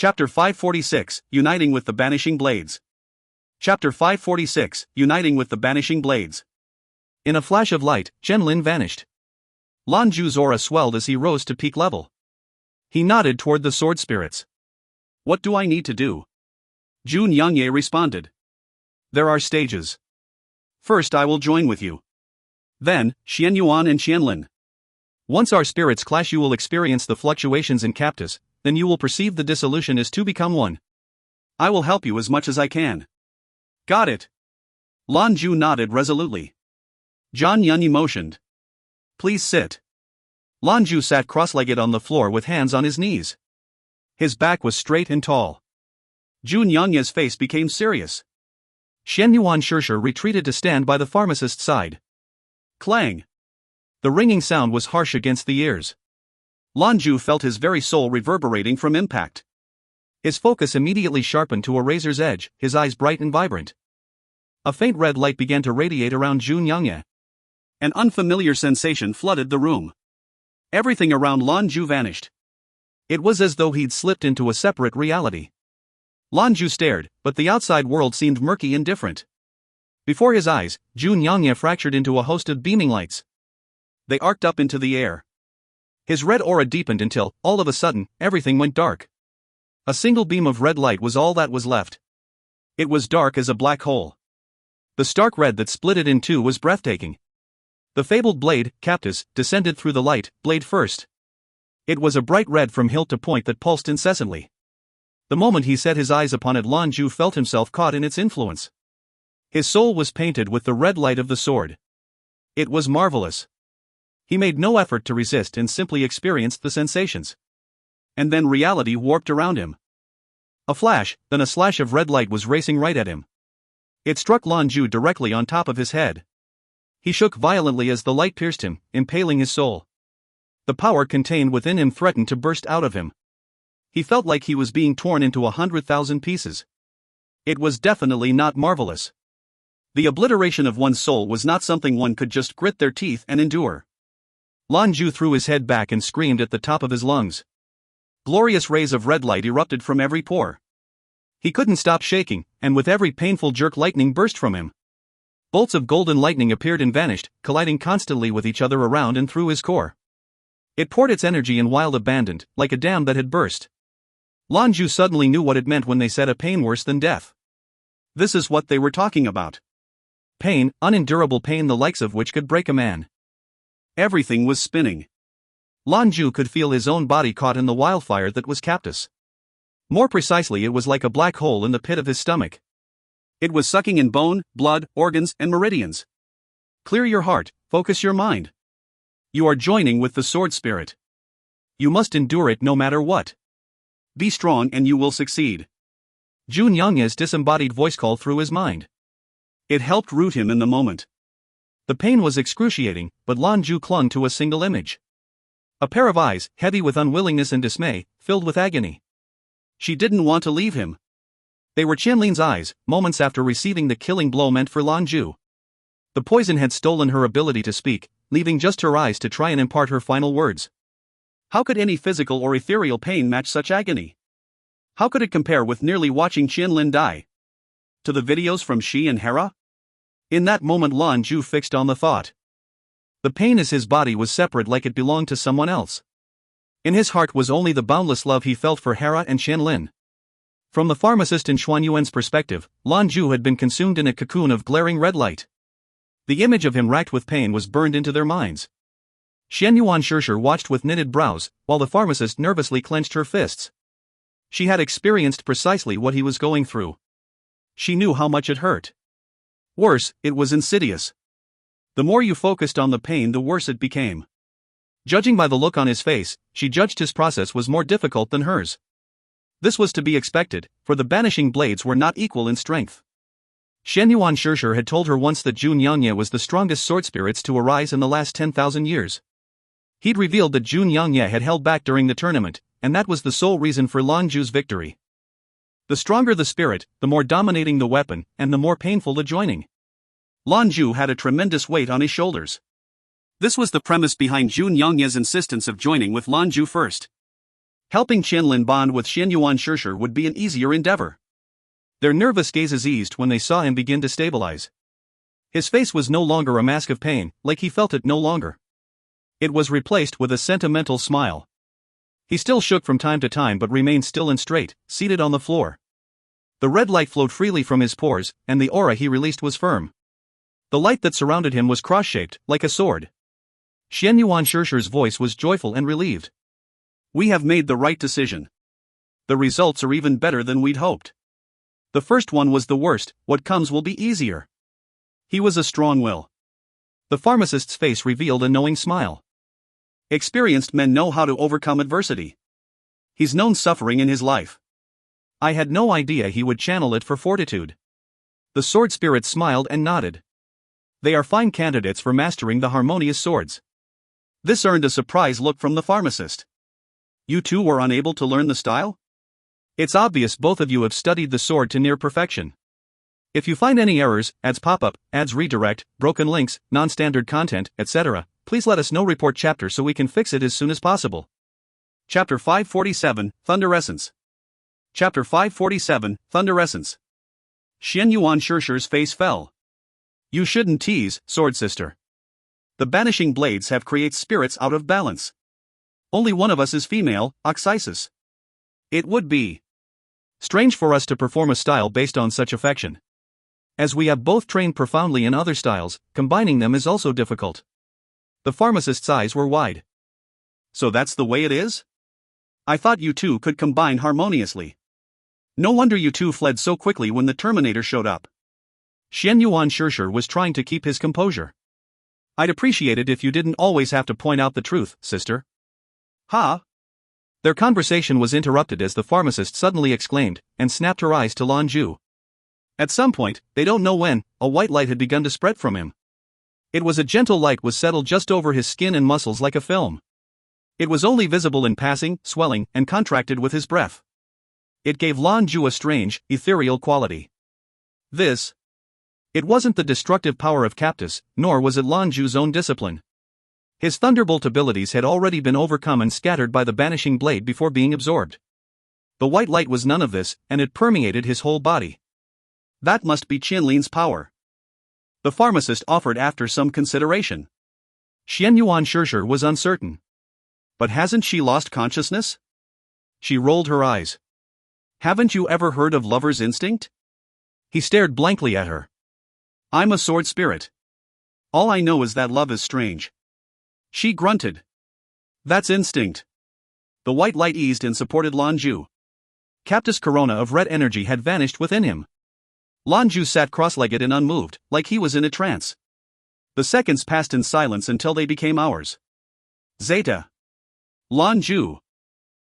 Chapter 546, Uniting with the Banishing Blades. Chapter 546, Uniting with the Banishing Blades. In a flash of light, Qianlin vanished. Lan Jue's aura swelled as he rose to peak level. He nodded toward the sword spirits. What do I need to do? Zhou Qianlin responded. There are stages. First I will join with you. Then, Xianyuan and Qianlin. Once our spirits clash you will experience the fluctuations in Captus, then you will perceive the dissolution as two become one. I will help you as much as I can. Got it. Lan Jue nodded resolutely. Zhou Qianlin motioned. Please sit. Lan Jue sat cross-legged on the floor with hands on his knees. His back was straight and tall. Zhou Qianlin's face became serious. Xianyuan Shishir retreated to stand by the pharmacist's side. Clang! The ringing sound was harsh against the ears. Lan Jue felt his very soul reverberating from impact. His focus immediately sharpened to a razor's edge, his eyes bright and vibrant. A faint red light began to radiate around Zhou Qianlin. An unfamiliar sensation flooded the room. Everything around Lan Jue vanished. It was as though he'd slipped into a separate reality. Lan Jue stared, but the outside world seemed murky and different. Before his eyes, Zhou Qianlin fractured into a host of beaming lights. They arced up into the air. His red aura deepened until, all of a sudden, everything went dark. A single beam of red light was all that was left. It was dark as a black hole. The stark red that split it in two was breathtaking. The fabled blade, Captus, descended through the light, blade first. It was a bright red from hilt to point that pulsed incessantly. The moment he set his eyes upon it, Lan Jue felt himself caught in its influence. His soul was painted with the red light of the sword. It was marvelous. He made no effort to resist and simply experienced the sensations. And then reality warped around him. A flash, then a slash of red light was racing right at him. It struck Lan Jue directly on top of his head. He shook violently as the light pierced him, impaling his soul. The power contained within him threatened to burst out of him. He felt like he was being torn into 100,000 pieces. It was definitely not marvelous. The obliteration of one's soul was not something one could just grit their teeth and endure. Lan Jue threw his head back and screamed at the top of his lungs. Glorious rays of red light erupted from every pore. He couldn't stop shaking, and with every painful jerk lightning burst from him. Bolts of golden lightning appeared and vanished, colliding constantly with each other around and through his core. It poured its energy in wild abandon, like a dam that had burst. Lan Jue suddenly knew what it meant when they said a pain worse than death. This is what they were talking about. Pain, unendurable pain the likes of which could break a man. Everything was spinning. Lan Jue could feel his own body caught in the wildfire that was Captus. More precisely, it was like a black hole in the pit of his stomach. It was sucking in bone, blood, organs, and meridians. Clear your heart, focus your mind. You are joining with the sword spirit. You must endure it no matter what. Be strong and you will succeed. Zhou Qianlin's disembodied voice called through his mind. It helped root him in the moment. The pain was excruciating, but Lan Jue clung to a single image. A pair of eyes, heavy with unwillingness and dismay, filled with agony. She didn't want to leave him. They were Qianlin's eyes, moments after receiving the killing blow meant for Lan Jue. The poison had stolen her ability to speak, leaving just her eyes to try and impart her final words. How could any physical or ethereal pain match such agony? How could it compare with nearly watching Qianlin die? To the videos from Xi and Hera? In that moment Lan Jue fixed on the thought. The pain as his body was separate, like it belonged to someone else. In his heart was only the boundless love he felt for Hera and Qianlin. From the pharmacist in Xuanyuan's perspective, Lan Jue had been consumed in a cocoon of glaring red light. The image of him racked with pain was burned into their minds. Xianyuan Shishir watched with knitted brows, while the pharmacist nervously clenched her fists. She had experienced precisely what he was going through. She knew how much it hurt. Worse, it was insidious. The more you focused on the pain, the worse it became. Judging by the look on his face, she judged his process was more difficult than hers. This was to be expected, for the banishing blades were not equal in strength. Xianyuan Shishir had told her once that Zhou Qianlin was the strongest sword spirits to arise in the last 10,000 years. He'd revealed that Zhou Qianlin had held back during the tournament, and that was the sole reason for Lan Jue's victory. The stronger the spirit, the more dominating the weapon, and the more painful the joining. Lan Jue had a tremendous weight on his shoulders. This was the premise behind Zhou Qianlin's insistence of joining with Lan Jue first. Helping Qianlin bond with Xianyuan Shishir would be an easier endeavor. Their nervous gazes eased when they saw him begin to stabilize. His face was no longer a mask of pain, like he felt it no longer. It was replaced with a sentimental smile. He still shook from time to time but remained still and straight, seated on the floor. The red light flowed freely from his pores, and the aura he released was firm. The light that surrounded him was cross-shaped, like a sword. Xianyuan Shishir's voice was joyful and relieved. We have made the right decision. The results are even better than we'd hoped. The first one was the worst, what comes will be easier. He was a strong will. The pharmacist's face revealed a knowing smile. Experienced men know how to overcome adversity. He's known suffering in his life. I had no idea he would channel it for fortitude. The sword spirit smiled and nodded. They are fine candidates for mastering the harmonious swords. This earned a surprised look from the pharmacist. You two were unable to learn the style? It's obvious both of you have studied the sword to near perfection. If you find any errors, ads pop up, ads redirect, broken links, non-standard content, etc., please let us know. Report chapter so we can fix it as soon as possible. Chapter 547, Thunder Essence. Chapter 547, Thunder Essence. Xianyuan Shishir's face fell. You shouldn't tease, Sword Sister. The banishing blades have created spirits out of balance. Only one of us is female, Oxysis. It would be strange for us to perform a style based on such affection. As we have both trained profoundly in other styles, combining them is also difficult. The pharmacist's eyes were wide. So that's the way it is? I thought you two could combine harmoniously. No wonder you two fled so quickly when the Terminator showed up. Xianyuan Shishir was trying to keep his composure. I'd appreciate it if you didn't always have to point out the truth, sister. Ha! Their conversation was interrupted as the pharmacist suddenly exclaimed, and snapped her eyes to Lan Jue. At some point, they don't know when, a white light had begun to spread from him. It was a gentle light was settled just over his skin and muscles like a film. It was only visible in passing, swelling, and contracted with his breath. It gave Lan Jue a strange, ethereal quality. It wasn't the destructive power of Captus, nor was it Lan Jue's own discipline. His thunderbolt abilities had already been overcome and scattered by the banishing blade before being absorbed. The white light was none of this, and it permeated his whole body. That must be Qianlin's power. The pharmacist offered after some consideration. Xianyuan Shishir was uncertain. But hasn't she lost consciousness? She rolled her eyes. Haven't you ever heard of lover's instinct? He stared blankly at her. I'm a sword spirit. All I know is that love is strange. She grunted. That's instinct. The white light eased and supported Lan Jue. Captus Corona of red energy had vanished within him. Lan Jue sat cross-legged and unmoved, like he was in a trance. The seconds passed in silence until they became hours. Zeta. Lan Jue.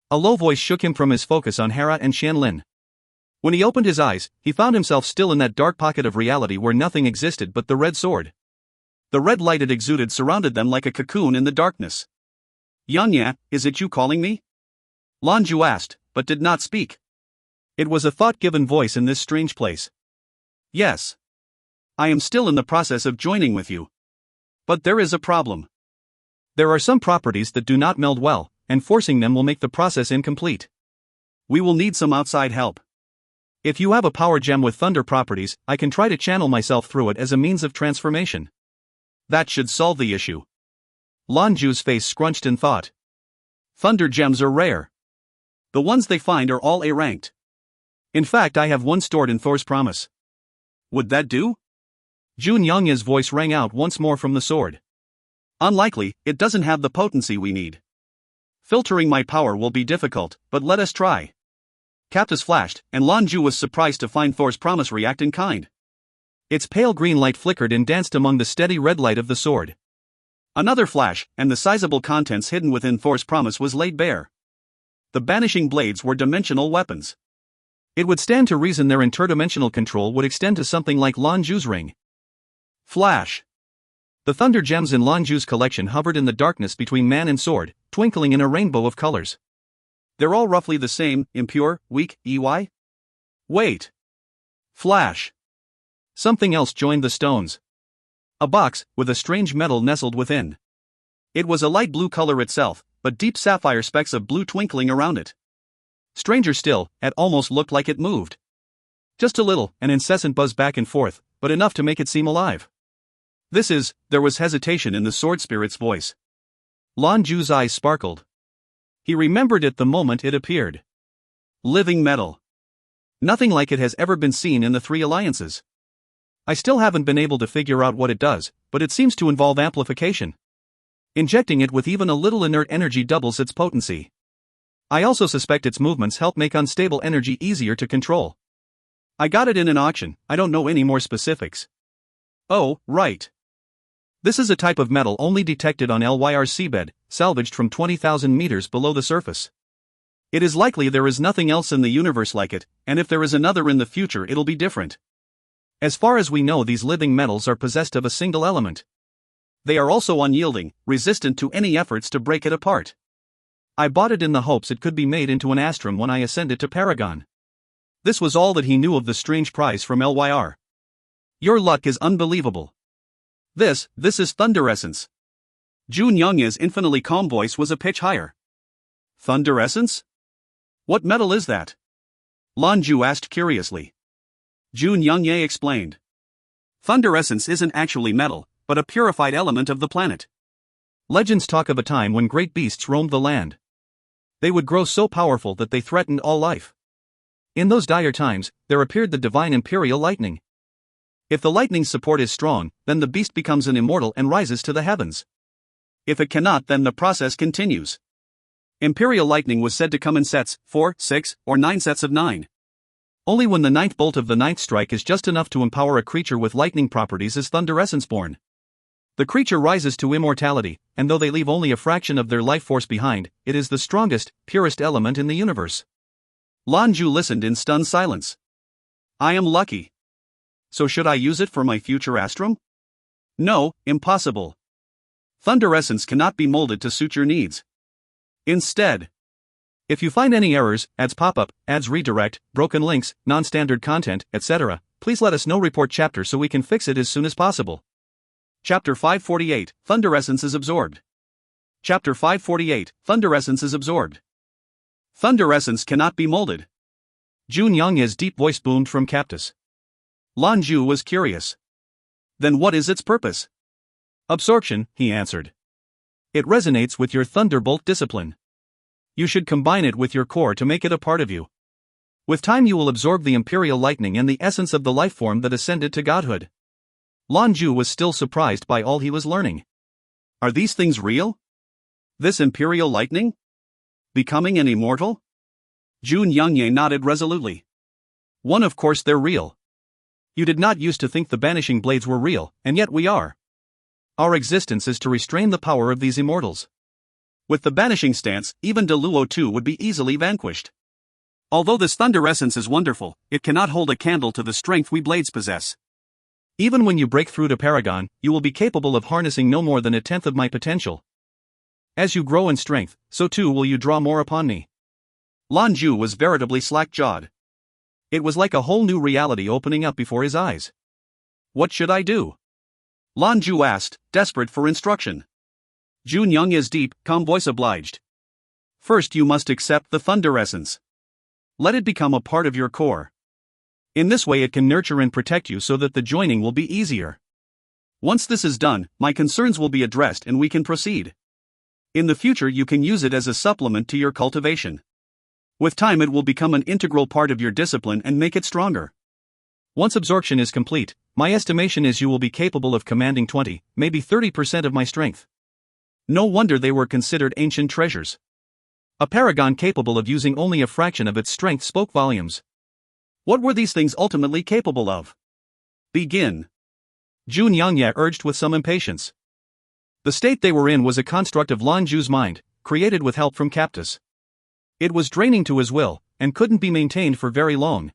A low voice shook him from his focus on Hera and Qianlin. When he opened his eyes, he found himself still in that dark pocket of reality where nothing existed but the red sword. The red light it exuded surrounded them like a cocoon in the darkness. Yanya, is it you calling me? Lan Jue asked, but did not speak. It was a thought-given voice in this strange place. Yes. I am still in the process of joining with you. But there is a problem. There are some properties that do not meld well, and forcing them will make the process incomplete. We will need some outside help. If you have a power gem with thunder properties, I can try to channel myself through it as a means of transformation. That should solve the issue. Lan Jue's face scrunched in thought. Thunder gems are rare. The ones they find are all A-ranked. In fact, I have one stored in Thor's promise. Would that do? Jun Yangya's voice rang out once more from the sword. Unlikely, it doesn't have the potency we need. Filtering my power will be difficult, but let us try. Captus flashed, and Lan Jue was surprised to find Thor's promise react in kind. Its pale green light flickered and danced among the steady red light of the sword. Another flash, and the sizable contents hidden within Thor's promise was laid bare. The banishing blades were dimensional weapons. It would stand to reason their interdimensional control would extend to something like Lan Jue's ring. Flash. The thunder gems in Lan Jue's collection hovered in the darkness between man and sword, twinkling in a rainbow of colors. They're all roughly the same, impure, weak, EY? Wait. Flash. Something else joined the stones. A box, with a strange metal nestled within. It was a light blue color itself, but deep sapphire specks of blue twinkling around it. Stranger still, it almost looked like it moved. Just a little, an incessant buzz back and forth, but enough to make it seem alive. There was hesitation in the sword spirit's voice. Lan Jue's eyes sparkled. He remembered it the moment it appeared. Living metal. Nothing like it has ever been seen in the three alliances. I still haven't been able to figure out what it does, but it seems to involve amplification. Injecting it with even a little inert energy doubles its potency. I also suspect its movements help make unstable energy easier to control. I got it in an auction, I don't know any more specifics. Oh, right. This is a type of metal only detected on LYR's seabed, salvaged from 20,000 meters below the surface. It is likely there is nothing else in the universe like it, and if there is another in the future it'll be different. As far as we know, these living metals are possessed of a single element. They are also unyielding, resistant to any efforts to break it apart. I bought it in the hopes it could be made into an astrum when I ascended to Paragon. This was all that he knew of the strange prize from LYR. Your luck is unbelievable. This is thunder essence. Zhou Qianlin's infinitely calm voice was a pitch higher. Thunder essence? What metal is that? Lan Jue asked curiously. Zhou Qianlin explained. Thunder essence isn't actually metal, but a purified element of the planet. Legends talk of a time when great beasts roamed the land. They would grow so powerful that they threatened all life. In those dire times, there appeared the divine imperial lightning. If the lightning's support is strong, then the beast becomes an immortal and rises to the heavens. If it cannot, then the process continues. Imperial lightning was said to come in sets, 4, 6, or 9 sets of 9. Only when the 9th bolt of the 9th strike is just enough to empower a creature with lightning properties is thunder essence born. The creature rises to immortality, and though they leave only a fraction of their life force behind, it is the strongest, purest element in the universe. Lan Jue listened in stunned silence. I am lucky. So should I use it for my future astrum? No, impossible. Thunder essence cannot be molded to suit your needs. Instead, if you find any errors, ads pop up, ads redirect, broken links, non-standard content, etc., please let us know. Report chapter so we can fix it as soon as possible. Chapter 548, Thunder Essence is absorbed. Chapter 548, Thunder Essence is absorbed. Thunder essence cannot be molded. Zhou Qianlin's deep voice boomed from Captus. Lan Jue was curious. Then what is its purpose? Absorption, he answered. It resonates with your thunderbolt discipline. You should combine it with your core to make it a part of you. With time you will absorb the imperial lightning and the essence of the life form that ascended to godhood. Lan Jue was still surprised by all he was learning. Are these things real? This imperial lightning? Becoming an immortal? Zhou Qianlin nodded resolutely. Of course they're real. You did not used to think the banishing blades were real, and yet we are. Our existence is to restrain the power of these immortals. With the banishing stance, even Deluo too would be easily vanquished. Although this thunder essence is wonderful, it cannot hold a candle to the strength we blades possess. Even when you break through to Paragon, you will be capable of harnessing no more than 1/10 of my potential. As you grow in strength, so too will you draw more upon me. Lan Jue was veritably slack-jawed. It was like a whole new reality opening up before his eyes. What should I do? Lan Jue asked, desperate for instruction. Zhou Qianlin's deep, calm voice obliged. First you must accept the thunder essence. Let it become a part of your core. In this way it can nurture and protect you so that the joining will be easier. Once this is done, my concerns will be addressed and we can proceed. In the future you can use it as a supplement to your cultivation. With time it will become an integral part of your discipline and make it stronger. Once absorption is complete, my estimation is you will be capable of commanding 20, maybe 30% of my strength. No wonder they were considered ancient treasures. A paragon capable of using only a fraction of its strength spoke volumes. What were these things ultimately capable of? Begin. Zhou Qianlin urged with some impatience. The state they were in was a construct of Lan Jue's mind, created with help from Captus. It was draining to his will, and couldn't be maintained for very long.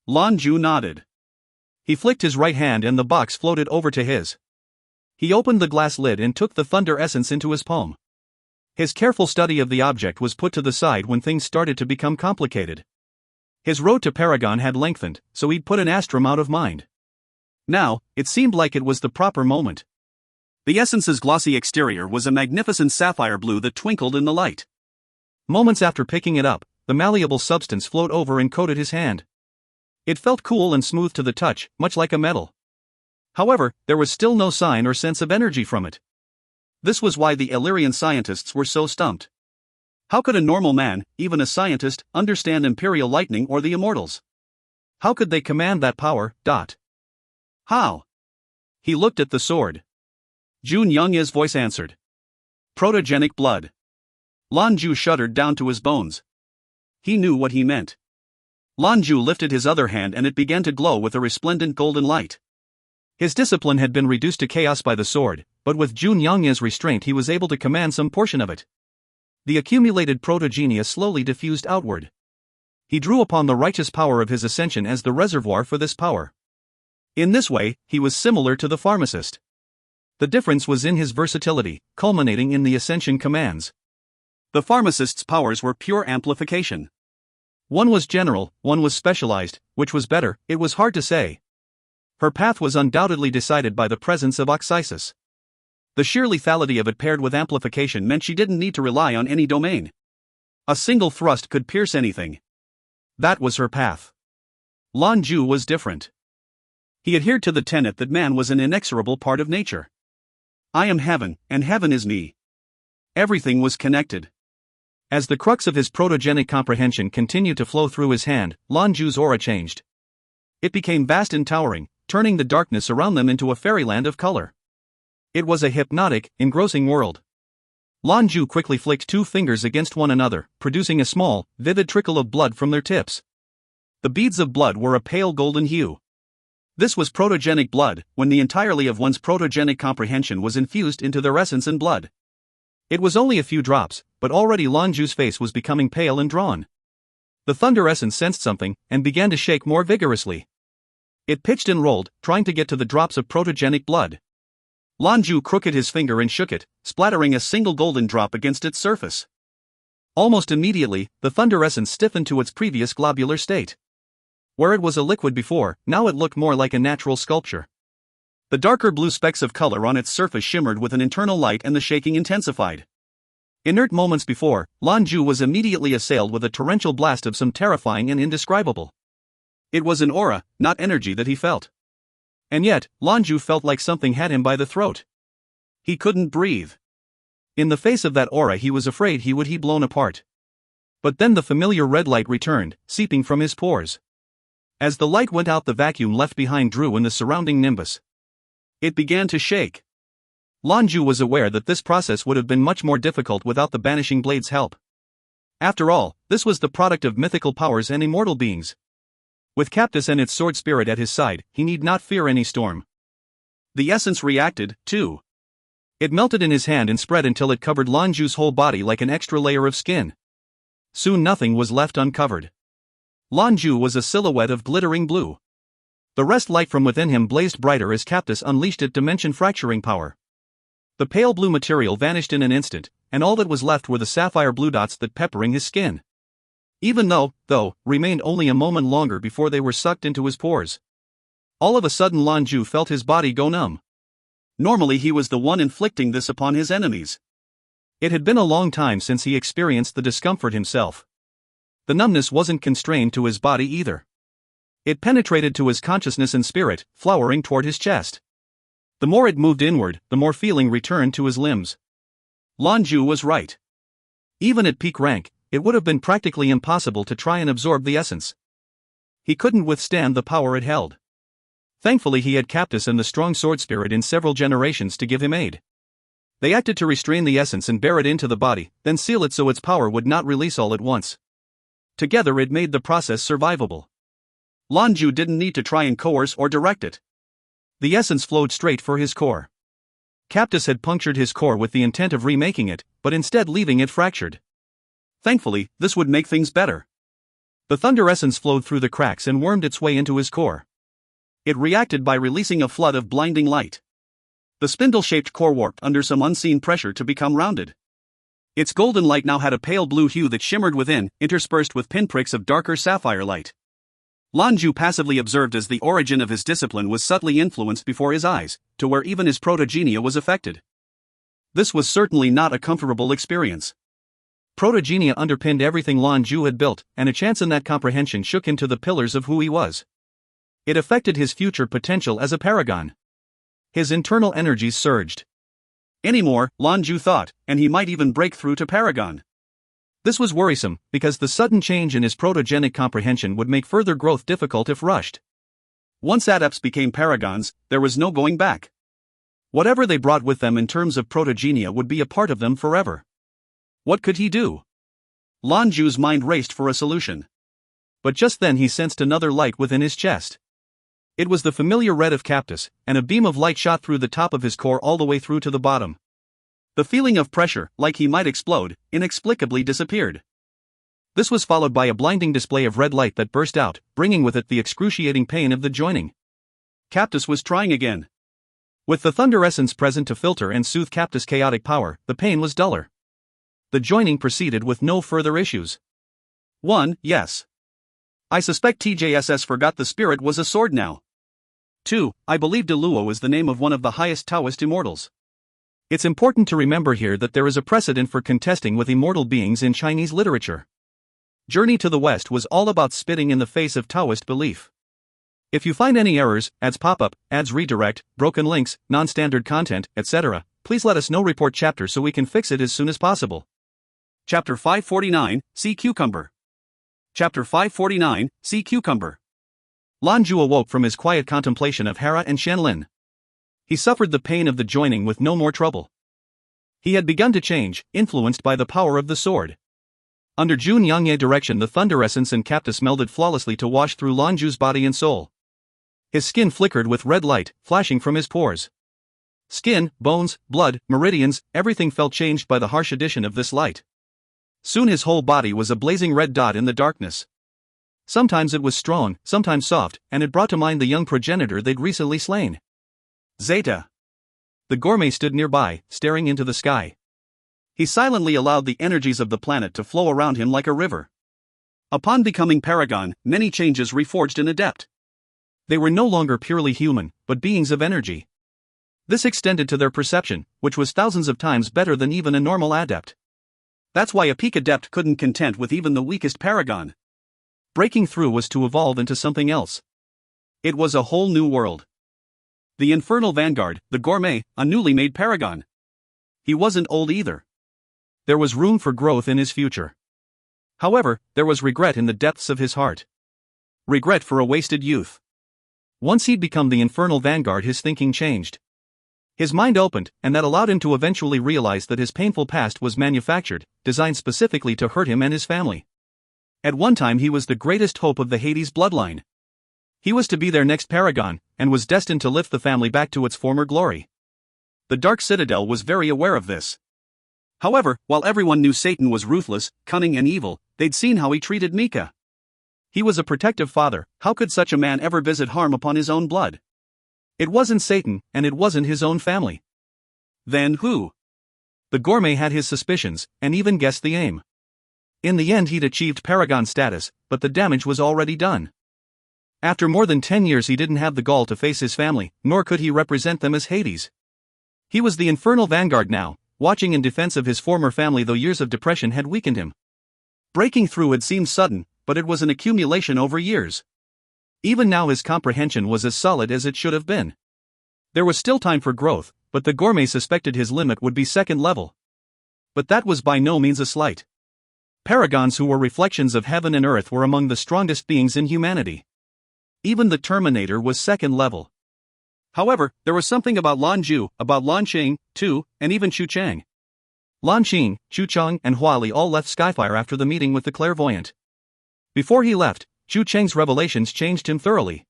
Lan Jue nodded. He flicked his right hand and the box floated over to his. He opened the glass lid and took the thunder essence into his palm. His careful study of the object was put to the side when things started to become complicated. His road to Paragon had lengthened, so he'd put an astrum out of mind. Now, it seemed like it was the proper moment. The essence's glossy exterior was a magnificent sapphire blue that twinkled in the light. Moments after picking it up, the malleable substance flowed over and coated his hand. It felt cool and smooth to the touch, much like a metal. However, there was still no sign or sense of energy from it. This was why the Illyrian scientists were so stumped. How could a normal man, even a scientist, understand Imperial lightning or the Immortals? How could they command that power? How? He looked at the sword. Zhou Qianlin's voice answered. Protogenic blood. Lan Jue shuddered down to his bones. He knew what he meant. Lan Jue lifted his other hand and it began to glow with a resplendent golden light. His discipline had been reduced to chaos by the sword, but with Zhou Qianlin's restraint he was able to command some portion of it. The accumulated protogenia slowly diffused outward. He drew upon the righteous power of his ascension as the reservoir for this power. In this way, he was similar to the pharmacist. The difference was in his versatility, culminating in the ascension commands. The pharmacist's powers were pure amplification. One was general, one was specialized. Which was better, it was hard to say. Her path was undoubtedly decided by the presence of Oxysis. The sheer lethality of it paired with amplification meant she didn't need to rely on any domain. A single thrust could pierce anything. That was her path. Lan Jue was different. He adhered to the tenet that man was an inexorable part of nature. I am heaven, and heaven is me. Everything was connected. As the crux of his protogenic comprehension continued to flow through his hand, Lan Jue's aura changed. It became vast and towering, turning the darkness around them into a fairyland of color. It was a hypnotic, engrossing world. Lan Jue quickly flicked two fingers against one another, producing a small, vivid trickle of blood from their tips. The beads of blood were a pale golden hue. This was protogenic blood, when the entirety of one's protogenic comprehension was infused into their essence and blood. It was only a few drops, but already Lan Jue's face was becoming pale and drawn. The thunder essence sensed something, and began to shake more vigorously. It pitched and rolled, trying to get to the drops of protogenic blood. Lan Jue crooked his finger and shook it, splattering a single golden drop against its surface. Almost immediately, the thunder essence stiffened to its previous globular state. Where it was a liquid before, now it looked more like a natural sculpture. The darker blue specks of color on its surface shimmered with an internal light and the shaking intensified. Inert moments before, Lan Jue was immediately assailed with a torrential blast of some terrifying and indescribable. It was an aura, not energy that he felt. And yet, Lan Jue felt like something had him by the throat. He couldn't breathe. In the face of that aura he was afraid he would be blown apart. But then the familiar red light returned, seeping from his pores. As the light went out, the vacuum left behind drew in the surrounding nimbus. It began to shake. Lan Jue was aware that this process would have been much more difficult without the Banishing Blade's help. After all, this was the product of mythical powers and immortal beings. With Captus and its sword spirit at his side, he need not fear any storm. The essence reacted, too. It melted in his hand and spread until it covered Lan Jue's whole body like an extra layer of skin. Soon nothing was left uncovered. Lan Jue was a silhouette of glittering blue. The rest light from within him blazed brighter as Captus unleashed its dimension-fracturing power. The pale blue material vanished in an instant, and all that was left were the sapphire blue dots that peppering his skin. Even though, remained only a moment longer before they were sucked into his pores. All of a sudden Lan Jue felt his body go numb. Normally he was the one inflicting this upon his enemies. It had been a long time since he experienced the discomfort himself. The numbness wasn't constrained to his body either. It penetrated to his consciousness and spirit, flowering toward his chest. The more it moved inward, the more feeling returned to his limbs. Lan Jue was right. Even at peak rank, it would have been practically impossible to try and absorb the essence. He couldn't withstand the power it held. Thankfully he had Captus and the strong sword spirit in several generations to give him aid. They acted to restrain the essence and bear it into the body, then seal it so its power would not release all at once. Together it made the process survivable. Lan Jue didn't need to try and coerce or direct it. The essence flowed straight for his core. Captus had punctured his core with the intent of remaking it, but instead leaving it fractured. Thankfully, this would make things better. The thunder essence flowed through the cracks and wormed its way into his core. It reacted by releasing a flood of blinding light. The spindle-shaped core warped under some unseen pressure to become rounded. Its golden light now had a pale blue hue that shimmered within, interspersed with pinpricks of darker sapphire light. Lan Jue passively observed as the origin of his discipline was subtly influenced before his eyes, to where even his protogenia was affected. This was certainly not a comfortable experience. Protogenia underpinned everything Lan Jue had built, and a chance in that comprehension shook him to the pillars of who he was. It affected his future potential as a paragon. His internal energies surged. Anymore, Lan Jue thought, and he might even break through to paragon. This was worrisome, because the sudden change in his protogenic comprehension would make further growth difficult if rushed. Once adepts became paragons, there was no going back. Whatever they brought with them in terms of protogenia would be a part of them forever. What could he do? Lan Jue's mind raced for a solution. But just then he sensed another light within his chest. It was the familiar red of Cactus, and a beam of light shot through the top of his core all the way through to the bottom. The feeling of pressure, like he might explode, inexplicably disappeared. This was followed by a blinding display of red light that burst out, bringing with it the excruciating pain of the joining. Cactus was trying again. With the thunder essence present to filter and soothe Cactus' chaotic power, the pain was duller. The joining proceeded with no further issues. 1. Yes. I suspect TJSS forgot the spirit was a sword now. 2. I believe Deluo is the name of one of the highest Taoist immortals. It's important to remember here that there is a precedent for contesting with immortal beings in Chinese literature. Journey to the West was all about spitting in the face of Taoist belief. If you find any errors, ads pop up, ads redirect, broken links, non-standard content, etc., please let us know. Report chapter so we can fix it as soon as possible. Chapter 549, Sea Cucumber. Chapter 549, Sea Cucumber. Lan Jue awoke from his quiet contemplation of Hera and Qianlin. He suffered the pain of the joining with no more trouble. He had begun to change, influenced by the power of the sword. Under Zhou Qianlin's direction, the thunder essence and Cactus melded flawlessly to wash through Lan Jue's body and soul. His skin flickered with red light, flashing from his pores. Skin, bones, blood, meridians, everything felt changed by the harsh addition of this light. Soon his whole body was a blazing red dot in the darkness. Sometimes it was strong, sometimes soft, and it brought to mind the young progenitor they'd recently slain. Zeta. The gourmet stood nearby, staring into the sky. He silently allowed the energies of the planet to flow around him like a river. Upon becoming paragon, many changes reforged an adept. They were no longer purely human, but beings of energy. This extended to their perception, which was thousands of times better than even a normal adept. That's why a peak adept couldn't content with even the weakest paragon. Breaking through was to evolve into something else. It was a whole new world. The infernal vanguard, the gourmet, a newly made paragon. He wasn't old either. There was room for growth in his future. However, there was regret in the depths of his heart. Regret for a wasted youth. Once he'd become the infernal vanguard, his thinking changed. His mind opened, and that allowed him to eventually realize that his painful past was manufactured, designed specifically to hurt him and his family. At one time he was the greatest hope of the Hades bloodline. He was to be their next paragon, and was destined to lift the family back to its former glory. The Dark Citadel was very aware of this. However, while everyone knew Satan was ruthless, cunning and evil, they'd seen how he treated Mika. He was a protective father. How could such a man ever visit harm upon his own blood? It wasn't Satan, and it wasn't his own family. Then who? The gourmet had his suspicions, and even guessed the aim. In the end he'd achieved paragon status, but the damage was already done. After more than 10 years he didn't have the gall to face his family, nor could he represent them as Hades. He was the infernal vanguard now, watching in defense of his former family, though years of depression had weakened him. Breaking through had seemed sudden, but it was an accumulation over years. Even now his comprehension was as solid as it should have been. There was still time for growth, but the gourmet suspected his limit would be second level. But that was by no means a slight. Paragons who were reflections of heaven and earth were among the strongest beings in humanity. Even the Terminator was second level. However, there was something about Lan Jue, about Lan Qing, too, and even Chu Chang. Lan Qing, Chu Chang, and Huali all left Skyfire after the meeting with the clairvoyant. Before he left, Chu Chang's revelations changed him thoroughly.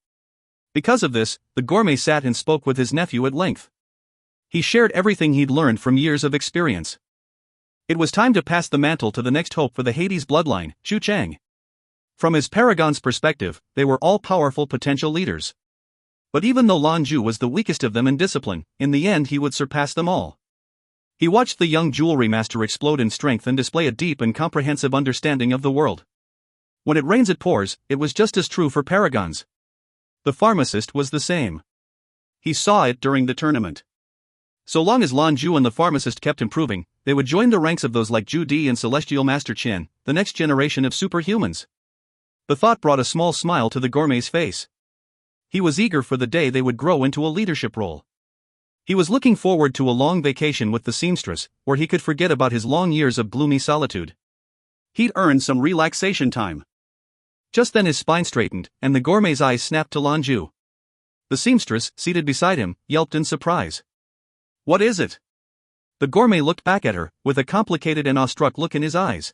Because of this, the gourmet sat and spoke with his nephew at length. He shared everything he'd learned from years of experience. It was time to pass the mantle to the next hope for the Hades bloodline, Chu Chang. From his paragon's perspective, they were all powerful potential leaders. But even though Lan Jue was the weakest of them in discipline, in the end he would surpass them all. He watched the young jewelry master explode in strength and display a deep and comprehensive understanding of the world. When it rains it pours, it was just as true for paragons. The pharmacist was the same. He saw it during the tournament. So long as Lan Jue and the pharmacist kept improving, they would join the ranks of those like Zhu Di and Celestial Master Qian, the next generation of superhumans. The thought brought a small smile to the gourmet's face. He was eager for the day they would grow into a leadership role. He was looking forward to a long vacation with the seamstress, where he could forget about his long years of gloomy solitude. He'd earned some relaxation time. Just then his spine straightened, and the gourmet's eyes snapped to Lan Jue. The seamstress, seated beside him, yelped in surprise. "What is it?" The gourmet looked back at her, with a complicated and awestruck look in his eyes.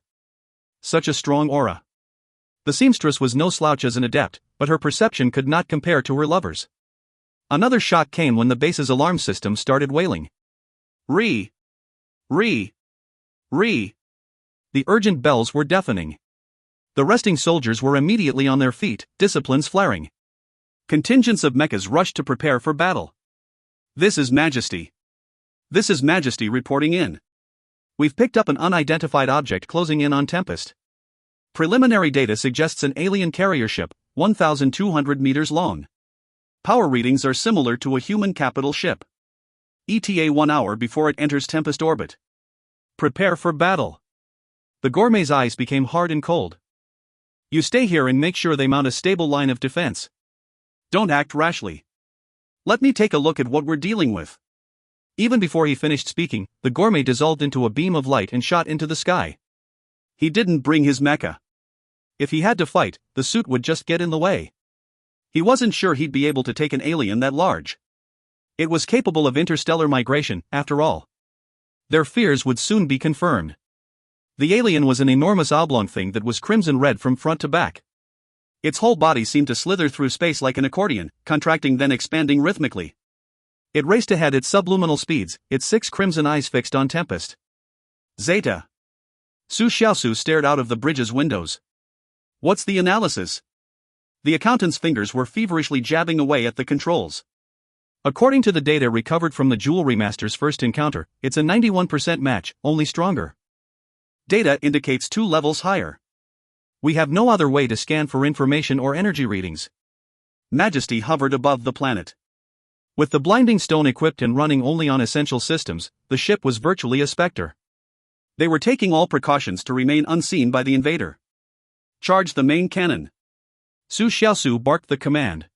Such a strong aura. The seamstress was no slouch as an adept, but her perception could not compare to her lover's. Another shock came when the base's alarm system started wailing. Re! Re! Re! The urgent bells were deafening. The resting soldiers were immediately on their feet, disciplines flaring. Contingents of mechas rushed to prepare for battle. "This is Majesty. This is Majesty reporting in. We've picked up an unidentified object closing in on Tempest. Preliminary data suggests an alien carrier ship, 1,200 meters long. Power readings are similar to a human capital ship. ETA 1 hour before it enters Tempest orbit. Prepare for battle." The gourmet's eyes became hard and cold. "You stay here and make sure they mount a stable line of defense. Don't act rashly. Let me take a look at what we're dealing with." Even before he finished speaking, the gourmet dissolved into a beam of light and shot into the sky. He didn't bring his mecha. If he had to fight, the suit would just get in the way. He wasn't sure he'd be able to take an alien that large. It was capable of interstellar migration, after all. Their fears would soon be confirmed. The alien was an enormous oblong thing that was crimson red from front to back. Its whole body seemed to slither through space like an accordion, contracting then expanding rhythmically. It raced ahead at subluminal speeds, its 6 crimson eyes fixed on Tempest. Zeta. Su Xiaosu stared out of the bridge's windows. "What's the analysis?" The accountant's fingers were feverishly jabbing away at the controls. According to the data recovered from the Jewelry Master's first encounter, it's a 91% match, only stronger. Data indicates 2 levels higher. We have no other way to scan for information or energy readings. Majesty hovered above the planet. With the blinding stone equipped and running only on essential systems, the ship was virtually a specter. They were taking all precautions to remain unseen by the invader. "Charge the main cannon." Su Xiaosu barked the command.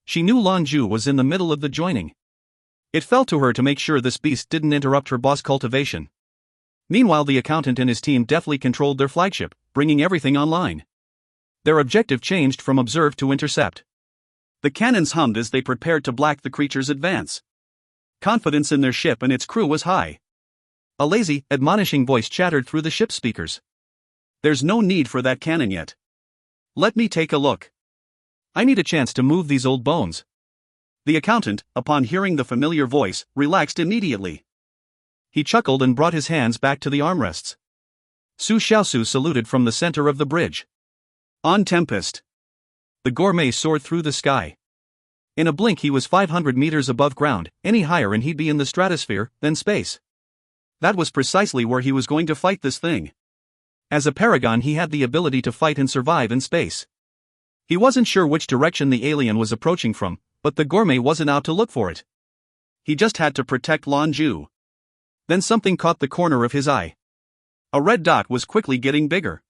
She knew Lan Jue was in the middle of the joining. It fell to her to make sure this beast didn't interrupt her boss cultivation. Meanwhile, the accountant and his team deftly controlled their flagship, bringing everything online. Their objective changed from observe to intercept. The cannons hummed as they prepared to block the creature's advance. Confidence in their ship and its crew was high. A lazy, admonishing voice chattered through the ship's speakers. "There's no need for that cannon yet. Let me take a look. I need a chance to move these old bones." The accountant, upon hearing the familiar voice, relaxed immediately. He chuckled and brought his hands back to the armrests. Su Xiaosu saluted from the center of the bridge. "On Tempest." The gourmet soared through the sky. In a blink he was 500 meters above ground, any higher and he'd be in the stratosphere, then space. That was precisely where he was going to fight this thing. As a paragon he had the ability to fight and survive in space. He wasn't sure which direction the alien was approaching from, but the gourmet wasn't out to look for it. He just had to protect Lan Jue. Then something caught the corner of his eye. A red dot was quickly getting bigger.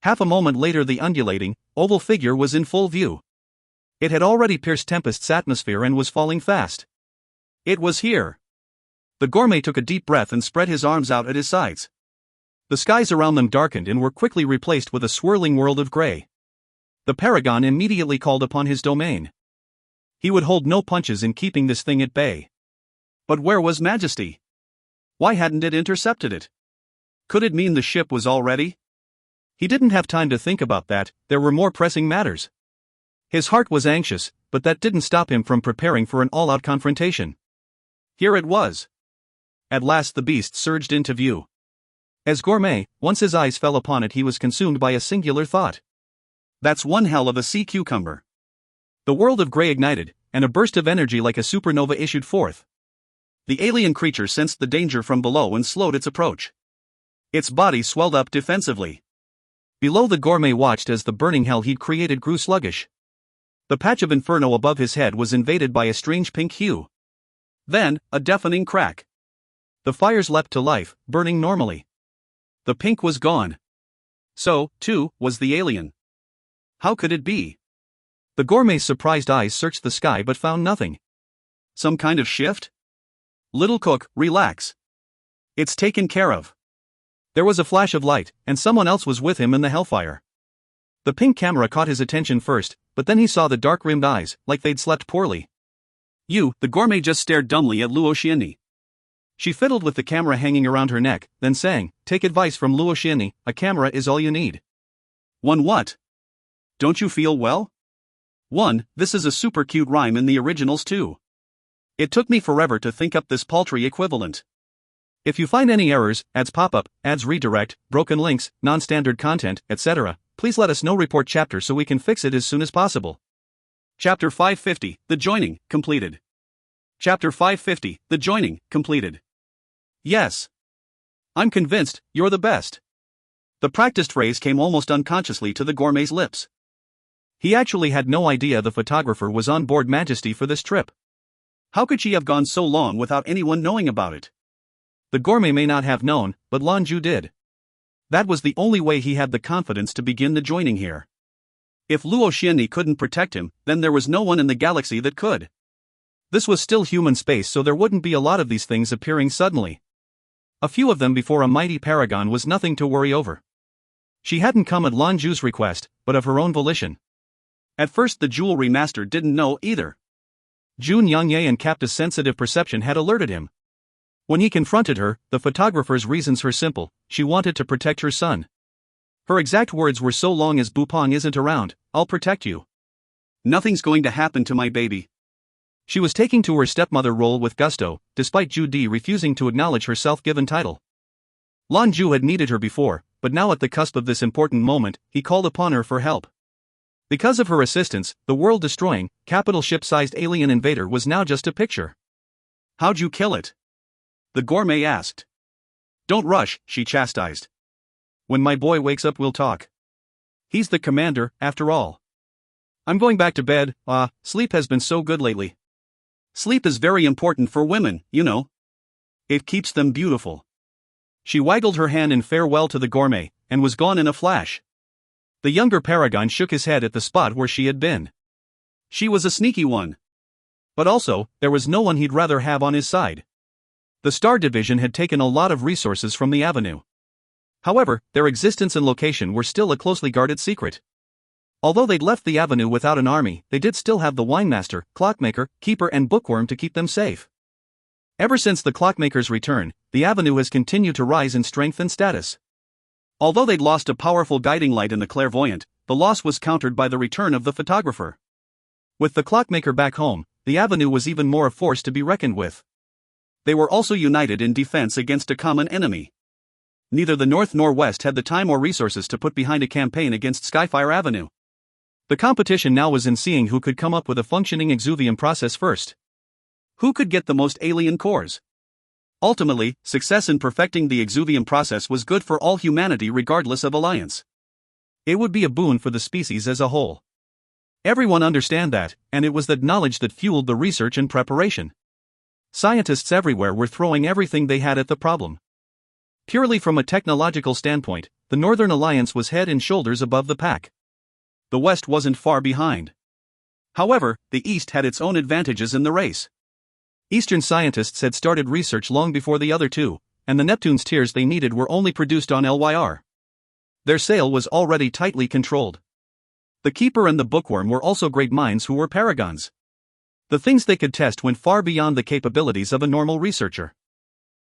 Half a moment later the undulating, oval figure was in full view. It had already pierced Tempest's atmosphere and was falling fast. It was here. The gourmet took a deep breath and spread his arms out at his sides. The skies around them darkened and were quickly replaced with a swirling world of gray. The paragon immediately called upon his domain. He would hold no punches in keeping this thing at bay. But where was Majesty? Why hadn't it intercepted it? Could it mean the ship was all ready? He didn't have time to think about that, there were more pressing matters. His heart was anxious, but that didn't stop him from preparing for an all-out confrontation. Here it was. At last the beast surged into view. As gourmet, once his eyes fell upon it he was consumed by a singular thought. That's one hell of a sea cucumber. The world of gray ignited, and a burst of energy like a supernova issued forth. The alien creature sensed the danger from below and slowed its approach. Its body swelled up defensively. Below, the gourmet watched as the burning hell he'd created grew sluggish. The patch of inferno above his head was invaded by a strange pink hue. Then, a deafening crack. The fires leapt to life, burning normally. The pink was gone. So, too, was the alien. How could it be? The gourmet's surprised eyes searched the sky but found nothing. Some kind of shift? Little cook, relax. It's taken care of. There was a flash of light, and someone else was with him in the hellfire. The pink camera caught his attention first, but then he saw the dark-rimmed eyes, like they'd slept poorly. The gourmet just stared dumbly at Zhou Qianlin. She fiddled with the camera hanging around her neck, then sang, "Take advice from Zhou Qianlin, a camera is all you need." One what? Don't you feel well? One, this is a super cute rhyme in the originals too. It took me forever to think up this paltry equivalent. If you find any errors, ads pop up, ads redirect, broken links, non-standard content, etc., please let us know. Report chapter so we can fix it as soon as possible. Chapter 550, The Joining, completed. Chapter 550, The Joining, completed. Yes. I'm convinced, you're the best. The practiced phrase came almost unconsciously to the gourmet's lips. He actually had no idea the photographer was on board Majesty for this trip. How could she have gone so long without anyone knowing about it? The gourmet may not have known, but Lan Jue did. That was the only way he had the confidence to begin the joining here. If Zhou Qianlin couldn't protect him, then there was no one in the galaxy that could. This was still human space, so there wouldn't be a lot of these things appearing suddenly. A few of them before a mighty paragon was nothing to worry over. She hadn't come at Lan Jue's request, but of her own volition. At first the jewelry master didn't know either. Zhou Qianlin and Capta's sensitive perception had alerted him. When he confronted her, the photographer's reasons were simple: she wanted to protect her son. Her exact words were, "So long as Bupong isn't around, I'll protect you. Nothing's going to happen to my baby." She was taking to her stepmother role with gusto, despite Zhu Di refusing to acknowledge her self-given title. Lan Jue had needed her before, but now at the cusp of this important moment, he called upon her for help. Because of her assistance, the world-destroying, capital ship-sized alien invader was now just a picture. "How'd you kill it?" the gourmet asked. "Don't rush," she chastised. "When my boy wakes up we'll talk. He's the commander, after all. I'm going back to bed. Sleep has been so good lately. Sleep is very important for women, you know. It keeps them beautiful." She waggled her hand in farewell to the gourmet, and was gone in a flash. The younger paragon shook his head at the spot where she had been. She was a sneaky one. But also, there was no one he'd rather have on his side. The Star Division had taken a lot of resources from the Avenue. However, their existence and location were still a closely guarded secret. Although they'd left the Avenue without an army, they did still have the winemaster, clockmaker, keeper and bookworm to keep them safe. Ever since the clockmaker's return, the Avenue has continued to rise in strength and status. Although they'd lost a powerful guiding light in the clairvoyant, the loss was countered by the return of the photographer. With the clockmaker back home, the Avenue was even more a force to be reckoned with. They were also united in defense against a common enemy. Neither the North nor West had the time or resources to put behind a campaign against Skyfire Avenue. The competition now was in seeing who could come up with a functioning exuvium process first. Who could get the most alien cores? Ultimately, success in perfecting the exuvium process was good for all humanity regardless of alliance. It would be a boon for the species as a whole. Everyone understood that, and it was that knowledge that fueled the research and preparation. Scientists everywhere were throwing everything they had at the problem. Purely from a technological standpoint, the Northern Alliance was head and shoulders above the pack. The West wasn't far behind. However, the East had its own advantages in the race. Eastern scientists had started research long before the other two, and the Neptune's tiers they needed were only produced on LYR. Their sale was already tightly controlled. The Keeper and the Bookworm were also great minds who were paragons. The things they could test went far beyond the capabilities of a normal researcher.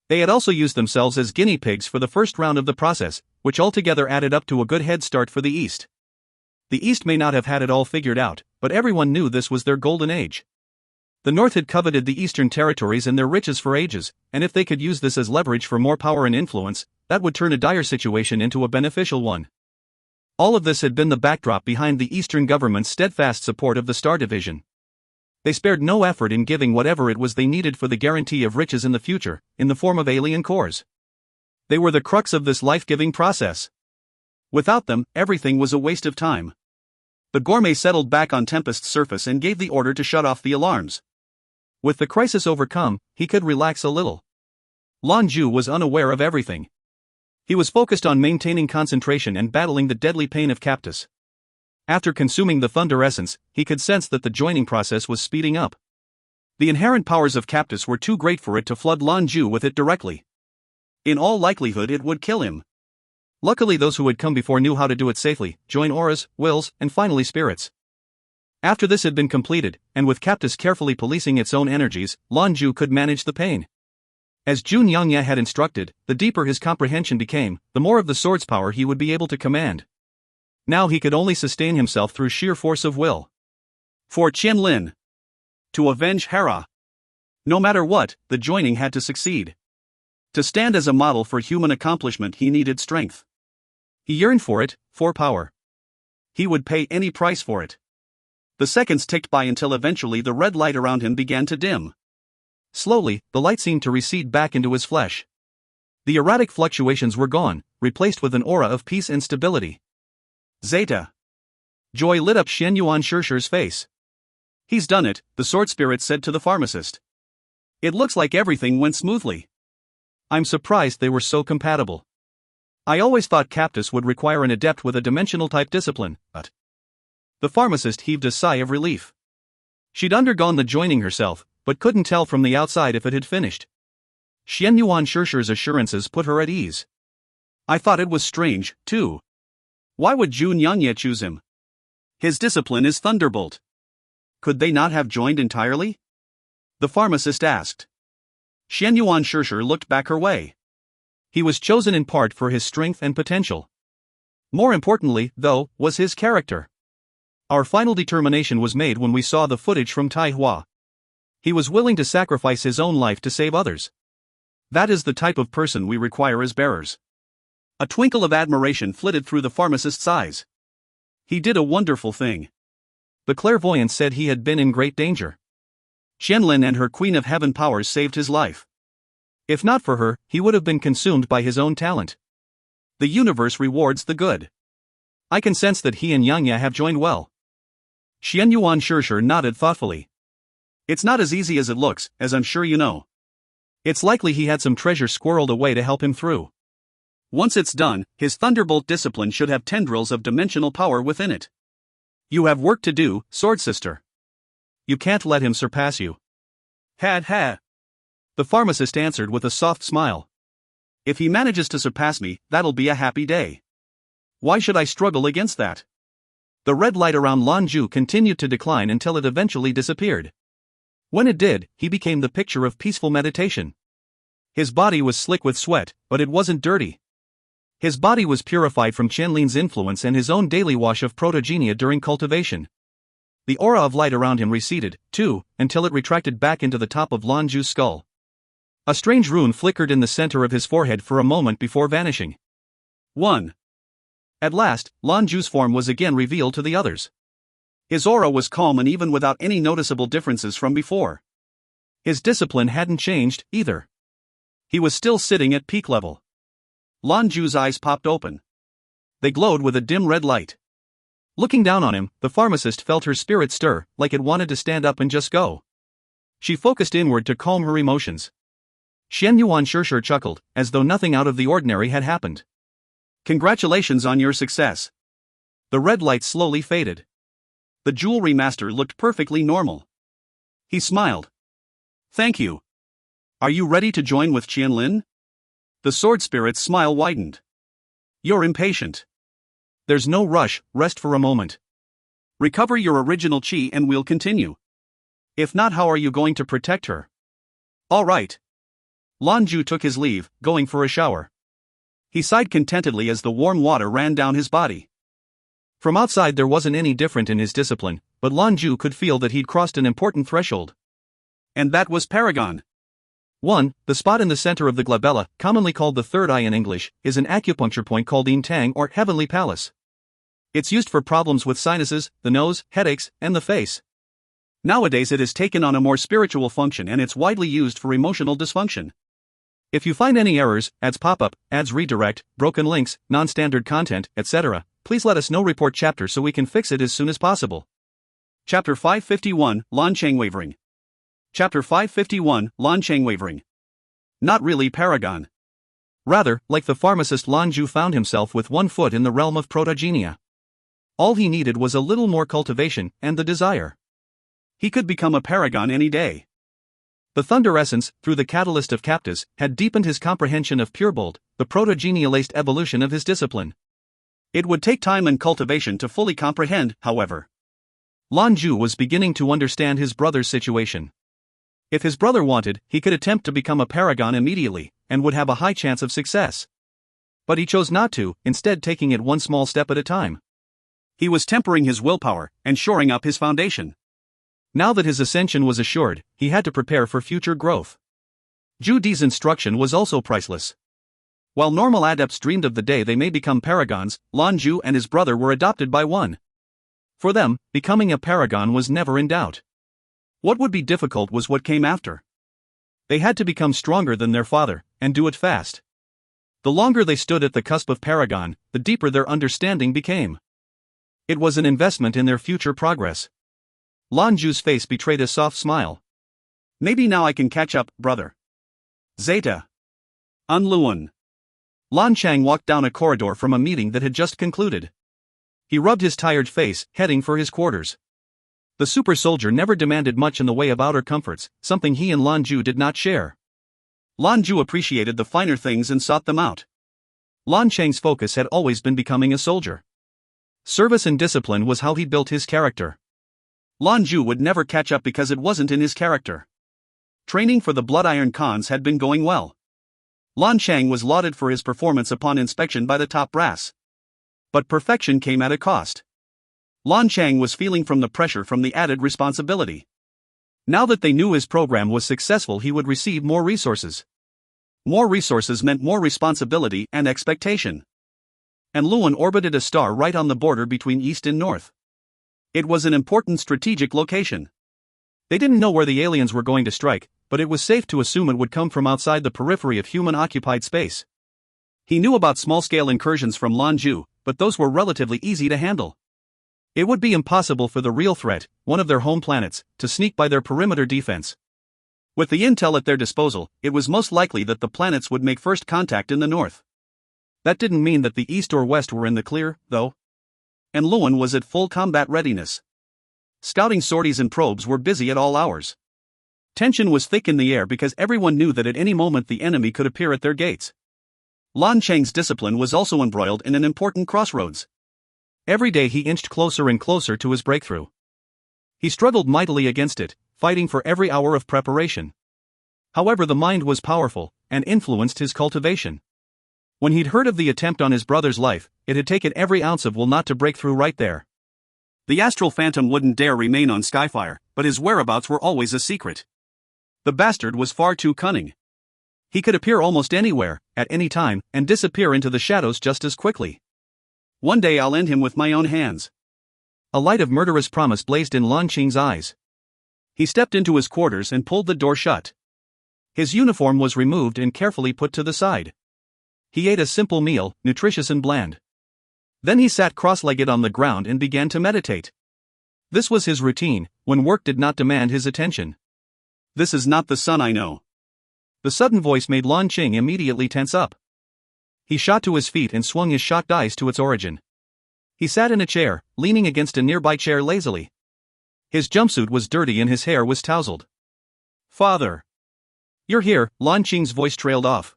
They had also used themselves as guinea pigs for the first round of the process, which altogether added up to a good head start for the East. The East may not have had it all figured out, but everyone knew this was their golden age. The North had coveted the Eastern territories and their riches for ages, and if they could use this as leverage for more power and influence, that would turn a dire situation into a beneficial one. All of this had been the backdrop behind the Eastern government's steadfast support of the Star Division. They spared no effort in giving whatever it was they needed for the guarantee of riches in the future, in the form of alien cores. They were the crux of this life-giving process. Without them, everything was a waste of time. The gourmet settled back on Tempest's surface and gave the order to shut off the alarms. With the crisis overcome, he could relax a little. Lan Jue was unaware of everything. He was focused on maintaining concentration and battling the deadly pain of Cactus. After consuming the Thunder Essence, he could sense that the joining process was speeding up. The inherent powers of Cactus were too great for it to flood Lan Jue with it directly. In all likelihood it would kill him. Luckily those who had come before knew how to do it safely, join auras, wills, and finally spirits. After this had been completed, and with Cactus carefully policing its own energies, Lan Jue could manage the pain. As Zhou Qianlin had instructed, the deeper his comprehension became, the more of the sword's power he would be able to command. Now he could only sustain himself through sheer force of will. For Qianlin. To avenge Hera. No matter what, the joining had to succeed. To stand as a model for human accomplishment he needed strength. He yearned for it, for power. He would pay any price for it. The seconds ticked by until eventually the red light around him began to dim. Slowly, the light seemed to recede back into his flesh. The erratic fluctuations were gone, replaced with an aura of peace and stability. Zeta. Joy lit up Shen Yuan Shirshi's face. He's done it, the sword spirit said to the pharmacist. It looks like everything went smoothly. I'm surprised they were so compatible. I always thought Cactus would require an adept with a dimensional type discipline, but... The pharmacist heaved a sigh of relief. She'd undergone the joining herself, but couldn't tell from the outside if it had finished. Shen Yuan Shirshi's assurances put her at ease. I thought it was strange, too. Why would Zhou Qianlin choose him? His discipline is Thunderbolt. Could they not have joined entirely? The pharmacist asked. Shen Yuan Shirshi looked back her way. He was chosen in part for his strength and potential. More importantly, though, was his character. Our final determination was made when we saw the footage from Taihua. He was willing to sacrifice his own life to save others. That is the type of person we require as bearers. A twinkle of admiration flitted through the pharmacist's eyes. He did a wonderful thing. The clairvoyant said he had been in great danger. Qianlin and her Queen of Heaven powers saved his life. If not for her, he would have been consumed by his own talent. The universe rewards the good. I can sense that he and Yangya have joined well. Shen Yuan Shirshi nodded thoughtfully. It's not as easy as it looks, as I'm sure you know. It's likely he had some treasure squirreled away to help him through. Once it's done, his Thunderbolt discipline should have tendrils of dimensional power within it. You have work to do, Sword Sister. You can't let him surpass you. Ha. The pharmacist answered with a soft smile. If he manages to surpass me, that'll be a happy day. Why should I struggle against that? The red light around Lan Jue continued to decline until it eventually disappeared. When it did, he became the picture of peaceful meditation. His body was slick with sweat, but it wasn't dirty. His body was purified from Qianlin's influence and his own daily wash of protogenia during cultivation. The aura of light around him receded, too, until it retracted back into the top of Lan Jue's skull. A strange rune flickered in the center of his forehead for a moment before vanishing. 1. At last, Lan Jue's form was again revealed to the others. His aura was calm and even without any noticeable differences from before. His discipline hadn't changed, either. He was still sitting at peak level. Lan Jue's eyes popped open. They glowed with a dim red light. Looking down on him, the pharmacist felt her spirit stir, like it wanted to stand up and just go. She focused inward to calm her emotions. Shen Yuan Shirshi chuckled, as though nothing out of the ordinary had happened. Congratulations on your success. The red light slowly faded. The jewelry master looked perfectly normal. He smiled. Thank you. Are you ready to join with Qianlin? The sword spirit's smile widened. You're impatient. There's no rush, rest for a moment. Recover your original chi and we'll continue. If not, how are you going to protect her? All right. Lan Jue took his leave, going for a shower. He sighed contentedly as the warm water ran down his body. From outside there wasn't any different in his discipline, but Lan Jue could feel that he'd crossed an important threshold. And that was Paragon. 1. The spot in the center of the glabella, commonly called the third eye in English, is an acupuncture point called Yin Tang or Heavenly Palace. It's used for problems with sinuses, the nose, headaches, and the face. Nowadays it has taken on a more spiritual function and it's widely used for emotional dysfunction. If you find any errors, ads pop-up, ads redirect, broken links, non-standard content, etc., please let us know. Report chapter so we can fix it as soon as possible. Chapter 551, Lan Chang Wavering. Chapter 551, Lan Chang Wavering. Not really paragon. Rather, like the pharmacist, Lan Jue found himself with one foot in the realm of protogenia. All he needed was a little more cultivation and the desire. He could become a paragon any day. The thunder essence, through the catalyst of captas, had deepened his comprehension of purebolt, the protogenia-laced evolution of his discipline. It would take time and cultivation to fully comprehend, however. Lan Jue was beginning to understand his brother's situation. If his brother wanted, he could attempt to become a paragon immediately, and would have a high chance of success. But he chose not to, instead taking it one small step at a time. He was tempering his willpower, and shoring up his foundation. Now that his ascension was assured, he had to prepare for future growth. Zhu Di's instruction was also priceless. While normal adepts dreamed of the day they may become paragons, Lan Jue and his brother were adopted by one. For them, becoming a paragon was never in doubt. What would be difficult was what came after. They had to become stronger than their father, and do it fast. The longer they stood at the cusp of paragon, the deeper their understanding became. It was an investment in their future progress. Lan Jue's face betrayed a soft smile. Maybe now I can catch up, brother. Zeta. Unluan. Lan Chang walked down a corridor from a meeting that had just concluded. He rubbed his tired face, heading for his quarters. The super soldier never demanded much in the way of outer comforts, something he and Lan Jue did not share. Lan Jue appreciated the finer things and sought them out. Lan Chang's focus had always been becoming a soldier. Service and discipline was how he built his character. Lan Jue would never catch up because it wasn't in his character. Training for the Blood Iron Cons had been going well. Lan Chang was lauded for his performance upon inspection by the top brass. But perfection came at a cost. Lan Chang was feeling from the pressure from the added responsibility. Now that they knew his program was successful, he would receive more resources. More resources meant more responsibility and expectation. And Luan orbited a star right on the border between East and North. It was an important strategic location. They didn't know where the aliens were going to strike, but it was safe to assume it would come from outside the periphery of human-occupied space. He knew about small-scale incursions from Lan Jue, but those were relatively easy to handle. It would be impossible for the real threat, one of their home planets, to sneak by their perimeter defense. With the intel at their disposal, it was most likely that the planets would make first contact in the north. That didn't mean that the east or west were in the clear, though. And Luan was at full combat readiness. Scouting sorties and probes were busy at all hours. Tension was thick in the air because everyone knew that at any moment the enemy could appear at their gates. Lan Chang's discipline was also embroiled in an important crossroads. Every day he inched closer and closer to his breakthrough. He struggled mightily against it, fighting for every hour of preparation. However, the mind was powerful, and influenced his cultivation. When he'd heard of the attempt on his brother's life, it had taken every ounce of will not to break through right there. The astral phantom wouldn't dare remain on Skyfire, but his whereabouts were always a secret. The bastard was far too cunning. He could appear almost anywhere, at any time, and disappear into the shadows just as quickly. One day I'll end him with my own hands. A light of murderous promise blazed in Lan Chang's eyes. He stepped into his quarters and pulled the door shut. His uniform was removed and carefully put to the side. He ate a simple meal, nutritious and bland. Then he sat cross-legged on the ground and began to meditate. This was his routine, when work did not demand his attention. This is not the son I know. The sudden voice made Lan Chang immediately tense up. He shot to his feet and swung his shocked eyes to its origin. He sat in a chair, leaning against a nearby chair lazily. His jumpsuit was dirty and his hair was tousled. Father. You're here, Lan Chang's voice trailed off.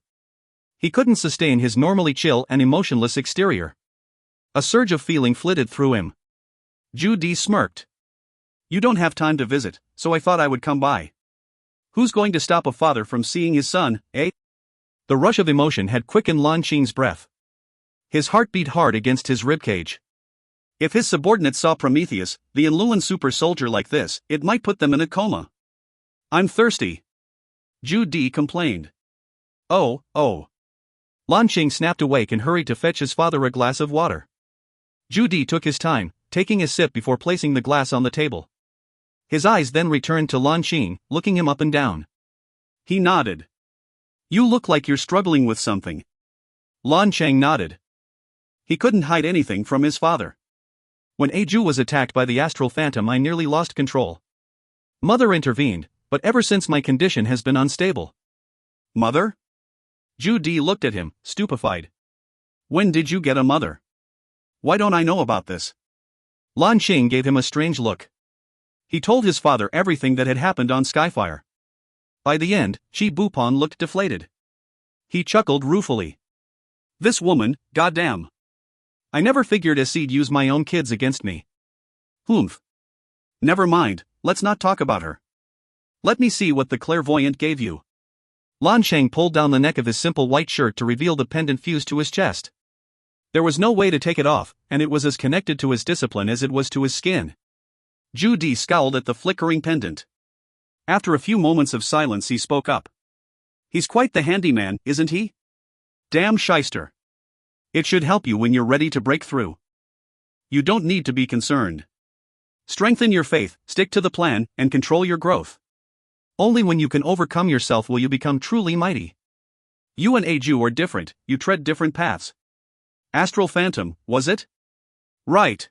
He couldn't sustain his normally chill and emotionless exterior. A surge of feeling flitted through him. Zhu Di smirked. You don't have time to visit, so I thought I would come by. Who's going to stop a father from seeing his son, eh? The rush of emotion had quickened Lan Chang's breath. His heart beat hard against his ribcage. If his subordinates saw Prometheus, the Enluan super soldier like this, it might put them in a coma. I'm thirsty. Zhu Di complained. Oh. Lan Chang snapped awake and hurried to fetch his father a glass of water. Zhu Di took his time, taking a sip before placing the glass on the table. His eyes then returned to Lan Chang, looking him up and down. He nodded. You look like you're struggling with something. Lan Chang nodded. He couldn't hide anything from his father. When Zhou was attacked by the astral phantom, I nearly lost control. Mother intervened, but ever since my condition has been unstable. Mother? Zhu Di looked at him, stupefied. When did you get a mother? Why don't I know about this? Lan Xing gave him a strange look. He told his father everything that had happened on Skyfire. By the end, Qi Bupon looked deflated. He chuckled ruefully. This woman, goddamn. I never figured she'd use my own kids against me. Humph. Never mind, let's not talk about her. Let me see what the clairvoyant gave you. Lan Sheng pulled down the neck of his simple white shirt to reveal the pendant fused to his chest. There was no way to take it off, and it was as connected to his discipline as it was to his skin. Zhu Di scowled at the flickering pendant. After a few moments of silence, he spoke up. He's quite the handyman, isn't he? Damn shyster. It should help you when you're ready to break through. You don't need to be concerned. Strengthen your faith, stick to the plan, and control your growth. Only when you can overcome yourself will you become truly mighty. You and Zhou are different, you tread different paths. Astral Phantom, was it? Right.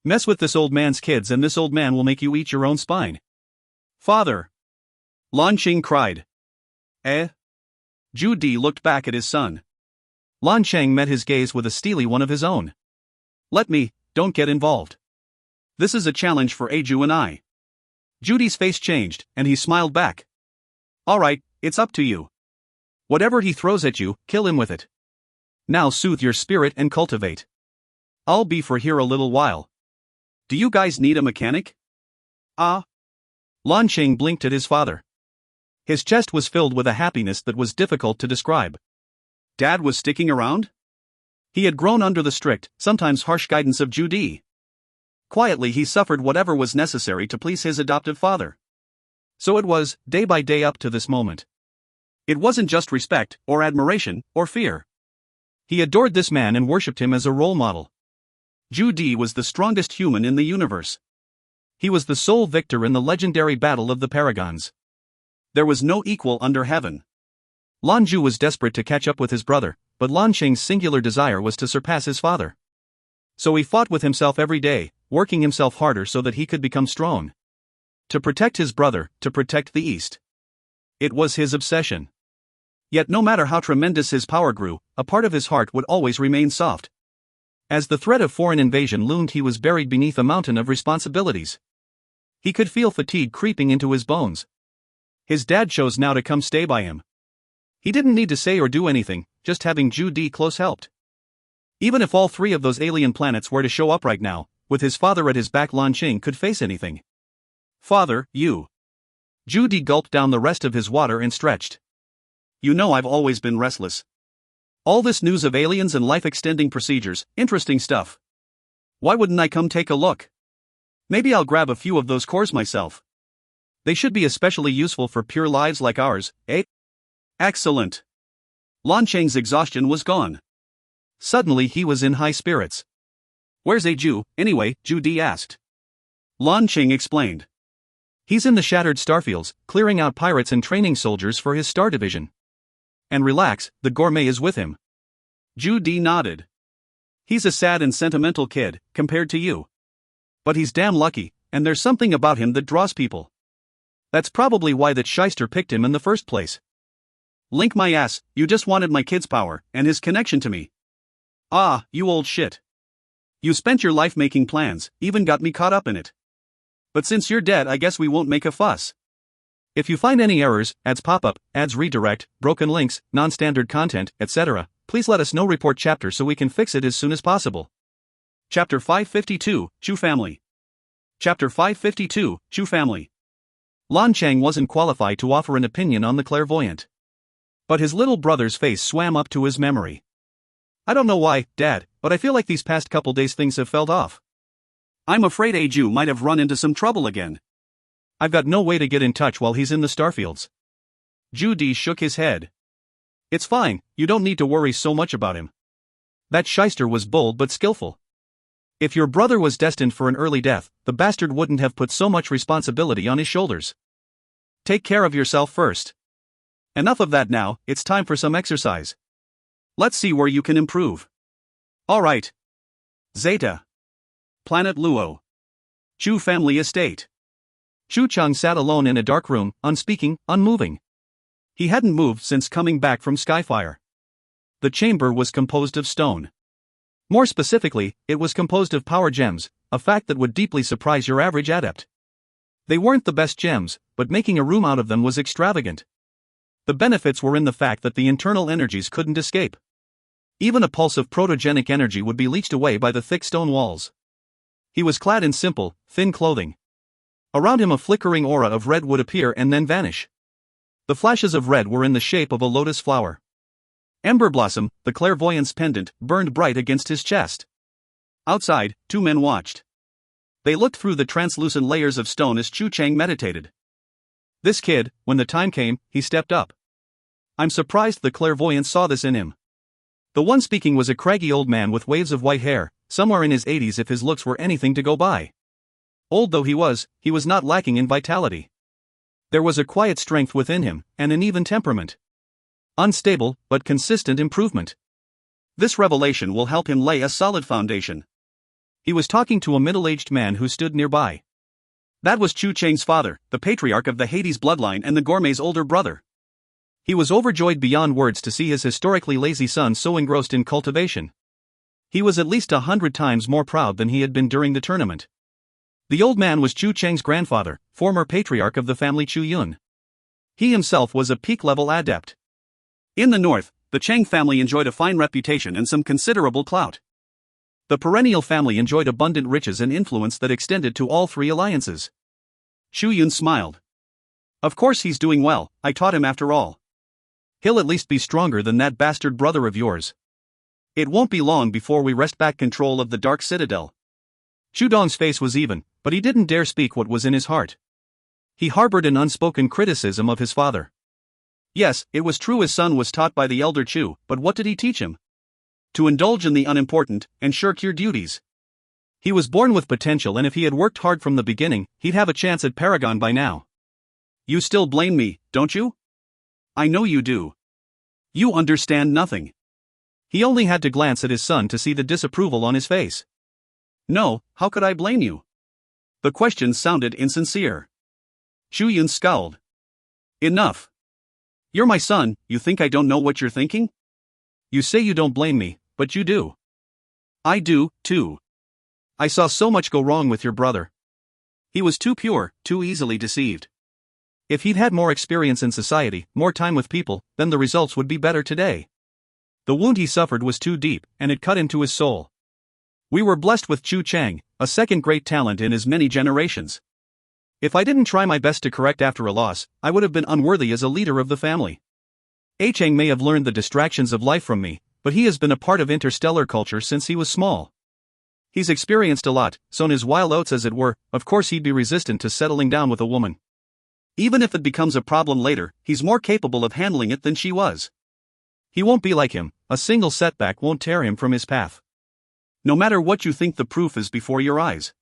Mess with this old man's kids and this old man will make you eat your own spine. Father! Lan Xing cried. Eh? Zhu Di looked back at his son. Lan Cheng met his gaze with a steely one of his own. Let me, don't get involved. This is a challenge for Zhou and I. Zhu Di's face changed, and he smiled back. Alright, it's up to you. Whatever he throws at you, kill him with it. Now soothe your spirit and cultivate. I'll be for here a little while. Do you guys need a mechanic? Ah. Lan Xing blinked at his father. His chest was filled with a happiness that was difficult to describe. Dad was sticking around? He had grown under the strict, sometimes harsh guidance of Zhu Di. Quietly he suffered whatever was necessary to please his adoptive father. So it was, day by day up to this moment. It wasn't just respect, or admiration, or fear. He adored this man and worshipped him as a role model. Zhu Di was the strongest human in the universe. He was the sole victor in the legendary Battle of the Paragons. There was no equal under heaven. Lan Jue was desperate to catch up with his brother, but Lan Xing's singular desire was to surpass his father. So he fought with himself every day, working himself harder so that he could become strong. To protect his brother, to protect the East. It was his obsession. Yet no matter how tremendous his power grew, a part of his heart would always remain soft. As the threat of foreign invasion loomed, he was buried beneath a mountain of responsibilities. He could feel fatigue creeping into his bones. His dad chose now to come stay by him. He didn't need to say or do anything, just having Zhu Di close helped. Even if all three of those alien planets were to show up right now, with his father at his back, Lan Xing could face anything. Father, you. Zhu Di gulped down the rest of his water and stretched. You know I've always been restless. All this news of aliens and life-extending procedures, interesting stuff. Why wouldn't I come take a look? Maybe I'll grab a few of those cores myself. They should be especially useful for pure lives like ours, eh? Excellent. Lan Cheng's exhaustion was gone. Suddenly he was in high spirits. Where's Zhou, anyway? Zhu Di asked. Lan Cheng explained. He's in the shattered starfields, clearing out pirates and training soldiers for his star division. And relax, the gourmet is with him. Zhu Di nodded. He's a sad and sentimental kid, compared to you. But he's damn lucky, and there's something about him that draws people. That's probably why that shyster picked him in the first place. Link my ass, you just wanted my kid's power, and his connection to me. Ah, you old shit. You spent your life making plans, even got me caught up in it. But since you're dead, I guess we won't make a fuss. If you find any errors, ads pop up, ads redirect, broken links, non-standard content, etc., please let us know. Report chapter so we can fix it as soon as possible. Chapter 552, Chu Family. Chapter 552, Chu Family. Lan Chang wasn't qualified to offer an opinion on the clairvoyant. But his little brother's face swam up to his memory. I don't know why, Dad, but I feel like these past couple days things have felt off. I'm afraid Zhou might have run into some trouble again. I've got no way to get in touch while he's in the starfields. Zhu Di shook his head. It's fine, you don't need to worry so much about him. That shyster was bold but skillful. If your brother was destined for an early death, the bastard wouldn't have put so much responsibility on his shoulders. Take care of yourself first. Enough of that now, it's time for some exercise. Let's see where you can improve. Alright. Zeta. Planet Luo. Chu family estate. Chu Cheng sat alone in a dark room, unspeaking, unmoving. He hadn't moved since coming back from Skyfire. The chamber was composed of stone. More specifically, it was composed of power gems, a fact that would deeply surprise your average adept. They weren't the best gems, but making a room out of them was extravagant. The benefits were in the fact that the internal energies couldn't escape. Even a pulse of protogenic energy would be leached away by the thick stone walls. He was clad in simple, thin clothing. Around him a flickering aura of red would appear and then vanish. The flashes of red were in the shape of a lotus flower. Ember Blossom, the clairvoyance pendant, burned bright against his chest. Outside, 2 men watched. They looked through the translucent layers of stone as Chu Cheng meditated. This kid, when the time came, he stepped up. I'm surprised the clairvoyant saw this in him. The one speaking was a craggy old man with waves of white hair, somewhere in his 80s if his looks were anything to go by. Old though he was not lacking in vitality. There was a quiet strength within him, and an even temperament. Unstable, but consistent improvement. This revelation will help him lay a solid foundation. He was talking to a middle-aged man who stood nearby. That was Chu Cheng's father, the patriarch of the Hades bloodline and the gourmet's older brother. He was overjoyed beyond words to see his historically lazy son so engrossed in cultivation. He was at least 100 times more proud than he had been during the tournament. The old man was Chu Cheng's grandfather, former patriarch of the family Chu Yun. He himself was a peak-level adept. In the north, the Cheng family enjoyed a fine reputation and some considerable clout. The perennial family enjoyed abundant riches and influence that extended to all 3 alliances. Chu Yun smiled. Of course he's doing well, I taught him after all. He'll at least be stronger than that bastard brother of yours. It won't be long before we wrest back control of the Dark Citadel. Chu Dong's face was even, but he didn't dare speak what was in his heart. He harbored an unspoken criticism of his father. Yes, it was true his son was taught by the elder Chu, but what did he teach him? To indulge in the unimportant, and shirk your duties. He was born with potential, and if he had worked hard from the beginning, he'd have a chance at Paragon by now. You still blame me, don't you? I know you do. You understand nothing. He only had to glance at his son to see the disapproval on his face. No, how could I blame you? The question sounded insincere. Chu Yun scowled. Enough. You're my son, you think I don't know what you're thinking? You say you don't blame me, but you do. I do, too. I saw so much go wrong with your brother. He was too pure, too easily deceived. If he'd had more experience in society, more time with people, then the results would be better today. The wound he suffered was too deep, and it cut into his soul. We were blessed with Chu Cheng, a second great talent in as many generations. If I didn't try my best to correct after a loss, I would have been unworthy as a leader of the family. Cheng may have learned the distractions of life from me, but he has been a part of interstellar culture since he was small. He's experienced a lot, sown his wild oats as it were. Of course he'd be resistant to settling down with a woman. Even if it becomes a problem later, he's more capable of handling it than she was. He won't be like him, a single setback won't tear him from his path. No matter what you think, the proof is before your eyes.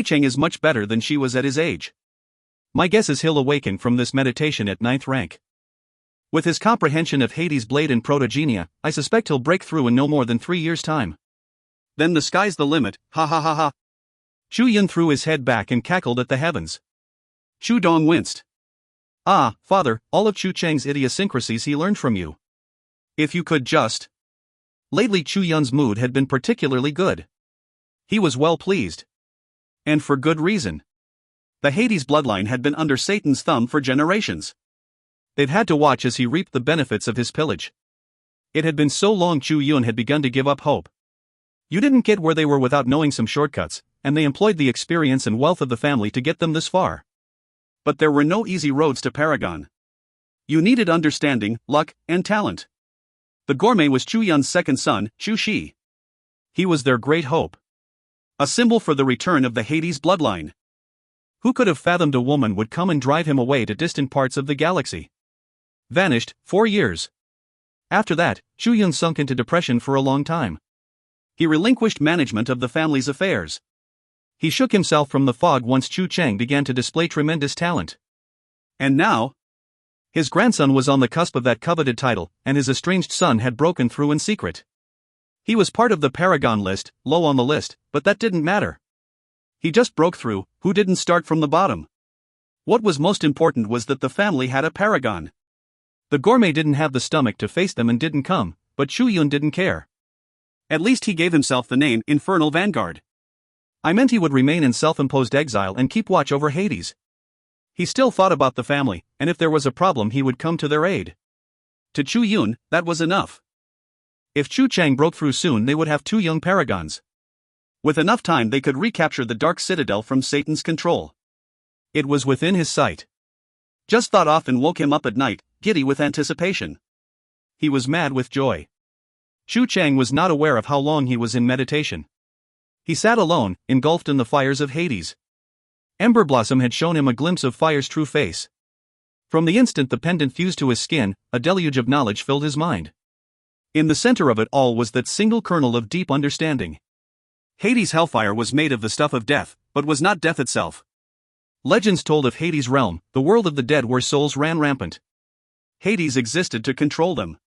Cheng is much better than she was at his age. My guess is he'll awaken from this meditation at 9th rank. With his comprehension of Hades' blade and protogenia, I suspect he'll break through in no more than 3 years' time. Then the sky's the limit, ha ha ha ha. Chu Yun threw his head back and cackled at the heavens. Chu Dong winced. Ah, father, all of Chu Cheng's idiosyncrasies he learned from you. If you could just... Lately Chu Yun's mood had been particularly good. He was well pleased. And for good reason. The Hades bloodline had been under Satan's thumb for generations. They'd had to watch as he reaped the benefits of his pillage. It had been so long Chu Yun had begun to give up hope. You didn't get where they were without knowing some shortcuts, and they employed the experience and wealth of the family to get them this far. But there were no easy roads to Paragon. You needed understanding, luck, and talent. The gourmet was Chu Yun's second son, Chu Shi. He was their great hope. A symbol for the return of the Hades bloodline. Who could have fathomed a woman would come and drive him away to distant parts of the galaxy? Vanished, 4 years. After that, Chu Yun sunk into depression for a long time. He relinquished management of the family's affairs. He shook himself from the fog once Chu Cheng began to display tremendous talent. And now? His grandson was on the cusp of that coveted title, and his estranged son had broken through in secret. He was part of the Paragon list, low on the list, but that didn't matter. He just broke through, who didn't start from the bottom? What was most important was that the family had a paragon. The gourmet didn't have the stomach to face them and didn't come, but Zhou Yun didn't care. At least he gave himself the name Infernal Vanguard. I meant he would remain in self-imposed exile and keep watch over Hades. He still thought about the family, and if there was a problem he would come to their aid. To Zhou Yun, that was enough. If Chu Chang broke through soon they would have 2 young paragons. With enough time they could recapture the Dark Citadel from Satan's control. It was within his sight. Just thought often woke him up at night, giddy with anticipation. He was mad with joy. Chu Chang was not aware of how long he was in meditation. He sat alone, engulfed in the fires of Hades. Ember Blossom had shown him a glimpse of fire's true face. From the instant the pendant fused to his skin, a deluge of knowledge filled his mind. In the center of it all was that single kernel of deep understanding. Hades' hellfire was made of the stuff of death, but was not death itself. Legends told of Hades' realm, the world of the dead where souls ran rampant. Hades existed to control them.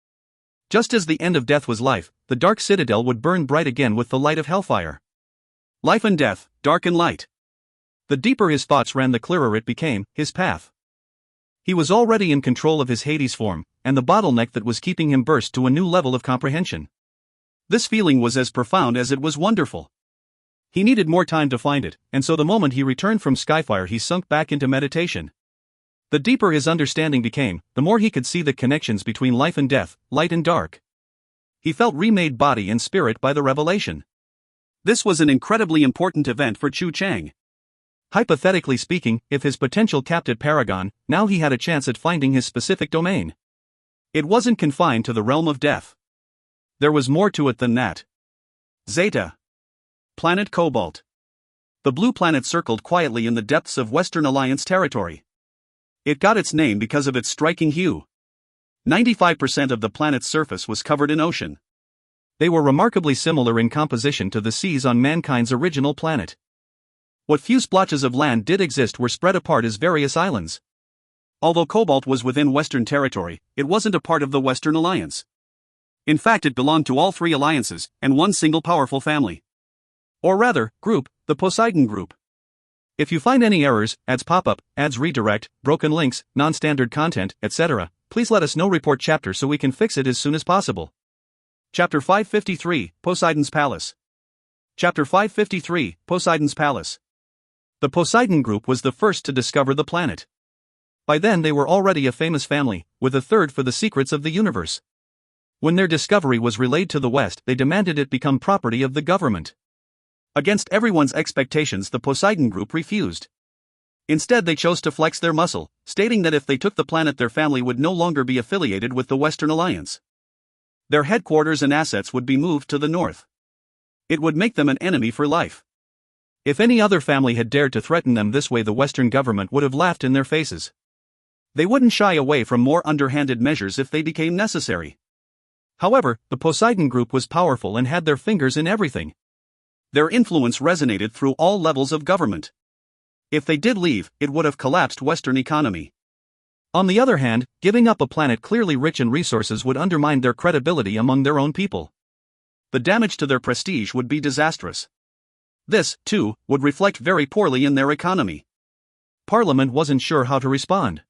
Just as the end of death was life, the Dark Citadel would burn bright again with the light of hellfire. Life and death, dark and light. The deeper his thoughts ran the clearer it became, his path. He was already in control of his Hades form, and the bottleneck that was keeping him burst to a new level of comprehension. This feeling was as profound as it was wonderful. He needed more time to find it, and so the moment he returned from Skyfire he sunk back into meditation. The deeper his understanding became, the more he could see the connections between life and death, light and dark. He felt remade body and spirit by the revelation. This was an incredibly important event for Chu Chang. Hypothetically speaking, if his potential captive paragon, now he had a chance at finding his specific domain. It wasn't confined to the realm of death. There was more to it than that. Zeta. Planet Cobalt. The blue planet circled quietly in the depths of Western Alliance territory. It got its name because of its striking hue. 95% of the planet's surface was covered in ocean. They were remarkably similar in composition to the seas on mankind's original planet. What few splotches of land did exist were spread apart as various islands. Although Cobalt was within Western territory, it wasn't a part of the Western Alliance. In fact, it belonged to all 3 alliances, and one single powerful family. Or rather, group, the Poseidon Group. If you find any errors, ads pop-up, ads redirect, broken links, non-standard content, etc., please let us know. Report chapter so we can fix it as soon as possible. Chapter 553, Poseidon's Palace. Chapter 553, Poseidon's Palace. The Poseidon Group was the first to discover the planet. By then they were already a famous family, with a third for the secrets of the universe. When their discovery was relayed to the West, they demanded it become property of the government. Against everyone's expectations, the Poseidon Group refused. Instead, they chose to flex their muscle, stating that if they took the planet, their family would no longer be affiliated with the Western Alliance. Their headquarters and assets would be moved to the north. It would make them an enemy for life. If any other family had dared to threaten them this way, the Western government would have laughed in their faces. They wouldn't shy away from more underhanded measures if they became necessary. However, the Poseidon Group was powerful and had their fingers in everything. Their influence resonated through all levels of government. If they did leave, it would have collapsed Western economy. On the other hand, giving up a planet clearly rich in resources would undermine their credibility among their own people. The damage to their prestige would be disastrous. This, too, would reflect very poorly in their economy. Parliament wasn't sure how to respond.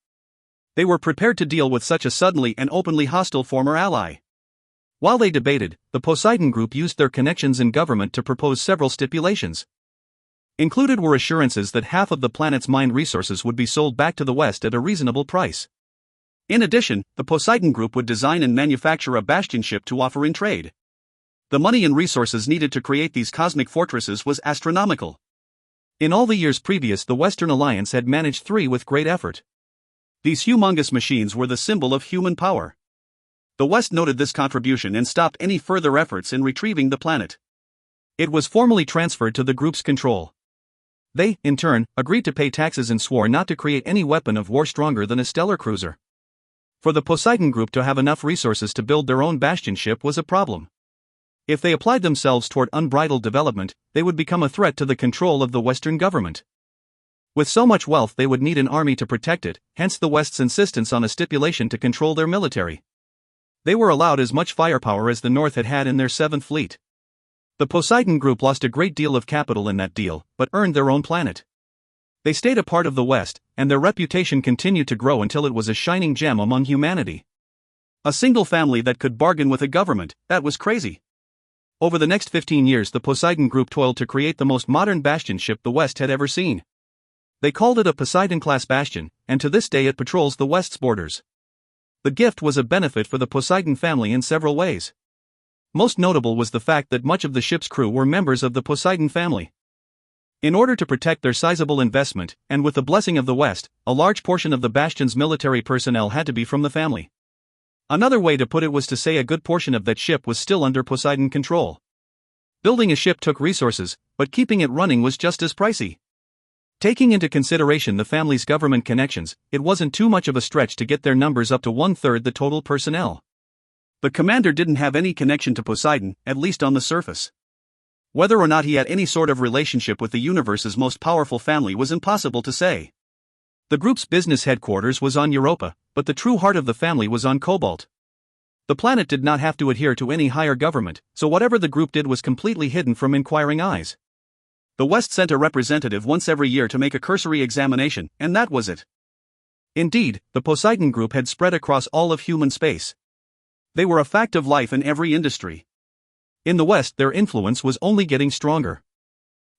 They were prepared to deal with such a suddenly and openly hostile former ally. While they debated, the Poseidon Group used their connections in government to propose several stipulations. Included were assurances that half of the planet's mined resources would be sold back to the West at a reasonable price. In addition, the Poseidon Group would design and manufacture a bastion ship to offer in trade. The money and resources needed to create these cosmic fortresses was astronomical. In all the years previous, the Western Alliance had managed 3 with great effort. These humongous machines were the symbol of human power. The West noted this contribution and stopped any further efforts in retrieving the planet. It was formally transferred to the group's control. They, in turn, agreed to pay taxes and swore not to create any weapon of war stronger than a stellar cruiser. For the Poseidon Group to have enough resources to build their own bastion ship was a problem. If they applied themselves toward unbridled development, they would become a threat to the control of the Western government. With so much wealth they would need an army to protect it, hence the West's insistence on a stipulation to control their military. They were allowed as much firepower as the North had had in their 7th Fleet. The Poseidon Group lost a great deal of capital in that deal, but earned their own planet. They stayed a part of the West, and their reputation continued to grow until it was a shining gem among humanity. A single family that could bargain with a government, that was crazy. Over the next 15 years the Poseidon Group toiled to create the most modern bastion ship the West had ever seen. They called it a Poseidon-class bastion, and to this day it patrols the West's borders. The gift was a benefit for the Poseidon family in several ways. Most notable was the fact that much of the ship's crew were members of the Poseidon family. In order to protect their sizable investment, and with the blessing of the West, a large portion of the bastion's military personnel had to be from the family. Another way to put it was to say a good portion of that ship was still under Poseidon control. Building a ship took resources, but keeping it running was just as pricey. Taking into consideration the family's government connections, it wasn't too much of a stretch to get their numbers up to 1/3 the total personnel. The commander didn't have any connection to Poseidon, at least on the surface. Whether or not he had any sort of relationship with the universe's most powerful family was impossible to say. The group's business headquarters was on Europa, but the true heart of the family was on Cobalt. The planet did not have to adhere to any higher government, so whatever the group did was completely hidden from inquiring eyes. The West sent a representative once every year to make a cursory examination, and that was it. Indeed, the Poseidon Group had spread across all of human space. They were a fact of life in every industry. In the West their influence was only getting stronger.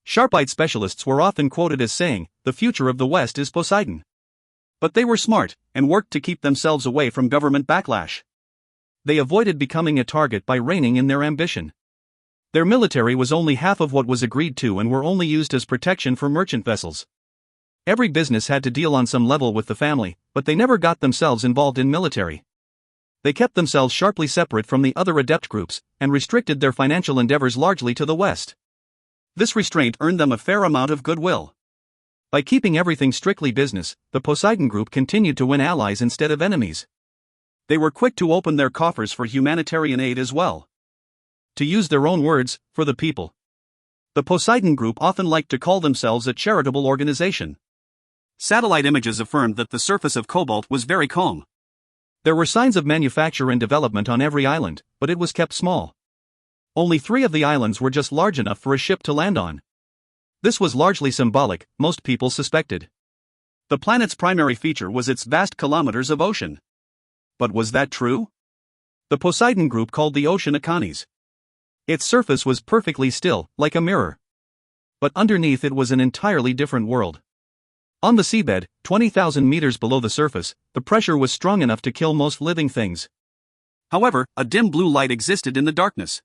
Sharp-eyed specialists were often quoted as saying, "The future of the West is Poseidon." But they were smart, and worked to keep themselves away from government backlash. They avoided becoming a target by reining in their ambition. Their military was only half of what was agreed to and were only used as protection for merchant vessels. Every business had to deal on some level with the family, but they never got themselves involved in military. They kept themselves sharply separate from the other adept groups, and restricted their financial endeavors largely to the West. This restraint earned them a fair amount of goodwill. By keeping everything strictly business, the Poseidon Group continued to win allies instead of enemies. They were quick to open their coffers for humanitarian aid as well. To use their own words, for the people. The Poseidon Group often liked to call themselves a charitable organization. Satellite images affirmed that the surface of Cobalt was very calm. There were signs of manufacture and development on every island, but it was kept small. Only 3 of the islands were just large enough for a ship to land on. This was largely symbolic, most people suspected. The planet's primary feature was its vast kilometers of ocean. But was that true? The Poseidon Group called the ocean Akanis. Its surface was perfectly still, like a mirror. But underneath it was an entirely different world. On the seabed, 20,000 meters below the surface, the pressure was strong enough to kill most living things. However, a dim blue light existed in the darkness.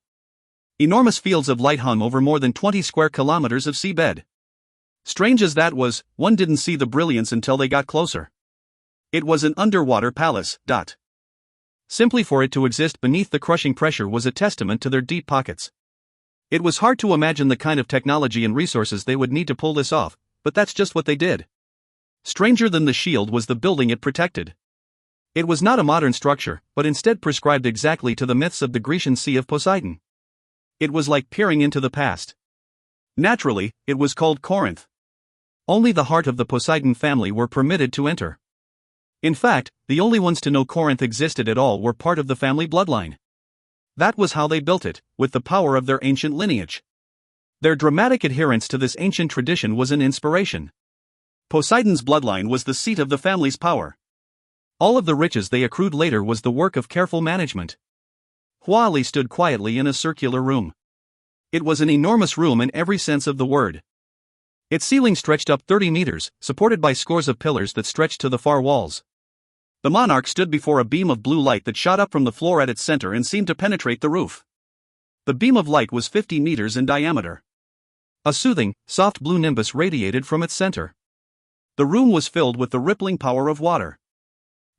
Enormous fields of light hung over more than 20 square kilometers of seabed. Strange as that was, one didn't see the brilliance until they got closer. It was an underwater palace. Simply for it to exist beneath the crushing pressure was a testament to their deep pockets. It was hard to imagine the kind of technology and resources they would need to pull this off, but that's just what they did. Stranger than the shield was the building it protected. It was not a modern structure, but instead prescribed exactly to the myths of the Grecian Sea of Poseidon. It was like peering into the past. Naturally, it was called Corinth. Only the heart of the Poseidon family were permitted to enter. In fact, the only ones to know Corinth existed at all were part of the family bloodline. That was how they built it, with the power of their ancient lineage. Their dramatic adherence to this ancient tradition was an inspiration. Poseidon's bloodline was the seat of the family's power. All of the riches they accrued later was the work of careful management. Huali stood quietly in a circular room. It was an enormous room in every sense of the word. Its ceiling stretched up 30 meters, supported by scores of pillars that stretched to the far walls. The monarch stood before a beam of blue light that shot up from the floor at its center and seemed to penetrate the roof. The beam of light was 50 meters in diameter. A soothing, soft blue nimbus radiated from its center. The room was filled with the rippling power of water.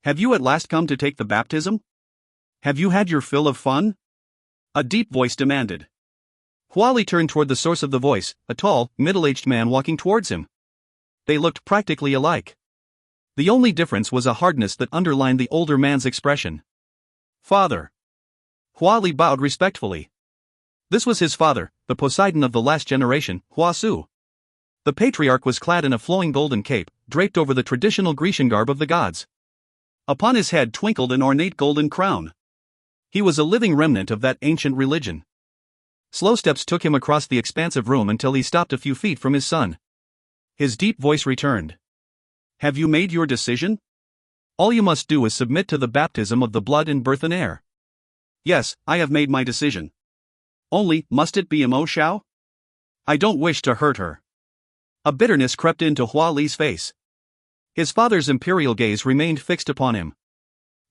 Have you at last come to take the baptism? Have you had your fill of fun? A deep voice demanded. Huali turned toward the source of the voice, a tall, middle-aged man walking towards him. They looked practically alike. The only difference was a hardness that underlined the older man's expression. Father. Huali bowed respectfully. This was his father, the Poseidon of the last generation, Huasu. The patriarch was clad in a flowing golden cape, draped over the traditional Grecian garb of the gods. Upon his head twinkled an ornate golden crown. He was a living remnant of that ancient religion. Slow steps took him across the expansive room until he stopped a few feet from his son. His deep voice returned. "Have you made your decision? All you must do is submit to the baptism of the blood in birth and air." "Yes, I have made my decision. Only, must it be Mo Xiao? I don't wish to hurt her." A bitterness crept into Hua Li's face. His father's imperial gaze remained fixed upon him.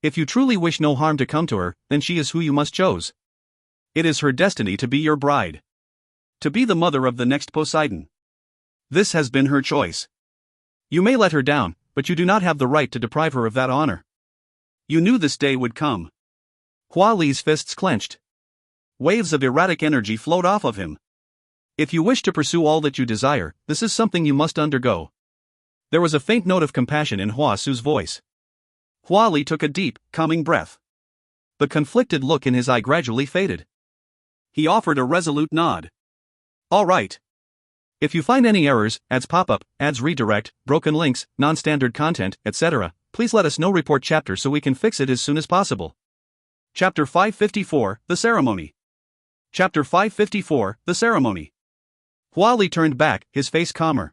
"If you truly wish no harm to come to her, then she is who you must choose. It is her destiny to be your bride. To be the mother of the next Poseidon. This has been her choice. You may let her down, but you do not have the right to deprive her of that honor. You knew this day would come." Hua Li's fists clenched. Waves of erratic energy flowed off of him. "If you wish to pursue all that you desire, this is something you must undergo." There was a faint note of compassion in Hua Su's voice. Hua Li took a deep, calming breath. The conflicted look in his eye gradually faded. He offered a resolute nod. "All right. If you find any errors, ads pop up, ads redirect, broken links, non-standard content, etc., please let us know. Report chapter so we can fix it as soon as possible." Chapter 554, The Ceremony. Chapter 554, The Ceremony. Hua Li turned back, his face calmer.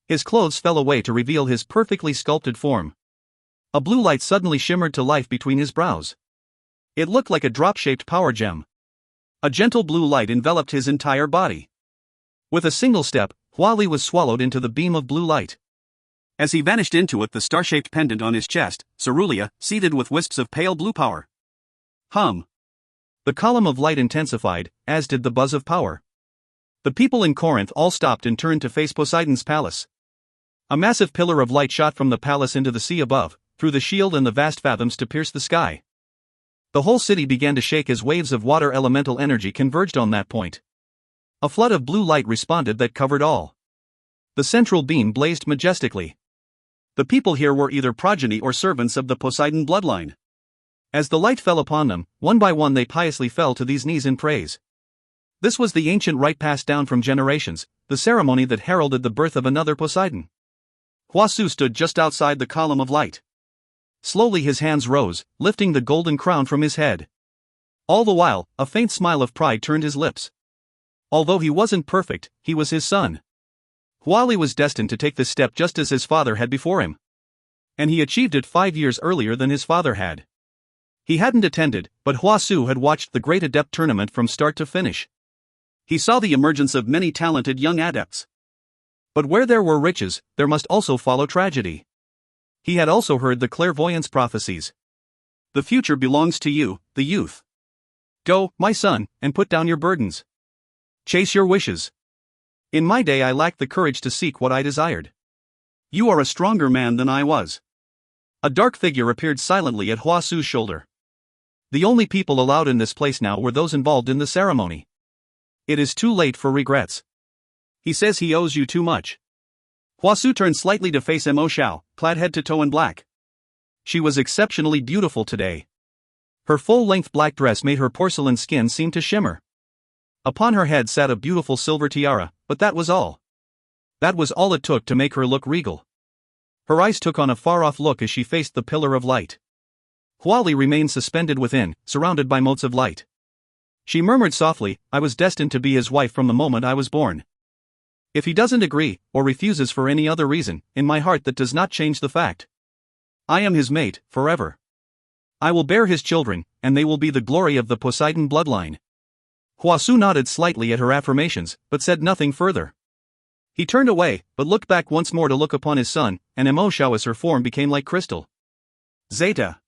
His clothes fell away to reveal his perfectly sculpted form. A blue light suddenly shimmered to life between his brows. It looked like a drop-shaped power gem. A gentle blue light enveloped his entire body. With a single step, Hua Li was swallowed into the beam of blue light. As he vanished into it, the star-shaped pendant on his chest, cerulean, seeded with wisps of pale blue power. The column of light intensified, as did the buzz of power. The people in Corinth all stopped and turned to face Poseidon's palace. A massive pillar of light shot from the palace into the sea above, through the shield and the vast fathoms to pierce the sky. The whole city began to shake as waves of water elemental energy converged on that point. A flood of blue light responded that covered all. The central beam blazed majestically. The people here were either progeny or servants of the Poseidon bloodline. As the light fell upon them, one by one they piously fell to these knees in praise. This was the ancient rite passed down from generations, the ceremony that heralded the birth of another Poseidon. Hua Su stood just outside the column of light. Slowly his hands rose, lifting the golden crown from his head. All the while, a faint smile of pride turned his lips. Although he wasn't perfect, he was his son. Hua Li was destined to take this step just as his father had before him. And he achieved it 5 years earlier than his father had. He hadn't attended, but Hua Su had watched the great Adept tournament from start to finish. He saw the emergence of many talented young adepts. But where there were riches, there must also follow tragedy. He had also heard the clairvoyance prophecies. The future belongs to you, the youth. Go, my son, and put down your burdens. Chase your wishes. In my day I lacked the courage to seek what I desired. You are a stronger man than I was. A dark figure appeared silently at Hua Su's shoulder. The only people allowed in this place now were those involved in the ceremony. It is too late for regrets. He says he owes you too much. Hua Su turned slightly to face Mo Xiao, clad head to toe in black. She was exceptionally beautiful today. Her full-length black dress made her porcelain skin seem to shimmer. Upon her head sat a beautiful silver tiara, but that was all. That was all it took to make her look regal. Her eyes took on a far-off look as she faced the pillar of light. Hua Li remained suspended within, surrounded by motes of light. She murmured softly, "I was destined to be his wife from the moment I was born. If he doesn't agree, or refuses for any other reason, in my heart that does not change the fact. I am his mate, forever. I will bear his children, and they will be the glory of the Poseidon bloodline." Hua Su nodded slightly at her affirmations, but said nothing further. He turned away, but looked back once more to look upon his son, and Mo Xiao as her form became like crystal. Zeta.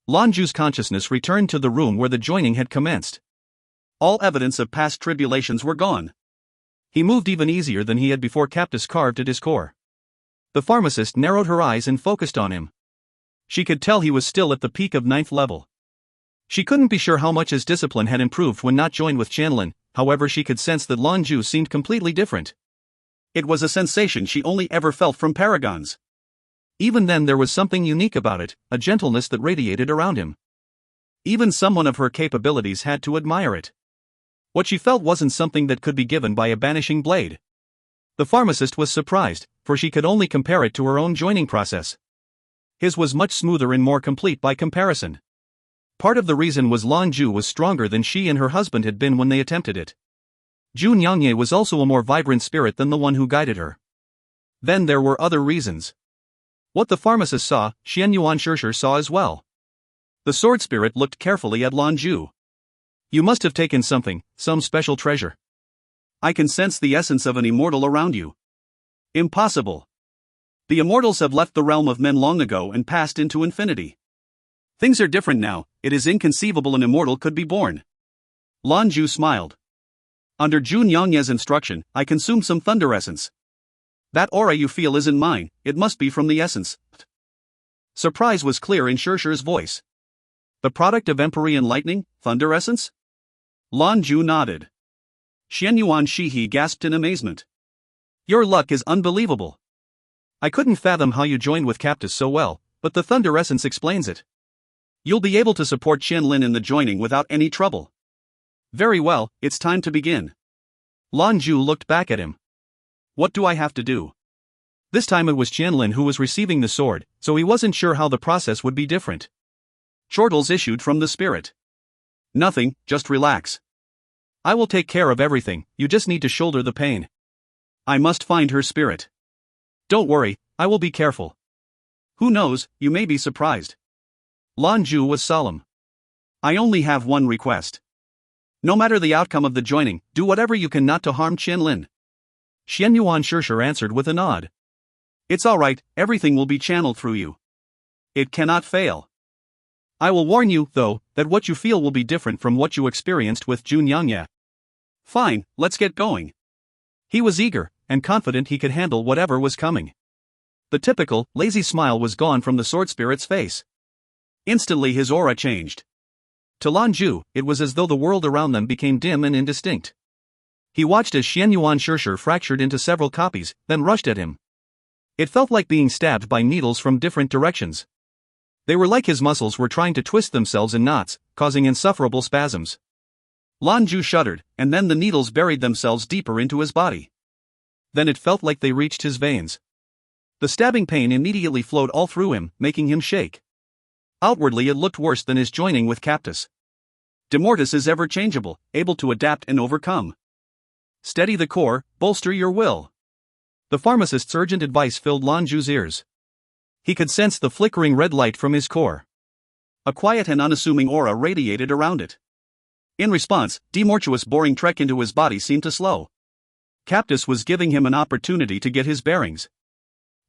Lan Jue's consciousness returned to the room where the joining had commenced. All evidence of past tribulations were gone. He moved even easier than he had before. Cactus carved at his core. The pharmacist narrowed her eyes and focused on him. She could tell he was still at the peak of 9th level. She couldn't be sure how much his discipline had improved when not joined with Qianlin, however she could sense that Lan Jue seemed completely different. It was a sensation she only ever felt from paragons. Even then there was something unique about it, a gentleness that radiated around him. Even someone of her capabilities had to admire it. What she felt wasn't something that could be given by a banishing blade. The pharmacist was surprised, for she could only compare it to her own joining process. His was much smoother and more complete by comparison. Part of the reason was Lan Jue was stronger than she and her husband had been when they attempted it. Zhou Qianlin was also a more vibrant spirit than the one who guided her. Then there were other reasons. What the pharmacist saw, Qianyuan Shishir saw as well. The sword spirit looked carefully at Lan Jue. You must have taken something, some special treasure. I can sense the essence of an immortal around you. Impossible. The immortals have left the realm of men long ago and passed into infinity. Things are different now, it is inconceivable an immortal could be born. Lan Jue smiled. Under Zhou Qianlin's instruction, I consumed some thunder essence. That aura you feel isn't mine, it must be from the essence. Surprise was clear in Shishir's voice. The product of Empyrean lightning, thunder essence? Lan Jue nodded. Qianyuan Shihi gasped in amazement. Your luck is unbelievable. I couldn't fathom how you joined with Captus so well, but the thunder essence explains it. You'll be able to support Qianlin in the joining without any trouble. Very well, it's time to begin. Lan Jue looked back at him. What do I have to do? This time it was Qianlin who was receiving the sword, so he wasn't sure how the process would be different. Chortles issued from the spirit. Nothing, just relax. I will take care of everything, you just need to shoulder the pain. I must find her spirit. Don't worry, I will be careful. Who knows, you may be surprised. Lan Jue was solemn. I only have one request. No matter the outcome of the joining, do whatever you can not to harm Qianlin. Qianyuan Shishir answered with a nod. It's alright, everything will be channeled through you. It cannot fail. I will warn you, though, that what you feel will be different from what you experienced with Zhou Qianlin. Fine, let's get going. He was eager, and confident he could handle whatever was coming. The typical, lazy smile was gone from the sword spirit's face. Instantly his aura changed. To Lan Jue, it was as though the world around them became dim and indistinct. He watched as Qianyuan Shishir fractured into several copies, then rushed at him. It felt like being stabbed by needles from different directions. They were like his muscles were trying to twist themselves in knots, causing insufferable spasms. Lan Jue shuddered, and then the needles buried themselves deeper into his body. Then it felt like they reached his veins. The stabbing pain immediately flowed all through him, making him shake. Outwardly it looked worse than his joining with Captus. Demortis is ever-changeable, able to adapt and overcome. Steady the core, bolster your will. The pharmacist's urgent advice filled Lan Jue's ears. He could sense the flickering red light from his core. A quiet and unassuming aura radiated around it. In response, Demortuous' boring trek into his body seemed to slow. Captus was giving him an opportunity to get his bearings.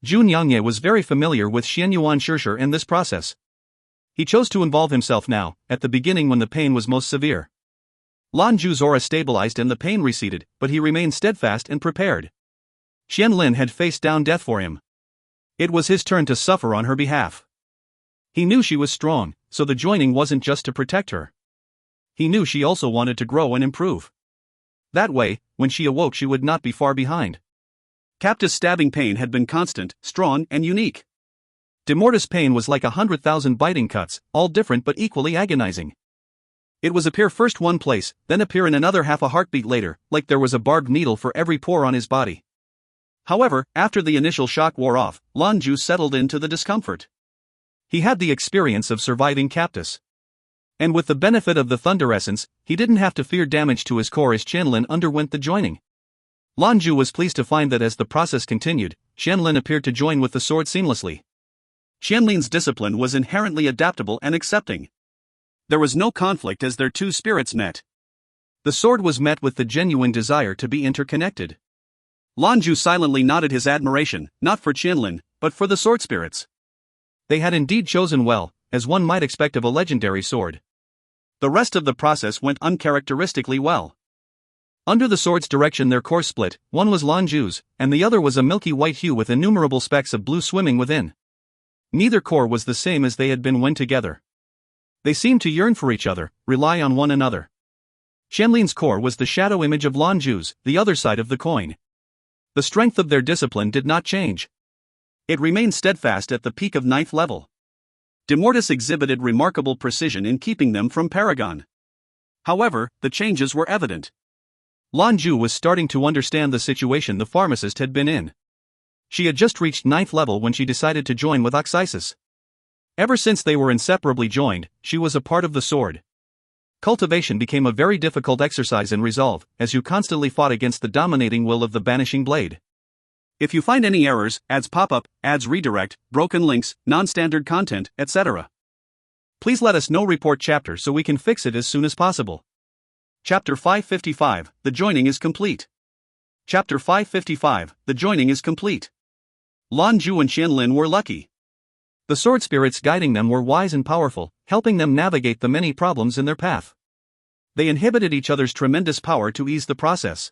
Zhou Qianlin was very familiar with Qianyuan Shishir in this process. He chose to involve himself now, at the beginning when the pain was most severe. Lan Jue's aura stabilized and the pain receded, but he remained steadfast and prepared. Qianlin had faced down death for him. It was his turn to suffer on her behalf. He knew she was strong, so the joining wasn't just to protect her. He knew she also wanted to grow and improve. That way, when she awoke she would not be far behind. Captus' stabbing pain had been constant, strong, and unique. Demortis' pain was like 100,000 biting cuts, all different but equally agonizing. It was appear first one place, then appear in another half a heartbeat later, like there was a barbed needle for every pore on his body. However, after the initial shock wore off, Lan Jue settled into the discomfort. He had the experience of surviving Captus. And with the benefit of the thunder essence, he didn't have to fear damage to his core as Qianlin underwent the joining. Lan Jue was pleased to find that as the process continued, Qianlin appeared to join with the sword seamlessly. Qianlin's discipline was inherently adaptable and accepting. There was no conflict as their two spirits met. The sword was met with the genuine desire to be interconnected. Lan Jue silently nodded his admiration, not for Qianlin, but for the sword spirits. They had indeed chosen well, as one might expect of a legendary sword. The rest of the process went uncharacteristically well. Under the sword's direction their core split, one was Lan Jue's, and the other was a milky white hue with innumerable specks of blue swimming within. Neither core was the same as they had been when together. They seemed to yearn for each other, rely on one another. Qianlin's core was the shadow image of Lan Jue's, the other side of the coin. The strength of their discipline did not change. It remained steadfast at the peak of 9th level. Demortis exhibited remarkable precision in keeping them from Paragon. However, the changes were evident. Lan Jue was starting to understand the situation the pharmacist had been in. She had just reached 9th level when she decided to join with Oxysis. Ever since they were inseparably joined, she was a part of the sword. Cultivation became a very difficult exercise in resolve, as you constantly fought against the dominating will of the banishing blade. If you find any errors, ads pop up, ads redirect, broken links, non-standard content, etc., please let us know. Report chapter so we can fix it as soon as possible. Chapter 555, The Joining is Complete. Chapter 555, The Joining is Complete. Lan Jue and Qianlin were lucky. The sword spirits guiding them were wise and powerful, helping them navigate the many problems in their path. They inhibited each other's tremendous power to ease the process.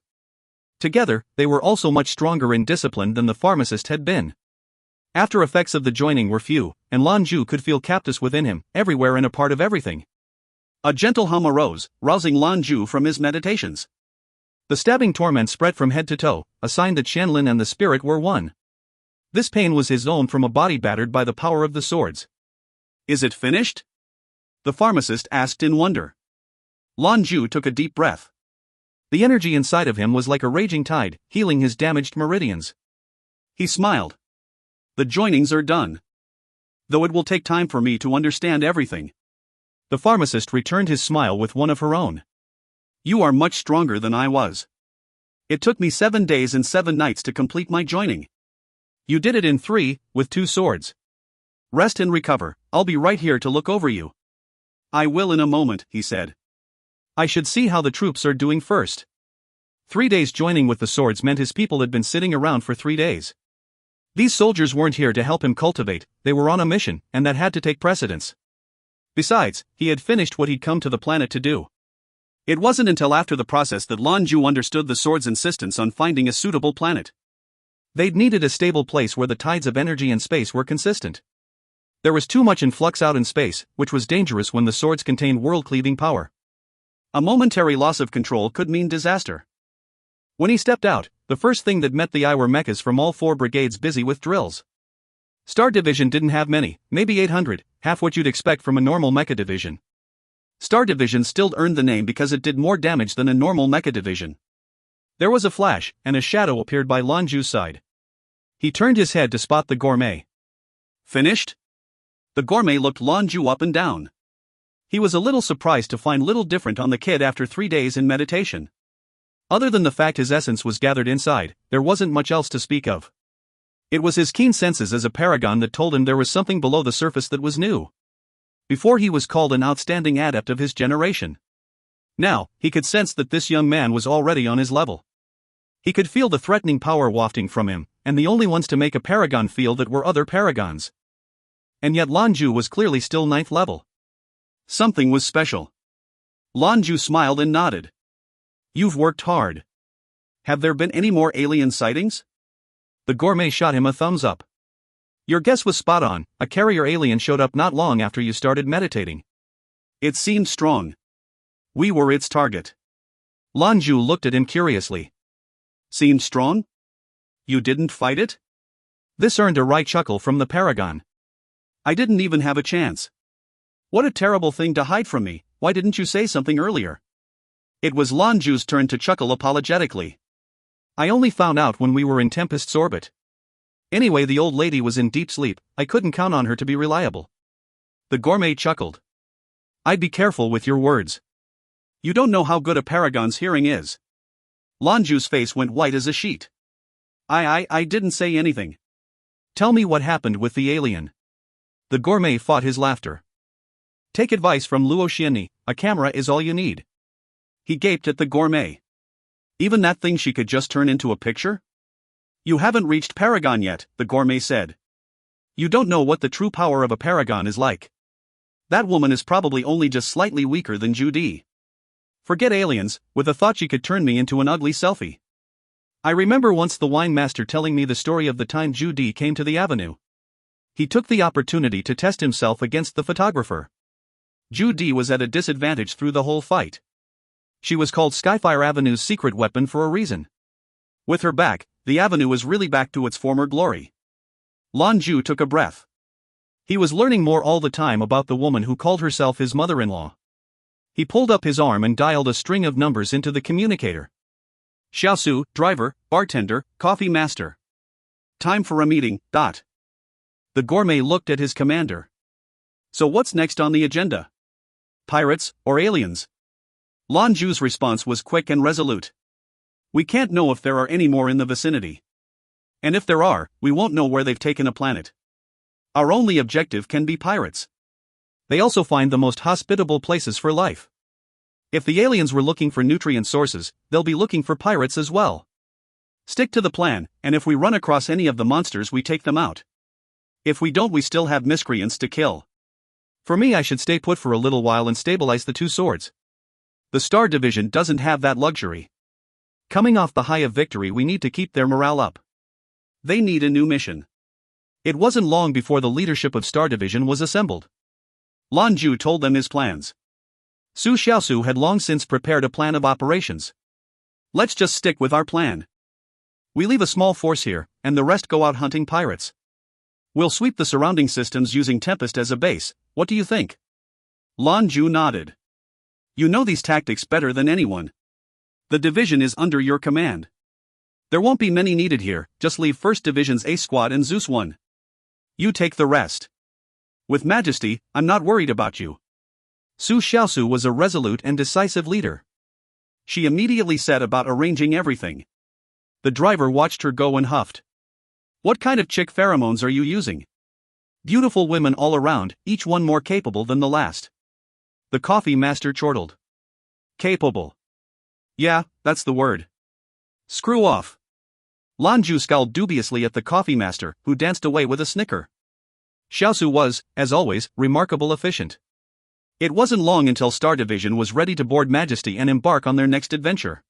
Together, they were also much stronger in discipline than the pharmacist had been. After effects of the joining were few, and Lan Jue could feel Captus within him, everywhere and a part of everything. A gentle hum arose, rousing Lan Jue from his meditations. The stabbing torment spread from head to toe, a sign that Qianlin and the spirit were one. This pain was his own from a body battered by the power of the swords. Is it finished? The pharmacist asked in wonder. Lan Jue took a deep breath. The energy inside of him was like a raging tide, healing his damaged meridians. He smiled. The joinings are done. Though it will take time for me to understand everything. The pharmacist returned his smile with one of her own. You are much stronger than I was. It took me 7 days and 7 nights to complete my joining. You did it in 3, with 2 swords. Rest and recover, I'll be right here to look over you. I will in a moment, he said. I should see how the troops are doing first. 3 days joining with the swords meant his people had been sitting around for 3 days. These soldiers weren't here to help him cultivate, they were on a mission, and that had to take precedence. Besides, he had finished what he'd come to the planet to do. It wasn't until after the process that Lan Jue understood the sword's insistence on finding a suitable planet. They'd needed a stable place where the tides of energy and space were consistent. There was too much influx out in space, which was dangerous when the swords contained world-cleaving power. A momentary loss of control could mean disaster. When he stepped out, the first thing that met the eye were mechas from all 4 brigades busy with drills. Star Division didn't have many, maybe 800, half what you'd expect from a normal mecha division. Star Division still earned the name because it did more damage than a normal mecha division. There was a flash, and a shadow appeared by Lan Jue's side. He turned his head to spot the gourmet. Finished? The gourmet looked Lan Jue up and down. He was a little surprised to find little different on the kid after 3 days in meditation. Other than the fact his essence was gathered inside, there wasn't much else to speak of. It was his keen senses as a paragon that told him there was something below the surface that was new. Before he was called an outstanding adept of his generation. Now, he could sense that this young man was already on his level. He could feel the threatening power wafting from him, and the only ones to make a paragon feel that were other paragons. And yet Lan Jue was clearly still 9th level. Something was special. Lan Jue smiled and nodded. You've worked hard. Have there been any more alien sightings? The gourmet shot him a thumbs up. Your guess was spot on, a carrier alien showed up not long after you started meditating. It seemed strong. We were its target. Lan Jue looked at him curiously. Seemed strong? You didn't fight it? This earned a wry chuckle from the paragon. I didn't even have a chance. What a terrible thing to hide from me, why didn't you say something earlier? It was Lan Jue's turn to chuckle apologetically. I only found out when we were in Tempest's orbit. Anyway, the old lady was in deep sleep, I couldn't count on her to be reliable. The gourmet chuckled. I'd be careful with your words. You don't know how good a paragon's hearing is. Lan Jue's face went white as a sheet. I didn't say anything. Tell me what happened with the alien. The gourmet fought his laughter. Take advice from Zhou Qianlin, a camera is all you need. He gaped at the gourmet. Even that thing she could just turn into a picture? You haven't reached Paragon yet, the gourmet said. You don't know what the true power of a paragon is like. That woman is probably only just slightly weaker than Judy. Forget aliens, with a thought she could turn me into an ugly selfie. I remember once the wine master telling me the story of the time Judy came to the avenue. He took the opportunity to test himself against the photographer. Judy was at a disadvantage through the whole fight. She was called Skyfire Avenue's secret weapon for a reason. With her back, the avenue was really back to its former glory. Lan Jue took a breath. He was learning more all the time about the woman who called herself his mother-in-law. He pulled up his arm and dialed a string of numbers into the communicator. Xiaosu, driver, bartender, coffee master. Time for a meeting. The gourmet looked at his commander. So what's next on the agenda? Pirates, or aliens? Lan Jue's response was quick and resolute. We can't know if there are any more in the vicinity. And if there are, we won't know where they've taken a planet. Our only objective can be pirates. They also find the most hospitable places for life. If the aliens were looking for nutrient sources, they'll be looking for pirates as well. Stick to the plan, and if we run across any of the monsters, we take them out. If we don't, we still have miscreants to kill. For me, I should stay put for a little while and stabilize the two swords. The Star Division doesn't have that luxury. Coming off the high of victory, we need to keep their morale up. They need a new mission. It wasn't long before the leadership of Star Division was assembled. Lan Jue told them his plans. Su Xiaosu had long since prepared a plan of operations. Let's just stick with our plan. We leave a small force here, and the rest go out hunting pirates. We'll sweep the surrounding systems using Tempest as a base. What do you think? Lan Jue nodded. You know these tactics better than anyone. The division is under your command. There won't be many needed here, just leave 1st Division's Ace Squad and Zeus 1. You take the rest. With Majesty, I'm not worried about you. Su Xiaosu was a resolute and decisive leader. She immediately set about arranging everything. The driver watched her go and huffed. What kind of chick pheromones are you using? Beautiful women all around, each one more capable than the last. The coffee master chortled. Capable. Yeah, that's the word. Screw off. Lan Jue scowled dubiously at the coffee master, who danced away with a snicker. Xiaosu was, as always, remarkable efficient. It wasn't long until Star Division was ready to board Majesty and embark on their next adventure.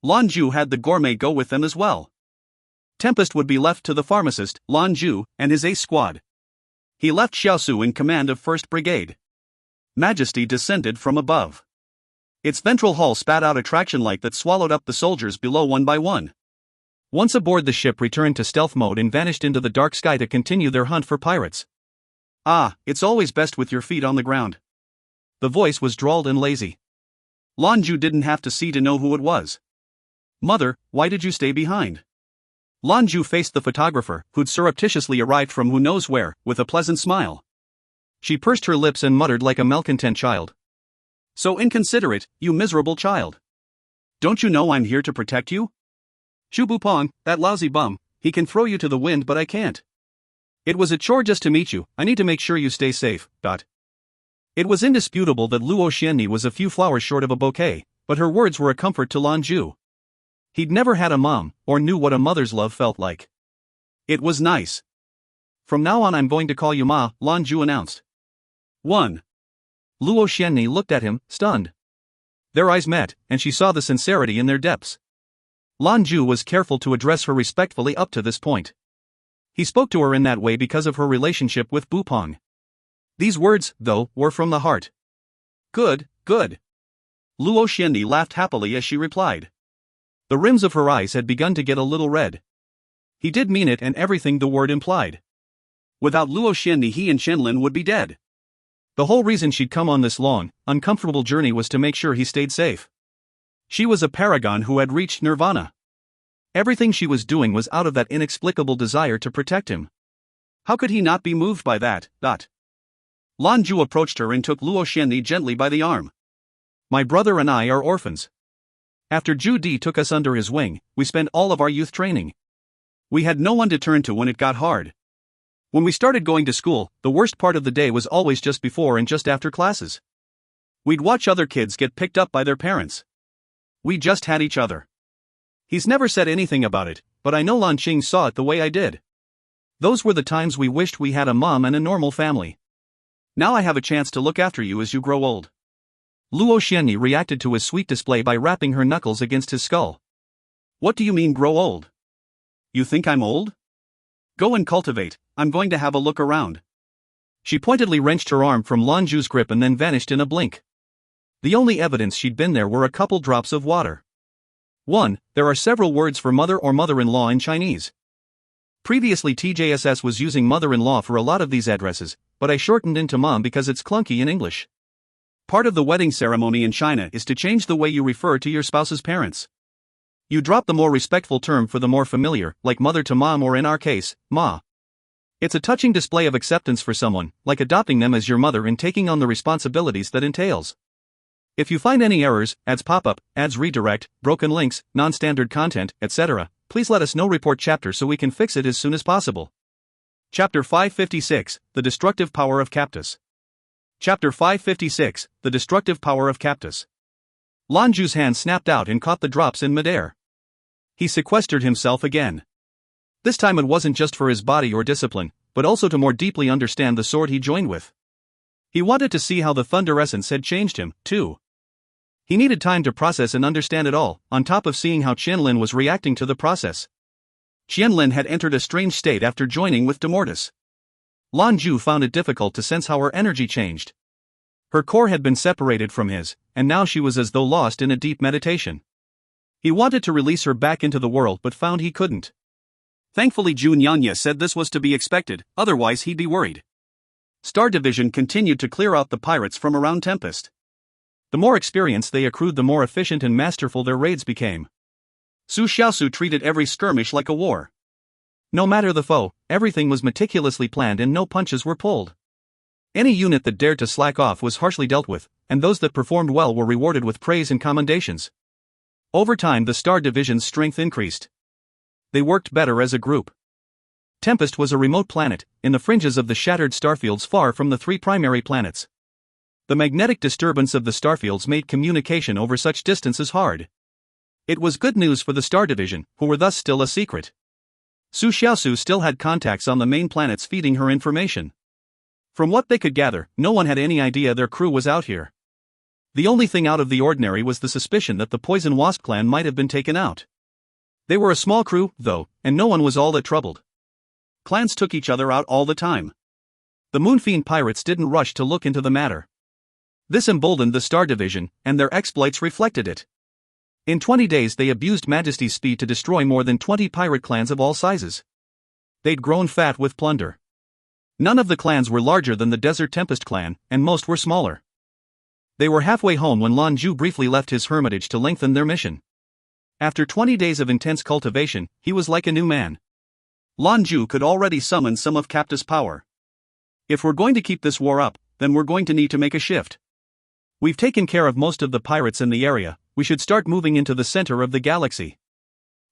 Lan Jue had the gourmet go with them as well. Tempest would be left to the pharmacist, Lan Jue, and his Ace Squad. He left Xiaosu in command of 1st Brigade. Majesty descended from above. Its ventral hull spat out a traction light that swallowed up the soldiers below one by one. Once aboard, the ship returned to stealth mode and vanished into the dark sky to continue their hunt for pirates. It's always best with your feet on the ground. The voice was drawled and lazy. Lan Jue didn't have to see to know who it was. Mother, why did you stay behind? Lan Jue faced the photographer, who'd surreptitiously arrived from who knows where, with a pleasant smile. She pursed her lips and muttered like a malcontent child. So inconsiderate, you miserable child. Don't you know I'm here to protect you? Shu Bupong, that lousy bum, he can throw you to the wind but I can't. It was a chore just to meet you, I need to make sure you stay safe. It was indisputable that Zhou Qianlin was a few flowers short of a bouquet, but her words were a comfort to Lan Jue. He'd never had a mom, or knew what a mother's love felt like. It was nice. From now on I'm going to call you Ma, Lan Jue announced. 1. Zhou Qianlin looked at him, stunned. Their eyes met, and she saw the sincerity in their depths. Lan Jue was careful to address her respectfully up to this point. He spoke to her in that way because of her relationship with Bupong. These words, though, were from the heart. Good, good. Zhou Qianlin laughed happily as she replied. The rims of her eyes had begun to get a little red. He did mean it and everything the word implied. Without Zhou Qianlin, he and Qianlin would be dead. The whole reason she'd come on this long, uncomfortable journey was to make sure he stayed safe. She was a paragon who had reached nirvana. Everything she was doing was out of that inexplicable desire to protect him. How could he not be moved by that? Lan Jue approached her and took Zhou Qianlin gently by the arm. My brother and I are orphans. After Zhu Di took us under his wing, we spent all of our youth training. We had no one to turn to when it got hard. When we started going to school, the worst part of the day was always just before and just after classes. We'd watch other kids get picked up by their parents. We just had each other. He's never said anything about it, but I know Lan Qing saw it the way I did. Those were the times we wished we had a mom and a normal family. Now I have a chance to look after you as you grow old. Zhou Qianlin reacted to his sweet display by rapping her knuckles against his skull. What do you mean grow old? You think I'm old? Go and cultivate, I'm going to have a look around. She pointedly wrenched her arm from Lan Jue's grip and then vanished in a blink. The only evidence she'd been there were a couple drops of water. 1. There are several words for mother or mother-in-law in Chinese. Previously TJSS was using mother-in-law for a lot of these addresses, but I shortened into mom because it's clunky in English. Part of the wedding ceremony in China is to change the way you refer to your spouse's parents. You drop the more respectful term for the more familiar, like mother to mom or in our case, ma. It's a touching display of acceptance for someone, like adopting them as your mother and taking on the responsibilities that entails. If you find any errors, ads pop up, ads redirect, broken links, non-standard content, etc., please let us know. Report chapter so we can fix it as soon as possible. Chapter 556, The Destructive Power of Captus. Chapter 556, The Destructive Power of Captus. Lan Jue's hand snapped out and caught the drops in midair. He sequestered himself again. This time it wasn't just for his body or discipline, but also to more deeply understand the sword he joined with. He wanted to see how the Thunder Essence had changed him, too. He needed time to process and understand it all, on top of seeing how Qianlin was reacting to the process. Qianlin had entered a strange state after joining with Demortis. Lan Jue found it difficult to sense how her energy changed. Her core had been separated from his, and now she was as though lost in a deep meditation. He wanted to release her back into the world but found he couldn't. Thankfully Zhou Qianlin said this was to be expected, otherwise he'd be worried. Star Division continued to clear out the pirates from around Tempest. The more experience they accrued, the more efficient and masterful their raids became. Su Xiaosu treated every skirmish like a war. No matter the foe, everything was meticulously planned and no punches were pulled. Any unit that dared to slack off was harshly dealt with, and those that performed well were rewarded with praise and commendations. Over time the Star Division's strength increased. They worked better as a group. Tempest was a remote planet, in the fringes of the shattered starfields far from the three primary planets. The magnetic disturbance of the starfields made communication over such distances hard. It was good news for the Star Division, who were thus still a secret. Su Xiaosu still had contacts on the main planets feeding her information. From what they could gather, no one had any idea their crew was out here. The only thing out of the ordinary was the suspicion that the Poison Wasp clan might have been taken out. They were a small crew, though, and no one was all that troubled. Clans took each other out all the time. The Moonfiend pirates didn't rush to look into the matter. This emboldened the Star Division, and their exploits reflected it. In 20 days they abused Majesty's speed to destroy more than 20 pirate clans of all sizes. They'd grown fat with plunder. None of the clans were larger than the Desert Tempest clan, and most were smaller. They were halfway home when Lan Jue briefly left his hermitage to lengthen their mission. After 20 days of intense cultivation, he was like a new man. Lan Jue could already summon some of Captus' power. If we're going to keep this war up, then we're going to need to make a shift. We've taken care of most of the pirates in the area, we should start moving into the center of the galaxy.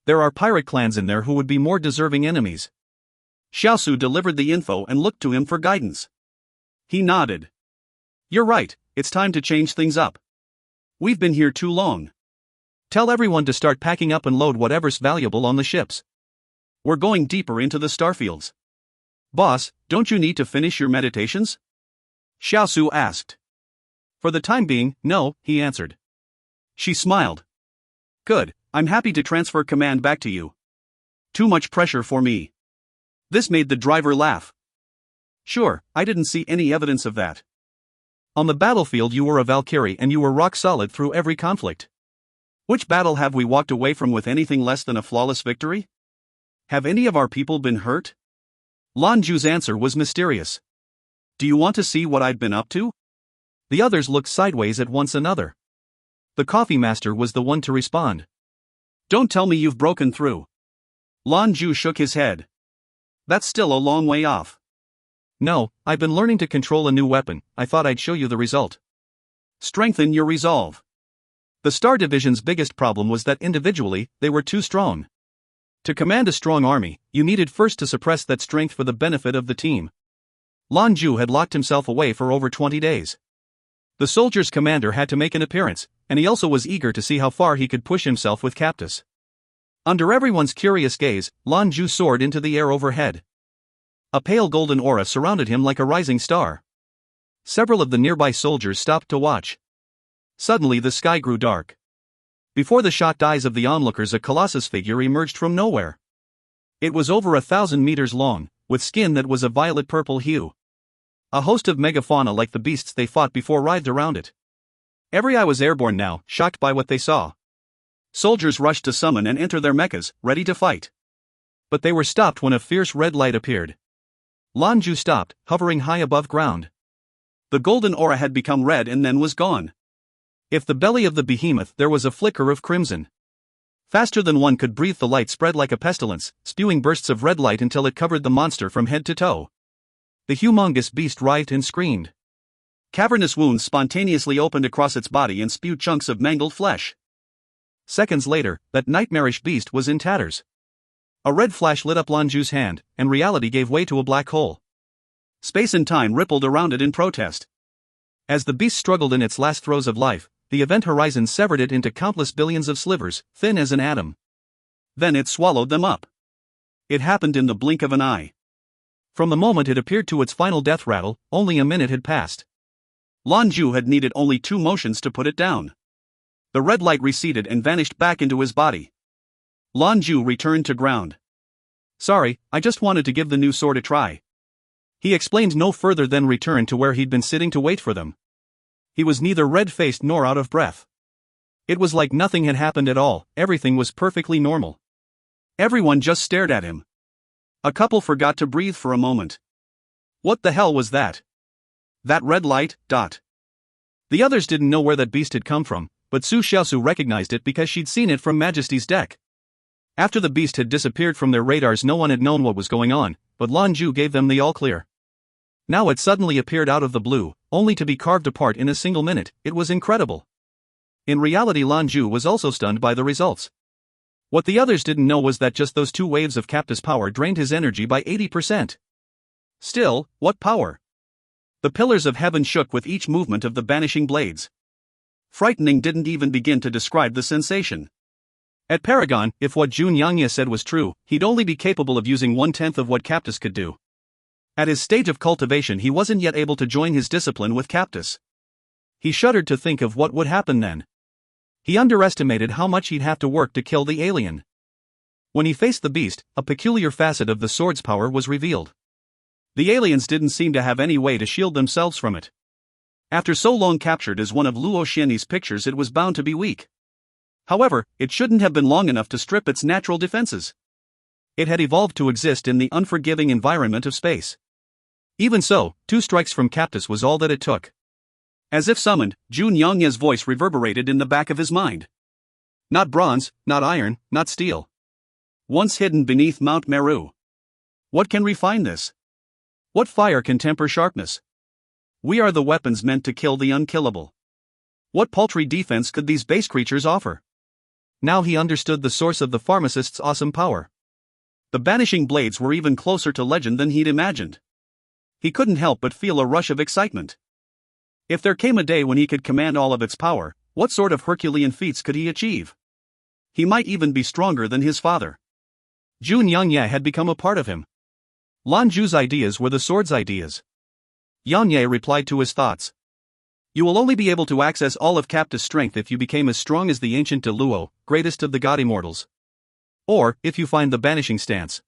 There are pirate clans in there who would be more deserving enemies. Xiaosu delivered the info and looked to him for guidance. He nodded. You're right, it's time to change things up. We've been here too long. Tell everyone to start packing up and load whatever's valuable on the ships. We're going deeper into the starfields. Boss, don't you need to finish your meditations? Xiaosu asked. For the time being, no, he answered. She smiled. Good, I'm happy to transfer command back to you. Too much pressure for me. This made the driver laugh. Sure, I didn't see any evidence of that. On the battlefield you were a Valkyrie and you were rock solid through every conflict. Which battle have we walked away from with anything less than a flawless victory? Have any of our people been hurt? Lan Jue's answer was mysterious. Do you want to see what I've been up to? The others looked sideways at one another. The coffee master was the one to respond. Don't tell me you've broken through. Lan Jue shook his head. That's still a long way off. No, I've been learning to control a new weapon, I thought I'd show you the result. Strengthen your resolve. The Star Division's biggest problem was that individually, they were too strong. To command a strong army, you needed first to suppress that strength for the benefit of the team. Lan Jue had locked himself away for over 20 days. The soldier's commander had to make an appearance, and he also was eager to see how far he could push himself with Captus. Under everyone's curious gaze, Lan Jue soared into the air overhead. A pale golden aura surrounded him like a rising star. Several of the nearby soldiers stopped to watch. Suddenly the sky grew dark. Before the shocked eyes of the onlookers, a colossus figure emerged from nowhere. It was over 1,000 meters long, with skin that was a violet-purple hue. A host of megafauna like the beasts they fought before writhed around it. Every eye was airborne now, shocked by what they saw. Soldiers rushed to summon and enter their mechas, ready to fight. But they were stopped when a fierce red light appeared. Lan Jue stopped, hovering high above ground. The golden aura had become red and then was gone. If the belly of the behemoth there was a flicker of crimson. Faster than one could breathe, the light spread like a pestilence, spewing bursts of red light until it covered the monster from head to toe. The humongous beast writhed and screamed. Cavernous wounds spontaneously opened across its body and spewed chunks of mangled flesh. Seconds later, that nightmarish beast was in tatters. A red flash lit up Lan Jue's hand, and reality gave way to a black hole. Space and time rippled around it in protest. As the beast struggled in its last throes of life, the event horizon severed it into countless billions of slivers, thin as an atom. Then it swallowed them up. It happened in the blink of an eye. From the moment it appeared to its final death rattle, only a minute had passed. Lan Jue had needed only 2 motions to put it down. The red light receded and vanished back into his body. Lan Jue returned to ground. "Sorry, I just wanted to give the new sword a try." He explained no further than returned to where he'd been sitting to wait for them. He was neither red-faced nor out of breath. It was like nothing had happened at all, everything was perfectly normal. Everyone just stared at him. A couple forgot to breathe for a moment. What the hell was that? That red light, dot. The others didn't know where that beast had come from, but Su Xiaosu recognized it because she'd seen it from Majesty's deck. After the beast had disappeared from their radars, no one had known what was going on, but Lan Jue gave them the all-clear. Now it suddenly appeared out of the blue, only to be carved apart in a single minute. It was incredible. In reality, Lan Jue was also stunned by the results. What the others didn't know was that just those 2 waves of Captus power drained his energy by 80%. Still, what power? The pillars of heaven shook with each movement of the banishing blades. Frightening didn't even begin to describe the sensation. At Paragon, if what Zhou Qianlin said was true, he'd only be capable of using 1/10 of what Captus could do. At his stage of cultivation, he wasn't yet able to join his discipline with Captus. He shuddered to think of what would happen then. He underestimated how much he'd have to work to kill the alien. When he faced the beast, a peculiar facet of the sword's power was revealed. The aliens didn't seem to have any way to shield themselves from it. After so long captured as one of Luo Xianyi's pictures, it was bound to be weak. However, it shouldn't have been long enough to strip its natural defenses. It had evolved to exist in the unforgiving environment of space. Even so, 2 strikes from Captus was all that it took. As if summoned, Zhou Qianlin's voice reverberated in the back of his mind. Not bronze, not iron, not steel. Once hidden beneath Mount Meru. What can refine this? What fire can temper sharpness? We are the weapons meant to kill the unkillable. What paltry defense could these base creatures offer? Now he understood the source of the pharmacist's awesome power. The banishing blades were even closer to legend than he'd imagined. He couldn't help but feel a rush of excitement. If there came a day when he could command all of its power, what sort of Herculean feats could he achieve? He might even be stronger than his father. Zhou Qianlin had become a part of him. Lan Jue's ideas were the sword's ideas. Qianlin replied to his thoughts. You will only be able to access all of Captus' strength if you became as strong as the ancient De Luo, greatest of the god immortals. Or, if you find the banishing stance.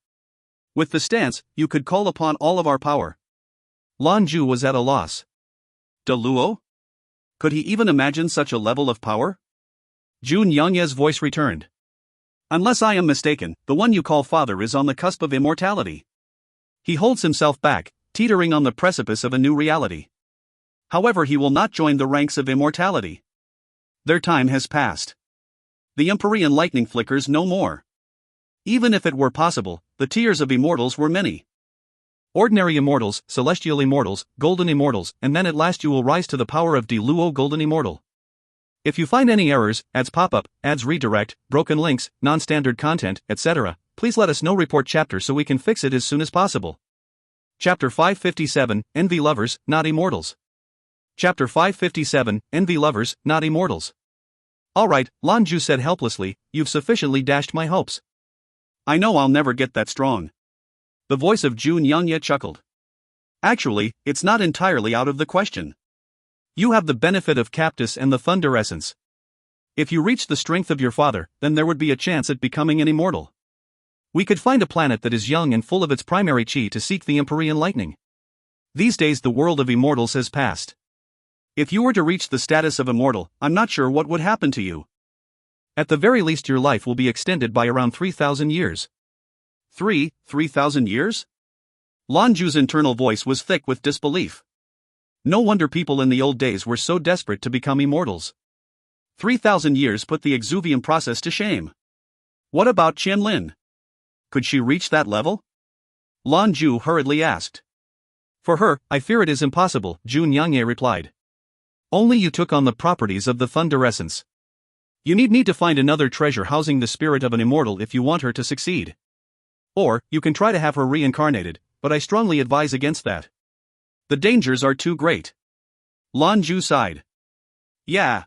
With the stance, you could call upon all of our power. Lan Jue was at a loss. De Luo? Could he even imagine such a level of power? Zhou Qianlin's voice returned. Unless I am mistaken, the one you call father is on the cusp of immortality. He holds himself back, teetering on the precipice of a new reality. However, he will not join the ranks of immortality. Their time has passed. The Empyrean lightning flickers no more. Even if it were possible, the tiers of immortals were many. Ordinary immortals, celestial immortals, golden immortals, and then at last you will rise to the power of De Luo golden immortal. If you find any errors, ads pop up, ads redirect, broken links, non-standard content, etc., please let us know. Report chapter so we can fix it as soon as possible. Chapter 557, Envy Lovers, Not Immortals. Chapter 557, Envy Lovers, Not Immortals. Alright, Lan Jue said helplessly, you've sufficiently dashed my hopes. I know I'll never get that strong. The voice of Zhou Qianlin chuckled. Actually, it's not entirely out of the question. You have the benefit of Captus and the Thunder Essence. If you reach the strength of your father, then there would be a chance at becoming an immortal. We could find a planet that is young and full of its primary chi to seek the Empyrean lightning. These days the world of immortals has passed. If you were to reach the status of immortal, I'm not sure what would happen to you. At the very least your life will be extended by around 3,000 years. 3,000 years? Lan Jue's internal voice was thick with disbelief. No wonder people in the old days were so desperate to become immortals. 3,000 years put the exuvium process to shame. What about Qianlin? Could she reach that level? Lan Jue hurriedly asked. For her, I fear it is impossible, Zhou Qianlin replied. Only you took on the properties of the thunder essence. You need to find another treasure housing the spirit of an immortal if you want her to succeed. Or, you can try to have her reincarnated, but I strongly advise against that. The dangers are too great. Lan Jue sighed. Yeah.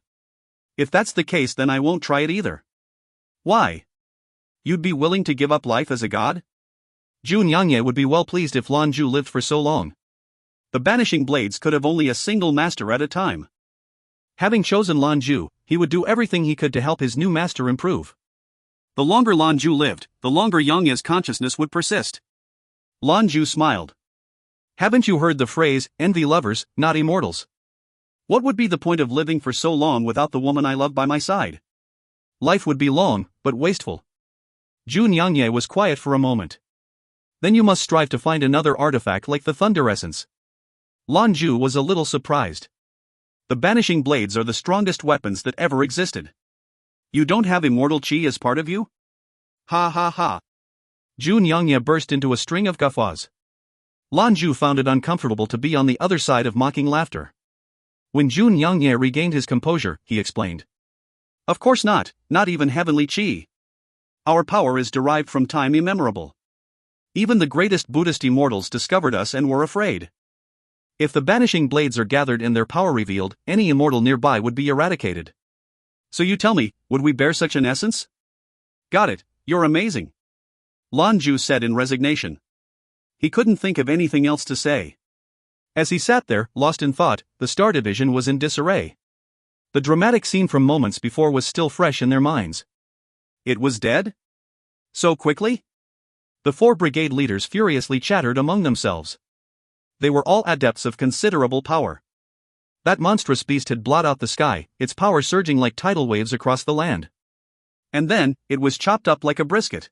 If that's the case, then I won't try it either. Why? You'd be willing to give up life as a god? Zhou Qianlin would be well pleased if Lan Jue lived for so long. The banishing blades could have only a single master at a time. Having chosen Lan Jue, he would do everything he could to help his new master improve. The longer Lan Jue lived, the longer Yangya's consciousness would persist. Lan Jue smiled. Haven't you heard the phrase, envy lovers, not immortals? What would be the point of living for so long without the woman I love by my side? Life would be long, but wasteful. Zhou Qianlin was quiet for a moment. Then you must strive to find another artifact like the thunder essence. Lan Jue was a little surprised. The banishing blades are the strongest weapons that ever existed. You don't have immortal qi as part of you? Ha ha ha. Zhou Qianlin burst into a string of guffaws. Lan Jue found it uncomfortable to be on the other side of mocking laughter. When Zhou Qianlin regained his composure, he explained. Of course not even heavenly qi. Our power is derived from time immemorable. Even the greatest Buddhist immortals discovered us and were afraid. If the banishing blades are gathered and their power revealed, any immortal nearby would be eradicated. So you tell me, would we bear such an essence? Got it, you're amazing. Lan Jue said in resignation. He couldn't think of anything else to say. As he sat there, lost in thought, the Star Division was in disarray. The dramatic scene from moments before was still fresh in their minds. It was dead? So quickly? The 4 brigade leaders furiously chattered among themselves. They were all adepts of considerable power. That monstrous beast had blotted out the sky, its power surging like tidal waves across the land. And then, it was chopped up like a brisket.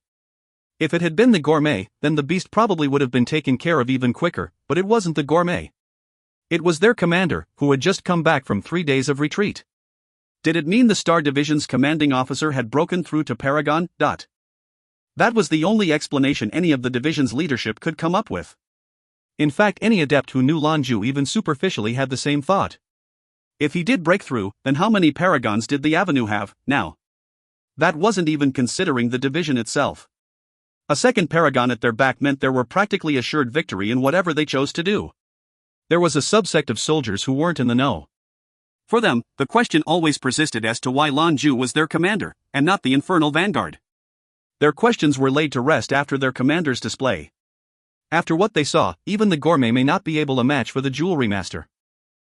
If it had been the gourmet, then the beast probably would have been taken care of even quicker, but it wasn't the gourmet. It was their commander, who had just come back from 3 days of retreat. Did it mean the Star Division's commanding officer had broken through to Paragon? That was the only explanation any of the division's leadership could come up with. In fact, any adept who knew Lan Jue even superficially had the same thought. If he did break through, then how many paragons did the Avenue have, now? That wasn't even considering the division itself. A second paragon at their back meant there were practically assured victory in whatever they chose to do. There was a subsect of soldiers who weren't in the know. For them, the question always persisted as to why Lan Jue was their commander, and not the infernal vanguard. Their questions were laid to rest after their commander's display. After what they saw, even the gourmet may not be able to match for the jewelry master.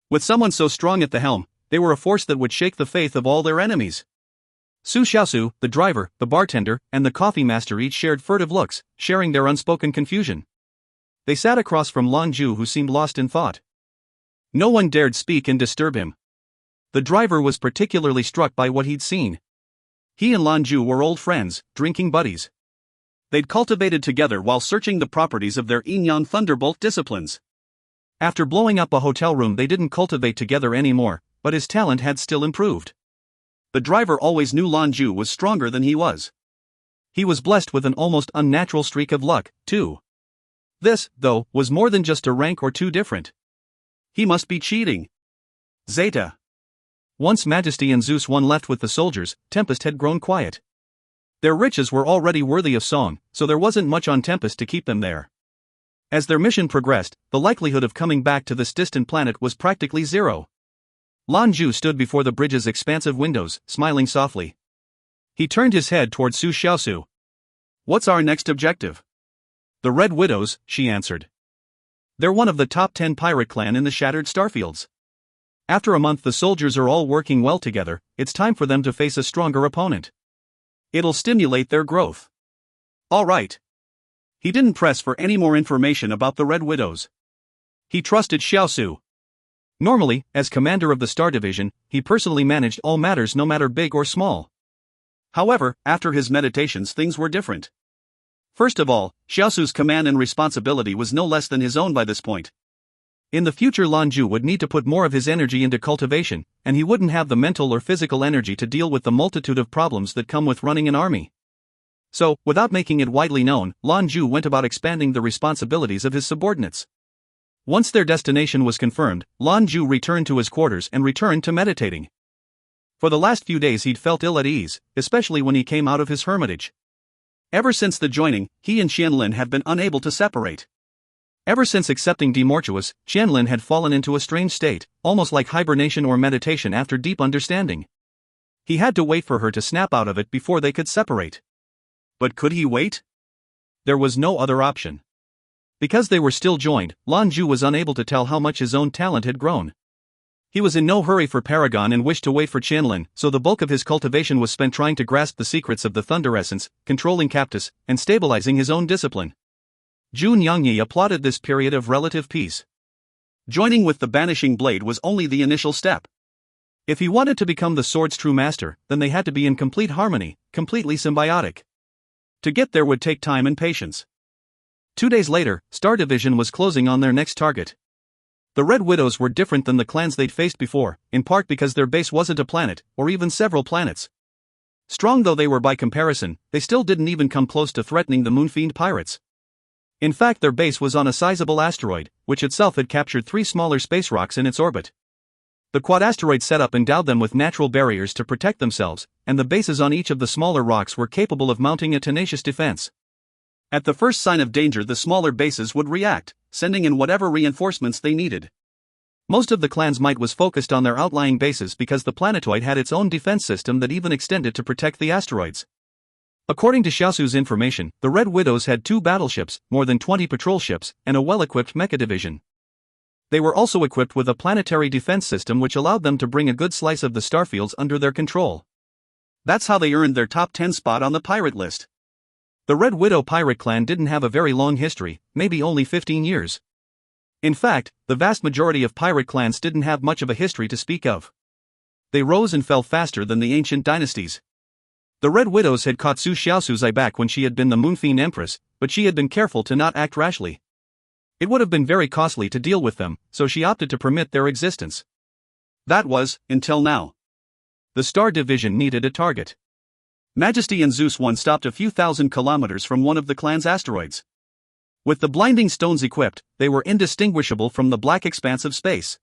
With someone so strong at the helm, they were a force that would shake the faith of all their enemies. Su Xiaosu, the driver, the bartender, and the coffee master each shared furtive looks, sharing their unspoken confusion. They sat across from Lan Jue, who seemed lost in thought. No one dared speak and disturb him. The driver was particularly struck by what he'd seen. He and Lan Jue were old friends, drinking buddies. They'd cultivated together while searching the properties of their Yin-Yang Thunderbolt disciplines. After blowing up a hotel room, they didn't cultivate together anymore, but his talent had still improved. The driver always knew Lan Jue was stronger than he was. He was blessed with an almost unnatural streak of luck, too. This, though, was more than just a rank or two different. He must be cheating. Zeta. Once Majesty and Zeus I left with the soldiers, Tempest had grown quiet. Their riches were already worthy of song, so there wasn't much on Tempest to keep them there. As their mission progressed, the likelihood of coming back to this distant planet was practically zero. Lan Jue stood before the bridge's expansive windows, smiling softly. He turned his head toward Su Xiaosu. What's our next objective? The Red Widows, she answered. They're one of the top 10 pirate clan in the Shattered Starfields. After a month the soldiers are all working well together, it's time for them to face a stronger opponent. It'll stimulate their growth. All right. He didn't press for any more information about the Red Widows. He trusted Xiaosu. Normally, as commander of the Star Division, he personally managed all matters no matter big or small. However, after his meditations things were different. First of all, Xiaosu's command and responsibility was no less than his own by this point. In the future Lan Jue would need to put more of his energy into cultivation, and he wouldn't have the mental or physical energy to deal with the multitude of problems that come with running an army. So, without making it widely known, Lan Jue went about expanding the responsibilities of his subordinates. Once their destination was confirmed, Lan Jue returned to his quarters and returned to meditating. For the last few days he'd felt ill at ease, especially when he came out of his hermitage. Ever since the joining, he and Qianlin had been unable to separate. Ever since accepting Demortuous, Qianlin had fallen into a strange state, almost like hibernation or meditation after deep understanding. He had to wait for her to snap out of it before they could separate. But could he wait? There was no other option. Because they were still joined, Lan Jue was unable to tell how much his own talent had grown. He was in no hurry for Paragon and wished to wait for Qianlin, so the bulk of his cultivation was spent trying to grasp the secrets of the Thunder Essence, controlling Cactus, and stabilizing his own discipline. Jun Yangyi applauded this period of relative peace. Joining with the Banishing Blade was only the initial step. If he wanted to become the sword's true master, then they had to be in complete harmony, completely symbiotic. To get there would take time and patience. 2 days later, Star Division was closing on their next target. The Red Widows were different than the clans they'd faced before, in part because their base wasn't a planet, or even several planets. Strong though they were by comparison, they still didn't even come close to threatening the Moonfiend pirates. In fact, their base was on a sizable asteroid, which itself had captured 3 smaller space rocks in its orbit. The quad asteroid setup endowed them with natural barriers to protect themselves, and the bases on each of the smaller rocks were capable of mounting a tenacious defense. At the first sign of danger, the smaller bases would react, sending in whatever reinforcements they needed. Most of the clan's might was focused on their outlying bases because the planetoid had its own defense system that even extended to protect the asteroids. According to Xiaosu's information, the Red Widows had 2 battleships, more than 20 patrol ships, and a well-equipped mecha division. They were also equipped with a planetary defense system which allowed them to bring a good slice of the starfields under their control. That's how they earned their top 10 spot on the pirate list. The Red Widow pirate clan didn't have a very long history, maybe only 15 years. In fact, the vast majority of pirate clans didn't have much of a history to speak of. They rose and fell faster than the ancient dynasties. The Red Widows had caught Su Xiaosu's eye back when she had been the Moonfiend Empress, but she had been careful to not act rashly. It would have been very costly to deal with them, so she opted to permit their existence. That was, until now. The Star Division needed a target. Majesty and Zeus I stopped a few thousand kilometers from one of the clan's asteroids. With the blinding stones equipped, they were indistinguishable from the black expanse of space.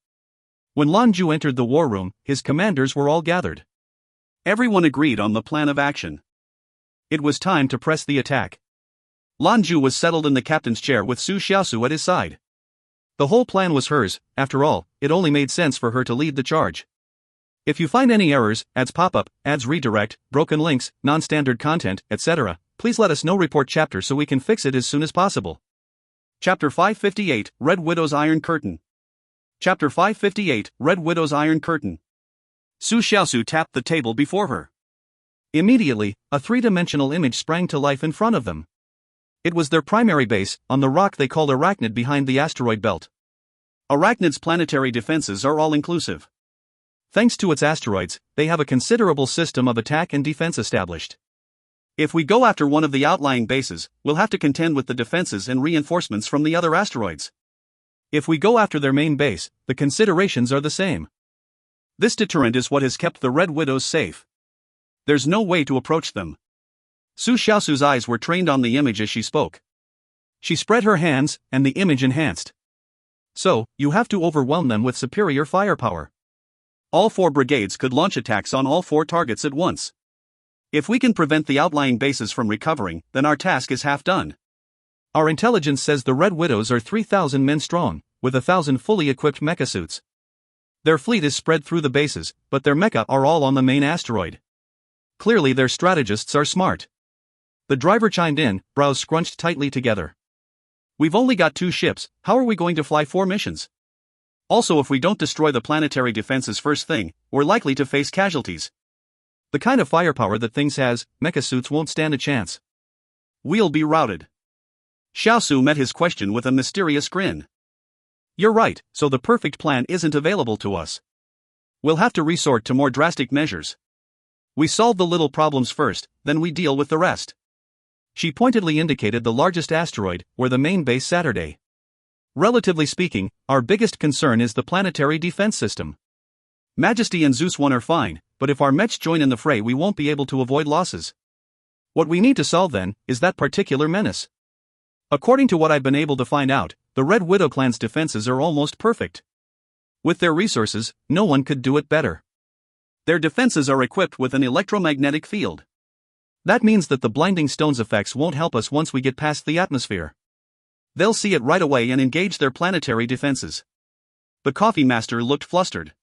When Lan Jue entered the war room, his commanders were all gathered. Everyone agreed on the plan of action. It was time to press the attack. Lan Jue was settled in the captain's chair with Su Xiaosu at his side. The whole plan was hers, after all, it only made sense for her to lead the charge. If you find any errors, ads pop-up, ads redirect, broken links, non-standard content, etc., please let us know. Report chapter so we can fix it as soon as possible. Chapter 558, Red Widow's Iron Curtain. Chapter 558, Red Widow's Iron Curtain. Su Xiaosu tapped the table before her. Immediately, a 3-dimensional image sprang to life in front of them. It was their primary base, on the rock they called Arachnid behind the asteroid belt. Arachnid's planetary defenses are all-inclusive. Thanks to its asteroids, they have a considerable system of attack and defense established. If we go after one of the outlying bases, we'll have to contend with the defenses and reinforcements from the other asteroids. If we go after their main base, the considerations are the same. This deterrent is what has kept the Red Widows safe. There's no way to approach them. Su Xiaosu's eyes were trained on the image as she spoke. She spread her hands, and the image enhanced. So, you have to overwhelm them with superior firepower. All 4 brigades could launch attacks on all 4 targets at once. If we can prevent the outlying bases from recovering, then our task is half done. Our intelligence says the Red Widows are 3,000 men strong, with 1,000 fully equipped mecha suits. Their fleet is spread through the bases, but their mecha are all on the main asteroid. Clearly their strategists are smart. The driver chimed in, brows scrunched tightly together. We've only got 2 ships, how are we going to fly 4 missions? Also, if we don't destroy the planetary defenses first thing, we're likely to face casualties. The kind of firepower that things has, mecha suits won't stand a chance. We'll be routed. Xiaosu met his question with a mysterious grin. You're right, so the perfect plan isn't available to us. We'll have to resort to more drastic measures. We solve the little problems first, then we deal with the rest. She pointedly indicated the largest asteroid, where the main base Saturday. Relatively speaking, our biggest concern is the planetary defense system. Majesty and Zeus I are fine, but if our mechs join in the fray we won't be able to avoid losses. What we need to solve then, is that particular menace. According to what I've been able to find out, the Red Widow clan's defenses are almost perfect. With their resources, no one could do it better. Their defenses are equipped with an electromagnetic field. That means that the blinding stone's effects won't help us once we get past the atmosphere. They'll see it right away and engage their planetary defenses. The coffee master looked flustered.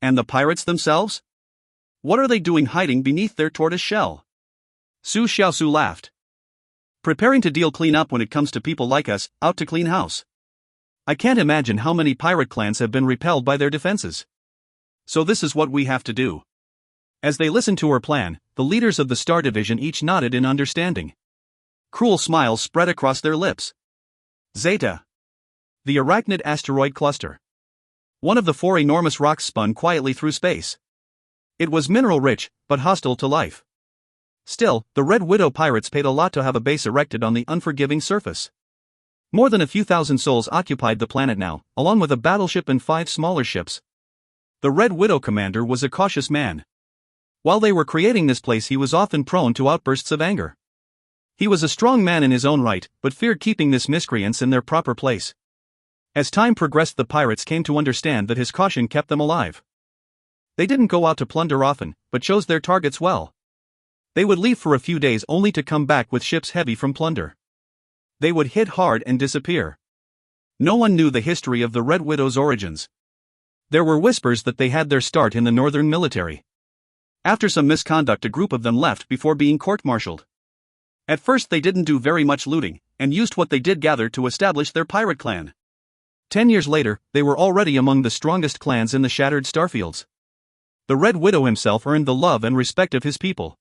And the pirates themselves? What are they doing hiding beneath their tortoise shell? Su Xiaosu laughed. Preparing to deal clean up when it comes to people like us, out to clean house. I can't imagine how many pirate clans have been repelled by their defenses. So this is what we have to do. As they listened to her plan, the leaders of the Star Division each nodded in understanding. Cruel smiles spread across their lips. Zeta. The Arachnid asteroid cluster. One of the 4 enormous rocks spun quietly through space. It was mineral-rich, but hostile to life. Still, the Red Widow pirates paid a lot to have a base erected on the unforgiving surface. More than a few thousand souls occupied the planet now, along with a battleship and 5 smaller ships. The Red Widow commander was a cautious man. While they were creating this place, he was often prone to outbursts of anger. He was a strong man in his own right, but feared keeping these miscreants in their proper place. As time progressed, the pirates came to understand that his caution kept them alive. They didn't go out to plunder often, but chose their targets well. They would leave for a few days only to come back with ships heavy from plunder. They would hit hard and disappear. No one knew the history of the Red Widow's origins. There were whispers that they had their start in the northern military. After some misconduct, a group of them left before being court-martialed. At first they didn't do very much looting, and used what they did gather to establish their pirate clan. 10 years later, they were already among the strongest clans in the Shattered Starfields. The Red Widow himself earned the love and respect of his people.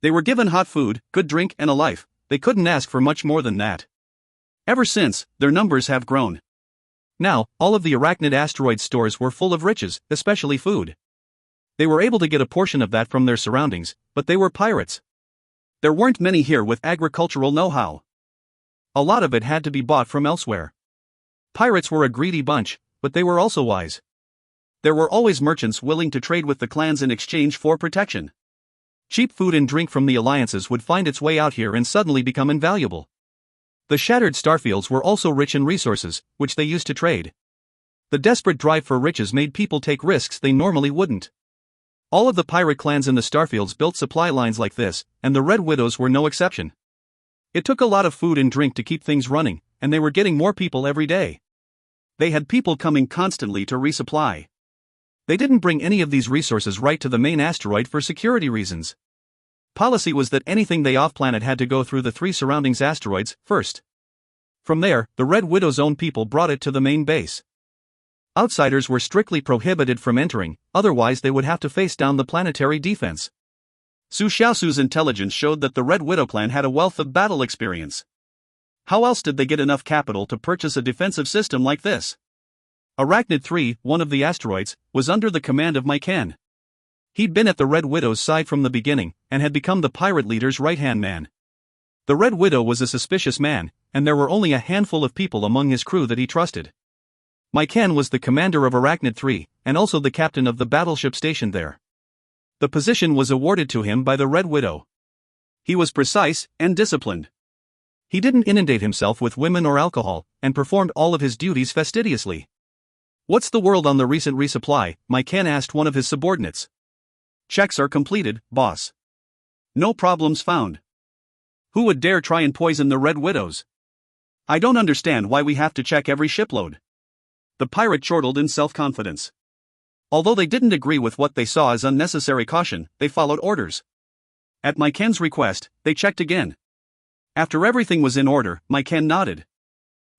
They were given hot food, good drink, and a life. They couldn't ask for much more than that. Ever since, their numbers have grown. Now, all of the Arachnid asteroid stores were full of riches, especially food. They were able to get a portion of that from their surroundings, but they were pirates. There weren't many here with agricultural know-how. A lot of it had to be bought from elsewhere. Pirates were a greedy bunch, but they were also wise. There were always merchants willing to trade with the clans in exchange for protection. Cheap food and drink from the alliances would find its way out here and suddenly become invaluable. The Shattered Starfields were also rich in resources, which they used to trade. The desperate drive for riches made people take risks they normally wouldn't. All of the pirate clans in the Starfields built supply lines like this, and the Red Widows were no exception. It took a lot of food and drink to keep things running, and they were getting more people every day. They had people coming constantly to resupply. They didn't bring any of these resources right to the main asteroid for security reasons. Policy was that anything they off-planet had to go through the 3 surrounding asteroids first. From there, the Red Widow's own people brought it to the main base. Outsiders were strictly prohibited from entering, otherwise they would have to face down the planetary defense. Su Xiaosu's intelligence showed that the Red Widow clan had a wealth of battle experience. How else did they get enough capital to purchase a defensive system like this? Arachnid 3, one of the asteroids, was under the command of Mikan. He'd been at the Red Widow's side from the beginning, and had become the pirate leader's right-hand man. The Red Widow was a suspicious man, and there were only a handful of people among his crew that he trusted. Mikan was the commander of Arachnid 3, and also the captain of the battleship stationed there. The position was awarded to him by the Red Widow. He was precise and disciplined. He didn't inundate himself with women or alcohol, and performed all of his duties fastidiously. "What's the word on the recent resupply?" Mikan asked one of his subordinates. "Checks are completed, boss. No problems found." Who would dare try and poison the Red Widows? "I don't understand why we have to check every shipload." The pirate chortled in self-confidence. Although they didn't agree with what they saw as unnecessary caution, they followed orders. At Mikan's request, they checked again. After everything was in order, Mikan nodded.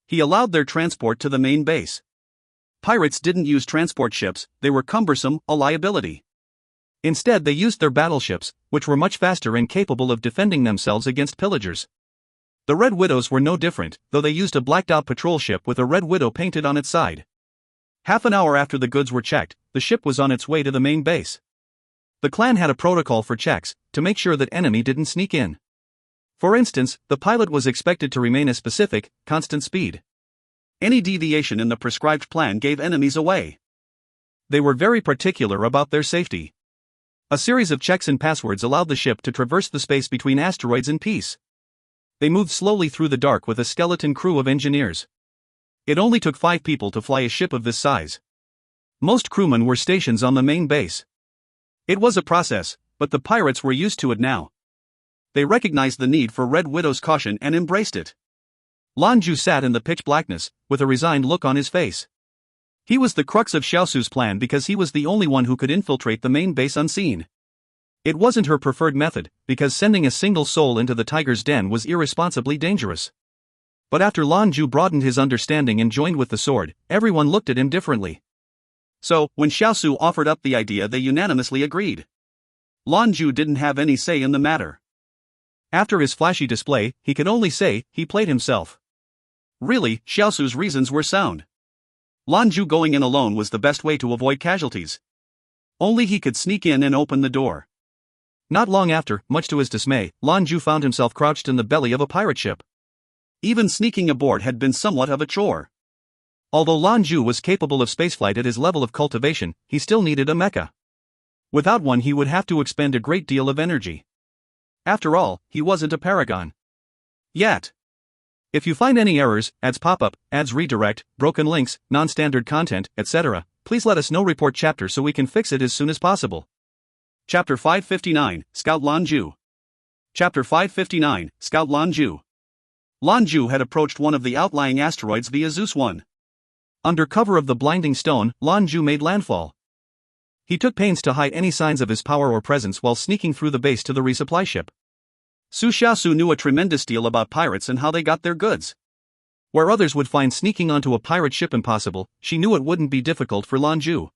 He allowed their transport to the main base. Pirates didn't use transport ships, they were cumbersome, a liability. Instead they used their battleships, which were much faster and capable of defending themselves against pillagers. The Red Widows were no different, though they used a blacked-out patrol ship with a Red Widow painted on its side. Half an hour after the goods were checked, the ship was on its way to the main base. The clan had a protocol for checks, to make sure that enemy didn't sneak in. For instance, the pilot was expected to remain a specific, constant speed. Any deviation in the prescribed plan gave enemies away. They were very particular about their safety. A series of checks and passwords allowed the ship to traverse the space between asteroids in peace. They moved slowly through the dark with a skeleton crew of engineers. It only took 5 people to fly a ship of this size. Most crewmen were stationed on the main base. It was a process, but the pirates were used to it now. They recognized the need for Red Widow's caution and embraced it. Lan Jue sat in the pitch blackness, with a resigned look on his face. He was the crux of Xiaosu's plan because he was the only one who could infiltrate the main base unseen. It wasn't her preferred method, because sending a single soul into the tiger's den was irresponsibly dangerous. But after Lan Jue broadened his understanding and joined with the sword, everyone looked at him differently. So, when Xiaosu offered up the idea, they unanimously agreed. Lan Jue didn't have any say in the matter. After his flashy display, he could only say he played himself. Really, Xiaosu's reasons were sound. Lan Jue going in alone was the best way to avoid casualties. Only he could sneak in and open the door. Not long after, much to his dismay, Lan Jue found himself crouched in the belly of a pirate ship. Even sneaking aboard had been somewhat of a chore. Although Lan Jue was capable of spaceflight at his level of cultivation, he still needed a mecha. Without one, he would have to expend a great deal of energy. After all, he wasn't a paragon yet. If you find any errors, ads pop up, ads redirect, broken links, non-standard content, etc., please let us know. Report chapter so we can fix it as soon as possible. Chapter 559, Scout Lan Jue. Chapter 559, Scout Lan Jue. Lan Jue had approached one of the outlying asteroids via Zeus 1. Under cover of the blinding stone, Lan Jue made landfall. He took pains to hide any signs of his power or presence while sneaking through the base to the resupply ship. Su Xiaosu knew a tremendous deal about pirates and how they got their goods. Where others would find sneaking onto a pirate ship impossible, she knew it wouldn't be difficult for Lan Jue.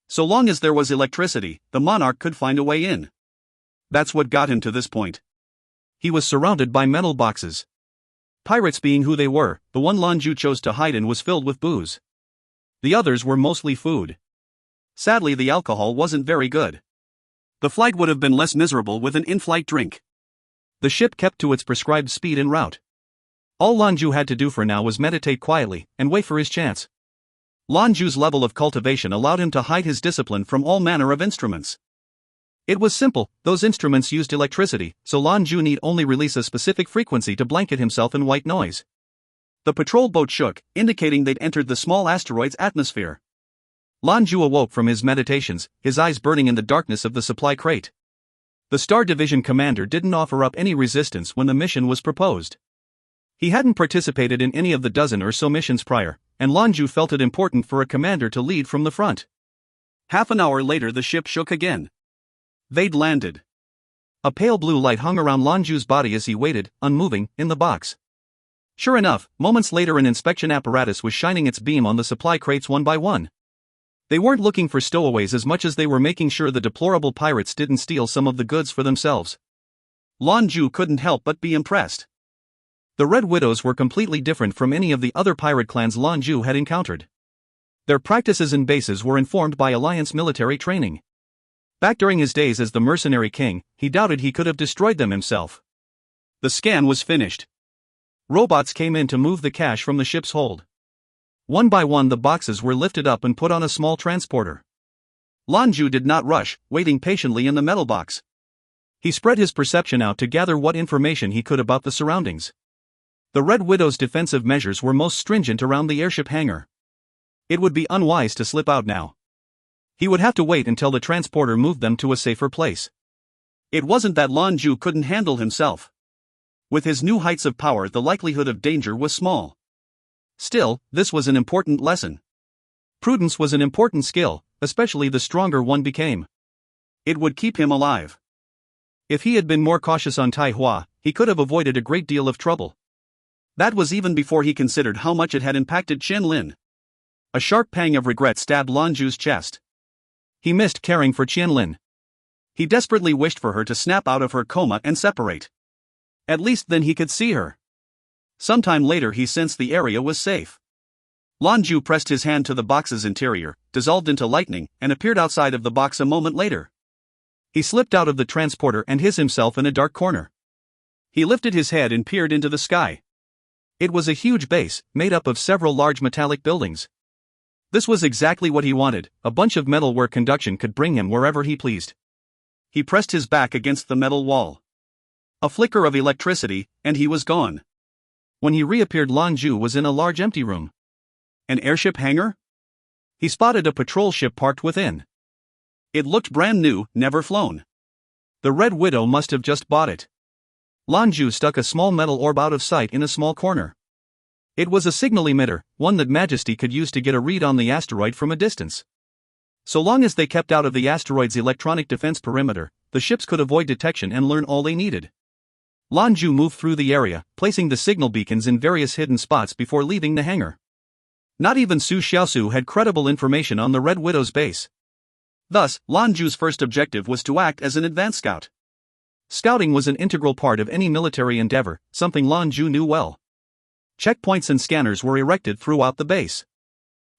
So long as there was electricity, the monarch could find a way in. That's what got him to this point. He was surrounded by metal boxes. Pirates being who they were, the one Lan Jue chose to hide in was filled with booze. The others were mostly food. Sadly, the alcohol wasn't very good. The flight would have been less miserable with an in-flight drink. The ship kept to its prescribed speed en route. All Lan Jue had to do for now was meditate quietly and wait for his chance. Lan Jue's level of cultivation allowed him to hide his discipline from all manner of instruments. It was simple, those instruments used electricity, so Lan Jue need only release a specific frequency to blanket himself in white noise. The patrol boat shook, indicating they'd entered the small asteroid's atmosphere. Lan Jue awoke from his meditations, his eyes burning in the darkness of the supply crate. The Star Division commander didn't offer up any resistance when the mission was proposed. He hadn't participated in any of the dozen or so missions prior, and Lan Jue felt it important for a commander to lead from the front. Half an hour later, the ship shook again. They'd landed. A pale blue light hung around Lan Jue's body as he waited, unmoving, in the box. Sure enough, moments later an inspection apparatus was shining its beam on the supply crates one by one. They weren't looking for stowaways as much as they were making sure the deplorable pirates didn't steal some of the goods for themselves. Lan Jue couldn't help but be impressed. The Red Widows were completely different from any of the other pirate clans Lan Jue had encountered. Their practices and bases were informed by Alliance military training. Back during his days as the mercenary king, he doubted he could have destroyed them himself. The scan was finished. Robots came in to move the cash from the ship's hold. One by one the boxes were lifted up and put on a small transporter. Lan Jue did not rush, waiting patiently in the metal box. He spread his perception out to gather what information he could about the surroundings. The Red Widow's defensive measures were most stringent around the airship hangar. It would be unwise to slip out now. He would have to wait until the transporter moved them to a safer place. It wasn't that Lan Jue couldn't handle himself. With his new heights of power, the likelihood of danger was small. Still, this was an important lesson. Prudence was an important skill, especially the stronger one became. It would keep him alive. If he had been more cautious on Taihua, he could have avoided a great deal of trouble. That was even before he considered how much it had impacted Qianlin. A sharp pang of regret stabbed Lan Jue's chest. He missed caring for Qianlin. He desperately wished for her to snap out of her coma and separate. At least then he could see her. Sometime later he sensed the area was safe. Lan Jue pressed his hand to the box's interior, dissolved into lightning, and appeared outside of the box a moment later. He slipped out of the transporter and hid himself in a dark corner. He lifted his head and peered into the sky. It was a huge base, made up of several large metallic buildings. This was exactly what he wanted, a bunch of metal where conduction could bring him wherever he pleased. he pressed his back against the metal wall. A flicker of electricity, and he was gone. When he reappeared, Lan Jue was in a large empty room. An airship hangar? He spotted a patrol ship parked within. It looked brand new, never flown. The Red Widow must have just bought it. Lan Jue stuck a small metal orb out of sight in a small corner. It was a signal emitter, one that Majesty could use to get a read on the asteroid from a distance. So long as they kept out of the asteroid's electronic defense perimeter, the ships could avoid detection and learn all they needed. Lan Jue moved through the area, placing the signal beacons in various hidden spots before leaving the hangar. Not even Su Xiaosu had credible information on the Red Widow's base. Thus, Lan Jue's first objective was to act as an advance scout. Scouting was an integral part of any military endeavor, something Lan Jue knew well. Checkpoints and scanners were erected throughout the base.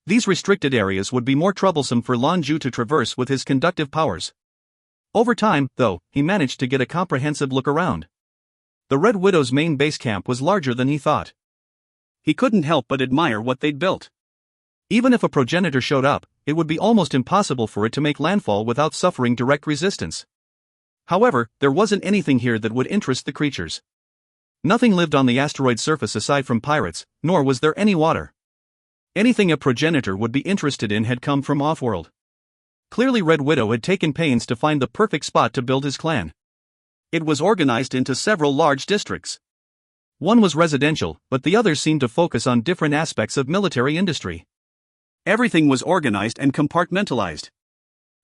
These restricted areas would be more troublesome for Lan Jue to traverse with his conductive powers. Over time, though, he managed to get a comprehensive look around. The Red Widow's main base camp was larger than he thought. He couldn't help but admire what they'd built. Even if a progenitor showed up, it would be almost impossible for it to make landfall without suffering direct resistance. However, there wasn't anything here that would interest the creatures. Nothing lived on the asteroid's surface aside from pirates, nor was there any water. Anything a progenitor would be interested in had come from off-world. Clearly Red Widow had taken pains to find the perfect spot to build his clan. It was organized into several large districts. One was residential, but the others seemed to focus on different aspects of military industry. Everything was organized and compartmentalized.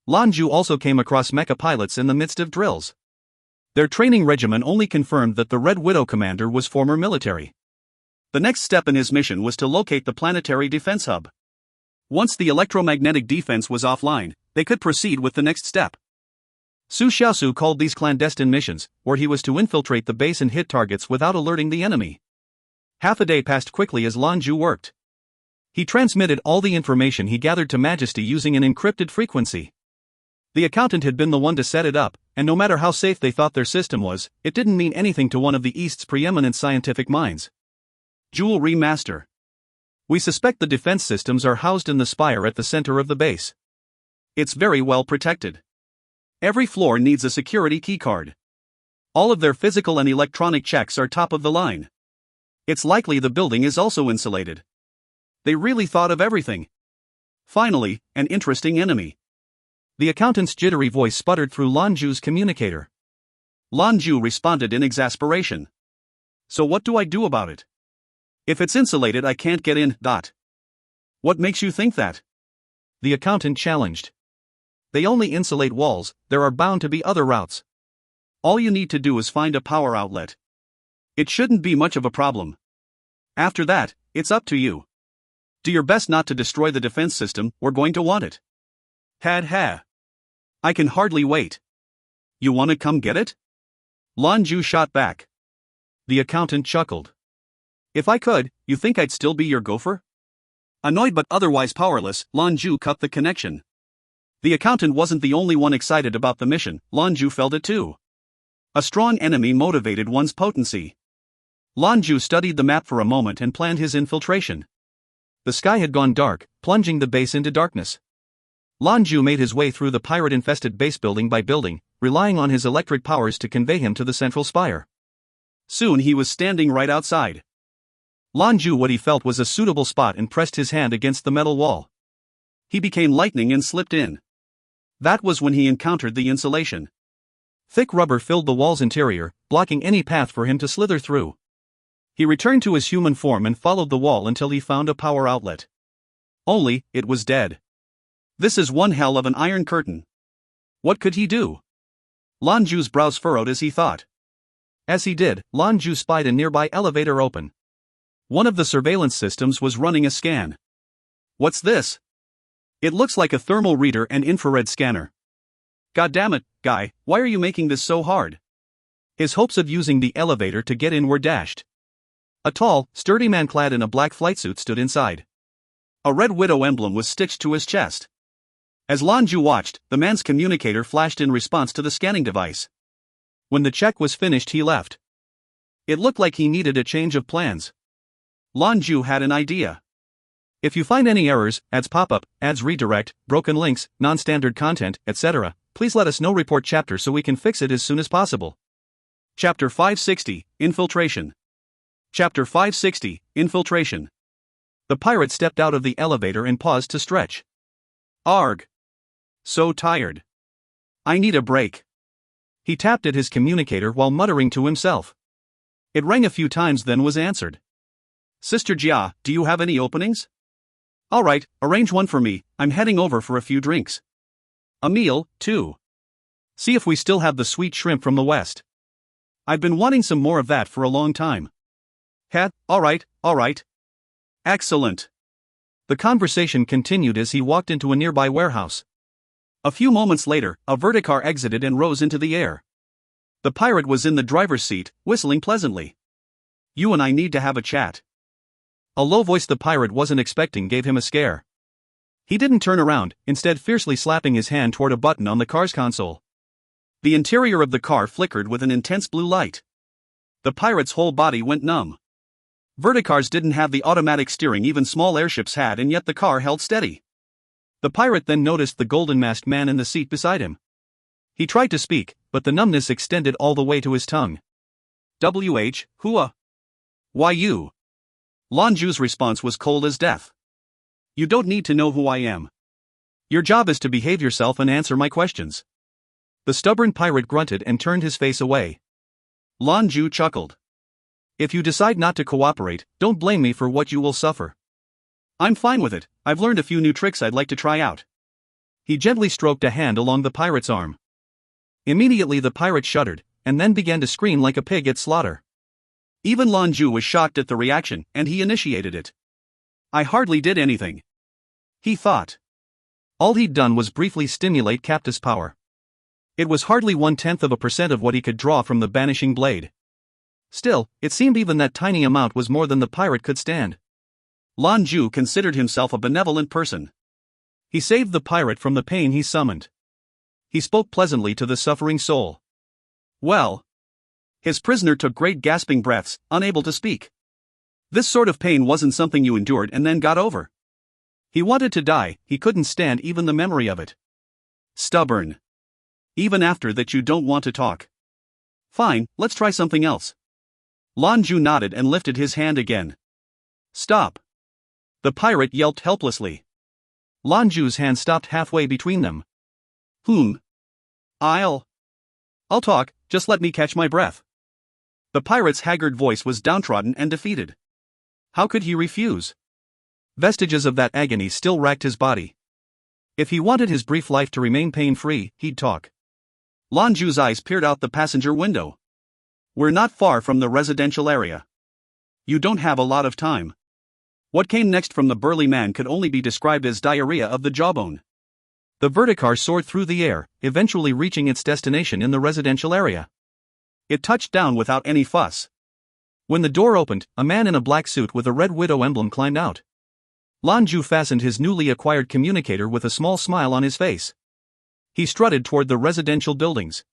Lan Jue also came across mecha pilots in the midst of drills. Their training regimen only confirmed that the Red Widow commander was former military. The next step in his mission was to locate the planetary defense hub. Once the electromagnetic defense was offline, they could proceed with the next step. Su Xiaosu called these clandestine missions, where he was to infiltrate the base and hit targets without alerting the enemy. Half a day passed quickly as Lan Jue worked. He transmitted all the information he gathered to Majesty using an encrypted frequency. The accountant had been the one to set it up, and no matter how safe they thought their system was, it didn't mean anything to one of the East's preeminent scientific minds. Jewelry Master. We suspect the defense systems are housed in the spire at the center of the base. It's very well protected. Every floor needs a security keycard. All of their physical and electronic checks are top of the line. It's likely the building is also insulated. They really thought of everything. Finally, an interesting enemy. The accountant's jittery voice sputtered through Lan Jue's communicator. Lan Jue responded in exasperation. So what do I do about it? If it's insulated, I can't get in. What makes you think that? The accountant challenged. They only insulate walls, there are bound to be other routes. All you need to do is find a power outlet. It shouldn't be much of a problem. After that, it's up to you. Do your best not to destroy the defense system, we're going to want it. Ha. I can hardly wait. You want to come get it? Lan Jue shot back. The accountant chuckled. If I could, you think I'd still be your gopher? Annoyed but otherwise powerless, Lan Jue cut the connection. The accountant wasn't the only one excited about the mission, Lan Jue felt it too. A strong enemy motivated one's potency. Lan Jue studied the map for a moment and planned his infiltration. The sky had gone dark, plunging the base into darkness. Lan Jue made his way through the pirate-infested base building by building, relying on his electric powers to convey him to the central spire. Soon he was standing right outside. Lan Jue what he felt was a suitable spot and pressed his hand against the metal wall. He became lightning and slipped in. That was when he encountered the insulation. Thick rubber filled the wall's interior, blocking any path for him to slither through. He returned to his human form and followed the wall until he found a power outlet. Only, it was dead. This is one hell of an iron curtain. What could he do? Lan Jue's brows furrowed as he thought. As he did, Lan Jue spied a nearby elevator open. One of the surveillance systems was running a scan. What's this? It looks like a thermal reader and infrared scanner. Goddammit, guy, why are you making this so hard? His hopes of using the elevator to get in were dashed. A tall, sturdy man clad in a black flight suit stood inside. A Red Widow emblem was stitched to his chest. As Lan Jue watched, the man's communicator flashed in response to the scanning device. When the check was finished, he left. It looked like he needed a change of plans. Lan Jue had an idea. If you find any errors, ads pop up, ads redirect, broken links, non-standard content, etc., please let us know report chapter so we can fix it as soon as possible. Chapter 560, Infiltration. Chapter 560, Infiltration. The pirate stepped out of the elevator and paused to stretch. Arg. So tired. I need a break. He tapped at his communicator while muttering to himself. It rang a few times then was answered. Sister Jia, do you have any openings? Alright, arrange one for me, I'm heading over for a few drinks. A meal, too. See if we still have the sweet shrimp from the west. I've been wanting some more of that for a long time. Alright. Excellent. The conversation continued as he walked into a nearby warehouse. A few moments later, a verticar exited and rose into the air. The pirate was in the driver's seat, whistling pleasantly. You and I need to have a chat. A low voice the pirate wasn't expecting gave him a scare. He didn't turn around, instead fiercely slapping his hand toward a button on the car's console. The interior of the car flickered with an intense blue light. The pirate's whole body went numb. Verticars didn't have the automatic steering even small airships had, and yet the car held steady. The pirate then noticed the golden-masked man in the seat beside him. He tried to speak, but the numbness extended all the way to his tongue. Hua? Why you? Lan Jue's response was cold as death. You don't need to know who I am. Your job is to behave yourself and answer my questions. The stubborn pirate grunted and turned his face away. Lan Jue chuckled. If you decide not to cooperate, don't blame me for what you will suffer. I'm fine with it, I've learned a few new tricks I'd like to try out. He gently stroked a hand along the pirate's arm. Immediately the pirate shuddered, and then began to scream like a pig at slaughter. Even Lan Jue was shocked at the reaction, and he initiated it. I hardly did anything. He thought. All he'd done was briefly stimulate Capta's power. It was hardly 0.1% of what he could draw from the banishing blade. Still, it seemed even that tiny amount was more than the pirate could stand. Lan Jue considered himself a benevolent person. He saved the pirate from the pain he summoned. He spoke pleasantly to the suffering soul. Well. His prisoner took great gasping breaths, unable to speak. This sort of pain wasn't something you endured and then got over. He wanted to die, he couldn't stand even the memory of it. Stubborn. Even after that you don't want to talk. Fine, let's try something else. Lan Jue nodded and lifted his hand again. Stop. The pirate yelped helplessly. Lan Jue's hand stopped halfway between them. I'll talk, just let me catch my breath. The pirate's haggard voice was downtrodden and defeated. How could he refuse? Vestiges of that agony still racked his body. If he wanted his brief life to remain pain-free, he'd talk. Lan Jue's eyes peered out the passenger window. We're not far from the residential area. You don't have a lot of time. What came next from the burly man could only be described as diarrhea of the jawbone. The verticar soared through the air, eventually reaching its destination in the residential area. It touched down without any fuss. When the door opened, a man in a black suit with a red widow emblem climbed out. Lan Jue fastened his newly acquired communicator with a small smile on his face. He strutted toward the residential buildings.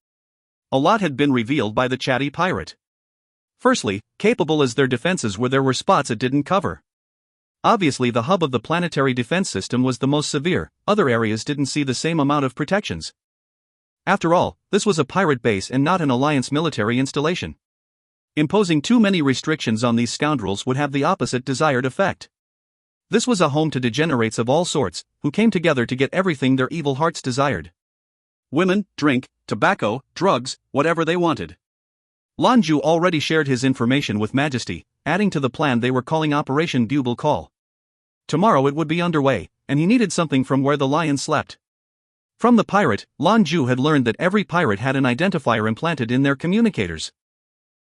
A lot had been revealed by the chatty pirate. Firstly, capable as their defenses were, there were spots it didn't cover. Obviously, the hub of the planetary defense system was the most severe, other areas didn't see the same amount of protections. After all, this was a pirate base and not an alliance military installation. Imposing too many restrictions on these scoundrels would have the opposite desired effect. This was a home to degenerates of all sorts, who came together to get everything their evil hearts desired. Women, drink, tobacco, drugs, whatever they wanted. Lan Jue already shared his information with Majesty, adding to the plan they were calling Operation Bugle Call. Tomorrow it would be underway, and he needed something from where the lion slept. From the pirate, Lan Jue had learned that every pirate had an identifier implanted in their communicators.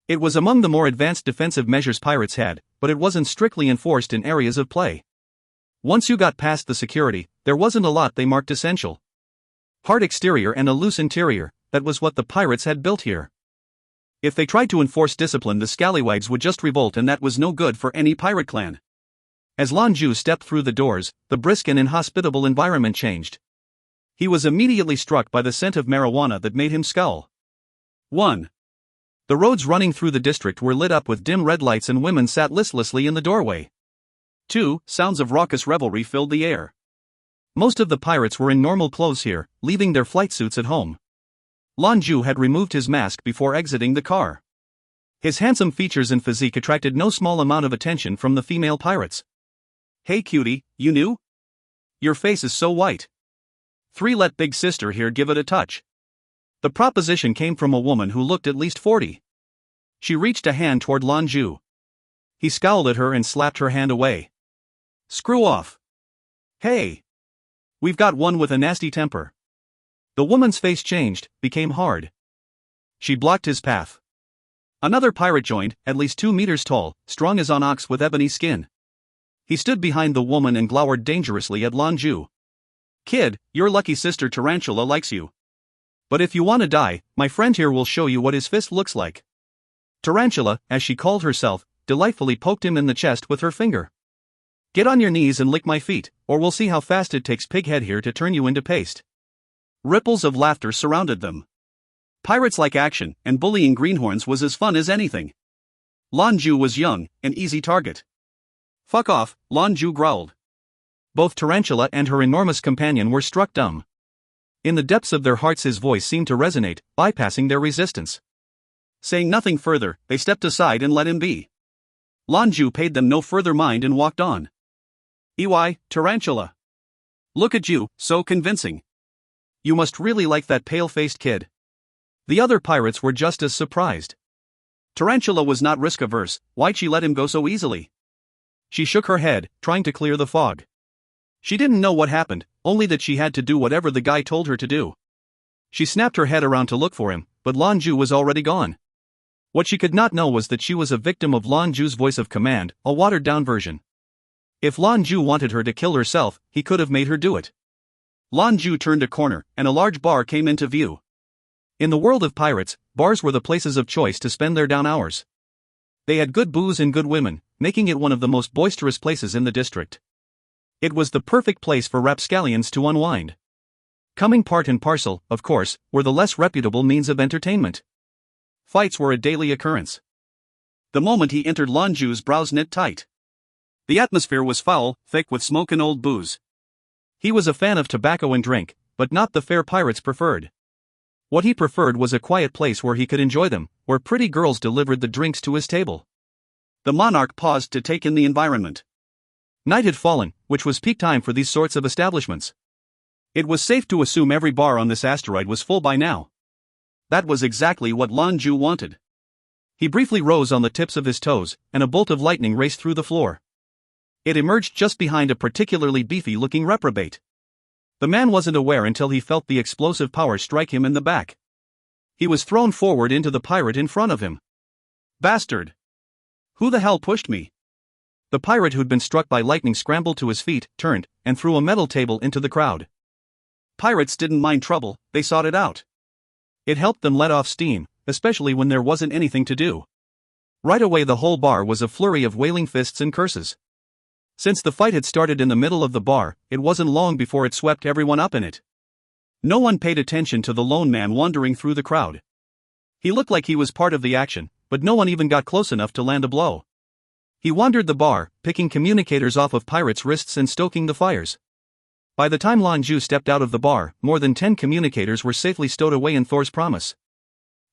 It was among the more advanced defensive measures pirates had, but it wasn't strictly enforced in areas of play. Once you got past the security, there wasn't a lot they marked essential. Hard exterior and a loose interior, that was what the pirates had built here. If they tried to enforce discipline, the scallywags would just revolt, and that was no good for any pirate clan. As Lan Jue stepped through the doors, the brisk and inhospitable environment changed. He was immediately struck by the scent of marijuana that made him scowl. 1. The roads running through the district were lit up with dim red lights and women sat listlessly in the doorway. 2. Sounds of raucous revelry filled the air. Most of the pirates were in normal clothes here, leaving their flight suits at home. Lan Jue had removed his mask before exiting the car. His handsome features and physique attracted no small amount of attention from the female pirates. "Hey cutie, you new? Your face is so white. 3 Let big sister here give it a touch." The proposition came from a woman who looked at least 40. She reached a hand toward Lan Jue. He scowled at her and slapped her hand away. "Screw off. Hey. We've got one with a nasty temper." The woman's face changed, became hard. She blocked his path. Another pirate joined, at least 2 meters tall, strong as an ox with ebony skin. He stood behind the woman and glowered dangerously at Lan Jue. "Kid, your lucky sister Tarantula likes you. But if you want to die, my friend here will show you what his fist looks like." Tarantula, as she called herself, delightfully poked him in the chest with her finger. "Get on your knees and lick my feet, or we'll see how fast it takes Pighead here to turn you into paste." Ripples of laughter surrounded them. Pirates like action, and bullying greenhorns was as fun as anything. Lan Jue was young, an easy target. "Fuck off," Lan Jue growled. Both Tarantula and her enormous companion were struck dumb. In the depths of their hearts his voice seemed to resonate, bypassing their resistance. Saying nothing further, they stepped aside and let him be. Lan Jue paid them no further mind and walked on. "Ey, Tarantula. Look at you, so convincing. You must really like that pale-faced kid." The other pirates were just as surprised. Tarantula was not risk-averse. Why'd she let him go so easily? She shook her head, trying to clear the fog. She didn't know what happened, only that she had to do whatever the guy told her to do. She snapped her head around to look for him, but Lan Jue was already gone. What she could not know was that she was a victim of Lan Jue's voice of command, a watered-down version. If Lan Jue wanted her to kill herself, he could have made her do it. Lan Jue turned a corner, and a large bar came into view. In the world of pirates, bars were the places of choice to spend their down hours. They had good booze and good women, making it one of the most boisterous places in the district. It was the perfect place for rapscallions to unwind. Coming part and parcel, of course, were the less reputable means of entertainment. Fights were a daily occurrence. The moment he entered, Lan Jue's brows knit tight. The atmosphere was foul, thick with smoke and old booze. He was a fan of tobacco and drink, but not the fare pirates preferred. What he preferred was a quiet place where he could enjoy them, where pretty girls delivered the drinks to his table. The monarch paused to take in the environment. Night had fallen, which was peak time for these sorts of establishments. It was safe to assume every bar on this asteroid was full by now. That was exactly what Lan Jue wanted. He briefly rose on the tips of his toes, and a bolt of lightning raced through the floor. It emerged just behind a particularly beefy-looking reprobate. The man wasn't aware until he felt the explosive power strike him in the back. He was thrown forward into the pirate in front of him. "Bastard! Who the hell pushed me?" The pirate who'd been struck by lightning scrambled to his feet, turned, and threw a metal table into the crowd. Pirates didn't mind trouble, they sought it out. It helped them let off steam, especially when there wasn't anything to do. Right away the whole bar was a flurry of wailing fists and curses. Since the fight had started in the middle of the bar, it wasn't long before it swept everyone up in it. No one paid attention to the lone man wandering through the crowd. He looked like he was part of the action, but no one even got close enough to land a blow. He wandered the bar, picking communicators off of pirates' wrists and stoking the fires. By the time Lan Jue stepped out of the bar, more than 10 communicators were safely stowed away in Thor's promise.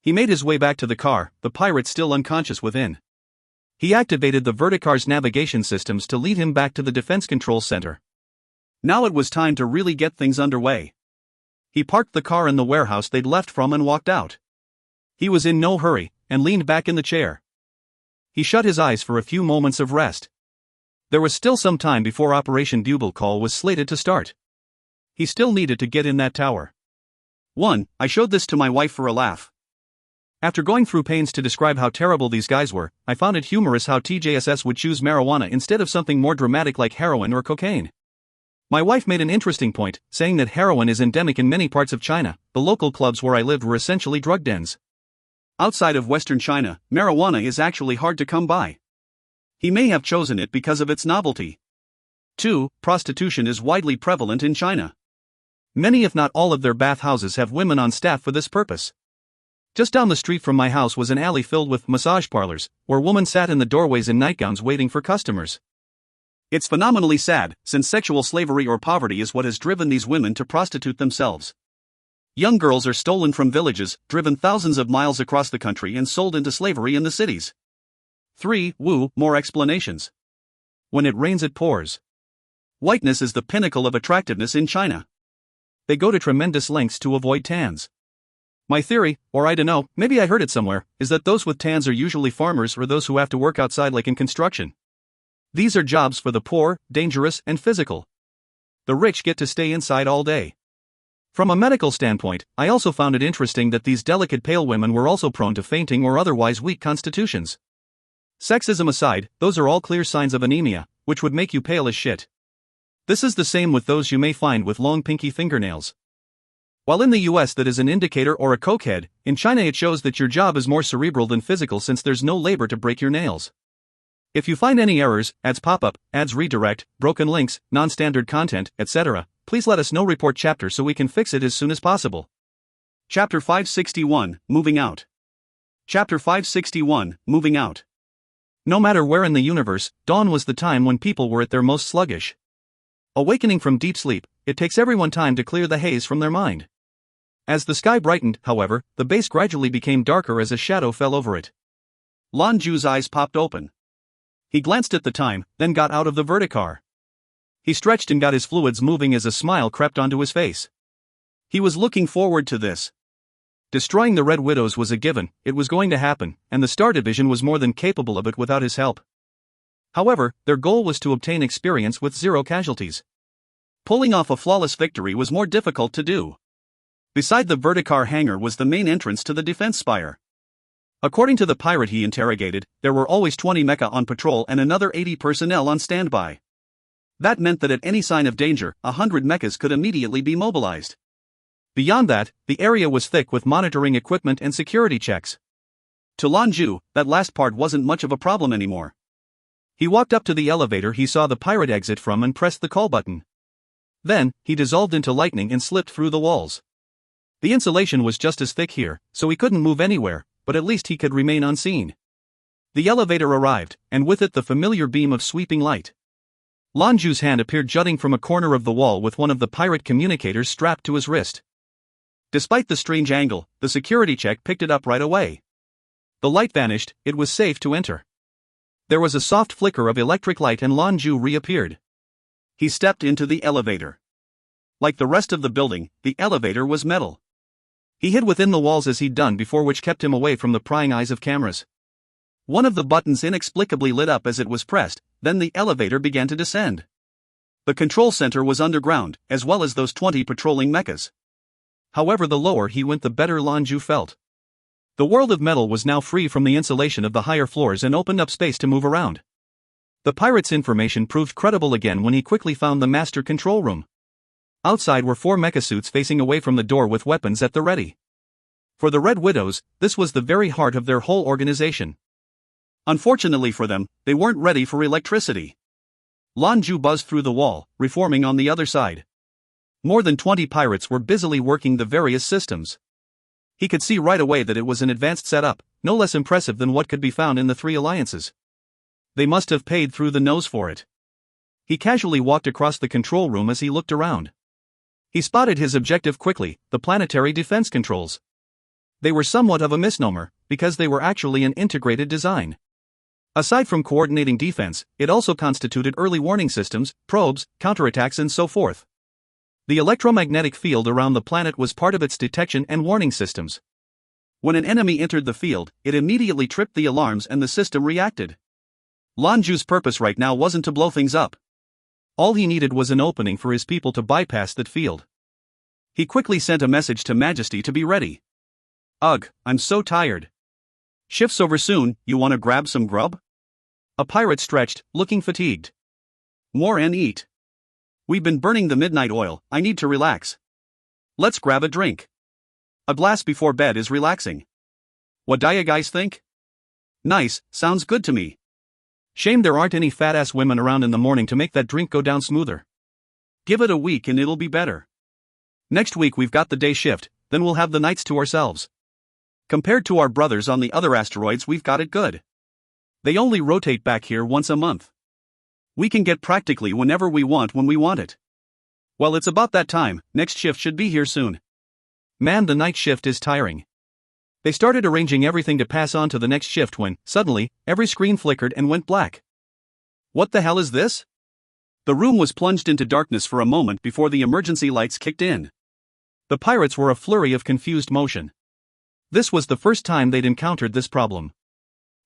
He made his way back to the car, the pirate still unconscious within. He activated the Verticar's navigation systems to lead him back to the defense control center. Now it was time to really get things underway. He parked the car in the warehouse they'd left from and walked out. He was in no hurry, and leaned back in the chair. He shut his eyes for a few moments of rest. There was still some time before Operation Bugle Call was slated to start. He still needed to get in that tower. 1. I showed this to my wife for a laugh. After going through pains to describe how terrible these guys were, I found it humorous how TJSS would choose marijuana instead of something more dramatic like heroin or cocaine. My wife made an interesting point, saying that heroin is endemic in many parts of China. The local clubs where I lived were essentially drug dens. Outside of Western China, marijuana is actually hard to come by. He may have chosen it because of its novelty. 2. Prostitution is widely prevalent in China. Many if not all of their bathhouses have women on staff for this purpose. Just down the street from my house was an alley filled with massage parlors, where women sat in the doorways in nightgowns waiting for customers. It's phenomenally sad, since sexual slavery or poverty is what has driven these women to prostitute themselves. Young girls are stolen from villages, driven thousands of miles across the country and sold into slavery in the cities. 3. Woo, more explanations. When it rains it pours. Whiteness is the pinnacle of attractiveness in China. They go to tremendous lengths to avoid tans. My theory, or I dunno, maybe I heard it somewhere, is that those with tans are usually farmers or those who have to work outside like in construction. These are jobs for the poor, dangerous, and physical. The rich get to stay inside all day. From a medical standpoint, I also found it interesting that these delicate pale women were also prone to fainting or otherwise weak constitutions. Sexism aside, those are all clear signs of anemia, which would make you pale as shit. This is the same with those you may find with long pinky fingernails. While in the US that is an indicator or a cokehead, in China it shows that your job is more cerebral than physical since there's no labor to break your nails. If you find any errors, ads pop up, ads redirect, broken links, non-standard content, etc., please let us know. Report chapter so we can fix it as soon as possible. Chapter 561, Moving Out. Chapter 561, Moving Out. No matter where in the universe, dawn was the time when people were at their most sluggish. Awakening from deep sleep, it takes everyone time to clear the haze from their mind. As the sky brightened, however, the base gradually became darker as a shadow fell over it. Lan Jue's eyes popped open. He glanced at the time, then got out of the verticar. He stretched and got his fluids moving as a smile crept onto his face. He was looking forward to this. Destroying the Red Widows was a given, it was going to happen, and the Star Division was more than capable of it without his help. However, their goal was to obtain experience with 0 casualties. Pulling off a flawless victory was more difficult to do. Beside the verticar hangar was the main entrance to the defense spire. According to the pirate he interrogated, there were always 20 mecha on patrol and another 80 personnel on standby. That meant that at any sign of danger, 100 mechas could immediately be mobilized. Beyond that, the area was thick with monitoring equipment and security checks. To Lan Jue, that last part wasn't much of a problem anymore. He walked up to the elevator he saw the pirate exit from and pressed the call button. Then, he dissolved into lightning and slipped through the walls. The insulation was just as thick here, so he couldn't move anywhere, but at least he could remain unseen. The elevator arrived, and with it the familiar beam of sweeping light. Lan Jue's hand appeared jutting from a corner of the wall with one of the pirate communicators strapped to his wrist. Despite the strange angle, the security check picked it up right away. The light vanished, it was safe to enter. There was a soft flicker of electric light and Lan Jue reappeared. He stepped into the elevator. Like the rest of the building, the elevator was metal. He hid within the walls as he'd done before, which kept him away from the prying eyes of cameras. One of the buttons inexplicably lit up as it was pressed, then the elevator began to descend. The control center was underground, as well as those 20 patrolling mechas. However, the lower he went the better Lan Jue felt. The world of metal was now free from the insulation of the higher floors and opened up space to move around. The pirate's information proved credible again when he quickly found the master control room. Outside were 4 mecha suits facing away from the door with weapons at the ready. For the Red Widows, this was the very heart of their whole organization. Unfortunately for them, they weren't ready for electricity. Lan Jue buzzed through the wall, reforming on the other side. More than 20 pirates were busily working the various systems. He could see right away that it was an advanced setup, no less impressive than what could be found in the 3 alliances. They must have paid through the nose for it. He casually walked across the control room as he looked around. He spotted his objective quickly, the planetary defense controls. They were somewhat of a misnomer, because they were actually an integrated design. Aside from coordinating defense, it also constituted early warning systems, probes, counterattacks and so forth. The electromagnetic field around the planet was part of its detection and warning systems. When an enemy entered the field, it immediately tripped the alarms and the system reacted. Lan Jue's purpose right now wasn't to blow things up. All he needed was an opening for his people to bypass that field. He quickly sent a message to Majesty to be ready. Ugh, I'm so tired. Shift's over soon, you wanna grab some grub? A pirate stretched, looking fatigued. More and eat. We've been burning the midnight oil, I need to relax. Let's grab a drink. A glass before bed is relaxing. What do you guys think? Nice, sounds good to me. Shame there aren't any fat-ass women around in the morning to make that drink go down smoother. Give it a week and it'll be better. Next week we've got the day shift, then we'll have the nights to ourselves. Compared to our brothers on the other asteroids, we've got it good. They only rotate back here once a month. We can get practically whenever we want when we want it. Well, it's about that time, next shift should be here soon. Man, the night shift is tiring. They started arranging everything to pass on to the next shift when, suddenly, every screen flickered and went black. What the hell is this? The room was plunged into darkness for a moment before the emergency lights kicked in. The pirates were a flurry of confused motion. This was the first time they'd encountered this problem.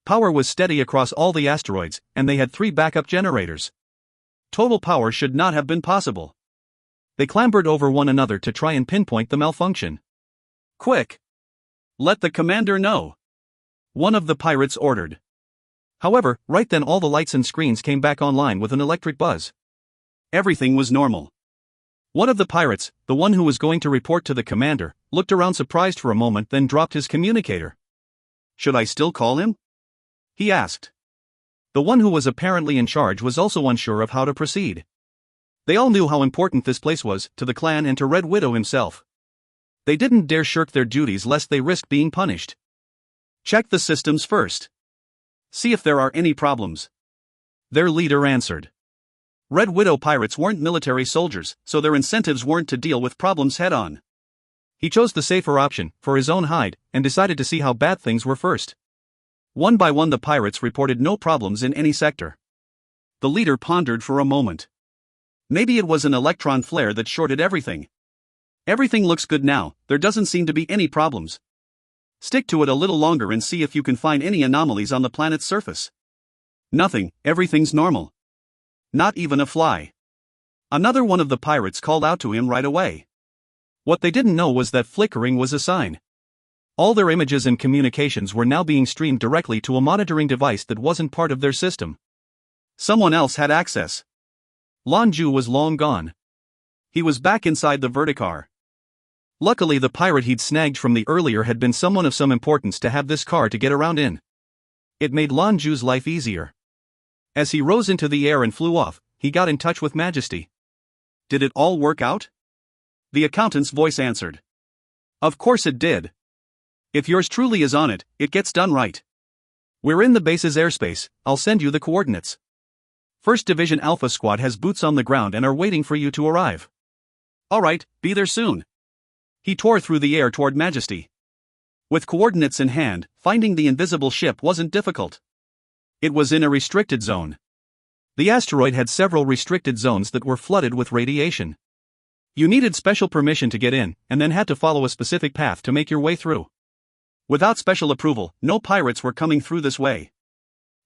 Power was steady across all the asteroids, and they had 3 backup generators. Total power should not have been possible. They clambered over one another to try and pinpoint the malfunction. Quick! Let the commander know! One of the pirates ordered. However, right then all the lights and screens came back online with an electric buzz. Everything was normal. One of the pirates, the one who was going to report to the commander, looked around surprised for a moment, then dropped his communicator. Should I still call him? He asked. The one who was apparently in charge was also unsure of how to proceed. They all knew how important this place was to the clan and to Red Widow himself. They didn't dare shirk their duties lest they risk being punished. Check the systems first. See if there are any problems. Their leader answered. Red Widow pirates weren't military soldiers, so their incentives weren't to deal with problems head-on. He chose the safer option, for his own hide, and decided to see how bad things were first. One by one the pirates reported no problems in any sector. The leader pondered for a moment. Maybe it was an electron flare that shorted everything. Everything looks good now, there doesn't seem to be any problems. Stick to it a little longer and see if you can find any anomalies on the planet's surface. Nothing, everything's normal. Not even a fly. Another one of the pirates called out to him right away. What they didn't know was that flickering was a sign. All their images and communications were now being streamed directly to a monitoring device that wasn't part of their system. Someone else had access. Lan Jue was long gone. He was back inside the verticar. Luckily the pirate he'd snagged from the earlier had been someone of some importance to have this car to get around in. It made Lan Jue's life easier. As he rose into the air and flew off, he got in touch with Majesty. Did it all work out? The accountant's voice answered. Of course it did. If yours truly is on it, it gets done right. We're in the base's airspace, I'll send you the coordinates. 1st Division Alpha Squad has boots on the ground and are waiting for you to arrive. Alright, be there soon. He tore through the air toward Majesty. With coordinates in hand, finding the invisible ship wasn't difficult. It was in a restricted zone. The asteroid had several restricted zones that were flooded with radiation. You needed special permission to get in, and then had to follow a specific path to make your way through. Without special approval, no pirates were coming through this way.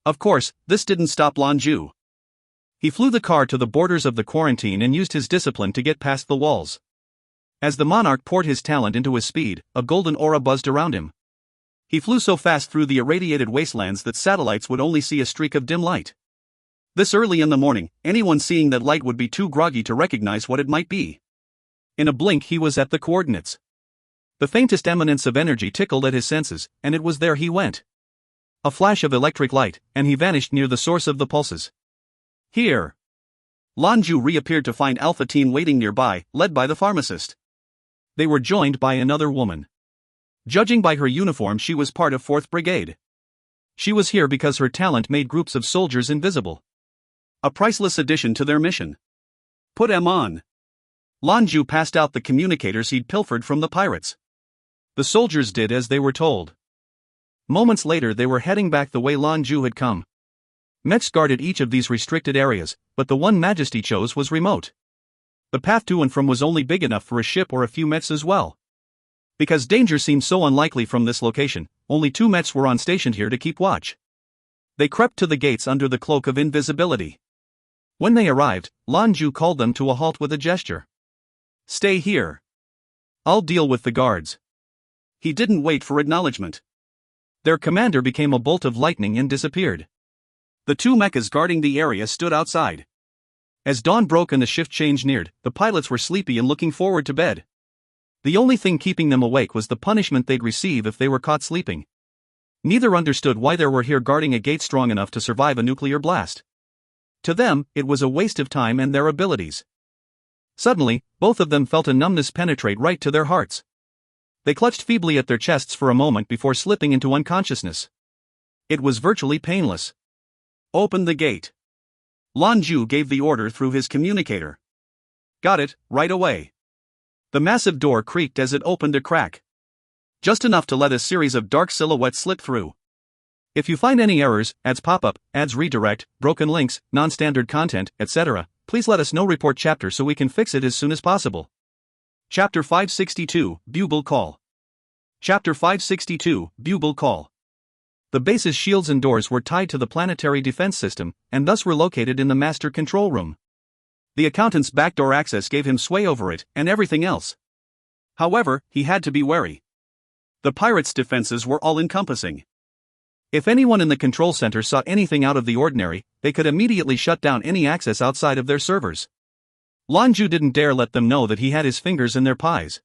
Of course, this didn't stop Lan Jue. He flew the car to the borders of the quarantine and used his discipline to get past the walls. As the monarch poured his talent into his speed, a golden aura buzzed around him. He flew so fast through the irradiated wastelands that satellites would only see a streak of dim light. This early in the morning, anyone seeing that light would be too groggy to recognize what it might be. In a blink he was at the coordinates. The faintest eminence of energy tickled at his senses, and it was there he went. A flash of electric light, and he vanished near the source of the pulses. Here. Lan Jue reappeared to find Alpha Team waiting nearby, led by the pharmacist. They were joined by another woman. Judging by her uniform, she was part of 4th Brigade. She was here because her talent made groups of soldiers invisible. A priceless addition to their mission. Put 'em on. Lan Jue passed out the communicators he'd pilfered from the pirates. The soldiers did as they were told. Moments later they were heading back the way Lan Jue had come. Mechs guarded each of these restricted areas, but the one Majesty chose was remote. The path to and from was only big enough for a ship or a few mechs as well. Because danger seemed so unlikely from this location, only 2 mechs were on stationed here to keep watch. They crept to the gates under the cloak of invisibility. When they arrived, Lan Jue called them to a halt with a gesture. Stay here. I'll deal with the guards. He didn't wait for acknowledgement. Their commander became a bolt of lightning and disappeared. The 2 mechas guarding the area stood outside. As dawn broke and the shift change neared, the pilots were sleepy and looking forward to bed. The only thing keeping them awake was the punishment they'd receive if they were caught sleeping. Neither understood why they were here guarding a gate strong enough to survive a nuclear blast. To them, it was a waste of time and their abilities. Suddenly, both of them felt a numbness penetrate right to their hearts. They clutched feebly at their chests for a moment before slipping into unconsciousness. It was virtually painless. Open the gate. Lan Jue gave the order through his communicator. Got it, right away. The massive door creaked as it opened a crack. Just enough to let a series of dark silhouettes slip through. If you find any errors, ads pop up, ads redirect, broken links, non-standard content, etc., please let us know. Report chapter so we can fix it as soon as possible. Chapter 562, Bugle Call. Chapter 562, Bugle Call. The base's shields and doors were tied to the planetary defense system, and thus were located in the master control room. The accountant's backdoor access gave him sway over it and everything else. However, he had to be wary. The pirates' defenses were all-encompassing. If anyone in the control center saw anything out of the ordinary, they could immediately shut down any access outside of their servers. Lan Jue didn't dare let them know that he had his fingers in their pies.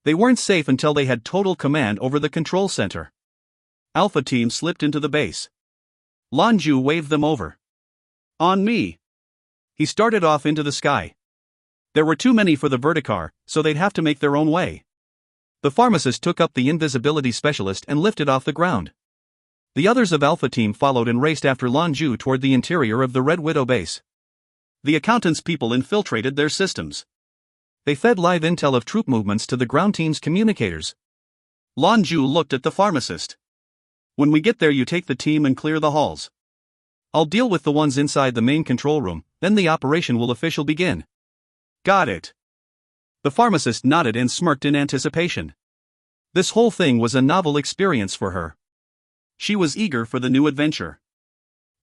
They weren't safe until they had total command over the control center. Alpha Team slipped into the base. Lan Jue waved them over. On me. He started off into the sky. There were too many for the verticar, so they'd have to make their own way. The pharmacist took up the invisibility specialist and lifted off the ground. The others of Alpha Team followed and raced after Lan Jue toward the interior of the Red Widow base. The accountant's people infiltrated their systems. They fed live intel of troop movements to the ground team's communicators. Lan Jue looked at the pharmacist. When we get there, you take the team and clear the halls. I'll deal with the ones inside the main control room, then the operation will officially begin. Got it. The pharmacist nodded and smirked in anticipation. This whole thing was a novel experience for her. She was eager for the new adventure.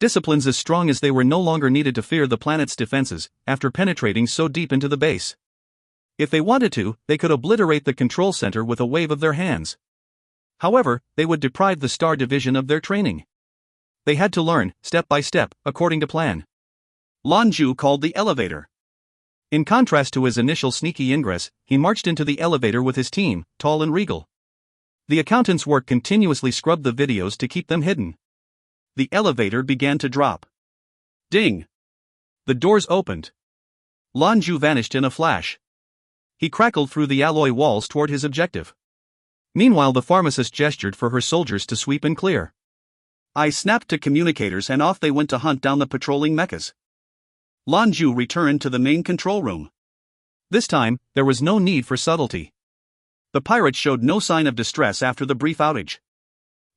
Disciplines as strong as they were no longer needed to fear the planet's defenses, after penetrating so deep into the base. If they wanted to, they could obliterate the control center with a wave of their hands. However, they would deprive the Star Division of their training. They had to learn, step by step, according to plan. Lan Jue called the elevator. In contrast to his initial sneaky ingress, he marched into the elevator with his team, tall and regal. The accountant's work continuously scrubbed the videos to keep them hidden. The elevator began to drop. Ding! The doors opened. Lan Jue vanished in a flash. He crackled through the alloy walls toward his objective. Meanwhile, the pharmacist gestured for her soldiers to sweep and clear. I snapped to communicators and off they went to hunt down the patrolling mechas. Lan Jue returned to the main control room. This time, there was no need for subtlety. The pirates showed no sign of distress after the brief outage.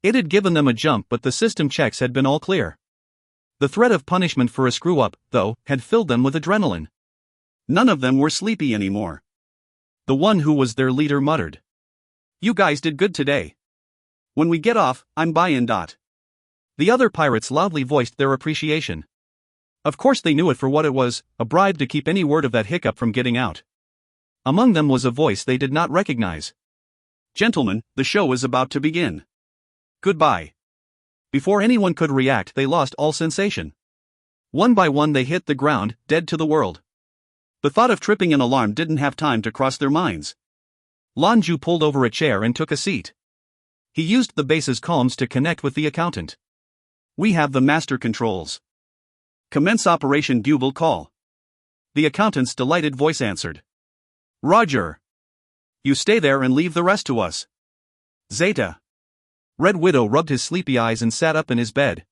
It had given them a jump, but the system checks had been all clear. The threat of punishment for a screw-up, though, had filled them with adrenaline. None of them were sleepy anymore. The one who was their leader muttered. You guys did good today. When we get off, I'm buying. The other pirates loudly voiced their appreciation. Of course they knew it for what it was, a bribe to keep any word of that hiccup from getting out. Among them was a voice they did not recognize. Gentlemen, the show is about to begin. Goodbye. Before anyone could react, they lost all sensation. One by one they hit the ground, dead to the world. The thought of tripping an alarm didn't have time to cross their minds. Lan Jue pulled over a chair and took a seat. He used the base's comms to connect with the accountant. We have the master controls. Commence Operation Bugle Call. The accountant's delighted voice answered. Roger. You stay there and leave the rest to us. Zeta. Red Widow rubbed his sleepy eyes and sat up in his bed.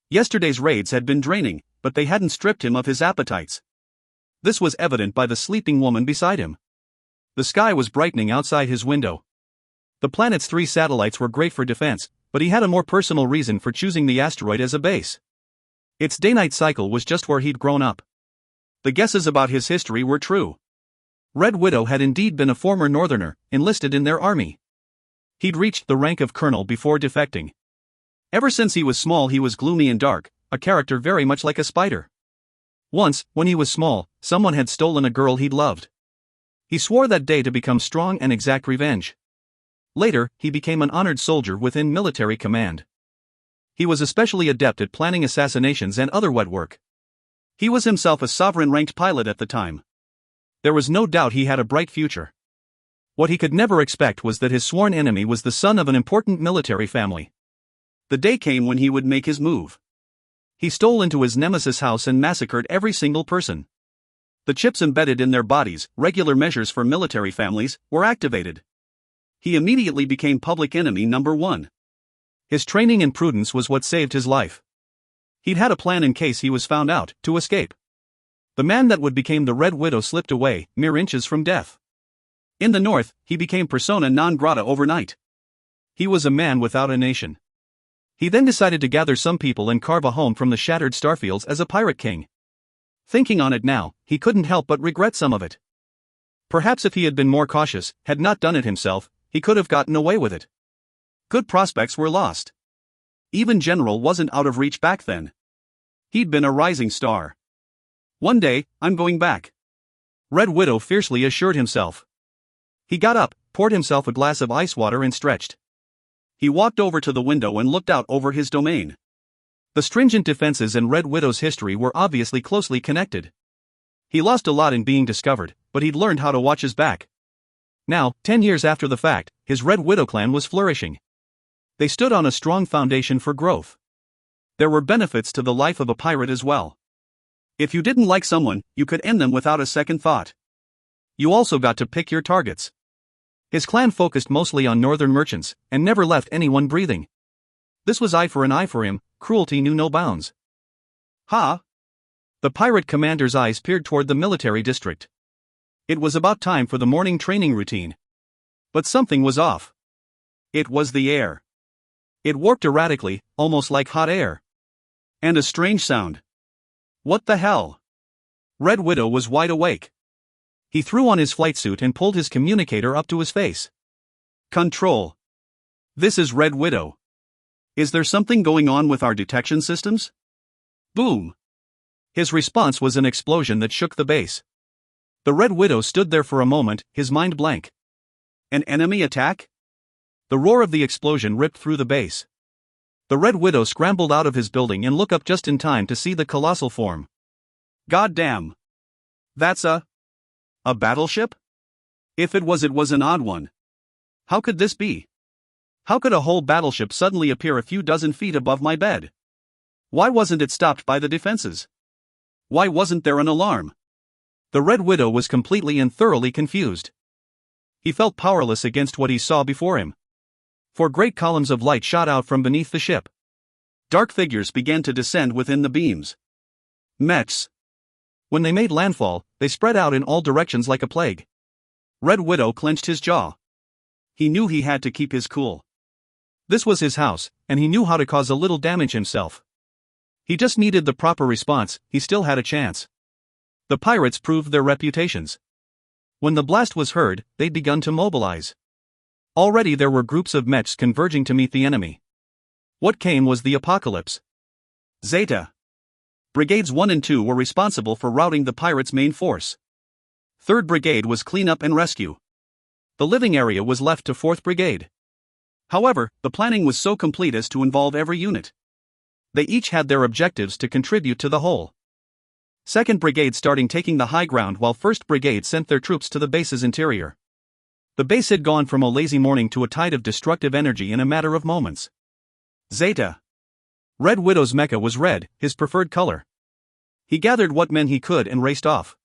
Yesterday's raids had been draining, but they hadn't stripped him of his appetites. This was evident by the sleeping woman beside him. The sky was brightening outside his window. The planet's 3 satellites were great for defense, but he had a more personal reason for choosing the asteroid as a base. Its day-night cycle was just where he'd grown up. The guesses about his history were true. Red Widow had indeed been a former Northerner, enlisted in their army. He'd reached the rank of colonel before defecting. Ever since he was small, he was gloomy and dark, a character very much like a spider. Once, when he was small, someone had stolen a girl he'd loved. He swore that day to become strong and exact revenge. Later, he became an honored soldier within military command. He was especially adept at planning assassinations and other wet work. He was himself a sovereign-ranked pilot at the time. There was no doubt he had a bright future. What he could never expect was that his sworn enemy was the son of an important military family. The day came when he would make his move. He stole into his nemesis' house and massacred every single person. The chips embedded in their bodies, regular measures for military families, were activated. He immediately became public enemy number 1. His training and prudence was what saved his life. He'd had a plan in case he was found out, to escape. The man that would become the Red Widow slipped away, mere inches from death. In the north, he became persona non grata overnight. He was a man without a nation. He then decided to gather some people and carve a home from the shattered starfields as a pirate king. Thinking on it now, he couldn't help but regret some of it. Perhaps if he had been more cautious, had not done it himself, he could have gotten away with it. Good prospects were lost. Even General wasn't out of reach back then. He'd been a rising star. One day, I'm going back. Red Widow fiercely assured himself. He got up, poured himself a glass of ice water and stretched. He walked over to the window and looked out over his domain. The stringent defenses and Red Widow's history were obviously closely connected. He lost a lot in being discovered, but he'd learned how to watch his back. Now, 10 years after the fact, his Red Widow clan was flourishing. They stood on a strong foundation for growth. There were benefits to the life of a pirate as well. If you didn't like someone, you could end them without a second thought. You also got to pick your targets. His clan focused mostly on northern merchants, and never left anyone breathing. This was eye for an eye for him, cruelty knew no bounds. Ha! The pirate commander's eyes peered toward the military district. It was about time for the morning training routine. But something was off. It was the air. It warped erratically, almost like hot air. And a strange sound. What the hell? Red Widow was wide awake. He threw on his flight suit and pulled his communicator up to his face. Control. This is Red Widow. Is there something going on with our detection systems? Boom. His response was an explosion that shook the base. The Red Widow stood there for a moment, his mind blank. An enemy attack? The roar of the explosion ripped through the base. The Red Widow scrambled out of his building and looked up just in time to see the colossal form. Goddamn. That's a battleship? If it was an odd one. How could this be? How could a whole battleship suddenly appear a few dozen feet above my bed? Why wasn't it stopped by the defenses? Why wasn't there an alarm? The Red Widow was completely and thoroughly confused. He felt powerless against what he saw before him. For great columns of light shot out from beneath the ship. Dark figures began to descend within the beams. Mechs. When they made landfall, they spread out in all directions like a plague. Red Widow clenched his jaw. He knew he had to keep his cool. This was his house, and he knew how to cause a little damage himself. He just needed the proper response, he still had a chance. The pirates proved their reputations. When the blast was heard, they'd begun to mobilize. Already there were groups of mechs converging to meet the enemy. What came was the apocalypse. Zeta. Brigades 1 and 2 were responsible for routing the pirates' main force. 3rd Brigade was cleanup and rescue. The living area was left to 4th Brigade. However, the planning was so complete as to involve every unit. They each had their objectives to contribute to the whole. 2nd Brigade starting taking the high ground while 1st Brigade sent their troops to the base's interior. The base had gone from a lazy morning to a tide of destructive energy in a matter of moments. Zeta. Red Widow's mecha was red, his preferred color. He gathered what men he could and raced off.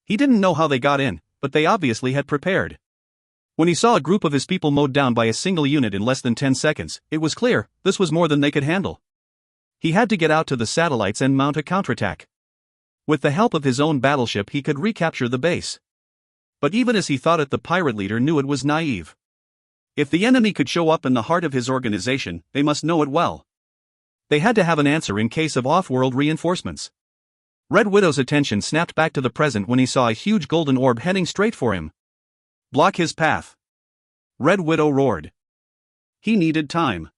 He didn't know how they got in, but they obviously had prepared. When he saw a group of his people mowed down by a single unit in less than 10 seconds, it was clear, this was more than they could handle. He had to get out to the satellites and mount a counterattack. With the help of his own battleship he could recapture the base. But even as he thought it, the pirate leader knew it was naive. If the enemy could show up in the heart of his organization, they must know it well. They had to have an answer in case of off-world reinforcements. Red Widow's attention snapped back to the present when he saw a huge golden orb heading straight for him. Block his path. Red Widow roared. He needed time.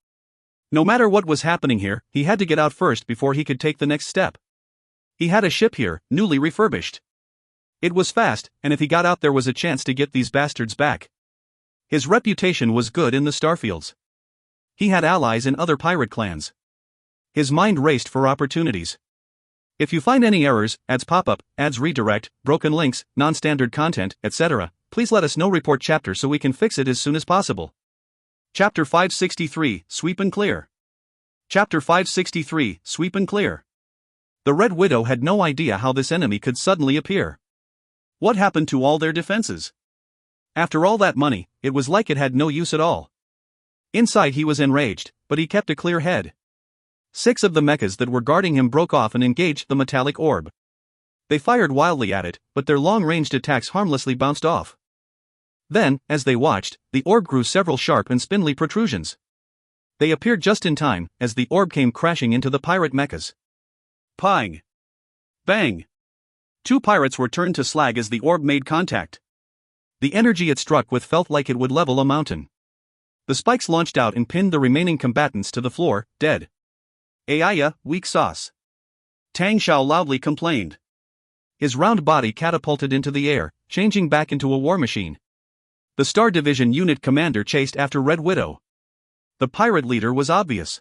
No matter what was happening here, he had to get out first before he could take the next step. He had a ship here, newly refurbished. It was fast, and if he got out there was a chance to get these bastards back. His reputation was good in the Starfields. He had allies in other pirate clans. His mind raced for opportunities. If you find any errors, ads pop up, ads redirect, broken links, non-standard content, etc., please let us know. Report chapter so we can fix it as soon as possible. Chapter 563, Sweep and Clear. Chapter 563, Sweep and Clear. The Red Widow had no idea how this enemy could suddenly appear. What happened to all their defenses? After all that money, it was like it had no use at all. Inside he was enraged, but he kept a clear head. 6 of the mechas that were guarding him broke off and engaged the metallic orb. They fired wildly at it, but their long-ranged attacks harmlessly bounced off. Then, as they watched, the orb grew several sharp and spindly protrusions. They appeared just in time, as the orb came crashing into the pirate mechas. Pang! Bang! 2 pirates were turned to slag as the orb made contact. The energy it struck with felt like it would level a mountain. The spikes launched out and pinned the remaining combatants to the floor, dead. Aiya, weak sauce. Tang Xiao loudly complained. His round body catapulted into the air, changing back into a war machine. The Star Division unit commander chased after Red Widow. The pirate leader was obvious.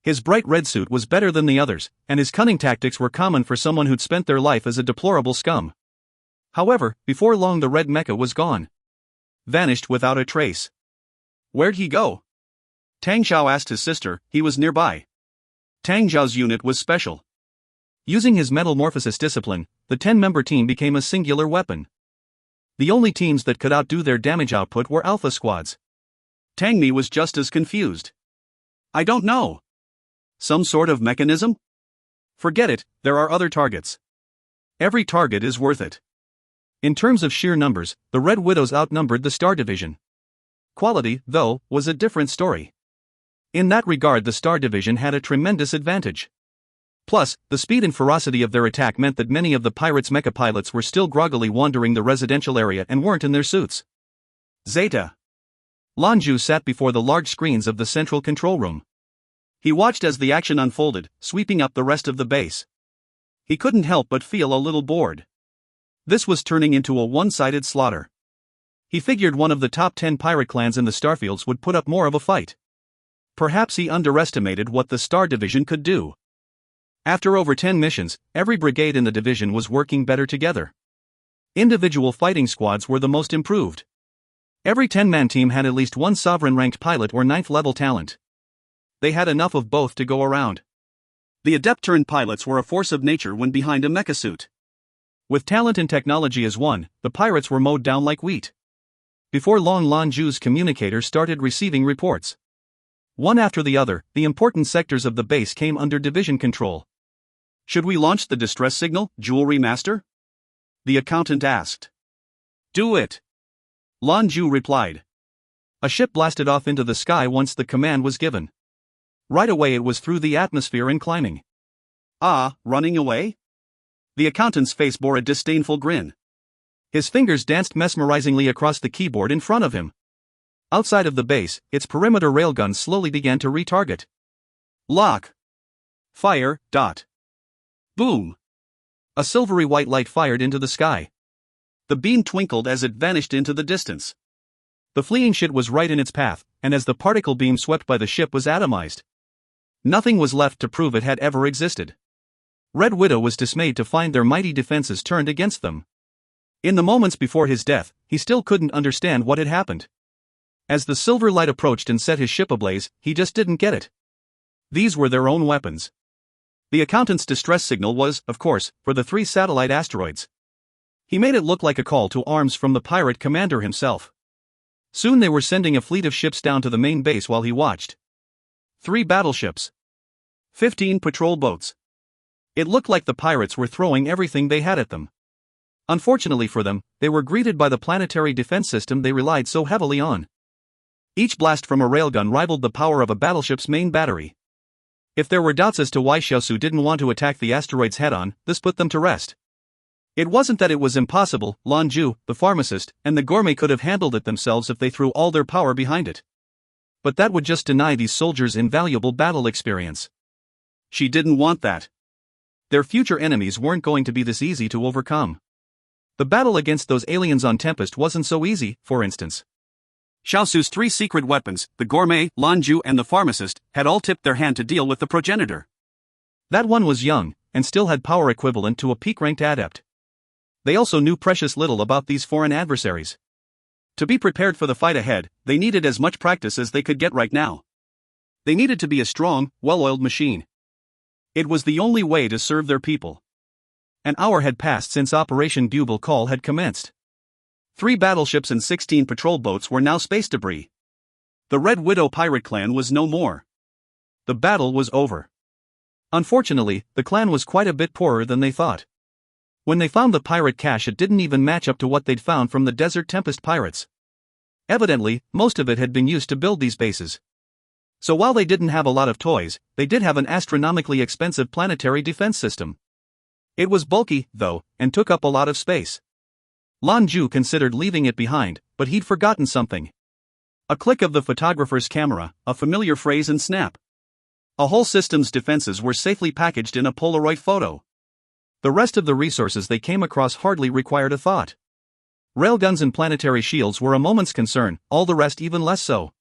His bright red suit was better than the others, and his cunning tactics were common for someone who'd spent their life as a deplorable scum. However, before long the red mecha was gone. Vanished without a trace. Where'd he go? Tang Xiao asked his sister. He was nearby. Tang Xiao's unit was special. Using his metamorphosis discipline, the 10-member team became a singular weapon. The only teams that could outdo their damage output were alpha squads. Tang Mi was just as confused. I don't know. Some sort of mechanism? Forget it, there are other targets. Every target is worth it. In terms of sheer numbers, the Red Widows outnumbered the Star Division. Quality, though, was a different story. In that regard the Star Division had a tremendous advantage. Plus, the speed and ferocity of their attack meant that many of the pirates' mecha pilots were still groggily wandering the residential area and weren't in their suits. Zeta. Lan Jue sat before the large screens of the central control room. He watched as the action unfolded, sweeping up the rest of the base. He couldn't help but feel a little bored. This was turning into a one-sided slaughter. He figured one of the top 10 pirate clans in the Starfields would put up more of a fight. Perhaps he underestimated what the Star Division could do. After over 10 missions, every brigade in the division was working better together. Individual fighting squads were the most improved. Every 10-man team had at least one sovereign-ranked pilot or 9th-level talent. They had enough of both to go around. The adept-turned pilots were a force of nature when behind a mecha suit. With talent and technology as one, the pirates were mowed down like wheat. Before long Lan Jue's communicator started receiving reports. One after the other, the important sectors of the base came under division control. Should we launch the distress signal, Jewelry Master? The accountant asked. Do it. Lan Jue replied. A ship blasted off into the sky once the command was given. Right away it was through the atmosphere and climbing. Ah, running away? The accountant's face bore a disdainful grin. His fingers danced mesmerizingly across the keyboard in front of him. Outside of the base, its perimeter railguns slowly began to retarget. Lock. Fire. Dot. Boom. A silvery white light fired into the sky. The beam twinkled as it vanished into the distance. The fleeing ship was right in its path, and as the particle beam swept by the ship was atomized. Nothing was left to prove it had ever existed. Red Widow was dismayed to find their mighty defenses turned against them. In the moments before his death, he still couldn't understand what had happened. As the silver light approached and set his ship ablaze, he just didn't get it. These were their own weapons. The accountant's distress signal was, of course, for the 3 satellite asteroids. He made it look like a call to arms from the pirate commander himself. Soon they were sending a fleet of ships down to the main base while he watched. 3 battleships. 15 patrol boats. It looked like the pirates were throwing everything they had at them. Unfortunately for them, they were greeted by the planetary defense system they relied so heavily on. Each blast from a railgun rivaled the power of a battleship's main battery. If there were doubts as to why Xiaosu didn't want to attack the asteroids head-on, this put them to rest. It wasn't that it was impossible. Lan Jue, the pharmacist, and the gourmet could have handled it themselves if they threw all their power behind it. But that would just deny these soldiers invaluable battle experience. She didn't want that. Their future enemies weren't going to be this easy to overcome. The battle against those aliens on Tempest wasn't so easy, for instance. Xiaosu's 3 secret weapons, the gourmet, Lan Jue and the pharmacist, had all tipped their hand to deal with the progenitor. That one was young, and still had power equivalent to a peak-ranked adept. They also knew precious little about these foreign adversaries. To be prepared for the fight ahead, they needed as much practice as they could get right now. They needed to be a strong, well-oiled machine. It was the only way to serve their people. An hour had passed since Operation Bugle Call had commenced. 3 battleships and 16 patrol boats were now space debris. The Red Widow pirate clan was no more. The battle was over. Unfortunately, the clan was quite a bit poorer than they thought. When they found the pirate cache, it didn't even match up to what they'd found from the Desert Tempest pirates. Evidently, most of it had been used to build these bases. So while they didn't have a lot of toys, they did have an astronomically expensive planetary defense system. It was bulky, though, and took up a lot of space. Lan Jue considered leaving it behind, but he'd forgotten something. A click of the photographer's camera, a familiar phrase, and snap. A whole system's defenses were safely packaged in a Polaroid photo. The rest of the resources they came across hardly required a thought. Railguns and planetary shields were a moment's concern, all the rest even less so.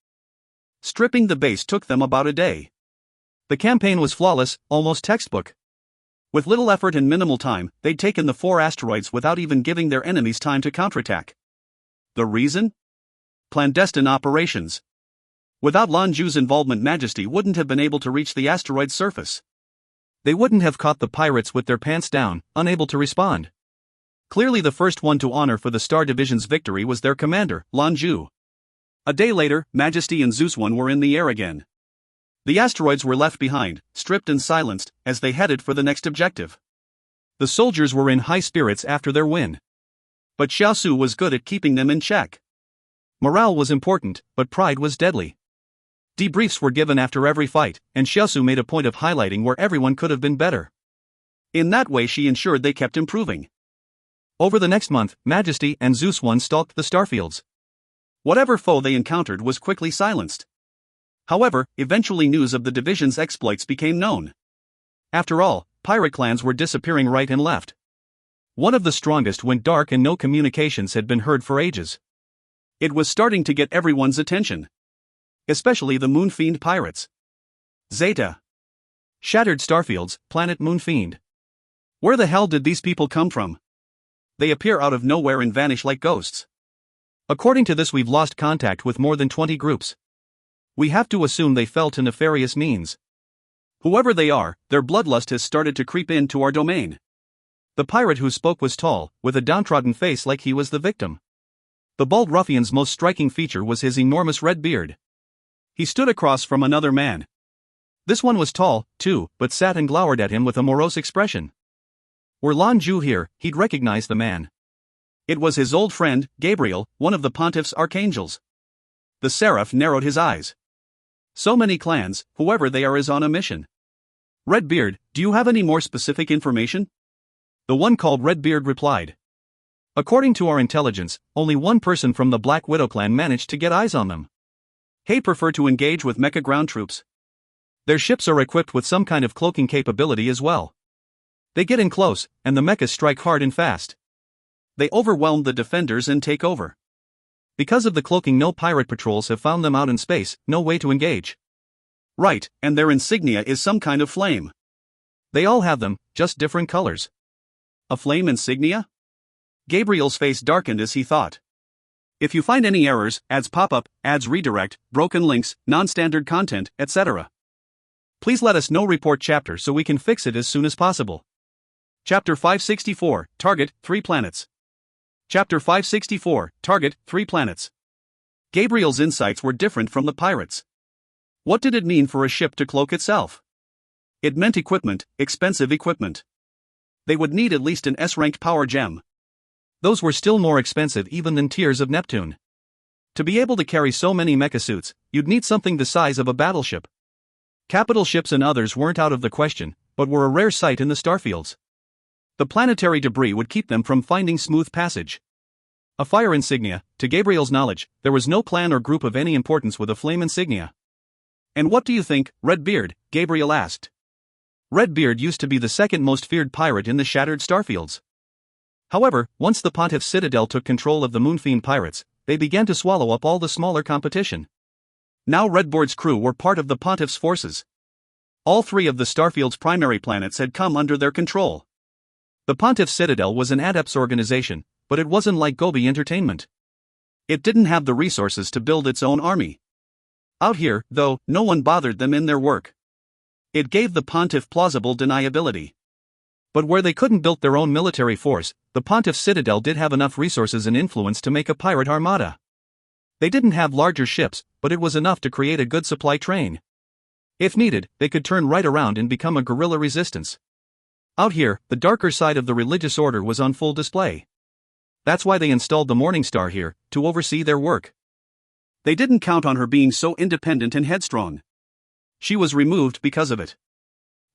Stripping the base took them about a day. The campaign was flawless, almost textbook. With little effort and minimal time, they'd taken the 4 asteroids without even giving their enemies time to counterattack. The reason? Clandestine operations. Without Lan Jue's involvement, Majesty wouldn't have been able to reach the asteroid's surface. They wouldn't have caught the pirates with their pants down, unable to respond. Clearly the first one to honor for the Star Division's victory was their commander, Lan Jue. A day later, Majesty and Zeus One were in the air again. The asteroids were left behind, stripped and silenced, as they headed for the next objective. The soldiers were in high spirits after their win. But Xiaosu was good at keeping them in check. Morale was important, but pride was deadly. Debriefs were given after every fight, and Xiaosu made a point of highlighting where everyone could have been better. In that way she ensured they kept improving. Over the next month, Majesty and Zeus One stalked the starfields. Whatever foe they encountered was quickly silenced. However, eventually news of the division's exploits became known. After all, pirate clans were disappearing right and left. One of the strongest went dark and no communications had been heard for ages. It was starting to get everyone's attention. Especially the Moonfiend pirates. Zeta. Shattered starfields, planet Moonfiend. Where the hell did these people come from? They appear out of nowhere and vanish like ghosts. According to this, we've lost contact with more than 20 groups. We have to assume they fell to nefarious means. Whoever they are, their bloodlust has started to creep into our domain. The pirate who spoke was tall, with a downtrodden face like he was the victim. The bald ruffian's most striking feature was his enormous red beard. He stood across from another man. This one was tall, too, but sat and glowered at him with a morose expression. Were Lan Jue here, he'd recognize the man. It was his old friend, Gabriel, one of the Pontiff's archangels. The seraph narrowed his eyes. So many clans, whoever they are, is on a mission. Redbeard, do you have any more specific information? The one called Redbeard replied. According to our intelligence, only one person from the Black Widow clan managed to get eyes on them. They prefer to engage with mecha ground troops. Their ships are equipped with some kind of cloaking capability as well. They get in close, and the mechas strike hard and fast. They overwhelm the defenders and take over. Because of the cloaking, no pirate patrols have found them out in space, no way to engage. Right, and their insignia is some kind of flame. They all have them, just different colors. A flame insignia? Gabriel's face darkened as he thought. If you find any errors, ads pop up, ads redirect, broken links, non-standard content, etc., please let us know. Report chapter so we can fix it as soon as possible. Chapter 564, Target, 3 planets. Chapter 564, Target, 3 planets. Gabriel's insights were different from the pirates. What did it mean for a ship to cloak itself? It meant equipment, expensive equipment. They would need at least an S-ranked power gem. Those were still more expensive even than Tears of Neptune. To be able to carry so many mecha suits, you'd need something the size of a battleship. Capital ships and others weren't out of the question, but were a rare sight in the starfields. The planetary debris would keep them from finding smooth passage. A fire insignia, to Gabriel's knowledge, there was no clan or group of any importance with a flame insignia. And what do you think, Redbeard? Gabriel asked. Redbeard used to be the second most feared pirate in the shattered starfields. However, once the Pontiff's Citadel took control of the Moonfiend pirates, they began to swallow up all the smaller competition. Now Redbeard's crew were part of the Pontiff's forces. All 3 of the Starfield's primary planets had come under their control. The Pontiff's Citadel was an Adepts organization, but it wasn't like Gobi Entertainment. It didn't have the resources to build its own army. Out here, though, no one bothered them in their work. It gave the Pontiff plausible deniability. But where they couldn't build their own military force, the Pontiff's Citadel did have enough resources and influence to make a pirate armada. They didn't have larger ships, but it was enough to create a good supply train. If needed, they could turn right around and become a guerrilla resistance. Out here, the darker side of the religious order was on full display. That's why they installed the Morning Star here, to oversee their work. They didn't count on her being so independent and headstrong. She was removed because of it.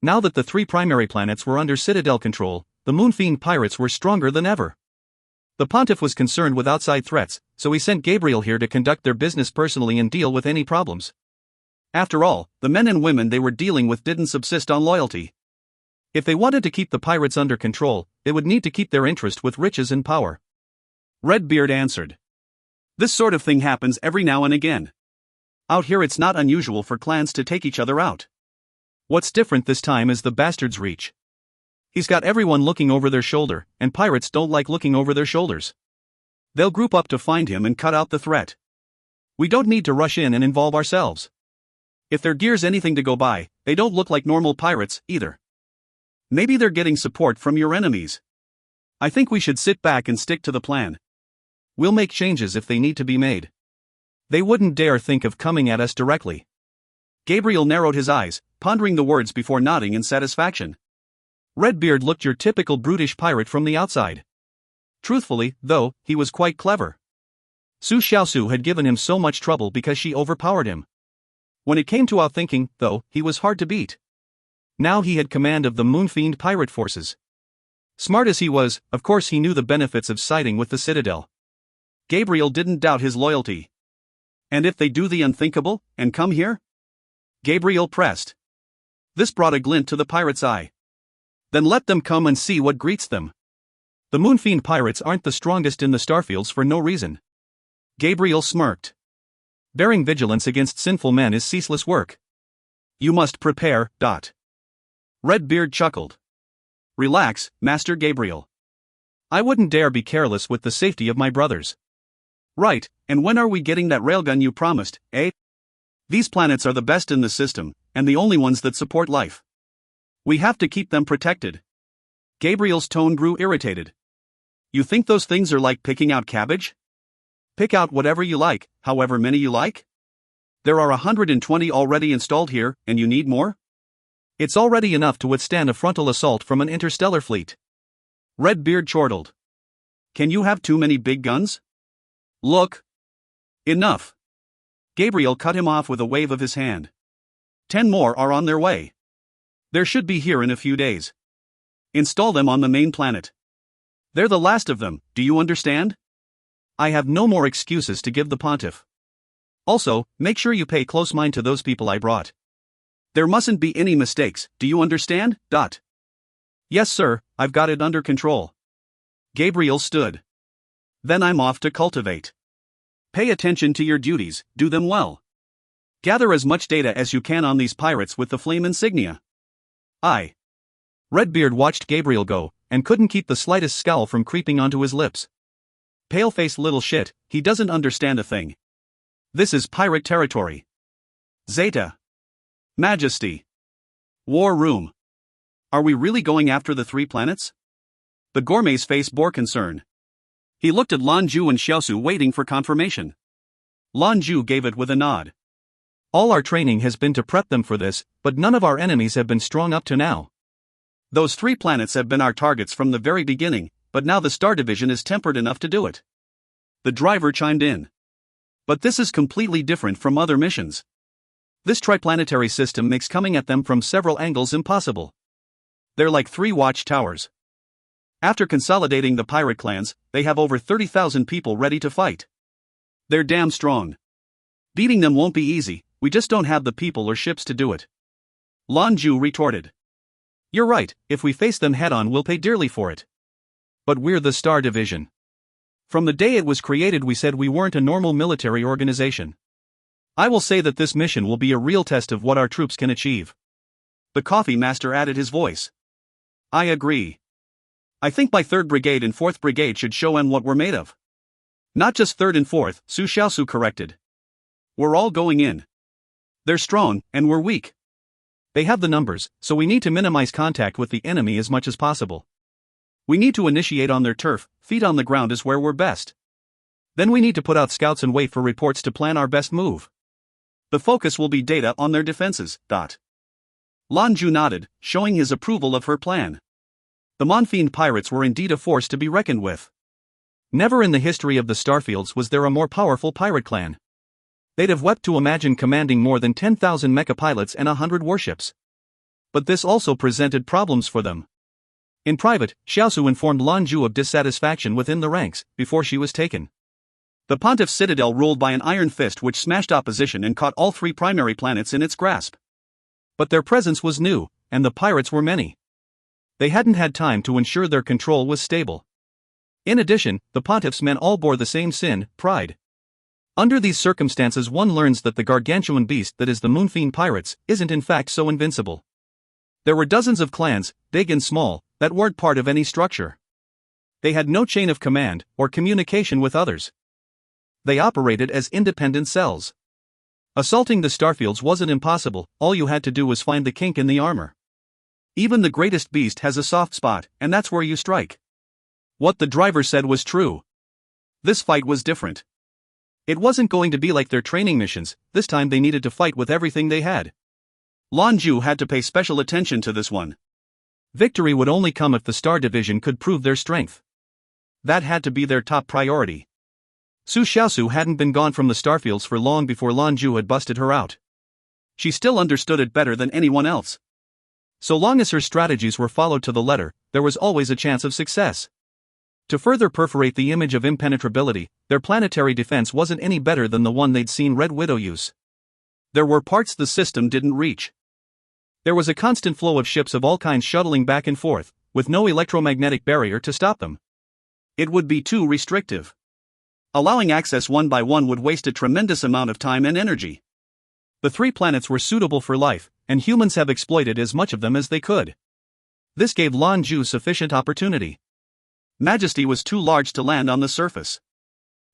Now that the 3 primary planets were under Citadel control, the Moonfiend pirates were stronger than ever. The Pontiff was concerned with outside threats, so he sent Gabriel here to conduct their business personally and deal with any problems. After all, the men and women they were dealing with didn't subsist on loyalty. If they wanted to keep the pirates under control, they would need to keep their interest with riches and power. Redbeard answered. This sort of thing happens every now and again. Out here it's not unusual for clans to take each other out. What's different this time is the bastard's reach. He's got everyone looking over their shoulder, and pirates don't like looking over their shoulders. They'll group up to find him and cut out the threat. We don't need to rush in and involve ourselves. If their gear's anything to go by, they don't look like normal pirates, either. Maybe they're getting support from your enemies. I think we should sit back and stick to the plan. We'll make changes if they need to be made. They wouldn't dare think of coming at us directly. Gabriel narrowed his eyes, pondering the words before nodding in satisfaction. Redbeard looked your typical brutish pirate from the outside. Truthfully, though, he was quite clever. Su Xiaosu had given him so much trouble because she overpowered him. When it came to outthinking, though, he was hard to beat. Now he had command of the Moonfiend pirate forces. Smart as he was, of course he knew the benefits of siding with the Citadel. Gabriel didn't doubt his loyalty. And if they do the unthinkable, and come here? Gabriel pressed. This brought a glint to the pirate's eye. Then let them come and see what greets them. The Moonfiend pirates aren't the strongest in the starfields for no reason. Gabriel smirked. Bearing vigilance against sinful men is ceaseless work. You must prepare. Redbeard chuckled. Relax, Master Gabriel. I wouldn't dare be careless with the safety of my brothers. Right, and when are we getting that railgun you promised, eh? These planets are the best in the system, and the only ones that support life. We have to keep them protected. Gabriel's tone grew irritated. You think those things are like picking out cabbage? Pick out whatever you like, however many you like? There are 120 already installed here, and you need more? It's already enough to withstand a frontal assault from an interstellar fleet. Redbeard chortled. Can you have too many big guns? Look. Enough. Gabriel cut him off with a wave of his hand. 10 more are on their way. They should be here in a few days. Install them on the main planet. They're the last of them, do you understand? I have no more excuses to give the Pontiff. Also, make sure you pay close mind to those people I brought. There mustn't be any mistakes, do you understand? Yes sir, I've got it under control. Gabriel stood. Then I'm off to cultivate. Pay attention to your duties, do them well. Gather as much data as you can on these pirates with the flame insignia. Redbeard watched Gabriel go, and couldn't keep the slightest scowl from creeping onto his lips. Pale-faced little shit, he doesn't understand a thing. This is pirate territory. Zeta. Majesty. War room. Are we really going after the 3 planets? The gourmet's face bore concern. He looked at Lan Jue and Xiaosu waiting for confirmation. Lan Jue gave it with a nod. All our training has been to prep them for this, but none of our enemies have been strong up to now. Those 3 planets have been our targets from the very beginning, but now the Star Division is tempered enough to do it. The driver chimed in. But this is completely different from other missions. This triplanetary system makes coming at them from several angles impossible. They're like 3 watchtowers. After consolidating the pirate clans, they have over 30,000 people ready to fight. They're damn strong. Beating them won't be easy, we just don't have the people or ships to do it. Lan Jue retorted. You're right, if we face them head-on we'll pay dearly for it. But we're the Star Division. From the day it was created we said we weren't a normal military organization. I will say that this mission will be a real test of what our troops can achieve. The coffee master added his voice. I agree. I think my 3rd Brigade and 4th Brigade should show what we're made of. Not just 3rd and 4th, Su Xiaosu corrected. We're all going in. They're strong, and we're weak. They have the numbers, so we need to minimize contact with the enemy as much as possible. We need to initiate on their turf, feet on the ground is where we're best. Then we need to put out scouts and wait for reports to plan our best move. The focus will be data on their defenses. Lan Jue nodded, showing his approval of her plan. The Monfiend pirates were indeed a force to be reckoned with. Never in the history of the Starfields was there a more powerful pirate clan. They'd have wept to imagine commanding more than 10,000 mecha pilots and 100 warships. But this also presented problems for them. In private, Xiaosu informed Lan Jue of dissatisfaction within the ranks, before she was taken. The Pontiff's citadel ruled by an iron fist which smashed opposition and caught all 3 primary planets in its grasp. But their presence was new, and the pirates were many. They hadn't had time to ensure their control was stable. In addition, the Pontiff's men all bore the same sin, pride. Under these circumstances one learns that the gargantuan beast that is the Moonfiend pirates isn't in fact so invincible. There were dozens of clans, big and small, that weren't part of any structure. They had no chain of command, or communication with others. They operated as independent cells. Assaulting the Starfields wasn't impossible, all you had to do was find the kink in the armor. Even the greatest beast has a soft spot, and that's where you strike. What the driver said was true. This fight was different. It wasn't going to be like their training missions, this time they needed to fight with everything they had. Lan Jue had to pay special attention to this one. Victory would only come if the Star Division could prove their strength. That had to be their top priority. Su Xiaosu hadn't been gone from the Starfields for long before Lan Jue had busted her out. She still understood it better than anyone else. So long as her strategies were followed to the letter, there was always a chance of success. To further perforate the image of impenetrability, their planetary defense wasn't any better than the one they'd seen Red Widow use. There were parts the system didn't reach. There was a constant flow of ships of all kinds shuttling back and forth, with no electromagnetic barrier to stop them. It would be too restrictive. Allowing access one by one would waste a tremendous amount of time and energy. The 3 planets were suitable for life, and humans have exploited as much of them as they could. This gave Lan Jue sufficient opportunity. Majesty was too large to land on the surface.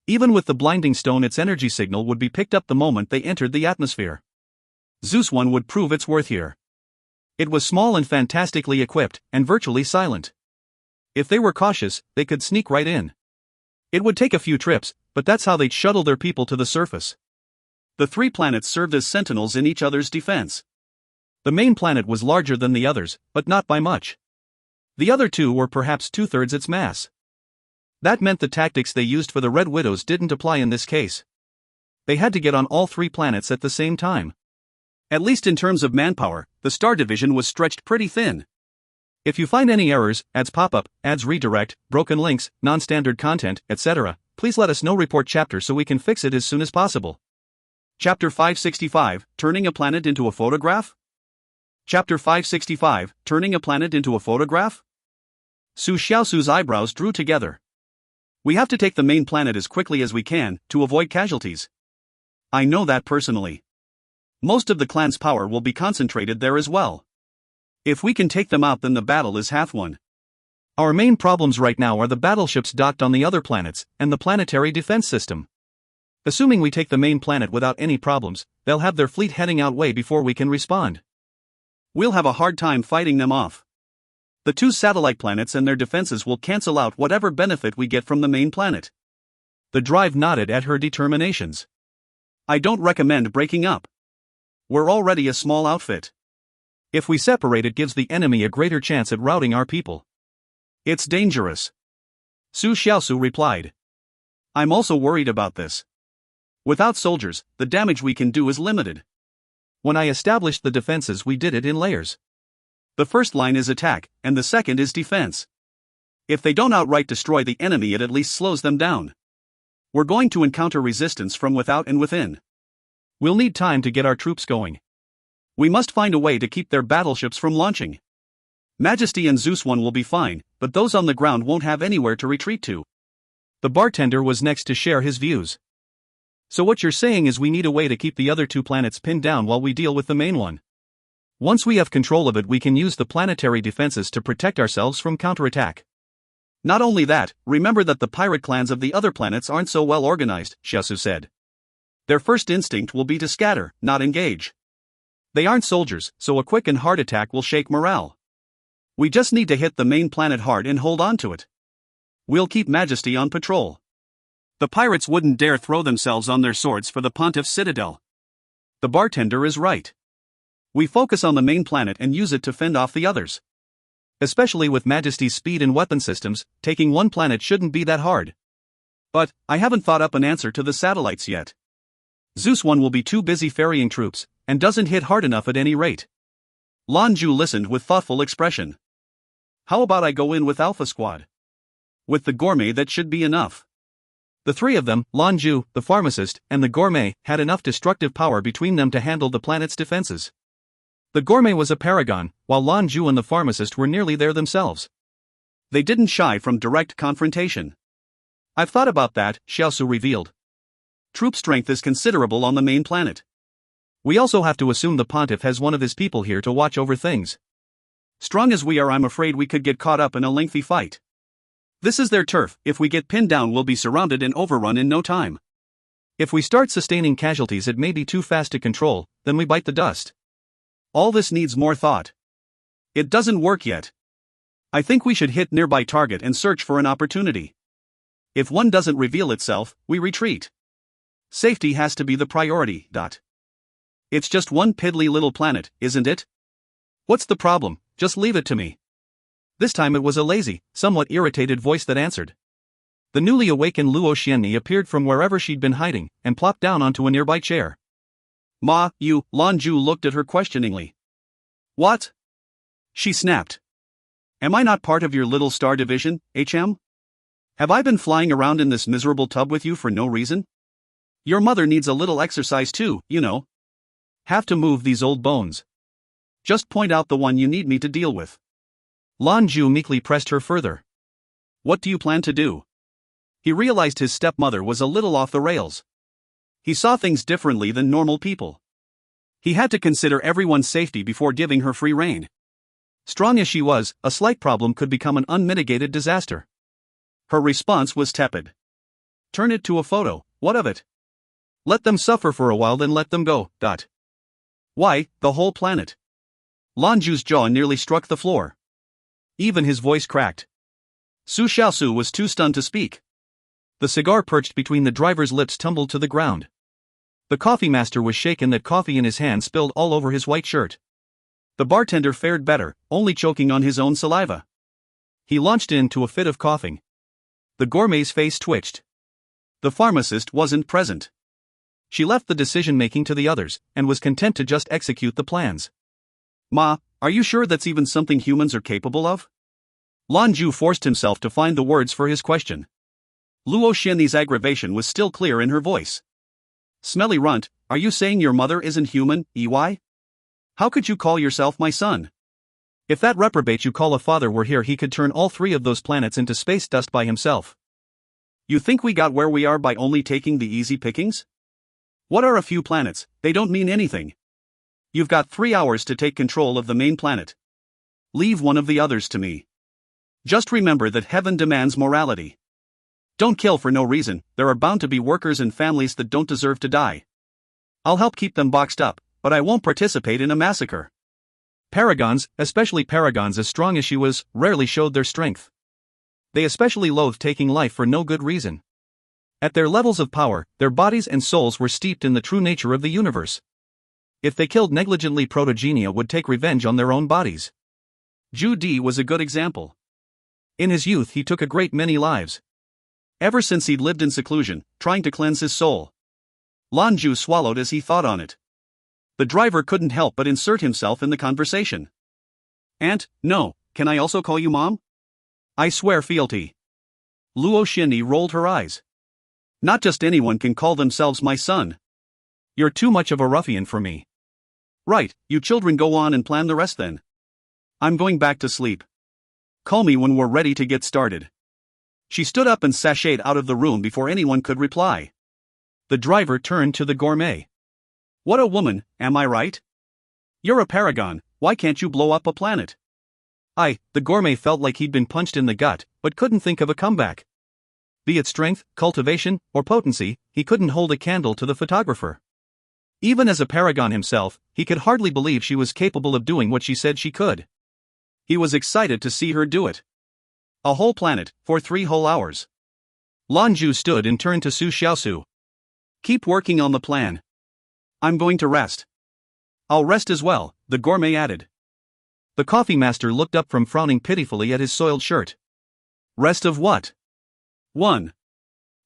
Even with the blinding stone, its energy signal would be picked up the moment they entered the atmosphere. Zeus One would prove its worth here. It was small and fantastically equipped, and virtually silent. If they were cautious, they could sneak right in. It would take a few trips, but that's how they'd shuttle their people to the surface. The 3 planets served as sentinels in each other's defense. The main planet was larger than the others, but not by much. The other 2 were perhaps 2/3 its mass. That meant the tactics they used for the Red Widows didn't apply in this case. They had to get on all 3 planets at the same time. At least in terms of manpower, the Star Division was stretched pretty thin. If you find any errors, ads pop up, ads redirect, broken links, non-standard content, etc., please let us know. Report chapter so we can fix it as soon as possible. Chapter 565, Turning a Planet into a Photograph? Chapter 565, Turning a Planet into a Photograph? Su Xiaosu's eyebrows drew together. We have to take the main planet as quickly as we can, to avoid casualties. I know that personally. Most of the clan's power will be concentrated there as well. If we can take them out, then the battle is half won. Our main problems right now are the battleships docked on the other planets, and the planetary defense system. Assuming we take the main planet without any problems, they'll have their fleet heading out way before we can respond. We'll have a hard time fighting them off. The 2 satellite planets and their defenses will cancel out whatever benefit we get from the main planet. The drive nodded at her determinations. I don't recommend breaking up. We're already a small outfit. If we separate, it gives the enemy a greater chance at routing our people. It's dangerous. Su Xiaosu replied. I'm also worried about this. Without soldiers, the damage we can do is limited. When I established the defenses, we did it in layers. The first line is attack, and the second is defense. If they don't outright destroy the enemy, it at least slows them down. We're going to encounter resistance from without and within. We'll need time to get our troops going. We must find a way to keep their battleships from launching. Majesty and Zeus One will be fine, but those on the ground won't have anywhere to retreat to. The bartender was next to share his views. So what you're saying is we need a way to keep the other 2 planets pinned down while we deal with the main one. Once we have control of it, we can use the planetary defenses to protect ourselves from counterattack. Not only that, remember that the pirate clans of the other planets aren't so well organized, Xiaosu said. Their first instinct will be to scatter, not engage. They aren't soldiers, so a quick and hard attack will shake morale. We just need to hit the main planet hard and hold on to it. We'll keep Majesty on patrol. The pirates wouldn't dare throw themselves on their swords for the Pontiff's citadel. The bartender is right. We focus on the main planet and use it to fend off the others. Especially with Majesty's speed and weapon systems, taking one planet shouldn't be that hard. But, I haven't thought up an answer to the satellites yet. Zeus 1 will be too busy ferrying troops, and doesn't hit hard enough at any rate. Lan Jue listened with thoughtful expression. How about I go in with Alpha Squad? With the gourmet that should be enough. The three of them, Lan Jue, the pharmacist, and the gourmet, had enough destructive power between them to handle the planet's defenses. The gourmet was a paragon, while Lan Jue and the pharmacist were nearly there themselves. They didn't shy from direct confrontation. I've thought about that, Xiaosu revealed. Troop strength is considerable on the main planet. We also have to assume the pontiff has one of his people here to watch over things. Strong as we are, I'm afraid we could get caught up in a lengthy fight. This is their turf. If we get pinned down, we'll be surrounded and overrun in no time. If we start sustaining casualties, it may be too fast to control, then we bite the dust. All this needs more thought. It doesn't work yet. I think we should hit nearby target and search for an opportunity. If one doesn't reveal itself, we retreat. Safety has to be the priority. It's just one piddly little planet, isn't it? What's the problem? Just leave it to me. This time it was a lazy, somewhat irritated voice that answered. The newly awakened Zhou Qianlin appeared from wherever she'd been hiding, and plopped down onto a nearby chair. Ma, you, Lan Jue looked at her questioningly. What? She snapped. Am I not part of your little star division, HM? Have I been flying around in this miserable tub with you for no reason? Your mother needs a little exercise too, you know. Have to move these old bones. Just point out the one you need me to deal with. Lan Jue meekly pressed her further. What do you plan to do? He realized his stepmother was a little off the rails. He saw things differently than normal people. He had to consider everyone's safety before giving her free rein. Strong as she was, a slight problem could become an unmitigated disaster. Her response was tepid. Turn it to a photo, what of it? Let them suffer for a while, then let them go. Why, the whole planet? Lan Jue's jaw nearly struck the floor. Even his voice cracked. Su Xiaosu was too stunned to speak. The cigar perched between the driver's lips tumbled to the ground. The coffee master was shaken that coffee in his hand spilled all over his white shirt. The bartender fared better, only choking on his own saliva. He launched into a fit of coughing. The gourmet's face twitched. The pharmacist wasn't present. She left the decision-making to the others, and was content to just execute the plans. Ma, are you sure that's even something humans are capable of? Lan Jue forced himself to find the words for his question. Zhou Qianlin's aggravation was still clear in her voice. Smelly runt, are you saying your mother isn't human, EY? How could you call yourself my son? If that reprobate you call a father were here, he could turn all three of those planets into space dust by himself. You think we got where we are by only taking the easy pickings? What are a few planets? They don't mean anything. You've got 3 hours to take control of the main planet. Leave one of the others to me. Just remember that heaven demands morality. Don't kill for no reason. There are bound to be workers and families that don't deserve to die. I'll help keep them boxed up, but I won't participate in a massacre. Paragons, especially paragons as strong as she was, rarely showed their strength. They especially loathed taking life for no good reason. At their levels of power, their bodies and souls were steeped in the true nature of the universe. If they killed negligently, protogenia would take revenge on their own bodies. Zhu Di was a good example. In his youth he took a great many lives. Ever since he'd lived in seclusion, trying to cleanse his soul. Lan Jue swallowed as he thought on it. The driver couldn't help but insert himself in the conversation. Aunt, no, can I also call you Mom? I swear fealty. Zhou Qianlin rolled her eyes. Not just anyone can call themselves my son. You're too much of a ruffian for me. Right, you children go on and plan the rest then. I'm going back to sleep. Call me when we're ready to get started. She stood up and sashayed out of the room before anyone could reply. The driver turned to the gourmet. What a woman, am I right? You're a paragon, why can't you blow up a planet? The gourmet felt like he'd been punched in the gut, but couldn't think of a comeback. Be it strength, cultivation, or potency, he couldn't hold a candle to the photographer. Even as a paragon himself, he could hardly believe she was capable of doing what she said she could. He was excited to see her do it. A whole planet, for 3 whole hours. Lan Jue stood and turned to Su Xiaosu. Keep working on the plan. I'm going to rest. I'll rest as well, the gourmet added. The coffee master looked up from frowning pitifully at his soiled shirt. Rest of what? 1.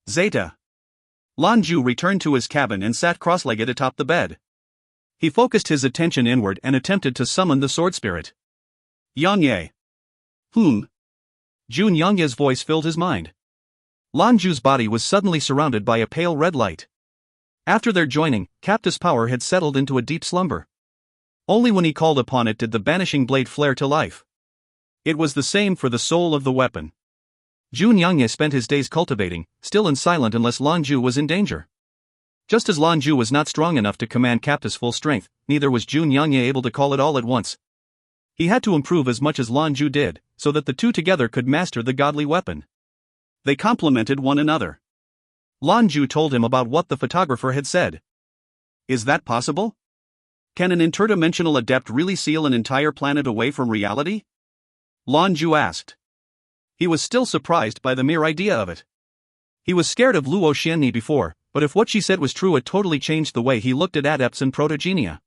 Zeta. Lan Jue returned to his cabin and sat cross-legged atop the bed. He focused his attention inward and attempted to summon the sword spirit. Yangye. Zhou Qianlin's voice filled his mind. Lan Jue's body was suddenly surrounded by a pale red light. After their joining, Captus' power had settled into a deep slumber. Only when he called upon it did the banishing blade flare to life. It was the same for the soul of the weapon. Zhou Qianlin spent his days cultivating, still and silent unless Lan Jue was in danger. Just as Lan Jue was not strong enough to command Captus' full strength, neither was Zhou Qianlin able to call it all at once. He had to improve as much as Lan Jue did, so that the two together could master the godly weapon. They complemented one another. Lan Jue told him about what the photographer had said. Is that possible? Can an interdimensional adept really seal an entire planet away from reality? Lan Jue asked. He was still surprised by the mere idea of it. He was scared of Zhou Qianlin before, but if what she said was true, it totally changed the way he looked at adepts and protogenia.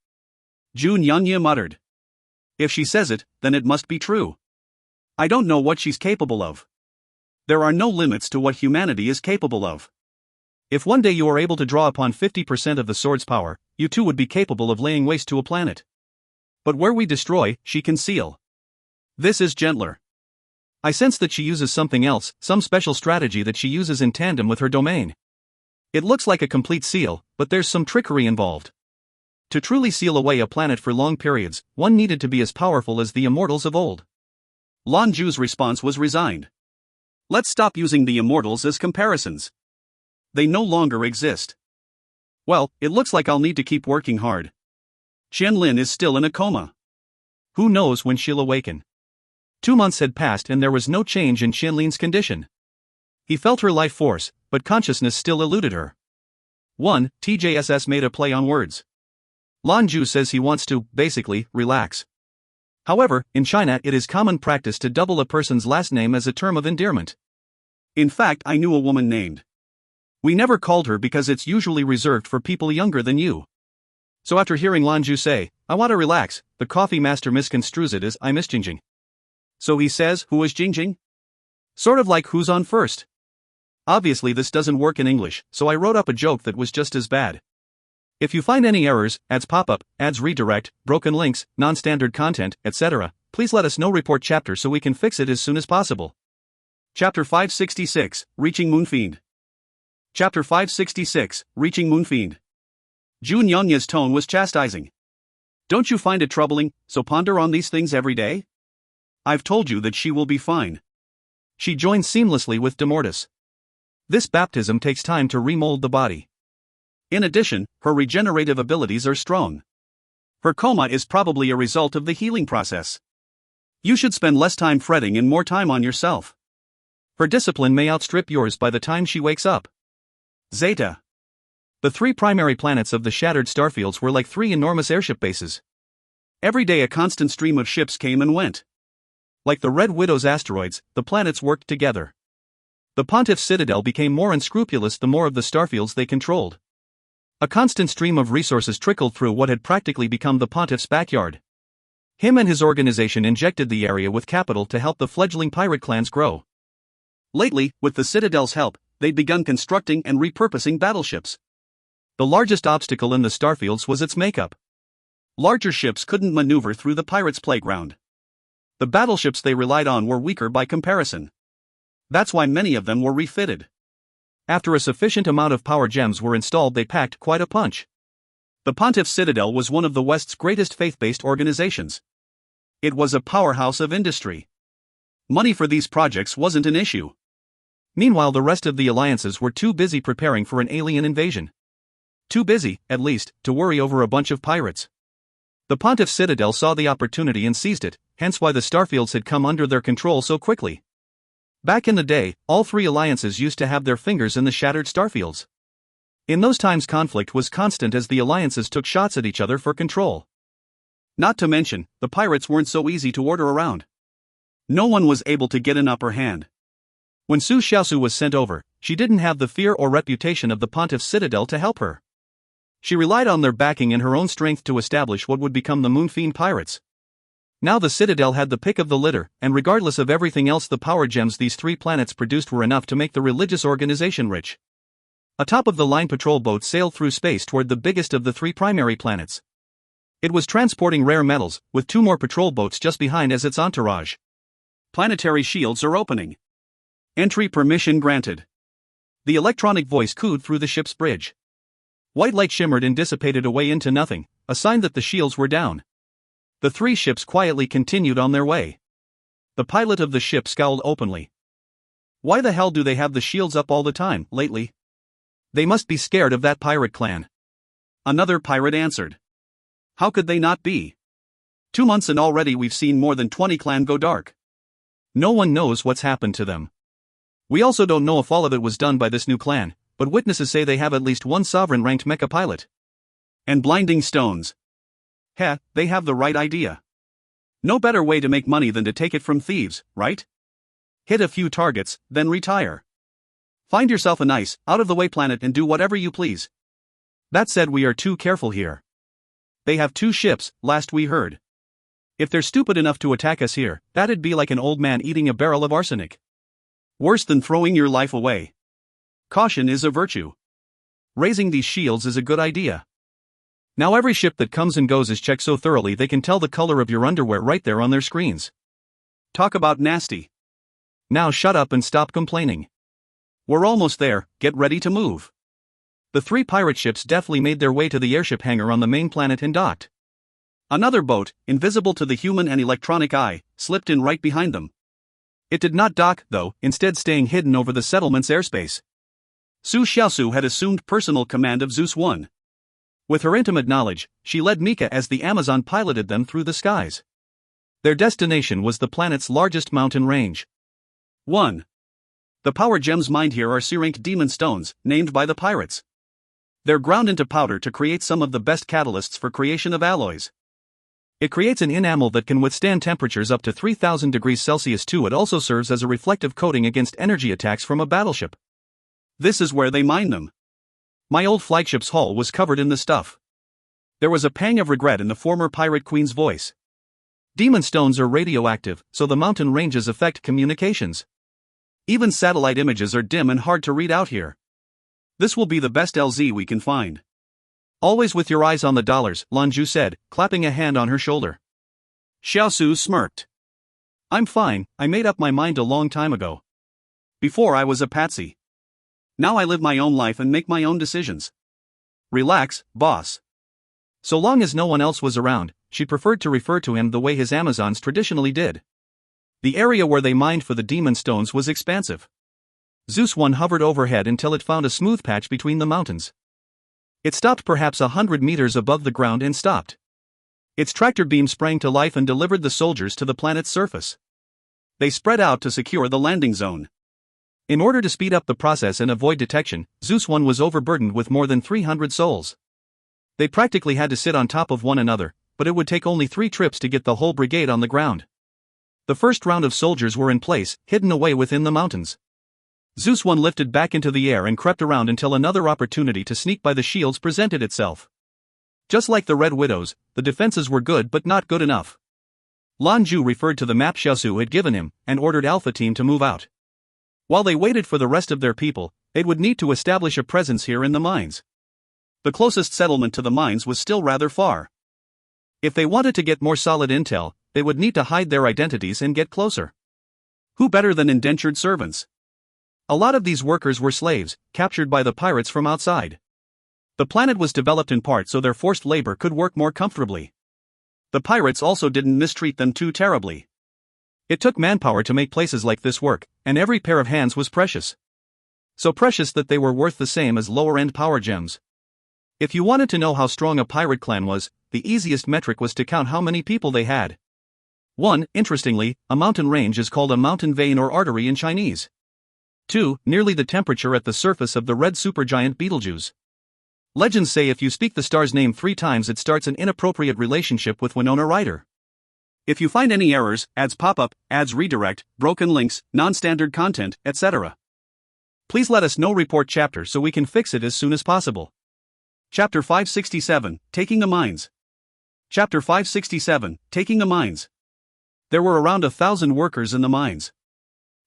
Zhou Qianlin muttered. If she says it, then it must be true. I don't know what she's capable of. There are no limits to what humanity is capable of. If one day you are able to draw upon 50% of the sword's power, you too would be capable of laying waste to a planet. But where we destroy, she can seal. This is gentler. I sense that she uses something else, some special strategy that she uses in tandem with her domain. It looks like a complete seal, but there's some trickery involved. To truly seal away a planet for long periods, one needed to be as powerful as the immortals of old. Lan Jue's response was resigned. Let's stop using the immortals as comparisons. They no longer exist. Well, it looks like I'll need to keep working hard. Qianlin is still in a coma. Who knows when she'll awaken? 2 months had passed and there was no change in Qianlin's condition. He felt her life force, but consciousness still eluded her. 1. TJSS made a play on words. Lan Jue says he wants to, basically, relax. However, in China it is common practice to double a person's last name as a term of endearment. In fact, I knew a woman named. We never called her because it's usually reserved for people younger than you. So after hearing Lan Jue say, I want to relax, the coffee master misconstrues it as I miss Jingjing. So he says, who is Jingjing? Sort of like who's on first. Obviously this doesn't work in English, so I wrote up a joke that was just as bad. If you find any errors, ads pop up, ads redirect, broken links, non-standard content, etc., please let us know. Report chapter so we can fix it as soon as possible. Chapter 566, Reaching Moonfiend. Chapter 566, Reaching Moonfiend. Zhou Qianlin's tone was chastising. Don't you find it troubling, so ponder on these things every day? I've told you that she will be fine. She joined seamlessly with Demortis. This baptism takes time to remold the body. In addition, her regenerative abilities are strong. Her coma is probably a result of the healing process. You should spend less time fretting and more time on yourself. Her discipline may outstrip yours by the time she wakes up. Zeta. The 3 primary planets of the shattered starfields were like 3 enormous airship bases. Every day a constant stream of ships came and went. Like the Red Widow's asteroids, the planets worked together. The Pontiff's citadel became more unscrupulous the more of the starfields they controlled. A constant stream of resources trickled through what had practically become the Pontiff's backyard. Him and his organization injected the area with capital to help the fledgling pirate clans grow. Lately, with the Citadel's help, they'd begun constructing and repurposing battleships. The largest obstacle in the starfields was its makeup. Larger ships couldn't maneuver through the pirates' playground. The battleships they relied on were weaker by comparison. That's why many of them were refitted. After a sufficient amount of power gems were installed, they packed quite a punch. The Pontiff's Citadel was one of the West's greatest faith-based organizations. It was a powerhouse of industry. Money for these projects wasn't an issue. Meanwhile, the rest of the alliances were too busy preparing for an alien invasion. Too busy, at least, to worry over a bunch of pirates. The Pontiff's Citadel saw the opportunity and seized it, hence why the starfields had come under their control so quickly. Back in the day, all 3 alliances used to have their fingers in the shattered starfields. In those times conflict was constant as the alliances took shots at each other for control. Not to mention, the pirates weren't so easy to order around. No one was able to get an upper hand. When Su Xiaosu was sent over, she didn't have the fear or reputation of the Pontiff's Citadel to help her. She relied on their backing and her own strength to establish what would become the Moonfiend Pirates. Now the Citadel had the pick of the litter, and regardless of everything else, the power gems these three planets produced were enough to make the religious organization rich. A top-of-the-line patrol boat sailed through space toward the biggest of the three primary planets. It was transporting rare metals, with two more patrol boats just behind as its entourage. Planetary shields are opening. Entry permission granted. The electronic voice cooed through the ship's bridge. White light shimmered and dissipated away into nothing, a sign that the shields were down. The three ships quietly continued on their way. The pilot of the ship scowled openly. Why the hell do they have the shields up all the time, lately? They must be scared of that pirate clan. Another pirate answered. How could they not be? 2 months and already we've seen more than 20 clan go dark. No one knows what's happened to them. We also don't know if all of it was done by this new clan, but witnesses say they have at least one sovereign-ranked mecha pilot. And blinding stones. Heh, they have the right idea. No better way to make money than to take it from thieves, right? Hit a few targets, then retire. Find yourself a nice, out-of-the-way planet and do whatever you please. That said, we are too careful here. They have 2 ships, last we heard. If they're stupid enough to attack us here, that'd be like an old man eating a barrel of arsenic. Worse than throwing your life away. Caution is a virtue. Raising these shields is a good idea. Now every ship that comes and goes is checked so thoroughly they can tell the color of your underwear right there on their screens. Talk about nasty. Now shut up and stop complaining. We're almost there, get ready to move. The 3 pirate ships deftly made their way to the airship hangar on the main planet and docked. Another boat, invisible to the human and electronic eye, slipped in right behind them. It did not dock, though, instead staying hidden over the settlement's airspace. Zhou Qianlin had assumed personal command of Zeus 1. With her intimate knowledge, she led Mika as the Amazon piloted them through the skies. Their destination was the planet's largest mountain range. 1. The power gems mined here are C-rank demon stones, named by the pirates. They're ground into powder to create some of the best catalysts for creation of alloys. It creates an enamel that can withstand temperatures up to 3000 degrees Celsius too. It also serves as a reflective coating against energy attacks from a battleship. This is where they mine them. My old flagship's hull was covered in the stuff. There was a pang of regret in the former pirate queen's voice. Demon stones are radioactive, so the mountain ranges affect communications. Even satellite images are dim and hard to read out here. This will be the best LZ we can find. Always with your eyes on the dollars, Lan Jue said, clapping a hand on her shoulder. Xiaosu smirked. I'm fine, I made up my mind a long time ago. Before I was a patsy. Now I live my own life and make my own decisions. Relax, boss. So long as no one else was around, she preferred to refer to him the way his Amazons traditionally did. The area where they mined for the demon stones was expansive. Zeus 1 hovered overhead until it found a smooth patch between the mountains. It stopped perhaps 100 meters above the ground and stopped. Its tractor beam sprang to life and delivered the soldiers to the planet's surface. They spread out to secure the landing zone. In order to speed up the process and avoid detection, Zeus 1 was overburdened with more than 300 souls. They practically had to sit on top of one another, but it would take only 3 trips to get the whole brigade on the ground. The first round of soldiers were in place, hidden away within the mountains. Zeus 1 lifted back into the air and crept around until another opportunity to sneak by the shields presented itself. Just like the Red Widows, the defenses were good but not good enough. Lan Jue referred to the map Xiaosu had given him, and ordered Alpha Team to move out. While they waited for the rest of their people, they would need to establish a presence here in the mines. The closest settlement to the mines was still rather far. If they wanted to get more solid intel, they would need to hide their identities and get closer. Who better than indentured servants? A lot of these workers were slaves, captured by the pirates from outside. The planet was developed in part so their forced labor could work more comfortably. The pirates also didn't mistreat them too terribly. It took manpower to make places like this work, and every pair of hands was precious. So precious that they were worth the same as lower-end power gems. If you wanted to know how strong a pirate clan was, the easiest metric was to count how many people they had. 1. Interestingly, a mountain range is called a mountain vein or artery in Chinese. 2. Nearly the temperature at the surface of the red supergiant Betelgeuse. Legends say if you speak the star's name 3 times it starts an inappropriate relationship with Winona Ryder. If you find any errors, ads pop up, ads redirect, broken links, non-standard content, etc. Please let us know. Report chapter so we can fix it as soon as possible. Chapter 567, Taking the Mines. Chapter 567, Taking the Mines. There were around 1,000 workers in the mines.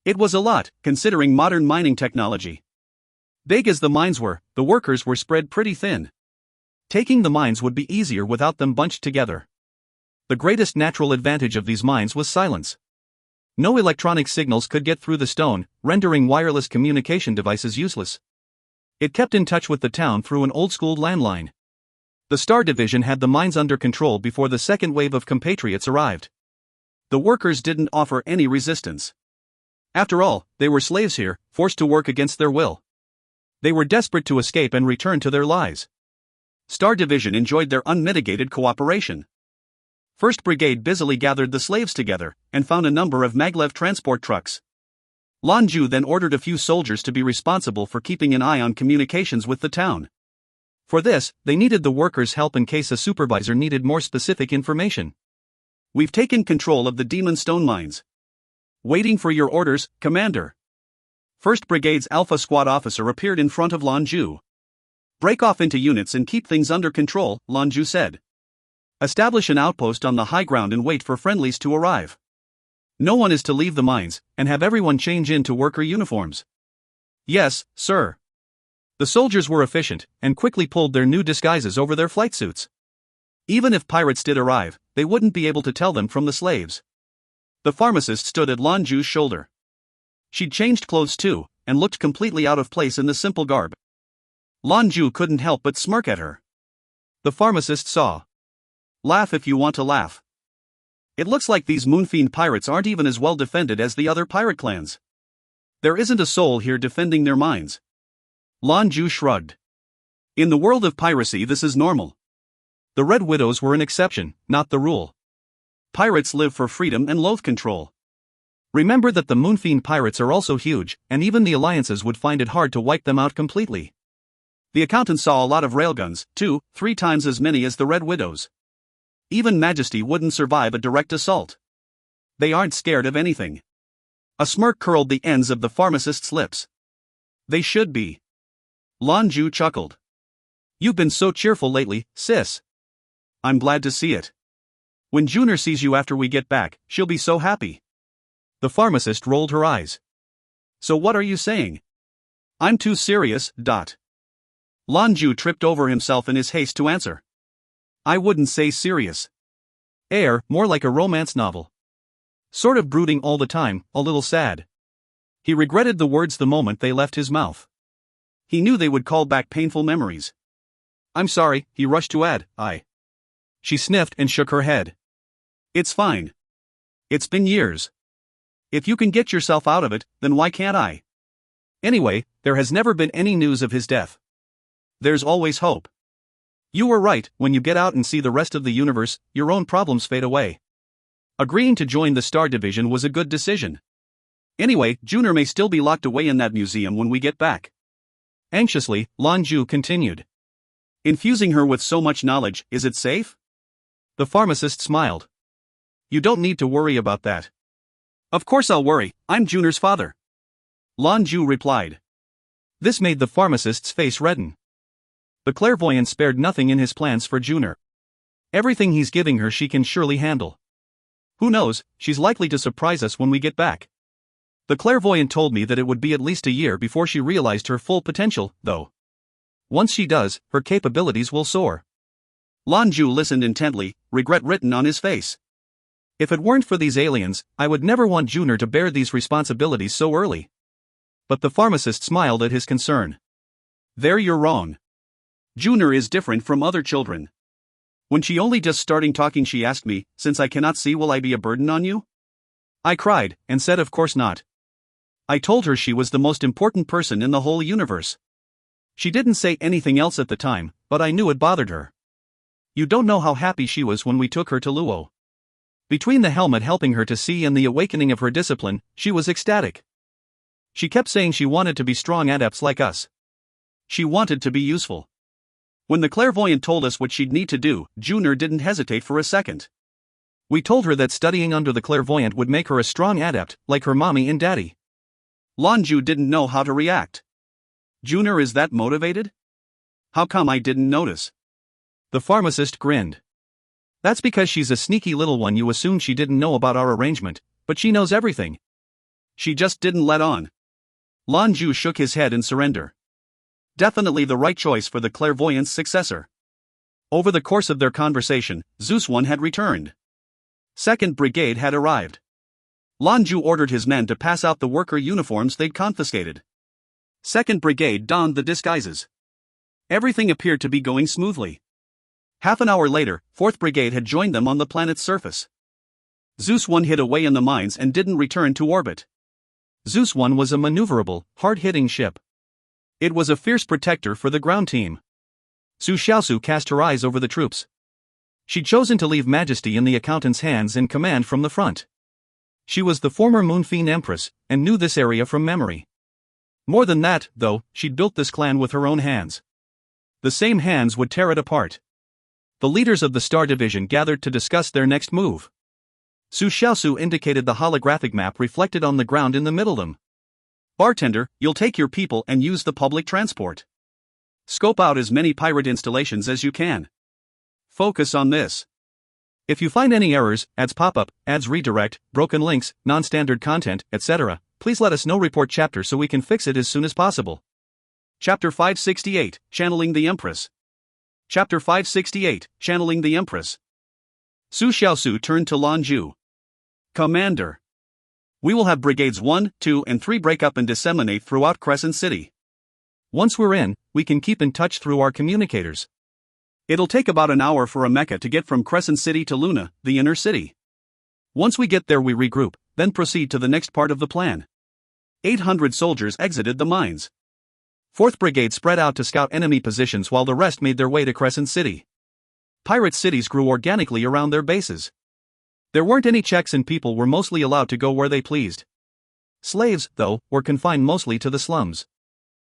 It was a lot, considering modern mining technology. Big as the mines were, the workers were spread pretty thin. Taking the mines would be easier without them bunched together. The greatest natural advantage of these mines was silence. No electronic signals could get through the stone, rendering wireless communication devices useless. It kept in touch with the town through an old-school landline. The Star Division had the mines under control before the second wave of compatriots arrived. The workers didn't offer any resistance. After all, they were slaves here, forced to work against their will. They were desperate to escape and return to their lives. Star Division enjoyed their unmitigated cooperation. 1st Brigade busily gathered the slaves together, and found a number of maglev transport trucks. Lan Jue then ordered a few soldiers to be responsible for keeping an eye on communications with the town. For this, they needed the workers' help in case a supervisor needed more specific information. We've taken control of the Demon Stone mines. Waiting for your orders, Commander. 1st Brigade's Alpha Squad officer appeared in front of Lan Jue. Break off into units and keep things under control, Lan Jue said. Establish an outpost on the high ground and wait for friendlies to arrive. No one is to leave the mines, and have everyone change into worker uniforms. Yes, sir. The soldiers were efficient, and quickly pulled their new disguises over their flight suits. Even if pirates did arrive, they wouldn't be able to tell them from the slaves. The pharmacist stood at Lan Jue's shoulder. She'd changed clothes too, and looked completely out of place in the simple garb. Lan Jue couldn't help but smirk at her. The pharmacist saw. Laugh if you want to laugh. It looks like these Moonfiend pirates aren't even as well defended as the other pirate clans. There isn't a soul here defending their mines. Lan Jue shrugged. In the world of piracy, this is normal. The Red Widows were an exception, not the rule. Pirates live for freedom and loathe control. Remember that the Moonfiend pirates are also huge, and even the alliances would find it hard to wipe them out completely. The accountant saw a lot of railguns, 2-3 times as many as the Red Widows. Even Majesty wouldn't survive a direct assault. They aren't scared of anything. A smirk curled the ends of the pharmacist's lips. They should be. Lan Jue chuckled. You've been so cheerful lately, sis. I'm glad to see it. When Junior sees you after we get back, she'll be so happy. The pharmacist rolled her eyes. So what are you saying? I'm too serious. Lan Jue tripped over himself in his haste to answer. I wouldn't say serious. More like a romance novel. Sort of brooding all the time, a little sad. He regretted the words the moment they left his mouth. He knew they would call back painful memories. I'm sorry, he rushed to add, She sniffed and shook her head. It's fine. It's been years. If you can get yourself out of it, then why can't I? Anyway, there has never been any news of his death. There's always hope. You were right, when you get out and see the rest of the universe, your own problems fade away. Agreeing to join the Star Division was a good decision. Anyway, Junior may still be locked away in that museum when we get back. Anxiously, Lan Jue continued. Infusing her with so much knowledge, is it safe? The pharmacist smiled. You don't need to worry about that. Of course I'll worry, I'm Junior's father. Lan Jue replied. This made the pharmacist's face redden. The clairvoyant spared nothing in his plans for Junior. Everything he's giving her she can surely handle. Who knows, she's likely to surprise us when we get back. The clairvoyant told me that it would be at least a year before she realized her full potential, though. Once she does, her capabilities will soar. Lan Jue listened intently, regret written on his face. If it weren't for these aliens, I would never want Junior to bear these responsibilities so early. But the pharmacist smiled at his concern. There you're wrong. Junior is different from other children. When she only just starting talking she asked me, since I cannot see, will I be a burden on you? I cried, and said of course not. I told her she was the most important person in the whole universe. She didn't say anything else at the time, but I knew it bothered her. You don't know how happy she was when we took her to Luo. Between the helmet helping her to see and the awakening of her discipline, she was ecstatic. She kept saying she wanted to be strong adepts like us. She wanted to be useful. When the clairvoyant told us what she'd need to do, Junior didn't hesitate for a second. We told her that studying under the clairvoyant would make her a strong adept, like her mommy and daddy. Lan Jue didn't know how to react. Junior is that motivated? how come I didn't notice? The pharmacist grinned. That's because she's a sneaky little one. You assume she didn't know about our arrangement, but she knows everything. She just didn't let on. Lan Jue shook his head in surrender. Definitely the right choice for the clairvoyant's successor. Over the course of their conversation, Zeus I had returned. 2nd Brigade had arrived. Lan Jue ordered his men to pass out the worker uniforms they'd confiscated. 2nd Brigade donned the disguises. Everything appeared to be going smoothly. Half an hour later, 4th Brigade had joined them on the planet's surface. Zeus I hid away in the mines and didn't return to orbit. Zeus I was a maneuverable, hard-hitting ship. It was a fierce protector for the ground team. Su Xiaosu cast her eyes over the troops. She'd chosen to leave majesty in the accountant's hands and command from the front. She was the former Moonfiend Empress, and knew this area from memory. More than that, though, she'd built this clan with her own hands. The same hands would tear it apart. The leaders of the Star Division gathered to discuss their next move. Su Xiaosu indicated the holographic map reflected on the ground in the middle of them. Bartender, you'll take your people and use the public transport. Scope out as many pirate installations as you can. Focus on this. If you find any errors, ads pop up, ads redirect, broken links, non-standard content, etc., please let us know. Report chapter so we can fix it as soon as possible. Chapter 568, Channeling the Empress. Chapter 568, Channeling the Empress. Su Xiaosu turned to Lan Jue. Commander. We will have Brigades 1, 2, and 3 break up and disseminate throughout Crescent City. Once we're in, we can keep in touch through our communicators. It'll take about an hour for a mecha to get from Crescent City to Luna, the inner city. Once we get there we regroup, then proceed to the next part of the plan. 800 soldiers exited the mines. 4th Brigade spread out to scout enemy positions while the rest made their way to Crescent City. Pirate cities grew organically around their bases. There weren't any checks and people were mostly allowed to go where they pleased. Slaves, though, were confined mostly to the slums.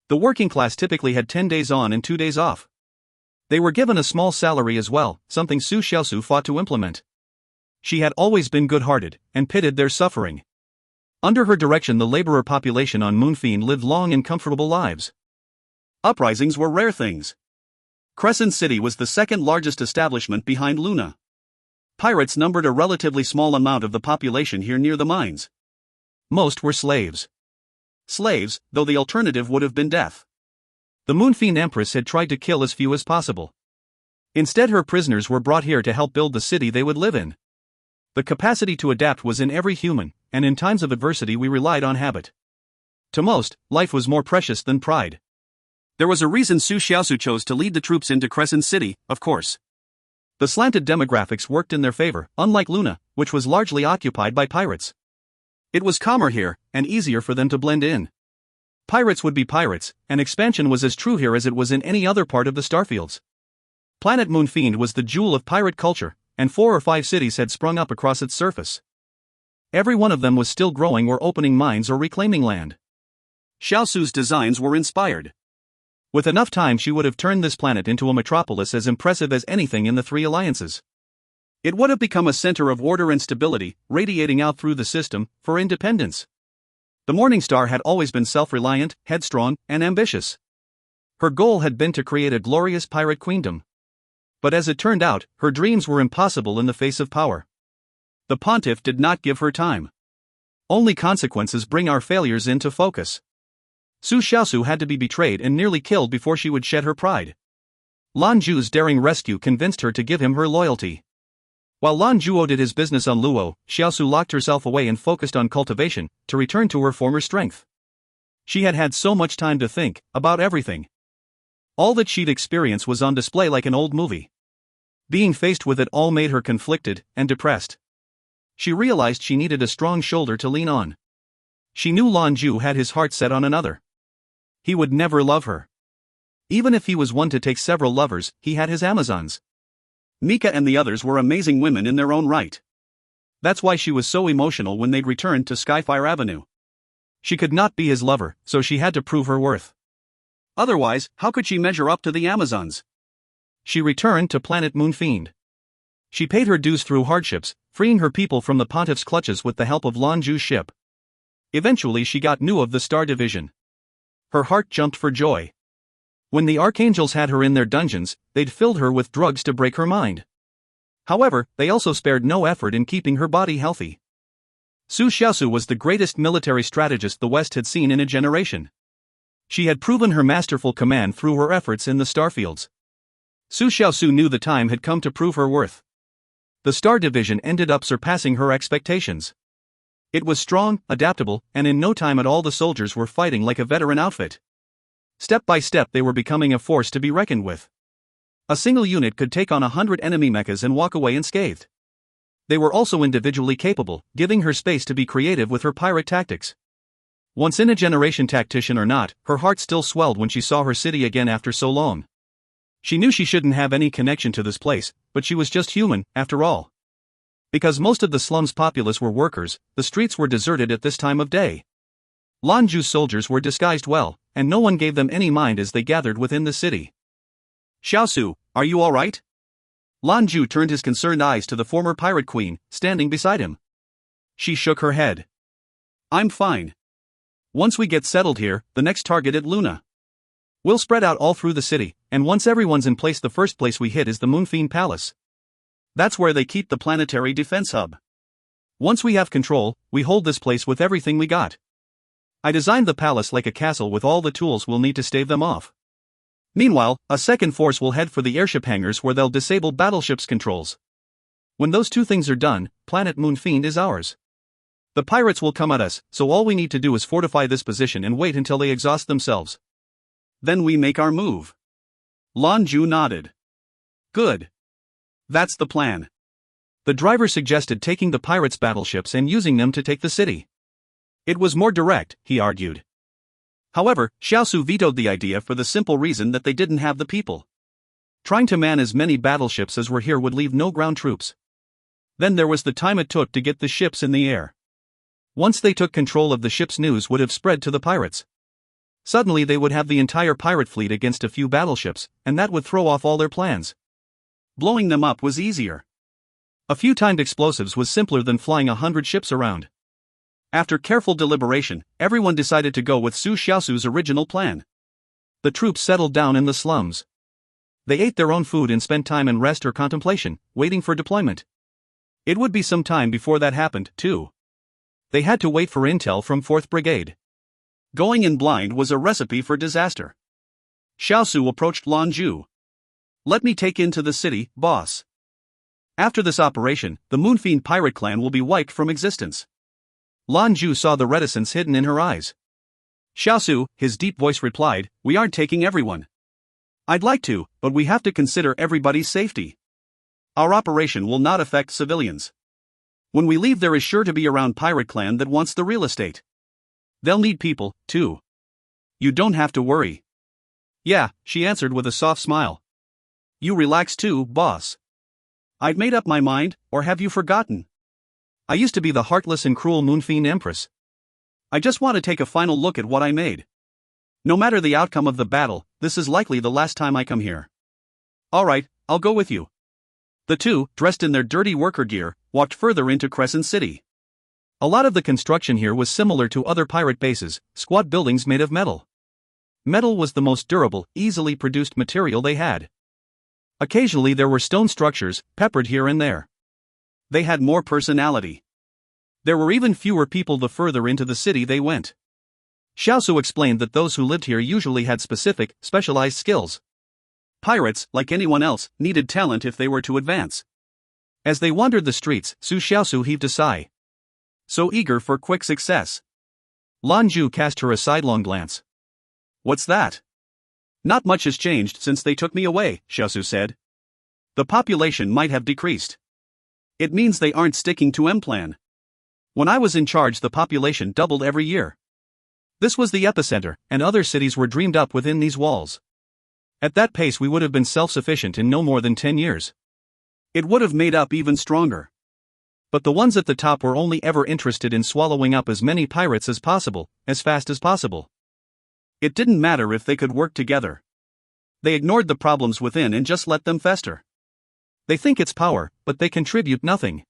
The working class typically had 10 days on and 2 days off. They were given a small salary as well, something Su Xiaosu fought to implement. She had always been good-hearted, and pitied their suffering. Under her direction the laborer population on Moonfiend lived long and comfortable lives. Uprisings were rare things. Crescent City was the second largest establishment behind Luna. Pirates numbered a relatively small amount of the population here near the mines. Most were slaves. Slaves, though the alternative would have been death. The Moonfiend Empress had tried to kill as few as possible. Instead her prisoners were brought here to help build the city they would live in. The capacity to adapt was in every human, and in times of adversity we relied on habit. To most, life was more precious than pride. There was a reason Su Xiaosu chose to lead the troops into Crescent City, of course. The slanted demographics worked in their favor, unlike Luna, which was largely occupied by pirates. It was calmer here, and easier for them to blend in. Pirates would be pirates, and expansion was as true here as it was in any other part of the starfields. Planet Moonfiend was the jewel of pirate culture, and 4 or 5 cities had sprung up across its surface. Every one of them was still growing or opening mines or reclaiming land. Xiaosu's designs were inspired. With enough time she would have turned this planet into a metropolis as impressive as anything in the 3 alliances. It would have become a center of order and stability, radiating out through the system, for independence. The Morningstar had always been self-reliant, headstrong, and ambitious. Her goal had been to create a glorious pirate queendom. But as it turned out, her dreams were impossible in the face of power. The pontiff did not give her time. Only consequences bring our failures into focus. Su Xiaosu had to be betrayed and nearly killed before she would shed her pride. Lan Jue's daring rescue convinced her to give him her loyalty. While Lan Jue did his business on Luo, Xiaosu locked herself away and focused on cultivation, to return to her former strength. She had had so much time to think about everything. All that she'd experienced was on display like an old movie. Being faced with it all made her conflicted and depressed. She realized she needed a strong shoulder to lean on. She knew Lan Jue had his heart set on another. He would never love her. Even if he was one to take several lovers, he had his Amazons. Mika and the others were amazing women in their own right. That's why she was so emotional when they'd returned to Skyfire Avenue. She could not be his lover, so she had to prove her worth. Otherwise, how could she measure up to the Amazons? She returned to planet Moonfiend. She paid her dues through hardships, freeing her people from the pontiff's clutches with the help of Lan Jue's ship. Eventually she got news of the Star Division. Her heart jumped for joy. When the archangels had her in their dungeons, they'd filled her with drugs to break her mind. However, they also spared no effort in keeping her body healthy. Zhou Qianlin was the greatest military strategist the West had seen in a generation. She had proven her masterful command through her efforts in the starfields. Zhou Qianlin knew the time had come to prove her worth. The Star Division ended up surpassing her expectations. It was strong, adaptable, and in no time at all the soldiers were fighting like a veteran outfit. Step by step they were becoming a force to be reckoned with. A single unit could take on 100 enemy mechas and walk away unscathed. They were also individually capable, giving her space to be creative with her pirate tactics. Once in a generation tactician or not, her heart still swelled when she saw her city again after so long. She knew she shouldn't have any connection to this place, but she was just human, after all. Because most of the slums populace were workers, the streets were deserted at this time of day. Lan Jue's soldiers were disguised well, and no one gave them any mind as they gathered within the city. "Xiaosu, are you alright?" Lan Jue turned his concerned eyes to the former pirate queen, standing beside him. She shook her head. "I'm fine. Once we get settled here, the next target at Luna. We'll spread out all through the city, and once everyone's in place the first place we hit is the Moonfiend Palace. That's where they keep the planetary defense hub. Once we have control, we hold this place with everything we got. I designed the palace like a castle with all the tools we'll need to stave them off. Meanwhile, a second force will head for the airship hangars where they'll disable battleships' controls. When those two things are done, planet Moonfiend is ours. The pirates will come at us, so all we need to do is fortify this position and wait until they exhaust themselves. Then we make our move." Lan Jue nodded. "Good. That's the plan." The driver suggested taking the pirates' battleships and using them to take the city. It was more direct, he argued. However, Xiaosu vetoed the idea for the simple reason that they didn't have the people. Trying to man as many battleships as were here would leave no ground troops. Then there was the time it took to get the ships in the air. Once they took control of the ships, news would have spread to the pirates. Suddenly they would have the entire pirate fleet against a few battleships, and that would throw off all their plans. Blowing them up was easier. A few timed explosives was simpler than flying 100 ships around. After careful deliberation, everyone decided to go with Zhou Qianlin's original plan. The troops settled down in the slums. They ate their own food and spent time in rest or contemplation, waiting for deployment. It would be some time before that happened, too. They had to wait for intel from 4th Brigade. Going in blind was a recipe for disaster. Xiaosu approached Lan Jue. "Let me take into the city, boss. After this operation, the Moonfiend pirate clan will be wiped from existence." Lan Jue saw the reticence hidden in her eyes. "Xiaosu," his deep voice replied, "we aren't taking everyone. I'd like to, but we have to consider everybody's safety. Our operation will not affect civilians. When we leave there is sure to be around pirate clan that wants the real estate. They'll need people, too. You don't have to worry." "Yeah," she answered with a soft smile. "You relax too, boss. I've made up my mind, or have you forgotten? I used to be the heartless and cruel Moonfiend Empress. I just want to take a final look at what I made. No matter the outcome of the battle, this is likely the last time I come here." "Alright, I'll go with you." The two, dressed in their dirty worker gear, walked further into Crescent City. A lot of the construction here was similar to other pirate bases, squat buildings made of metal. Metal was the most durable, easily produced material they had. Occasionally there were stone structures, peppered here and there. They had more personality. There were even fewer people the further into the city they went. Xiaosu explained that those who lived here usually had specific, specialized skills. Pirates, like anyone else, needed talent if they were to advance. As they wandered the streets, Zhou Qianlin heaved a sigh. So eager for quick success. Lan Jue cast her a sidelong glance. "What's that?" "Not much has changed since they took me away," Xiaosu said. "The population might have decreased. It means they aren't sticking to M-Plan. When I was in charge, the population doubled every year. This was the epicenter, and other cities were dreamed up within these walls. At that pace we would have been self-sufficient in no more than 10 years. It would have made up even stronger. But the ones at the top were only ever interested in swallowing up as many pirates as possible, as fast as possible. It didn't matter if they could work together. They ignored the problems within and just let them fester. They think it's power, but they contribute nothing.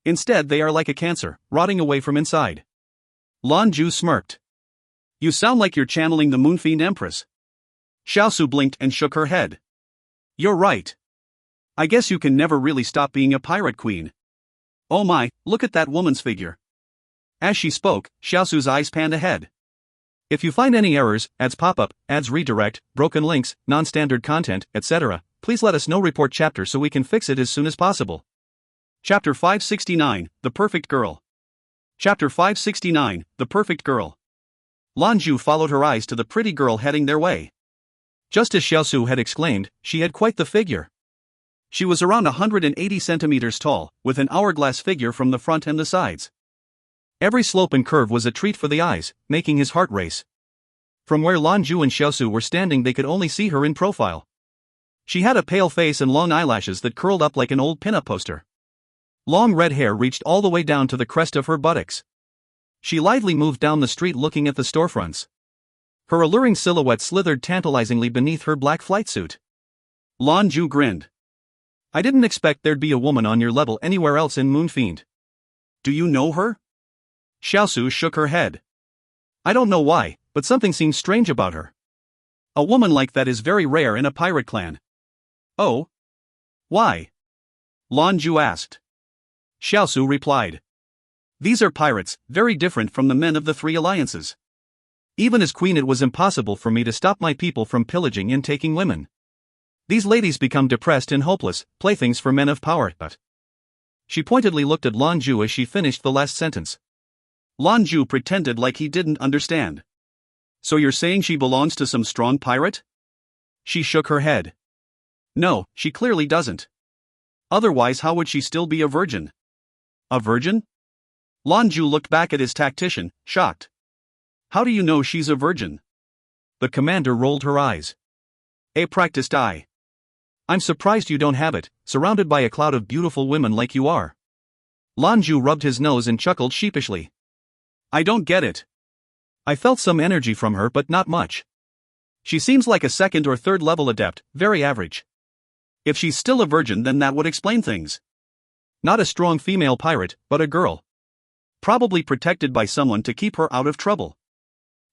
Instead they are like a cancer, rotting away from inside." Lan Jue smirked. "You sound like you're channeling the Moonfiend Empress." Xiaosu blinked and shook her head. You're right. I guess you can never really stop being a pirate queen. Oh my, look at that woman's figure. As she spoke, Xiaosu's eyes panned ahead. If you find any errors, ads pop up, ads redirect, broken links, non-standard content, etc., please let us know. Report chapter so we can fix it as soon as possible. Chapter 569, The Perfect Girl. Chapter 569, The Perfect Girl. Lan Jue followed her eyes to the pretty girl heading their way. Just as Xiaosu had exclaimed, she had quite the figure. She was around 180 centimeters tall, with an hourglass figure from the front and the sides. Every slope and curve was a treat for the eyes, making his heart race. From where Lan Jue and Xiaosu were standing, they could only see her in profile. She had a pale face and long eyelashes that curled up like an old pinup poster. Long red hair reached all the way down to the crest of her buttocks. She lithely moved down the street looking at the storefronts. Her alluring silhouette slithered tantalizingly beneath her black flight suit. Lan Jue grinned. I didn't expect there'd be a woman on your level anywhere else in Moonfiend. Do you know her? Xiaosu shook her head. I don't know why, but something seems strange about her. A woman like that is very rare in a pirate clan. Oh? Why? Lan Jue asked. Xiaosu replied. These are pirates, very different from the men of the three alliances. Even as queen, it was impossible for me to stop my people from pillaging and taking women. These ladies become depressed and hopeless, playthings for men of power. But she pointedly looked at Lan Jue as she finished the last sentence. Lan Jue pretended like he didn't understand. So you're saying she belongs to some strong pirate? She shook her head. No, she clearly doesn't. Otherwise, how would she still be a virgin? A virgin? Lan Jue looked back at his tactician, shocked. How do you know she's a virgin? The commander rolled her eyes. A practiced eye. I'm surprised you don't have it, surrounded by a cloud of beautiful women like you are. Lan Jue rubbed his nose and chuckled sheepishly. I don't get it. I felt some energy from her, but not much. She seems like a second or third level adept, very average. If she's still a virgin, then that would explain things. Not a strong female pirate, but a girl. Probably protected by someone to keep her out of trouble.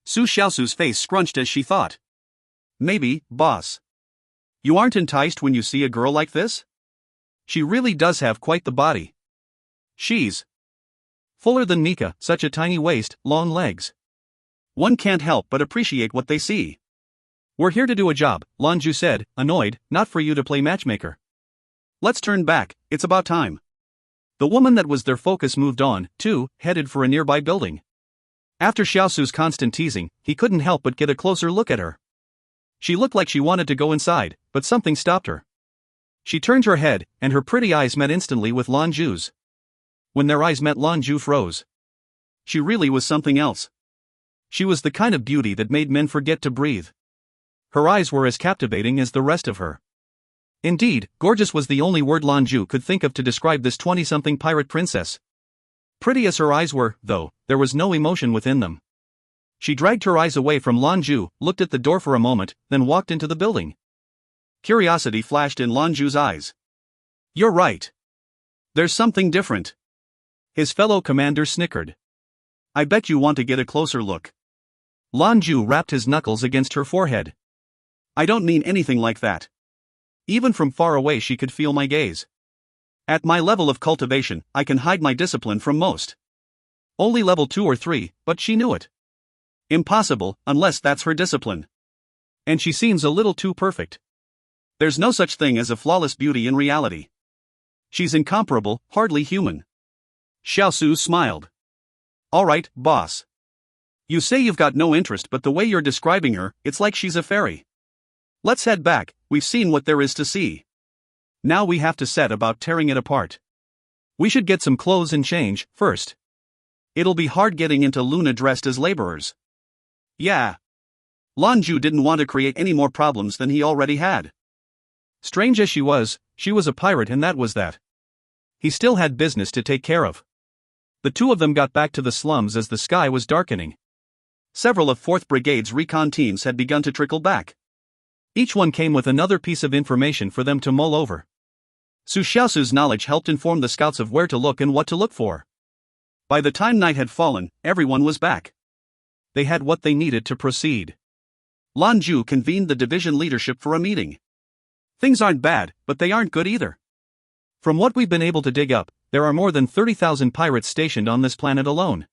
Su Xiaosu's face scrunched as she thought. Maybe, boss. You aren't enticed when you see a girl like this? She really does have quite the body. She's fuller than Nika, such a tiny waist, long legs. One can't help but appreciate what they see. We're here to do a job, Lan Jue said, annoyed, not for you to play matchmaker. Let's turn back, it's about time. The woman that was their focus moved on, too, headed for a nearby building. After Xiaosu's constant teasing, he couldn't help but get a closer look at her. She looked like she wanted to go inside, but something stopped her. She turned her head, and her pretty eyes met instantly with Lan Jue's. When their eyes met, Lan Jue froze. She really was something else. She was the kind of beauty that made men forget to breathe. Her eyes were as captivating as the rest of her. Indeed, gorgeous was the only word Lan Jue could think of to describe this 20-something pirate princess. Pretty as her eyes were, though, there was no emotion within them. She dragged her eyes away from Lan Jue, looked at the door for a moment, then walked into the building. Curiosity flashed in Lan Jue's eyes. You're right. There's something different. His fellow commander snickered. I bet you want to get a closer look. Lan Jue rapped his knuckles against her forehead. I don't mean anything like that. Even from far away she could feel my gaze. At my level of cultivation, I can hide my discipline from most. Only level 2 or 3, but she knew it. Impossible, unless that's her discipline. And she seems a little too perfect. There's no such thing as a flawless beauty in reality. She's incomparable, hardly human. Xiaosu smiled. All right, boss. You say you've got no interest, but the way you're describing her, it's like she's a fairy. Let's head back, we've seen what there is to see. Now we have to set about tearing it apart. We should get some clothes and change, first. It'll be hard getting into Luna dressed as laborers. Yeah. Lan Jue didn't want to create any more problems than he already had. Strange as she was a pirate, and that was that. He still had business to take care of. The two of them got back to the slums as the sky was darkening. Several of 4th Brigade's recon teams had begun to trickle back. Each one came with another piece of information for them to mull over. Su Xiaosu's knowledge helped inform the scouts of where to look and what to look for. By the time night had fallen, everyone was back. They had what they needed to proceed. Lan Jue convened the division leadership for a meeting. Things aren't bad, but they aren't good either. From what we've been able to dig up, there are more than 30,000 pirates stationed on this planet alone.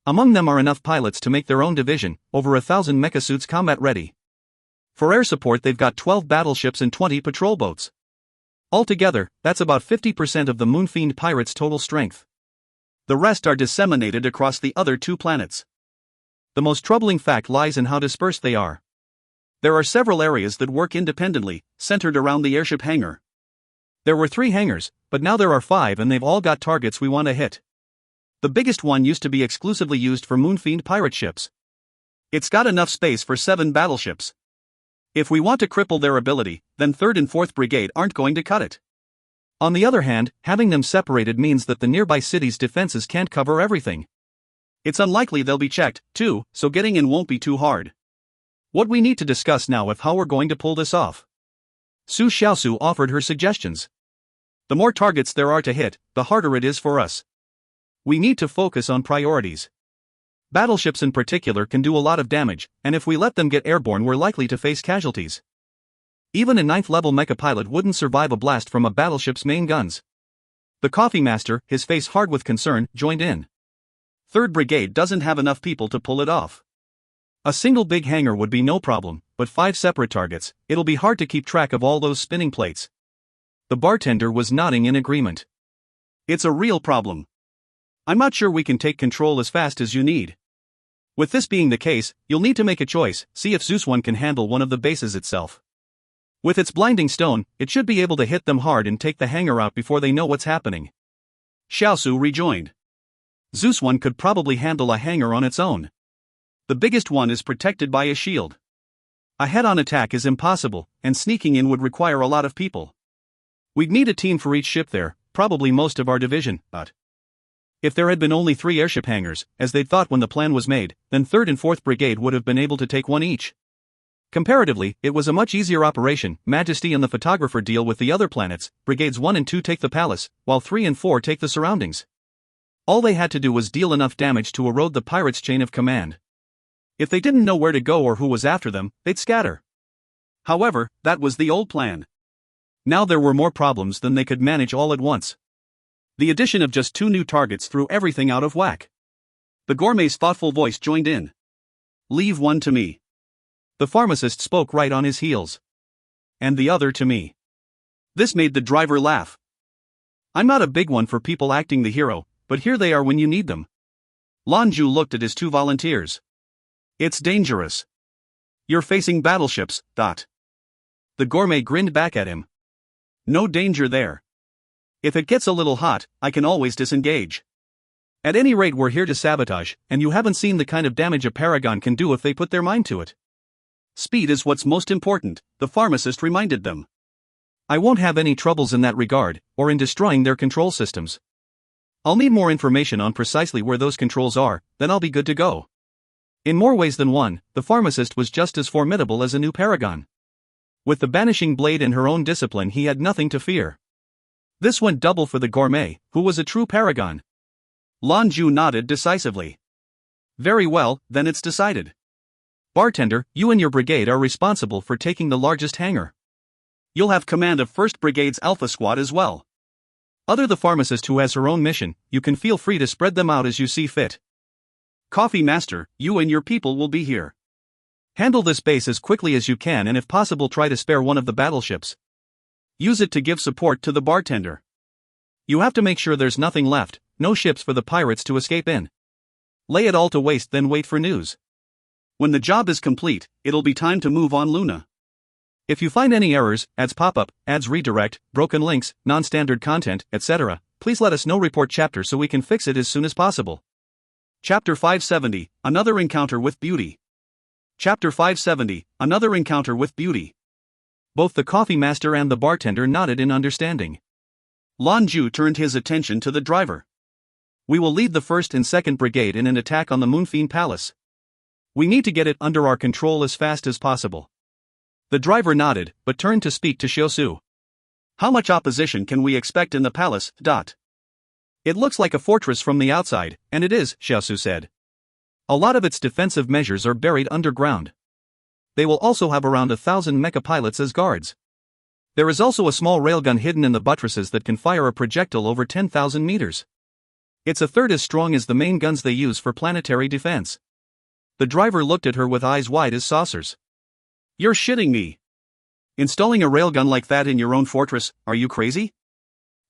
Among them are enough pilots to make their own division, over 1,000 mecha suits combat ready. For air support they've got 12 battleships and 20 patrol boats. Altogether, that's about 50% of the Moonfiend pirates' total strength. The rest are disseminated across the other 2 planets. The most troubling fact lies in how dispersed they are. There are several areas that work independently, centered around the airship hangar. There were 3 hangars, but now there are 5 and they've all got targets we want to hit. The biggest one used to be exclusively used for Moonfiend pirate ships. It's got enough space for 7 battleships. If we want to cripple their ability, then 3rd and 4th Brigade aren't going to cut it. On the other hand, having them separated means that the nearby city's defenses can't cover everything. It's unlikely they'll be checked, too, so getting in won't be too hard. What we need to discuss now is how we're going to pull this off. Su Xiaosu offered her suggestions. The more targets there are to hit, the harder it is for us. We need to focus on priorities. Battleships in particular can do a lot of damage, and if we let them get airborne we're likely to face casualties. Even a 9th level mecha pilot wouldn't survive a blast from a battleship's main guns. The Coffee Master, his face hard with concern, joined in. 3rd Brigade doesn't have enough people to pull it off. A single big hangar would be no problem, but 5 separate targets, it'll be hard to keep track of all those spinning plates. The bartender was nodding in agreement. It's a real problem. I'm not sure we can take control as fast as you need. With this being the case, you'll need to make a choice, see if Zeus 1 can handle one of the bases itself. With its blinding stone, it should be able to hit them hard and take the hangar out before they know what's happening. Xiaosu rejoined. Zeus 1 could probably handle a hangar on its own. The biggest one is protected by a shield. A head-on attack is impossible, and sneaking in would require a lot of people. We'd need a team for each ship there, probably most of our division, but if there had been only 3 airship hangars, as they'd thought when the plan was made, then 3rd and 4th Brigade would have been able to take one each. Comparatively, it was a much easier operation. Majesty and the photographer deal with the other planets, Brigades 1 and 2 take the palace, while 3 and 4 take the surroundings. All they had to do was deal enough damage to erode the pirates' chain of command. If they didn't know where to go or who was after them, they'd scatter. However, that was the old plan. Now there were more problems than they could manage all at once. The addition of just 2 new targets threw everything out of whack. The gourmet's thoughtful voice joined in. Leave one to me. The pharmacist spoke right on his heels. And the other to me. This made the driver laugh. I'm not a big one for people acting the hero, but here they are when you need them. Lan Jue looked at his 2 volunteers. It's dangerous. You're facing battleships, . The gourmet grinned back at him. No danger there. If it gets a little hot, I can always disengage. At any rate we're here to sabotage, and you haven't seen the kind of damage a paragon can do if they put their mind to it. Speed is what's most important, the pharmacist reminded them. I won't have any troubles in that regard, or in destroying their control systems. I'll need more information on precisely where those controls are, then I'll be good to go. In more ways than one, the pharmacist was just as formidable as a new paragon. With the banishing blade and her own discipline he had nothing to fear. This went double for the gourmet, who was a true paragon. Lan Jue nodded decisively. Very well, then it's decided. Bartender, you and your brigade are responsible for taking the largest hangar. You'll have command of 1st Brigade's Alpha Squad as well. Other the pharmacist who has her own mission, you can feel free to spread them out as you see fit. Coffee Master, you and your people will be here. Handle this base as quickly as you can and if possible try to spare one of the battleships. Use it to give support to the bartender. You have to make sure there's nothing left, no ships for the pirates to escape in. Lay it all to waste then wait for news. When the job is complete, it'll be time to move on Luna. If you find any errors, ads pop up, ads redirect, broken links, non-standard content, etc., please let us know. Report chapter so we can fix it as soon as possible. Chapter 570, Another Encounter with Beauty. Chapter 570, Another Encounter with Beauty. Both the coffee master and the bartender nodded in understanding. Lan Jue turned his attention to the driver. We will lead the 1st and 2nd Brigade in an attack on the Moonfiend Palace. We need to get it under our control as fast as possible. The driver nodded, but turned to speak to Xiaosu. How much opposition can we expect in the palace? It looks like a fortress from the outside, and it is, Xiaosu said. A lot of its defensive measures are buried underground. they will also have around 1,000 mecha pilots as guards. There is also a small railgun hidden in the buttresses that can fire a projectile over 10,000 meters. It's a third as strong as the main guns they use for planetary defense. The driver looked at her with eyes wide as saucers. You're shitting me. Installing a railgun like that in your own fortress, are you crazy?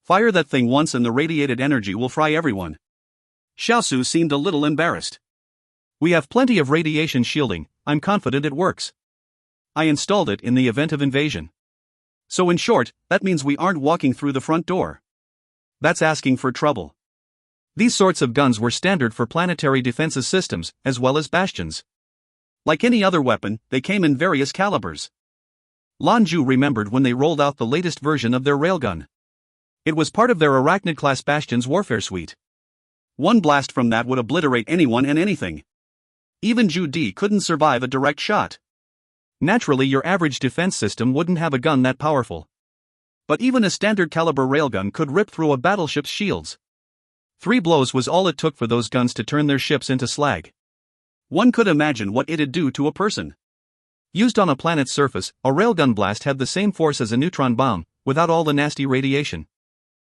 Fire that thing once and the radiated energy will fry everyone. Xiaosu seemed a little embarrassed. We have plenty of radiation shielding, I'm confident it works. I installed it in the event of invasion. So in short, that means we aren't walking through the front door. That's asking for trouble. These sorts of guns were standard for planetary defenses systems, as well as bastions. Like any other weapon, they came in various calibers. Lan Jue remembered when they rolled out the latest version of their railgun. It was part of their Arachnid-class Bastion's warfare suite. One blast from that would obliterate anyone and anything. Even Zhu Di couldn't survive a direct shot. Naturally, your average defense system wouldn't have a gun that powerful. But even a standard caliber railgun could rip through a battleship's shields. 3 blows was all it took for those guns to turn their ships into slag. One could imagine what it'd do to a person. Used on a planet's surface, a railgun blast had the same force as a neutron bomb, without all the nasty radiation.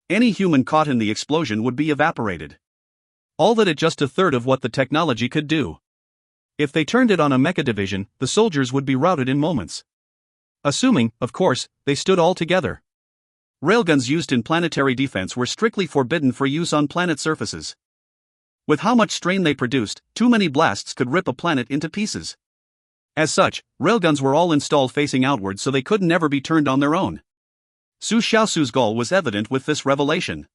Any human caught in the explosion would be evaporated. All that at just a third of what the technology could do. If they turned it on a mecha division, the soldiers would be routed in moments. Assuming, of course, they stood all together. Railguns used in planetary defense were strictly forbidden for use on planet surfaces. With how much strain they produced, too many blasts could rip a planet into pieces. As such, railguns were all installed facing outward so they could never be turned on their own. Su Xiaosu's goal was evident with this revelation.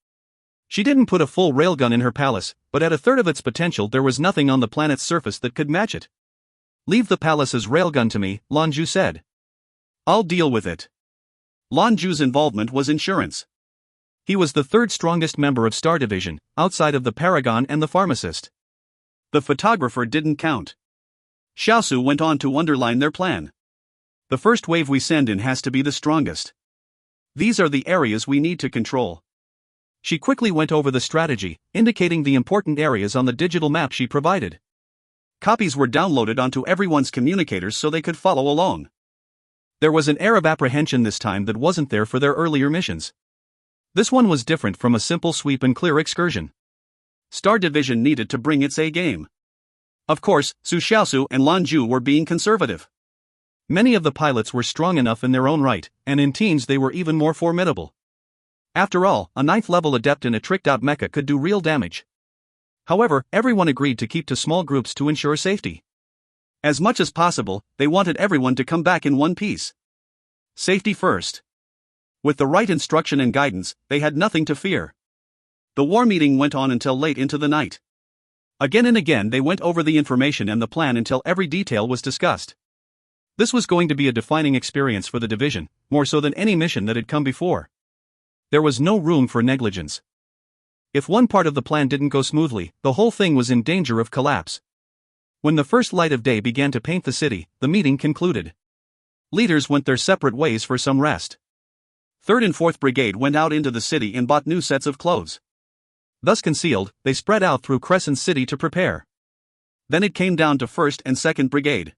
She didn't put a full railgun in her palace, but at a third of its potential there was nothing on the planet's surface that could match it. Leave the palace's railgun to me, Lan Jue said. I'll deal with it. Lan Jue's involvement was insurance. He was the third strongest member of Star Division, outside of the Paragon and the Pharmacist. The photographer didn't count. Xiaosu went on to underline their plan. The first wave we send in has to be the strongest. These are the areas we need to control. She quickly went over the strategy, indicating the important areas on the digital map she provided. Copies were downloaded onto everyone's communicators so they could follow along. There was an air of apprehension this time that wasn't there for their earlier missions. This one was different from a simple sweep and clear excursion. Star Division needed to bring its A game. Of course, Su Xiaosu and Lan Jue were being conservative. Many of the pilots were strong enough in their own right, and in teams they were even more formidable. After all, a 9th-level adept in a tricked-out mecha could do real damage. However, everyone agreed to keep to small groups to ensure safety. As much as possible, they wanted everyone to come back in one piece. Safety first. With the right instruction and guidance, they had nothing to fear. The war meeting went on until late into the night. Again and again they went over the information and the plan until every detail was discussed. This was going to be a defining experience for the division, more so than any mission that had come before. There was no room for negligence. If one part of the plan didn't go smoothly, the whole thing was in danger of collapse. When the first light of day began to paint the city, the meeting concluded. Leaders went their separate ways for some rest. 3rd and 4th Brigade went out into the city and bought new sets of clothes. Thus concealed, they spread out through Crescent City to prepare. Then it came down to 1st and 2nd Brigade.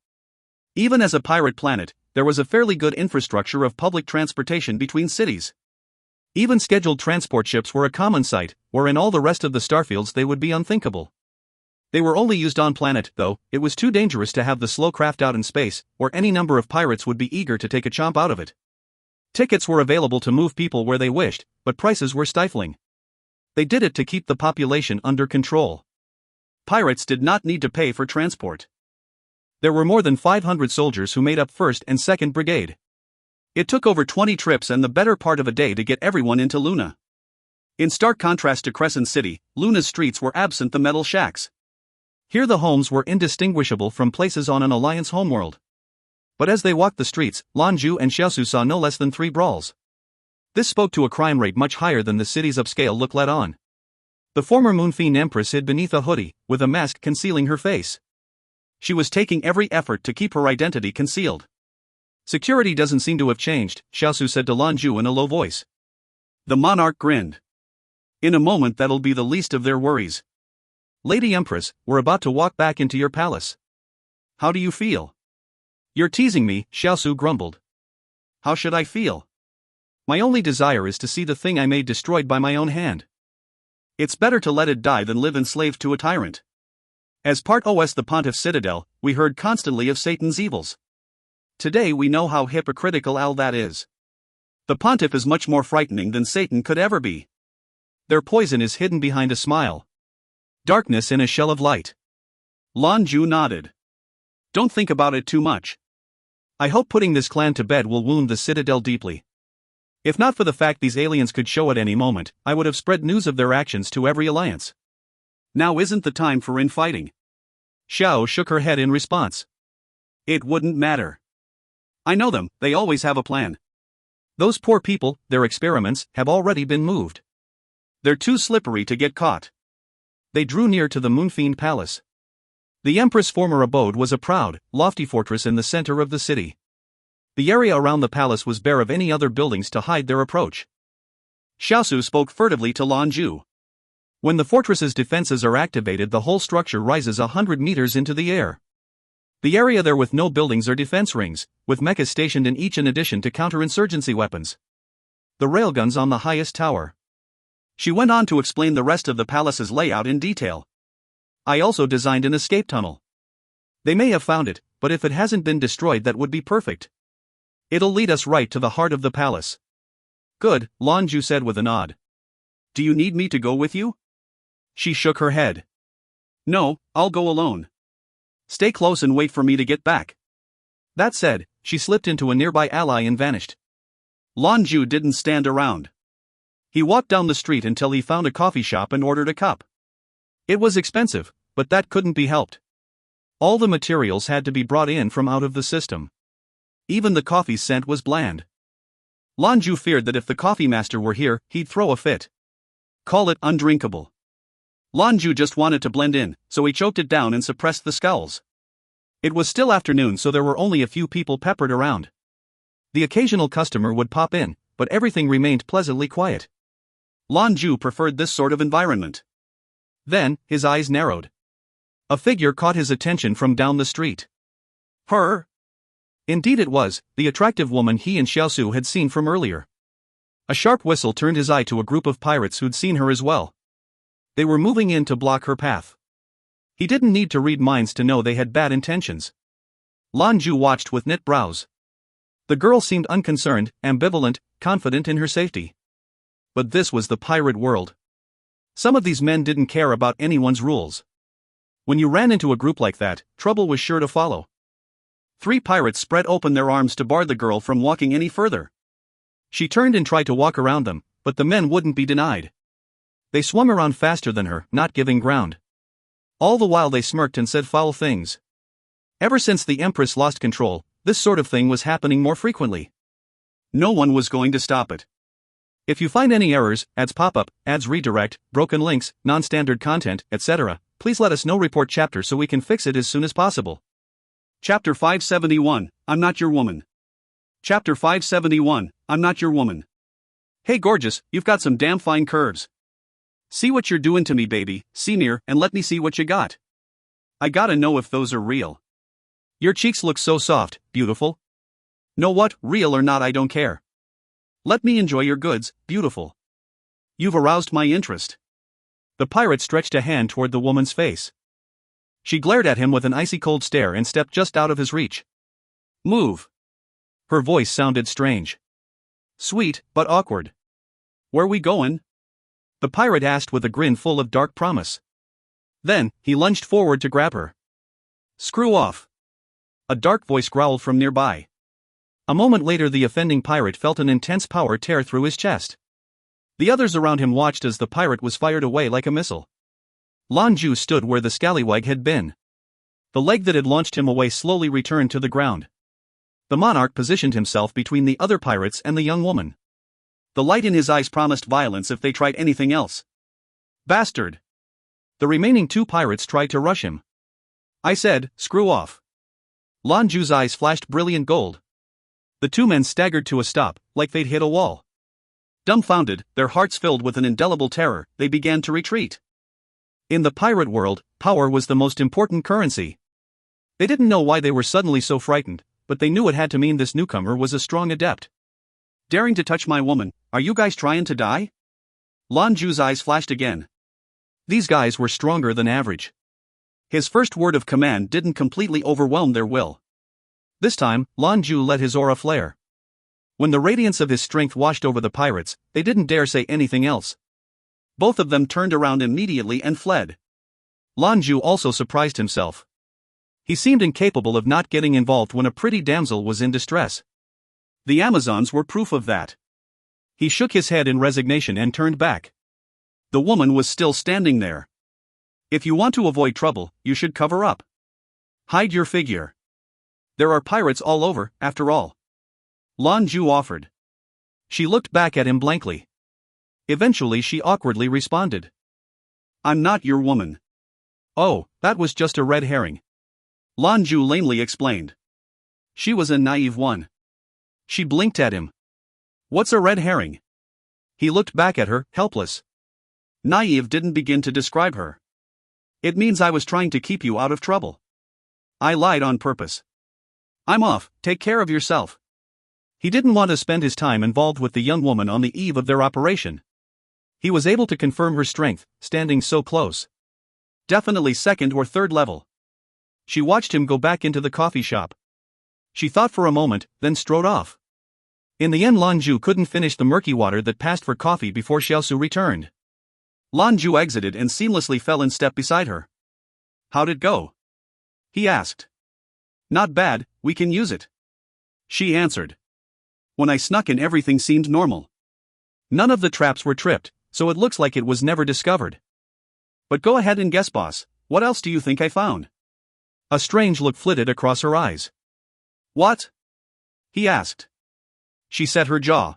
Even as a pirate planet, there was a fairly good infrastructure of public transportation between cities. Even scheduled transport ships were a common sight, where in all the rest of the starfields they would be unthinkable. They were only used on planet, though, it was too dangerous to have the slow craft out in space, or any number of pirates would be eager to take a chomp out of it. Tickets were available to move people where they wished, but prices were stifling. They did it to keep the population under control. Pirates did not need to pay for transport. There were more than 500 soldiers who made up 1st and 2nd Brigade. It took over 20 trips and the better part of a day to get everyone into Luna. In stark contrast to Crescent City, Luna's streets were absent the metal shacks. Here the homes were indistinguishable from places on an Alliance homeworld. But as they walked the streets, Lan Jue and Xiaosu saw no less than 3 brawls. This spoke to a crime rate much higher than the city's upscale look let on. The former Moonfiend Empress hid beneath a hoodie, with a mask concealing her face. She was taking every effort to keep her identity concealed. Security doesn't seem to have changed, Xiaosu said to Lan Jue in a low voice. The monarch grinned. In a moment that'll be the least of their worries. Lady Empress, we're about to walk back into your palace. How do you feel? You're teasing me, Xiaosu grumbled. How should I feel? My only desire is to see the thing I made destroyed by my own hand. It's better to let it die than live enslaved to a tyrant. As part of the Pontiff's citadel, we heard constantly of Satan's evils. Today we know how hypocritical all that is. The Pontiff is much more frightening than Satan could ever be. Their poison is hidden behind a smile. Darkness in a shell of light. Lan Jue nodded. Don't think about it too much. I hope putting this clan to bed will wound the citadel deeply. If not for the fact these aliens could show at any moment, I would have spread news of their actions to every alliance. Now isn't the time for infighting. Xiao shook her head in response. It wouldn't matter. I know them, they always have a plan. Those poor people, their experiments, have already been moved. They're too slippery to get caught. They drew near to the Moonfiend Palace. The Empress' former abode was a proud, lofty fortress in the center of the city. The area around the palace was bare of any other buildings to hide their approach. Xiaosu spoke furtively to Lan Jue. When the fortress's defenses are activated, the whole structure rises 100 meters into the air. The area there with no buildings are defense rings, with mechas stationed in each in addition to counterinsurgency weapons. The railguns on the highest tower. She went on to explain the rest of the palace's layout in detail. I also designed an escape tunnel. They may have found it, but if it hasn't been destroyed, that would be perfect. It'll lead us right to the heart of the palace. Good, Lan Jue said with a nod. Do you need me to go with you? She shook her head. No, I'll go alone. Stay close and wait for me to get back. That said, she slipped into a nearby ally and vanished. Lan Jue didn't stand around. He walked down the street until he found a coffee shop and ordered a cup. It was expensive, but that couldn't be helped. All the materials had to be brought in from out of the system. Even the coffee's scent was bland. Lan Jue feared that if the coffee master were here, he'd throw a fit. Call it undrinkable. Lan Jue just wanted to blend in, so he choked it down and suppressed the scowls. It was still afternoon, so there were only a few people peppered around. The occasional customer would pop in, but everything remained pleasantly quiet. Lan Jue preferred this sort of environment. Then, his eyes narrowed. A figure caught his attention from down the street. Her? Indeed it was, the attractive woman he and Xiaosu had seen from earlier. A sharp whistle turned his eye to a group of pirates who'd seen her as well. They were moving in to block her path. He didn't need to read minds to know they had bad intentions. Lan Jue watched with knit brows. The girl seemed unconcerned, ambivalent, confident in her safety. But this was the pirate world. Some of these men didn't care about anyone's rules. When you ran into a group like that, trouble was sure to follow. 3 pirates spread open their arms to bar the girl from walking any further. She turned and tried to walk around them, but the men wouldn't be denied. They swung around faster than her, not giving ground. All the while they smirked and said foul things. Ever since the Empress lost control, this sort of thing was happening more frequently. No one was going to stop it. If you find any errors, ads pop up, ads redirect, broken links, non-standard content, etc., please let us know. Report chapter so we can fix it as soon as possible. Chapter 571, I'm Not Your Woman. Chapter 571, I'm Not Your Woman. Hey gorgeous, you've got some damn fine curves. See what you're doing to me, baby, see near and let me see what you got. I gotta know if those are real. Your cheeks look so soft, beautiful. Know what, real or not, I don't care. Let me enjoy your goods, beautiful. You've aroused my interest. The pirate stretched a hand toward the woman's face. She glared at him with an icy cold stare and stepped just out of his reach. Move. Her voice sounded strange. Sweet, but awkward. Where we going? The pirate asked with a grin full of dark promise. Then, he lunged forward to grab her. Screw off. A dark voice growled from nearby. A moment later the offending pirate felt an intense power tear through his chest. The others around him watched as the pirate was fired away like a missile. Lan Jue stood where the scallywag had been. The leg that had launched him away slowly returned to the ground. The monarch positioned himself between the other pirates and the young woman. The light in his eyes promised violence if they tried anything else. Bastard! The remaining 2 pirates tried to rush him. I said, screw off. Lan Jue's eyes flashed brilliant gold. The 2 men staggered to a stop, like they'd hit a wall. Dumbfounded, their hearts filled with an indelible terror, they began to retreat. In the pirate world, power was the most important currency. They didn't know why they were suddenly so frightened, but they knew it had to mean this newcomer was a strong adept. Daring to touch my woman, are you guys trying to die? Lan Jue's eyes flashed again. These guys were stronger than average. His first word of command didn't completely overwhelm their will. This time, Lan Jue let his aura flare. When the radiance of his strength washed over the pirates, they didn't dare say anything else. Both of them turned around immediately and fled. Lan Jue also surprised himself. He seemed incapable of not getting involved when a pretty damsel was in distress. The Amazons were proof of that. He shook his head in resignation and turned back. The woman was still standing there. If you want to avoid trouble, you should cover up. Hide your figure. There are pirates all over, after all. Lan Jue offered. She looked back at him blankly. Eventually she awkwardly responded. I'm not your woman. Oh, that was just a red herring. Lan Jue lamely explained. She was a naive one. She blinked at him. What's a red herring? He looked back at her, helpless. Naive didn't begin to describe her. It means I was trying to keep you out of trouble. I lied on purpose. I'm off, take care of yourself. He didn't want to spend his time involved with the young woman on the eve of their operation. He was able to confirm her strength, standing so close. Definitely second or third level. She watched him go back into the coffee shop. She thought for a moment, then strode off. In the end, Lan Jue couldn't finish the murky water that passed for coffee before Xiaosu returned. Lan Jue exited and seamlessly fell in step beside her. How'd it go? He asked. Not bad, we can use it. She answered. When I snuck in, everything seemed normal. None of the traps were tripped, so it looks like it was never discovered. But go ahead and guess, boss, what else do you think I found? A strange look flitted across her eyes. What? He asked. She set her jaw.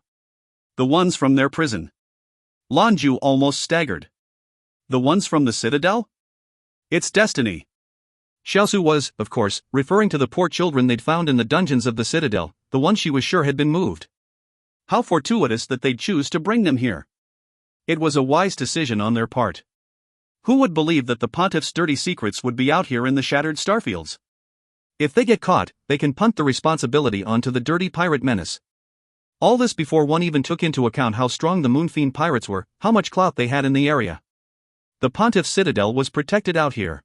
The ones from their prison. Lan Jue almost staggered. The ones from the Citadel? It's destiny. Xiaosu was, of course, referring to the poor children they'd found in the dungeons of the Citadel, the ones she was sure had been moved. How fortuitous that they'd choose to bring them here. It was a wise decision on their part. Who would believe that the Pontiff's dirty secrets would be out here in the shattered starfields? If they get caught, they can punt the responsibility onto the dirty pirate menace. All this before one even took into account how strong the Moonfiend pirates were, how much clout they had in the area. The Pontiff's Citadel was protected out here.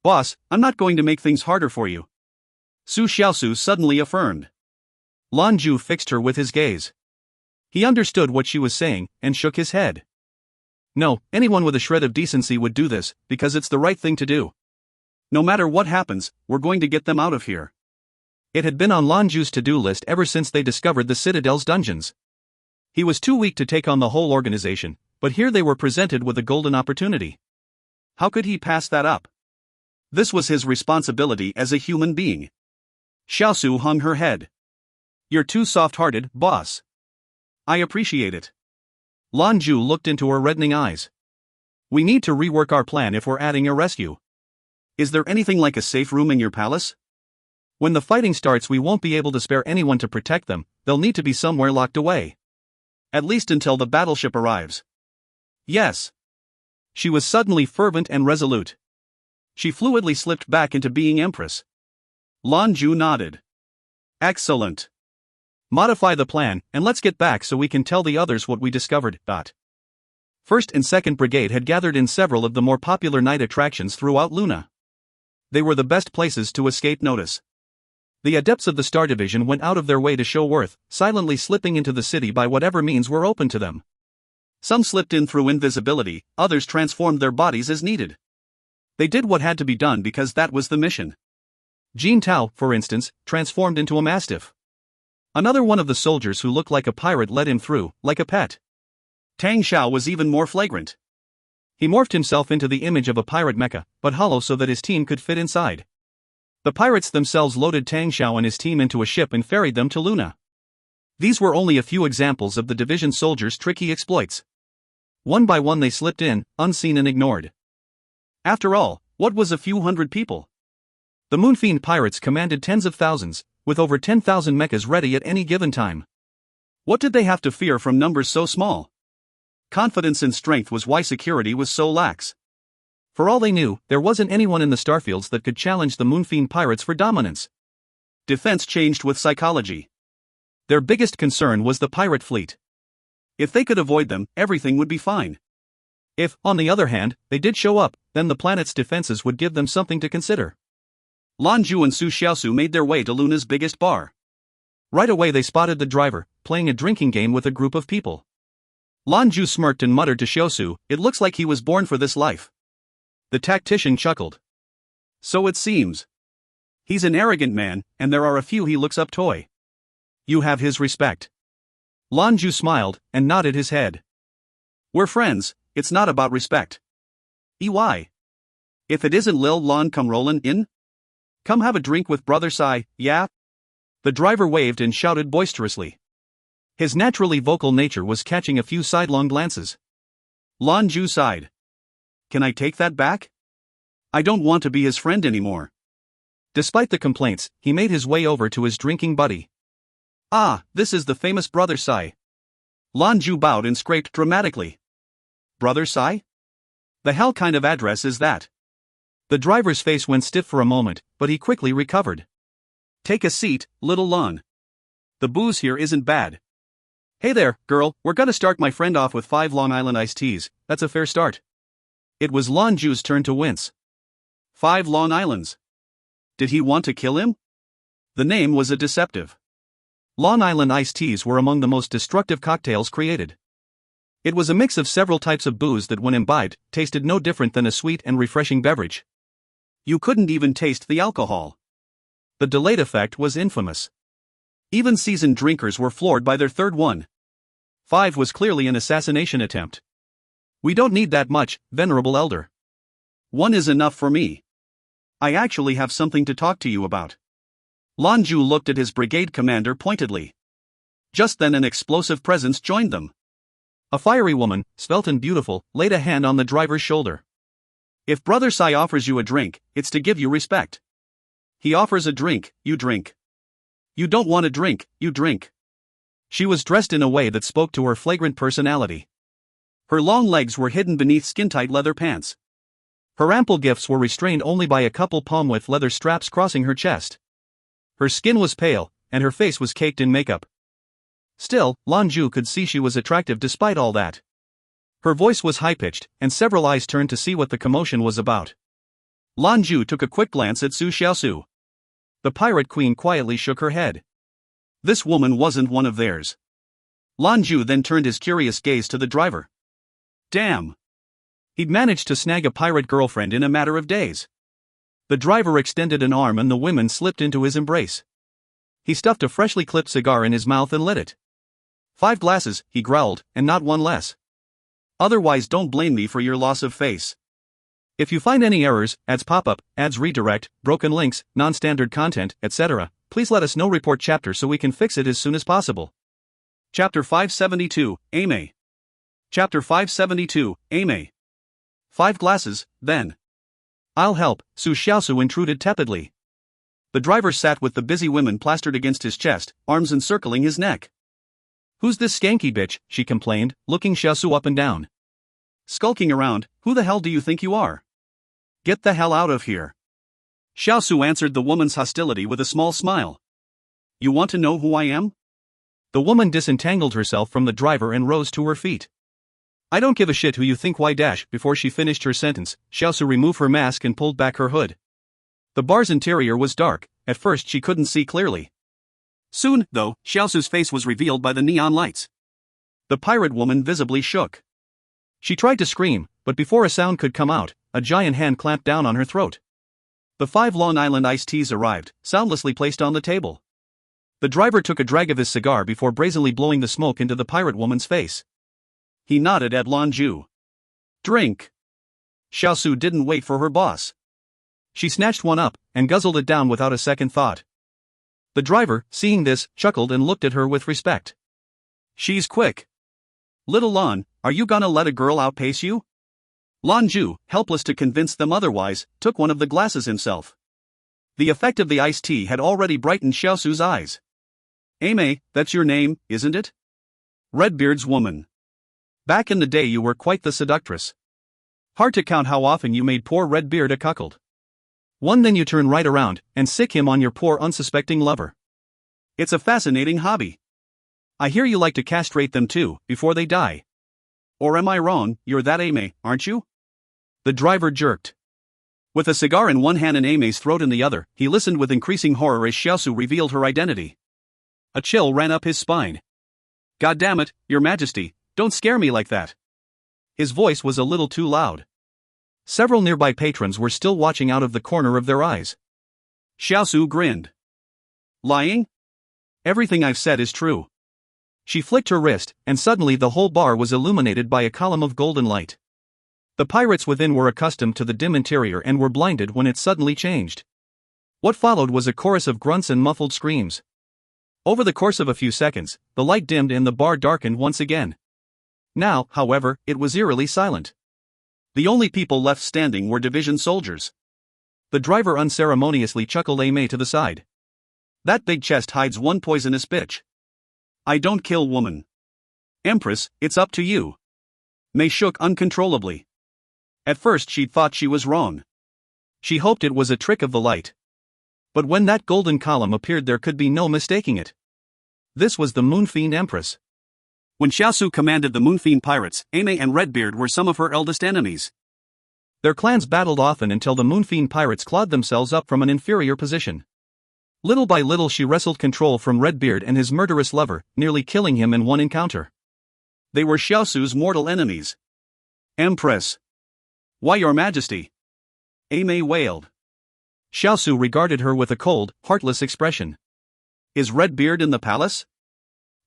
Boss, I'm not going to make things harder for you. Su Xiaosu suddenly affirmed. Lan Jue fixed her with his gaze. He understood what she was saying, and shook his head. No, anyone with a shred of decency would do this, because it's the right thing to do. No matter what happens, we're going to get them out of here. It had been on Lan Jue's to-do list ever since they discovered the Citadel's dungeons. He was too weak to take on the whole organization, but here they were presented with a golden opportunity. How could he pass that up? This was his responsibility as a human being. Xiaosu hung her head. You're too soft-hearted, boss. I appreciate it. Lan Jue looked into her reddening eyes. We need to rework our plan if we're adding a rescue. Is there anything like a safe room in your palace? When the fighting starts, we won't be able to spare anyone to protect them, they'll need to be somewhere locked away. At least until the battleship arrives. Yes. She was suddenly fervent and resolute. She fluidly slipped back into being empress. Lan Jue nodded. Excellent. Modify the plan, and let's get back so we can tell the others what we discovered. 1st and 2nd Brigade had gathered in several of the more popular night attractions throughout Luna. They were the best places to escape notice. The Adepts of the Star Division went out of their way to show worth, silently slipping into the city by whatever means were open to them. Some slipped in through invisibility, others transformed their bodies as needed. They did what had to be done because that was the mission. Jin Tao, for instance, transformed into a mastiff. Another one of the soldiers who looked like a pirate led him through, like a pet. Tang Xiao was even more flagrant. He morphed himself into the image of a pirate mecha, but hollow so that his team could fit inside. The pirates themselves loaded Tang Xiao and his team into a ship and ferried them to Luna. These were only a few examples of the division soldiers' tricky exploits. One by one they slipped in, unseen and ignored. After all, what was a few hundred people? The Moonfiend pirates commanded tens of thousands, with over 10,000 mechas ready at any given time. What did they have to fear from numbers so small? Confidence and strength was why security was so lax. For all they knew, there wasn't anyone in the starfields that could challenge the Moonfiend pirates for dominance. Defense changed with psychology. Their biggest concern was the pirate fleet. If they could avoid them, everything would be fine. If, on the other hand, they did show up, then the planet's defenses would give them something to consider. Lan Jue and Su Xiaosu made their way to Luna's biggest bar. Right away they spotted the driver, playing a drinking game with a group of people. Lan Jue smirked and muttered to Xiaosu, "It looks like he was born for this life." The tactician chuckled. "So it seems. He's an arrogant man, and there are a few he looks up to. You have his respect." Lan Jue smiled, and nodded his head. "We're friends, it's not about respect. EY. If it isn't Lil Lan come rollin' in? Come have a drink with Brother Sai, yeah?" The driver waved and shouted boisterously. His naturally vocal nature was catching a few sidelong glances. Lan Jue sighed. "Can I take that back? I don't want to be his friend anymore." Despite the complaints, he made his way over to his drinking buddy. "Ah, this is the famous Brother Sai." Lan Jue bowed and scraped dramatically. "Brother Sai? The hell kind of address is that?" The driver's face went stiff for a moment, but he quickly recovered. "Take a seat, little Lan. The booze here isn't bad. Hey there, girl, we're gonna start my friend off with 5 Long Island iced teas, that's a fair start." It was Lan Jue's turn to wince. 5 Long Islands. Did he want to kill him? The name was a deceptive. Long Island iced teas were among the most destructive cocktails created. It was a mix of several types of booze that, when imbibed, tasted no different than a sweet and refreshing beverage. You couldn't even taste the alcohol. The delayed effect was infamous. Even seasoned drinkers were floored by their third one. 5 was clearly an assassination attempt. "We don't need that much, venerable elder. 1 is enough for me. I actually have something to talk to you about." Lan Jue looked at his brigade commander pointedly. Just then an explosive presence joined them. A fiery woman, svelte and beautiful, laid a hand on the driver's shoulder. "If Brother Sai offers you a drink, it's to give you respect. He offers a drink, you drink. You don't want a drink, you drink." She was dressed in a way that spoke to her flagrant personality. Her long legs were hidden beneath skin-tight leather pants. Her ample gifts were restrained only by a couple palm-width leather straps crossing her chest. Her skin was pale, and her face was caked in makeup. Still, Lan Jue could see she was attractive despite all that. Her voice was high-pitched, and several eyes turned to see what the commotion was about. Lan Jue took a quick glance at Su Xiaosu. The pirate queen quietly shook her head. This woman wasn't one of theirs. Lan Jue then turned his curious gaze to the driver. Damn! He'd managed to snag a pirate girlfriend in a matter of days. The driver extended an arm and the women slipped into his embrace. He stuffed a freshly clipped cigar in his mouth and lit it. 5 glasses, he growled, and not one less. Otherwise don't blame me for your loss of face. If you find any errors, ads pop up, ads redirect, broken links, non-standard content, etc., please let us know. Report chapter so we can fix it as soon as possible. Chapter 572, Aimé. Chapter 572, Aimé. 5 glasses, then. I'll help, Su Xiaosu intruded tepidly. The driver sat with the busy women plastered against his chest, arms encircling his neck. Who's this skanky bitch, she complained, looking Xiaosu up and down. Skulking around, who the hell do you think you are? Get the hell out of here. Xiaosu answered the woman's hostility with a small smile. You want to know who I am? The woman disentangled herself from the driver and rose to her feet. I don't give a shit who you think. Why dash. Before she finished her sentence, Xiaosu removed her mask and pulled back her hood. The bar's interior was dark. At first she couldn't see clearly. Soon, though, Xiaosu's face was revealed by the neon lights. The pirate woman visibly shook. She tried to scream, but before a sound could come out, a giant hand clamped down on her throat. The 5 Long Island iced teas arrived, soundlessly placed on the table. The driver took a drag of his cigar before brazenly blowing the smoke into the pirate woman's face. He nodded at Lan Jue. Drink. Xiaosu didn't wait for her boss. She snatched one up, and guzzled it down without a second thought. The driver, seeing this, chuckled and looked at her with respect. She's quick. Little Lan, are you gonna let a girl outpace you? Lan Jue, helpless to convince them otherwise, took one of the glasses himself. The effect of the iced tea had already brightened Xiaosu's eyes. Aimé, that's your name, isn't it? Redbeard's woman. Back in the day you were quite the seductress. Hard to count how often you made poor Redbeard a cuckold. One, then you turn right around and sick him on your poor unsuspecting lover. It's a fascinating hobby. I hear you like to castrate them too, before they die. Or am I wrong? You're that Aimee, aren't you? The driver jerked. With a cigar in one hand and Aimee's throat in the other, he listened with increasing horror as Xiaosu revealed her identity. A chill ran up his spine. God damn it, Your Majesty, don't scare me like that. His voice was a little too loud. Several nearby patrons were still watching out of the corner of their eyes. Xiaosu grinned. Lying? Everything I've said is true. She flicked her wrist, and suddenly the whole bar was illuminated by a column of golden light. The pirates within were accustomed to the dim interior and were blinded when it suddenly changed. What followed was a chorus of grunts and muffled screams. Over the course of a few seconds, the light dimmed and the bar darkened once again. Now, however, it was eerily silent. The only people left standing were division soldiers. The driver unceremoniously chuckled Aimee to the side. That big chest hides one poisonous bitch. I don't kill woman. Empress, it's up to you. Mei shook uncontrollably. At first she'd thought she was wrong. She hoped it was a trick of the light. But when that golden column appeared there could be no mistaking it. This was the Moonfiend Empress. When Xiaosu commanded the Moonfiend pirates, Aimee and Redbeard were some of her eldest enemies. Their clans battled often until the Moonfiend pirates clawed themselves up from an inferior position. Little by little she wrestled control from Redbeard and his murderous lover, nearly killing him in one encounter. They were Xiaosu's mortal enemies. Empress. Why, Your Majesty? Aimee wailed. Xiaosu regarded her with a cold, heartless expression. Is Redbeard in the palace?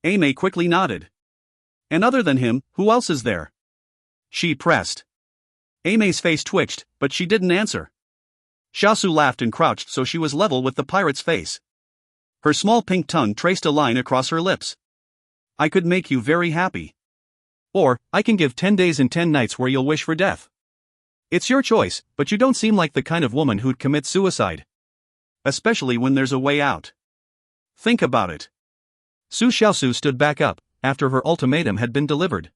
Aimee quickly nodded. And other than him, who else is there? She pressed. Aimee's face twitched, but she didn't answer. Xiaosu laughed and crouched so she was level with the pirate's face. Her small pink tongue traced a line across her lips. I could make you very happy. Or, I can give 10 days and 10 nights where you'll wish for death. It's your choice, but you don't seem like the kind of woman who'd commit suicide. Especially when there's a way out. Think about it. Su Xiaosu stood back up, after her ultimatum had been delivered.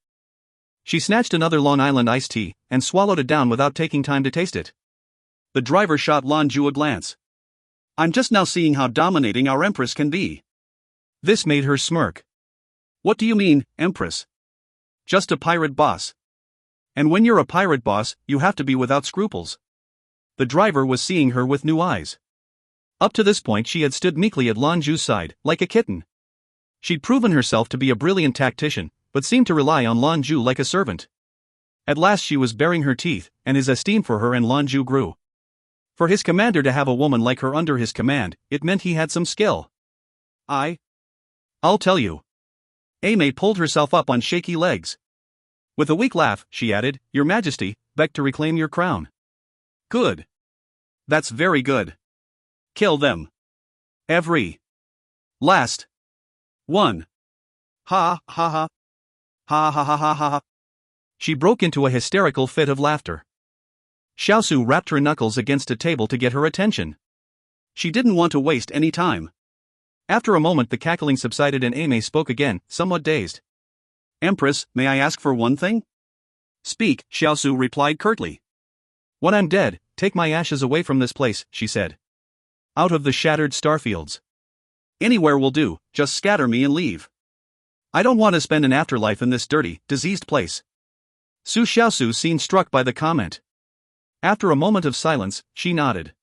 She snatched another Long Island iced tea, and swallowed it down without taking time to taste it. The driver shot Lan Jue a glance. I'm just now seeing how dominating our Empress can be. This made her smirk. What do you mean, Empress? Just a pirate boss. And when you're a pirate boss, you have to be without scruples. The driver was seeing her with new eyes. Up to this point she had stood meekly at Lan Jue's side, like a kitten. She'd proven herself to be a brilliant tactician, but seemed to rely on Lan Jue like a servant. At last she was baring her teeth, and his esteem for her and Lan Jue grew. For his commander to have a woman like her under his command, it meant he had some skill. I'll tell you. Aimee pulled herself up on shaky legs. With a weak laugh, she added, Your Majesty, beg to reclaim your crown. Good. That's very good. Kill them. Every last one. Ha ha ha. Ha ha ha ha ha. She broke into a hysterical fit of laughter. Xiaosu rapped her knuckles against a table to get her attention. She didn't want to waste any time. After a moment the cackling subsided and Aimee spoke again, somewhat dazed. Empress, may I ask for one thing? Speak, Xiaosu replied curtly. When I'm dead, take my ashes away from this place, she said. Out of the shattered starfields. Anywhere will do, just scatter me and leave. I don't want to spend an afterlife in this dirty, diseased place. Su Xiaosu seemed struck by the comment. After a moment of silence, she nodded.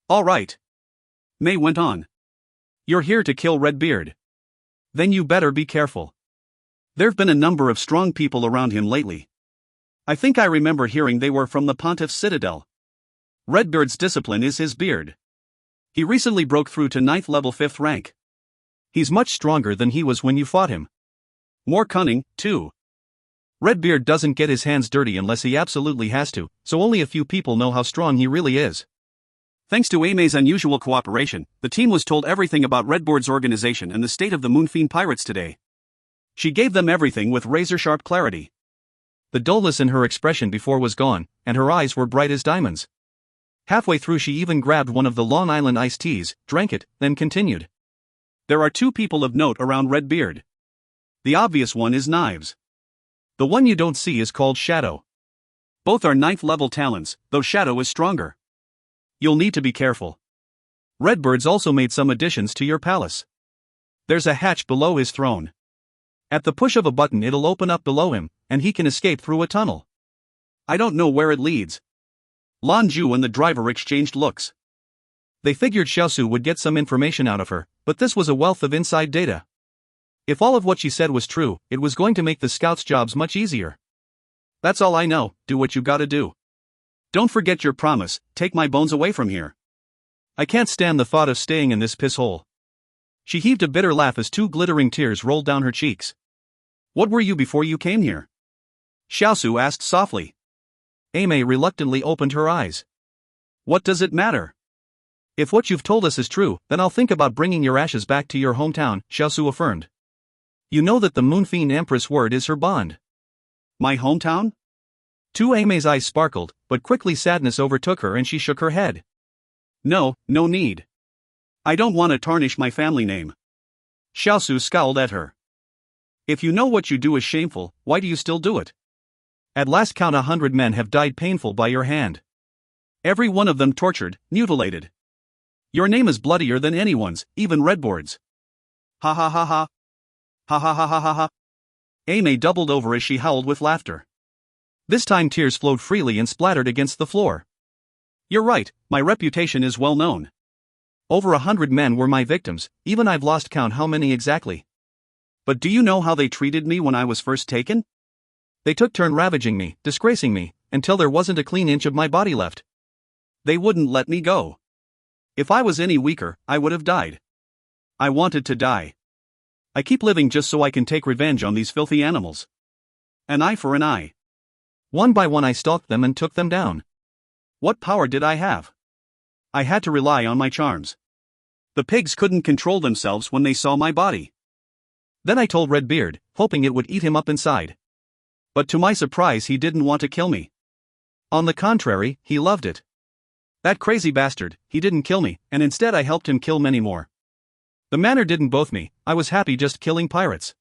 All right. Mei went on. You're here to kill Redbeard. Then you better be careful. There've been a number of strong people around him lately. I think I remember hearing they were from the Pontiff's Citadel. Redbeard's discipline is his beard. He recently broke through to 9th level 5th rank. He's much stronger than he was when you fought him. More cunning, too. Redbeard doesn't get his hands dirty unless he absolutely has to, so only a few people know how strong he really is. Thanks to Aimee's unusual cooperation, the team was told everything about Redbeard's organization and the state of the Moonfiend pirates today. She gave them everything with razor-sharp clarity. The dullness in her expression before was gone, and her eyes were bright as diamonds. Halfway through she even grabbed one of the Long Island iced teas, drank it, then continued. There are two people of note around Redbeard. The obvious one is Knives. The one you don't see is called Shadow. Both are 9th level talents, though Shadow is stronger. You'll need to be careful. Redbird's also made some additions to your palace. There's a hatch below his throne. At the push of a button it'll open up below him, and he can escape through a tunnel. I don't know where it leads. Lan Jue and the driver exchanged looks. They figured Xiaosu would get some information out of her, but this was a wealth of inside data. If all of what she said was true, it was going to make the scouts' jobs much easier. That's all I know, do what you gotta do. Don't forget your promise, take my bones away from here. I can't stand the thought of staying in this piss hole. She heaved a bitter laugh as two glittering tears rolled down her cheeks. What were you before you came here? Xiaosu asked softly. Aimee reluctantly opened her eyes. What does it matter? If what you've told us is true, then I'll think about bringing your ashes back to your hometown, Xiaosu affirmed. You know that the Moonfiend Empress word is her bond. My hometown? Tu Aimee's eyes sparkled, but quickly sadness overtook her and she shook her head. No need. I don't want to tarnish my family name. Xiaosu scowled at her. If you know what you do is shameful, why do you still do it? At last count 100 men have died painful by your hand. Every one of them tortured, mutilated. Your name is bloodier than anyone's, even Redbird's. Ha ha ha ha. Ha ha ha ha ha ha. Aimee doubled over as she howled with laughter. This time tears flowed freely and splattered against the floor. You're right, my reputation is well known. Over 100 men were my victims, even I've lost count how many exactly. But do you know how they treated me when I was first taken? They took turn ravaging me, disgracing me, until there wasn't a clean inch of my body left. They wouldn't let me go. If I was any weaker, I would have died. I wanted to die. I keep living just so I can take revenge on these filthy animals. An eye for an eye. One by one I stalked them and took them down. What power did I have? I had to rely on my charms. The pigs couldn't control themselves when they saw my body. Then I told Redbeard, hoping it would eat him up inside. But to my surprise he didn't want to kill me. On the contrary, he loved it. That crazy bastard, he didn't kill me, and instead I helped him kill many more. The manner didn't both me, I was happy just killing pirates.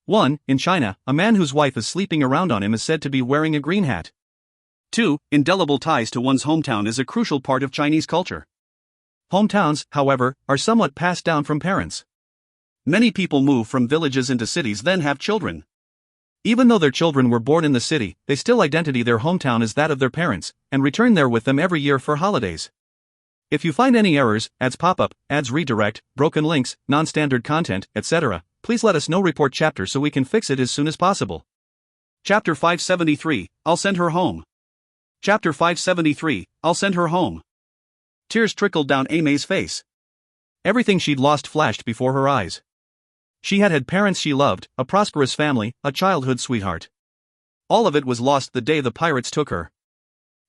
1. In China, a man whose wife is sleeping around on him is said to be wearing a green hat. 2. Indelible ties to one's hometown is a crucial part of Chinese culture. Hometowns, however, are somewhat passed down from parents. Many people move from villages into cities then have children. Even though their children were born in the city, they still identify their hometown as that of their parents, and return there with them every year for holidays. If you find any errors, ads pop up, ads redirect, broken links, non-standard content, etc., please let us know. Report chapter so we can fix it as soon as possible. Chapter 573, I'll send her home. Chapter 573, I'll send her home. Tears trickled down Aimee's face. Everything she'd lost flashed before her eyes. She had had parents she loved, a prosperous family, a childhood sweetheart. All of it was lost the day the pirates took her.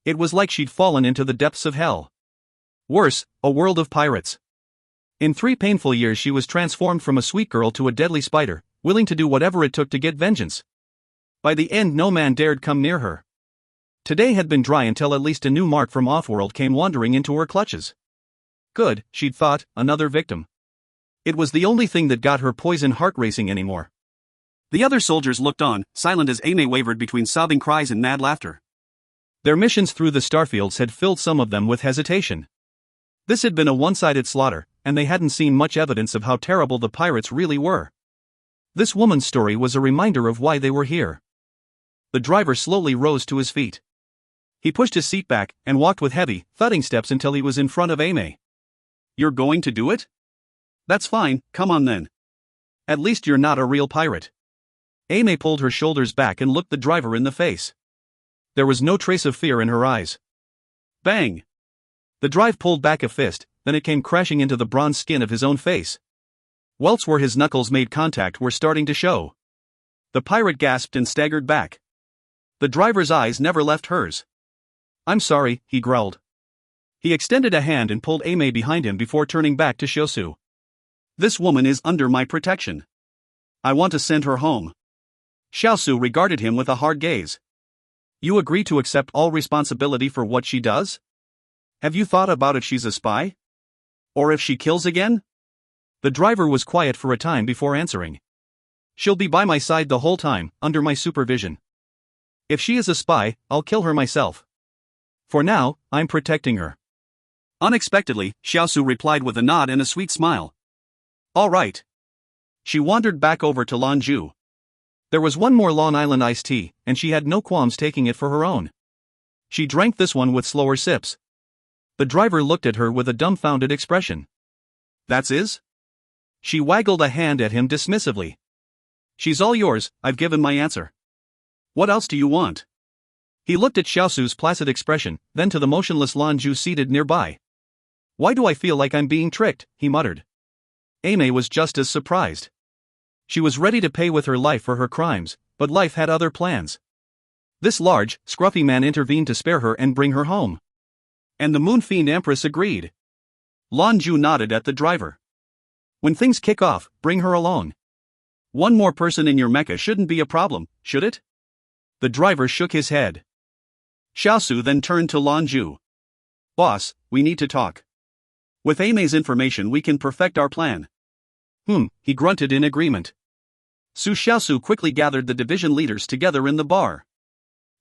It was like she'd fallen into the depths of hell. Worse, a world of pirates. In 3 painful years she was transformed from a sweet girl to a deadly spider, willing to do whatever it took to get vengeance. By the end no man dared come near her. Today had been dry until at least a new mark from Offworld came wandering into her clutches. Good, she'd thought, another victim. It was the only thing that got her poison heart racing anymore. The other soldiers looked on, silent as Aimee wavered between sobbing cries and mad laughter. Their missions through the starfields had filled some of them with hesitation. This had been a one-sided slaughter, and they hadn't seen much evidence of how terrible the pirates really were. This woman's story was a reminder of why they were here. The driver slowly rose to his feet. He pushed his seat back and walked with heavy, thudding steps until he was in front of Aimee. You're going to do it? That's fine, come on then. At least you're not a real pirate. Aimee pulled her shoulders back and looked the driver in the face. There was no trace of fear in her eyes. Bang! The drive pulled back a fist, then it came crashing into the bronze skin of his own face. Welts where his knuckles made contact were starting to show. The pirate gasped and staggered back. The driver's eyes never left hers. I'm sorry, he growled. He extended a hand and pulled Aimee behind him before turning back to Xiaosu. This woman is under my protection. I want to send her home. Xiaosu regarded him with a hard gaze. You agree to accept all responsibility for what she does? Have you thought about if she's a spy? Or if she kills again? The driver was quiet for a time before answering. She'll be by my side the whole time, under my supervision. If she is a spy, I'll kill her myself. For now, I'm protecting her. Unexpectedly, Xiaosu replied with a nod and a sweet smile. All right. She wandered back over to Lan Jue. There was one more Long Island iced tea, and she had no qualms taking it for her own. She drank this one with slower sips. The driver looked at her with a dumbfounded expression. That's is? She waggled a hand at him dismissively. She's all yours, I've given my answer. What else do you want? He looked at Xiaosu's placid expression, then to the motionless Lan Jue seated nearby. Why do I feel like I'm being tricked, he muttered. Aimee was just as surprised. She was ready to pay with her life for her crimes, but life had other plans. This large, scruffy man intervened to spare her and bring her home. And the Moon Fiend Empress agreed. Lan Jue nodded at the driver. When things kick off, bring her along. One more person in your mecha shouldn't be a problem, should it? The driver shook his head. Xiaosu then turned to Lan Jue. Boss, we need to talk. With Aimee's information we can perfect our plan. He grunted in agreement. Xiaosu quickly gathered the division leaders together in the bar.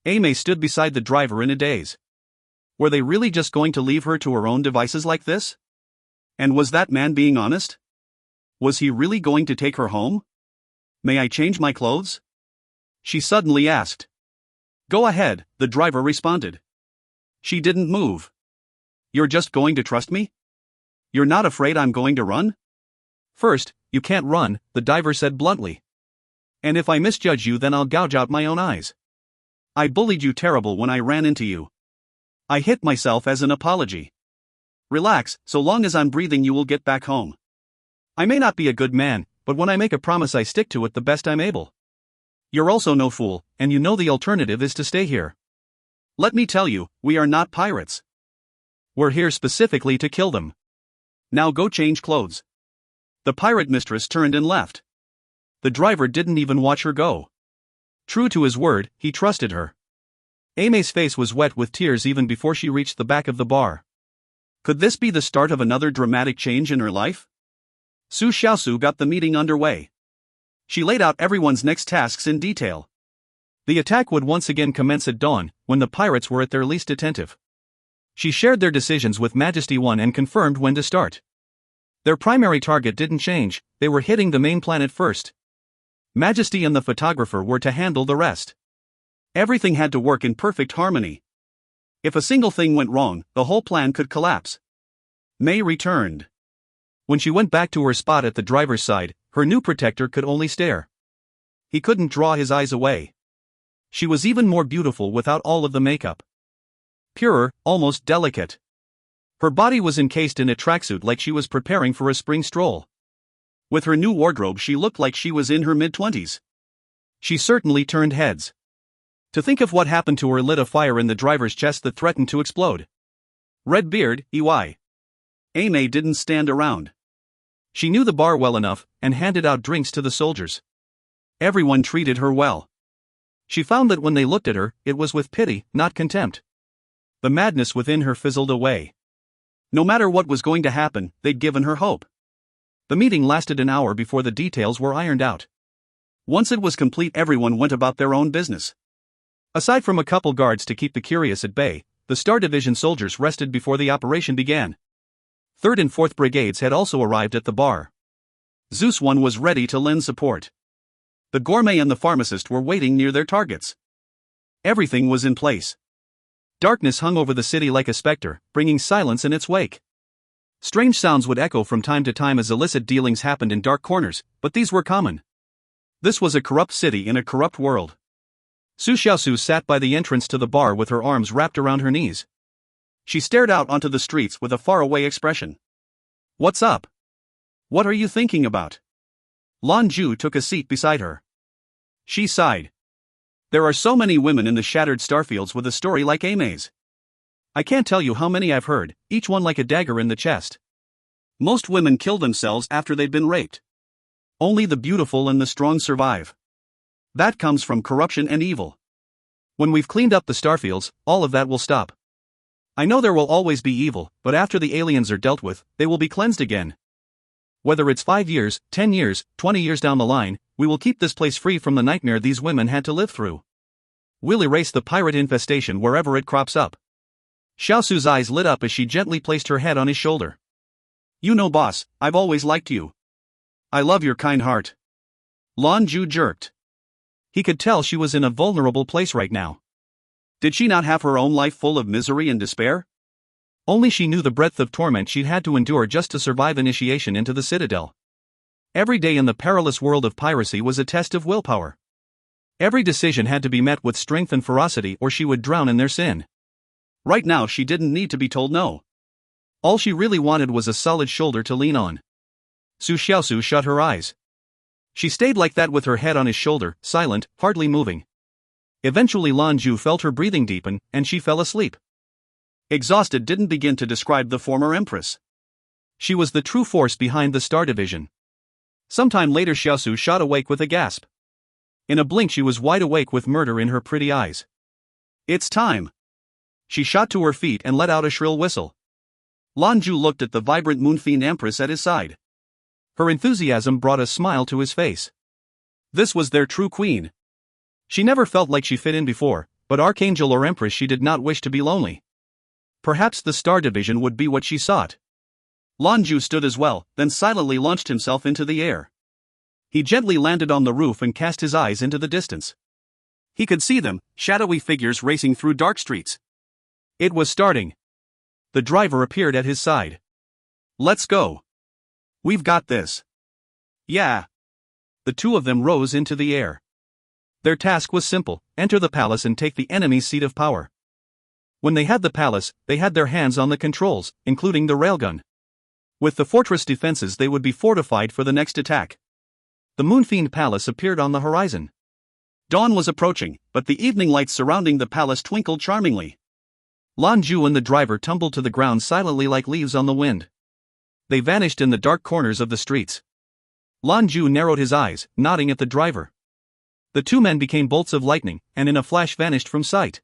Aimee stood beside the driver in a daze. Were they really just going to leave her to her own devices like this? And was that man being honest? Was he really going to take her home? May I change my clothes? She suddenly asked. Go ahead, the driver responded. She didn't move. You're just going to trust me? You're not afraid I'm going to run? First, you can't run, the diver said bluntly. And if I misjudge you then I'll gouge out my own eyes. I bullied you terrible when I ran into you. I hit myself as an apology. Relax, so long as I'm breathing you will get back home. I may not be a good man, but when I make a promise I stick to it the best I'm able. You're also no fool, and you know the alternative is to stay here. Let me tell you, we are not pirates. We're here specifically to kill them. Now go change clothes. The pirate mistress turned and left. The driver didn't even watch her go. True to his word, he trusted her. Aimee's face was wet with tears even before she reached the back of the bar. Could this be the start of another dramatic change in her life? Xiaosu got the meeting underway. She laid out everyone's next tasks in detail. The attack would once again commence at dawn, when the pirates were at their least attentive. She shared their decisions with Majesty 1 and confirmed when to start. Their primary target didn't change, they were hitting the main planet first. Majesty and the photographer were to handle the rest. Everything had to work in perfect harmony. If a single thing went wrong, the whole plan could collapse. May returned. When she went back to her spot at the driver's side, her new protector could only stare. He couldn't draw his eyes away. She was even more beautiful without all of the makeup. Purer, almost delicate. Her body was encased in a tracksuit like she was preparing for a spring stroll. With her new wardrobe she looked like she was in her mid-20s. She certainly turned heads. To think of what happened to her lit a fire in the driver's chest that threatened to explode. Red beard, EY. Aimee didn't stand around. She knew the bar well enough, and handed out drinks to the soldiers. Everyone treated her well. She found that when they looked at her, it was with pity, not contempt. The madness within her fizzled away. No matter what was going to happen, they'd given her hope. The meeting lasted an hour before the details were ironed out. Once it was complete everyone went about their own business. Aside from a couple guards to keep the curious at bay, the Star Division soldiers rested before the operation began. 3rd and 4th Brigades had also arrived at the bar. Zeus 1 was ready to lend support. The gourmet and the pharmacist were waiting near their targets. Everything was in place. Darkness hung over the city like a specter, bringing silence in its wake. Strange sounds would echo from time to time as illicit dealings happened in dark corners, but these were common. This was a corrupt city in a corrupt world. Xiaosu sat by the entrance to the bar with her arms wrapped around her knees. She stared out onto the streets with a faraway expression. What's up? What are you thinking about? Lan Jue took a seat beside her. She sighed. There are so many women in the shattered starfields with a story like Aimee's. I can't tell you how many I've heard, each one like a dagger in the chest. Most women kill themselves after they've been raped. Only the beautiful and the strong survive. That comes from corruption and evil. When we've cleaned up the starfields, all of that will stop. I know there will always be evil, but after the aliens are dealt with, they will be cleansed again. Whether it's 5 years, 10 years, 20 years down the line, we will keep this place free from the nightmare these women had to live through. We'll erase the pirate infestation wherever it crops up. Xiaosu's eyes lit up as she gently placed her head on his shoulder. You know, boss, I've always liked you. I love your kind heart. Lan Jue jerked. He could tell she was in a vulnerable place right now. Did she not have her own life full of misery and despair? Only she knew the breadth of torment she'd had to endure just to survive initiation into the Citadel. Every day in the perilous world of piracy was a test of willpower. Every decision had to be met with strength and ferocity or she would drown in their sin. Right now she didn't need to be told no. All she really wanted was a solid shoulder to lean on. Su Xiaosu shut her eyes. She stayed like that with her head on his shoulder, silent, hardly moving. Eventually Lan Jue felt her breathing deepen, and she fell asleep. Exhausted didn't begin to describe the former empress. She was the true force behind the Star Division. Sometime later Xiaosu shot awake with a gasp. In a blink she was wide awake with murder in her pretty eyes. It's time. She shot to her feet and let out a shrill whistle. Lan Jue looked at the vibrant moon-fiend empress at his side. Her enthusiasm brought a smile to his face. This was their true queen. She never felt like she fit in before, but archangel or empress she did not wish to be lonely. Perhaps the Star Division would be what she sought. Lan Jue stood as well, then silently launched himself into the air. He gently landed on the roof and cast his eyes into the distance. He could see them, shadowy figures racing through dark streets. It was starting. The driver appeared at his side. Let's go. We've got this. Yeah. The two of them rose into the air. Their task was simple: enter the palace and take the enemy's seat of power. When they had the palace, they had their hands on the controls, including the railgun. With the fortress defenses they would be fortified for the next attack. The Moonfiend Palace appeared on the horizon. Dawn was approaching, but the evening lights surrounding the palace twinkled charmingly. Lan Jue and the driver tumbled to the ground silently like leaves on the wind. They vanished in the dark corners of the streets. Lan Jue narrowed his eyes, nodding at the driver. The two men became bolts of lightning, and in a flash vanished from sight.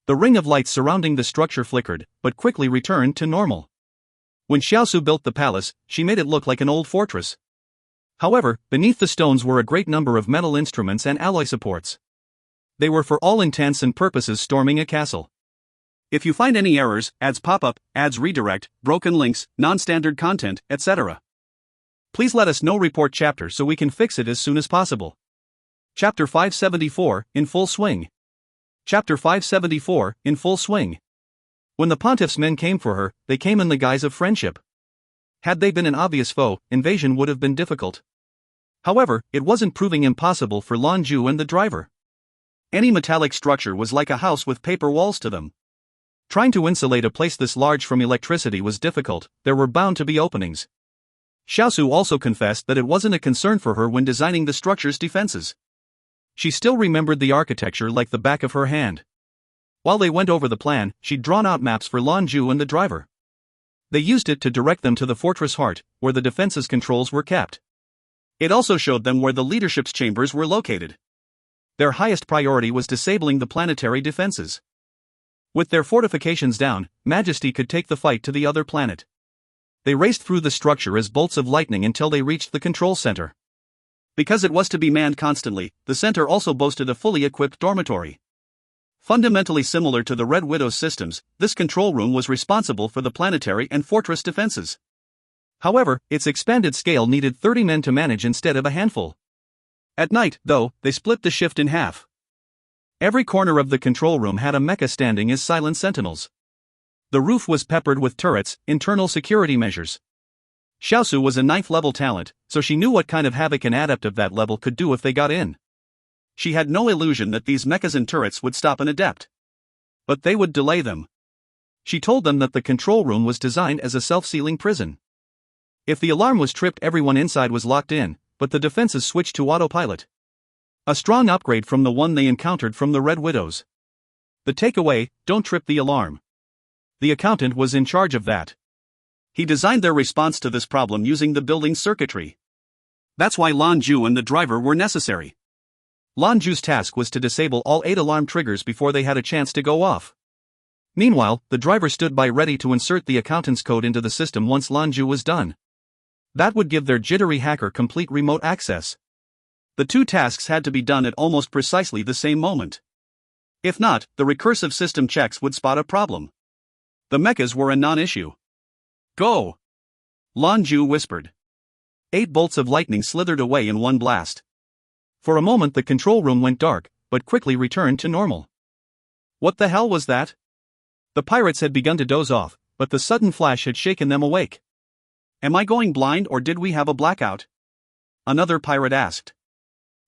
The ring of lights surrounding the structure flickered, but quickly returned to normal. When Xiaosu built the palace, she made it look like an old fortress. However, beneath the stones were a great number of metal instruments and alloy supports. They were for all intents and purposes storming a castle. If you find any errors, ads pop up, ads redirect, broken links, non-standard content, etc., please let us know. Report chapter so we can fix it as soon as possible. Chapter 574, in full swing. Chapter 574, in full swing. When the pontiff's men came for her, they came in the guise of friendship. Had they been an obvious foe, invasion would have been difficult. However, it wasn't proving impossible for Lan Jue and the driver. Any metallic structure was like a house with paper walls to them. Trying to insulate a place this large from electricity was difficult, there were bound to be openings. Xiaosu also confessed that it wasn't a concern for her when designing the structure's defenses. She still remembered the architecture like the back of her hand. While they went over the plan, she'd drawn out maps for Lan Jue and the driver. They used it to direct them to the fortress heart, where the defenses controls were kept. It also showed them where the leadership's chambers were located. Their highest priority was disabling the planetary defenses. With their fortifications down, Majesty could take the fight to the other planet. They raced through the structure as bolts of lightning until they reached the control center. Because it was to be manned constantly, the center also boasted a fully equipped dormitory. Fundamentally similar to the Red Widow's systems, this control room was responsible for the planetary and fortress defenses. However, its expanded scale needed 30 men to manage instead of a handful. At night, though, they split the shift in half. Every corner of the control room had a mecha standing as silent sentinels. The roof was peppered with turrets, internal security measures. Xiaosu was a 9th level talent, so she knew what kind of havoc an adept of that level could do if they got in. She had no illusion that these mechas and turrets would stop an adept. But they would delay them. She told them that the control room was designed as a self-sealing prison. If the alarm was tripped, everyone inside was locked in, but the defenses switched to autopilot. A strong upgrade from the one they encountered from the Red Widows. The takeaway: don't trip the alarm. The accountant was in charge of that. He designed their response to this problem using the building's circuitry. That's why Lan Jue and the driver were necessary. Lan Jue's task was to disable all 8 alarm triggers before they had a chance to go off. Meanwhile, the driver stood by ready to insert the accountant's code into the system once Lan Jue was done. That would give their jittery hacker complete remote access. The two tasks had to be done at almost precisely the same moment. If not, the recursive system checks would spot a problem. The mechas were a non-issue. Go! Lan Jue whispered. 8 bolts of lightning slithered away in one blast. For a moment the control room went dark, but quickly returned to normal. What the hell was that? The pirates had begun to doze off, but the sudden flash had shaken them awake. Am I going blind or did we have a blackout? Another pirate asked.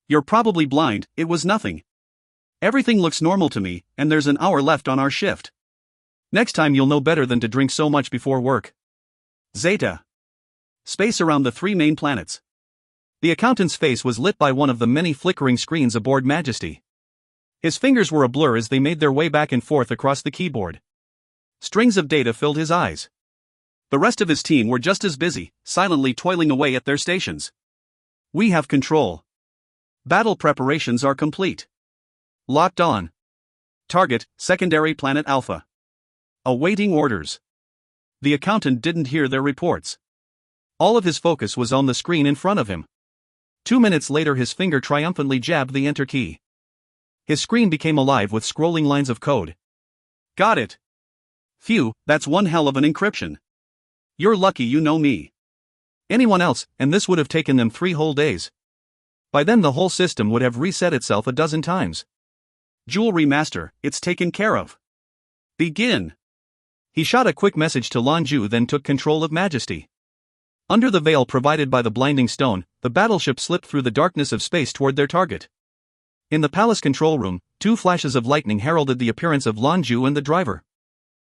You're probably blind, it was nothing. Everything looks normal to me, and there's an hour left on our shift. Next time you'll know better than to drink so much before work. Zeta. Space around the 3 main planets. The accountant's face was lit by one of the many flickering screens aboard Majesty. His fingers were a blur as they made their way back and forth across the keyboard. Strings of data filled his eyes. The rest of his team were just as busy, silently toiling away at their stations. We have control. Battle preparations are complete. Locked on. Target, secondary planet Alpha. Awaiting orders. The accountant didn't hear their reports. All of his focus was on the screen in front of him. 2 minutes later his finger triumphantly jabbed the enter key. His screen became alive with scrolling lines of code. Got it. Phew, that's one hell of an encryption. You're lucky you know me. Anyone else, and this would have taken them 3 whole days. By then the whole system would have reset itself a dozen times. Jewelry Master, it's taken care of. Begin. He shot a quick message to Lan Jue, then took control of Majesty. Under the veil provided by the blinding stone, the battleship slipped through the darkness of space toward their target. In the palace control room, 2 flashes of lightning heralded the appearance of Lan Jue and the driver.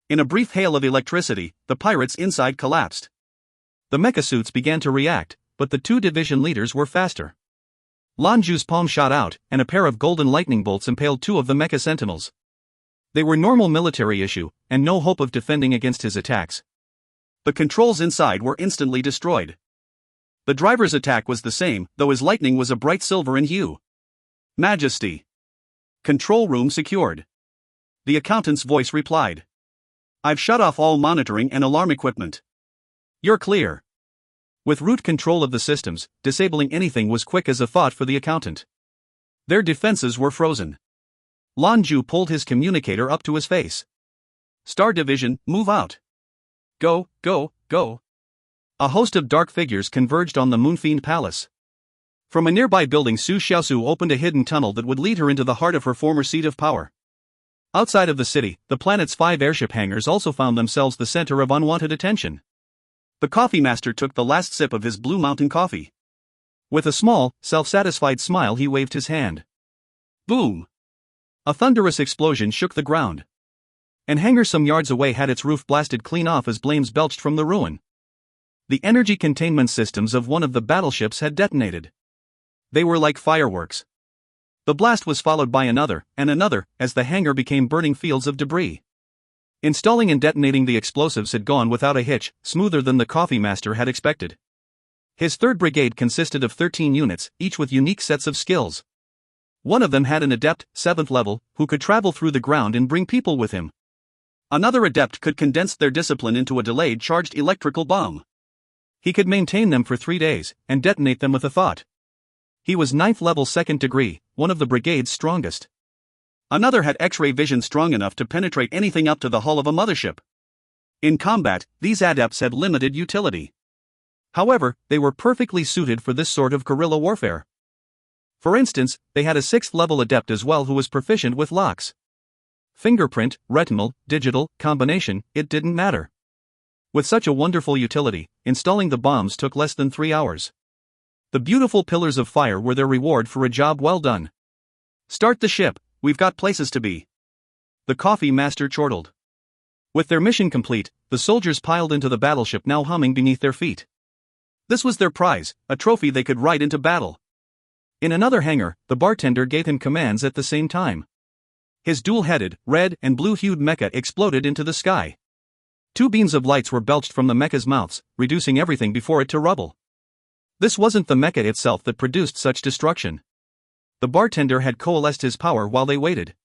In a brief hail of electricity, the pirates inside collapsed. The mecha suits began to react, but the 2 division leaders were faster. Lan Jue's palm shot out, and a pair of golden lightning bolts impaled 2 of the mecha sentinels. They were normal military issue, and no hope of defending against his attacks. The controls inside were instantly destroyed. The driver's attack was the same, though his lightning was a bright silver in hue. Majesty. Control room secured. The accountant's voice replied. I've shut off all monitoring and alarm equipment. You're clear. With root control of the systems, disabling anything was quick as a thought for the accountant. Their defenses were frozen. Lan Jue pulled his communicator up to his face. Star Division, move out. Go, go, go. A host of dark figures converged on the Moonfiend Palace. From a nearby building, Su Xiaosu opened a hidden tunnel that would lead her into the heart of her former seat of power. Outside of the city, the planet's 5 airship hangars also found themselves the center of unwanted attention. The coffee master took the last sip of his Blue Mountain coffee. With a small, self-satisfied smile he waved his hand. Boom! A thunderous explosion shook the ground. An hangar some yards away had its roof blasted clean off as flames belched from the ruin. The energy containment systems of one of the battleships had detonated. They were like fireworks. The blast was followed by another, and another, as the hangar became burning fields of debris. Installing and detonating the explosives had gone without a hitch, smoother than the coffee master had expected. His 3rd brigade consisted of 13 units, each with unique sets of skills. One of them had an adept, 7th level, who could travel through the ground and bring people with him. Another adept could condense their discipline into a delayed charged electrical bomb. He could maintain them for 3 days, and detonate them with a thought. He was 9th level 2nd degree, one of the brigade's strongest. Another had X-ray vision strong enough to penetrate anything up to the hull of a mothership. In combat, these adepts had limited utility. However, they were perfectly suited for this sort of guerrilla warfare. For instance, they had a 6th level adept as well who was proficient with locks. Fingerprint, retinal, digital, combination, it didn't matter. With such a wonderful utility, installing the bombs took less than 3 hours. The beautiful pillars of fire were their reward for a job well done. Start the ship, we've got places to be. The coffee master chortled. With their mission complete, the soldiers piled into the battleship now humming beneath their feet. This was their prize, a trophy they could ride into battle. In another hangar, the bartender gave him commands at the same time. His dual-headed, red and blue-hued mecha exploded into the sky. 2 beams of lights were belched from the mecha's mouths, reducing everything before it to rubble. This wasn't the mecha itself that produced such destruction. The bartender had coalesced his power while they waited.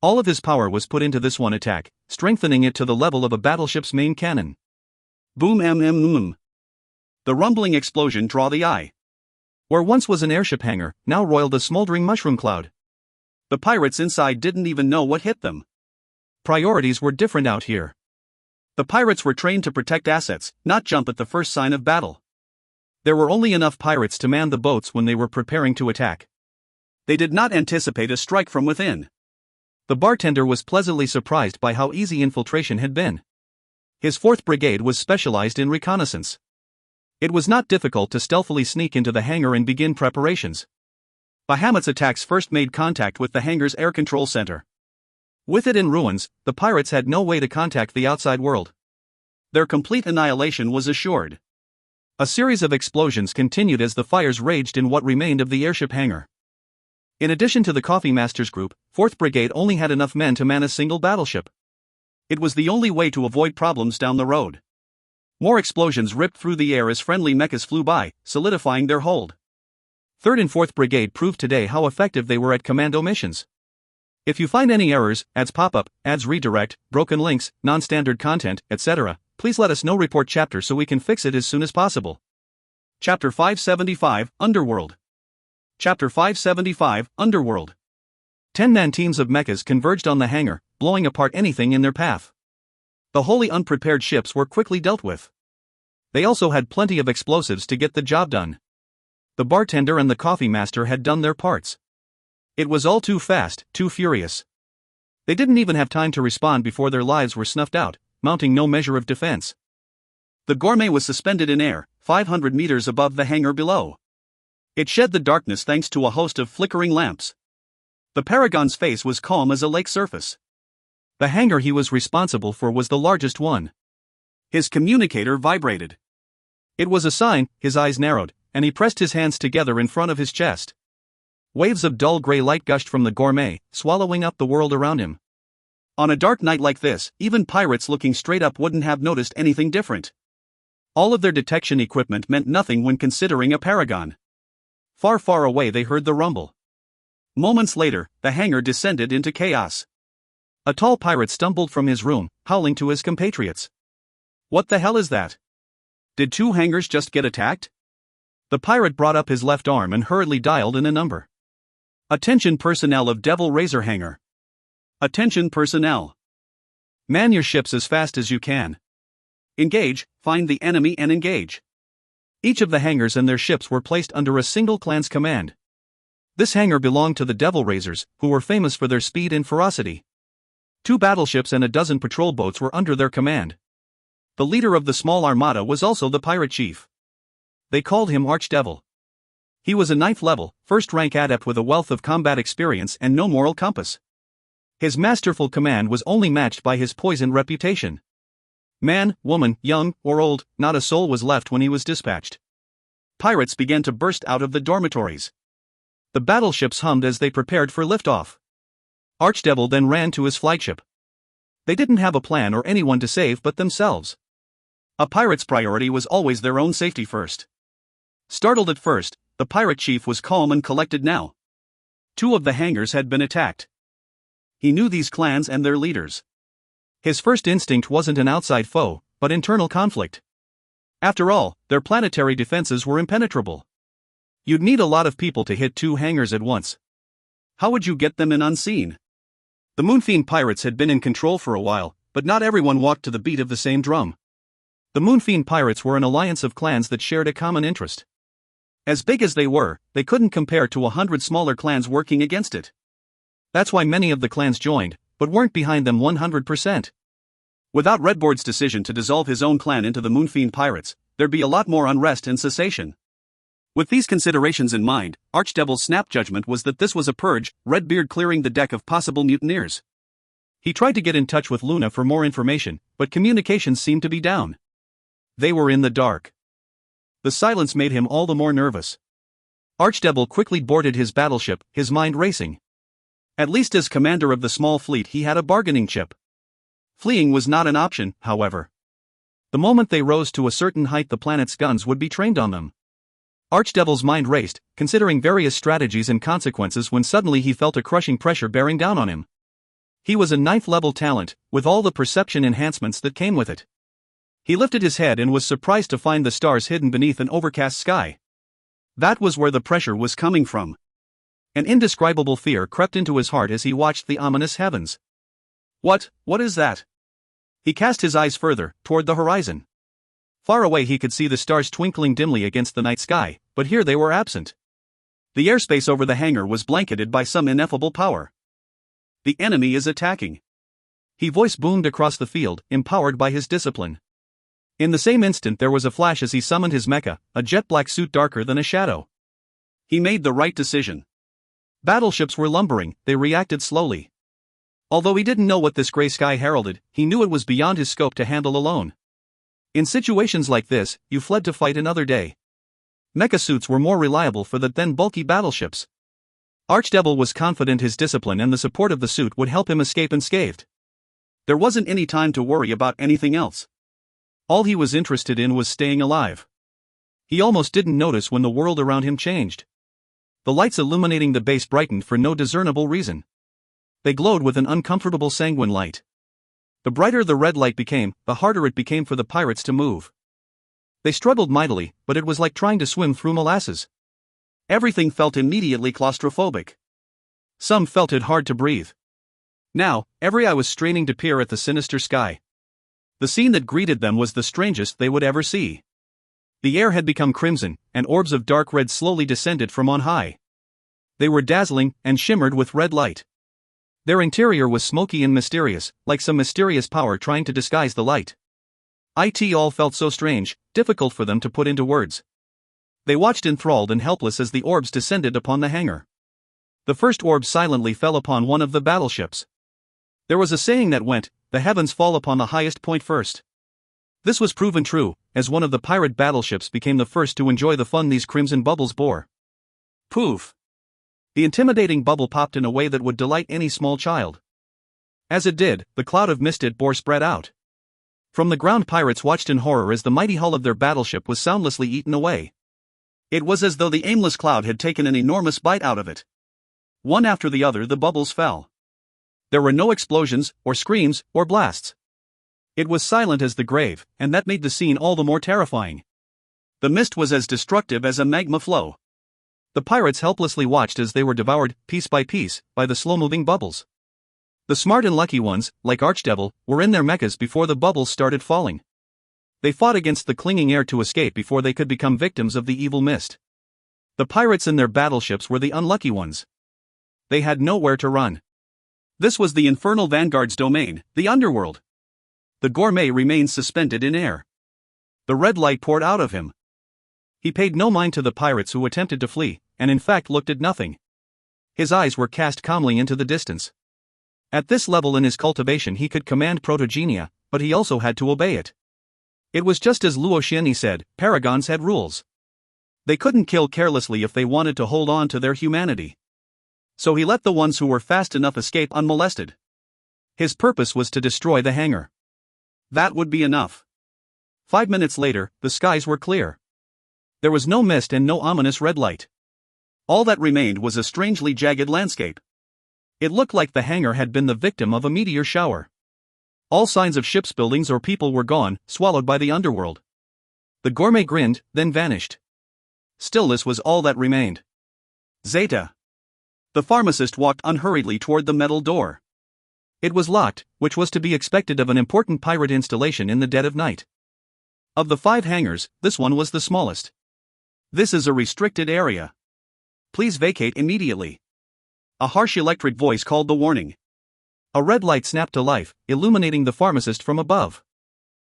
All of his power was put into this one attack, strengthening it to the level of a battleship's main cannon. Boom mm. The rumbling explosion drew the eye. Where once was an airship hangar, now roiled a smoldering mushroom cloud. The pirates inside didn't even know what hit them. Priorities were different out here. The pirates were trained to protect assets, not jump at the first sign of battle. There were only enough pirates to man the boats when they were preparing to attack. They did not anticipate a strike from within. The bartender was pleasantly surprised by how easy infiltration had been. His 4th Brigade was specialized in reconnaissance. It was not difficult to stealthily sneak into the hangar and begin preparations. Bahamut's attacks first made contact with the hangar's air control center. With it in ruins, the pirates had no way to contact the outside world. Their complete annihilation was assured. A series of explosions continued as the fires raged in what remained of the airship hangar. In addition to the Coffee Masters group, 4th Brigade only had enough men to man a single battleship. It was the only way to avoid problems down the road. More explosions ripped through the air as friendly mechas flew by, solidifying their hold. 3rd and 4th Brigade proved today how effective they were at commando missions. If you find any errors, ads pop-up, ads redirect, broken links, non-standard content, etc., please let us know. Report chapter so we can fix it as soon as possible. Chapter 575, Underworld. Chapter 575, Underworld. 10-man teams of mechas converged on the hangar, blowing apart anything in their path. The wholly unprepared ships were quickly dealt with. They also had plenty of explosives to get the job done. The bartender and the coffee master had done their parts. It was all too fast, too furious. They didn't even have time to respond before their lives were snuffed out, mounting no measure of defense. The gourmet was suspended in air, 500 meters above the hangar below. It shed the darkness thanks to a host of flickering lamps. The Paragon's face was calm as a lake surface. The hangar he was responsible for was the largest one. His communicator vibrated. It was a sign. His eyes narrowed, and he pressed his hands together in front of his chest. Waves of dull gray light gushed from the gourmet, swallowing up the world around him. On a dark night like this, even pirates looking straight up wouldn't have noticed anything different. All of their detection equipment meant nothing when considering a Paragon. Far, far away they heard the rumble. Moments later, the hangar descended into chaos. A tall pirate stumbled from his room, howling to his compatriots. What the hell is that? Did 2 hangars just get attacked? The pirate brought up his left arm and hurriedly dialed in a number. Attention personnel of Devil Razor Hangar. Attention personnel. Man your ships as fast as you can. Engage, find the enemy and engage. Each of the hangars and their ships were placed under a single clan's command. This hangar belonged to the Devil Razors, who were famous for their speed and ferocity. 2 battleships and a dozen patrol boats were under their command. The leader of the small armada was also the pirate chief. They called him Archdevil. He was a 9th level, 1st rank adept with a wealth of combat experience and no moral compass. His masterful command was only matched by his poisoned reputation. Man, woman, young, or old, not a soul was left when he was dispatched. Pirates began to burst out of the dormitories. The battleships hummed as they prepared for liftoff. Archdevil then ran to his flagship. They didn't have a plan or anyone to save but themselves. A pirate's priority was always their own safety first. Startled at first, the pirate chief was calm and collected now. 2 of the hangars had been attacked. He knew these clans and their leaders. His first instinct wasn't an outside foe, but internal conflict. After all, their planetary defenses were impenetrable. You'd need a lot of people to hit 2 hangars at once. How would you get them in unseen? The Moonfiend pirates had been in control for a while, but not everyone walked to the beat of the same drum. The Moonfiend pirates were an alliance of clans that shared a common interest. As big as they were, they couldn't compare to 100 smaller clans working against it. That's why many of the clans joined, but weren't behind them 100%. Without Redboard's decision to dissolve his own clan into the Moonfiend pirates, there'd be a lot more unrest and cessation. With these considerations in mind, Archdevil's snap judgment was that this was a purge, Redbeard clearing the deck of possible mutineers. He tried to get in touch with Luna for more information, but communications seemed to be down. They were in the dark. The silence made him all the more nervous. Archdevil quickly boarded his battleship, his mind racing. At least as commander of the small fleet he had a bargaining chip. Fleeing was not an option, however. The moment they rose to a certain height the planet's guns would be trained on them. Archdevil's mind raced, considering various strategies and consequences when suddenly he felt a crushing pressure bearing down on him. He was a 9th level talent, with all the perception enhancements that came with it. He lifted his head and was surprised to find the stars hidden beneath an overcast sky. That was where the pressure was coming from. An indescribable fear crept into his heart as he watched the ominous heavens. What is that? He cast his eyes further, toward the horizon. Far away he could see the stars twinkling dimly against the night sky, but here they were absent. The airspace over the hangar was blanketed by some ineffable power. The enemy is attacking. His voice boomed across the field, empowered by his discipline. In the same instant there was a flash as he summoned his mecha, a jet-black suit darker than a shadow. He made the right decision. Battleships were lumbering, they reacted slowly. Although he didn't know what this gray sky heralded, he knew it was beyond his scope to handle alone. In situations like this, you fled to fight another day. Mecha suits were more reliable for the then bulky battleships. Archdevil was confident his discipline and the support of the suit would help him escape unscathed. There wasn't any time to worry about anything else. All he was interested in was staying alive. He almost didn't notice when the world around him changed. The lights illuminating the base brightened for no discernible reason. They glowed with an uncomfortable sanguine light. The brighter the red light became, the harder it became for the pirates to move. They struggled mightily, but it was like trying to swim through molasses. Everything felt immediately claustrophobic. Some felt it hard to breathe. Now, every eye was straining to peer at the sinister sky. The scene that greeted them was the strangest they would ever see. The air had become crimson, and orbs of dark red slowly descended from on high. They were dazzling, and shimmered with red light. Their interior was smoky and mysterious, like some mysterious power trying to disguise the light. It all felt so strange, difficult for them to put into words. They watched enthralled and helpless as the orbs descended upon the hangar. The first orb silently fell upon one of the battleships. There was a saying that went, "The heavens fall upon the highest point first." This was proven true, as one of the pirate battleships became the first to enjoy the fun these crimson bubbles bore. Poof! The intimidating bubble popped in a way that would delight any small child. As it did, the cloud of mist it bore spread out. From the ground, pirates watched in horror as the mighty hull of their battleship was soundlessly eaten away. It was as though the aimless cloud had taken an enormous bite out of it. One after the other the bubbles fell. There were no explosions, or screams, or blasts. It was silent as the grave, and that made the scene all the more terrifying. The mist was as destructive as a magma flow. The pirates helplessly watched as they were devoured, piece by piece, by the slow-moving bubbles. The smart and lucky ones, like Archdevil, were in their mechas before the bubbles started falling. They fought against the clinging air to escape before they could become victims of the evil mist. The pirates in their battleships were the unlucky ones. They had nowhere to run. This was the infernal vanguard's domain, the underworld. The gourmet remained suspended in air. The red light poured out of him. He paid no mind to the pirates who attempted to flee, and in fact looked at nothing. His eyes were cast calmly into the distance. At this level in his cultivation he could command protogenia, but he also had to obey it. It was just as Zhou Qianlin said, paragons had rules. They couldn't kill carelessly if they wanted to hold on to their humanity. So he let the ones who were fast enough escape unmolested. His purpose was to destroy the hangar. That would be enough. 5 minutes later, the skies were clear. There was no mist and no ominous red light. All that remained was a strangely jagged landscape. It looked like the hangar had been the victim of a meteor shower. All signs of ships, buildings, or people were gone, swallowed by the underworld. The gourmet grinned, then vanished. Stillness was all that remained. Zeta. The pharmacist walked unhurriedly toward the metal door. It was locked, which was to be expected of an important pirate installation in the dead of night. Of the 5 hangars, this one was the smallest. This is a restricted area. Please vacate immediately. A harsh electric voice called the warning. A red light snapped to life, illuminating the pharmacist from above.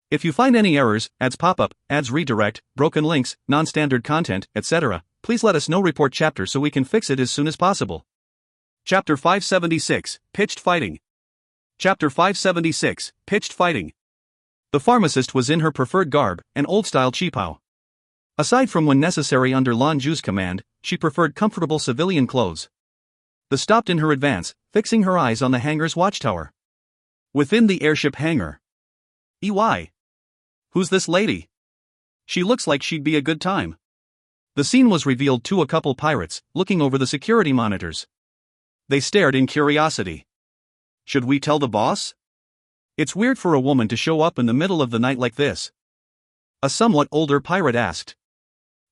If you find any errors, ads pop up, ads redirect, broken links, non-standard content, etc., please let us know. Report chapter so we can fix it as soon as possible. Chapter 576, Pitched Fighting. Chapter 576, Pitched Fighting. The pharmacist was in her preferred garb, an old-style cheapao. Aside from when necessary under Lan Jue's command, she preferred comfortable civilian clothes. The stopped in her advance, fixing her eyes on the hangar's watchtower. Within the airship hangar. EY. Who's this lady? She looks like she'd be a good time. The scene was revealed to a couple pirates, looking over the security monitors. They stared in curiosity. Should we tell the boss? It's weird for a woman to show up in the middle of the night like this. A somewhat older pirate asked.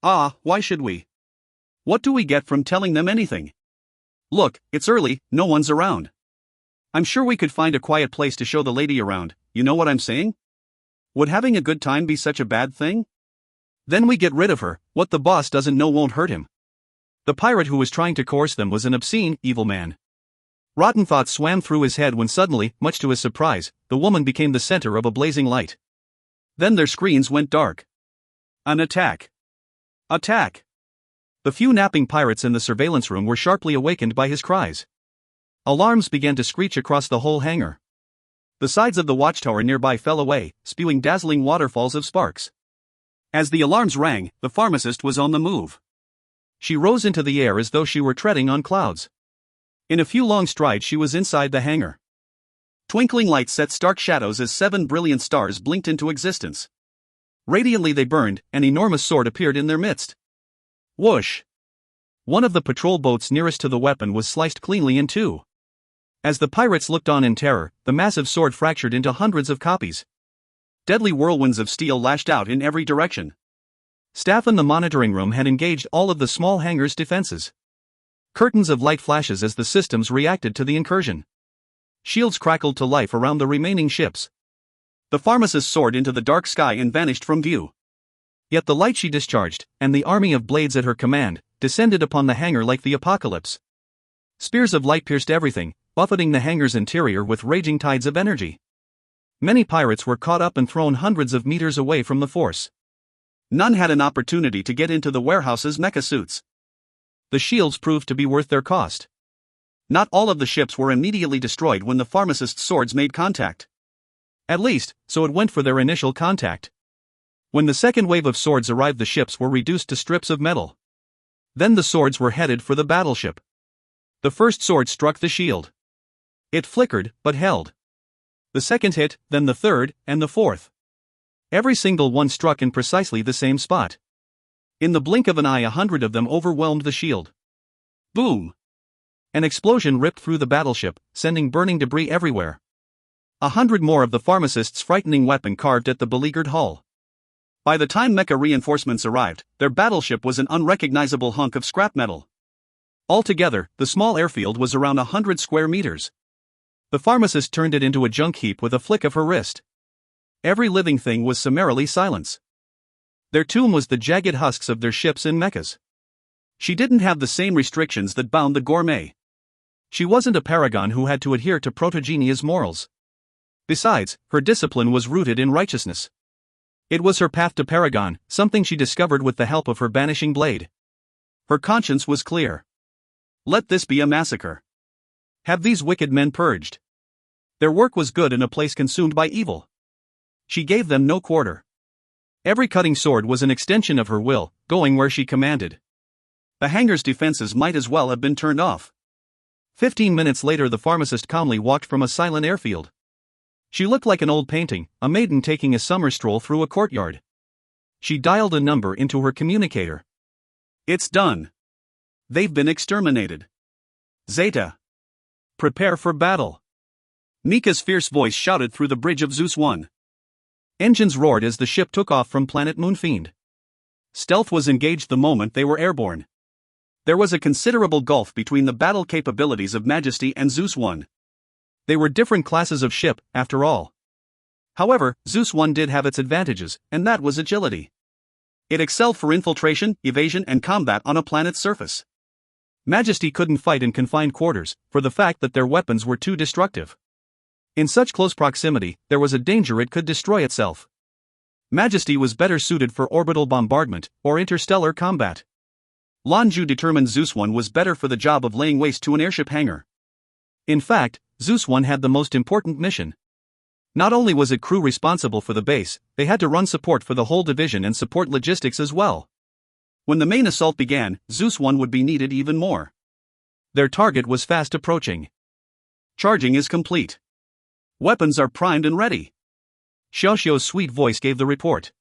Why should we? What do we get from telling them anything? Look, it's early, no one's around. I'm sure we could find a quiet place to show the lady around, you know what I'm saying? Would having a good time be such a bad thing? Then we get rid of her, what the boss doesn't know won't hurt him. The pirate who was trying to coerce them was an obscene, evil man. Rotten thoughts swam through his head when suddenly, much to his surprise, the woman became the center of a blazing light. Then their screens went dark. An attack. Attack! The few napping pirates in the surveillance room were sharply awakened by his cries. Alarms began to screech across the whole hangar. The sides of the watchtower nearby fell away, spewing dazzling waterfalls of sparks. As the alarms rang, the pharmacist was on the move. She rose into the air as though she were treading on clouds. In a few long strides she was inside the hangar. Twinkling lights set stark shadows as 7 brilliant stars blinked into existence. Radiantly they burned, an enormous sword appeared in their midst. Whoosh! One of the patrol boats nearest to the weapon was sliced cleanly in two. As the pirates looked on in terror, the massive sword fractured into hundreds of copies. Deadly whirlwinds of steel lashed out in every direction. Staff in the monitoring room had engaged all of the small hangar's defenses. Curtains of light flashes as the systems reacted to the incursion. Shields crackled to life around the remaining ships. The pharmacist soared into the dark sky and vanished from view. Yet the light she discharged, and the army of blades at her command, descended upon the hangar like the apocalypse. Spears of light pierced everything, buffeting the hangar's interior with raging tides of energy. Many pirates were caught up and thrown hundreds of meters away from the force. None had an opportunity to get into the warehouse's mecha suits. The shields proved to be worth their cost. Not all of the ships were immediately destroyed when the pharmacist's swords made contact. At least, so it went for their initial contact. When the second wave of swords arrived, the ships were reduced to strips of metal. Then the swords were headed for the battleship. The first sword struck the shield. It flickered, but held. The second hit, then the third, and the fourth. Every single one struck in precisely the same spot. In the blink of an eye, 100 of them overwhelmed the shield. Boom! An explosion ripped through the battleship, sending burning debris everywhere. 100 more of the pharmacist's frightening weapon carved at the beleaguered hull. By the time mecha reinforcements arrived, their battleship was an unrecognizable hunk of scrap metal. Altogether, the small airfield was around 100 square meters. The pharmacist turned it into a junk heap with a flick of her wrist. Every living thing was summarily silenced. Their tomb was the jagged husks of their ships and mechas. She didn't have the same restrictions that bound the gourmet. She wasn't a paragon who had to adhere to Protogenia's morals. Besides, her discipline was rooted in righteousness. It was her path to paragon, something she discovered with the help of her banishing blade. Her conscience was clear. Let this be a massacre. Have these wicked men purged. Their work was good in a place consumed by evil. She gave them no quarter. Every cutting sword was an extension of her will, going where she commanded. The hangar's defenses might as well have been turned off. 15 minutes later, the pharmacist calmly walked from a silent airfield. She looked like an old painting, a maiden taking a summer stroll through a courtyard. She dialed a number into her communicator. It's done. They've been exterminated. Zeta. Prepare for battle. Mika's fierce voice shouted through the bridge of Zeus 1. Engines roared as the ship took off from planet Moonfiend. Stealth was engaged the moment they were airborne. There was a considerable gulf between the battle capabilities of Majesty and Zeus 1. They were different classes of ship, after all. However, Zeus 1 did have its advantages, and that was agility. It excelled for infiltration, evasion, and combat on a planet's surface. Majesty couldn't fight in confined quarters, for the fact that their weapons were too destructive. In such close proximity, there was a danger it could destroy itself. Majesty was better suited for orbital bombardment, or interstellar combat. Lan Jue determined Zeus 1 was better for the job of laying waste to an airship hangar. In fact, Zeus 1 had the most important mission. Not only was it crew responsible for the base, they had to run support for the whole division and support logistics as well. When the main assault began, Zeus 1 would be needed even more. Their target was fast approaching. Charging is complete. Weapons are primed and ready. Xiaoxiu's sweet voice gave the report.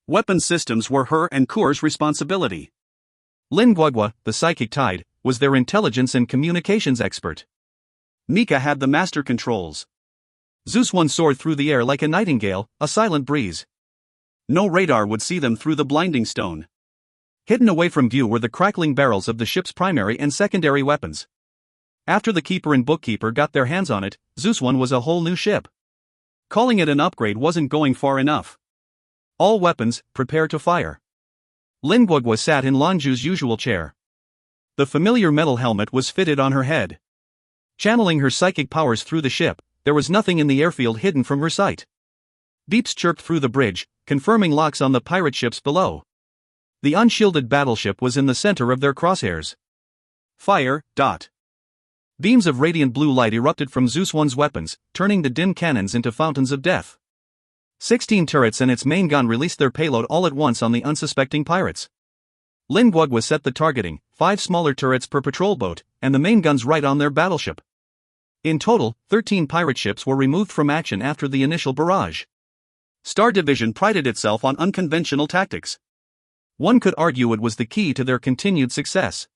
Weapon systems were her and Kur's responsibility. Lin Guagua, the psychic tide, was their intelligence and communications expert. Mika had the master controls. Zeus 1 soared through the air like a nightingale, a silent breeze. No radar would see them through the blinding stone. Hidden away from view were the crackling barrels of the ship's primary and secondary weapons. After the keeper and bookkeeper got their hands on it, Zeus 1 was a whole new ship. Calling it an upgrade wasn't going far enough. All weapons, prepare to fire. Lan Jue sat in Lan Jue's usual chair. The familiar metal helmet was fitted on her head. Channeling her psychic powers through the ship, there was nothing in the airfield hidden from her sight. Beeps chirped through the bridge, confirming locks on the pirate ships below. The unshielded battleship was in the center of their crosshairs. Fire, dot. Beams of radiant blue light erupted from Zeus One's weapons, turning the dim cannons into fountains of death. 16 turrets and its main gun released their payload all at once on the unsuspecting pirates. Lan Jue set the targeting, 5 smaller turrets per patrol boat, and the main guns right on their battleship. In total, 13 pirate ships were removed from action after the initial barrage. Star Division prided itself on unconventional tactics. One could argue it was the key to their continued success.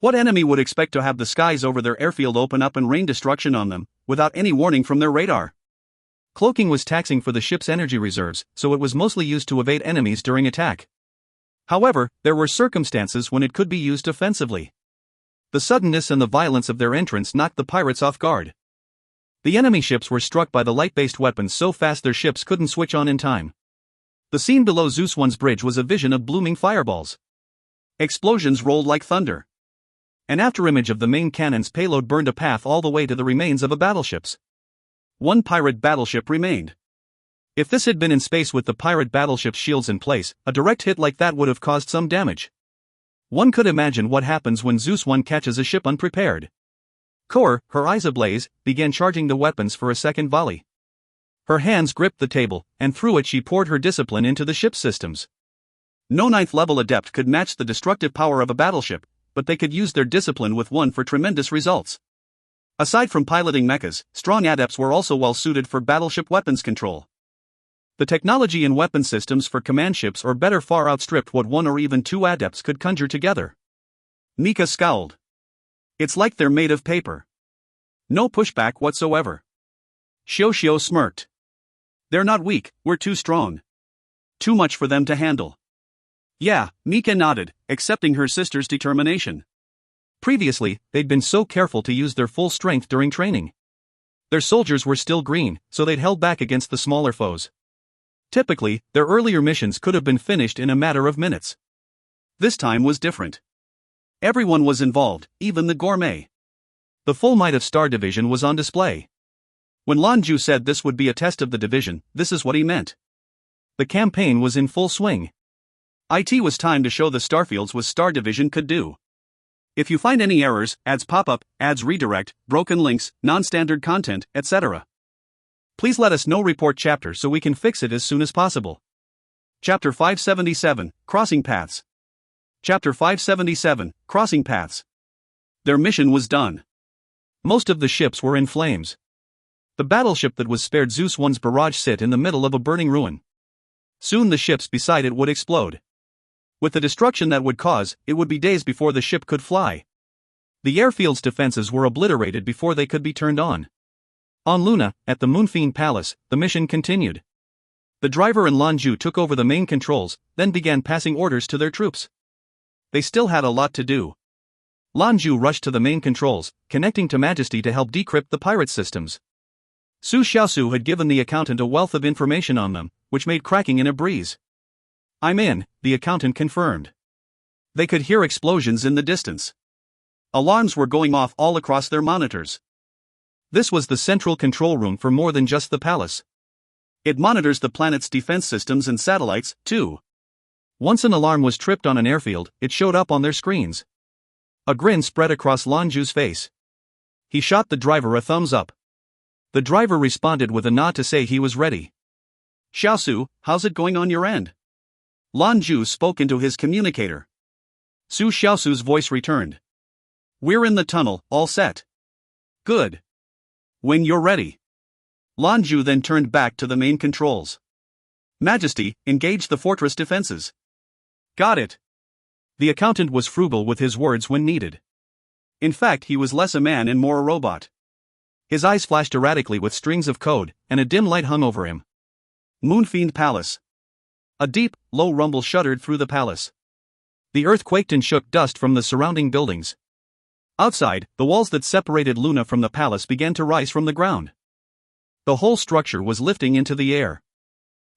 What enemy would expect to have the skies over their airfield open up and rain destruction on them, without any warning from their radar? Cloaking was taxing for the ship's energy reserves, so it was mostly used to evade enemies during attack. However, there were circumstances when it could be used offensively. The suddenness and the violence of their entrance knocked the pirates off guard. The enemy ships were struck by the light-based weapons so fast their ships couldn't switch on in time. The scene below Zeus One's bridge was a vision of blooming fireballs. Explosions rolled like thunder. An afterimage of the main cannon's payload burned a path all the way to the remains of a battleship's. One pirate battleship remained. If this had been in space with the pirate battleship's shields in place, a direct hit like that would have caused some damage. One could imagine what happens when Zeus One catches a ship unprepared. Kor, her eyes ablaze, began charging the weapons for a second volley. Her hands gripped the table, and through it she poured her discipline into the ship's systems. No 9th level adept could match the destructive power of a battleship, but they could use their discipline with one for tremendous results. Aside from piloting mechas, strong adepts were also well suited for battleship weapons control. The technology in weapon systems for command ships or better far outstripped what 1 or even 2 adepts could conjure together. Mika scowled. It's like they're made of paper. No pushback whatsoever. Xiao smirked. They're not weak, we're too strong. Too much for them to handle. Yeah, Mika nodded, accepting her sister's determination. Previously, they'd been so careful to use their full strength during training. Their soldiers were still green, so they'd held back against the smaller foes. Typically, their earlier missions could have been finished in a matter of minutes. This time was different. Everyone was involved, even the gourmet. The full might of Star Division was on display. When Lan Jue said this would be a test of the division, this is what he meant. The campaign was in full swing. It was time to show the Starfields what Star Division could do. If you find any errors, ads pop up, ads redirect, broken links, non-standard content, etc., please let us know. Report chapter so we can fix it as soon as possible. Chapter 577, Crossing Paths. Chapter 577, Crossing Paths. Their mission was done. Most of the ships were in flames. The battleship that was spared Zeus One's barrage sit in the middle of a burning ruin. Soon the ships beside it would explode. With the destruction that would cause, it would be days before the ship could fly. The airfield's defenses were obliterated before they could be turned on. On Luna, at the Moonfiend Palace, the mission continued. The driver and Lan Jue took over the main controls, then began passing orders to their troops. They still had a lot to do. Lan Jue rushed to the main controls, connecting to Majesty to help decrypt the pirate systems. Su Xiaosu had given the accountant a wealth of information on them, which made cracking in a breeze. I'm in, the accountant confirmed. They could hear explosions in the distance. Alarms were going off all across their monitors. This was the central control room for more than just the palace. It monitors the planet's defense systems and satellites, too. Once an alarm was tripped on an airfield, it showed up on their screens. A grin spread across Lan Jue's face. He shot the driver a thumbs up. The driver responded with a nod to say he was ready. Xiaosu, how's it going on your end? Lan Jue spoke into his communicator. Su Xiaosu's voice returned. We're in the tunnel, all set. Good. When you're ready. Lan Jue then turned back to the main controls. Majesty, engage the fortress defenses. Got it. The accountant was frugal with his words when needed. In fact, he was less a man and more a robot. His eyes flashed erratically with strings of code, and a dim light hung over him. Moonfiend Palace. A deep, low rumble shuddered through the palace. The earth quaked and shook dust from the surrounding buildings. Outside, the walls that separated Luna from the palace began to rise from the ground. The whole structure was lifting into the air.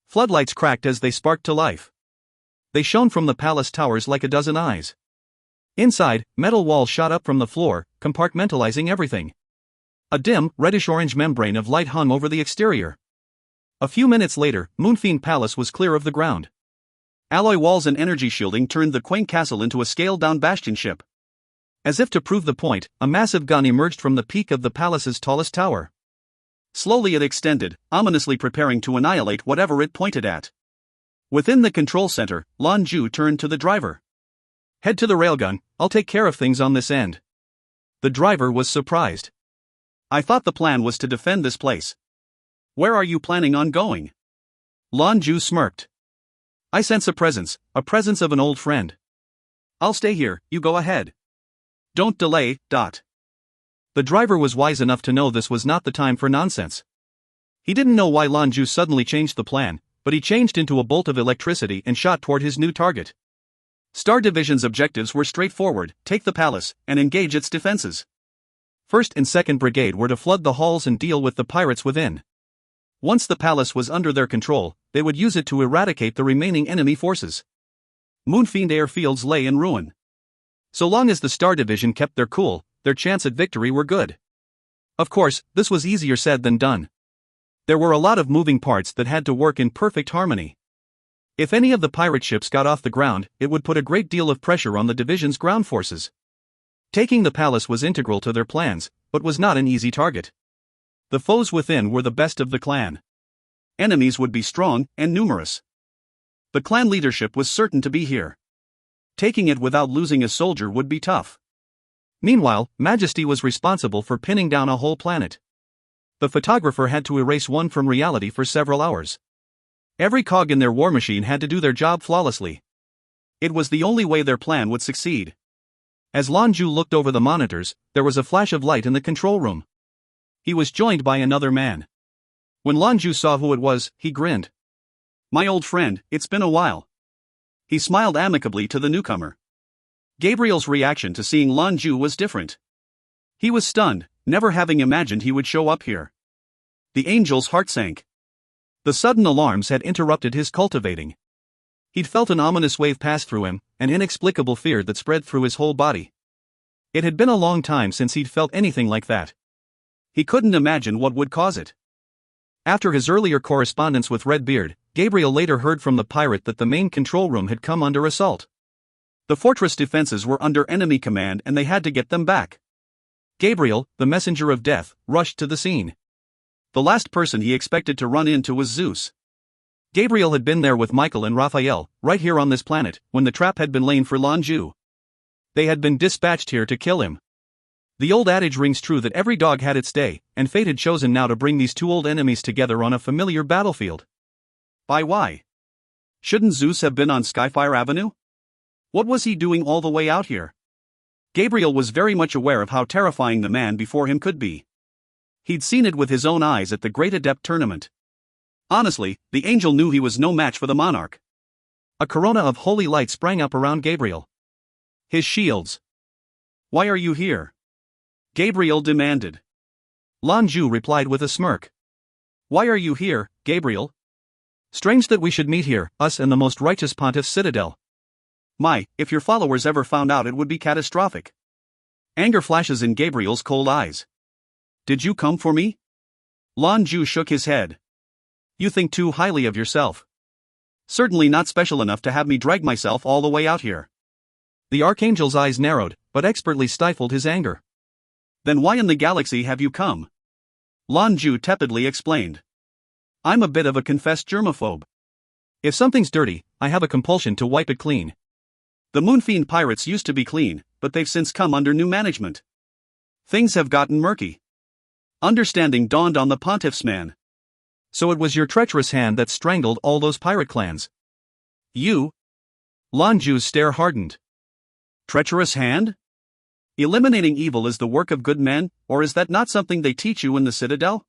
Floodlights cracked as they sparked to life. They shone from the palace towers like a dozen eyes. Inside, metal walls shot up from the floor, compartmentalizing everything. A dim, reddish-orange membrane of light hung over the exterior. A few minutes later, Moonfiend Palace was clear of the ground. Alloy walls and energy shielding turned the quaint castle into a scaled-down bastion ship. As if to prove the point, a massive gun emerged from the peak of the palace's tallest tower. Slowly it extended, ominously preparing to annihilate whatever it pointed at. Within the control center, Lan Jue turned to the driver. "Head to the railgun, I'll take care of things on this end." The driver was surprised. "I thought the plan was to defend this place." "Where are you planning on going?" Lan Jue smirked. "I sense a presence of an old friend." "I'll stay here, you go ahead. Don't delay, dot." The driver was wise enough to know this was not the time for nonsense. He didn't know why Lan Jue suddenly changed the plan, but he changed into a bolt of electricity and shot toward his new target. Star Division's objectives were straightforward: take the palace, and engage its defenses. 1st and 2nd Brigade were to flood the halls and deal with the pirates within. Once the palace was under their control, they would use it to eradicate the remaining enemy forces. Moonfiend airfields lay in ruin. So long as the Star Division kept their cool, their chance at victory were good. Of course, this was easier said than done. There were a lot of moving parts that had to work in perfect harmony. If any of the pirate ships got off the ground, it would put a great deal of pressure on the division's ground forces. Taking the palace was integral to their plans, but was not an easy target. The foes within were the best of the clan. Enemies would be strong and numerous. The clan leadership was certain to be here. Taking it without losing a soldier would be tough. Meanwhile, Majesty was responsible for pinning down a whole planet. The photographer had to erase one from reality for several hours. Every cog in their war machine had to do their job flawlessly. It was the only way their plan would succeed. As Lan Jue looked over the monitors, there was a flash of light in the control room. He was joined by another man. When Lan Jue saw who it was, he grinned. "My old friend, it's been a while." He smiled amicably to the newcomer. Gabriel's reaction to seeing Lan Jue was different. He was stunned, never having imagined he would show up here. The angel's heart sank. The sudden alarms had interrupted his cultivating. He'd felt an ominous wave pass through him, an inexplicable fear that spread through his whole body. It had been a long time since he'd felt anything like that. He couldn't imagine what would cause it. After his earlier correspondence with Redbeard, Gabriel later heard from the pirate that the main control room had come under assault. The fortress defenses were under enemy command and they had to get them back. Gabriel, the messenger of death, rushed to the scene. The last person he expected to run into was Zeus. Gabriel had been there with Michael and Raphael, right here on this planet, when the trap had been laid for Lan Jue. They had been dispatched here to kill him. The old adage rings true that every dog had its day, and fate had chosen now to bring these two old enemies together on a familiar battlefield. Why? Shouldn't Zeus have been on Skyfire Avenue? What was he doing all the way out here? Gabriel was very much aware of how terrifying the man before him could be. He'd seen it with his own eyes at the Great Adept tournament. Honestly, the angel knew he was no match for the monarch. A corona of holy light sprang up around Gabriel. His shields. "Why are you here?" Gabriel demanded. Lan Jue replied with a smirk. "Why are you here, Gabriel? Strange that we should meet here, us and the most righteous pontiff's citadel. My, if your followers ever found out, it would be catastrophic." Anger flashes in Gabriel's cold eyes. "Did you come for me?" Lan Jue shook his head. "You think too highly of yourself. Certainly not special enough to have me drag myself all the way out here." The Archangel's eyes narrowed, but expertly stifled his anger. "Then why in the galaxy have you come?" Lan Jue tepidly explained. "I'm a bit of a confessed germaphobe. If something's dirty, I have a compulsion to wipe it clean. The Moonfiend pirates used to be clean, but they've since come under new management. Things have gotten murky." Understanding dawned on the pontiff's man. "So it was your treacherous hand that strangled all those pirate clans?" "You?" Lan Jue's stare hardened. "Treacherous hand? Eliminating evil is the work of good men, or is that not something they teach you in the Citadel?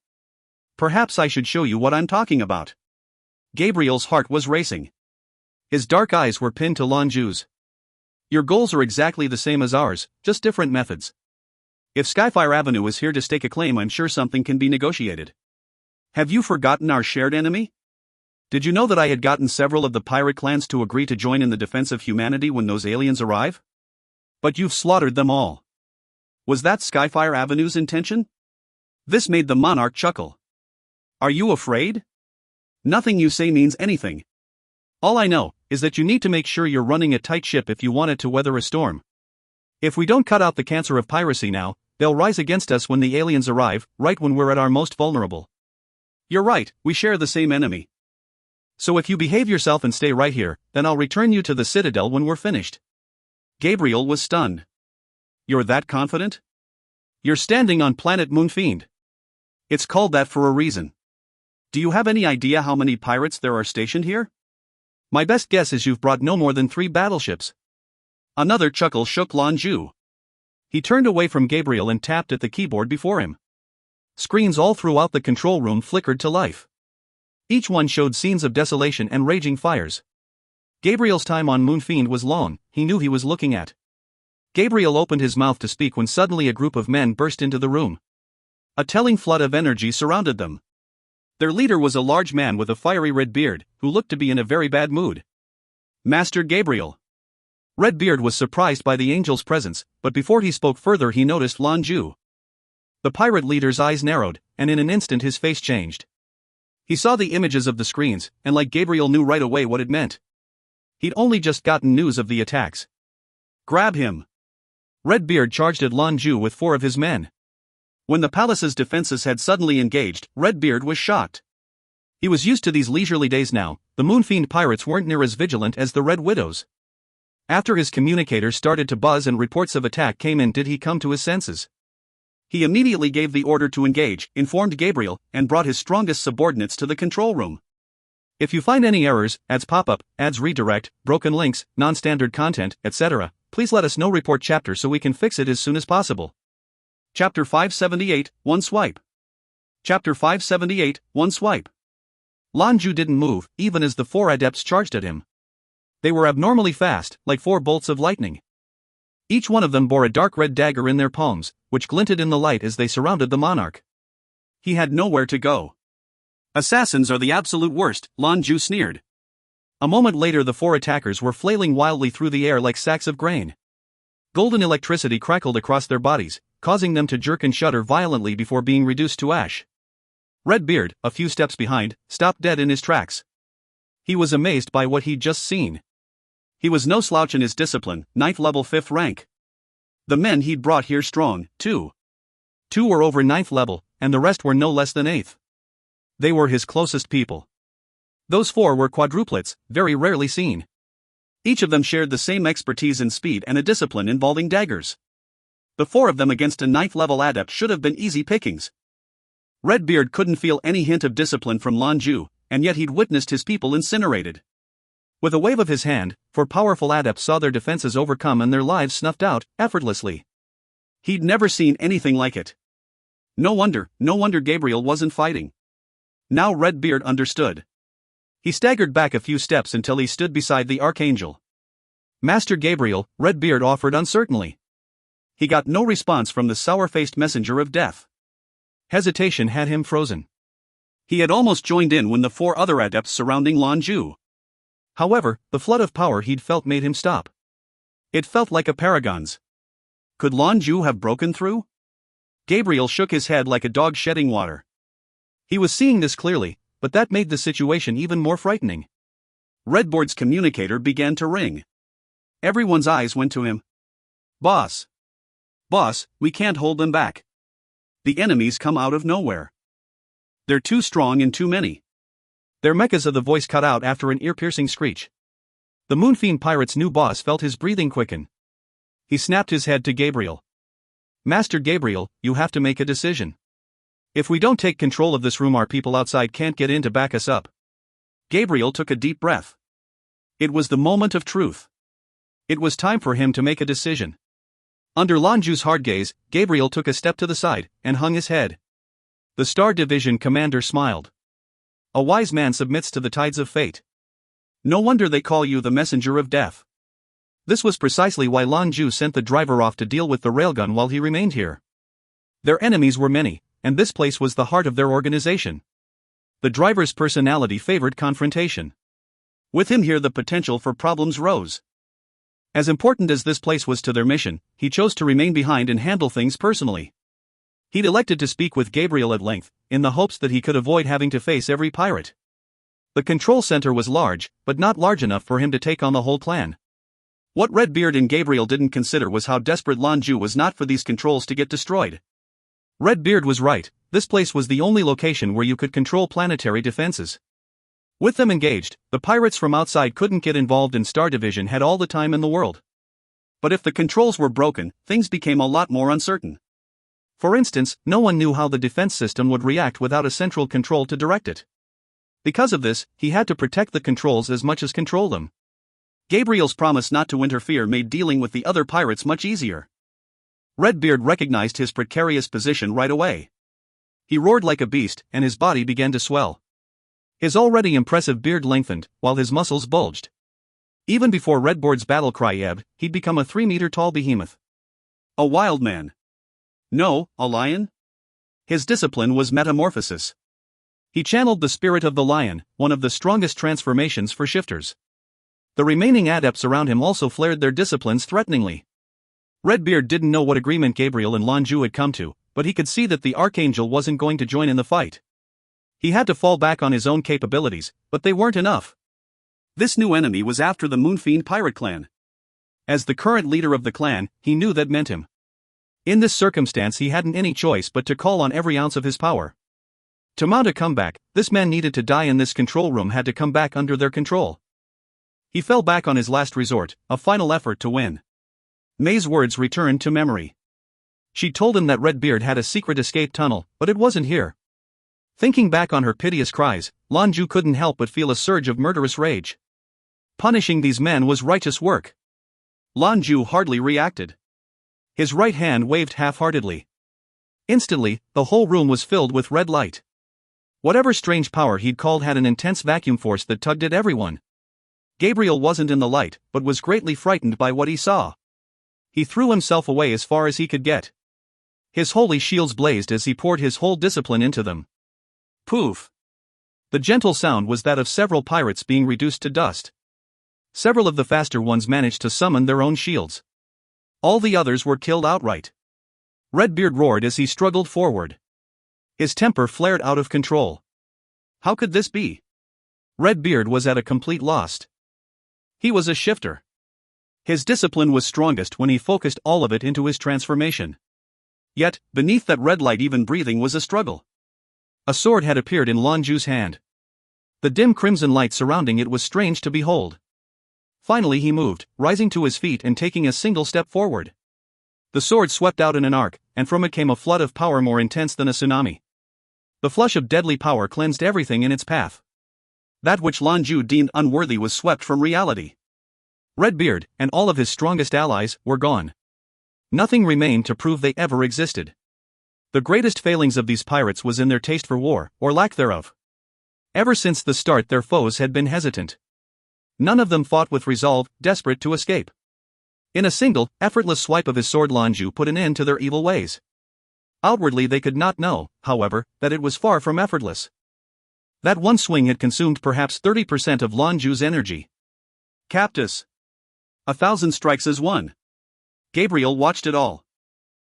Perhaps I should show you what I'm talking about." Gabriel's heart was racing. His dark eyes were pinned to Lan Jue's. "Your goals are exactly the same as ours, just different methods. If Skyfire Avenue is here to stake a claim, I'm sure something can be negotiated." Have you forgotten our shared enemy? Did you know that I had gotten several of the pirate clans to agree to join in the defense of humanity when those aliens arrive? But you've slaughtered them all. Was that Skyfire Avenue's intention? This made the monarch chuckle. Are you afraid? Nothing you say means anything. All I know is that you need to make sure you're running a tight ship if you want it to weather a storm. If we don't cut out the cancer of piracy now, they'll rise against us when the aliens arrive, right when we're at our most vulnerable. You're right, we share the same enemy. So if you behave yourself and stay right here, then I'll return you to the Citadel when we're finished. Gabriel was stunned. You're that confident? You're standing on planet Moonfiend. It's called that for a reason. Do you have any idea how many pirates there are stationed here? My best guess is you've brought no more than 3 battleships. Another chuckle shook Lan Jue. He turned away from Gabriel and tapped at the keyboard before him. Screens all throughout the control room flickered to life. Each one showed scenes of desolation and raging fires. Gabriel's time on Moonfiend was long, he knew he was looking at. Gabriel opened his mouth to speak when suddenly a group of men burst into the room. A telling flood of energy surrounded them. Their leader was a large man with a fiery red beard, who looked to be in a very bad mood. Master Gabriel. Redbeard was surprised by the angel's presence, but before he spoke further he noticed Lan Jue. The pirate leader's eyes narrowed, and in an instant his face changed. He saw the images of the screens, and like Gabriel knew right away what it meant. He'd only just gotten news of the attacks. Grab him! Redbeard charged at Lan Jue with 4 of his men. When the palace's defenses had suddenly engaged, Redbeard was shocked. He was used to these leisurely days now. The Moonfiend pirates weren't near as vigilant as the Red Widows. After his communicators started to buzz and reports of attack came in, did he come to his senses. He immediately gave the order to engage, informed Gabriel, and brought his strongest subordinates to the control room. If you find any errors, ads pop up, ads redirect, broken links, non-standard content, etc., please let us know. Report chapter so we can fix it as soon as possible. Chapter 578, One Swipe. Chapter 578, One Swipe. Lan Jue didn't move, even as the 4 adepts charged at him. They were abnormally fast, like 4 bolts of lightning. Each one of them bore a dark red dagger in their palms, which glinted in the light as they surrounded the monarch. He had nowhere to go. Assassins are the absolute worst, Lan Jue sneered. A moment later the 4 attackers were flailing wildly through the air like sacks of grain. Golden electricity crackled across their bodies, causing them to jerk and shudder violently before being reduced to ash. Redbeard, a few steps behind, stopped dead in his tracks. He was amazed by what he'd just seen. He was no slouch in his discipline, 9th level 5th rank. The men he'd brought here strong, too. 2 were over 9th level, and the rest were no less than 8th. They were his closest people. Those 4 were quadruplets, very rarely seen. Each of them shared the same expertise and speed and a discipline involving daggers. The 4 of them against a 9th level adept should have been easy pickings. Redbeard couldn't feel any hint of discipline from Lan Jue, and yet he'd witnessed his people incinerated. With a wave of his hand, 4 powerful adepts saw their defenses overcome and their lives snuffed out, effortlessly. He'd never seen anything like it. No wonder Gabriel wasn't fighting. Now Redbeard understood. He staggered back a few steps until he stood beside the Archangel. Master Gabriel, Redbeard offered uncertainly. He got no response from the sour-faced messenger of death. Hesitation had him frozen. He had almost joined in when the 4 other adepts surrounding Lan Jue. However, the flood of power he'd felt made him stop. It felt like a paragon's. Could Lan Jue have broken through? Gabriel shook his head like a dog shedding water. He was seeing this clearly, but that made the situation even more frightening. Redbeard's communicator began to ring. Everyone's eyes went to him. Boss, we can't hold them back. The enemies come out of nowhere. They're too strong and too many. Their mechas. The voice cut out after an ear-piercing screech. The Moonfiend pirate's new boss felt his breathing quicken. He snapped his head to Gabriel. Master Gabriel, you have to make a decision. If we don't take control of this room, our people outside can't get in to back us up. Gabriel took a deep breath. It was the moment of truth. It was time for him to make a decision. Under Lan Jue's hard gaze, Gabriel took a step to the side and hung his head. The Star Division commander smiled. A wise man submits to the tides of fate. No wonder they call you the messenger of death. This was precisely why Lan Jue sent the driver off to deal with the railgun while he remained here. Their enemies were many, and this place was the heart of their organization. The driver's personality favored confrontation. With him here, the potential for problems rose. As important as this place was to their mission, he chose to remain behind and handle things personally. He'd elected to speak with Gabriel at length, in the hopes that he could avoid having to face every pirate. The control center was large, but not large enough for him to take on the whole clan. What Redbeard and Gabriel didn't consider was how desperate Lan Jue was not for these controls to get destroyed. Redbeard was right, this place was the only location where you could control planetary defenses. With them engaged, the pirates from outside couldn't get involved and Star Division had all the time in the world. But if the controls were broken, things became a lot more uncertain. For instance, no one knew how the defense system would react without a central control to direct it. Because of this, he had to protect the controls as much as control them. Gabriel's promise not to interfere made dealing with the other pirates much easier. Redbeard recognized his precarious position right away. He roared like a beast, and his body began to swell. His already impressive beard lengthened, while his muscles bulged. Even before Redbeard's battle cry ebbed, he'd become a 3-meter-tall behemoth. A wild man. No, a lion? His discipline was metamorphosis. He channeled the spirit of the lion, one of the strongest transformations for shifters. The remaining adepts around him also flared their disciplines threateningly. Redbeard didn't know what agreement Gabriel and Lan Jue had come to, but he could see that the Archangel wasn't going to join in the fight. He had to fall back on his own capabilities, but they weren't enough. This new enemy was after the Moonfiend pirate clan. As the current leader of the clan, he knew that meant him. In this circumstance, he hadn't any choice but to call on every ounce of his power. To mount a comeback, this man needed to die, and this control room had to come back under their control. He fell back on his last resort, a final effort to win. May's words returned to memory. She told him that Redbeard had a secret escape tunnel, but it wasn't here. Thinking back on her piteous cries, Lan Jue couldn't help but feel a surge of murderous rage. Punishing these men was righteous work. Lan Jue hardly reacted. His right hand waved half-heartedly. Instantly, the whole room was filled with red light. Whatever strange power he'd called had an intense vacuum force that tugged at everyone. Gabriel wasn't in the light, but was greatly frightened by what he saw. He threw himself away as far as he could get. His holy shields blazed as he poured his whole discipline into them. Poof! The gentle sound was that of several pirates being reduced to dust. Several of the faster ones managed to summon their own shields. All the others were killed outright. Redbeard roared as he struggled forward. His temper flared out of control. How could this be? Redbeard was at a complete loss. He was a shifter. His discipline was strongest when he focused all of it into his transformation. Yet, beneath that red light, even breathing was a struggle. A sword had appeared in Lan Jue's hand. The dim crimson light surrounding it was strange to behold. Finally he moved, rising to his feet and taking a single step forward. The sword swept out in an arc, and from it came a flood of power more intense than a tsunami. The flush of deadly power cleansed everything in its path. That which Lan Jue deemed unworthy was swept from reality. Redbeard, and all of his strongest allies, were gone. Nothing remained to prove they ever existed. The greatest failings of these pirates was in their taste for war, or lack thereof. Ever since the start their foes had been hesitant. None of them fought with resolve, desperate to escape. In a single, effortless swipe of his sword, Lan Jue put an end to their evil ways. Outwardly they could not know, however, that it was far from effortless. That one swing had consumed perhaps 30% of Lan Jue's energy. Captus. 1,000 strikes as one. Gabriel watched it all.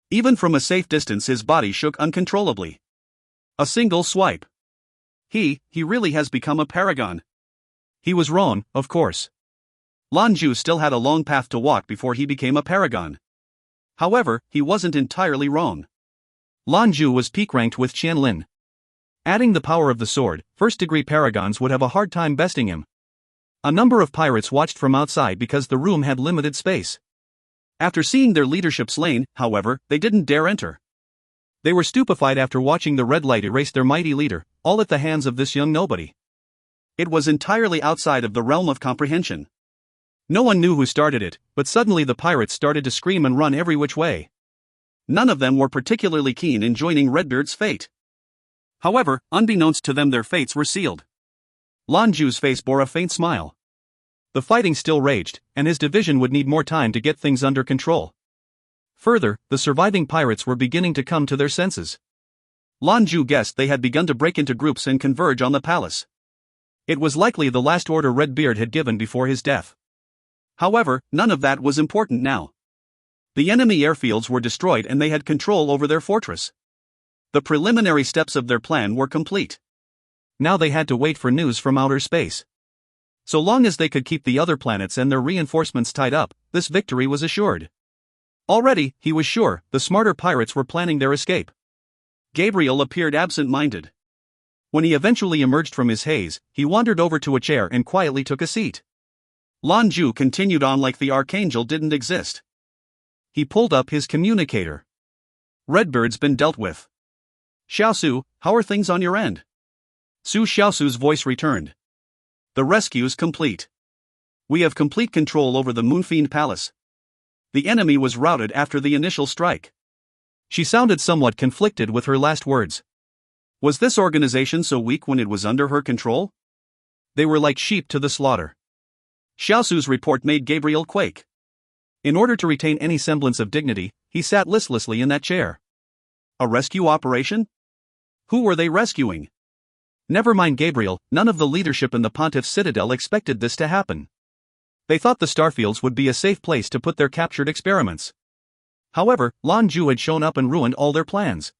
Even from a safe distance his body shook uncontrollably. A single swipe. He really has become a paragon. He was wrong, of course. Lan Jue still had a long path to walk before he became a paragon. However, he wasn't entirely wrong. Lan Jue was peak-ranked with Qianlin. Adding the power of the sword, first-degree paragons would have a hard time besting him. A number of pirates watched from outside because the room had limited space. After seeing their leadership slain, however, they didn't dare enter. They were stupefied after watching the red light erase their mighty leader, all at the hands of this young nobody. It was entirely outside of the realm of comprehension. No one knew who started it, but suddenly the pirates started to scream and run every which way. None of them were particularly keen in joining Redbeard's fate. However, unbeknownst to them their fates were sealed. Lan Jue's face bore a faint smile. The fighting still raged, and his division would need more time to get things under control. Further, the surviving pirates were beginning to come to their senses. Lan Jue guessed they had begun to break into groups and converge on the palace. It was likely the last order Redbeard had given before his death. However, none of that was important now. The enemy airfields were destroyed and they had control over their fortress. The preliminary steps of their plan were complete. Now they had to wait for news from outer space. So long as they could keep the other planets and their reinforcements tied up, this victory was assured. Already, he was sure, the smarter pirates were planning their escape. Gabriel appeared absent-minded. When he eventually emerged from his haze, he wandered over to a chair and quietly took a seat. Lan Jue continued on like the Archangel didn't exist. He pulled up his communicator. Redbeard's been dealt with. Xiaosu, how are things on your end? Su Xiaosu's voice returned. The rescue's complete. We have complete control over the Moonfiend Palace. The enemy was routed after the initial strike. She sounded somewhat conflicted with her last words. Was this organization so weak when it was under her control? They were like sheep to the slaughter. Xiaosu's report made Gabriel quake. In order to retain any semblance of dignity, he sat listlessly in that chair. A rescue operation? Who were they rescuing? Never mind Gabriel, none of the leadership in the Pontiff's Citadel expected this to happen. They thought the Starfields would be a safe place to put their captured experiments. However, Lan Jue had shown up and ruined all their plans.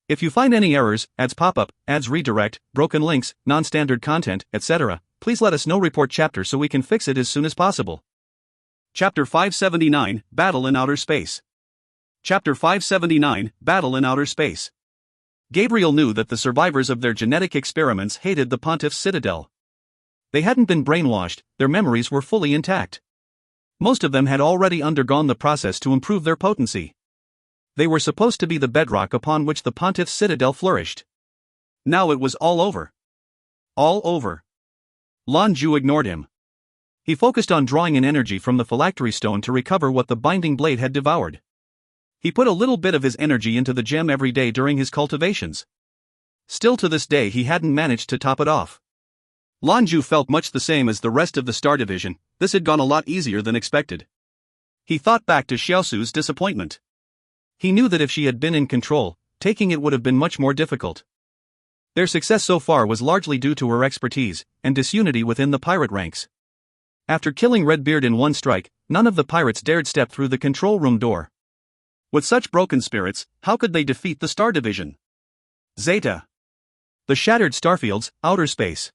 If you find any errors, ads pop up, ads redirect, broken links, non-standard content, etc., please let us know. Report chapter so we can fix it as soon as possible. Chapter 579, Battle in Outer Space. Chapter 579, Battle in Outer Space. Gabriel knew that the survivors of their genetic experiments hated the Pontiff's Citadel. They hadn't been brainwashed, their memories were fully intact. Most of them had already undergone the process to improve their potency. They were supposed to be the bedrock upon which the Pontiff's Citadel flourished. Now it was all over. All over. Lan Jue ignored him. He focused on drawing in energy from the phylactery stone to recover what the binding blade had devoured. He put a little bit of his energy into the gem every day during his cultivations. Still to this day he hadn't managed to top it off. Lan Jue felt much the same as the rest of the Star Division. This had gone a lot easier than expected. He thought back to Xiaosu's disappointment. He knew that if she had been in control, taking it would have been much more difficult. Their success so far was largely due to her expertise and disunity within the pirate ranks. After killing Redbeard in one strike, none of the pirates dared step through the control room door. With such broken spirits, how could they defeat the Star Division? Zeta. The shattered starfields, outer space.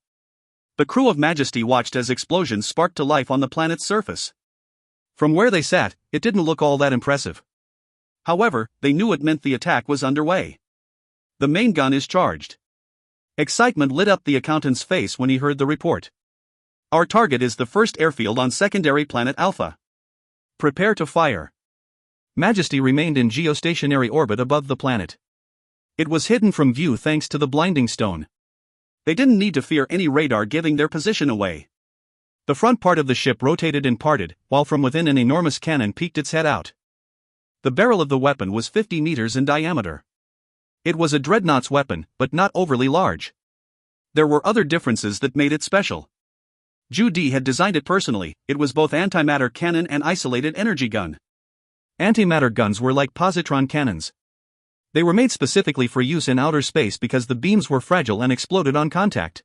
The crew of Majesty watched as explosions sparked to life on the planet's surface. From where they sat, it didn't look all that impressive. However, they knew it meant the attack was underway. The main gun is charged. Excitement lit up the accountant's face when he heard the report. Our target is the first airfield on secondary planet Alpha. Prepare to fire. Majesty remained in geostationary orbit above the planet. It was hidden from view thanks to the blinding stone. They didn't need to fear any radar giving their position away. The front part of the ship rotated and parted, while from within an enormous cannon peeked its head out. The barrel of the weapon was 50 meters in diameter. It was a dreadnought's weapon, but not overly large. There were other differences that made it special. Zhu had designed it personally. It was both antimatter cannon and isolated energy gun. Antimatter guns were like positron cannons. They were made specifically for use in outer space because the beams were fragile and exploded on contact.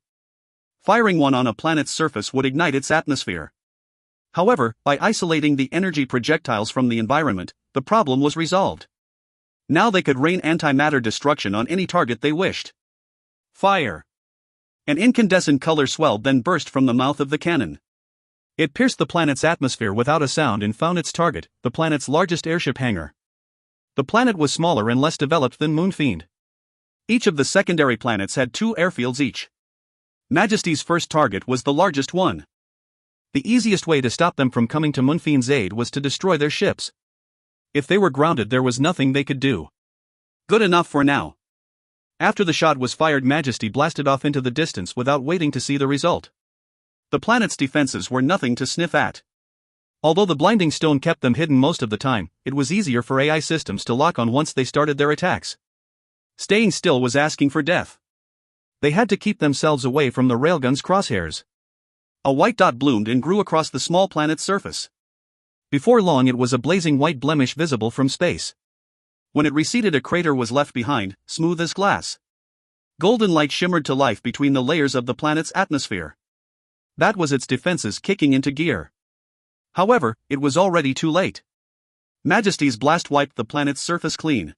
Firing one on a planet's surface would ignite its atmosphere. However, by isolating the energy projectiles from the environment, the problem was resolved. Now they could rain antimatter destruction on any target they wished. Fire! An incandescent color swelled then burst from the mouth of the cannon. It pierced the planet's atmosphere without a sound and found its target, the planet's largest airship hangar. The planet was smaller and less developed than Moonfiend. Each of the secondary planets had 2 airfields each. Majesty's first target was the largest one. The easiest way to stop them from coming to Moonfiend's aid was to destroy their ships. If they were grounded, there was nothing they could do. Good enough for now. After the shot was fired, Majesty blasted off into the distance without waiting to see the result. The planet's defenses were nothing to sniff at. Although the blinding stone kept them hidden most of the time, it was easier for AI systems to lock on once they started their attacks. Staying still was asking for death. They had to keep themselves away from the railgun's crosshairs. A white dot bloomed and grew across the small planet's surface. Before long, it was a blazing white blemish visible from space. When it receded, a crater was left behind, smooth as glass. Golden light shimmered to life between the layers of the planet's atmosphere. That was its defenses kicking into gear. However, it was already too late. Majesty's blast wiped the planet's surface clean.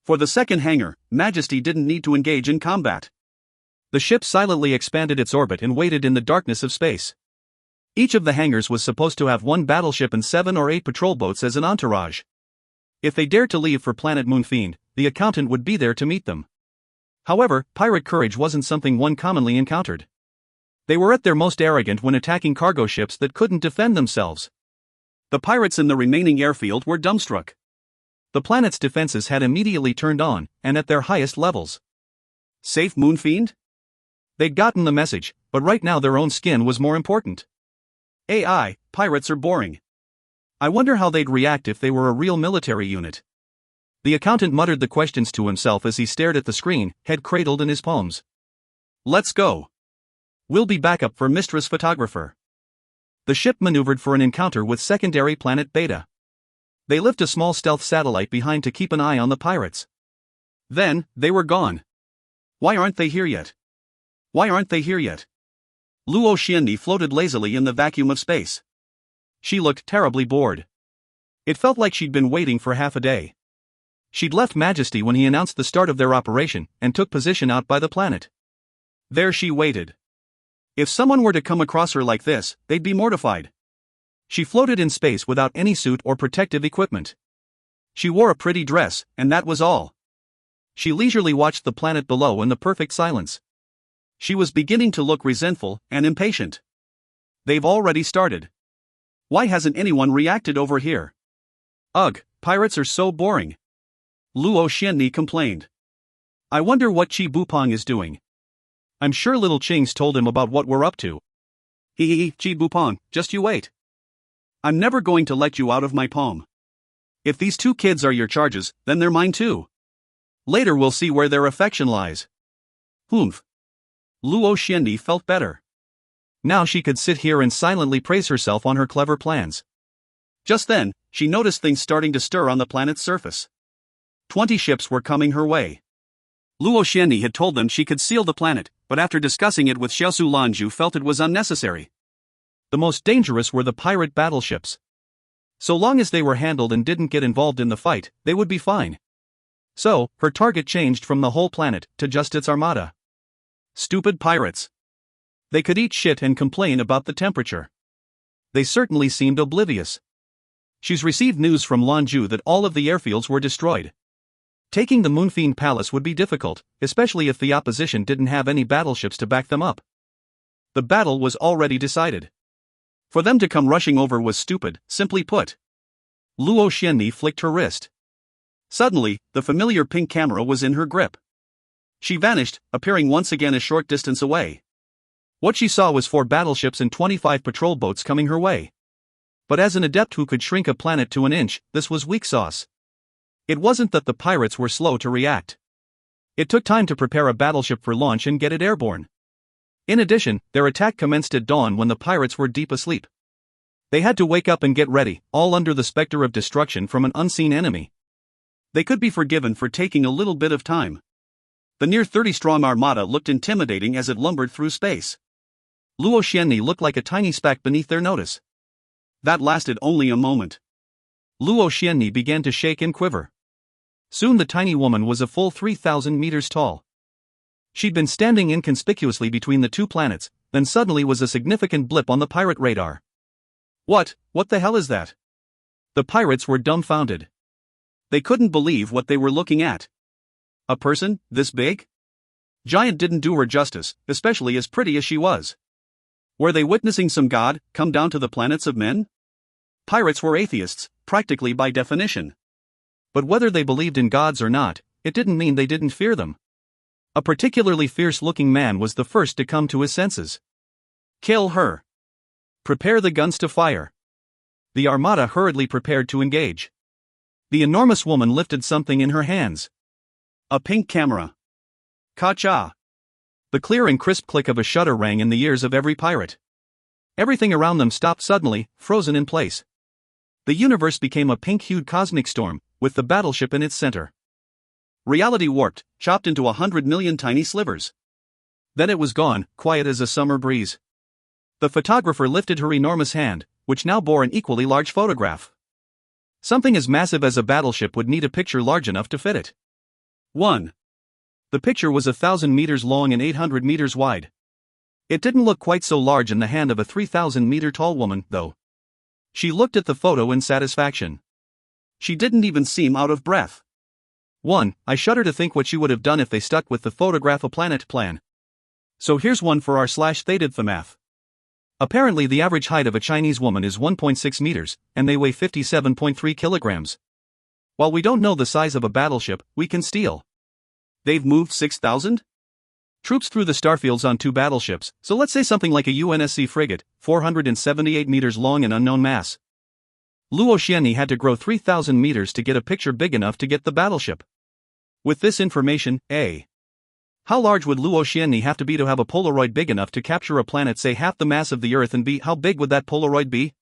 For the second hangar, Majesty didn't need to engage in combat. The ship silently expanded its orbit and waited in the darkness of space. Each of the hangars was supposed to have one battleship and 7 or 8 patrol boats as an entourage. If they dared to leave for planet Moonfiend, the accountant would be there to meet them. However, pirate courage wasn't something one commonly encountered. They were at their most arrogant when attacking cargo ships that couldn't defend themselves. The pirates in the remaining airfield were dumbstruck. The planet's defenses had immediately turned on, and at their highest levels. Safe Moonfiend? They'd gotten the message, but right now their own skin was more important. AI, pirates are boring. I wonder how they'd react if they were a real military unit. The accountant muttered the questions to himself as he stared at the screen, head cradled in his palms. Let's go. We'll be backup for Mistress Photographer. The ship maneuvered for an encounter with secondary planet Beta. They left a small stealth satellite behind to keep an eye on the pirates. Then, they were gone. Why aren't they here yet? Why aren't they here yet? Zhou Qianlin floated lazily in the vacuum of space. She looked terribly bored. It felt like she'd been waiting for half a day. She'd left Majesty when he announced the start of their operation and took position out by the planet. There she waited. If someone were to come across her like this, they'd be mortified. She floated in space without any suit or protective equipment. She wore a pretty dress, and that was all. She leisurely watched the planet below in the perfect silence. She was beginning to look resentful and impatient. They've already started. Why hasn't anyone reacted over here? Ugh, pirates are so boring. Zhou Qianlin complained. I wonder what Chi Bupong is doing. I'm sure little Ching's told him about what we're up to. Hee, Chi Bupong, just you wait. I'm never going to let you out of my palm. If these 2 kids are your charges, then they're mine too. Later we'll see where their affection lies. Humph. Zhou Qianlin felt better. Now she could sit here and silently praise herself on her clever plans. Just then, she noticed things starting to stir on the planet's surface. 20 ships were coming her way. Zhou Qianlin had told them she could seal the planet, but after discussing it with Xiaosu Lan Jue felt it was unnecessary. The most dangerous were the pirate battleships. So long as they were handled and didn't get involved in the fight, they would be fine. So, her target changed from the whole planet to just its armada. Stupid pirates. They could eat shit and complain about the temperature. They certainly seemed oblivious. She's received news from Lan Jue that all of the airfields were destroyed. Taking the Moonfiend Palace would be difficult, especially if the opposition didn't have any battleships to back them up. The battle was already decided. For them to come rushing over was stupid, simply put. Zhou Qianlin flicked her wrist. Suddenly, the familiar pink camera was in her grip. She vanished, appearing once again a short distance away. What she saw was 4 battleships and 25 patrol boats coming her way. But as an adept who could shrink a planet to an inch, this was weak sauce. It wasn't that the pirates were slow to react. It took time to prepare a battleship for launch and get it airborne. In addition, their attack commenced at dawn when the pirates were deep asleep. They had to wake up and get ready, all under the specter of destruction from an unseen enemy. They could be forgiven for taking a little bit of time. The near 30-strong armada looked intimidating as it lumbered through space. Zhou Qianlin looked like a tiny speck beneath their notice. That lasted only a moment. Zhou Qianlin began to shake and quiver. Soon the tiny woman was a full 3,000 meters tall. She'd been standing inconspicuously between the 2 planets, then suddenly was a significant blip on the pirate radar. What the hell is that? The pirates were dumbfounded. They couldn't believe what they were looking at. A person, this big? Giant didn't do her justice, especially as pretty as she was. Were they witnessing some god, come down to the planets of men? Pirates were atheists, practically by definition. But whether they believed in gods or not, it didn't mean they didn't fear them. A particularly fierce-looking man was the first to come to his senses. Kill her. Prepare the guns to fire. The armada hurriedly prepared to engage. The enormous woman lifted something in her hands. A pink camera. Ka-cha. The clear and crisp click of a shutter rang in the ears of every pirate. Everything around them stopped suddenly, frozen in place. The universe became a pink-hued cosmic storm, with the battleship in its center. Reality warped, chopped into 100 million tiny slivers. Then it was gone, quiet as a summer breeze. The photographer lifted her enormous hand, which now bore an equally large photograph. Something as massive as a battleship would need a picture large enough to fit it. 1. The picture was 1,000 meters long and 800 meters wide. It didn't look quite so large in the hand of a 3,000-meter-tall woman, though. She looked at the photo in satisfaction. She didn't even seem out of breath. 1. I shudder to think what she would have done if they stuck with the photograph a planet plan. So here's one for our /theta math. Apparently the average height of a Chinese woman is 1.6 meters, and they weigh 57.3 kilograms. While we don't know the size of a battleship, we can steal. They've moved 6,000? Troops through the starfields on 2 battleships, so let's say something like a UNSC frigate, 478 meters long and unknown mass. Zhou Qianlin had to grow 3,000 meters to get a picture big enough to get the battleship. With this information, A. How large would Zhou Qianlin have to be to have a Polaroid big enough to capture a planet say half the mass of the Earth, and B. How big would that Polaroid be?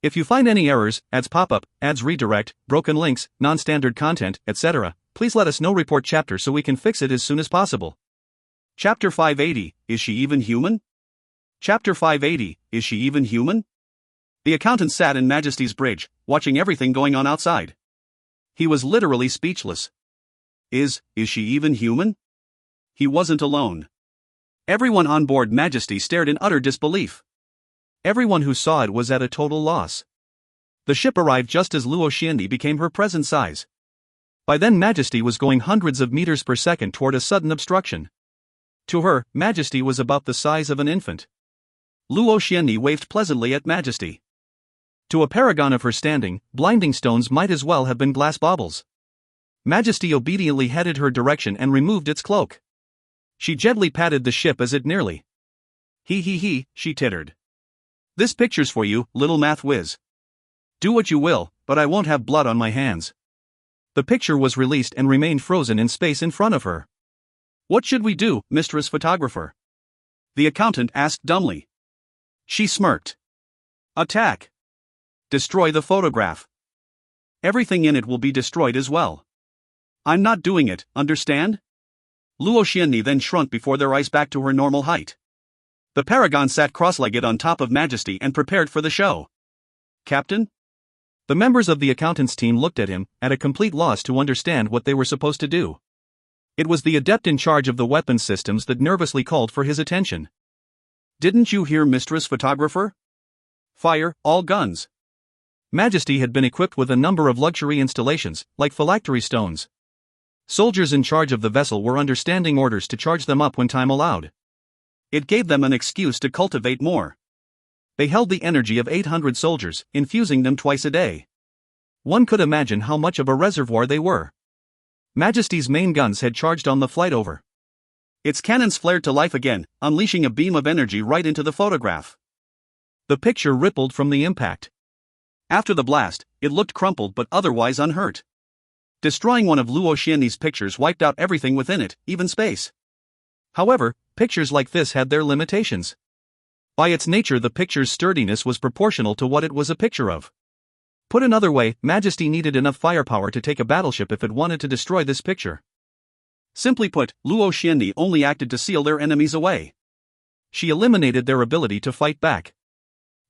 If you find any errors, ads pop up, ads redirect, broken links, non-standard content, etc., please let us know. Report chapter so we can fix it as soon as possible. Chapter 580, Is she even human? Chapter 580, Is she even human? The accountant sat in Majesty's bridge, watching everything going on outside. He was literally speechless. Is she even human? He wasn't alone. Everyone on board Majesty stared in utter disbelief. Everyone who saw it was at a total loss. The ship arrived just as Zhou Qianlin became her present size. By then Majesty was going hundreds of meters per second toward a sudden obstruction. To her, Majesty was about the size of an infant. Zhou Qianlin waved pleasantly at Majesty. To a paragon of her standing, blinding stones might as well have been glass baubles. Majesty obediently headed her direction and removed its cloak. She gently patted the ship as it nearly. He, she tittered. This picture's for you, little math whiz. Do what you will, but I won't have blood on my hands. The picture was released and remained frozen in space in front of her. What should we do, Mistress Photographer? The accountant asked dumbly. She smirked. Attack. Destroy the photograph. Everything in it will be destroyed as well. I'm not doing it, understand? Zhou Qianlin then shrunk before their eyes back to her normal height. The paragon sat cross-legged on top of Majesty and prepared for the show. Captain? The members of the accountant's team looked at him, at a complete loss to understand what they were supposed to do. It was the adept in charge of the weapons systems that nervously called for his attention. Didn't you hear, Mistress Photographer? Fire, all guns. Majesty had been equipped with a number of luxury installations, like phylactery stones. Soldiers in charge of the vessel were under standing orders to charge them up when time allowed. It gave them an excuse to cultivate more. They held the energy of 800 soldiers, infusing them twice a day. One could imagine how much of a reservoir they were. Majesty's main guns had charged on the flight over. Its cannons flared to life again, unleashing a beam of energy right into the photograph. The picture rippled from the impact. After the blast, it looked crumpled but otherwise unhurt. Destroying one of Zhou Qianlin's pictures wiped out everything within it, even space. However, pictures like this had their limitations. By its nature, the picture's sturdiness was proportional to what it was a picture of. Put another way, Majesty needed enough firepower to take a battleship if it wanted to destroy this picture. Simply put, Zhou Qianlin only acted to seal their enemies away. She eliminated their ability to fight back.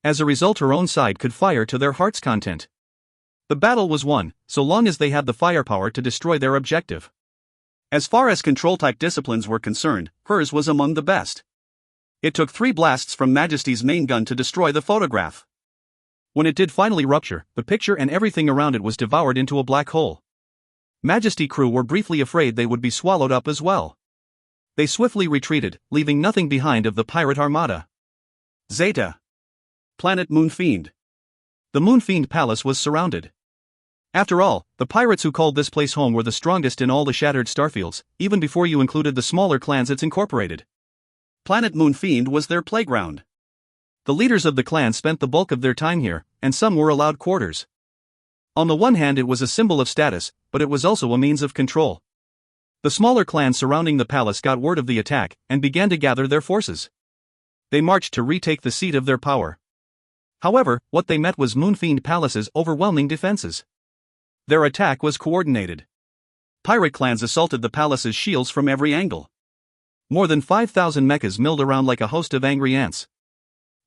As a result, her own side could fire to their heart's content. The battle was won, so long as they had the firepower to destroy their objective. As far as control-type disciplines were concerned, hers was among the best. It took 3 blasts from Majesty's main gun to destroy the photograph. When it did finally rupture, the picture and everything around it was devoured into a black hole. Majesty crew were briefly afraid they would be swallowed up as well. They swiftly retreated, leaving nothing behind of the pirate armada. Zeta. Planet Moonfiend. The Moonfiend Palace was surrounded. After all, the pirates who called this place home were the strongest in all the shattered starfields, even before you included the smaller clans it's incorporated. Planet Moonfiend was their playground. The leaders of the clan spent the bulk of their time here, and some were allowed quarters. On the one hand, it was a symbol of status, but it was also a means of control. The smaller clans surrounding the palace got word of the attack, and began to gather their forces. They marched to retake the seat of their power. However, what they met was Moonfiend Palace's overwhelming defenses. Their attack was coordinated. Pirate clans assaulted the palace's shields from every angle. More than 5,000 mechas milled around like a host of angry ants.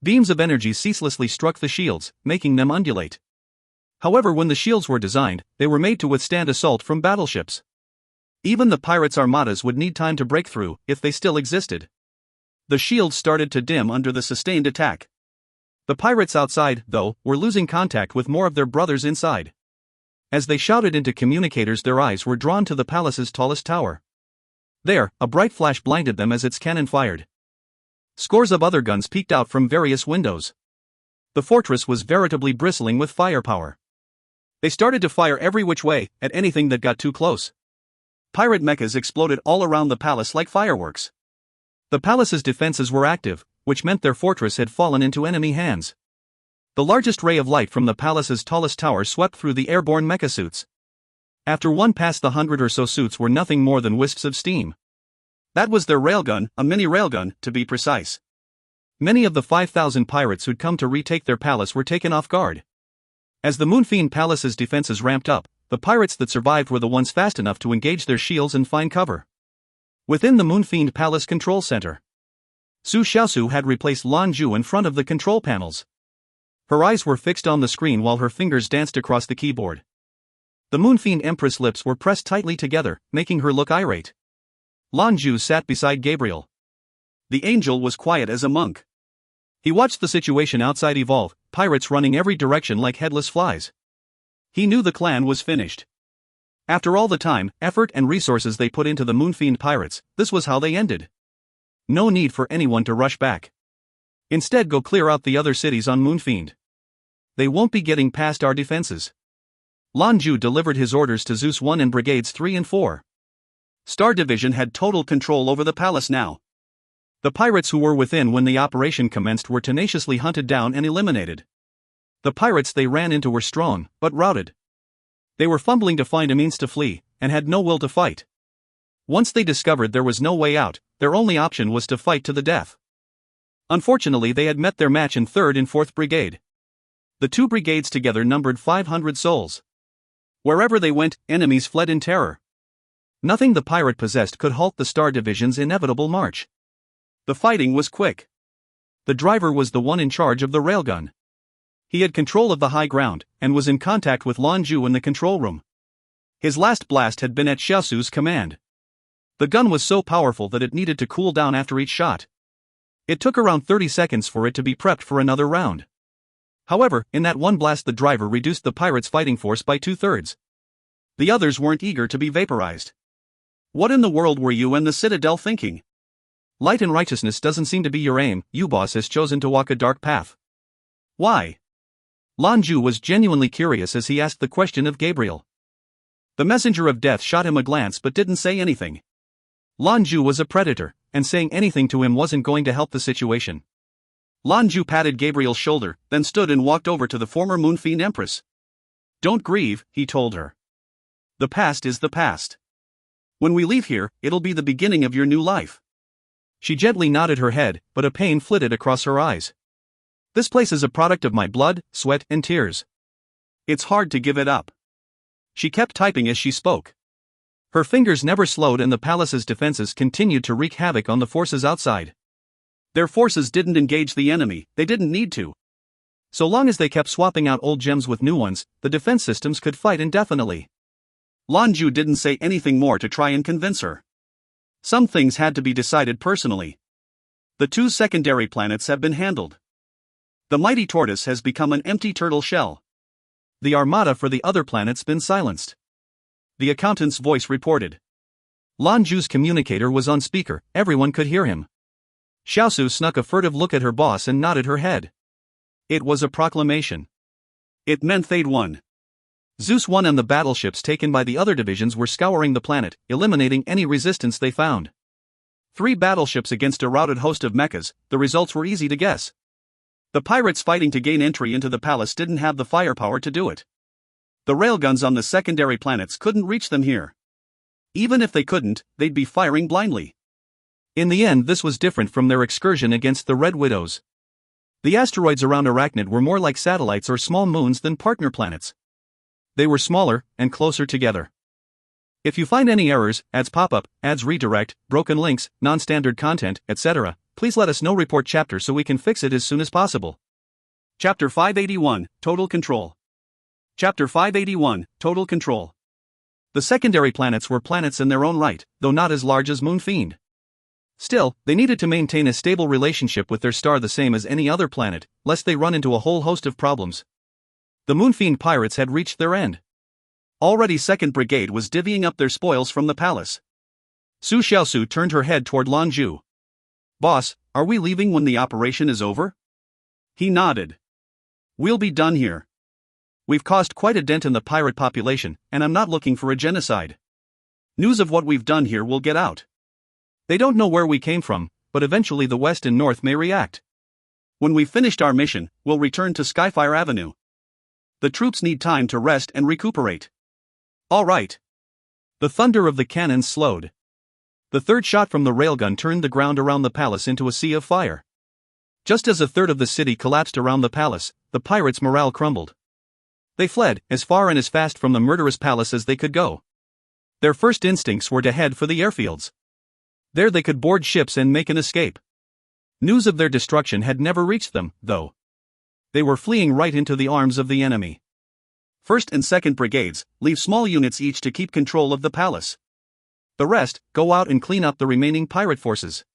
Beams of energy ceaselessly struck the shields, making them undulate. However, when the shields were designed, they were made to withstand assault from battleships. Even the pirates' armadas would need time to break through, if they still existed. The shields started to dim under the sustained attack. The pirates outside, though, were losing contact with more of their brothers inside. As they shouted into communicators, their eyes were drawn to the palace's tallest tower. There, a bright flash blinded them as its cannon fired. Scores of other guns peeked out from various windows. The fortress was veritably bristling with firepower. They started to fire every which way, at anything that got too close. Pirate mechas exploded all around the palace like fireworks. The palace's defenses were active, which meant their fortress had fallen into enemy hands. The largest ray of light from the palace's tallest tower swept through the airborne mecha suits. After one passed, the 100 or so suits were nothing more than wisps of steam. That was their railgun, a mini railgun, to be precise. Many of the 5,000 pirates who'd come to retake their palace were taken off guard. As the Moonfiend Palace's defenses ramped up, the pirates that survived were the ones fast enough to engage their shields and find cover. Within the Moonfiend Palace Control Center, Su Xiaosu had replaced Lan Jue in front of the control panels. Her eyes were fixed on the screen while her fingers danced across the keyboard. The Moonfiend Empress' lips were pressed tightly together, making her look irate. Lan Jue sat beside Gabriel. The angel was quiet as a monk. He watched the situation outside evolve, pirates running every direction like headless flies. He knew the clan was finished. After all the time, effort and resources they put into the Moonfiend pirates, this was how they ended. No need for anyone to rush back. Instead, go clear out the other cities on Moonfiend. They won't be getting past our defenses. Lan Jue delivered his orders to Zeus 1 and Brigades 3 and 4. Star Division had total control over the palace now. The pirates who were within when the operation commenced were tenaciously hunted down and eliminated. The pirates they ran into were strong, but routed. They were fumbling to find a means to flee, and had no will to fight. Once they discovered there was no way out, their only option was to fight to the death. Unfortunately, they had met their match in 3rd and 4th Brigade. The two brigades together numbered 500 souls. Wherever they went, enemies fled in terror. Nothing the pirate possessed could halt the Star Division's inevitable march. The fighting was quick. The driver was the one in charge of the railgun. He had control of the high ground, and was in contact with Lan Jue in the control room. His last blast had been at Xiaosu's command. The gun was so powerful that it needed to cool down after each shot. It took around 30 seconds for it to be prepped for another round. However, in that one blast the driver reduced the pirates' fighting force by 2/3. The others weren't eager to be vaporized. What in the world were you and the Citadel thinking? Light and righteousness doesn't seem to be your aim, you boss has chosen to walk a dark path. Why? Lan Jue was genuinely curious as he asked the question of Gabriel. The messenger of death shot him a glance but didn't say anything. Lan Jue was a predator, and saying anything to him wasn't going to help the situation. Lan Jue patted Gabriel's shoulder, then stood and walked over to the former Moonfiend Empress. Don't grieve, he told her. The past is the past. When we leave here, it'll be the beginning of your new life. She gently nodded her head, but a pain flitted across her eyes. This place is a product of my blood, sweat, and tears. It's hard to give it up. She kept typing as she spoke. Her fingers never slowed and the palace's defenses continued to wreak havoc on the forces outside. Their forces didn't engage the enemy, they didn't need to. So long as they kept swapping out old gems with new ones, the defense systems could fight indefinitely. Lan Jue didn't say anything more to try and convince her. Some things had to be decided personally. The 2 secondary planets have been handled. The mighty tortoise has become an empty turtle shell. The armada for the other planets been silenced. The accountant's voice reported. Lan Jue's communicator was on speaker, everyone could hear him. Xiaosu snuck a furtive look at her boss and nodded her head. It was a proclamation. It meant they'd won. Zeus 1 and the battleships taken by the other divisions were scouring the planet, eliminating any resistance they found. 3 battleships against a routed host of mechas, the results were easy to guess. The pirates fighting to gain entry into the palace didn't have the firepower to do it. The railguns on the secondary planets couldn't reach them here. Even if they couldn't, they'd be firing blindly. In the end, this was different from their excursion against the Red Widows. The asteroids around Arachnid were more like satellites or small moons than partner planets. They were smaller and closer together. If you find any errors, ads pop-up, ads redirect, broken links, non-standard content, etc., please let us know. Report chapter so we can fix it as soon as possible. Chapter 581, Total Control. Chapter 581, Total Control. The secondary planets were planets in their own right, though not as large as Moonfiend. Still, they needed to maintain a stable relationship with their star the same as any other planet, lest they run into a whole host of problems. The Moonfiend pirates had reached their end. Already 2nd Brigade was divvying up their spoils from the palace. Su Xiaosu turned her head toward Lan Jue. "Boss, are we leaving when the operation is over?" He nodded. "We'll be done here. We've caused quite a dent in the pirate population, and I'm not looking for a genocide. News of what we've done here will get out. They don't know where we came from, but eventually the West and North may react. When we've finished our mission, we'll return to Skyfire Avenue. The troops need time to rest and recuperate." "All right." The thunder of the cannons slowed. The third shot from the railgun turned the ground around the palace into a sea of fire. Just as a third of the city collapsed around the palace, the pirates' morale crumbled. They fled, as far and as fast from the murderous palace as they could go. Their first instincts were to head for the airfields. There they could board ships and make an escape. News of their destruction had never reached them, though. They were fleeing right into the arms of the enemy. 1st and 2nd Brigades leave small units each to keep control of the palace. The rest go out and clean up the remaining pirate forces.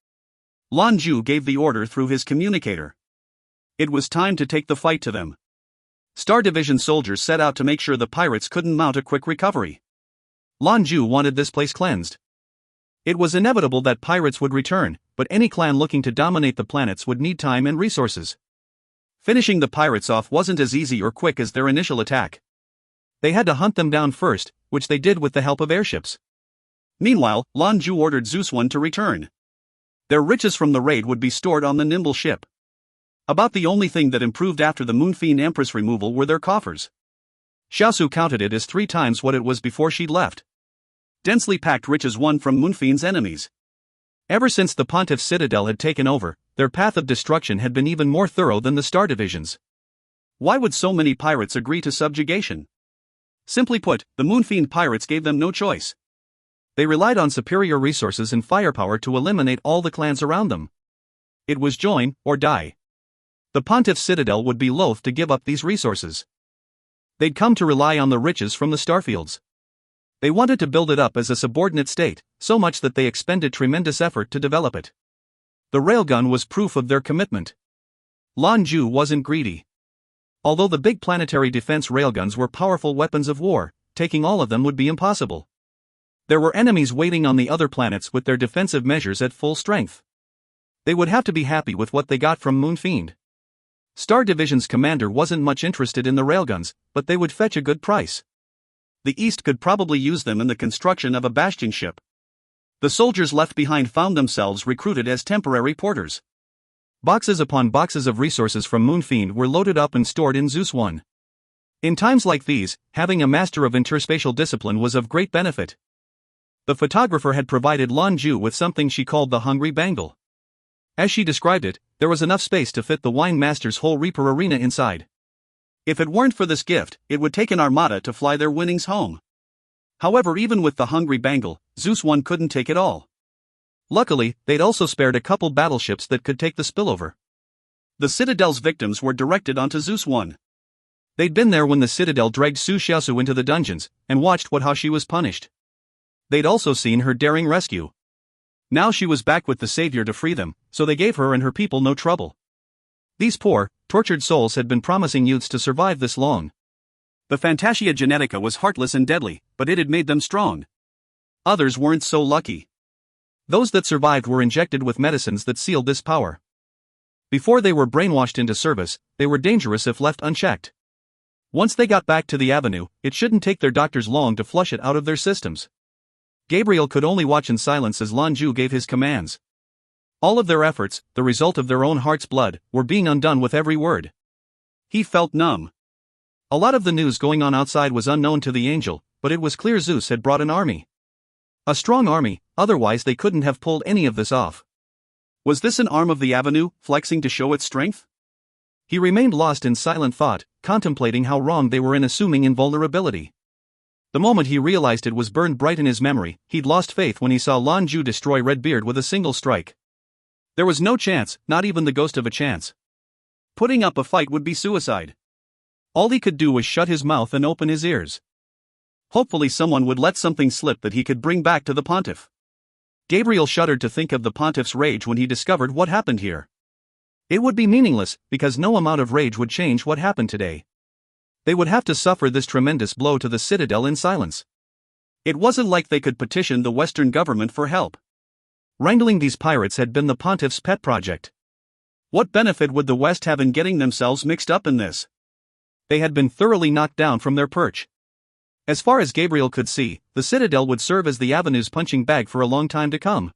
Lan Jue gave the order through his communicator. It was time to take the fight to them. Star Division soldiers set out to make sure the pirates couldn't mount a quick recovery. Lan Jue wanted this place cleansed. It was inevitable that pirates would return, but any clan looking to dominate the planets would need time and resources. Finishing the pirates off wasn't as easy or quick as their initial attack. They had to hunt them down first, which they did with the help of airships. Meanwhile, Lan Jue ordered Zeus-1 to return. Their riches from the raid would be stored on the nimble ship. About the only thing that improved after the Moonfiend Empress removal were their coffers. Xiaosu counted it as 3 times what it was before she'd left. Densely packed riches won from Moonfiend's enemies. Ever since the Pontiff's Citadel had taken over, their path of destruction had been even more thorough than the Star Division's. Why would so many pirates agree to subjugation? Simply put, the Moonfiend pirates gave them no choice. They relied on superior resources and firepower to eliminate all the clans around them. It was join or die. The Pontiff's Citadel would be loath to give up these resources. They'd come to rely on the riches from the starfields. They wanted to build it up as a subordinate state, so much that they expended tremendous effort to develop it. The railgun was proof of their commitment. Lan Jue wasn't greedy. Although the big planetary defense railguns were powerful weapons of war, taking all of them would be impossible. There were enemies waiting on the other planets with their defensive measures at full strength. They would have to be happy with what they got from Moonfiend. Star Division's commander wasn't much interested in the railguns, but they would fetch a good price. The East could probably use them in the construction of a bastion ship. The soldiers left behind found themselves recruited as temporary porters. Boxes upon boxes of resources from Moonfiend were loaded up and stored in Zeus-1. In times like these, having a master of interspatial discipline was of great benefit. The photographer had provided Lan Jue with something she called the Hungry Bangle. As she described it, there was enough space to fit the Wine Master's whole Reaper arena inside. If it weren't for this gift, it would take an armada to fly their winnings home. However, even with the Hungry Bangle, Zeus-1 couldn't take it all. Luckily, they'd also spared a couple battleships that could take the spillover. The Citadel's victims were directed onto Zeus-1. They'd been there when the Citadel dragged Su Xiaosu into the dungeons, and watched how she was punished. They'd also seen her daring rescue. Now she was back with the Savior to free them, so they gave her and her people no trouble. These poor, tortured souls had been promising youths to survive this long. The Fantasia Genetica was heartless and deadly, but it had made them strong. Others weren't so lucky. Those that survived were injected with medicines that sealed this power. Before they were brainwashed into service, they were dangerous if left unchecked. Once they got back to the avenue, it shouldn't take their doctors long to flush it out of their systems. Gabriel could only watch in silence as Lan Jue gave his commands. All of their efforts, the result of their own heart's blood, were being undone with every word. He felt numb. A lot of the news going on outside was unknown to the angel, but it was clear Zeus had brought an army. A strong army, otherwise they couldn't have pulled any of this off. Was this an arm of the Avenue, flexing to show its strength? He remained lost in silent thought, contemplating how wrong they were in assuming invulnerability. The moment he realized it was burned bright in his memory, he'd lost faith when he saw Lan Jue destroy Redbeard with a single strike. There was no chance, not even the ghost of a chance. Putting up a fight would be suicide. All he could do was shut his mouth and open his ears. Hopefully someone would let something slip that he could bring back to the pontiff. Gabriel shuddered to think of the pontiff's rage when he discovered what happened here. It would be meaningless, because no amount of rage would change what happened today. They would have to suffer this tremendous blow to the citadel in silence. It wasn't like they could petition the Western government for help. Wrangling these pirates had been the pontiff's pet project. What benefit would the West have in getting themselves mixed up in this? They had been thoroughly knocked down from their perch. As far as Gabriel could see, the citadel would serve as the Avenue's punching bag for a long time to come.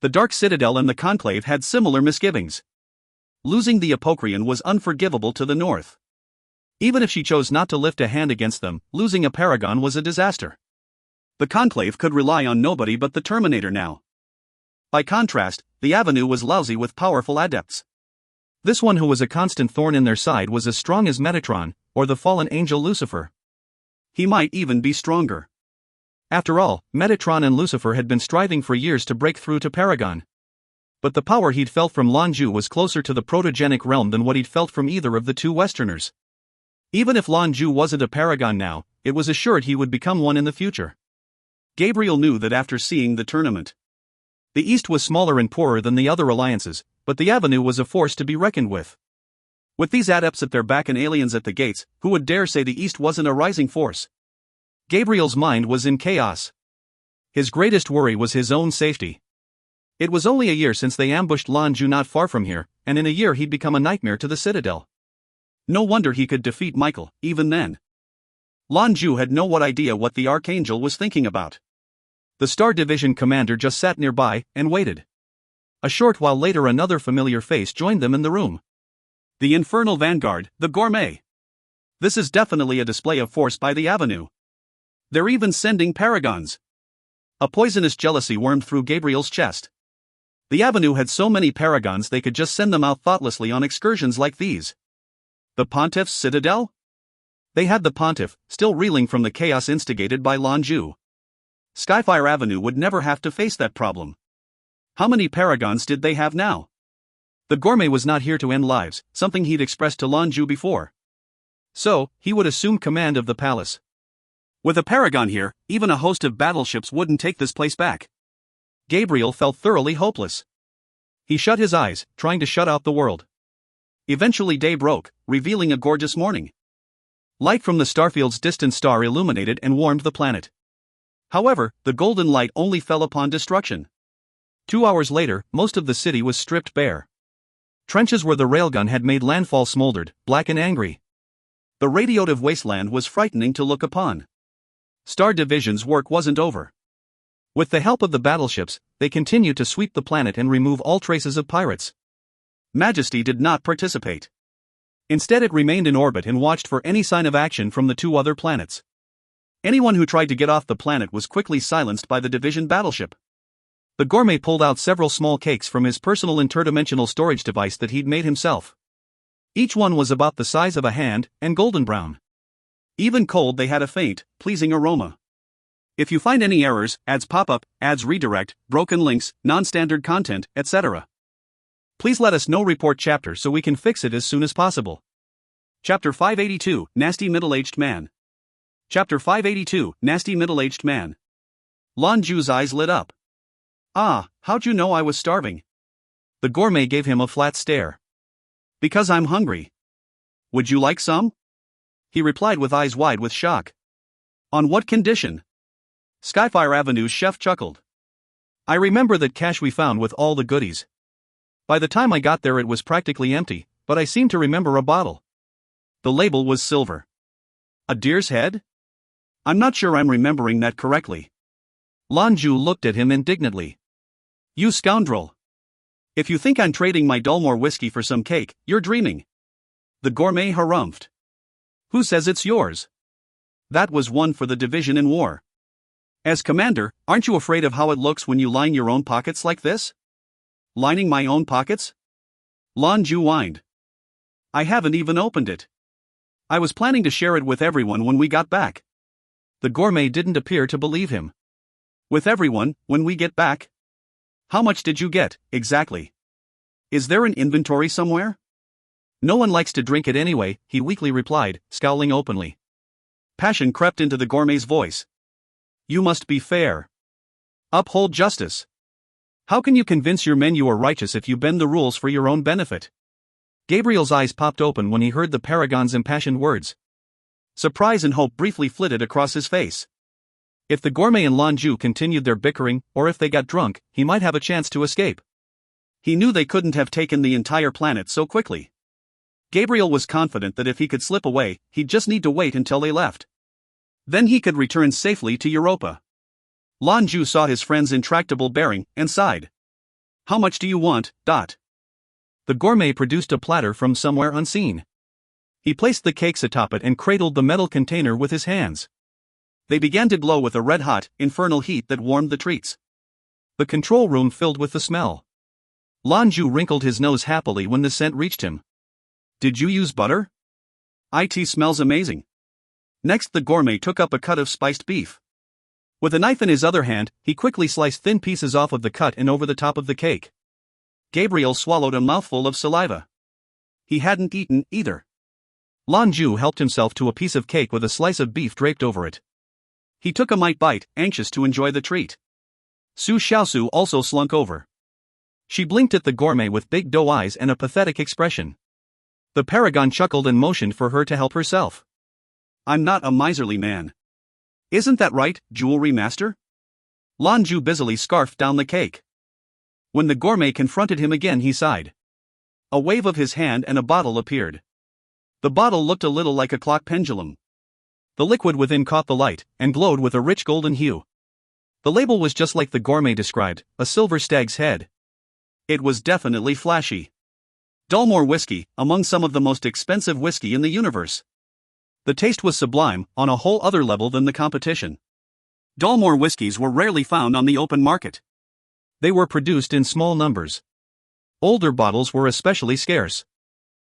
The Dark Citadel and the Conclave had similar misgivings. Losing the Apocryphon was unforgivable to the north. Even if she chose not to lift a hand against them, losing a paragon was a disaster. The Conclave could rely on nobody but the Terminator now. By contrast, the Avenue was lousy with powerful adepts. This one who was a constant thorn in their side was as strong as Metatron, or the fallen angel Lucifer. He might even be stronger. After all, Metatron and Lucifer had been striving for years to break through to Paragon. But the power he'd felt from Lan Jue was closer to the protogenic realm than what he'd felt from either of the two Westerners. Even if Lan Jue wasn't a paragon now, it was assured he would become one in the future. Gabriel knew that after seeing the tournament. The East was smaller and poorer than the other alliances, but the Avenue was a force to be reckoned with. With these adepts at their back and aliens at the gates, who would dare say the East wasn't a rising force? Gabriel's mind was in chaos. His greatest worry was his own safety. It was only a year since they ambushed Lan Jue not far from here, and in a year he'd become a nightmare to the Citadel. No wonder he could defeat Michael, even then. Lan Jue had no idea what the Archangel was thinking about. The Star Division commander just sat nearby and waited. A short while later another familiar face joined them in the room. The Infernal Vanguard, the Gourmet. This is definitely a display of force by the Avenue. They're even sending paragons. A poisonous jealousy wormed through Gabriel's chest. The Avenue had so many paragons they could just send them out thoughtlessly on excursions like these. The Pontiff's Citadel? They had the Pontiff, still reeling from the chaos instigated by Lan Jue. Skyfire Avenue would never have to face that problem. How many paragons did they have now? The Gourmet was not here to end lives, something he'd expressed to Lan Jue before. So, he would assume command of the palace. With a paragon here, even a host of battleships wouldn't take this place back. Gabriel felt thoroughly hopeless. He shut his eyes, trying to shut out the world. Eventually day broke, revealing a gorgeous morning. Light from the starfield's distant star illuminated and warmed the planet. However, the golden light only fell upon destruction. 2 hours later, most of the city was stripped bare. Trenches where the railgun had made landfall smoldered, black and angry. The radioactive wasteland was frightening to look upon. Star Division's work wasn't over. With the help of the battleships, they continued to sweep the planet and remove all traces of pirates. Majesty did not participate. Instead, it remained in orbit and watched for any sign of action from the two other planets. Anyone who tried to get off the planet was quickly silenced by the Division battleship. The Gourmet pulled out several small cakes from his personal interdimensional storage device that he'd made himself. Each one was about the size of a hand, and golden brown. Even cold, they had a faint, pleasing aroma. If you find any errors, ads pop up, ads redirect, broken links, non-standard content, etc., please let us know. Report chapter so we can fix it as soon as possible. Chapter 582, Nasty Middle-Aged Man. Chapter 582, Nasty Middle-Aged Man. Lan Jue's eyes lit up. Ah, how'd you know I was starving? The Gourmet gave him a flat stare. Because I'm hungry. Would you like some? He replied with eyes wide with shock. On what condition? Skyfire Avenue's chef chuckled. I remember that cache we found with all the goodies. By the time I got there it was practically empty, but I seem to remember a bottle. The label was silver. A deer's head? I'm not sure I'm remembering that correctly. Lan Jue looked at him indignantly. You scoundrel! If you think I'm trading my Dulmore whiskey for some cake, you're dreaming. The Gourmet harumphed. Who says it's yours? That was one for the Division in war. As commander, aren't you afraid of how it looks when you line your own pockets like this? Lining my own pockets? Lan Jue whined. I haven't even opened it. I was planning to share it with everyone when we got back. The gourmet didn't appear to believe him. With everyone, when we get back? How much did you get, exactly? Is there an inventory somewhere? No one likes to drink it anyway, he weakly replied, scowling openly. Passion crept into the gourmet's voice. You must be fair. Uphold justice. How can you convince your men you are righteous if you bend the rules for your own benefit? Gabriel's eyes popped open when he heard the paragon's impassioned words. Surprise and hope briefly flitted across his face. If the gourmet and Lan Jue continued their bickering, or if they got drunk, he might have a chance to escape. He knew they couldn't have taken the entire planet so quickly. Gabriel was confident that if he could slip away, he'd just need to wait until they left. Then he could return safely to Europa. Lan Jue saw his friend's intractable bearing, and sighed. How much do you want, Dot? The gourmet produced a platter from somewhere unseen. He placed the cakes atop it and cradled the metal container with his hands. They began to glow with a red-hot, infernal heat that warmed the treats. The control room filled with the smell. Lan Jue wrinkled his nose happily when the scent reached him. Did you use butter? It smells amazing. Next, the gourmet took up a cut of spiced beef. With a knife in his other hand, he quickly sliced thin pieces off of the cut and over the top of the cake. Gabriel swallowed a mouthful of saliva. He hadn't eaten either. Lan Jue helped himself to a piece of cake with a slice of beef draped over it. He took a bite, anxious to enjoy the treat. Su Xiaosu also slunk over. She blinked at the gourmet with big doe eyes and a pathetic expression. The paragon chuckled and motioned for her to help herself. I'm not a miserly man. Isn't that right, jewelry master? Lan Jue busily scarfed down the cake. When the gourmet confronted him again, he sighed. A wave of his hand and a bottle appeared. The bottle looked a little like a clock pendulum. The liquid within caught the light, and glowed with a rich golden hue. The label was just like the gourmet described, a silver stag's head. It was definitely flashy. Dalmore whiskey, among some of the most expensive whiskey in the universe. The taste was sublime, on a whole other level than the competition. Dalmore whiskeys were rarely found on the open market. They were produced in small numbers. Older bottles were especially scarce.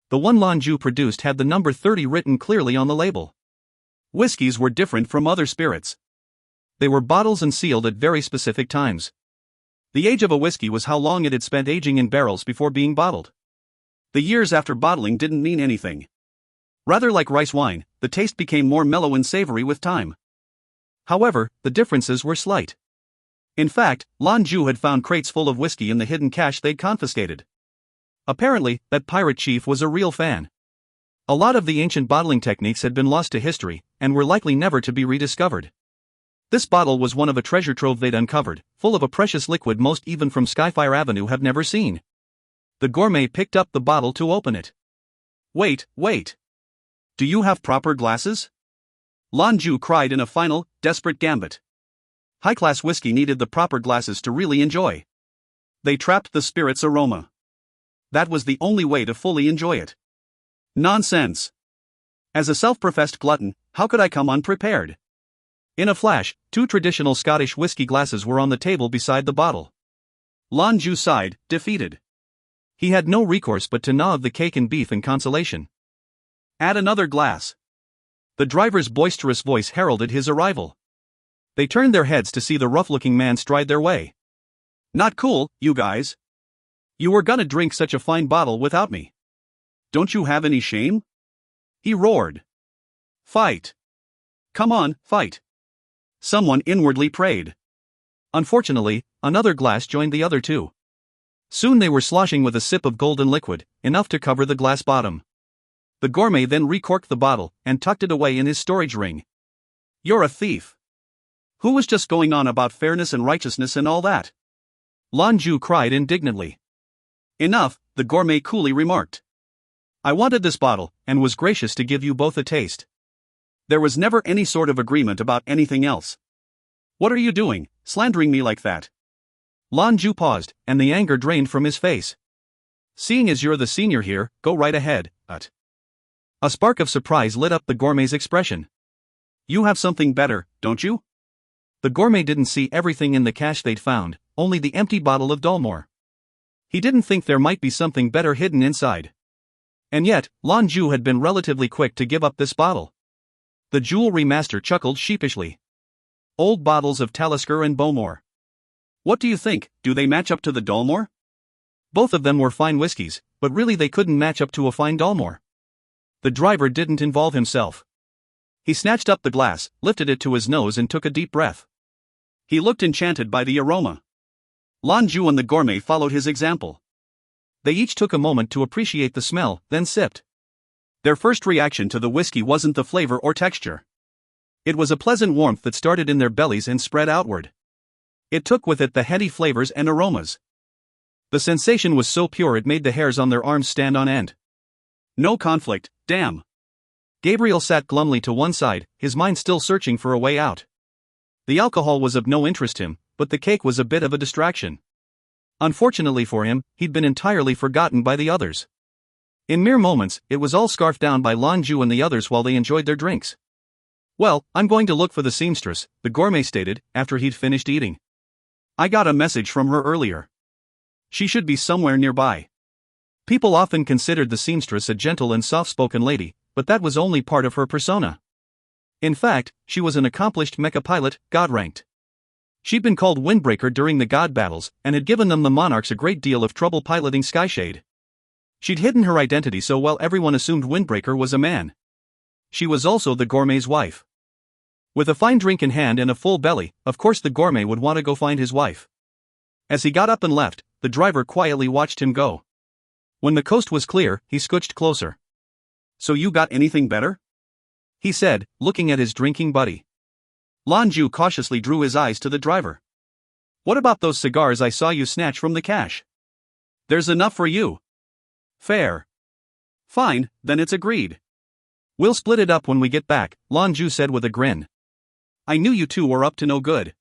The one Lan Jue produced had the number 30 written clearly on the label. Whiskies were different from other spirits. They were bottles and sealed at very specific times. The age of a whiskey was how long it had spent aging in barrels before being bottled. The years after bottling didn't mean anything. Rather like rice wine, the taste became more mellow and savory with time. However, the differences were slight. In fact, Lan Jue had found crates full of whiskey in the hidden cache they'd confiscated. Apparently, that pirate chief was a real fan. A lot of the ancient bottling techniques had been lost to history, and were likely never to be rediscovered. This bottle was one of a treasure trove they'd uncovered, full of a precious liquid most even from Skyfire Avenue have never seen. The gourmet picked up the bottle to open it. Wait. Do you have proper glasses? Lan Jue cried in a final, desperate gambit. High-class whiskey needed the proper glasses to really enjoy. They trapped the spirit's aroma. That was the only way to fully enjoy it. Nonsense. As a self-professed glutton, how could I come unprepared? In a flash, 2 traditional Scottish whiskey glasses were on the table beside the bottle. Lan Jue sighed, defeated. He had no recourse but to gnaw of the cake and beef in consolation. Add another glass. The driver's boisterous voice heralded his arrival. They turned their heads to see the rough-looking man stride their way. Not cool, you guys. You were gonna drink such a fine bottle without me. Don't you have any shame? He roared. Fight. Come on, fight. Someone inwardly prayed. Unfortunately, another glass joined the other 2. Soon they were sloshing with a sip of golden liquid, enough to cover the glass bottom. The gourmet then recorked the bottle, and tucked it away in his storage ring. You're a thief. Who was just going on about fairness and righteousness and all that? Lan Jue cried indignantly. Enough, the gourmet coolly remarked. I wanted this bottle, and was gracious to give you both a taste. There was never any sort of agreement about anything else. What are you doing, slandering me like that? Lan Jue paused, and the anger drained from his face. Seeing as you're the senior here, go right ahead, Ut. A spark of surprise lit up the gourmet's expression. You have something better, don't you? The gourmet didn't see everything in the cache they'd found, only the empty bottle of Dalmore. He didn't think there might be something better hidden inside. And yet, Lan Jue had been relatively quick to give up this bottle. The jewelry master chuckled sheepishly. Old bottles of Talisker and Bowmore. What do you think, do they match up to the Dalmore? Both of them were fine whiskies, but really they couldn't match up to a fine Dalmore. The driver didn't involve himself. He snatched up the glass, lifted it to his nose and took a deep breath. He looked enchanted by the aroma. Lan Jue and the gourmet followed his example. They each took a moment to appreciate the smell, then sipped. Their first reaction to the whiskey wasn't the flavor or texture. It was a pleasant warmth that started in their bellies and spread outward. It took with it the heady flavors and aromas. The sensation was so pure it made the hairs on their arms stand on end. No conflict, damn. Gabriel sat glumly to one side, his mind still searching for a way out. The alcohol was of no interest to him, but the cake was a bit of a distraction. Unfortunately for him, he'd been entirely forgotten by the others. In mere moments, it was all scarfed down by Lan Jue and the others while they enjoyed their drinks. Well, I'm going to look for the seamstress, the gourmet stated, after he'd finished eating. I got a message from her earlier. She should be somewhere nearby. People often considered the seamstress a gentle and soft-spoken lady, but that was only part of her persona. In fact, she was an accomplished mecha pilot, God-ranked. She'd been called Windbreaker during the God battles, and had given them the monarchs a great deal of trouble piloting Skyshade. She'd hidden her identity so well everyone assumed Windbreaker was a man. She was also the gourmet's wife. With a fine drink in hand and a full belly, of course the gourmet would want to go find his wife. As he got up and left, the driver quietly watched him go. When the coast was clear, he scooched closer. So you got anything better? He said, looking at his drinking buddy. Lan Jue cautiously drew his eyes to the driver. What about those cigars I saw you snatch from the cache? There's enough for you. Fair. Fine, then it's agreed. We'll split it up when we get back, Lan Jue said with a grin. I knew you two were up to no good.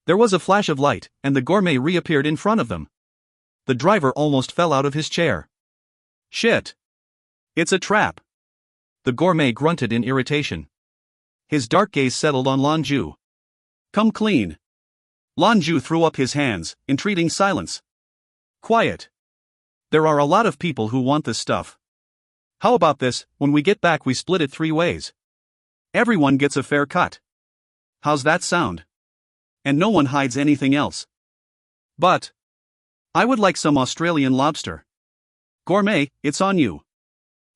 There was a flash of light, and the gourmet reappeared in front of them. The driver almost fell out of his chair. Shit. It's a trap. The gourmet grunted in irritation. His dark gaze settled on Lan Jue. Come clean. Lan Jue threw up his hands, entreating silence. Quiet. There are a lot of people who want this stuff. How about this, when we get back we split it 3 ways. Everyone gets a fair cut. How's that sound? And no one hides anything else. But I would like some Australian lobster. Gourmet, it's on you.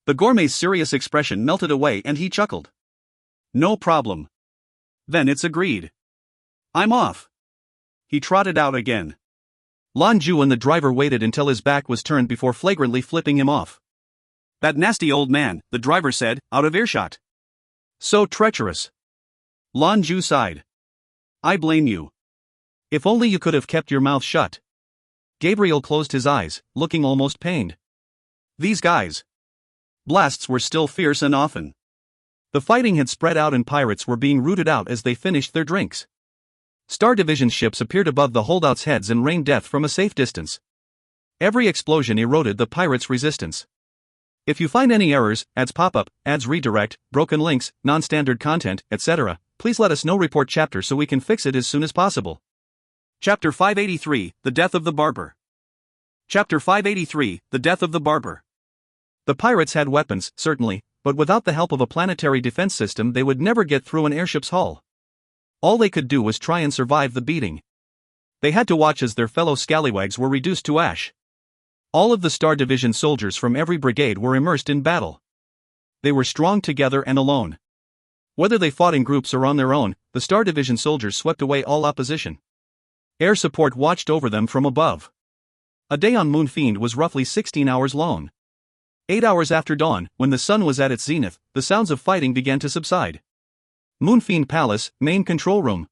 The gourmet's serious expression melted away and he chuckled. No problem. Then it's agreed. I'm off. He trotted out again. Lan Jue and the driver waited until his back was turned before flagrantly flipping him off. That nasty old man, the driver said, out of earshot. So treacherous. Lan Jue sighed. I blame you. If only you could have kept your mouth shut. Gabriel closed his eyes, looking almost pained. These guys. Blasts were still fierce and often. The fighting had spread out and pirates were being rooted out as they finished their drinks. Star Division ships appeared above the holdouts' heads and rained death from a safe distance. Every explosion eroded the pirates' resistance. If you find any errors, ads pop up, ads redirect, broken links, non-standard content, etc., please let us know. Report chapter so we can fix it as soon as possible. Chapter 583, The Death of the Barber. Chapter 583, The Death of the Barber. The pirates had weapons, certainly, but without the help of a planetary defense system they would never get through an airship's hull. All they could do was try and survive the beating. They had to watch as their fellow scallywags were reduced to ash. All of the Star Division soldiers from every brigade were immersed in battle. They were strong together and alone. Whether they fought in groups or on their own, the Star Division soldiers swept away all opposition. Air support watched over them from above. A day on Moonfiend was roughly 16 hours long. 8 hours after dawn, when the sun was at its zenith, the sounds of fighting began to subside. Moonfiend Palace, main control room.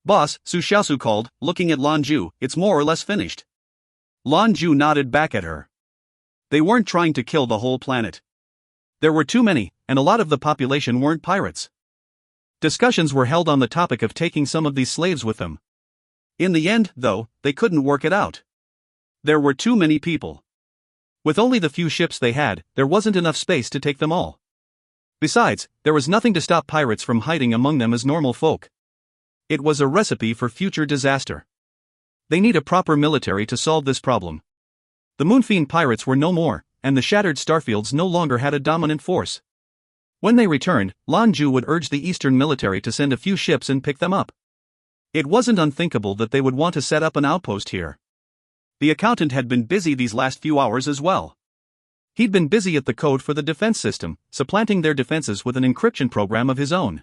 Boss, Su Xiaosu called, looking at Lan Jue, it's more or less finished. Lan Jue nodded back at her. They weren't trying to kill the whole planet. There were too many, and a lot of the population weren't pirates. Discussions were held on the topic of taking some of these slaves with them. In the end, though, they couldn't work it out. There were too many people. With only the few ships they had, there wasn't enough space to take them all. Besides, there was nothing to stop pirates from hiding among them as normal folk. It was a recipe for future disaster. They need a proper military to solve this problem. The Moonfiend pirates were no more, and the shattered starfields no longer had a dominant force. When they returned, Lan Jue would urge the Eastern military to send a few ships and pick them up. It wasn't unthinkable that they would want to set up an outpost here. The accountant had been busy these last few hours as well. He'd been busy at the code for the defense system, supplanting their defenses with an encryption program of his own.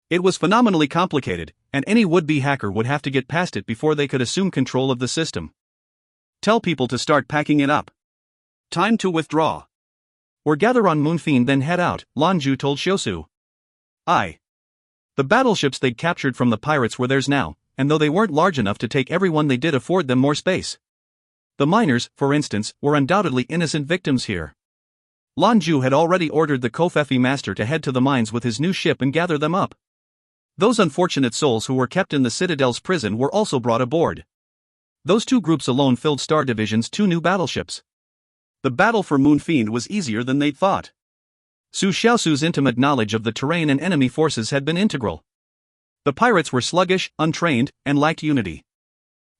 It was phenomenally complicated, and any would-be hacker would have to get past it before they could assume control of the system. Tell people to start packing it up. Time to withdraw. Or gather on Moonfiend then head out, Lan Jue told Xiaosu. Aye. The battleships they'd captured from the pirates were theirs now, and though they weren't large enough to take everyone, they did afford them more space. The miners, for instance, were undoubtedly innocent victims here. Lan Jue had already ordered the Kofefi master to head to the mines with his new ship and gather them up. Those unfortunate souls who were kept in the Citadel's prison were also brought aboard. Those two groups alone filled Star Division's 2 new battleships. The battle for Moonfiend was easier than they'd thought. Su Xiaosu's intimate knowledge of the terrain and enemy forces had been integral. The pirates were sluggish, untrained, and lacked unity.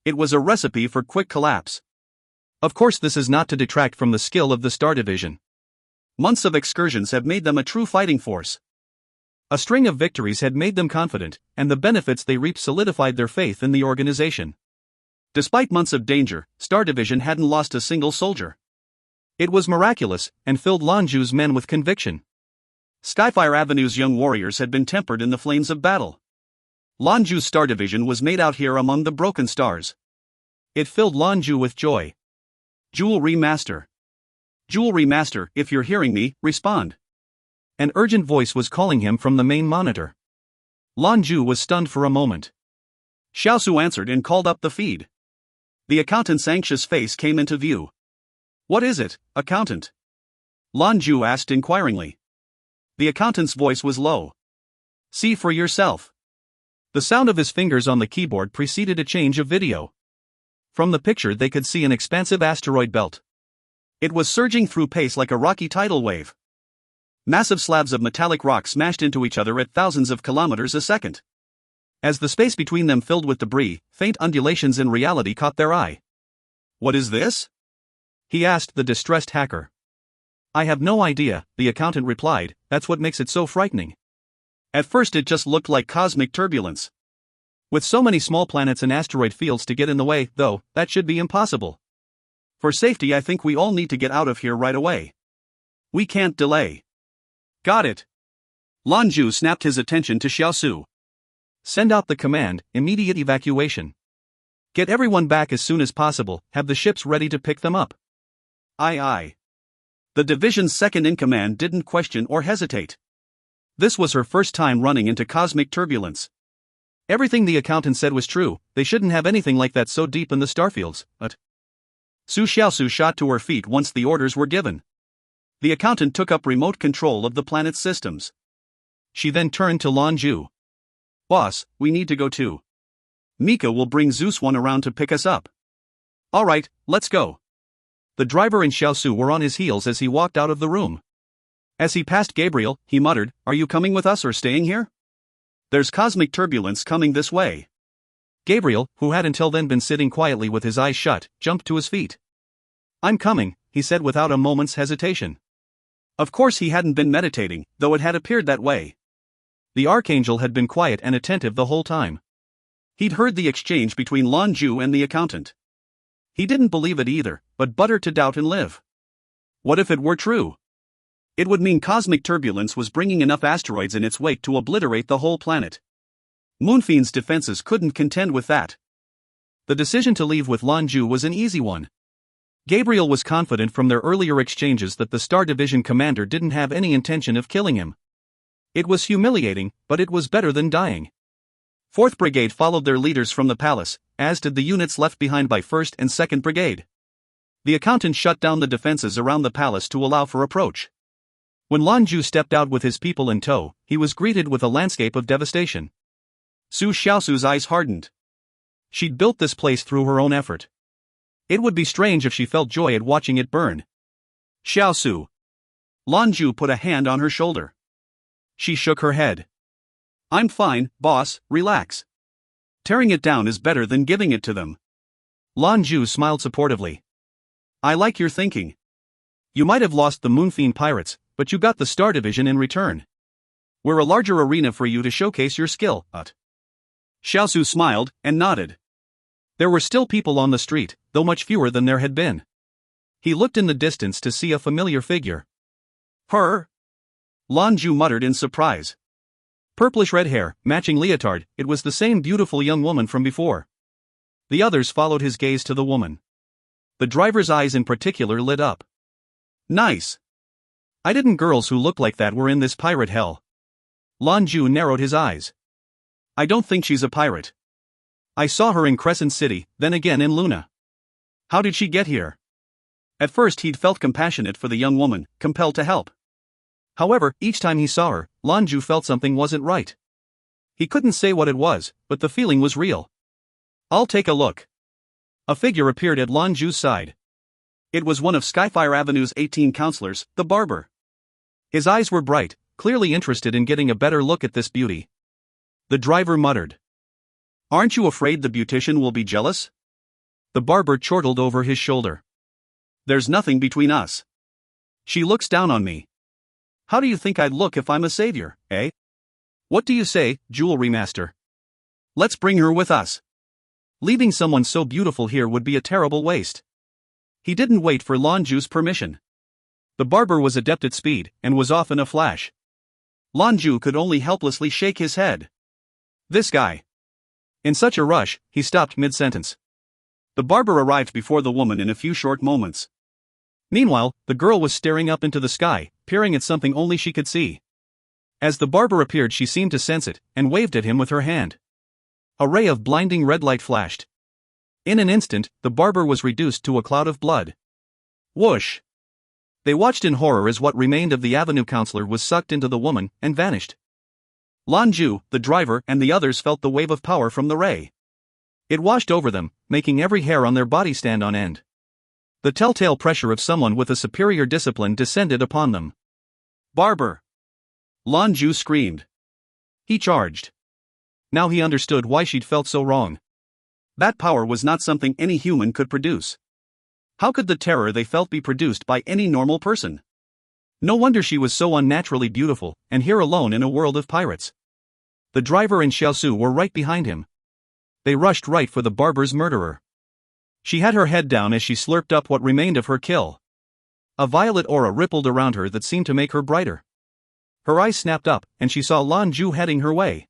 It was a recipe for quick collapse. Of course, this is not to detract from the skill of the Star Division. Months of excursions have made them a true fighting force. A string of victories had made them confident, and the benefits they reaped solidified their faith in the organization. Despite months of danger, Star Division hadn't lost a single soldier. It was miraculous, and filled Lan Jue's men with conviction. Skyfire Avenue's young warriors had been tempered in the flames of battle. Lan Jue's Star Division was made out here among the broken stars. It filled Lan Jue with joy. Jewelry Master. Jewelry Master, if you're hearing me, respond. An urgent voice was calling him from the main monitor. Lan Jue was stunned for a moment. Xiaosu answered and called up the feed. The accountant's anxious face came into view. What is it, accountant? Lan Jue asked inquiringly. The accountant's voice was low. See for yourself. The sound of his fingers on the keyboard preceded a change of video. From the picture they could see an expansive asteroid belt. It was surging through pace like a rocky tidal wave. Massive slabs of metallic rock smashed into each other at thousands of kilometers a second. As the space between them filled with debris, faint undulations in reality caught their eye. What is this? He asked the distressed hacker. I have no idea, the accountant replied, that's what makes it so frightening. At first it just looked like cosmic turbulence. With so many small planets and asteroid fields to get in the way, though, that should be impossible. For safety, I think we all need to get out of here right away. We can't delay. Got it. Lan Jue snapped his attention to Xiaosu. Send out the command, immediate evacuation. Get everyone back as soon as possible, have the ships ready to pick them up. Aye aye. The division's second-in-command didn't question or hesitate. This was her first time running into cosmic turbulence. Everything the accountant said was true, they shouldn't have anything like that so deep in the starfields, but... Su Xiaosu shot to her feet once the orders were given. The accountant took up remote control of the planet's systems. She then turned to Lan Jue. Boss, we need to go too. Mika will bring Zeus One around to pick us up. Alright, let's go. The driver and Xiaosu were on his heels as he walked out of the room. As he passed Gabriel, he muttered, Are you coming with us or staying here? There's cosmic turbulence coming this way. Gabriel, who had until then been sitting quietly with his eyes shut, jumped to his feet. I'm coming, he said without a moment's hesitation. Of course he hadn't been meditating, though it had appeared that way. The Archangel had been quiet and attentive the whole time. He'd heard the exchange between Lan Jue and the accountant. He didn't believe it either, but better to doubt and live. What if it were true? It would mean cosmic turbulence was bringing enough asteroids in its wake to obliterate the whole planet. Moonfiend's defenses couldn't contend with that. The decision to leave with Lan Jue was an easy one. Gabriel was confident from their earlier exchanges that the Star Division commander didn't have any intention of killing him. It was humiliating, but it was better than dying. 4th Brigade followed their leaders from the palace, as did the units left behind by 1st and 2nd Brigade. The accountant shut down the defenses around the palace to allow for approach. When Lan Jue stepped out with his people in tow, he was greeted with a landscape of devastation. Su Xiaosu's eyes hardened. She'd built this place through her own effort. It would be strange if she felt joy at watching it burn. Xiaosu. Lan Jue put a hand on her shoulder. She shook her head. I'm fine, boss, relax. Tearing it down is better than giving it to them. Lan Jue smiled supportively. I like your thinking. You might have lost the Moonfiend Pirates, but you got the Star Division in return. We're a larger arena for you to showcase your skill, Xiaosu smiled and nodded. There were still people on the street, though much fewer than there had been. He looked in the distance to see a familiar figure. Her? Lan Jue muttered in surprise. Purplish red hair, matching leotard, it was the same beautiful young woman from before. The others followed his gaze to the woman. The driver's eyes in particular lit up. Nice. I didn't girls who looked like that were in this pirate hell. Lan Jue narrowed his eyes. I don't think she's a pirate. I saw her in Crescent City, then again in Luna. How did she get here? At first he'd felt compassionate for the young woman, compelled to help. However, each time he saw her, Lan Jue felt something wasn't right. He couldn't say what it was, but the feeling was real. I'll take a look. A figure appeared at Lan Jue's side. It was one of Skyfire Avenue's 18 counselors, the barber. His eyes were bright, clearly interested in getting a better look at this beauty. The driver muttered. Aren't you afraid the beautician will be jealous? The barber chortled over his shoulder. There's nothing between us. She looks down on me. How do you think I'd look if I'm a savior, eh? What do you say, jewelry master? Let's bring her with us. Leaving someone so beautiful here would be a terrible waste. He didn't wait for Lan Jue's permission. The barber was adept at speed, and was off in a flash. Lan Jue could only helplessly shake his head. This guy. In such a rush, he stopped mid-sentence. The barber arrived before the woman in a few short moments. Meanwhile, the girl was staring up into the sky, peering at something only she could see. As the barber appeared, she seemed to sense it, and waved at him with her hand. A ray of blinding red light flashed. In an instant, the barber was reduced to a cloud of blood. Whoosh! They watched in horror as what remained of the Avenue Counselor was sucked into the woman, and vanished. Lan Jue, the driver, and the others felt the wave of power from the ray. It washed over them, making every hair on their body stand on end. The telltale pressure of someone with a superior discipline descended upon them. Barber! Lan Jue screamed. He charged. Now he understood why she'd felt so wrong. That power was not something any human could produce. How could the terror they felt be produced by any normal person? No wonder she was so unnaturally beautiful, and here alone in a world of pirates. The driver and Xiaosu were right behind him. They rushed right for the barber's murderer. She had her head down as she slurped up what remained of her kill. A violet aura rippled around her that seemed to make her brighter. Her eyes snapped up, and she saw Lan Jue heading her way.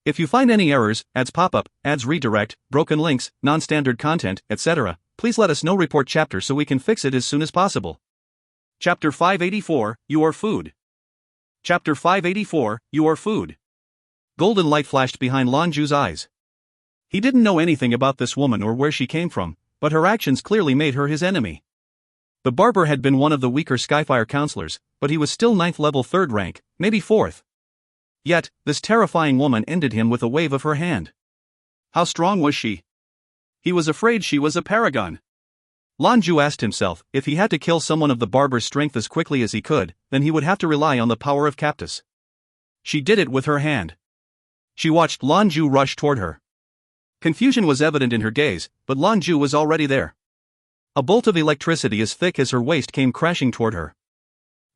If you find any errors, ads pop up, ads redirect, broken links, non-standard content, etc., please let us know. Report chapter so we can fix it as soon as possible. Chapter 584, Your Food. Chapter 584, Your Food. Golden light flashed behind Lan Jue's eyes. He didn't know anything about this woman or where she came from, but her actions clearly made her his enemy. The barber had been one of the weaker Skyfire counselors, but he was still 9th level 3rd rank, maybe 4th. Yet, this terrifying woman ended him with a wave of her hand. How strong was she? He was afraid she was a paragon. Lan Jue asked himself, if he had to kill someone of the barber's strength as quickly as he could, then he would have to rely on the power of Captus. She did it with her hand. She watched Lan Jue rush toward her. Confusion was evident in her gaze, but Lan Jue was already there. A bolt of electricity as thick as her waist came crashing toward her.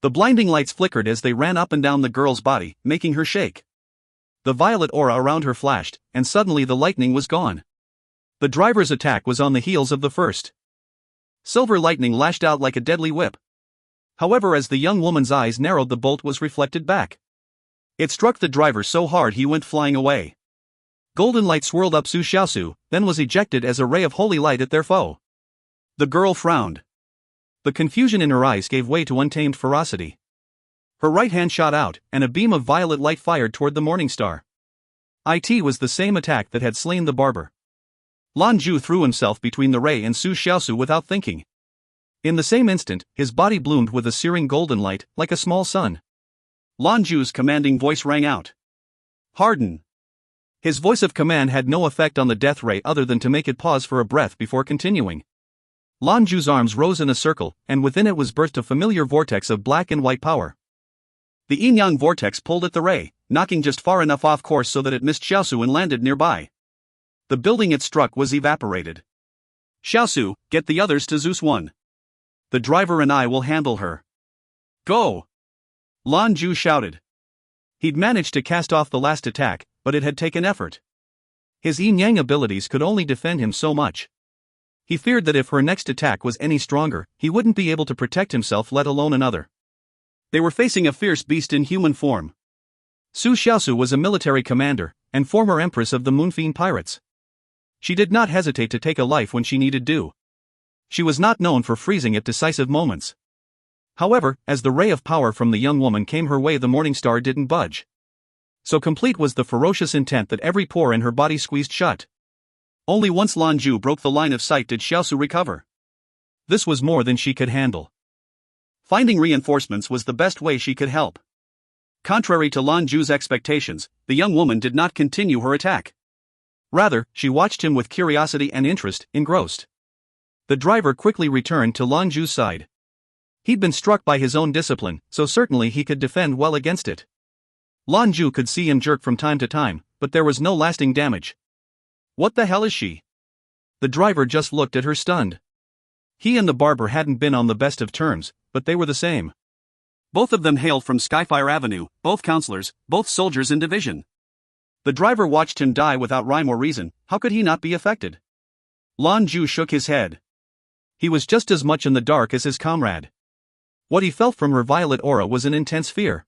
The blinding lights flickered as they ran up and down the girl's body, making her shake. The violet aura around her flashed, and suddenly the lightning was gone. The driver's attack was on the heels of the first. Silver lightning lashed out like a deadly whip. However, as the young woman's eyes narrowed, the bolt was reflected back. It struck the driver so hard he went flying away. Golden light swirled up Su Xiaosu, then was ejected as a ray of holy light at their foe. The girl frowned. The confusion in her eyes gave way to untamed ferocity. Her right hand shot out, and a beam of violet light fired toward the morning star. It was the same attack that had slain the barber. Lan Jue threw himself between the ray and Su Xiaosu without thinking. In the same instant, his body bloomed with a searing golden light, like a small sun. Lan Jue's commanding voice rang out. Harden! His voice of command had no effect on the death ray other than to make it pause for a breath before continuing. Lan Jue's arms rose in a circle, and within it was burst a familiar vortex of black and white power. The yin-yang vortex pulled at the ray, knocking just far enough off course so that it missed Xiaosu and landed nearby. The building it struck was evaporated. Xiaosu, get the others to Zeus 1. The driver and I will handle her. Go! Lan Jue shouted. He'd managed to cast off the last attack, but it had taken effort. His yin-yang abilities could only defend him so much. He feared that if her next attack was any stronger, he wouldn't be able to protect himself, let alone another. They were facing a fierce beast in human form. Su Xiaosu was a military commander, and former empress of the Moonfiend pirates. She did not hesitate to take a life when she needed to. She was not known for freezing at decisive moments. However, as the ray of power from the young woman came her way, the morning star didn't budge. So complete was the ferocious intent that every pore in her body squeezed shut. Only once Lan Jue broke the line of sight did Xiaosu recover. This was more than she could handle. Finding reinforcements was the best way she could help. Contrary to Lan Jue's expectations, the young woman did not continue her attack. Rather, she watched him with curiosity and interest, engrossed. The driver quickly returned to Lan Jue's side. He'd been struck by his own discipline, so certainly he could defend well against it. Lan Jue could see him jerk from time to time, but there was no lasting damage. What the hell is she? The driver just looked at her stunned. He and the barber hadn't been on the best of terms, but they were the same. Both of them hailed from Skyfire Avenue, both counselors, both soldiers in division. The driver watched him die without rhyme or reason. How could he not be affected? Lan Jue shook his head. He was just as much in the dark as his comrade. What he felt from her violet aura was an intense fear.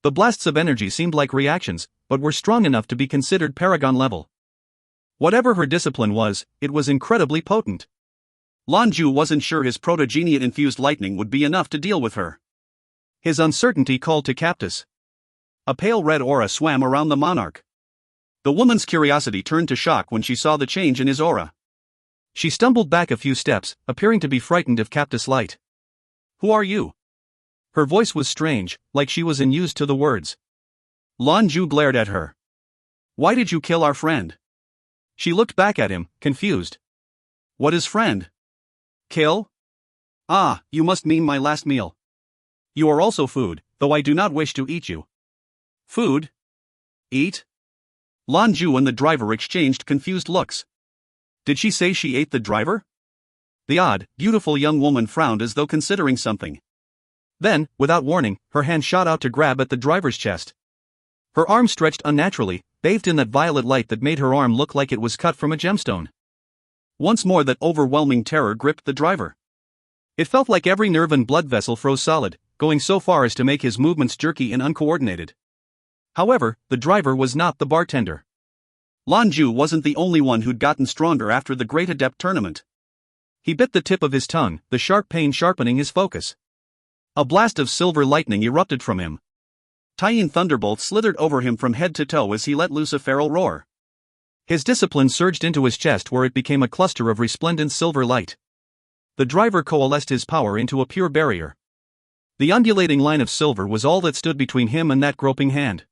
The blasts of energy seemed like reactions, but were strong enough to be considered paragon level. Whatever her discipline was, it was incredibly potent. Lan Jue wasn't sure his protogeniate-infused lightning would be enough to deal with her. His uncertainty called to Captus. A pale red aura swam around the monarch. The woman's curiosity turned to shock when she saw the change in his aura. She stumbled back a few steps, appearing to be frightened of Captus' light. Who are you? Her voice was strange, like she was unused to the words. Lan Jue glared at her. Why did you kill our friend? She looked back at him, confused. What is friend? Kill? Ah, you must mean my last meal. You are also food, though I do not wish to eat you. Food? Eat? Lan Jue and the driver exchanged confused looks. Did she say she ate the driver? The odd, beautiful young woman frowned as though considering something. Then, without warning, her hand shot out to grab at the driver's chest. Her arm stretched unnaturally, bathed in that violet light that made her arm look like it was cut from a gemstone. Once more that overwhelming terror gripped the driver. It felt like every nerve and blood vessel froze solid, going so far as to make his movements jerky and uncoordinated. However, the driver was not the bartender. Lan Jue wasn't the only one who'd gotten stronger after the Great Adept tournament. He bit the tip of his tongue, the sharp pain sharpening his focus. A blast of silver lightning erupted from him. Tiny thunderbolts slithered over him from head to toe as he let loose a feral roar. His discipline surged into his chest where it became a cluster of resplendent silver light. The driver coalesced his power into a pure barrier. The undulating line of silver was all that stood between him and that groping hand.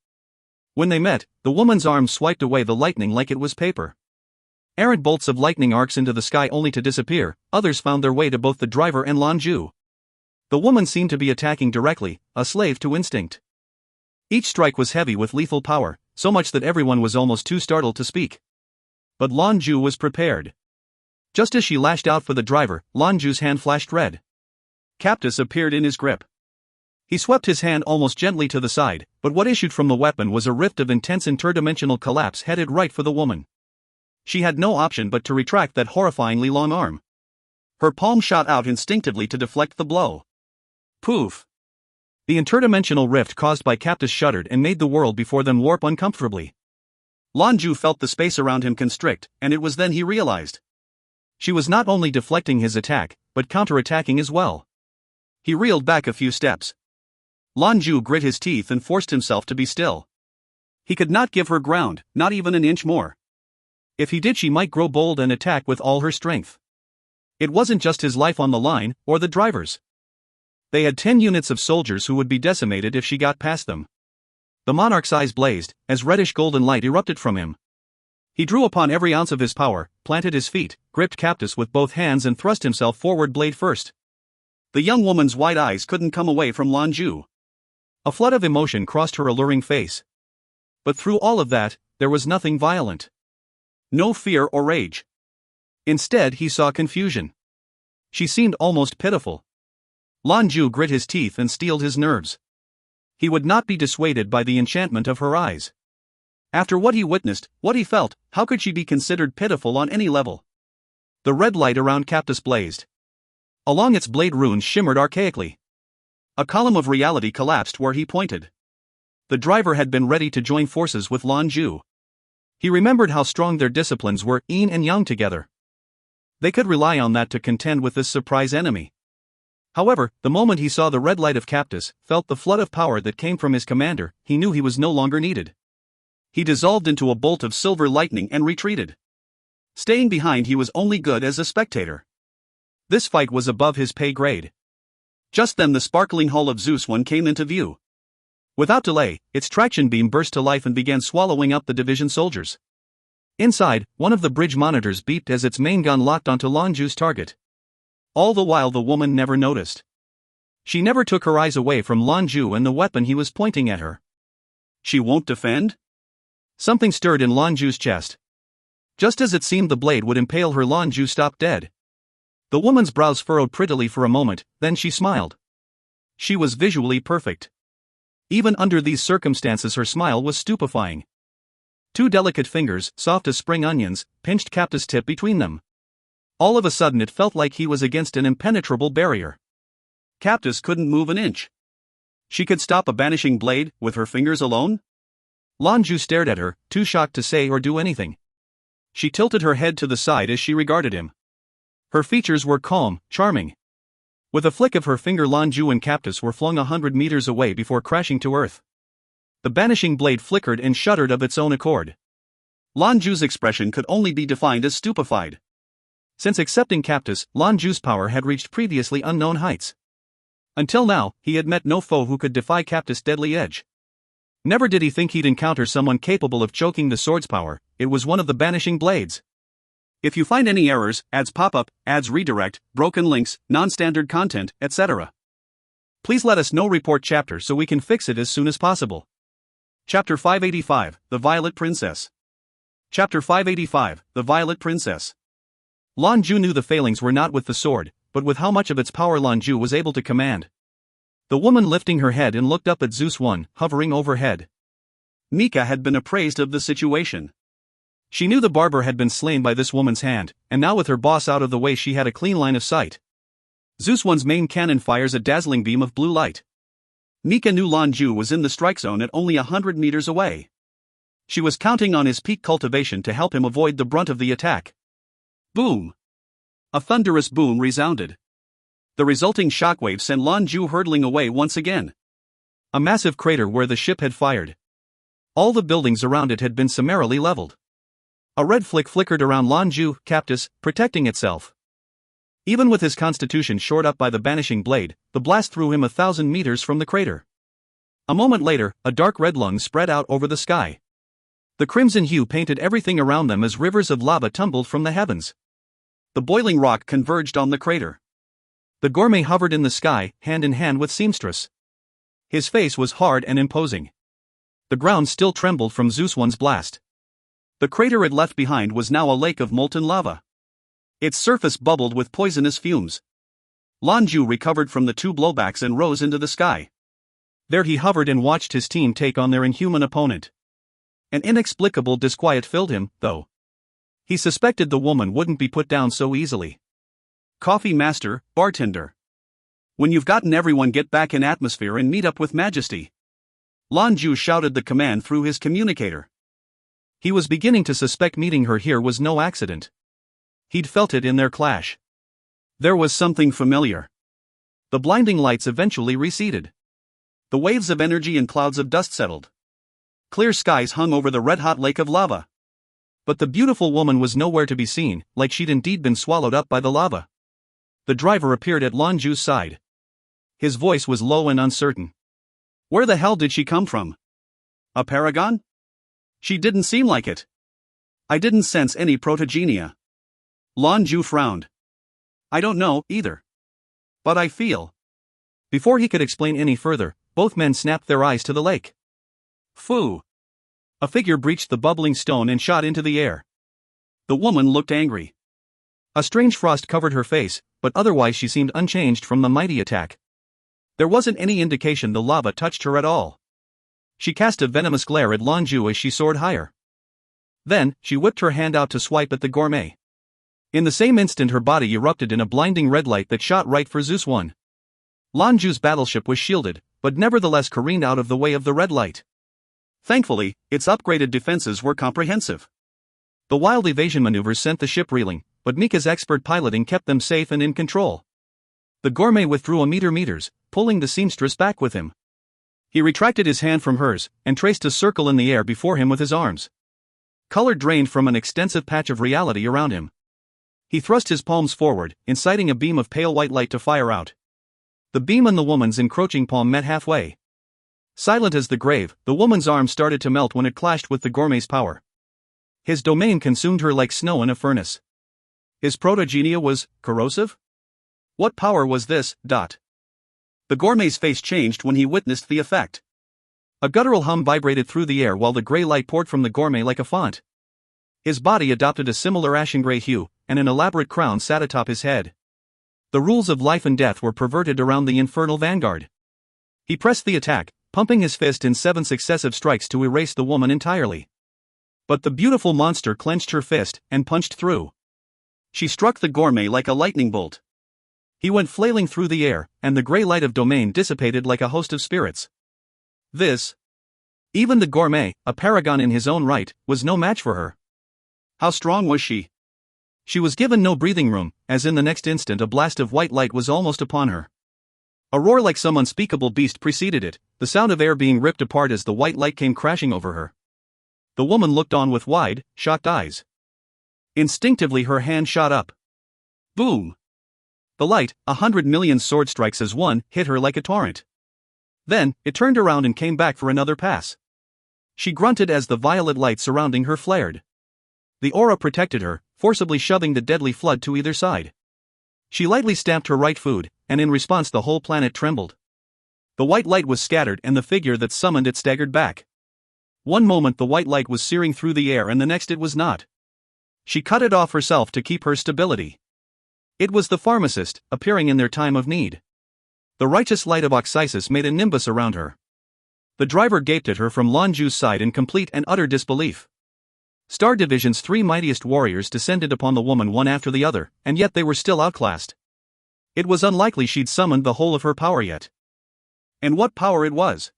When they met, the woman's arm swiped away the lightning like it was paper. Errant bolts of lightning arcs into the sky only to disappear, others found their way to both the driver and Lan Jue. The woman seemed to be attacking directly, a slave to instinct. Each strike was heavy with lethal power, so much that everyone was almost too startled to speak. But Lan Jue was prepared. Just as she lashed out for the driver, Lan Jue's hand flashed red. Captus appeared in his grip. He swept his hand almost gently to the side, but what issued from the weapon was a rift of intense interdimensional collapse headed right for the woman. She had no option but to retract that horrifyingly long arm. Her palm shot out instinctively to deflect the blow. Poof! The interdimensional rift caused by Captus shuddered and made the world before them warp uncomfortably. Lan Jue felt the space around him constrict, and it was then he realized. She was not only deflecting his attack, but counterattacking as well. He reeled back a few steps. Lan Jue grit his teeth and forced himself to be still. He could not give her ground, not even an inch more. If he did, she might grow bold and attack with all her strength. It wasn't just his life on the line, or the driver's. They had 10 units of soldiers who would be decimated if she got past them. The monarch's eyes blazed, as reddish golden light erupted from him. He drew upon every ounce of his power, planted his feet, gripped Captus with both hands and thrust himself forward blade first. The young woman's wide eyes couldn't come away from Lan Jue. A flood of emotion crossed her alluring face. But through all of that, there was nothing violent. No fear or rage. Instead, he saw confusion. She seemed almost pitiful. Lan Jue grit his teeth and steeled his nerves. He would not be dissuaded by the enchantment of her eyes. After what he witnessed, what he felt, how could she be considered pitiful on any level? The red light around Cactus blazed. Along its blade runes shimmered archaically. A column of reality collapsed where he pointed. The driver had been ready to join forces with Lan Jue. He remembered how strong their disciplines were, yin and yang together. They could rely on that to contend with this surprise enemy. However, the moment he saw the red light of Cactus, felt the flood of power that came from his commander, he knew he was no longer needed. He dissolved into a bolt of silver lightning and retreated. Staying behind, he was only good as a spectator. This fight was above his pay grade. Just then the sparkling hull of Zeus 1 came into view. Without delay, its traction beam burst to life and began swallowing up the division soldiers. Inside, one of the bridge monitors beeped as its main gun locked onto Lan Jue's target. All the while the woman never noticed. She never took her eyes away from Lan Jue and the weapon he was pointing at her. She won't defend? Something stirred in Lan Jue's chest. Just as it seemed the blade would impale her, Lan Jue stopped dead. The woman's brows furrowed prettily for a moment, then she smiled. She was visually perfect. Even under these circumstances her smile was stupefying. Two delicate fingers, soft as spring onions, pinched Cactus' tip between them. All of a sudden it felt like he was against an impenetrable barrier. Cactus couldn't move an inch. She could stop a banishing blade, with her fingers alone? Lan Jue stared at her, too shocked to say or do anything. She tilted her head to the side as she regarded him. Her features were calm, charming. With a flick of her finger Lan Jue and Cactus were flung 100 meters away before crashing to earth. The banishing blade flickered and shuddered of its own accord. Lan Jue's expression could only be defined as stupefied. Since accepting Cactus, Lan Jue's power had reached previously unknown heights. Until now, he had met no foe who could defy Cactus' deadly edge. Never did he think he'd encounter someone capable of choking the sword's power. It was one of the banishing blades. If you find any errors, ads pop up, ads redirect, broken links, non-standard content, etc., please let us know. Report chapter so we can fix it as soon as possible. Chapter 585, The Violet Princess. Chapter 585, The Violet Princess. Lan Jue knew the failings were not with the sword, but with how much of its power Lan Jue was able to command. The woman lifting her head and looked up at Zeus 1, hovering overhead. Mika had been appraised of the situation. She knew the barber had been slain by this woman's hand, and now with her boss out of the way she had a clean line of sight. Zeus 1's main cannon fires a dazzling beam of blue light. Mika knew Lan Jue was in the strike zone at only 100 meters away. She was counting on his peak cultivation to help him avoid the brunt of the attack. Boom! A thunderous boom resounded. The resulting shockwave sent Lan Jue hurtling away once again. A massive crater where the ship had fired. All the buildings around it had been summarily leveled. A red flick flickered around Lan Jue, Cactus, protecting itself. Even with his constitution shored up by the banishing blade, the blast threw him 1,000 meters from the crater. A moment later, a dark red lung spread out over the sky. The crimson hue painted everything around them as rivers of lava tumbled from the heavens. The boiling rock converged on the crater. The gourmet hovered in the sky, hand in hand with seamstress. His face was hard and imposing. The ground still trembled from Zeus 1's blast. The crater it left behind was now a lake of molten lava. Its surface bubbled with poisonous fumes. Lan Jue recovered from the two blowbacks and rose into the sky. There he hovered and watched his team take on their inhuman opponent. An inexplicable disquiet filled him, though. He suspected the woman wouldn't be put down so easily. Coffee master, bartender. When you've gotten everyone, get back in atmosphere and meet up with Majesty. Lan Jue shouted the command through his communicator. He was beginning to suspect meeting her here was no accident. He'd felt it in their clash. There was something familiar. The blinding lights eventually receded. The waves of energy and clouds of dust settled. Clear skies hung over the red-hot lake of lava. But the beautiful woman was nowhere to be seen, like she'd indeed been swallowed up by the lava. The driver appeared at Lan Jue's side. His voice was low and uncertain. Where the hell did she come from? A paragon? She didn't seem like it. I didn't sense any protogenia. Lan Jue frowned. I don't know, either. But I feel. Before he could explain any further, both men snapped their eyes to the lake. Phoo! A figure breached the bubbling stone and shot into the air. The woman looked angry. A strange frost covered her face, but otherwise she seemed unchanged from the mighty attack. There wasn't any indication the lava touched her at all. She cast a venomous glare at Lan Jue as she soared higher. Then, she whipped her hand out to swipe at the gourmet. In the same instant her body erupted in a blinding red light that shot right for Zeus 1. Lan Jue's battleship was shielded, but nevertheless careened out of the way of the red light. Thankfully, its upgraded defenses were comprehensive. The wild evasion maneuvers sent the ship reeling, but Mika's expert piloting kept them safe and in control. The gourmet withdrew a meters, pulling the seamstress back with him. He retracted his hand from hers, and traced a circle in the air before him with his arms. Color drained from an extensive patch of reality around him. He thrust his palms forward, inciting a beam of pale white light to fire out. The beam and the woman's encroaching palm met halfway. Silent as the grave, the woman's arm started to melt when it clashed with the gourmet's power. His domain consumed her like snow in a furnace. His protogenia was corrosive? What power was this? The gourmet's face changed when he witnessed the effect. A guttural hum vibrated through the air while the gray light poured from the gourmet like a font. His body adopted a similar ashen-gray hue, and an elaborate crown sat atop his head. The rules of life and death were perverted around the infernal vanguard. He pressed the attack, pumping his fist in 7 successive strikes to erase the woman entirely. But the beautiful monster clenched her fist and punched through. She struck the gourmet like a lightning bolt. He went flailing through the air, and the gray light of domain dissipated like a host of spirits. Even the gourmet, a paragon in his own right, was no match for her. How strong was she? She was given no breathing room, as in the next instant a blast of white light was almost upon her. A roar like some unspeakable beast preceded it, the sound of air being ripped apart as the white light came crashing over her. The woman looked on with wide, shocked eyes. Instinctively her hand shot up. Boom! The light, 100 million sword strikes as one, hit her like a torrent. Then, it turned around and came back for another pass. She grunted as the violet light surrounding her flared. The aura protected her, forcibly shoving the deadly flood to either side. She lightly stamped her right foot, and in response the whole planet trembled. The white light was scattered and the figure that summoned it staggered back. One moment the white light was searing through the air and the next it was not. She cut it off herself to keep her stability. It was the pharmacist, appearing in their time of need. The righteous light of Oxysis made a nimbus around her. The driver gaped at her from Lan Jue's side in complete and utter disbelief. Star Division's 3 mightiest warriors descended upon the woman one after the other, and yet they were still outclassed. It was unlikely she'd summoned the whole of her power yet. And what power it was!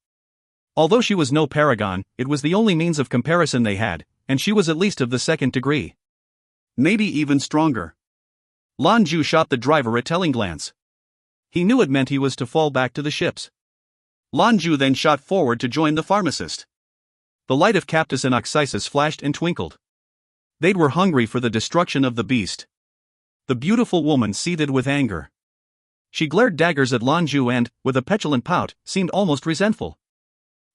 Although she was no paragon, it was the only means of comparison they had, and she was at least of the 2nd degree. Maybe even stronger. Lan Jue shot the driver a telling glance. He knew it meant he was to fall back to the ships. Lan Jue then shot forward to join the pharmacist. The light of Captus and Oxysis flashed and twinkled. They were hungry for the destruction of the beast. The beautiful woman seethed with anger. She glared daggers at Lan Jue and, with a petulant pout, seemed almost resentful.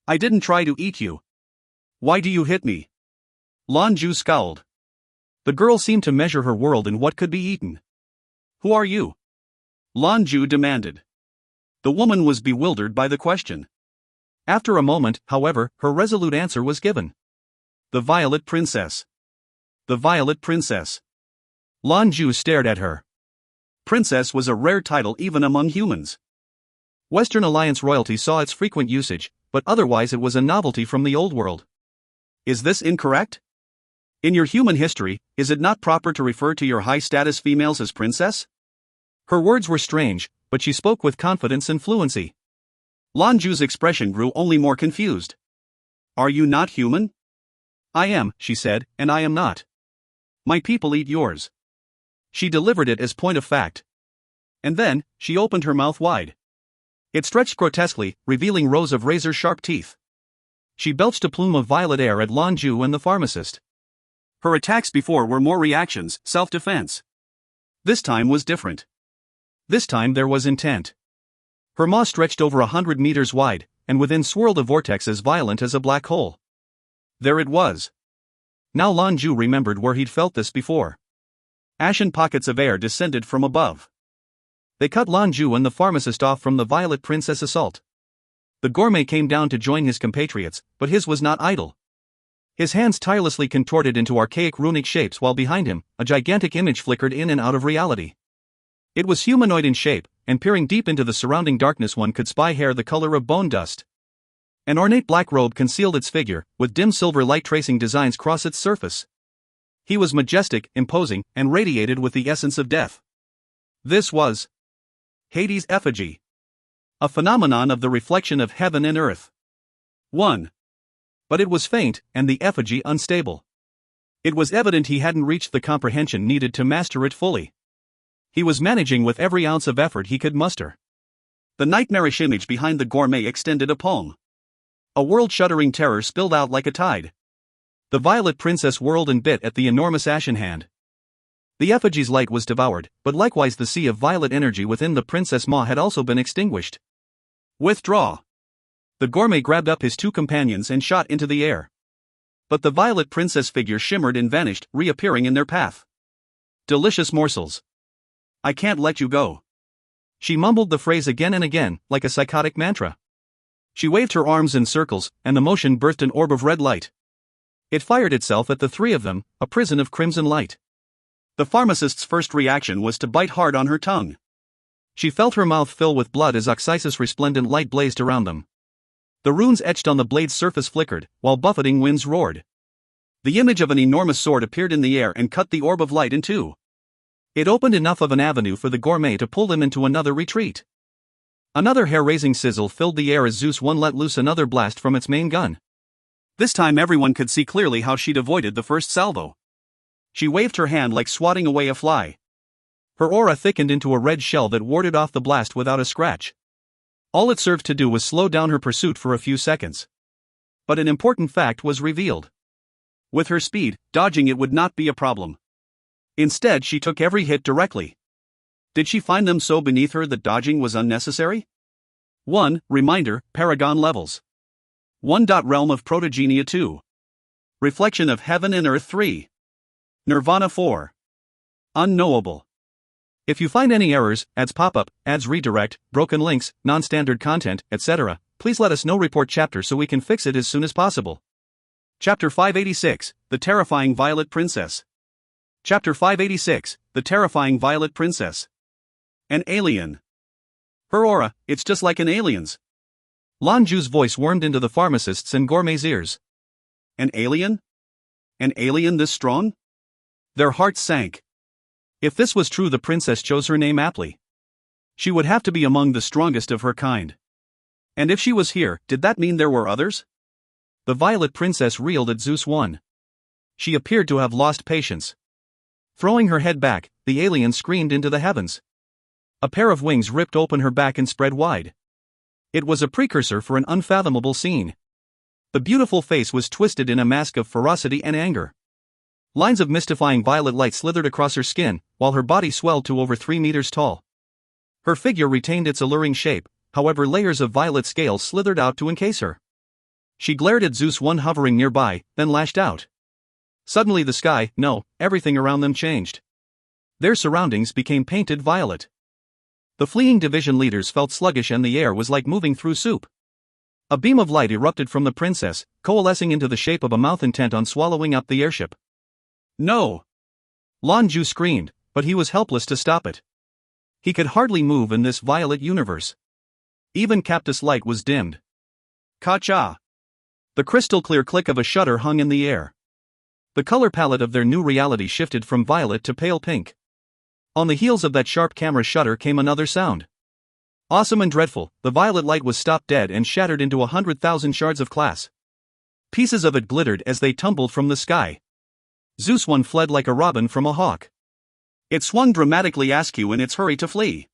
I didn't try to eat you. Why do you hit me? Lan Jue scowled. The girl seemed to measure her world in what could be eaten. Who are you? Lan Jue demanded. The woman was bewildered by the question. After a moment, however, her resolute answer was given. The Violet Princess. The Violet Princess. Lan Jue stared at her. Princess was a rare title even among humans. Western Alliance royalty saw its frequent usage, but otherwise it was a novelty from the old world. Is this incorrect? In your human history, is it not proper to refer to your high-status females as princess? Her words were strange, but she spoke with confidence and fluency. Lan Jue's expression grew only more confused. Are you not human? I am, she said, and I am not. My people eat yours. She delivered it as point of fact. And then, she opened her mouth wide. It stretched grotesquely, revealing rows of razor-sharp teeth. She belched a plume of violet air at Lan Jue and the pharmacist. Her attacks before were more reactions, self-defense. This time was different. This time there was intent. Her maw stretched over 100 meters wide, and within swirled a vortex as violent as a black hole. There it was. Now Lan Jue remembered where he'd felt this before. Ashen pockets of air descended from above. They cut Lan Jue and the pharmacist off from the Violet Princess assault. The gourmet came down to join his compatriots, but his was not idle. His hands tirelessly contorted into archaic runic shapes while behind him, a gigantic image flickered in and out of reality. It was humanoid in shape, and peering deep into the surrounding darkness one could spy hair the color of bone dust. An ornate black robe concealed its figure, with dim silver light tracing designs across its surface. He was majestic, imposing, and radiated with the essence of death. This was Hades' effigy. A phenomenon of the reflection of heaven and earth. 1. But it was faint, and the effigy unstable. It was evident he hadn't reached the comprehension needed to master it fully. He was managing with every ounce of effort he could muster. The nightmarish image behind the gourmet extended a palm. A world-shuddering terror spilled out like a tide. The Violet Princess whirled and bit at the enormous ashen hand. The effigy's light was devoured, but likewise the sea of violet energy within the Princess Maw had also been extinguished. Withdraw! The gourmet grabbed up his two companions and shot into the air. But the Violet Princess figure shimmered and vanished, reappearing in their path. Delicious morsels. I can't let you go. She mumbled the phrase again and again, like a psychotic mantra. She waved her arms in circles, and the motion birthed an orb of red light. It fired itself at the three of them, a prison of crimson light. The pharmacist's first reaction was to bite hard on her tongue. She felt her mouth fill with blood as Oxysis' resplendent light blazed around them. The runes etched on the blade's surface flickered, while buffeting winds roared. The image of an enormous sword appeared in the air and cut the orb of light in two. It opened enough of an avenue for the gourmet to pull them into another retreat. Another hair-raising sizzle filled the air as Zeus I let loose another blast from its main gun. This time everyone could see clearly how she'd avoided the first salvo. She waved her hand like swatting away a fly. Her aura thickened into a red shell that warded off the blast without a scratch. All it served to do was slow down her pursuit for a few seconds. But an important fact was revealed. With her speed, dodging it would not be a problem. Instead, she took every hit directly. Did she find them so beneath her that dodging was unnecessary? 1. Reminder, Paragon levels. 1. Realm of Protogenia 2. Reflection of Heaven and Earth 3. Nirvana 4. Unknowable. If you find any errors, ads pop up, ads redirect, broken links, non-standard content, etc., please let us know. Report chapter so we can fix it as soon as possible. Chapter 586, The Terrifying Violet Princess. Chapter 586, The Terrifying Violet Princess. An alien. Her aura, it's just like an alien's. Lan Jue's voice wormed into the pharmacist's and gourmet's ears. An alien? An alien this strong? Their hearts sank. If this was true, the princess chose her name aptly. She would have to be among the strongest of her kind. And if she was here, did that mean there were others? The Violet Princess reeled at Zeus I. She appeared to have lost patience. Throwing her head back, the alien screamed into the heavens. A pair of wings ripped open her back and spread wide. It was a precursor for an unfathomable scene. The beautiful face was twisted in a mask of ferocity and anger. Lines of mystifying violet light slithered across her skin, while her body swelled to over 3 meters tall. Her figure retained its alluring shape, however layers of violet scales slithered out to encase her. She glared at Zeus I hovering nearby, then lashed out. Suddenly the sky, no, everything around them changed. Their surroundings became painted violet. The fleeing division leaders felt sluggish and the air was like moving through soup. A beam of light erupted from the princess, coalescing into the shape of a mouth intent on swallowing up the airship. No! Lan Jue screamed, but he was helpless to stop it. He could hardly move in this violet universe. Even Captus light was dimmed. Ka-cha! The crystal-clear click of a shutter hung in the air. The color palette of their new reality shifted from violet to pale pink. On the heels of that sharp camera shutter came another sound. Awesome and dreadful, the violet light was stopped dead and shattered into 100,000 shards of glass. Pieces of it glittered as they tumbled from the sky. Zeus I fled like a robin from a hawk. It swung dramatically askew in its hurry to flee.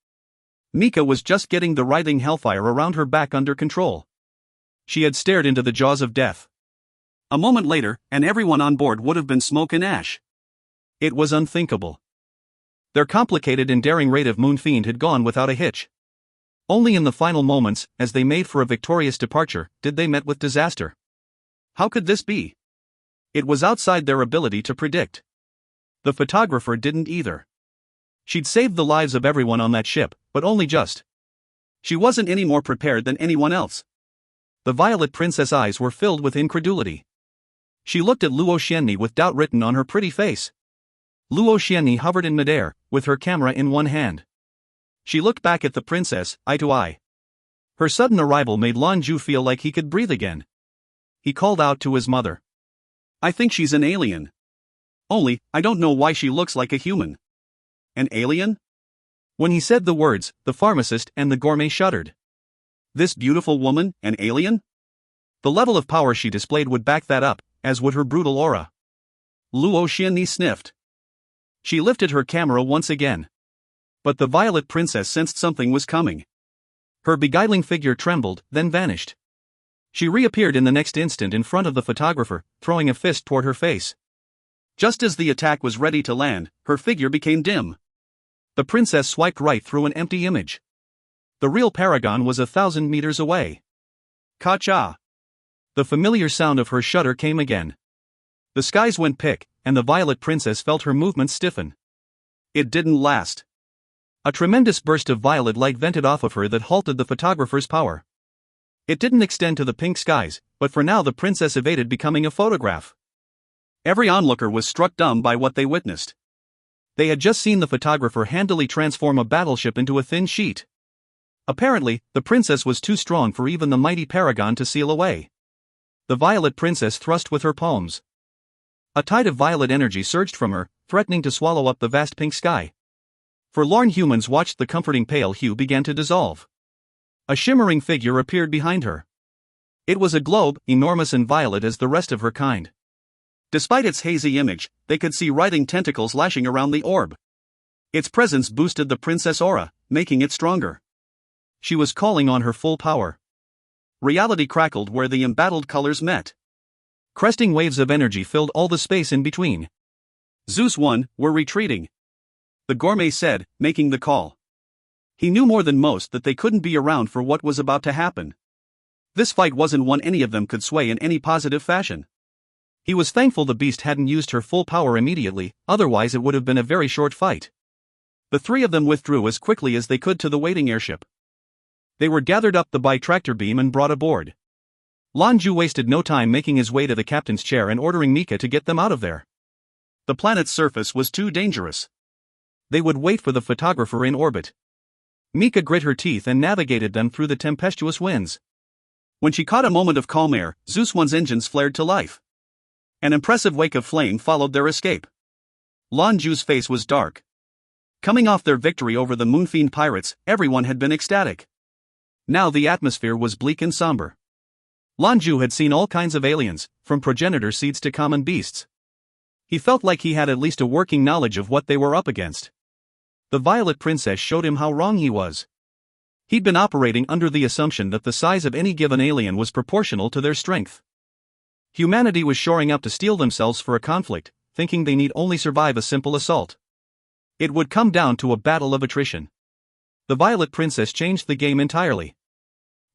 Mika was just getting the writhing hellfire around her back under control. She had stared into the jaws of death. A moment later, and everyone on board would have been smoke and ash. It was unthinkable. Their complicated and daring raid of Moon Fiend had gone without a hitch. Only in the final moments, as they made for a victorious departure, did they meet with disaster. How could this be? It was outside their ability to predict. The photographer didn't either. She'd saved the lives of everyone on that ship, but only just. She wasn't any more prepared than anyone else. The Violet Princess' eyes were filled with incredulity. She looked at Zhou Qianlin with doubt written on her pretty face. Zhou Qianlin hovered in midair, with her camera in one hand. She looked back at the princess, eye to eye. Her sudden arrival made Lan Jue feel like he could breathe again. He called out to his mother. I think she's an alien. Only, I don't know why she looks like a human. An alien? When he said the words, the pharmacist and the gourmet shuddered. This beautiful woman, an alien? The level of power she displayed would back that up, as would her brutal aura. Zhou Qianlin sniffed. She lifted her camera once again. But the Violet Princess sensed something was coming. Her beguiling figure trembled, then vanished. She reappeared in the next instant in front of the photographer, throwing a fist toward her face. Just as the attack was ready to land, her figure became dim. The princess swiped right through an empty image. The real paragon was 1,000 meters away. Ka-cha! The familiar sound of her shudder came again. The skies went pick, and the Violet Princess felt her movements stiffen. It didn't last. A tremendous burst of violet light vented off of her that halted the photographer's power. It didn't extend to the pink skies, but for now the princess evaded becoming a photograph. Every onlooker was struck dumb by what they witnessed. They had just seen the photographer handily transform a battleship into a thin sheet. Apparently, the princess was too strong for even the mighty paragon to seal away. The Violet Princess thrust with her palms. A tide of violet energy surged from her, threatening to swallow up the vast pink sky. Forlorn humans watched the comforting pale hue begin to dissolve. A shimmering figure appeared behind her. It was a globe, enormous and violet as the rest of her kind. Despite its hazy image, they could see writhing tentacles lashing around the orb. Its presence boosted the princess aura, making it stronger. She was calling on her full power. Reality crackled where the embattled colors met. Cresting waves of energy filled all the space in between. Zeus 1, we're retreating. The gourmet said, making the call. He knew more than most that they couldn't be around for what was about to happen. This fight wasn't one any of them could sway in any positive fashion. He was thankful the beast hadn't used her full power immediately, otherwise it would have been a very short fight. The three of them withdrew as quickly as they could to the waiting airship. They were gathered up the bi-tractor beam and brought aboard. Lan Jue wasted no time making his way to the captain's chair and ordering Mika to get them out of there. The planet's surface was too dangerous. They would wait for the photographer in orbit. Mika grit her teeth and navigated them through the tempestuous winds. When she caught a moment of calm air, Zeus 1's engines flared to life. An impressive wake of flame followed their escape. Lan Jue's face was dark. Coming off their victory over the Moonfiend pirates, everyone had been ecstatic. Now the atmosphere was bleak and somber. Lan Jue had seen all kinds of aliens, from progenitor seeds to common beasts. He felt like he had at least a working knowledge of what they were up against. The Violet Princess showed him how wrong he was. He'd been operating under the assumption that the size of any given alien was proportional to their strength. Humanity was shoring up to steel themselves for a conflict, thinking they need only survive a simple assault. It would come down to a battle of attrition. The Violet Princess changed the game entirely.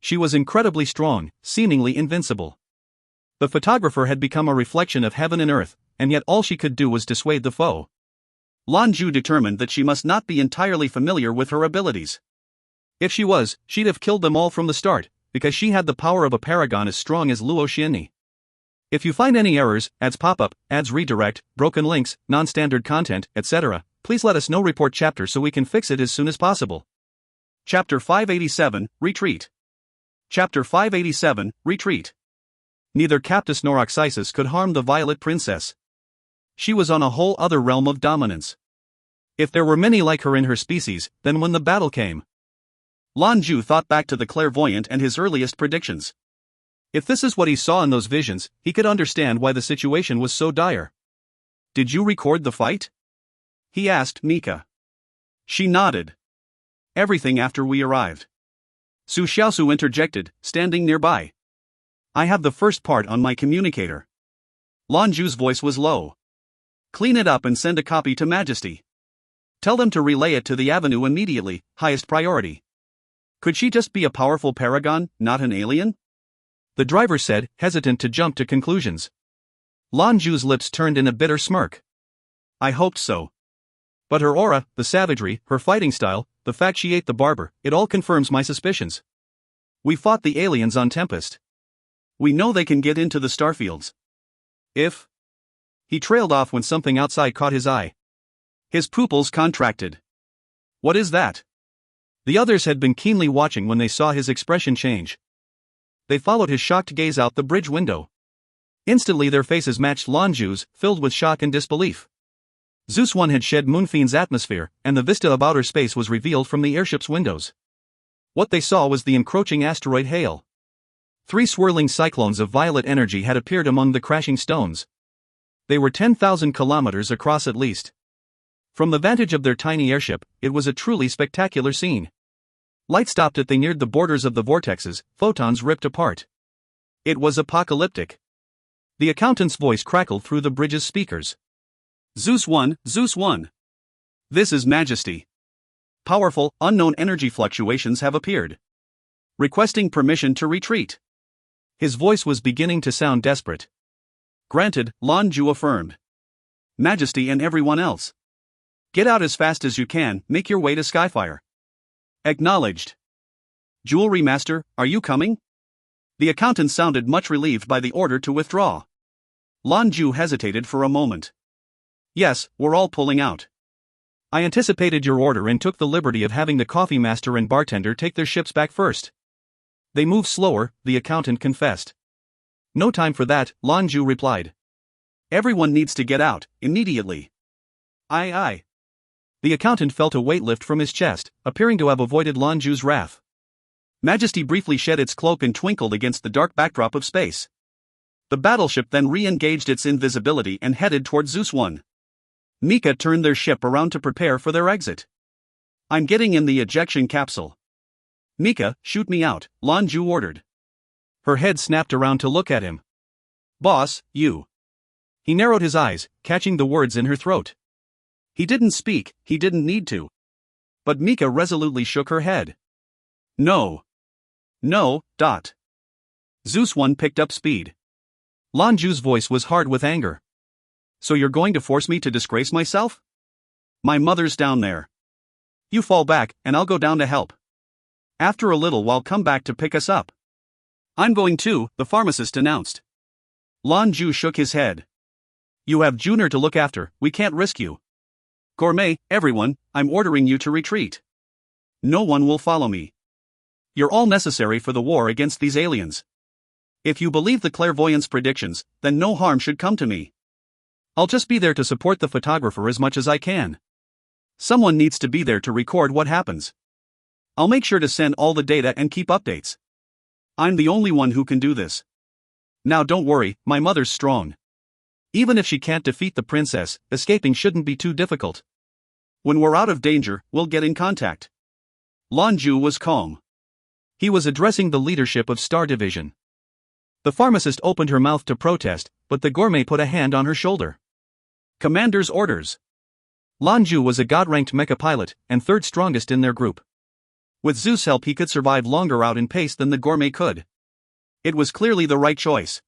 She was incredibly strong, seemingly invincible. The photographer had become a reflection of heaven and earth, and yet all she could do was dissuade the foe. Lan Jue determined that she must not be entirely familiar with her abilities. If she was, she'd have killed them all from the start, because she had the power of a paragon as strong as Zhou Qianlin. If you find any errors, ads pop up, ads redirect, broken links, non-standard content, etc., please let us know. Report chapter so we can fix it as soon as possible. Chapter 587, Retreat. Chapter 587, Retreat. Neither Captus nor Oxisis could harm the Violet Princess. She was on a whole other realm of dominance. If there were many like her in her species, then when the battle came. Lan Jue thought back to the clairvoyant and his earliest predictions. If this is what he saw in those visions, he could understand why the situation was so dire. Did you record the fight? He asked Mika. She nodded. Everything after we arrived. Su Xiaosu interjected, standing nearby. I have the first part on my communicator. Lan Jue's voice was low. Clean it up and send a copy to Majesty. Tell them to relay it to the Avenue immediately, highest priority. Could she just be a powerful paragon, not an alien? The driver said, hesitant to jump to conclusions. Lan Jue's lips turned in a bitter smirk. I hoped so. But her aura, the savagery, her fighting style, the fact she ate the barber, it all confirms my suspicions. We fought the aliens on Tempest. We know they can get into the starfields. If... He trailed off when something outside caught his eye. His pupils contracted. What is that? The others had been keenly watching when they saw his expression change. They followed his shocked gaze out the bridge window. Instantly their faces matched Lan Jue's, filled with shock and disbelief. Zeus 1 had shed Moonfiend's atmosphere, and the vista of outer space was revealed from the airship's windows. What they saw was the encroaching asteroid hail. 3 swirling cyclones of violet energy had appeared among the crashing stones. They were 10,000 kilometers across at least. From the vantage of their tiny airship, it was a truly spectacular scene. Light stopped as they neared the borders of the vortexes, photons ripped apart. It was apocalyptic. The accountant's voice crackled through the bridge's speakers. Zeus 1, Zeus 1. This is Majesty. Powerful, unknown energy fluctuations have appeared. Requesting permission to retreat. His voice was beginning to sound desperate. Granted, Lan Jue affirmed. Majesty and everyone else. Get out as fast as you can, make your way to Skyfire. Acknowledged. Jewelry Master, are you coming? The accountant sounded much relieved by the order to withdraw. Lan Jue hesitated for a moment. Yes, we're all pulling out. I anticipated your order and took the liberty of having the coffee master and bartender take their ships back first. They move slower, the accountant confessed. No time for that, Lan Jue replied. Everyone needs to get out, immediately. Aye. The accountant felt a weight lift from his chest, appearing to have avoided Lan Jue's wrath. Majesty briefly shed its cloak and twinkled against the dark backdrop of space. The battleship then re-engaged its invisibility and headed toward Zeus 1. Mika turned their ship around to prepare for their exit. I'm getting in the ejection capsule. Mika, shoot me out, Lan Jue ordered. Her head snapped around to look at him. Boss, you. He narrowed his eyes, catching the words in her throat. He didn't speak, he didn't need to. But Mika resolutely shook her head. No. Zeus 1 picked up speed. Lan Jue's voice was hard with anger. So you're going to force me to disgrace myself? My mother's down there. You fall back, and I'll go down to help. After a little while come back to pick us up. I'm going too, the pharmacist announced. Lan Jue shook his head. You have Junior to look after, we can't risk you. Gourmet, everyone, I'm ordering you to retreat. No one will follow me. You're all necessary for the war against these aliens. If you believe the clairvoyant's predictions, then no harm should come to me. I'll just be there to support the photographer as much as I can. Someone needs to be there to record what happens. I'll make sure to send all the data and keep updates. I'm the only one who can do this. Now don't worry, my mother's strong. Even if she can't defeat the princess, escaping shouldn't be too difficult. When we're out of danger, we'll get in contact. Lan Jue was calm. He was addressing the leadership of Star Division. The pharmacist opened her mouth to protest, but the gourmet put a hand on her shoulder. Commander's orders. Lan Jue was a god-ranked mecha pilot, and third strongest in their group. With Zeus' help he could survive longer out in pace than the gourmet could. It was clearly the right choice.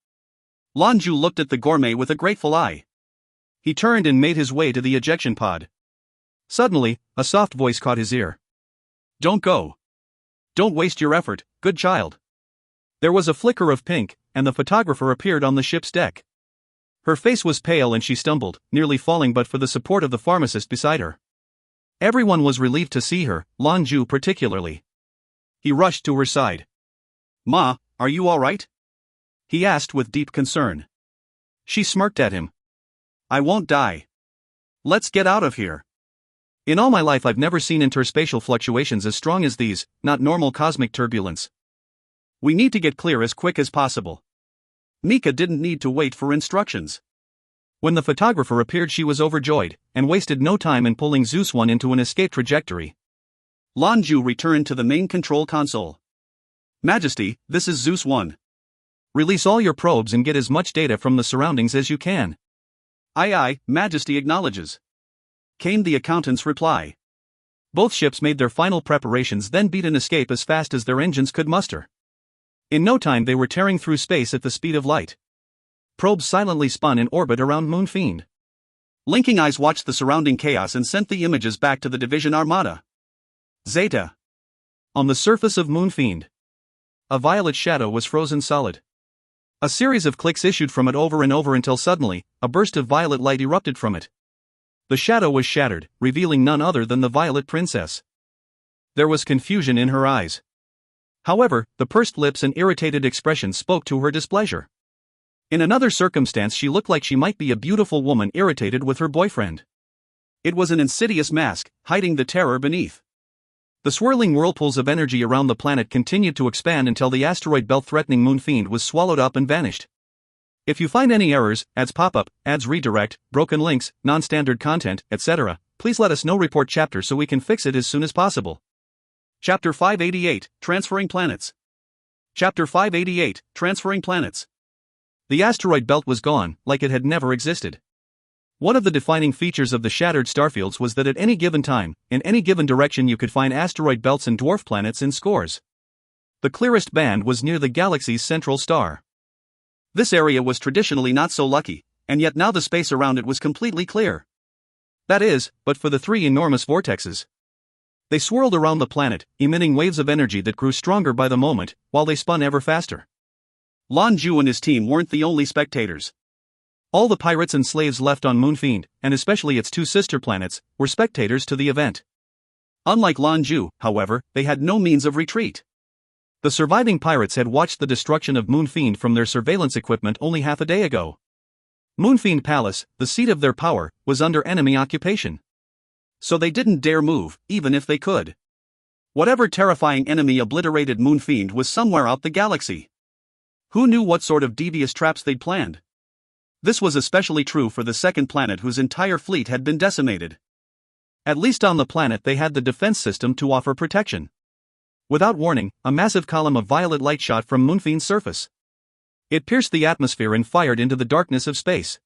Lan Jue looked at the gourmet with a grateful eye. He turned and made his way to the ejection pod. Suddenly, a soft voice caught his ear. Don't go. Don't waste your effort, good child. There was a flicker of pink, and the photographer appeared on the ship's deck. Her face was pale and she stumbled, nearly falling but for the support of the pharmacist beside her. Everyone was relieved to see her, Lan Jue particularly. He rushed to her side. Ma, are you all right? He asked with deep concern. She smirked at him. I won't die. Let's get out of here. In all my life I've never seen interspatial fluctuations as strong as these, not normal cosmic turbulence. We need to get clear as quick as possible. Mika didn't need to wait for instructions. When the photographer appeared she was overjoyed, and wasted no time in pulling Zeus 1 into an escape trajectory. Lan Jue returned to the main control console. Majesty, this is Zeus 1. Release all your probes and get as much data from the surroundings as you can. Aye, Majesty acknowledges. Came the accountant's reply. Both ships made their final preparations then beat an escape as fast as their engines could muster. In no time they were tearing through space at the speed of light. Probes silently spun in orbit around Moonfiend. Linking eyes watched the surrounding chaos and sent the images back to the Division Armada. Zeta. On the surface of Moonfiend. A violet shadow was frozen solid. A series of clicks issued from it over and over until suddenly, a burst of violet light erupted from it. The shadow was shattered, revealing none other than the Violet Princess. There was confusion in her eyes. However, the pursed lips and irritated expression spoke to her displeasure. In another circumstance she looked like she might be a beautiful woman irritated with her boyfriend. It was an insidious mask, hiding the terror beneath. The swirling whirlpools of energy around the planet continued to expand until the asteroid belt threatening Moon Fiend was swallowed up and vanished. If you find any errors, ads pop-up, ads redirect, broken links, non-standard content, etc., please let us know. Report chapter so we can fix it as soon as possible. Chapter 588, Transferring Planets. Chapter 588, Transferring Planets. The asteroid belt was gone, like it had never existed. One of the defining features of the shattered starfields was that at any given time, in any given direction you could find asteroid belts and dwarf planets in scores. The clearest band was near the galaxy's central star. This area was traditionally not so lucky, and yet now the space around it was completely clear. That is, but for the three enormous vortexes. They swirled around the planet, emitting waves of energy that grew stronger by the moment, while they spun ever faster. Lan Jue and his team weren't the only spectators. All the pirates and slaves left on Moon Fiend, and especially its two sister planets, were spectators to the event. Unlike Lan Jue, however, they had no means of retreat. The surviving pirates had watched the destruction of Moon Fiend from their surveillance equipment only half a day ago. Moon Fiend Palace, the seat of their power, was under enemy occupation. So they didn't dare move, even if they could. Whatever terrifying enemy obliterated Moon Fiend was somewhere out the galaxy. Who knew what sort of devious traps they'd planned? This was especially true for the second planet whose entire fleet had been decimated. At least on the planet they had the defense system to offer protection. Without warning, a massive column of violet light shot from Moon Fiend's surface. It pierced the atmosphere and fired into the darkness of space.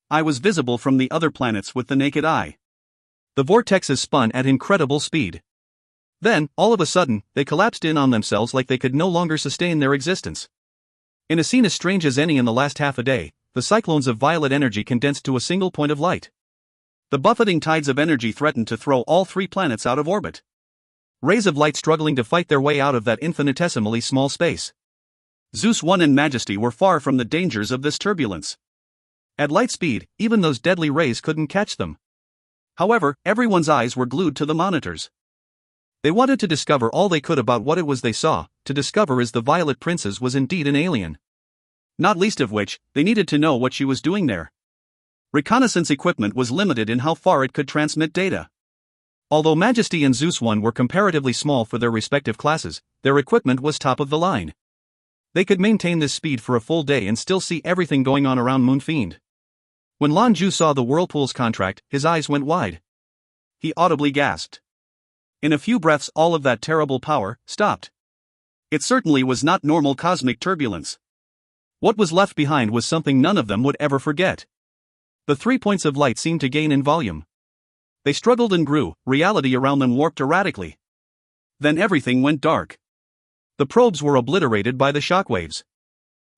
I was visible from the other planets with the naked eye. The vortexes spun at incredible speed. Then, all of a sudden, they collapsed in on themselves like they could no longer sustain their existence. In a scene as strange as any in the last half a day, the cyclones of violet energy condensed to a single point of light. The buffeting tides of energy threatened to throw all three planets out of orbit. Rays of light struggling to fight their way out of that infinitesimally small space. Zeus 1 and Majesty were far from the dangers of this turbulence. At light speed, even those deadly rays couldn't catch them. However, everyone's eyes were glued to the monitors. They wanted to discover all they could about what it was they saw, to discover if the Violet Princess was indeed an alien. Not least of which, they needed to know what she was doing there. Reconnaissance equipment was limited in how far it could transmit data. Although Majesty and Zeus 1 were comparatively small for their respective classes, their equipment was top of the line. They could maintain this speed for a full day and still see everything going on around Moon Fiend. When Lan Jue saw the Whirlpool's contract, his eyes went wide. He audibly gasped. In a few breaths all of that terrible power stopped. It certainly was not normal cosmic turbulence. What was left behind was something none of them would ever forget. The 3 points of light seemed to gain in volume. They struggled and grew, reality around them warped erratically. Then everything went dark. The probes were obliterated by the shockwaves.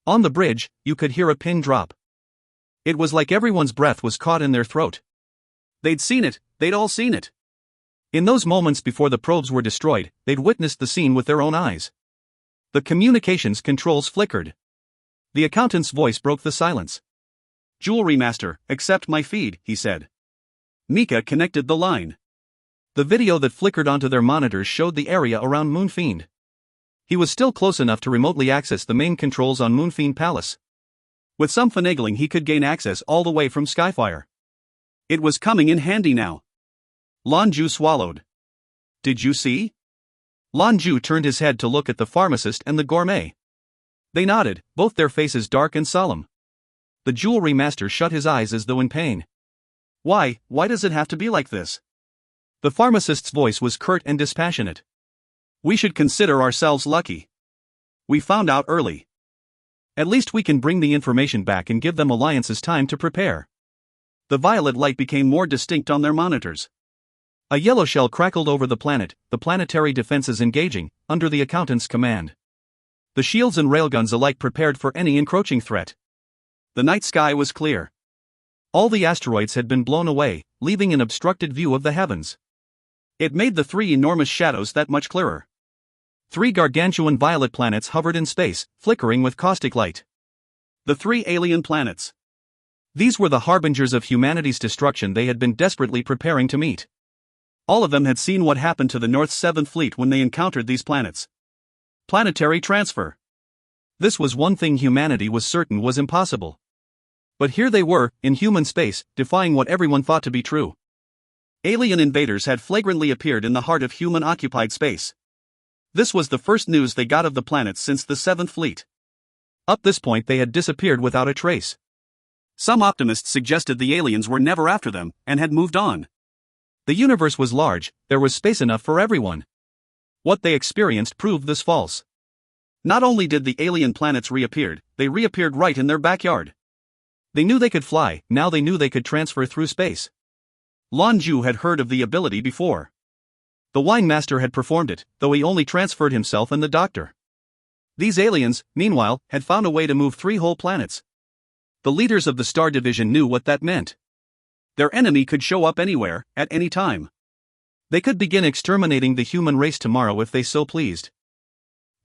On the bridge, you could hear a pin drop. It was like everyone's breath was caught in their throat. They'd seen it, they'd all seen it. In those moments before the probes were destroyed, they'd witnessed the scene with their own eyes. The communications controls flickered. The accountant's voice broke the silence. "Jewelry master, accept my feed," he said. Mika connected the line. The video that flickered onto their monitors showed the area around Moon Fiend. He was still close enough to remotely access the main controls on Moon Fiend Palace. With some finagling he could gain access all the way from Skyfire. It was coming in handy now. Lan Jue swallowed. "Did you see?" Lan Jue turned his head to look at the pharmacist and the gourmet. They nodded, both their faces dark and solemn. The jewelry master shut his eyes as though in pain. Why does it have to be like this?" The pharmacist's voice was curt and dispassionate. "We should consider ourselves lucky. We found out early. At least we can bring the information back and give them alliances time to prepare." The violet light became more distinct on their monitors. A yellow shell crackled over the planet, the planetary defenses engaging, under the accountant's command. The shields and railguns alike prepared for any encroaching threat. The night sky was clear. All the asteroids had been blown away, leaving an obstructed view of the heavens. It made the three enormous shadows that much clearer. 3 gargantuan violet planets hovered in space, flickering with caustic light. The 3 alien planets. These were the harbingers of humanity's destruction they had been desperately preparing to meet. All of them had seen what happened to the North's 7th Fleet when they encountered these planets. Planetary transfer. This was one thing humanity was certain was impossible. But here they were, in human space, defying what everyone thought to be true. Alien invaders had flagrantly appeared in the heart of human-occupied space. This was the first news they got of the planets since the 7th Fleet. Up this point they had disappeared without a trace. Some optimists suggested the aliens were never after them, and had moved on. The universe was large, there was space enough for everyone. What they experienced proved this false. Not only did the alien planets reappear, they reappeared right in their backyard. They knew they could fly, now they knew they could transfer through space. Lan Jue had heard of the ability before. The wine master had performed it, though he only transferred himself and the doctor. These aliens, meanwhile, had found a way to move 3 whole planets. The leaders of the Star Division knew what that meant. Their enemy could show up anywhere, at any time. They could begin exterminating the human race tomorrow if they so pleased.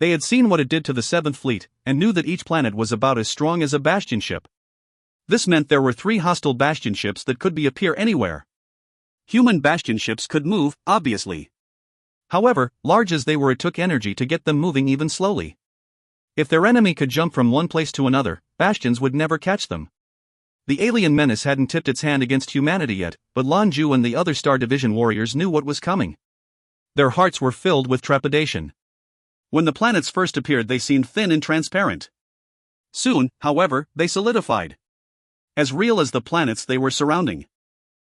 They had seen what it did to the 7th Fleet, and knew that each planet was about as strong as a bastion ship. This meant there were 3 hostile bastion ships that could appear anywhere. Human bastion ships could move, obviously. However, large as they were, it took energy to get them moving even slowly. If their enemy could jump from one place to another, bastions would never catch them. The alien menace hadn't tipped its hand against humanity yet, but Lan Jue and the other Star Division warriors knew what was coming. Their hearts were filled with trepidation. When the planets first appeared, they seemed thin and transparent. Soon, however, they solidified. As real as the planets they were surrounding.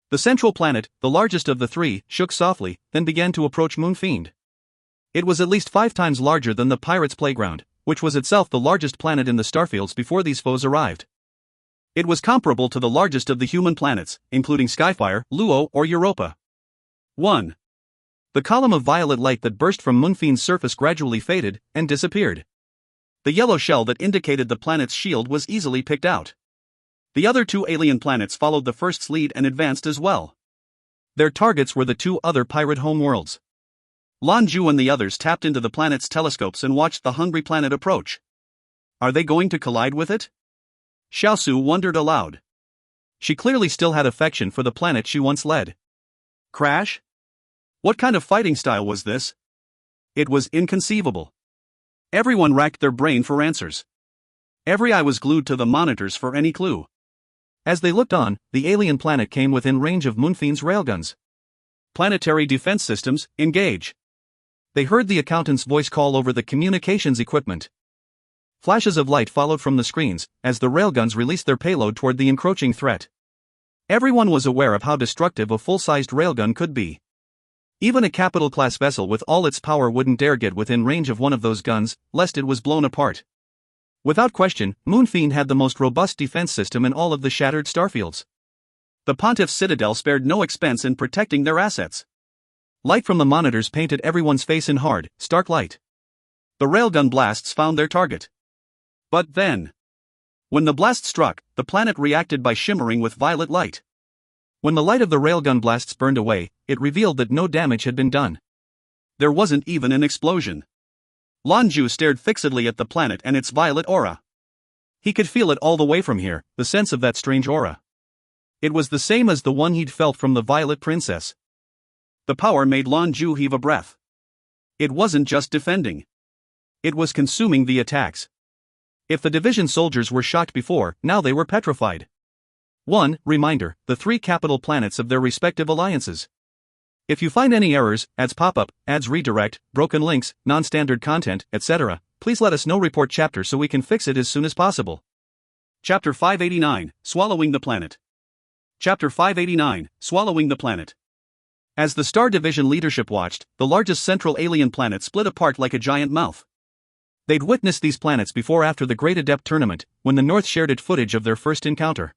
The central planet, the largest of the 3, shook softly, then began to approach Moonfiend. It was at least 5 times larger than the Pirates' Playground, which was itself the largest planet in the starfields before these foes arrived. It was comparable to the largest of the human planets, including Skyfire, Luo, or Europa. 1. The column of violet light that burst from Moonfiend's surface gradually faded, and disappeared. The yellow shell that indicated the planet's shield was easily picked out. The other 2 alien planets followed the first's lead and advanced as well. Their targets were the 2 other pirate homeworlds. Lan Jue and the others tapped into the planet's telescopes and watched the hungry planet approach. Are they going to collide with it? Xiaosu wondered aloud. She clearly still had affection for the planet she once led. Crash? What kind of fighting style was this? It was inconceivable. Everyone racked their brain for answers. Every eye was glued to the monitors for any clue. As they looked on, the alien planet came within range of Moonfiend's railguns. Planetary defense systems, engage. They heard the accountant's voice call over the communications equipment. Flashes of light followed from the screens, as the railguns released their payload toward the encroaching threat. Everyone was aware of how destructive a full-sized railgun could be. Even a capital-class vessel with all its power wouldn't dare get within range of one of those guns, lest it was blown apart. Without question, Moonfiend had the most robust defense system in all of the shattered starfields. The Pontiff's Citadel spared no expense in protecting their assets. Light from the monitors painted everyone's face in hard, stark light. The railgun blasts found their target. But then, when the blast struck, the planet reacted by shimmering with violet light. When the light of the railgun blasts burned away, it revealed that no damage had been done. There wasn't even an explosion. Lan Jue stared fixedly at the planet and its violet aura. He could feel it all the way from here, the sense of that strange aura. It was the same as the one he'd felt from the Violet Princess. The power made Lan Jue heave a breath. It wasn't just defending. It was consuming the attacks. If the division soldiers were shocked before, now they were petrified. 1. Reminder, the 3 capital planets of their respective alliances. If you find any errors, ads pop-up, ads redirect, broken links, non-standard content, etc., please let us know. Report chapter so we can fix it as soon as possible. Chapter 589, Swallowing the Planet. Chapter 589, Swallowing the Planet. As the Star Division leadership watched, the largest central alien planet split apart like a giant mouth. They'd witnessed these planets before after the Great Adept tournament, when the North shared it footage of their first encounter.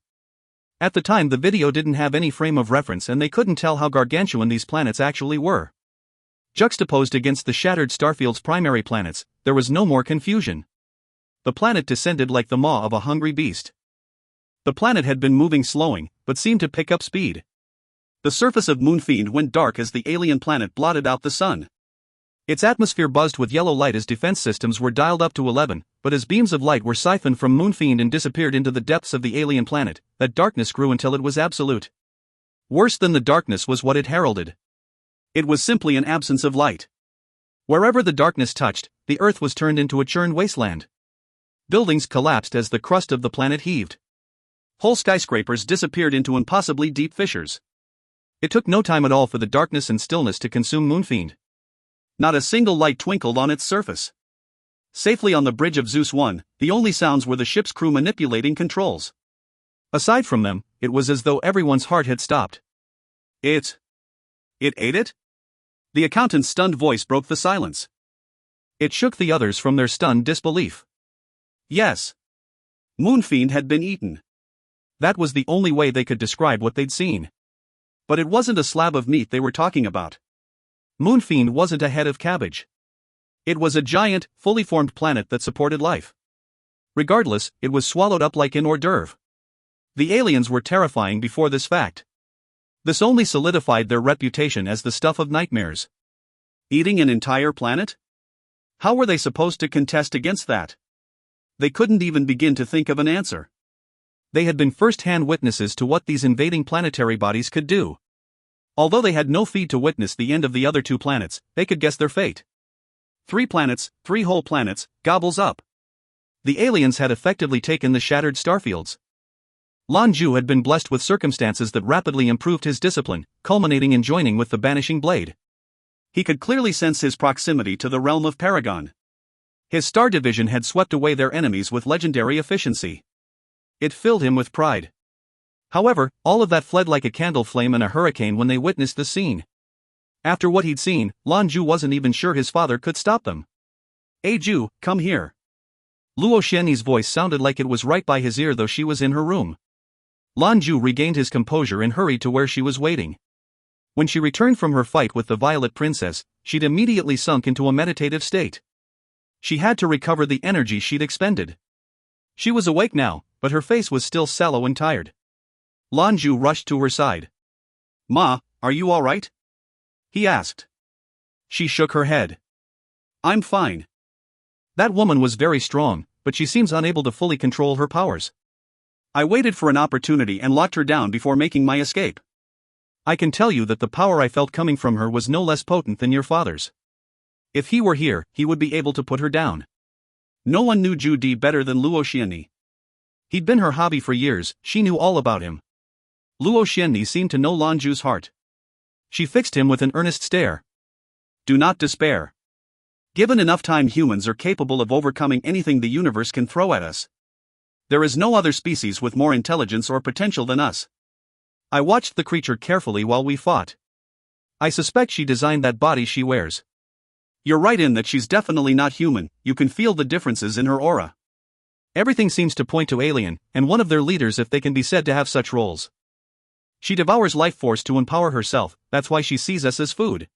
At the time the video didn't have any frame of reference and they couldn't tell how gargantuan these planets actually were. Juxtaposed against the shattered starfield's primary planets, there was no more confusion. The planet descended like the maw of a hungry beast. The planet had been moving slowing, but seemed to pick up speed. The surface of Moonfiend went dark as the alien planet blotted out the sun. Its atmosphere buzzed with yellow light as defense systems were dialed up to 11, but as beams of light were siphoned from Moonfiend and disappeared into the depths of the alien planet, that darkness grew until it was absolute. Worse than the darkness was what it heralded. It was simply an absence of light. Wherever the darkness touched, the earth was turned into a churned wasteland. Buildings collapsed as the crust of the planet heaved. Whole skyscrapers disappeared into impossibly deep fissures. It took no time at all for the darkness and stillness to consume Moonfiend. Not a single light twinkled on its surface. Safely on the bridge of Zeus 1, the only sounds were the ship's crew manipulating controls. Aside from them, it was as though everyone's heart had stopped. It ate it? The accountant's stunned voice broke the silence. It shook the others from their stunned disbelief. Yes. Moonfiend had been eaten. That was the only way they could describe what they'd seen. But it wasn't a slab of meat they were talking about. Moonfiend wasn't a head of cabbage. It was a giant, fully formed planet that supported life. Regardless, it was swallowed up like an hors d'oeuvre. The aliens were terrifying before this fact. This only solidified their reputation as the stuff of nightmares. Eating an entire planet? How were they supposed to contest against that? They couldn't even begin to think of an answer. They had been first-hand witnesses to what these invading planetary bodies could do. Although they had no feed to witness the end of the other 2 planets, they could guess their fate. 3 planets, 3 whole planets, gobbles up. The aliens had effectively taken the shattered starfields. Lan Jue had been blessed with circumstances that rapidly improved his discipline, culminating in joining with the Banishing Blade. He could clearly sense his proximity to the realm of Paragon. His star division had swept away their enemies with legendary efficiency. It filled him with pride. However, all of that fled like a candle flame in a hurricane when they witnessed the scene. After what he'd seen, Lan Jue wasn't even sure his father could stop them. "Hey Jue, come here." Luo Xianni's voice sounded like it was right by his ear though she was in her room. Lan Jue regained his composure and hurried to where she was waiting. When she returned from her fight with the Violet Princess, she'd immediately sunk into a meditative state. She had to recover the energy she'd expended. She was awake now, but her face was still sallow and tired. Lan Jue rushed to her side. "Ma, are you all right?" he asked. She shook her head. "I'm fine." That woman was very strong, but she seems unable to fully control her powers. I waited for an opportunity and locked her down before making my escape. I can tell you that the power I felt coming from her was no less potent than your father's. If he were here, he would be able to put her down. No one knew Zhu Di better than Luo Xianni. He'd been her hobby for years, she knew all about him. Luo Xianni seemed to know Lan Jue's heart. She fixed him with an earnest stare. "Do not despair. Given enough time, humans are capable of overcoming anything the universe can throw at us. There is no other species with more intelligence or potential than us." I watched the creature carefully while we fought. I suspect she designed that body she wears. You're right in that she's definitely not human, you can feel the differences in her aura. Everything seems to point to alien, and one of their leaders if they can be said to have such roles. She devours life force to empower herself, that's why she sees us as food.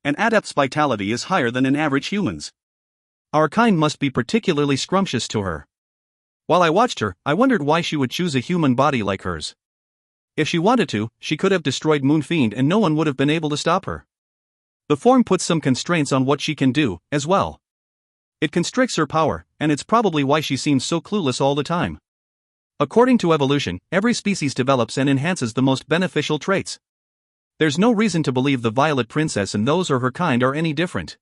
An adept's vitality is higher than an average human's. Our kind must be particularly scrumptious to her. While I watched her, I wondered why she would choose a human body like hers. If she wanted to, she could have destroyed Moonfiend and no one would have been able to stop her. The form puts some constraints on what she can do, as well. It constricts her power, and it's probably why she seems so clueless all the time. According to evolution, every species develops and enhances the most beneficial traits. There's no reason to believe the Violet Princess and those or her kind are any different.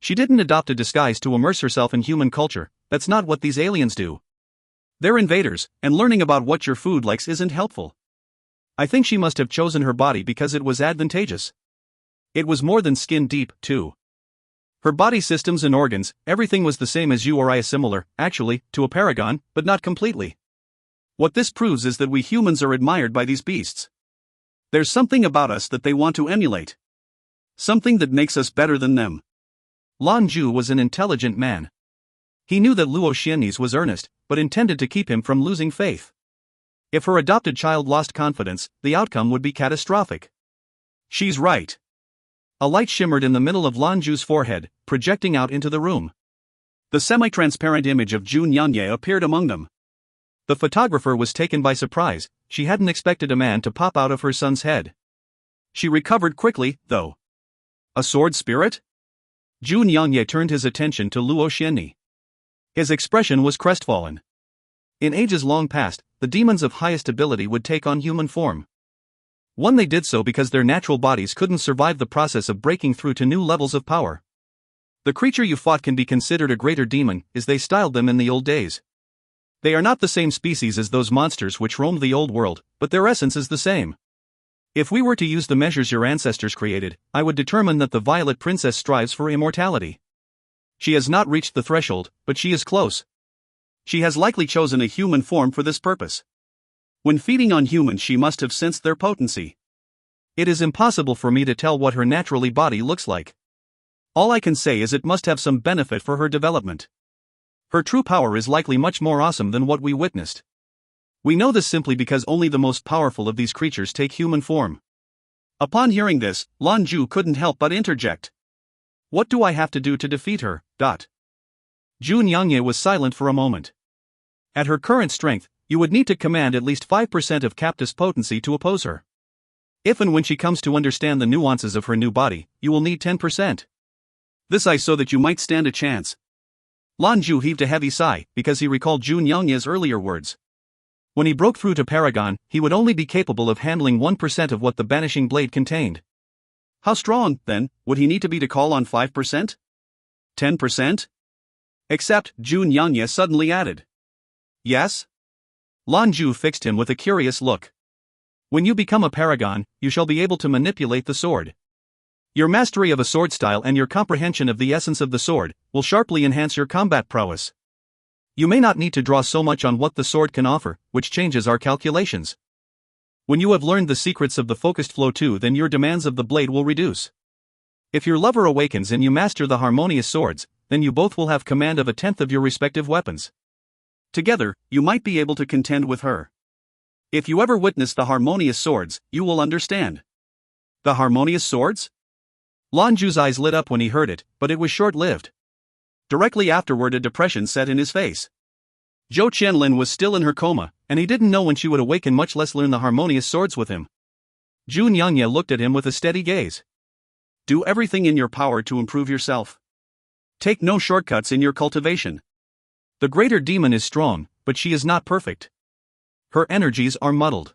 She didn't adopt a disguise to immerse herself in human culture, that's not what these aliens do. They're invaders, and learning about what your food likes isn't helpful. I think she must have chosen her body because it was advantageous. It was more than skin deep, too. Her body systems and organs, everything was the same as you or I, similar, actually, to a paragon, but not completely. What this proves is that we humans are admired by these beasts. There's something about us that they want to emulate. Something that makes us better than them. Lan Jue was an intelligent man. He knew that Luo Xianni's was earnest, but intended to keep him from losing faith. If her adopted child lost confidence, the outcome would be catastrophic. She's right. A light shimmered in the middle of Lan Jue's forehead, projecting out into the room. The semi-transparent image of Zhou Qianlin appeared among them. The photographer was taken by surprise, she hadn't expected a man to pop out of her son's head. She recovered quickly, though. A sword spirit? Zhou Qianlin turned his attention to Luo Xianni. His expression was crestfallen. In ages long past, the demons of highest ability would take on human form. One, they did so because their natural bodies couldn't survive the process of breaking through to new levels of power. The creature you fought can be considered a greater demon, as they styled them in the old days. They are not the same species as those monsters which roamed the old world, but their essence is the same. If we were to use the measures your ancestors created, I would determine that the Violet Princess strives for immortality. She has not reached the threshold, but she is close. She has likely chosen a human form for this purpose. When feeding on humans, she must have sensed their potency. It is impossible for me to tell what her naturally body looks like. All I can say is it must have some benefit for her development. Her true power is likely much more awesome than what we witnessed. We know this simply because only the most powerful of these creatures take human form. Upon hearing this, Lan Jue couldn't help but interject. What do I have to do to defeat her? Zhou Qianlin was silent for a moment. At her current strength, you would need to command at least 5% of captive's potency to oppose her. If and when she comes to understand the nuances of her new body, you will need 10%. This so that you might stand a chance. Lan Jue heaved a heavy sigh, because he recalled Zhou Qianlin's earlier words. When he broke through to Paragon, he would only be capable of handling 1% of what the Banishing Blade contained. How strong, then, would he need to be to call on 5%? 10%? Except, Zhou Qianlin suddenly added. Yes? Lan Jue fixed him with a curious look. When you become a Paragon, you shall be able to manipulate the sword. Your mastery of a sword style and your comprehension of the essence of the sword will sharply enhance your combat prowess. You may not need to draw so much on what the sword can offer, which changes our calculations. When you have learned the secrets of the focused flow too, then your demands of the blade will reduce. If your lover awakens and you master the harmonious swords, then you both will have command of 1/10 of your respective weapons. Together, you might be able to contend with her. If you ever witness the harmonious swords, you will understand. The harmonious swords? Lan Jue's eyes lit up when he heard it, but it was short-lived. Directly afterward, a depression set in his face. Zhou Qianlin was still in her coma, and he didn't know when she would awaken, much less learn the harmonious swords with him. Zhou Qianlin looked at him with a steady gaze. Do everything in your power to improve yourself. Take no shortcuts in your cultivation. The greater demon is strong, but she is not perfect. Her energies are muddled.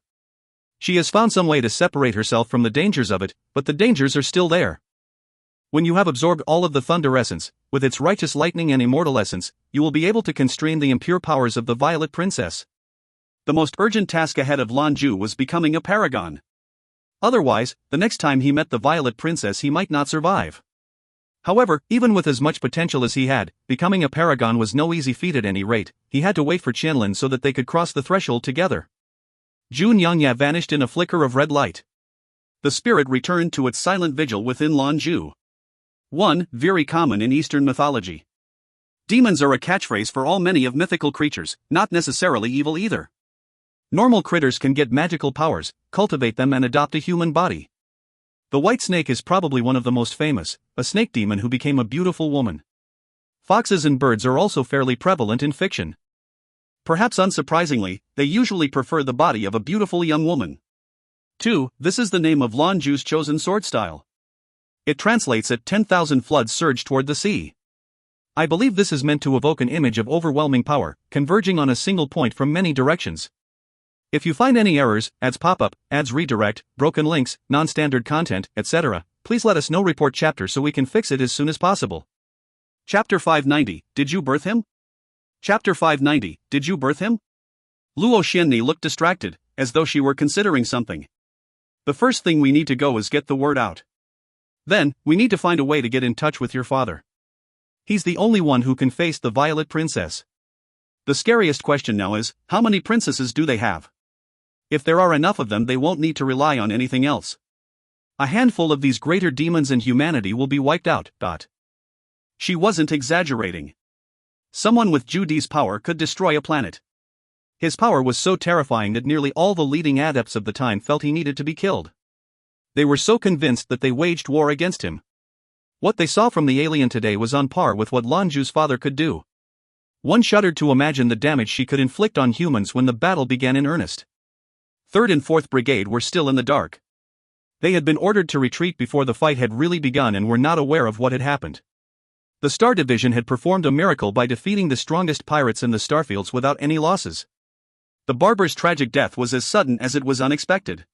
She has found some way to separate herself from the dangers of it, but the dangers are still there. When you have absorbed all of the thunder essence, with its righteous lightning and immortal essence, you will be able to constrain the impure powers of the Violet Princess. The most urgent task ahead of Lan Jue was becoming a Paragon. Otherwise, the next time he met the Violet Princess he might not survive. However, even with as much potential as he had, becoming a Paragon was no easy feat at any rate. He had to wait for Qianlin so that they could cross the threshold together. Zhou Qianlin vanished in a flicker of red light. The spirit returned to its silent vigil within Lan Jue. 1. Very common in Eastern mythology. Demons are a catchphrase for all many of mythical creatures, not necessarily evil either. Normal critters can get magical powers, cultivate them and adopt a human body. The white snake is probably one of the most famous, a snake demon who became a beautiful woman. Foxes and birds are also fairly prevalent in fiction. Perhaps unsurprisingly, they usually prefer the body of a beautiful young woman. 2. This is the name of Lan Jue's chosen sword style. It translates at 10,000 floods surge toward the sea. I believe this is meant to evoke an image of overwhelming power, converging on a single point from many directions. If you find any errors, ads pop up, ads redirect, broken links, non-standard content, etc., please let us know. Report chapter so we can fix it as soon as possible. Chapter 590, Did you birth him? Chapter 590, Did you birth him? Luo Xianni looked distracted, as though she were considering something. The first thing we need to go is get the word out. Then, we need to find a way to get in touch with your father. He's the only one who can face the Violet Princess. The scariest question now is, how many princesses do they have? If there are enough of them, they won't need to rely on anything else. A handful of these greater demons and humanity will be wiped out. She wasn't exaggerating. Someone with Zhou Di's power could destroy a planet. His power was so terrifying that nearly all the leading adepts of the time felt he needed to be killed. They were so convinced that they waged war against him. What they saw from the alien today was on par with what Lan Jue's father could do. One shuddered to imagine the damage she could inflict on humans when the battle began in earnest. 3rd and 4th Brigade were still in the dark. They had been ordered to retreat before the fight had really begun and were not aware of what had happened. The Star Division had performed a miracle by defeating the strongest pirates in the starfields without any losses. The barber's tragic death was as sudden as it was unexpected.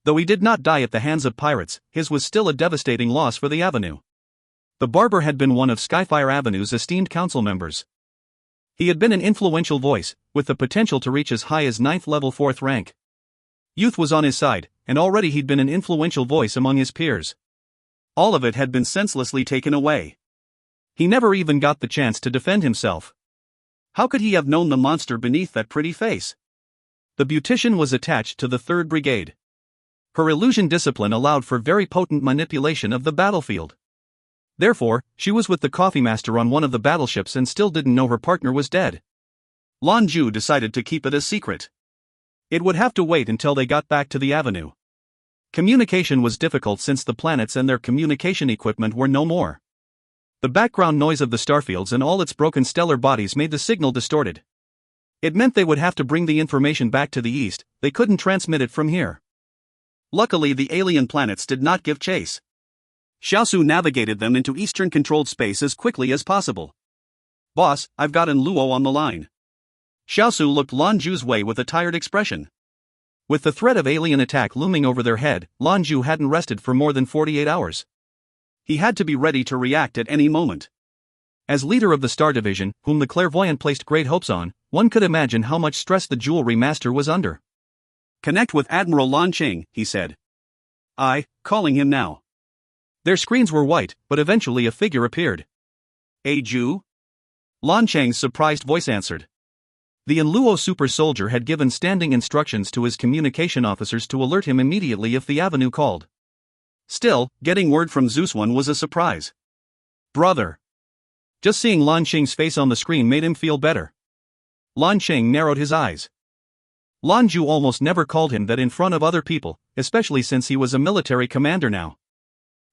Though he did not die at the hands of pirates, his was still a devastating loss for the Avenue. The barber had been one of Skyfire Avenue's esteemed council members. He had been an influential voice, with the potential to reach as high as 9th level 4th rank. Youth was on his side, and already he'd been an influential voice among his peers. All of it had been senselessly taken away. He never even got the chance to defend himself. How could he have known the monster beneath that pretty face? The beautician was attached to the 3rd Brigade. Her illusion discipline allowed for very potent manipulation of the battlefield. Therefore, she was with the coffee master on one of the battleships and still didn't know her partner was dead. Lan Jue decided to keep it a secret. It would have to wait until they got back to the Avenue. Communication was difficult since the planets and their communication equipment were no more. The background noise of the starfields and all its broken stellar bodies made the signal distorted. It meant they would have to bring the information back to the east, they couldn't transmit it from here. Luckily, the alien planets did not give chase. Xiaosu navigated them into eastern controlled space as quickly as possible. "Boss, I've got an Luo on the line." Xiaosu looked Lan Jue's way with a tired expression. With the threat of alien attack looming over their head, Lan Jue hadn't rested for more than 48 hours. He had to be ready to react at any moment. As leader of the Star Division, whom the clairvoyant placed great hopes on, one could imagine how much stress the jewelry master was under. "Connect with Admiral Lan Cheng," he said. Calling him now." Their screens were white, but eventually a figure appeared. "Jue?" Lan Cheng's surprised voice answered. The Enluo super soldier had given standing instructions to his communication officers to alert him immediately if the Avenue called. Still, getting word from Zeus One was a surprise. "Brother." Just seeing Lan Cheng's face on the screen made him feel better. Lan Cheng narrowed his eyes. Lan Jue almost never called him that in front of other people, especially since he was a military commander now.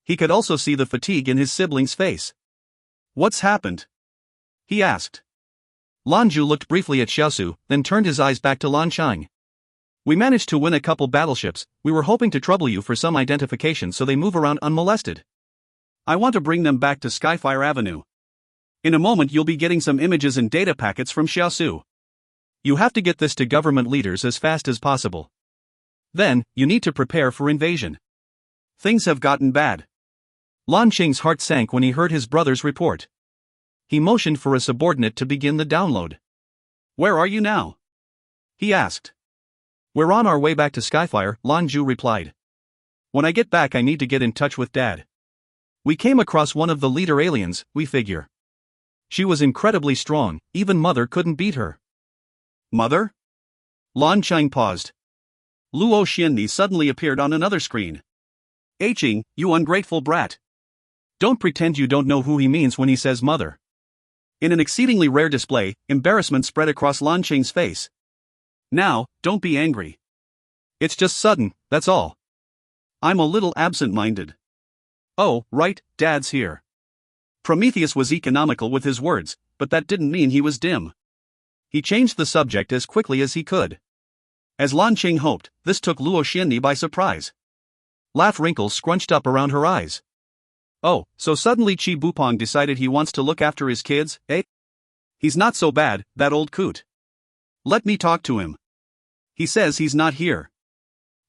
He could also see the fatigue in his sibling's face. "What's happened?" he asked. Lan Jue looked briefly at Xiaosu, then turned his eyes back to Lan Cheng. "We managed to win a couple battleships. We were hoping to trouble you for some identification so they move around unmolested. I want to bring them back to Skyfire Avenue. In a moment you'll be getting some images and data packets from Xiaosu. You have to get this to government leaders as fast as possible. Then, you need to prepare for invasion. Things have gotten bad." Lan Cheng's heart sank when he heard his brother's report. He motioned for a subordinate to begin the download. "Where are you now?" he asked. "We're on our way back to Skyfire," Lan Jue replied. "When I get back I need to get in touch with Dad. We came across one of the leader aliens, we figure. She was incredibly strong, even Mother couldn't beat her." "Mother?" Lan Cheng paused. Luo Xianni suddenly appeared on another screen. "Ching, you ungrateful brat. Don't pretend you don't know who he means when he says mother." In an exceedingly rare display, embarrassment spread across Lan Cheng's face. "Now, don't be angry. It's just sudden, that's all. I'm a little absent-minded." "Oh, right, Dad's here." Prometheus was economical with his words, but that didn't mean he was dim. He changed the subject as quickly as he could. As Lan Cheng hoped, this took Luo Xianni by surprise. Laugh wrinkles scrunched up around her eyes. "Oh, so suddenly Chi Bupong decided he wants to look after his kids, eh? He's not so bad, that old coot. Let me talk to him. He says he's not here."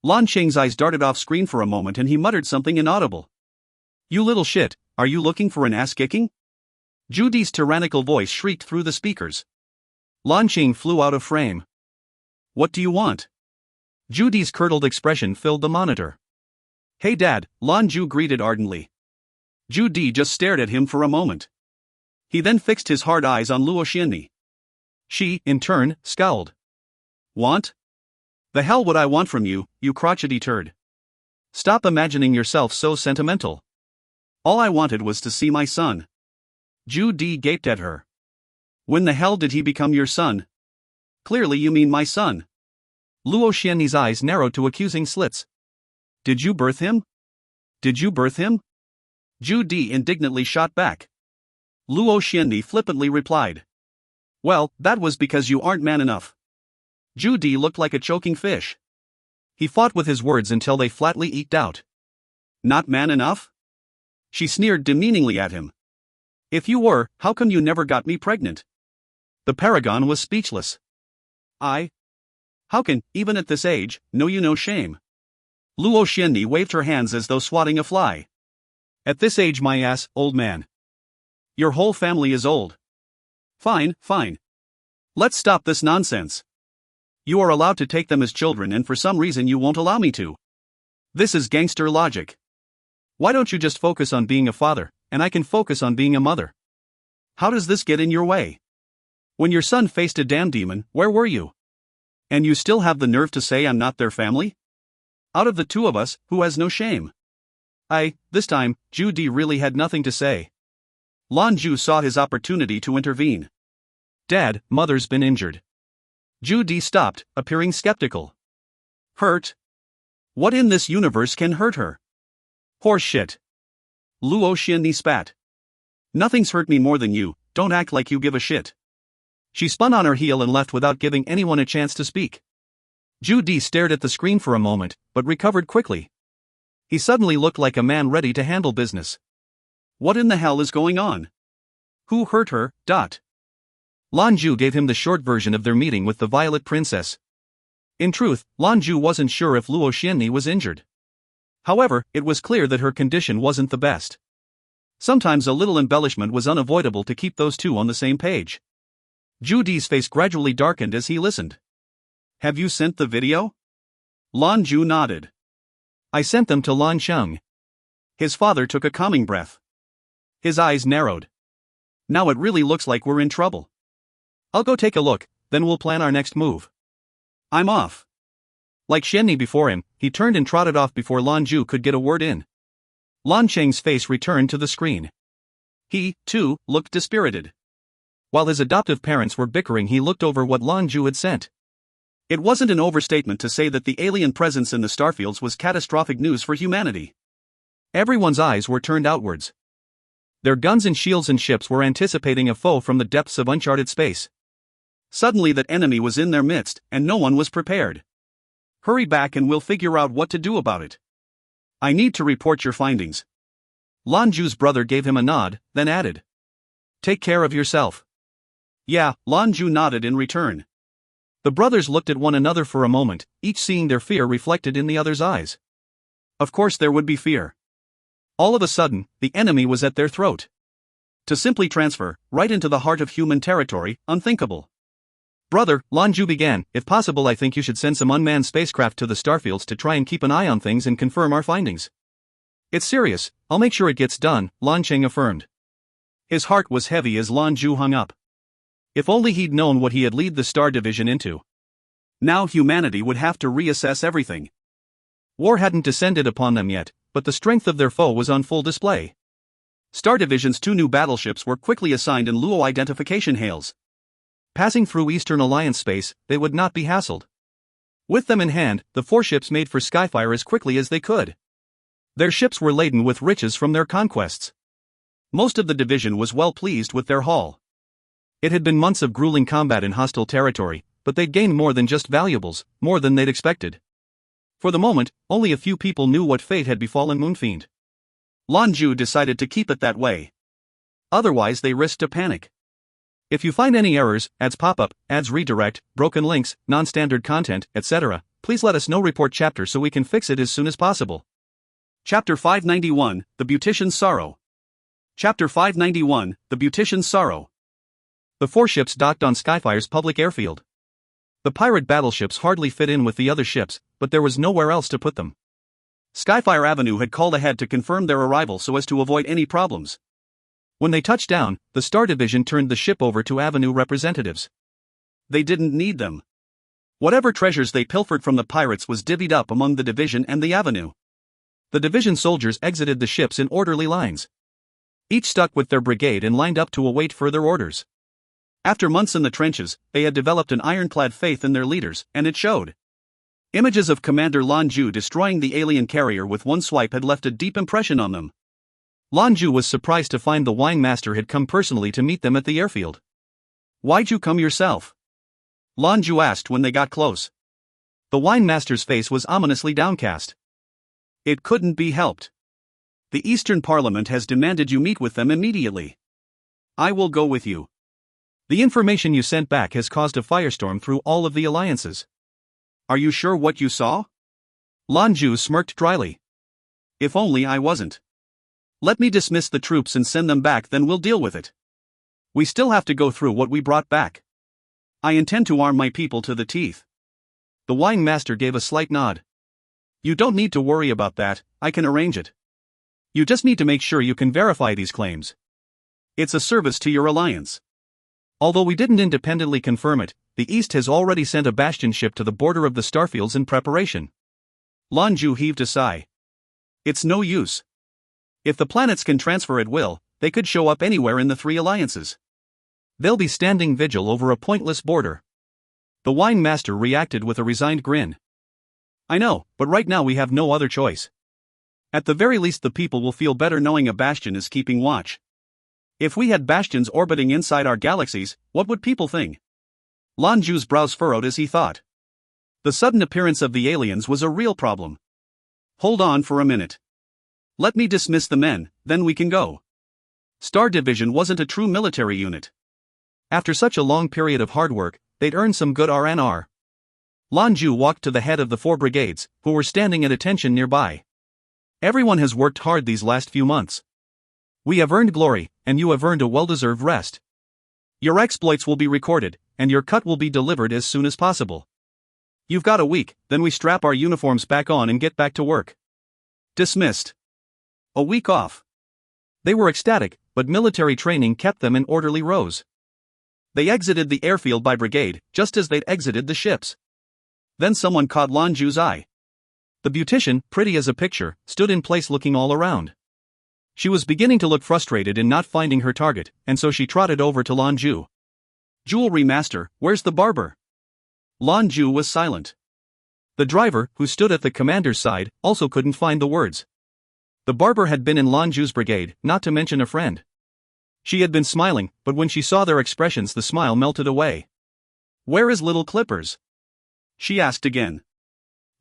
Lan Cheng's eyes darted off screen for a moment and he muttered something inaudible. "You little shit, are you looking for an ass-kicking?" Judy's tyrannical voice shrieked through the speakers. Lan Cheng flew out of frame. "What do you want?" Judy's curdled expression filled the monitor. "Hey Dad," Lan Jue greeted ardently. Judy just stared at him for a moment. He then fixed his hard eyes on Luo Xianni. She, in turn, scowled. "Want? The hell would I want from you, you crotchety turd? Stop imagining yourself so sentimental. All I wanted was to see my son." Judy gaped at her. "When the hell did he become your son? Clearly you mean my son." Luo Xianni's eyes narrowed to accusing slits. "Did you birth him? Did you birth him?" Judy indignantly shot back. Luo Xianni flippantly replied. "Well, that was because you aren't man enough." Judy looked like a choking fish. He fought with his words until they flatly eked out. "Not man enough?" She sneered demeaningly at him. "If you were, how come you never got me pregnant?" The paragon was speechless. How can, even at this age, know you no shame?" Luo Xianni waved her hands as though swatting a fly. At this age, my ass, old man. Your whole family is old. Fine, fine. Let's stop this nonsense. You are allowed to take them as children, and for some reason you won't allow me to. This is gangster logic. Why don't you just focus on being a father, and I can focus on being a mother? How does this get in your way? When your son faced a damn demon, where were you? And you still have the nerve to say I'm not their family? Out of the two of us, who has no shame? This time, Zhu Di really had nothing to say. Lan Jue saw his opportunity to intervene. Dad, mother's been injured. Zhu Di stopped, appearing skeptical. Hurt? What in this universe can hurt her? Horse shit. Luo Xianni spat. Nothing's hurt me more than you, don't act like you give a shit. She spun on her heel and left without giving anyone a chance to speak. Zhu Di stared at the screen for a moment, but recovered quickly. He suddenly looked like a man ready to handle business. What in the hell is going on? Who hurt her? Lan Jue gave him the short version of their meeting with the Violet Princess. In truth, Lan Jue wasn't sure if Luo Xianni was injured. However, it was clear that her condition wasn't the best. Sometimes a little embellishment was unavoidable to keep those two on the same page. Zhu Di's face gradually darkened as he listened. Have you sent the video? Lan Jue nodded. I sent them to Lan Sheng. His father took a calming breath. His eyes narrowed. Now it really looks like we're in trouble. I'll go take a look, then we'll plan our next move. I'm off. Like Xianni before him, he turned and trotted off before Lan Jue could get a word in. Lan Sheng's face returned to the screen. He, too, looked dispirited. While his adoptive parents were bickering, he looked over what Lan Jue had sent. It wasn't an overstatement to say that the alien presence in the starfields was catastrophic news for humanity. Everyone's eyes were turned outwards. Their guns and shields and ships were anticipating a foe from the depths of uncharted space. Suddenly that enemy was in their midst, and no one was prepared. Hurry back and we'll figure out what to do about it. I need to report your findings. Lan Jue's brother gave him a nod, then added. Take care of yourself. Yeah, Lan Jue nodded in return. The brothers looked at one another for a moment, each seeing their fear reflected in the other's eyes. Of course there would be fear. All of a sudden, the enemy was at their throat. To simply transfer, right into the heart of human territory, unthinkable. Brother, Lan Jue began, if possible I think you should send some unmanned spacecraft to the starfields to try and keep an eye on things and confirm our findings. It's serious, I'll make sure it gets done, Lan Sheng affirmed. His heart was heavy as Lan Jue hung up. If only he'd known what he had led the Star Division into. Now humanity would have to reassess everything. War hadn't descended upon them yet, but the strength of their foe was on full display. Star Division's 2 new battleships were quickly assigned in Luo identification hails. Passing through Eastern Alliance space, they would not be hassled. With them in hand, the 4 ships made for Skyfire as quickly as they could. Their ships were laden with riches from their conquests. Most of the division was well pleased with their haul. It had been months of grueling combat in hostile territory, but they'd gained more than just valuables, more than they'd expected. For the moment, only a few people knew what fate had befallen Moonfiend. Lan Jue decided to keep it that way. Otherwise they risked a panic. If you find any errors, ads pop-up, ads redirect, broken links, non-standard content, etc., please let us know. Report chapter so we can fix it as soon as possible. Chapter 591, The Beautician's Sorrow. Chapter 591, The Beautician's Sorrow. The 4 ships docked on Skyfire's public airfield. The pirate battleships hardly fit in with the other ships, but there was nowhere else to put them. Skyfire Avenue had called ahead to confirm their arrival so as to avoid any problems. When they touched down, the Star Division turned the ship over to Avenue representatives. They didn't need them. Whatever treasures they pilfered from the pirates was divvied up among the Division and the Avenue. The Division soldiers exited the ships in orderly lines. Each stuck with their brigade and lined up to await further orders. After months in the trenches, they had developed an ironclad faith in their leaders, and it showed. Images of Commander Lan Jue destroying the alien carrier with one swipe had left a deep impression on them. Lan Jue was surprised to find the wine master had come personally to meet them at the airfield. Why'd you come yourself? Lan Jue asked when they got close. The wine master's face was ominously downcast. It couldn't be helped. The Eastern Parliament has demanded you meet with them immediately. I will go with you. The information you sent back has caused a firestorm through all of the alliances. Are you sure what you saw? Lan Jue smirked dryly. If only I wasn't. Let me dismiss the troops and send them back, then we'll deal with it. We still have to go through what we brought back. I intend to arm my people to the teeth. The wine master gave a slight nod. You don't need to worry about that, I can arrange it. You just need to make sure you can verify these claims. It's a service to your alliance. Although we didn't independently confirm it, the East has already sent a bastion ship to the border of the starfields in preparation. Lan Jue heaved a sigh. It's no use. If the planets can transfer at will, they could show up anywhere in the three alliances. They'll be standing vigil over a pointless border. The wine master reacted with a resigned grin. I know, but right now we have no other choice. At the very least the people will feel better knowing a bastion is keeping watch. If we had bastions orbiting inside our galaxies, what would people think? Lan Jue's brows furrowed as he thought. The sudden appearance of the aliens was a real problem. Hold on for a minute. Let me dismiss the men, then we can go. Star Division wasn't a true military unit. After such a long period of hard work, they'd earned some good R&R. Lan Jue walked to the head of the 4 brigades, who were standing at attention nearby. Everyone has worked hard these last few months. We have earned glory, and you have earned a well-deserved rest. Your exploits will be recorded, and your cut will be delivered as soon as possible. You've got a week, then we strap our uniforms back on and get back to work. Dismissed. A week off. They were ecstatic, but military training kept them in orderly rows. They exited the airfield by brigade, just as they'd exited the ships. Then someone caught Lan Jue's eye. The beautician, pretty as a picture, stood in place looking all around. She was beginning to look frustrated in not finding her target, and so she trotted over to Lan Jue. Jewelry master, where's the barber? Lan Jue was silent. The driver, who stood at the commander's side, also couldn't find the words. The barber had been in Lan Jue's brigade, not to mention a friend. She had been smiling, but when she saw their expressions the smile melted away. Where is little Clippers? She asked again.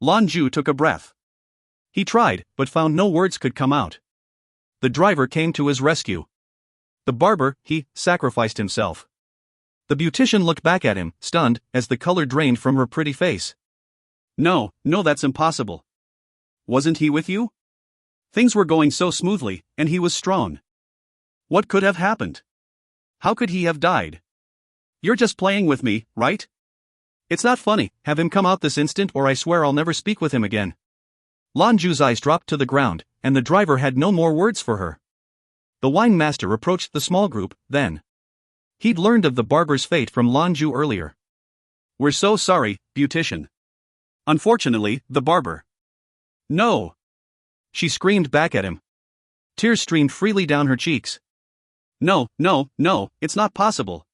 Lan Jue took a breath. He tried, but found no words could come out. The driver came to his rescue. The barber, he sacrificed himself. The beautician looked back at him, stunned, as the color drained from her pretty face. No, that's impossible. Wasn't he with you? Things were going so smoothly, and he was strong. What could have happened? How could he have died? You're just playing with me, right? It's not funny, have him come out this instant or I swear I'll never speak with him again. Lan Jue's eyes dropped to the ground, and the driver had no more words for her. The wine master approached the small group, then. He'd learned of the barber's fate from Lan Jue earlier. We're so sorry, beautician. Unfortunately, the barber. No! She screamed back at him. Tears streamed freely down her cheeks. No, it's not possible.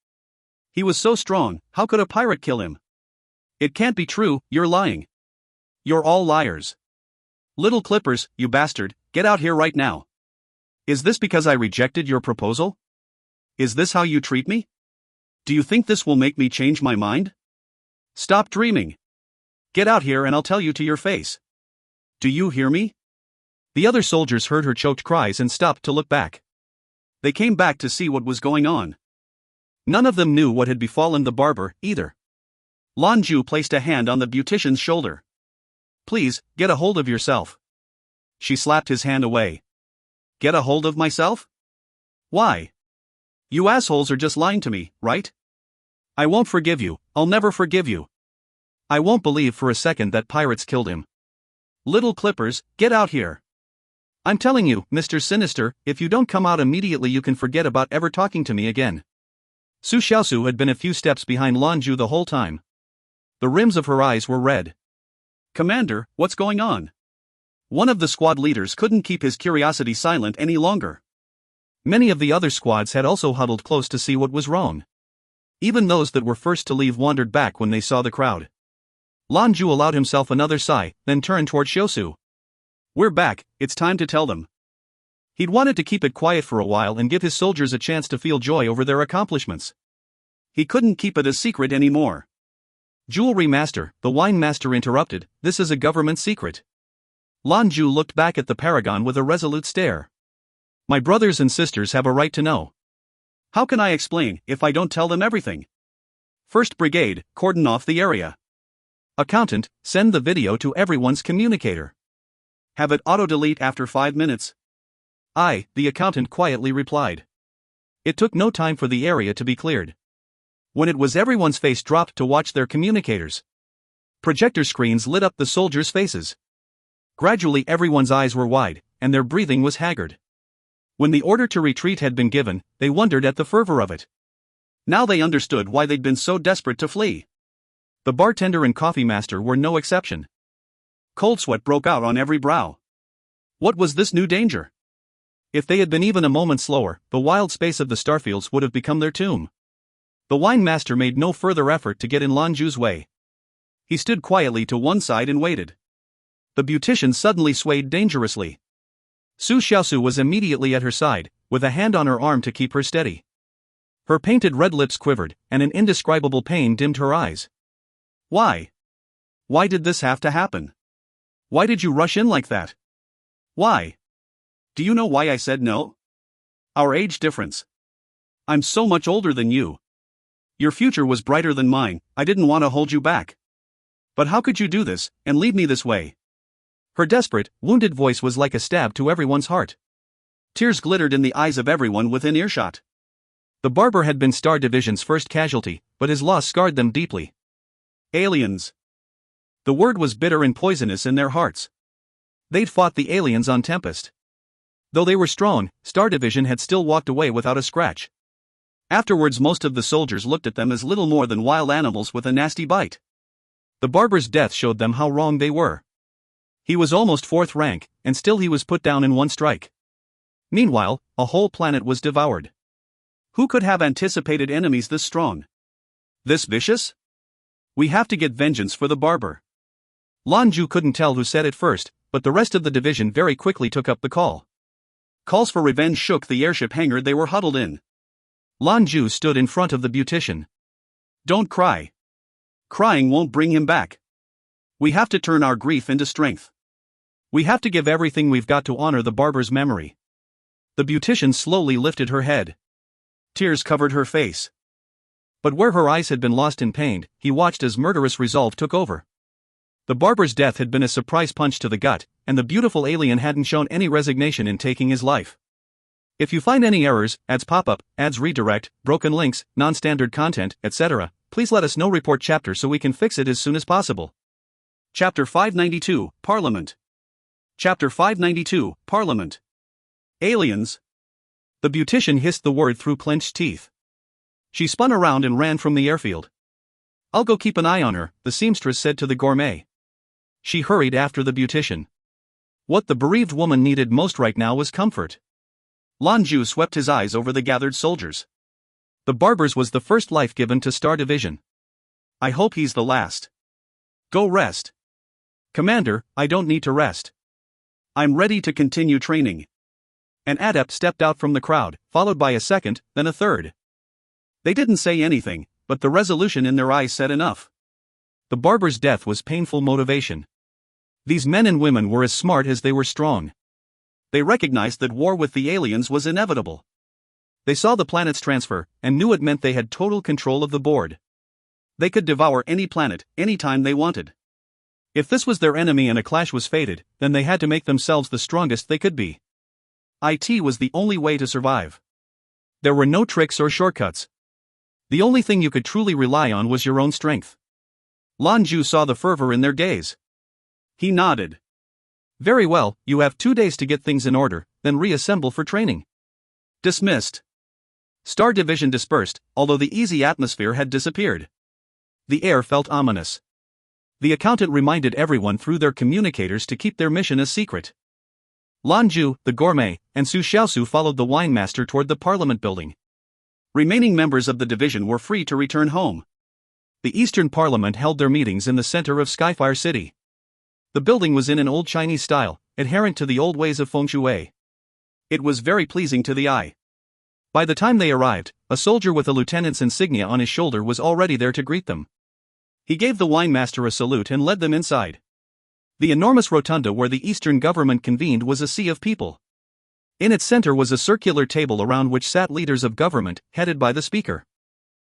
He was so strong, how could a pirate kill him? It can't be true, you're lying. You're all liars. Little Clippers, you bastard, get out here right now. Is this because I rejected your proposal? Is this how you treat me? Do you think this will make me change my mind? Stop dreaming. Get out here and I'll tell you to your face. Do you hear me? The other soldiers heard her choked cries and stopped to look back. They came back to see what was going on. None of them knew what had befallen the barber, either. Lan Jue placed a hand on the beautician's shoulder. Please, get a hold of yourself. She slapped his hand away. Get a hold of myself? Why? You assholes are just lying to me, right? I won't forgive you, I'll never forgive you. I won't believe for a second that pirates killed him. Little Clippers, get out here. I'm telling you, Mr. Sinister, if you don't come out immediately you can forget about ever talking to me again. Su Xiaosu had been a few steps behind Lan Jue the whole time. The rims of her eyes were red. Commander, what's going on? One of the squad leaders couldn't keep his curiosity silent any longer. Many of the other squads had also huddled close to see what was wrong. Even those that were first to leave wandered back when they saw the crowd. Lan Jue allowed himself another sigh, then turned toward Xiaosu. We're back, it's time to tell them. He'd wanted to keep it quiet for a while and give his soldiers a chance to feel joy over their accomplishments. He couldn't keep it a secret anymore. Jewelry master, the wine master interrupted, this is a government secret. Lan Jue looked back at the paragon with a resolute stare. My brothers and sisters have a right to know. How can I explain if I don't tell them everything? 1st Brigade, cordon off the area. Accountant, send the video to everyone's communicator. Have it auto-delete after 5 minutes. Aye, the accountant quietly replied. It took no time for the area to be cleared. When it was, everyone's face dropped to watch their communicators. Projector screens lit up the soldiers' faces. Gradually everyone's eyes were wide, and their breathing was haggard. When the order to retreat had been given, they wondered at the fervor of it. Now they understood why they'd been so desperate to flee. The bartender and coffee master were no exception. Cold sweat broke out on every brow. What was this new danger? If they had been even a moment slower, the wild space of the starfields would have become their tomb. The wine master made no further effort to get in Lan Jue's way. He stood quietly to one side and waited. The beautician suddenly swayed dangerously. Zhou Qianlin was immediately at her side, with a hand on her arm to keep her steady. Her painted red lips quivered, and an indescribable pain dimmed her eyes. Why? Why did this have to happen? Why did you rush in like that? Why? Do you know why I said no? Our age difference. I'm so much older than you. Your future was brighter than mine, I didn't want to hold you back. But how could you do this, and leave me this way? Her desperate, wounded voice was like a stab to everyone's heart. Tears glittered in the eyes of everyone within earshot. The barber had been Star Division's first casualty, but his loss scarred them deeply. Aliens. The word was bitter and poisonous in their hearts. They'd fought the aliens on Tempest. Though they were strong, Star Division had still walked away without a scratch. Afterwards, most of the soldiers looked at them as little more than wild animals with a nasty bite. The barber's death showed them how wrong they were. He was almost 4th rank, and still he was put down in one strike. Meanwhile, a whole planet was devoured. Who could have anticipated enemies this strong? This vicious? We have to get vengeance for the barber. Lan Jue couldn't tell who said it first, but the rest of the division very quickly took up the call. Calls for revenge shook the airship hangar they were huddled in. Lan Jue stood in front of the beautician. Don't cry. Crying won't bring him back. We have to turn our grief into strength. We have to give everything we've got to honor the barber's memory. The beautician slowly lifted her head. Tears covered her face. But where her eyes had been lost in pain, he watched as murderous resolve took over. The barber's death had been a surprise punch to the gut, and the beautiful alien hadn't shown any resignation in taking his life. If you find any errors, ads pop up, ads redirect, broken links, non-standard content, etc., please let us know. Report chapter so we can fix it as soon as possible. Chapter 592, Parliament. Chapter 592, Parliament. Aliens. The beautician hissed the word through clenched teeth. She spun around and ran from the airfield. I'll go keep an eye on her, the seamstress said to the gourmet. She hurried after the beautician. What the bereaved woman needed most right now was comfort. Lan Jue swept his eyes over the gathered soldiers. The barber's was the first life given to Star Division. I hope he's the last. Go rest. Commander, I don't need to rest. I'm ready to continue training. An adept stepped out from the crowd, followed by a second, then a third. They didn't say anything, but the resolution in their eyes said enough. The barber's death was painful motivation. These men and women were as smart as they were strong. They recognized that war with the aliens was inevitable. They saw the planet's transfer, and knew it meant they had total control of the board. They could devour any planet, anytime they wanted. If this was their enemy and a clash was fated, then they had to make themselves the strongest they could be. IT was the only way to survive. There were no tricks or shortcuts. The only thing you could truly rely on was your own strength. Lan Jue saw the fervor in their gaze. He nodded. Very well, you have 2 days to get things in order, then reassemble for training. Dismissed. Star Division dispersed, although the easy atmosphere had disappeared. The air felt ominous. The accountant reminded everyone through their communicators to keep their mission a secret. Lan Jue, the gourmet, and Zhou Qianlin followed the wine master toward the Parliament building. Remaining members of the division were free to return home. The Eastern Parliament held their meetings in the center of Skyfire City. The building was in an old Chinese style, adherent to the old ways of feng shui. It was very pleasing to the eye. By the time they arrived, a soldier with a lieutenant's insignia on his shoulder was already there to greet them. He gave the wine master a salute and led them inside. The enormous rotunda where the Eastern government convened was a sea of people. In its center was a circular table around which sat leaders of government, headed by the speaker.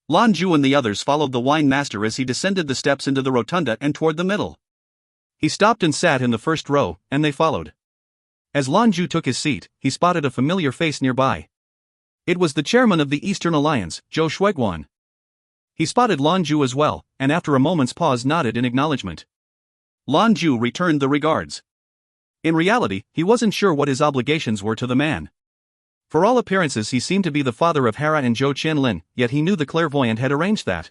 Lan Jue and the others followed the wine master as he descended the steps into the rotunda and toward the middle. He stopped and sat in the first row, and they followed. As Lan Jue took his seat, he spotted a familiar face nearby. It was the chairman of the Eastern Alliance, Zhou Qianlin. He spotted Lan Jue as well, and after a moment's pause nodded in acknowledgement. Lan Jue returned the regards. In reality, he wasn't sure what his obligations were to the man. For all appearances he seemed to be the father of Hera and Zhou Qianlin, yet he knew the clairvoyant had arranged that.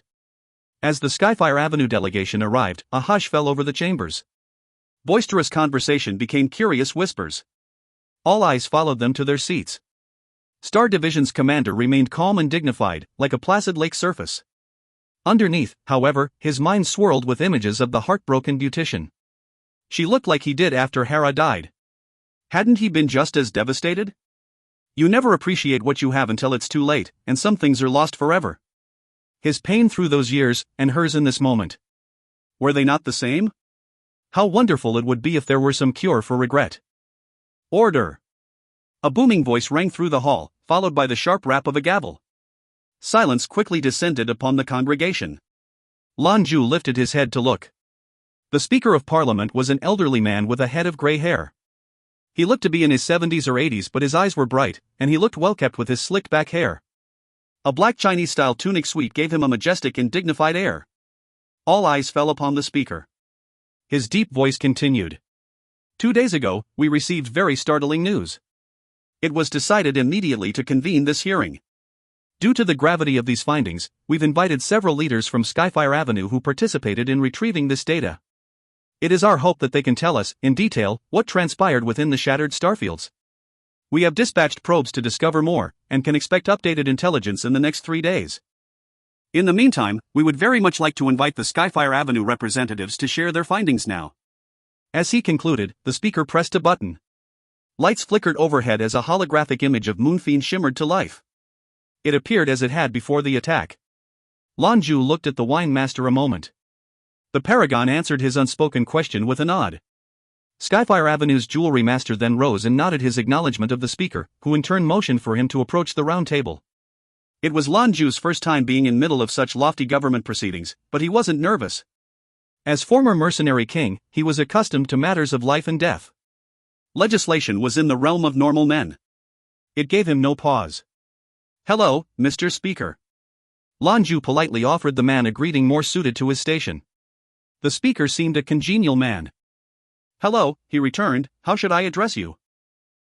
As the Skyfire Avenue delegation arrived, a hush fell over the chambers. Boisterous conversation became curious whispers. All eyes followed them to their seats. Star Division's commander remained calm and dignified, like a placid lake surface. Underneath, however, his mind swirled with images of the heartbroken beautician. She looked like he did after Hera died. Hadn't he been just as devastated? You never appreciate what you have until it's too late, and some things are lost forever. His pain through those years, and hers in this moment. Were they not the same? How wonderful it would be if there were some cure for regret. Order! A booming voice rang through the hall, followed by the sharp rap of a gavel. Silence quickly descended upon the congregation. Lan Jue lifted his head to look. The Speaker of Parliament was an elderly man with a head of grey hair. He looked to be in his 70s or 80s, but his eyes were bright, and he looked well kept with his slicked back hair. A black Chinese-style tunic suite gave him a majestic and dignified air. All eyes fell upon the speaker. His deep voice continued. 2 days ago, we received very startling news. It was decided immediately to convene this hearing. Due to the gravity of these findings, we've invited several leaders from Skyfire Avenue who participated in retrieving this data. It is our hope that they can tell us, in detail, what transpired within the shattered starfields. We have dispatched probes to discover more, and can expect updated intelligence in the next 3 days. In the meantime, we would very much like to invite the Skyfire Avenue representatives to share their findings now. As he concluded, the speaker pressed a button. Lights flickered overhead as a holographic image of Moonfiend shimmered to life. It appeared as it had before the attack. Lan Jue looked at the wine master a moment. The paragon answered his unspoken question with a nod. Skyfire Avenue's jewelry master then rose and nodded his acknowledgement of the speaker, who in turn motioned for him to approach the round table. It was Lan Jue's first time being in middle of such lofty government proceedings, but he wasn't nervous. As former mercenary king, he was accustomed to matters of life and death. Legislation was in the realm of normal men. It gave him no pause. Hello, Mr. Speaker. Lan Jue politely offered the man a greeting more suited to his station. The speaker seemed a congenial man. Hello, he returned, how should I address you?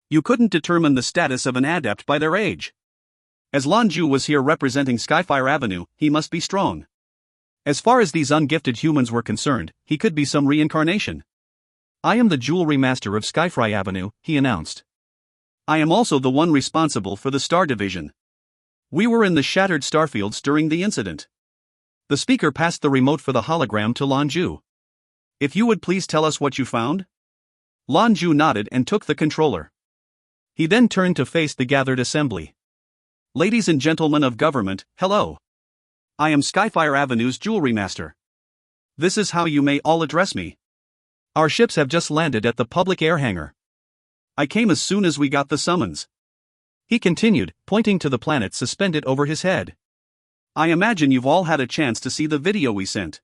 You couldn't determine the status of an adept by their age. As Lan Jue was here representing Skyfire Avenue, he must be strong. As far as these ungifted humans were concerned, he could be some reincarnation. I am the jewelry master of Skyfire Avenue, he announced. I am also the one responsible for the Star Division. We were in the shattered starfields during the incident. The speaker passed the remote for the hologram to Lan Jue. If you would please tell us what you found? Lan Jue nodded and took the controller. He then turned to face the gathered assembly. Ladies and gentlemen of government, hello. I am Skyfire Avenue's jewelry master. This is how you may all address me. Our ships have just landed at the public air hangar. I came as soon as we got the summons. He continued, pointing to the planet suspended over his head. I imagine you've all had a chance to see the video we sent.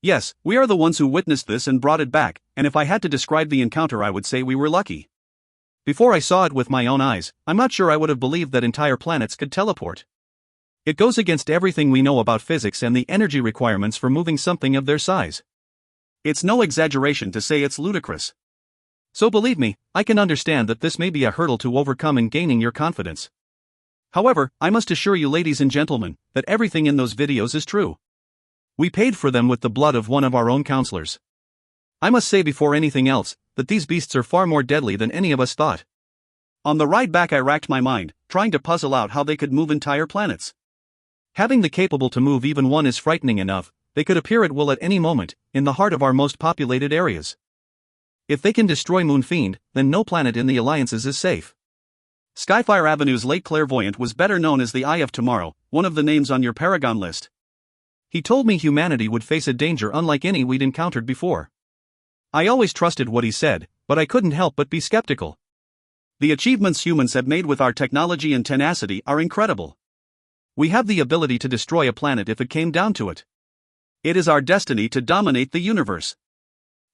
Yes, we are the ones who witnessed this and brought it back, and if I had to describe the encounter I would say we were lucky. Before I saw it with my own eyes, I'm not sure I would have believed that entire planets could teleport. It goes against everything we know about physics and the energy requirements for moving something of their size. It's no exaggeration to say it's ludicrous. So believe me, I can understand that this may be a hurdle to overcome in gaining your confidence. However, I must assure you ladies and gentlemen, that everything in those videos is true. We paid for them with the blood of one of our own counselors. I must say before anything else, that these beasts are far more deadly than any of us thought. On the ride back I racked my mind, trying to puzzle out how they could move entire planets. Having the capable to move even one is frightening enough, they could appear at will at any moment, in the heart of our most populated areas. If they can destroy Moonfiend, then no planet in the alliances is safe. Skyfire Avenue's late clairvoyant was better known as the Eye of Tomorrow, one of the names on your Paragon list. He told me humanity would face a danger unlike any we'd encountered before. I always trusted what he said, but I couldn't help but be skeptical. The achievements humans have made with our technology and tenacity are incredible. We have the ability to destroy a planet if it came down to it. It is our destiny to dominate the universe.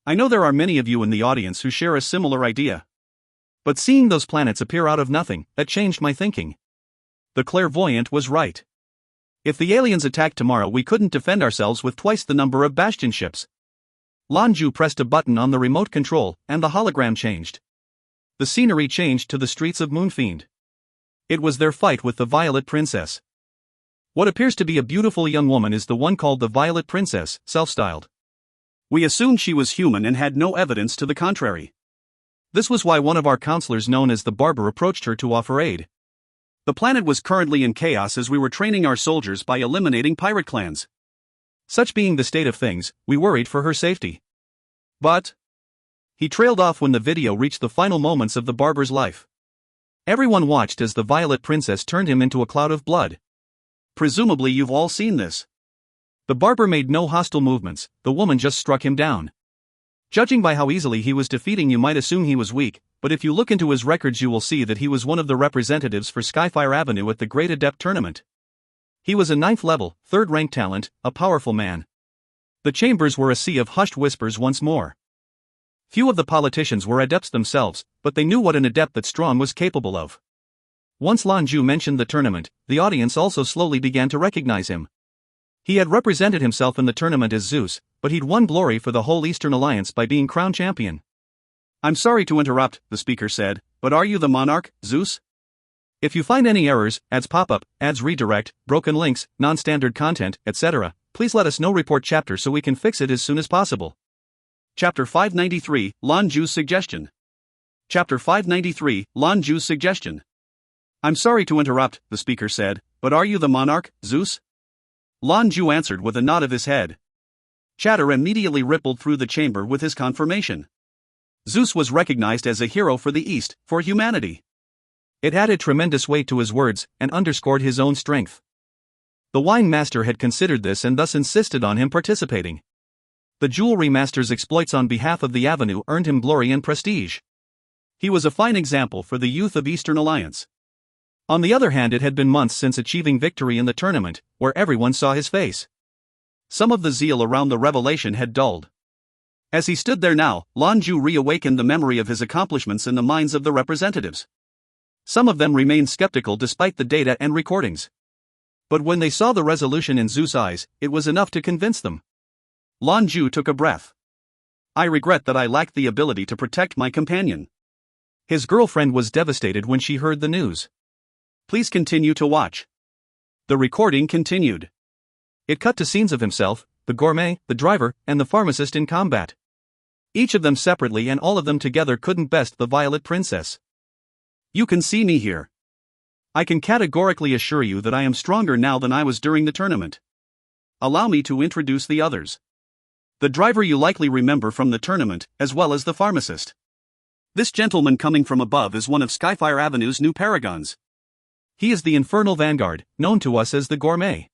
I know there are many of you in the audience who share a similar idea. But seeing those planets appear out of nothing, that changed my thinking. The clairvoyant was right. If the aliens attacked tomorrow, we couldn't defend ourselves with twice the number of bastion ships. Lan Jue pressed a button on the remote control, and the hologram changed. The scenery changed to the streets of Moonfiend. It was their fight with the Violet Princess. What appears to be a beautiful young woman is the one called the Violet Princess, self-styled. We assumed she was human and had no evidence to the contrary. This was why one of our counselors known as the Barber approached her to offer aid. The planet was currently in chaos as we were training our soldiers by eliminating pirate clans. Such being the state of things, we worried for her safety. But he trailed off when the video reached the final moments of the Barber's life. Everyone watched as the Violet Princess turned him into a cloud of blood. Presumably you've all seen this. The Barber made no hostile movements, the woman just struck him down. Judging by how easily he was defeating, you might assume he was weak, but if you look into his records you will see that he was one of the representatives for Skyfire Avenue at the Great Adept tournament. He was a 9th level, 3rd rank talent, a powerful man. The chambers were a sea of hushed whispers once more. Few of the politicians were adepts themselves, but they knew what an adept that strong was capable of. Once Lan Jue mentioned the tournament, the audience also slowly began to recognize him. He had represented himself in the tournament as Zeus, but he'd won glory for the whole Eastern Alliance by being crowned champion. I'm sorry to interrupt, the speaker said, but are you the monarch, Zeus? If you find any errors, ads pop up, ads redirect, broken links, non-standard content, etc., please let us know. Report chapter so we can fix it as soon as possible. Chapter 593, Lan Jue's Suggestion. Chapter 593, Lan Jue's Suggestion. I'm sorry to interrupt, the speaker said, but are you the monarch, Zeus? Lan Jue answered with a nod of his head. Chatter immediately rippled through the chamber with his confirmation. Zeus was recognized as a hero for the East, for humanity. It added tremendous weight to his words, and underscored his own strength. The wine master had considered this and thus insisted on him participating. The jewelry master's exploits on behalf of the Avenue earned him glory and prestige. He was a fine example for the youth of Eastern Alliance. On the other hand, it had been months since achieving victory in the tournament, where everyone saw his face. Some of the zeal around the revelation had dulled. As he stood there now, Lan Jue reawakened the memory of his accomplishments in the minds of the representatives. Some of them remained skeptical despite the data and recordings. But when they saw the resolution in Zeus' eyes, it was enough to convince them. Lan Jue took a breath. I regret that I lacked the ability to protect my companion. His girlfriend was devastated when she heard the news. Please continue to watch. The recording continued. It cut to scenes of himself, the gourmet, the driver, and the pharmacist in combat. Each of them separately and all of them together couldn't best the Violet Princess. You can see me here. I can categorically assure you that I am stronger now than I was during the tournament. Allow me to introduce the others. The driver you likely remember from the tournament, as well as the pharmacist. This gentleman coming from above is one of Skyfire Avenue's new paragons. He is the Infernal Vanguard, known to us as the Gourmet.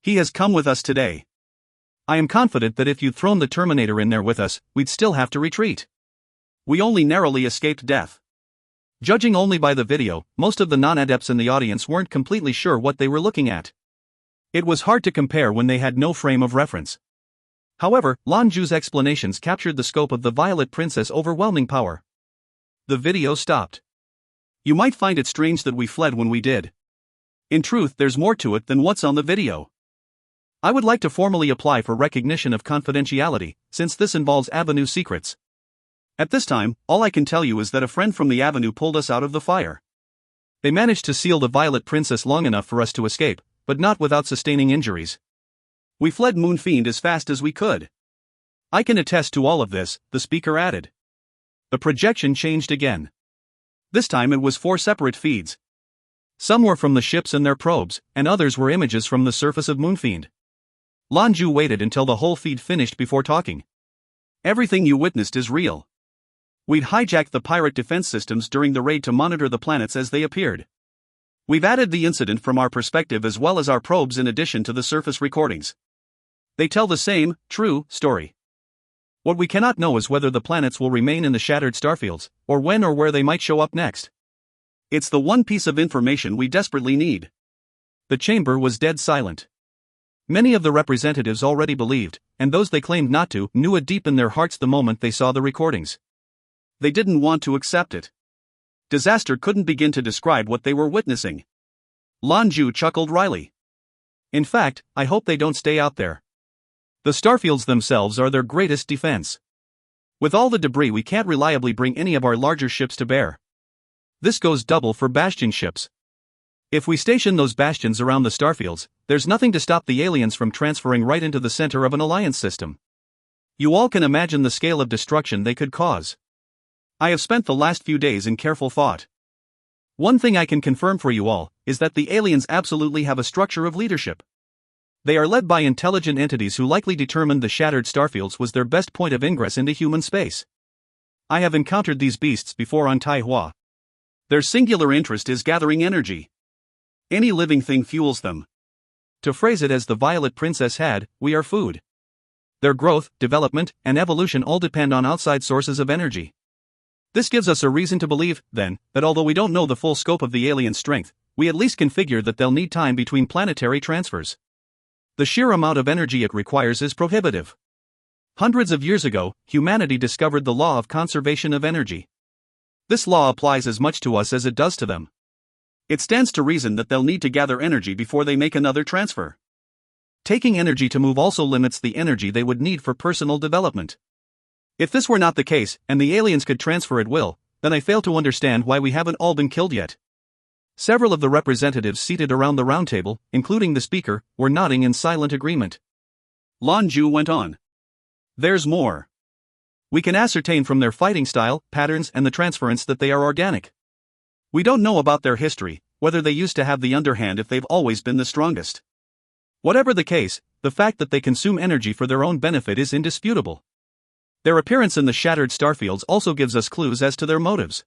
He has come with us today. I am confident that if you'd thrown the Terminator in there with us, we'd still have to retreat. We only narrowly escaped death. Judging only by the video, most of the non-adepts in the audience weren't completely sure what they were looking at. It was hard to compare when they had no frame of reference. However, Lan Jue's explanations captured the scope of the Violet Princess' overwhelming power. The video stopped. You might find it strange that we fled when we did. In truth, there's more to it than what's on the video. I would like to formally apply for recognition of confidentiality, since this involves Avenue secrets. At this time, all I can tell you is that a friend from the Avenue pulled us out of the fire. They managed to seal the Violet Princess long enough for us to escape, but not without sustaining injuries. We fled Moonfiend as fast as we could. I can attest to all of this, the speaker added. The projection changed again. This time it was 4 separate feeds. Some were from the ships and their probes, and others were images from the surface of Moonfiend. Lan Jue waited until the whole feed finished before talking. Everything you witnessed is real. We'd hijacked the pirate defense systems during the raid to monitor the planets as they appeared. We've added the incident from our perspective as well as our probes in addition to the surface recordings. They tell the same, true, story. What we cannot know is whether the planets will remain in the shattered starfields, or when or where they might show up next. It's the one piece of information we desperately need. The chamber was dead silent. Many of the representatives already believed, and those they claimed not to knew it deep in their hearts the moment they saw the recordings. They didn't want to accept it. Disaster couldn't begin to describe what they were witnessing. Lan Jue chuckled wryly. In fact, I hope they don't stay out there. The starfields themselves are their greatest defense. With all the debris, we can't reliably bring any of our larger ships to bear. This goes double for bastion ships. If we station those bastions around the starfields, there's nothing to stop the aliens from transferring right into the center of an alliance system. You all can imagine the scale of destruction they could cause. I have spent the last few days in careful thought. One thing I can confirm for you all is that the aliens absolutely have a structure of leadership. They are led by intelligent entities who likely determined the shattered starfields was their best point of ingress into human space. I have encountered these beasts before on Taihua. Their singular interest is gathering energy. Any living thing fuels them. To phrase it as the Violet Princess had, we are food. Their growth, development, and evolution all depend on outside sources of energy. This gives us a reason to believe, then, that although we don't know the full scope of the alien strength, we at least can figure that they'll need time between planetary transfers. The sheer amount of energy it requires is prohibitive. Hundreds of years ago, humanity discovered the law of conservation of energy. This law applies as much to us as it does to them. It stands to reason that they'll need to gather energy before they make another transfer. Taking energy to move also limits the energy they would need for personal development. If this were not the case, and the aliens could transfer at will, then I fail to understand why we haven't all been killed yet. Several of the representatives seated around the round table, including the speaker, were nodding in silent agreement. Lan Jue went on. There's more. We can ascertain from their fighting style, patterns, and the transference that they are organic. We don't know about their history, whether they used to have the underhand if they've always been the strongest. Whatever the case, the fact that they consume energy for their own benefit is indisputable. Their appearance in the shattered starfields also gives us clues as to their motives.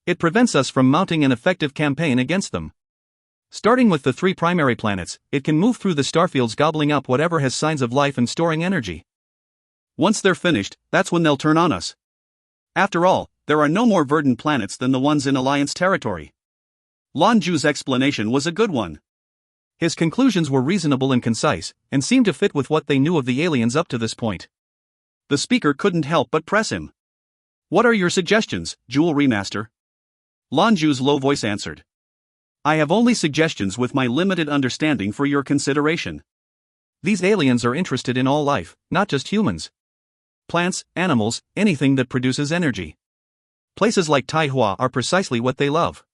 It prevents us from mounting an effective campaign against them. Starting with the 3 primary planets, it can move through the starfields gobbling up whatever has signs of life and storing energy. Once they're finished, that's when they'll turn on us. After all, there are no more verdant planets than the ones in Alliance territory. Lan Jue's explanation was a good one. His conclusions were reasonable and concise, and seemed to fit with what they knew of the aliens up to this point. The speaker couldn't help but press him. What are your suggestions, Jewelry Master? Lan Jue's low voice answered. I have only suggestions with my limited understanding for your consideration. These aliens are interested in all life, not just humans. Plants, animals, anything that produces energy. Places like Taihua are precisely what they love.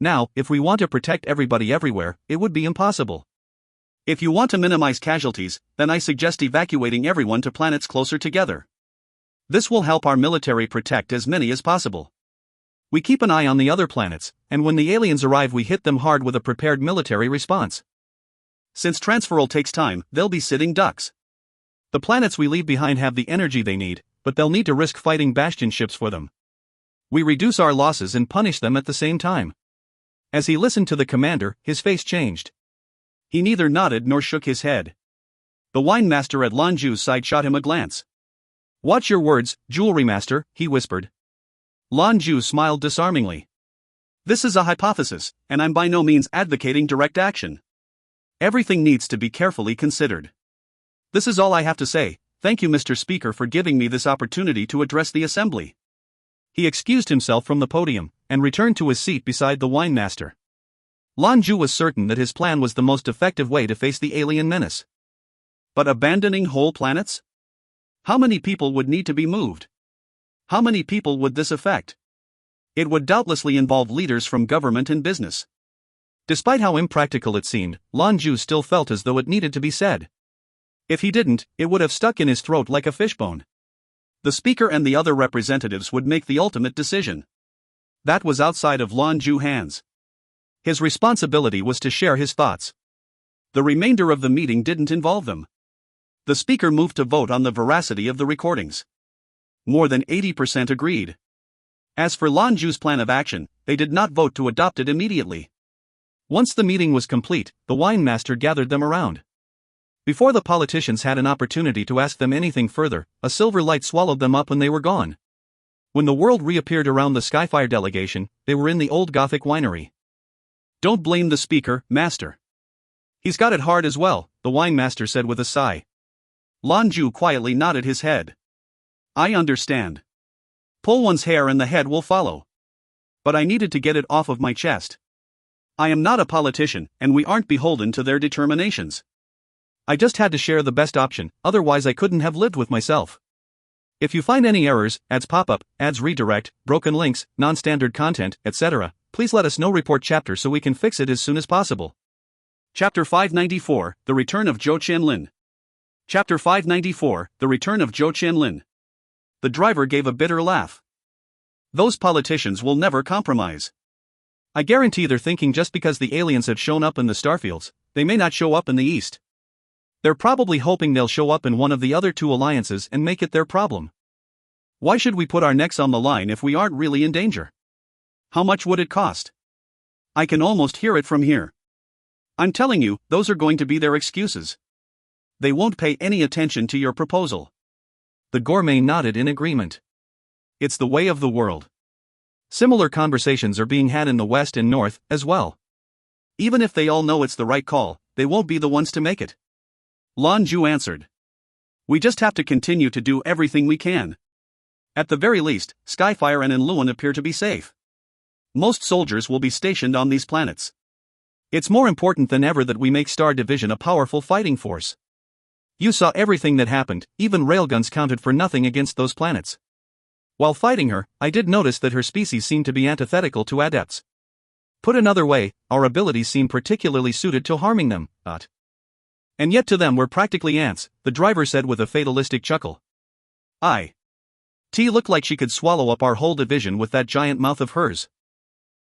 Now, if we want to protect everybody everywhere, it would be impossible. If you want to minimize casualties, then I suggest evacuating everyone to planets closer together. This will help our military protect as many as possible. We keep an eye on the other planets, and when the aliens arrive we hit them hard with a prepared military response. Since transferal takes time, they'll be sitting ducks. The planets we leave behind have the energy they need, but they'll need to risk fighting bastion ships for them. We reduce our losses and punish them at the same time. As he listened to the commander, his face changed. He neither nodded nor shook his head. The wine master at Lan Jue's side shot him a glance. Watch your words, Jewelry Master, he whispered. Lan Jue smiled disarmingly. This is a hypothesis, and I'm by no means advocating direct action. Everything needs to be carefully considered. This is all I have to say. Thank you, Mr. Speaker, for giving me this opportunity to address the assembly. He excused himself from the podium, and returned to his seat beside the wine master. Lan Jue was certain that his plan was the most effective way to face the alien menace. But abandoning whole planets? How many people would need to be moved? How many people would this affect? It would doubtlessly involve leaders from government and business. Despite how impractical it seemed, Lan Jue still felt as though it needed to be said. If he didn't, it would have stuck in his throat like a fishbone. The speaker and the other representatives would make the ultimate decision. That was outside of Lan Jue's hands. His responsibility was to share his thoughts. The remainder of the meeting didn't involve them. The speaker moved to vote on the veracity of the recordings. More than 80% agreed. As for Lan Jue's plan of action, they did not vote to adopt it immediately. Once the meeting was complete, the wine master gathered them around. Before the politicians had an opportunity to ask them anything further, a silver light swallowed them up and they were gone. When the world reappeared around the Skyfire delegation, they were in the old Gothic winery. Don't blame the speaker, Master. He's got it hard as well, the wine master said with a sigh. Lan Jue quietly nodded his head. I understand. Pull one's hair and the head will follow. But I needed to get it off of my chest. I am not a politician, and we aren't beholden to their determinations. I just had to share the best option, otherwise I couldn't have lived with myself. If you find any errors, ads pop up, ads redirect, broken links, non-standard content, etc., please let us know. Report chapter so we can fix it as soon as possible. Chapter 594, The Return of Zhou Qianlin. Chapter 594, The Return of Zhou Qianlin. The driver gave a bitter laugh. Those politicians will never compromise. I guarantee they're thinking just because the aliens have shown up in the starfields, they may not show up in the east. They're probably hoping they'll show up in one of the other two alliances and make it their problem. Why should we put our necks on the line if we aren't really in danger? How much would it cost? I can almost hear it from here. I'm telling you, those are going to be their excuses. They won't pay any attention to your proposal. The gourmet nodded in agreement. It's the way of the world. Similar conversations are being had in the West and North, as well. Even if they all know it's the right call, they won't be the ones to make it. Lan Jue answered. We just have to continue to do everything we can. At the very least, Skyfire and Luan appear to be safe. Most soldiers will be stationed on these planets. It's more important than ever that we make Star Division a powerful fighting force. You saw everything that happened, even railguns counted for nothing against those planets. While fighting her, I did notice that her species seemed to be antithetical to Adepts. Put another way, our abilities seem particularly suited to harming them, And yet to them we're practically ants, the driver said with a fatalistic chuckle. T looked like she could swallow up our whole division with that giant mouth of hers.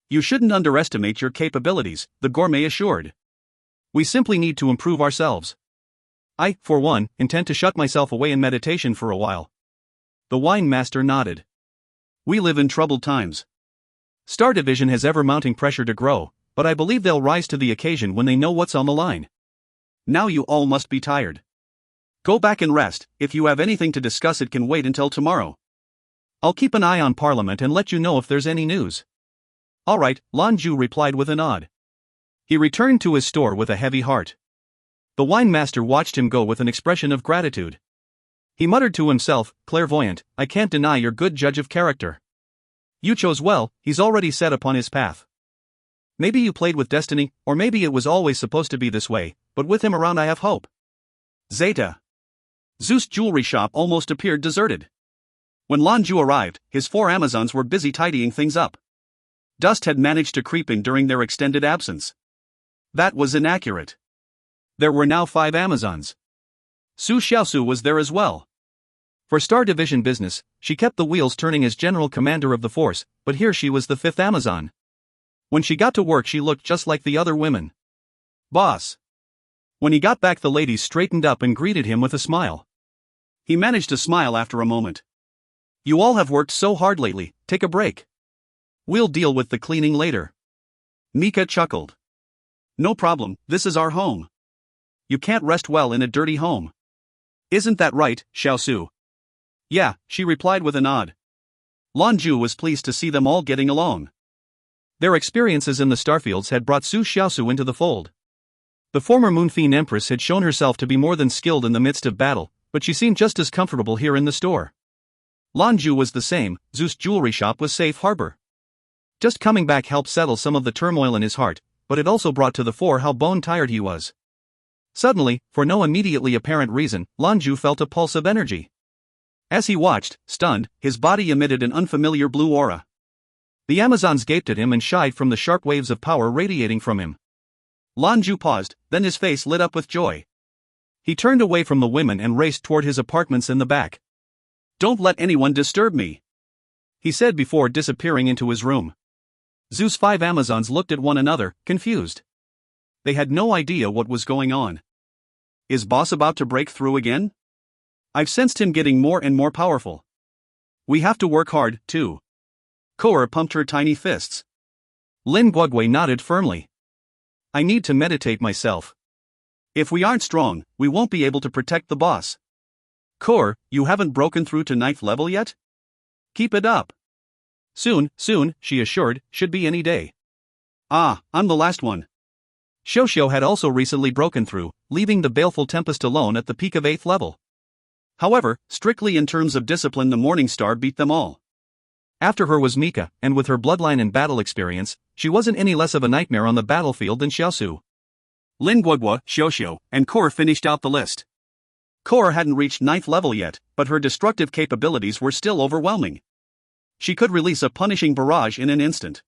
You shouldn't underestimate your capabilities, the gourmet assured. We simply need to improve ourselves. I, for one, intend to shut myself away in meditation for a while. The wine master nodded. We live in troubled times. Star Division has ever-mounting pressure to grow, but I believe they'll rise to the occasion when they know what's on the line. Now you all must be tired. Go back and rest. If you have anything to discuss it can wait until tomorrow. I'll keep an eye on Parliament and let you know if there's any news. All right, Lan Jue replied with a nod. He returned to his store with a heavy heart. The wine master watched him go with an expression of gratitude. He muttered to himself, clairvoyant, I can't deny you're good judge of character. You chose well, he's already set upon his path. Maybe you played with destiny, or maybe it was always supposed to be this way, but with him around I have hope. Zeta. Zhou's jewelry shop almost appeared deserted. When Lan Jue arrived, his 4 Amazons were busy tidying things up. Dust had managed to creep in during their extended absence. That was inaccurate. There were now 5 Amazons. Zhou Xiaosu was there as well. For Star Division business, she kept the wheels turning as general commander of the force, but here she was the 5th Amazon. When she got to work she looked just like the other women. Boss. When he got back the ladies straightened up and greeted him with a smile. He managed to smile after a moment. You all have worked so hard lately, take a break. We'll deal with the cleaning later. Mika chuckled. No problem, this is our home. You can't rest well in a dirty home. Isn't that right, Xiaosu? Yeah, she replied with a nod. Lan Jue was pleased to see them all getting along. Their experiences in the starfields had brought Zhou Xiaosu into the fold. The former Moonfiend Empress had shown herself to be more than skilled in the midst of battle, but she seemed just as comfortable here in the store. Lan Jue was the same, Zhou's jewelry shop was safe harbor. Just coming back helped settle some of the turmoil in his heart, but it also brought to the fore how bone-tired he was. Suddenly, for no immediately apparent reason, Lan Jue felt a pulse of energy. As he watched, stunned, his body emitted an unfamiliar blue aura. The Amazons gaped at him and shied from the sharp waves of power radiating from him. Lan Jue paused, then his face lit up with joy. He turned away from the women and raced toward his apartments in the back. Don't let anyone disturb me, he said before disappearing into his room. Zhou's 5 Amazons looked at one another, confused. They had no idea what was going on. Is boss about to break through again? I've sensed him getting more and more powerful. We have to work hard, too. Koer pumped her tiny fists. Lin Guogui nodded firmly. I need to meditate myself. If we aren't strong, we won't be able to protect the boss. Koer, you haven't broken through to 9th level yet? Keep it up. Soon, she assured, should be any day. I'm the last one. Xiao had also recently broken through, leaving the baleful Tempest alone at the peak of 8th level. However, strictly in terms of discipline, the Morningstar beat them all. After her was Mika, and with her bloodline and battle experience, she wasn't any less of a nightmare on the battlefield than Xiaosu. Lin Guogua, Xiao, and Kor finished out the list. Kor hadn't reached 9th level yet, but her destructive capabilities were still overwhelming. She could release a punishing barrage in an instant.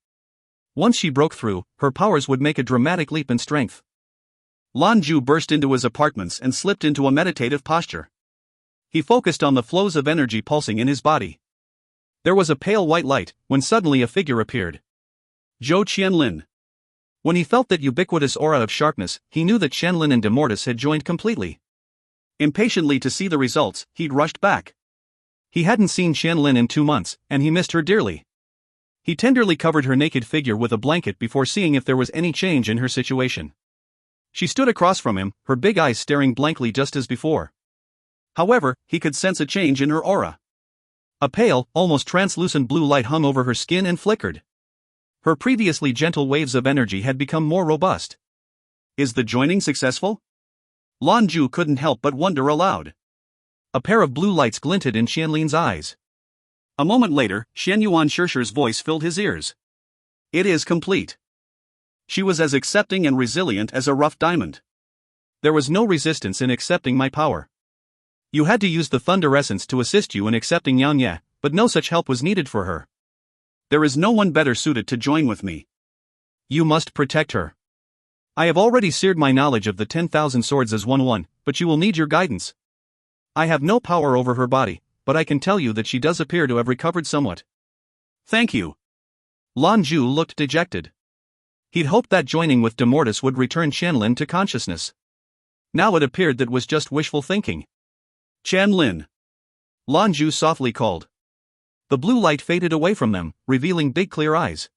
Once she broke through, her powers would make a dramatic leap in strength. Lan Jue burst into his apartments and slipped into a meditative posture. He focused on the flows of energy pulsing in his body. There was a pale white light, when suddenly a figure appeared. Zhou Qianlin. When he felt that ubiquitous aura of sharpness, he knew that Qianlin and Demortis had joined completely. Impatiently to see the results, he'd rushed back. He hadn't seen Qianlin in 2 months, and he missed her dearly. He tenderly covered her naked figure with a blanket before seeing if there was any change in her situation. She stood across from him, her big eyes staring blankly just as before. However, he could sense a change in her aura. A pale, almost translucent blue light hung over her skin and flickered. Her previously gentle waves of energy had become more robust. Is the joining successful? Lan Jue couldn't help but wonder aloud. A pair of blue lights glinted in Qianlin's eyes. A moment later, Shen Yuan Shirshir's voice filled his ears. It is complete. She was as accepting and resilient as a rough diamond. There was no resistance in accepting my power. You had to use the Thunder Essence to assist you in accepting Yang Ye, but no such help was needed for her. There is no one better suited to join with me. You must protect her. I have already seared my knowledge of the 10,000 swords as 1-1, but you will need your guidance. I have no power over her body, but I can tell you that she does appear to have recovered somewhat. Thank you. Lan Jue looked dejected. He'd hoped that joining with Demortis would return Qianlin to consciousness. Now it appeared that was just wishful thinking. Qianlin. Lan Jue softly called. The blue light faded away from them, revealing big clear eyes.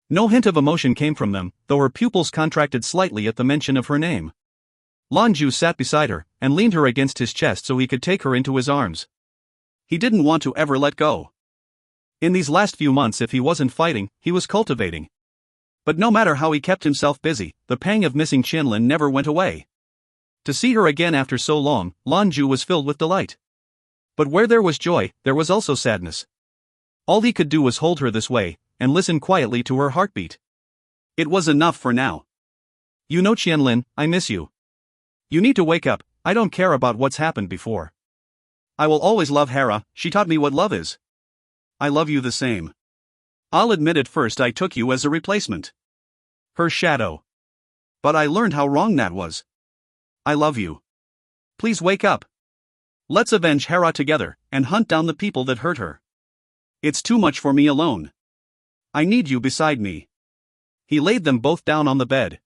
No hint of emotion came from them, though her pupils contracted slightly at the mention of her name. Lan Jue sat beside her, and leaned her against his chest so he could take her into his arms. He didn't want to ever let go. In these last few months, if he wasn't fighting, he was cultivating. But no matter how he kept himself busy, the pang of missing Qianlin never went away. To see her again after so long, Lan Jue was filled with delight. But where there was joy, there was also sadness. All he could do was hold her this way, and listen quietly to her heartbeat. It was enough for now. You know, Qianlin, I miss you. You need to wake up. I don't care about what's happened before. I will always love Hera, she taught me what love is. I love you the same. I'll admit at first I took you as a replacement. Her shadow. But I learned how wrong that was. I love you. Please wake up. Let's avenge Hera together, and hunt down the people that hurt her. It's too much for me alone. I need you beside me. He laid them both down on the bed.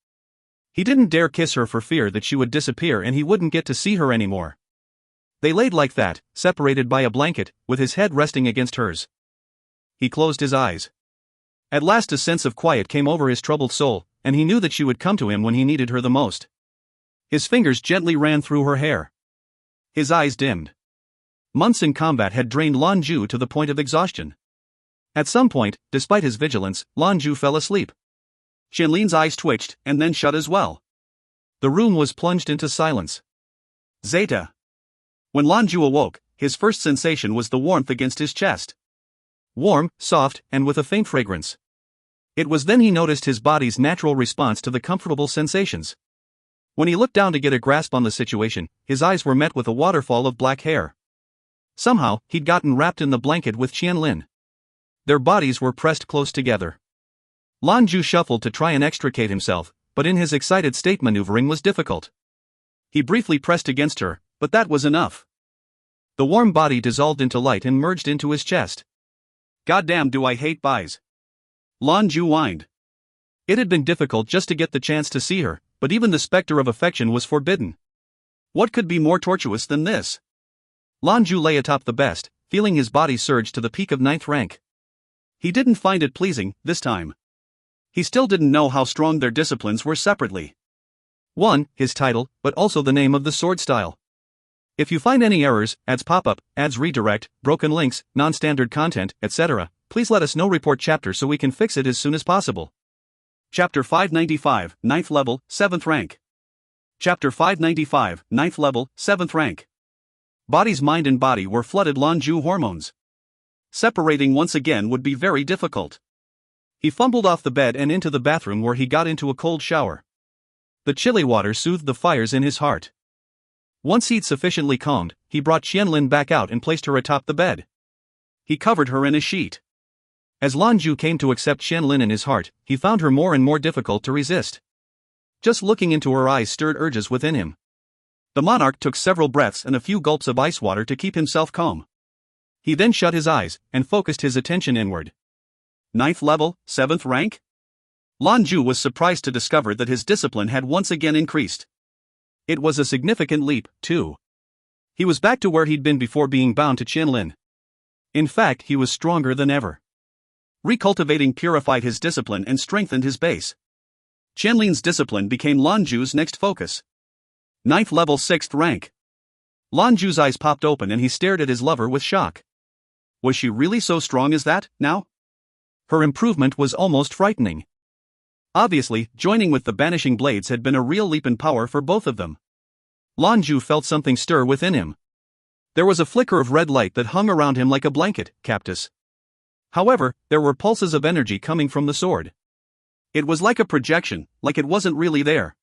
He didn't dare kiss her for fear that she would disappear and he wouldn't get to see her anymore. They laid like that, separated by a blanket, with his head resting against hers. He closed his eyes. At last a sense of quiet came over his troubled soul, and he knew that she would come to him when he needed her the most. His fingers gently ran through her hair. His eyes dimmed. Months in combat had drained Lan Jue to the point of exhaustion. At some point, despite his vigilance, Lan Jue fell asleep. Qianlin's eyes twitched, and then shut as well. The room was plunged into silence. Zeta. When Lan Jue awoke, his first sensation was the warmth against his chest. Warm, soft, and with a faint fragrance. It was then he noticed his body's natural response to the comfortable sensations. When he looked down to get a grasp on the situation, his eyes were met with a waterfall of black hair. Somehow, he'd gotten wrapped in the blanket with Qianlin. Their bodies were pressed close together. Lan Jue shuffled to try and extricate himself, but in his excited state maneuvering was difficult. He briefly pressed against her, but that was enough. The warm body dissolved into light and merged into his chest. Goddamn, do I hate buys. Lan Jue whined. It had been difficult just to get the chance to see her, but even the specter of affection was forbidden. What could be more tortuous than this? Lan Jue lay atop the best, feeling his body surge to the peak of 9th rank. He didn't find it pleasing, this time. He still didn't know how strong their disciplines were separately. 1. His title, but also the name of the sword style. If you find any errors, ads pop-up, ads redirect, broken links, non-standard content, etc., please let us know. Report chapter so we can fix it as soon as possible. Chapter 595, 9th level, 7th rank. Chapter 595, 9th level, 7th rank. Body's mind and body were flooded Lan Jue hormones. Separating once again would be very difficult. He fumbled off the bed and into the bathroom where he got into a cold shower. The chilly water soothed the fires in his heart. Once he'd sufficiently calmed, he brought Qianlin back out and placed her atop the bed. He covered her in a sheet. As Lan Jue came to accept Qianlin in his heart, he found her more and more difficult to resist. Just looking into her eyes stirred urges within him. The monarch took several breaths and a few gulps of ice water to keep himself calm. He then shut his eyes and focused his attention inward. 9th level, 7th rank? Lan Jue was surprised to discover that his discipline had once again increased. It was a significant leap, too. He was back to where he'd been before being bound to Qianlin. In fact, he was stronger than ever. Recultivating purified his discipline and strengthened his base. Qianlin's discipline became Lan Jue's next focus. 9th level, 6th rank. Lan Jue's eyes popped open and he stared at his lover with shock. Was she really so strong as that, now? Her improvement was almost frightening. Obviously, joining with the Banishing Blades had been a real leap in power for both of them. Lan Jue felt something stir within him. There was a flicker of red light that hung around him like a blanket, Captus. However, there were pulses of energy coming from the sword. It was like a projection, like it wasn't really there.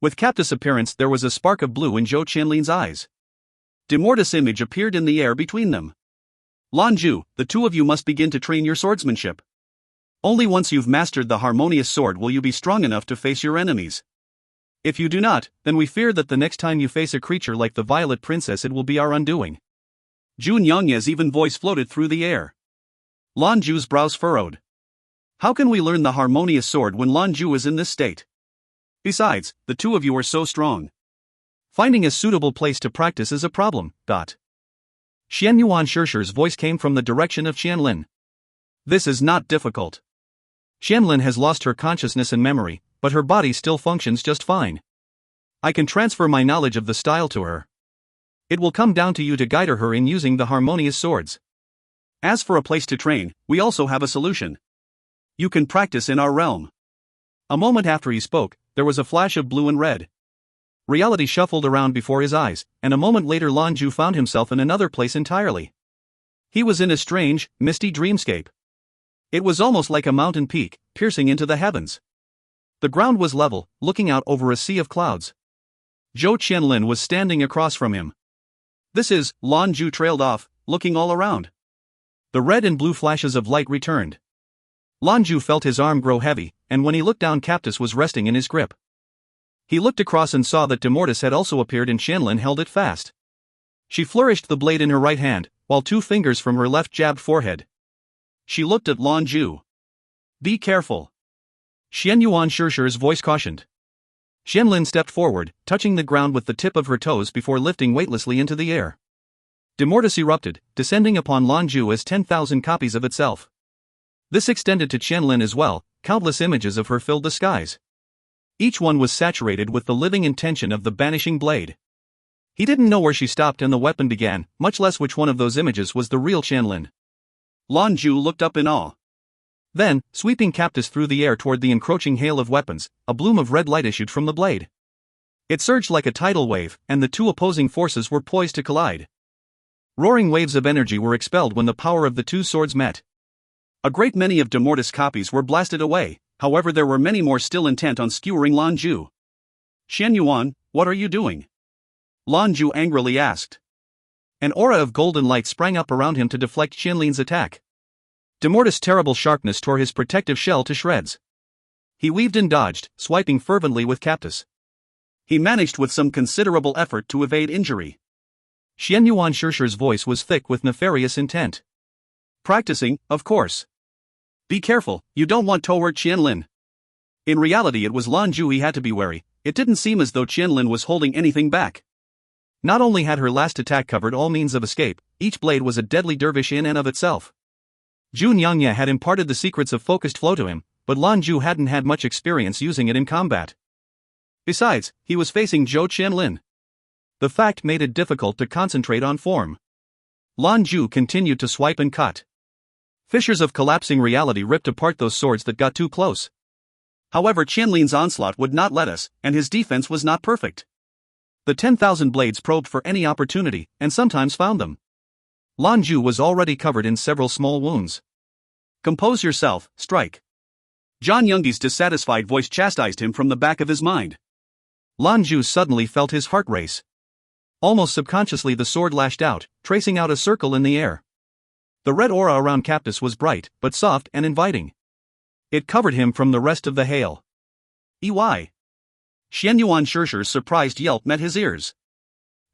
With Captus' appearance, there was a spark of blue in Zhou Qianlin's eyes. Demortis' image appeared in the air between them. Lan Jue, the two of you must begin to train your swordsmanship. Only once you've mastered the harmonious sword will you be strong enough to face your enemies. If you do not, then we fear that the next time you face a creature like the Violet Princess it will be our undoing. Zhou Qianlin's even voice floated through the air. Lan Jue's brows furrowed. How can we learn the harmonious sword when Lan Jue is in this state? Besides, the two of you are so strong. Finding a suitable place to practice is a problem. Xianyuan Shirshir's voice came from the direction of Qianlin. This is not difficult. Qianlin has lost her consciousness and memory, but her body still functions just fine. I can transfer my knowledge of the style to her. It will come down to you to guide her in using the harmonious swords. As for a place to train, we also have a solution. You can practice in our realm. A moment after he spoke, there was a flash of blue and red. Reality shuffled around before his eyes, and a moment later Lan Jue found himself in another place entirely. He was in a strange, misty dreamscape. It was almost like a mountain peak, piercing into the heavens. The ground was level, looking out over a sea of clouds. Zhou Qianlin was standing across from him. This is, Lan Jue trailed off, looking all around. The red and blue flashes of light returned. Lan Jue felt his arm grow heavy, and when he looked down Captus was resting in his grip. He looked across and saw that Demortis had also appeared and Qianlin held it fast. She flourished the blade in her right hand, while two fingers from her left jabbed forehead. She looked at Lan Jue. Be careful. Xianyuan Shirshir's voice cautioned. Qianlin stepped forward, touching the ground with the tip of her toes before lifting weightlessly into the air. Demortis erupted, descending upon Lan Jue as 10,000 copies of itself. This extended to Qianlin as well, countless images of her filled the skies. Each one was saturated with the living intention of the Banishing Blade. He didn't know where she stopped and the weapon began, much less which one of those images was the real Qianlin. Lan Jue looked up in awe. Then, sweeping Captus through the air toward the encroaching hail of weapons, a bloom of red light issued from the blade. It surged like a tidal wave, and the two opposing forces were poised to collide. Roaring waves of energy were expelled when the power of the two swords met. A great many of Demortis' copies were blasted away, however there were many more still intent on skewering Lan Jue. Xianyuan, what are you doing? Lan Jue angrily asked. An aura of golden light sprang up around him to deflect Qianlin's attack. Demortis' terrible sharpness tore his protective shell to shreds. He weaved and dodged, swiping fervently with Captus. He managed with some considerable effort to evade injury. Xianyuan Shirshir's voice was thick with nefarious intent. Practicing, of course. Be careful, you don't want to hurt Qianlin. In reality it was Lan Jue he had to be wary. It didn't seem as though Qianlin was holding anything back. Not only had her last attack covered all means of escape, each blade was a deadly dervish in and of itself. Zhou Qianlin had imparted the secrets of focused flow to him, but Lan Jue hadn't had much experience using it in combat. Besides, he was facing Zhou Qianlin. The fact made it difficult to concentrate on form. Lan Jue continued to swipe and cut. Fissures of collapsing reality ripped apart those swords that got too close. However, Qianlin's onslaught would not let us, and his defense was not perfect. The 10,000 blades probed for any opportunity, and sometimes found them. Lan Jue was already covered in several small wounds. "Compose yourself, strike." Zhang Yongyi's dissatisfied voice chastised him from the back of his mind. Lan Jue suddenly felt his heart race. Almost subconsciously the sword lashed out, tracing out a circle in the air. The red aura around Cactus was bright, but soft and inviting. It covered him from the rest of the hail. "EY." Xianyuan Shirshir's surprised yelp met his ears.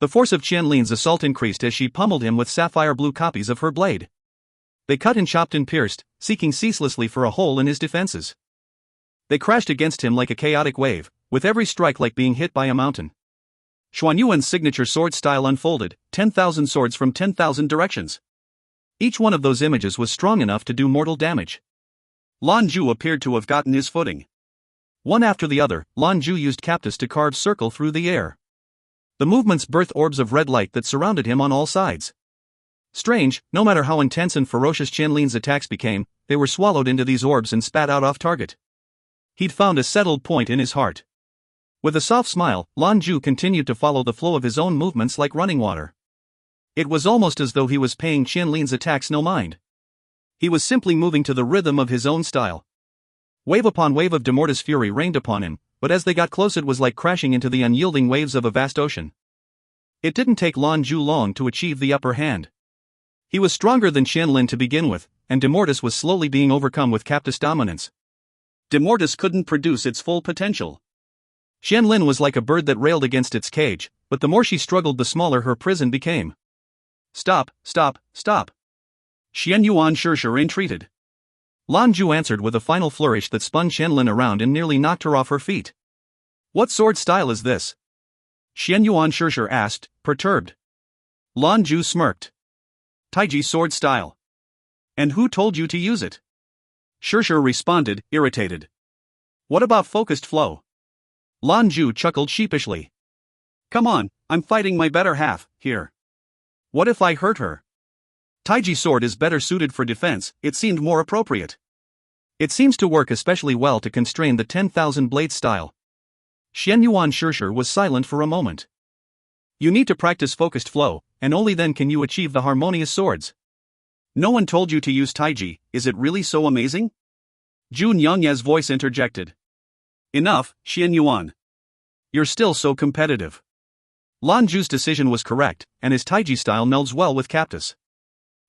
The force of Qianlin's assault increased as she pummeled him with sapphire blue copies of her blade. They cut and chopped and pierced, seeking ceaselessly for a hole in his defenses. They crashed against him like a chaotic wave, with every strike like being hit by a mountain. Xuanyuan's signature sword style unfolded, 10,000 swords from 10,000 directions. Each one of those images was strong enough to do mortal damage. Lan Jue appeared to have gotten his footing. One after the other, Lan Jue used Cactus to carve circle through the air. The movements birthed orbs of red light that surrounded him on all sides. Strange, no matter how intense and ferocious Qianlin's attacks became, they were swallowed into these orbs and spat out off target. He'd found a settled point in his heart. With a soft smile, Lan Jue continued to follow the flow of his own movements like running water. It was almost as though he was paying Qianlin's attacks no mind. He was simply moving to the rhythm of his own style. Wave upon wave of demortis fury rained upon him, but as they got close it was like crashing into the unyielding waves of a vast ocean. It didn't take Lan Jue long to achieve the upper hand. He was stronger than Qianlin to begin with, and demortis was slowly being overcome with Cactus dominance. Demortis couldn't produce its full potential. Qianlin was like a bird that railed against its cage, but the more she struggled the smaller her prison became. "Stop, stop, stop." Xianyuan Shirshir entreated. Lan Jue answered with a final flourish that spun Qianlin around and nearly knocked her off her feet. "What sword style is this?" Xianyuan Shirshir asked, perturbed. Lan Jue smirked. "Taiji sword style." "And who told you to use it?" Shirshir responded, irritated. "What about focused flow?" Lan Jue chuckled sheepishly. "Come on, I'm fighting my better half, here. What if I hurt her?" Taiji sword is better suited for defense, it seemed more appropriate. It seems to work especially well to constrain the 10,000 blade style. Xianyuan Shirshir was silent for a moment. "You need to practice focused flow, and only then can you achieve the harmonious swords." "No one told you to use Taiji, is it really so amazing?" Jun Yangya's voice interjected. "Enough, Xianyuan. You're still so competitive." Lan Jue's decision was correct, and his Taiji style melds well with Cactus.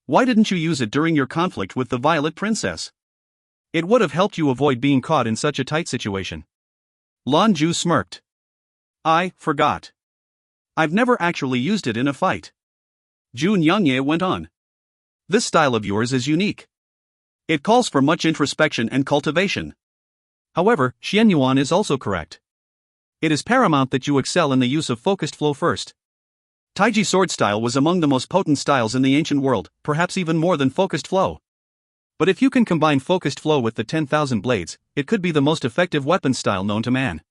"Why didn't you use it during your conflict with the Violet Princess? It would have helped you avoid being caught in such a tight situation." Lan Jue smirked. "I forgot. I've never actually used it in a fight." Jun Yangye went on. "This style of yours is unique. It calls for much introspection and cultivation. However, Xianyuan is also correct. It is paramount that you excel in the use of focused flow first. Taiji sword style was among the most potent styles in the ancient world, perhaps even more than focused flow. But if you can combine focused flow with the 10,000 blades, it could be the most effective weapon style known to man.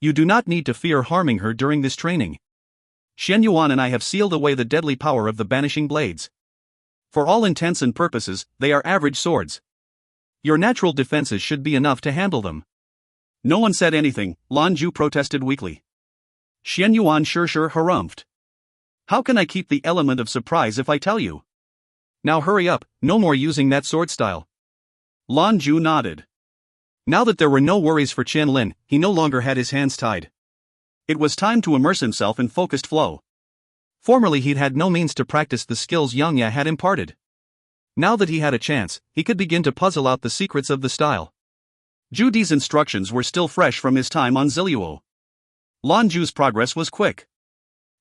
You do not need to fear harming her during this training. Xianyuan and I have sealed away the deadly power of the banishing blades. For all intents and purposes, they are average swords. Your natural defenses should be enough to handle them." No one said anything, Lan Jue protested weakly. Xianyuan Shirshir harumphed. "How can I keep the element of surprise if I tell you?" "Now hurry up, no more using that sword style." Lan Jue nodded. Now that there were no worries for Qianlin, he no longer had his hands tied. It was time to immerse himself in focused flow. Formerly he'd had no means to practice the skills Yangya had imparted. Now that he had a chance, he could begin to puzzle out the secrets of the style. Zhu Di's instructions were still fresh from his time on Ziluo. Lan Jue's progress was quick.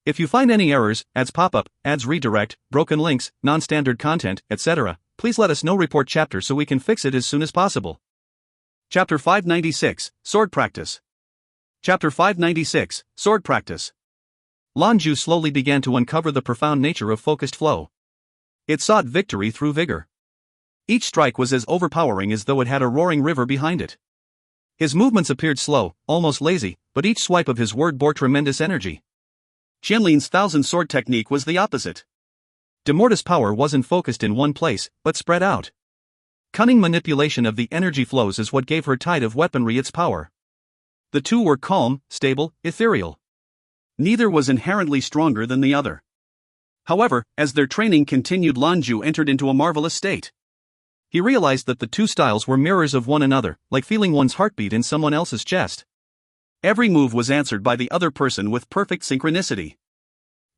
If you find any errors, ads pop-up, ads redirect, broken links, non-standard content, etc., please let us know. Report chapter so we can fix it as soon as possible. Chapter 596, Sword Practice. Chapter 596, Sword Practice. Lan Jue slowly began to uncover the profound nature of focused flow. It sought victory through vigor. Each strike was as overpowering as though it had a roaring river behind it. His movements appeared slow, almost lazy, but each swipe of his word bore tremendous energy. Qianlin's thousand-sword technique was the opposite. Demortis power wasn't focused in one place, but spread out. Cunning manipulation of the energy flows is what gave her type of weaponry its power. The two were calm, stable, ethereal. Neither was inherently stronger than the other. However, as their training continued, Lan Jue entered into a marvelous state. He realized that the two styles were mirrors of one another, like feeling one's heartbeat in someone else's chest. Every move was answered by the other person with perfect synchronicity.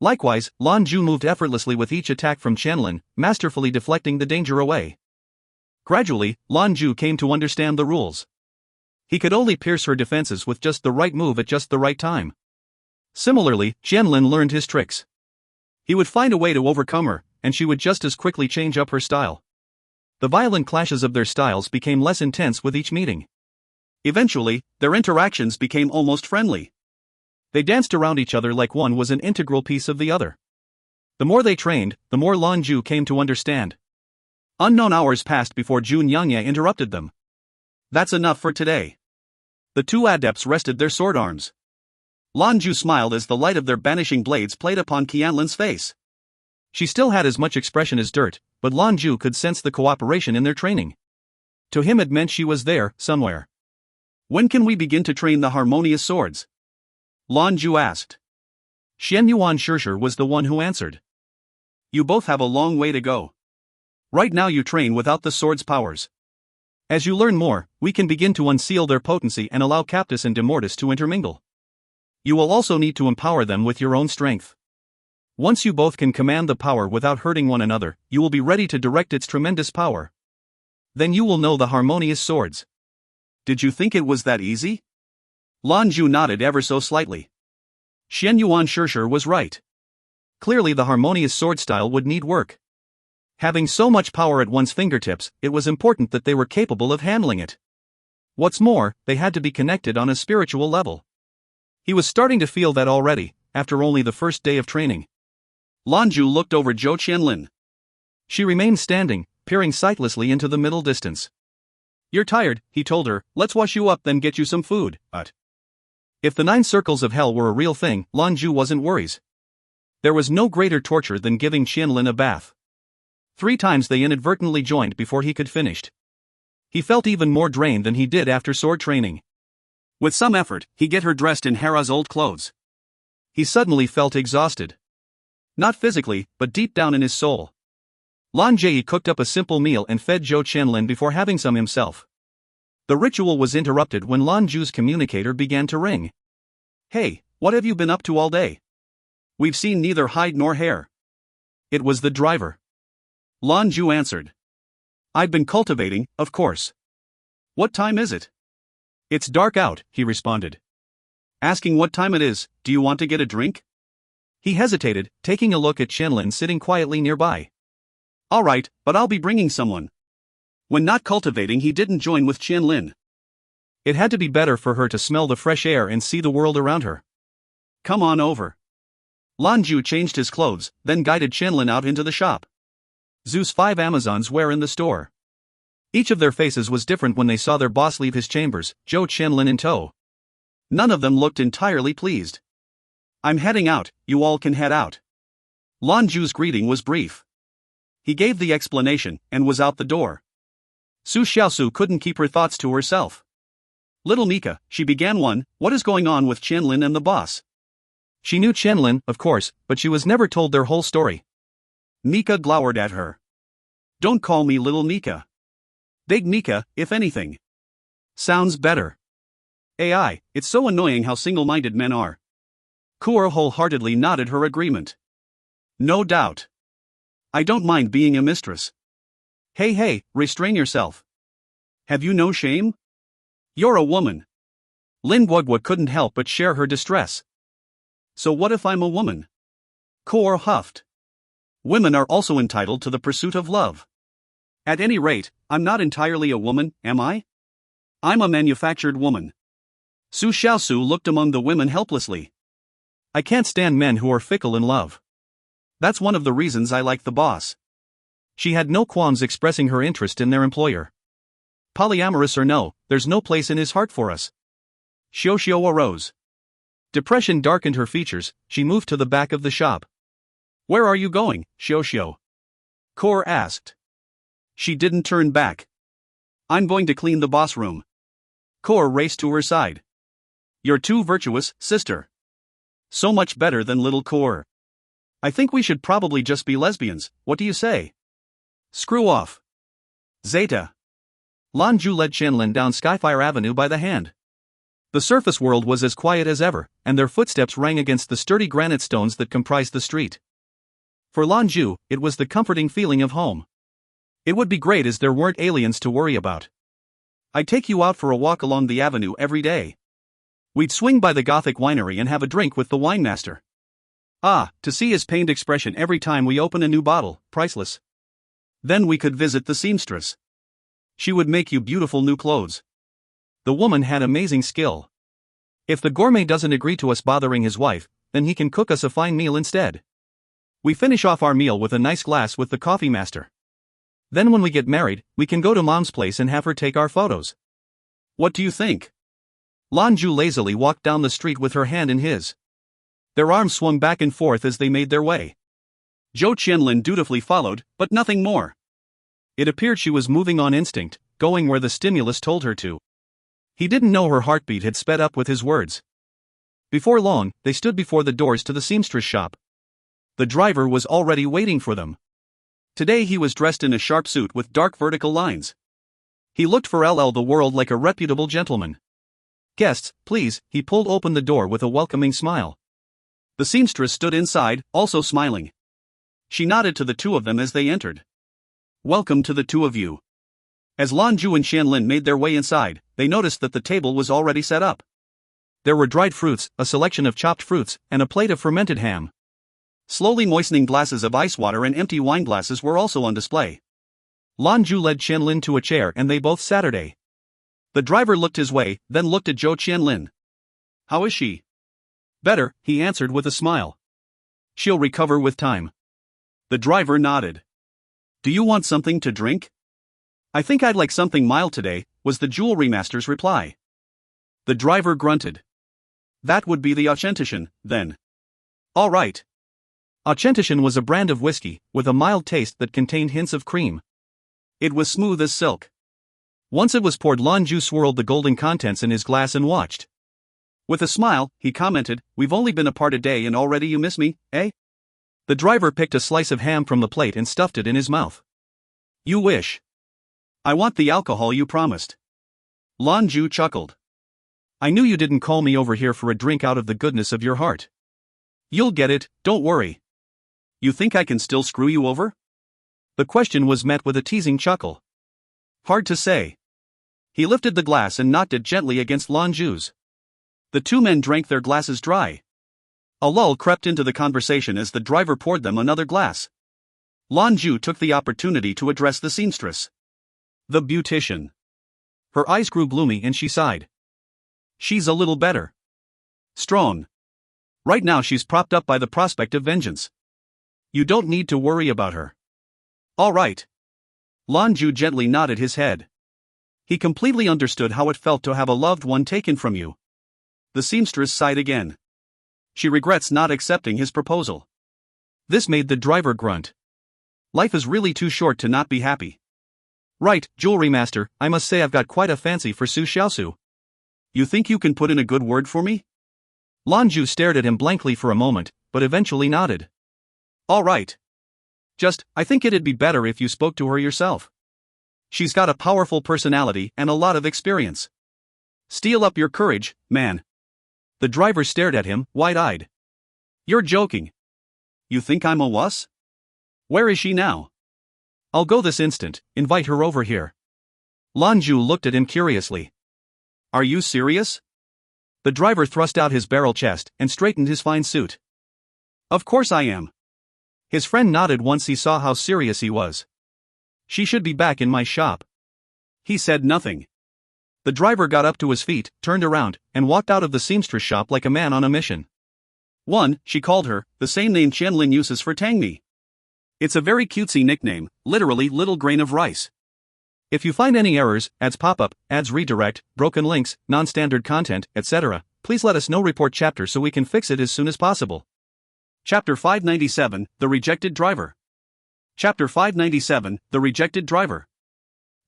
Likewise, Lan Jue moved effortlessly with each attack from Qianlin, masterfully deflecting the danger away. Gradually, Lan Jue came to understand the rules. He could only pierce her defenses with just the right move at just the right time. Similarly, Qianlin learned his tricks. He would find a way to overcome her, and she would just as quickly change up her style. The violent clashes of their styles became less intense with each meeting. Eventually, their interactions became almost friendly. They danced around each other like one was an integral piece of the other. The more they trained, the more Lan Jue came to understand. Unknown hours passed before Zhou Qianlin interrupted them. That's enough for today. The two adepts rested their sword arms. Lan Jue smiled as the light of their banishing blades played upon Qianlin's face. She still had as much expression as dirt, but Lan Jue could sense the cooperation in their training. To him it meant she was there, somewhere. When can we begin to train the harmonious swords? Lan Jue asked. Xian Yuan Shishir was the one who answered. You both have a long way to go. Right now you train without the sword's powers. As you learn more, we can begin to unseal their potency and allow Captus and Demortis to intermingle. You will also need to empower them with your own strength. Once you both can command the power without hurting one another, you will be ready to direct its tremendous power. Then you will know the harmonious swords. Did you think it was that easy? Lan Jue nodded ever so slightly. Xian Yuan Shishir was right. Clearly the harmonious sword style would need work. Having so much power at one's fingertips, it was important that they were capable of handling it. What's more, they had to be connected on a spiritual level. He was starting to feel that already, after only the first day of training. Lan Jue looked over Zhou Qianlin. She remained standing, peering sightlessly into the middle distance. You're tired, he told her, let's wash you up then get you some food. If the 9 circles of hell were a real thing, Lan Jue wasn't worried. There was no greater torture than giving Qianlin a bath. 3 times they inadvertently joined before he could finish. He felt even more drained than he did after sword training. With some effort, he get her dressed in Hera's old clothes. He suddenly felt exhausted. Not physically, but deep down in his soul. Lan Jue cooked up a simple meal and fed Zhou Qianlin before having some himself. The ritual was interrupted when Lan Jue's communicator began to ring. Hey, what have you been up to all day? We've seen neither hide nor hair. It was the driver. Lan Jue answered. I've been cultivating, of course. What time is it? It's dark out, he responded. Asking what time it is, do you want to get a drink? He hesitated, taking a look at Qianlin sitting quietly nearby. All right, but I'll be bringing someone. When not cultivating, he didn't join with Qianlin. It had to be better for her to smell the fresh air and see the world around her. Come on over. Lan Jue changed his clothes, then guided Qianlin out into the shop. Zhou's 5 Amazons were in the store. Each of their faces was different when they saw their boss leave his chambers, Zhou Qianlin in tow. None of them looked entirely pleased. I'm heading out, you all can head out. Lan Jue's greeting was brief. He gave the explanation, and was out the door. Su Xiaosu couldn't keep her thoughts to herself. Little Mika, she began what is going on with Qianlin and the boss? She knew Qianlin, of course, but she was never told their whole story. Mika glowered at her. Don't call me little Mika. Big Mika, if anything. Sounds better. AI, it's so annoying how single-minded men are. Kuo wholeheartedly nodded her agreement. No doubt. I don't mind being a mistress. Hey, restrain yourself. Have you no shame? You're a woman. Lin Guogua couldn't help but share her distress. So what if I'm a woman? Kuo huffed. Women are also entitled to the pursuit of love. At any rate, I'm not entirely a woman, am I? I'm a manufactured woman. Su Xiaosu looked among the women helplessly. I can't stand men who are fickle in love. That's one of the reasons I like the boss. She had no qualms expressing her interest in their employer. Polyamorous or no, there's no place in his heart for us. Xiao arose. Depression darkened her features, she moved to the back of the shop. Where are you going, Xiao? Kuo asked. She didn't turn back. I'm going to clean the boss room. Core raced to her side. You're too virtuous, sister. So much better than little Core. I think we should probably just be lesbians, what do you say? Screw off. Zeta. Lan Jue led Qianlin down Skyfire Avenue by the hand. The surface world was as quiet as ever, and their footsteps rang against the sturdy granite stones that comprised the street. For Lan Jue, it was the comforting feeling of home. It would be great as there weren't aliens to worry about. I'd take you out for a walk along the avenue every day. We'd swing by the Gothic winery and have a drink with the winemaster. Ah, to see his pained expression every time we open a new bottle, priceless. Then we could visit the seamstress. She would make you beautiful new clothes. The woman had amazing skill. If the gourmet doesn't agree to us bothering his wife, then he can cook us a fine meal instead. We finish off our meal with a nice glass with the coffee master. Then when we get married, we can go to Mom's place and have her take our photos. What do you think? Lan Jue lazily walked down the street with her hand in his. Their arms swung back and forth as they made their way. Zhou Qianlin dutifully followed, but nothing more. It appeared she was moving on instinct, going where the stimulus told her to. He didn't know her heartbeat had sped up with his words. Before long, they stood before the doors to the seamstress shop. The driver was already waiting for them. Today he was dressed in a sharp suit with dark vertical lines. He looked for the world like a reputable gentleman. Guests, please, he pulled open the door with a welcoming smile. The seamstress stood inside, also smiling. She nodded to the two of them as they entered. Welcome to the two of you. As Lan Jue and Qianlin made their way inside, they noticed that the table was already set up. There were dried fruits, a selection of chopped fruits, and a plate of fermented ham. Slowly moistening glasses of ice water and empty wine glasses were also on display. Lan Jue led Qianlin to a chair and they both sat. The driver looked his way, then looked at Zhou Qianlin. How is she? Better, he answered with a smile. She'll recover with time. The driver nodded. Do you want something to drink? I think I'd like something mild today, was the jewelry master's reply. The driver grunted. That would be the Authentition, then. All right. Authentition was a brand of whiskey, with a mild taste that contained hints of cream. It was smooth as silk. Once it was poured, Lan Jue swirled the golden contents in his glass and watched. With a smile, he commented, We've only been apart a day and already you miss me, eh? The driver picked a slice of ham from the plate and stuffed it in his mouth. You wish. I want the alcohol you promised. Lan Jue chuckled. I knew you didn't call me over here for a drink out of the goodness of your heart. You'll get it, don't worry. You think I can still screw you over? The question was met with a teasing chuckle. Hard to say. He lifted the glass and knocked it gently against Lan Jue's. The two men drank their glasses dry. A lull crept into the conversation as the driver poured them another glass. Lan Jue took the opportunity to address the seamstress. The beautician. Her eyes grew gloomy and she sighed. She's a little better. Strong. Right now she's propped up by the prospect of vengeance. You don't need to worry about her. All right. Lan Jue gently nodded his head. He completely understood how it felt to have a loved one taken from you. The seamstress sighed again. She regrets not accepting his proposal. This made the driver grunt. Life is really too short to not be happy. Right, jewelry master, I must say I've got quite a fancy for Su Xiaosu. You think you can put in a good word for me? Lan Jue stared at him blankly for a moment, but eventually nodded. All right. I think it'd be better if you spoke to her yourself. She's got a powerful personality and a lot of experience. Steel up your courage, man. The driver stared at him, wide-eyed. You're joking. You think I'm a wuss? Where is she now? I'll go this instant, invite her over here. Lan Jue looked at him curiously. Are you serious? The driver thrust out his barrel chest and straightened his fine suit. Of course I am. His friend nodded once he saw how serious he was. She should be back in my shop. He said nothing. The driver got up to his feet, turned around, and walked out of the seamstress shop like a man on a mission. She called her, the same name Qianlin uses for Tangmi. It's a very cutesy nickname, literally little grain of rice. If you find any errors, ads pop up, ads redirect, broken links, non-standard content, etc., please let us know. Report chapter so we can fix it as soon as possible. Chapter 597, The Rejected Driver. Chapter 597, The Rejected Driver.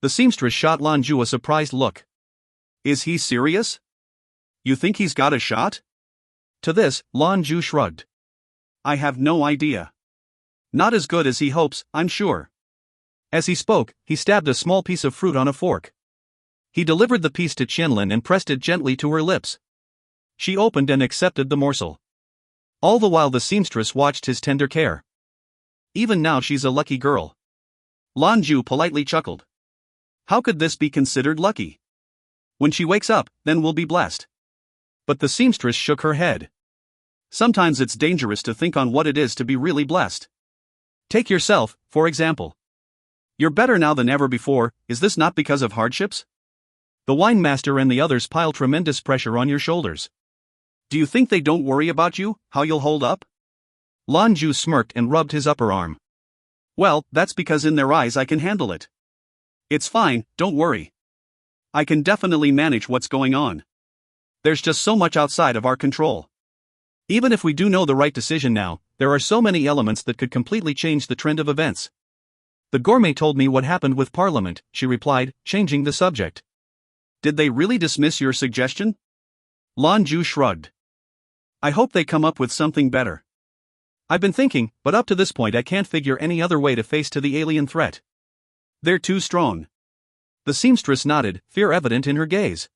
The seamstress shot Lan Jue a surprised look. Is he serious? You think he's got a shot? To this, Lan Jue shrugged. I have no idea. Not as good as he hopes, I'm sure. As he spoke, he stabbed a small piece of fruit on a fork. He delivered the piece to Qianlin and pressed it gently to her lips. She opened and accepted the morsel. All the while the seamstress watched his tender care. Even now she's a lucky girl. Lan Jue politely chuckled. How could this be considered lucky? When she wakes up, then we'll be blessed. But the seamstress shook her head. Sometimes it's dangerous to think on what it is to be really blessed. Take yourself, for example. You're better now than ever before, is this not because of hardships? The wine master and the others pile tremendous pressure on your shoulders. Do you think they don't worry about you, how you'll hold up? Lan Jue smirked and rubbed his upper arm. Well, that's because in their eyes I can handle it. It's fine, don't worry. I can definitely manage what's going on. There's just so much outside of our control. Even if we do know the right decision now, there are so many elements that could completely change the trend of events. The gourmet told me what happened with Parliament, she replied, changing the subject. Did they really dismiss your suggestion? Lan Jue shrugged. I hope they come up with something better. I've been thinking, but up to this point I can't figure any other way to face the alien threat. They're too strong. The seamstress nodded, fear evident in her gaze.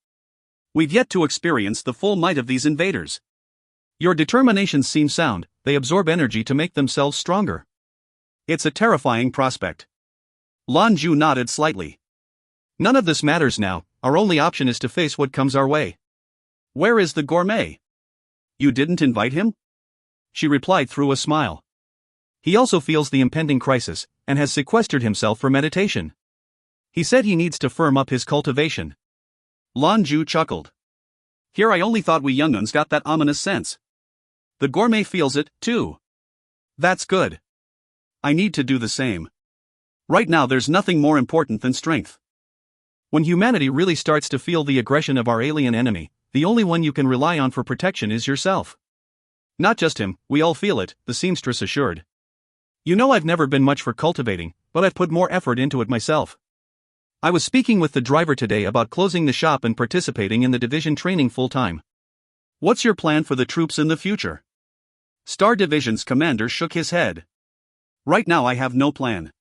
We've yet to experience the full might of these invaders. Your determinations seem sound, they absorb energy to make themselves stronger. It's a terrifying prospect. Lan Jue nodded slightly. None of this matters now, our only option is to face what comes our way. Where is the gourmet? You didn't invite him? She replied through a smile. He also feels the impending crisis, and has sequestered himself for meditation. He said he needs to firm up his cultivation. Lan Jue chuckled. Here I only thought we young uns got that ominous sense. The gourmet feels it, too. That's good. I need to do the same. Right now there's nothing more important than strength. When humanity really starts to feel the aggression of our alien enemy, the only one you can rely on for protection is yourself. Not just him, we all feel it, the seamstress assured. You know I've never been much for cultivating, but I've put more effort into it myself. I was speaking with the driver today about closing the shop and participating in the division training full-time. What's your plan for the troops in the future? Star Division's commander shook his head. Right now I have no plan.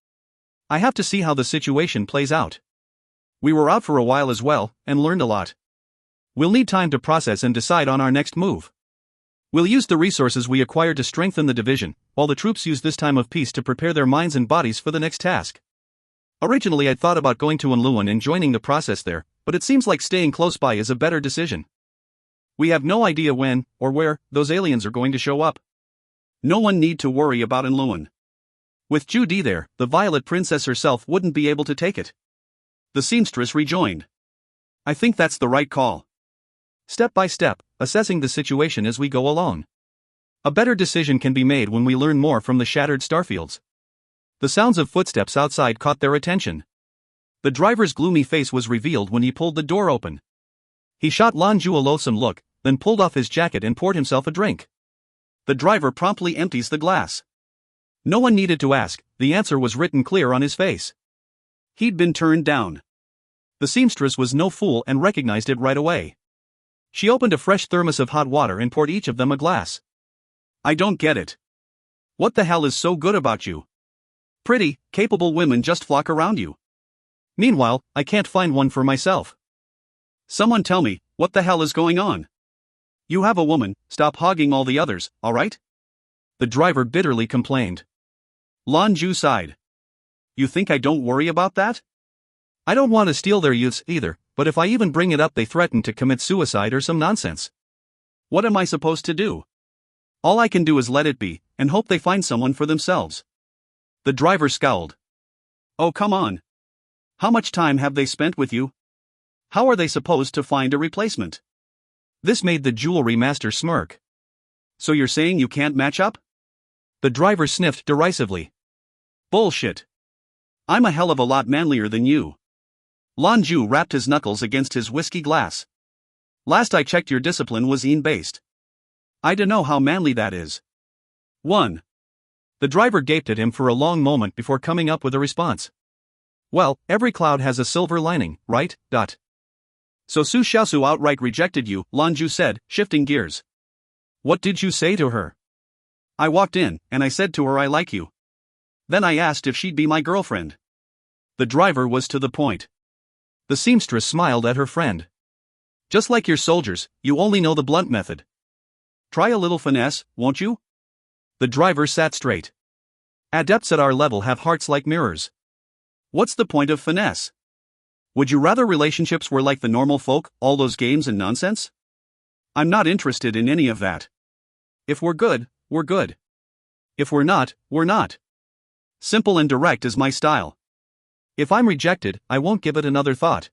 I have to see how the situation plays out. We were out for a while as well, and learned a lot. We'll need time to process and decide on our next move. We'll use the resources we acquired to strengthen the division, while the troops use this time of peace to prepare their minds and bodies for the next task. Originally I'd thought about going to Enluan and joining the process there, but it seems like staying close by is a better decision. We have no idea when, or where, those aliens are going to show up. No one need to worry about Enluan. With Zhou there, the Violet Princess herself wouldn't be able to take it. The seamstress rejoined. I think that's the right call. Step by step, assessing the situation as we go along. A better decision can be made when we learn more from the shattered starfields. The sounds of footsteps outside caught their attention. The driver's gloomy face was revealed when he pulled the door open. He shot Lan Jue a loathsome look, then pulled off his jacket and poured himself a drink. The driver promptly empties the glass. No one needed to ask, the answer was written clear on his face. He'd been turned down. The seamstress was no fool and recognized it right away. She opened a fresh thermos of hot water and poured each of them a glass. I don't get it. What the hell is so good about you? Pretty, capable women just flock around you. Meanwhile, I can't find one for myself. Someone tell me, what the hell is going on? You have a woman, stop hogging all the others, alright? The driver bitterly complained. Lan Jue sighed. You think I don't worry about that? I don't want to steal their youths either, but if I even bring it up they threaten to commit suicide or some nonsense. What am I supposed to do? All I can do is let it be, and hope they find someone for themselves. The driver scowled. Oh come on. How much time have they spent with you? How are they supposed to find a replacement? This made the jewelry master smirk. So you're saying you can't match up? The driver sniffed derisively. Bullshit. I'm a hell of a lot manlier than you. Lan Jue rapped his knuckles against his whiskey glass. Last I checked your discipline was based. I dunno how manly that is. 1. The driver gaped at him for a long moment before coming up with a response. Well, every cloud has a silver lining, right? So Su Xiaosu outright rejected you, Lan Jue said, shifting gears. What did you say to her? I walked in, and I said to her I like you. Then I asked if she'd be my girlfriend. The driver was to the point. The seamstress smiled at her friend. Just like your soldiers, you only know the blunt method. Try a little finesse, won't you? The driver sat straight. Adepts at our level have hearts like mirrors. What's the point of finesse? Would you rather relationships were like the normal folk, all those games and nonsense? I'm not interested in any of that. If we're good, we're good. If we're not, we're not. Simple and direct is my style. If I'm rejected, I won't give it another thought.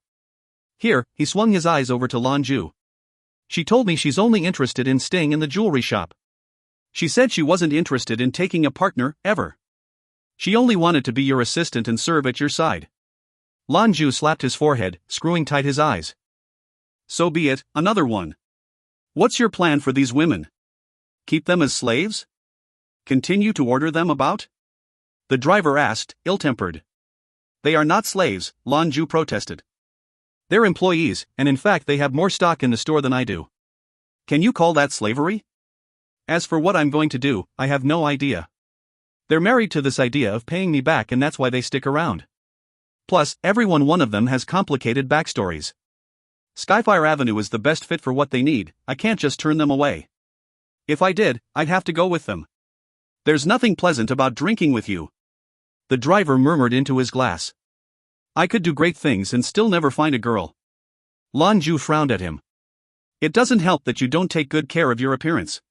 Here, he swung his eyes over to Lan Jue. She told me she's only interested in staying in the jewelry shop. She said she wasn't interested in taking a partner, ever. She only wanted to be your assistant and serve at your side. Lan Jue slapped his forehead, screwing tight his eyes. So be it, another one. What's your plan for these women? Keep them as slaves? Continue to order them about? The driver asked, ill-tempered. They are not slaves, Lan Jue protested. They're employees, and in fact they have more stock in the store than I do. Can you call that slavery? As for what I'm going to do, I have no idea. They're married to this idea of paying me back, and that's why they stick around. Plus, every one of them has complicated backstories. Skyfire Avenue is the best fit for what they need, I can't just turn them away. If I did, I'd have to go with them. There's nothing pleasant about drinking with you. The driver murmured into his glass. I could do great things and still never find a girl. Lan Jue frowned at him. It doesn't help that you don't take good care of your appearance.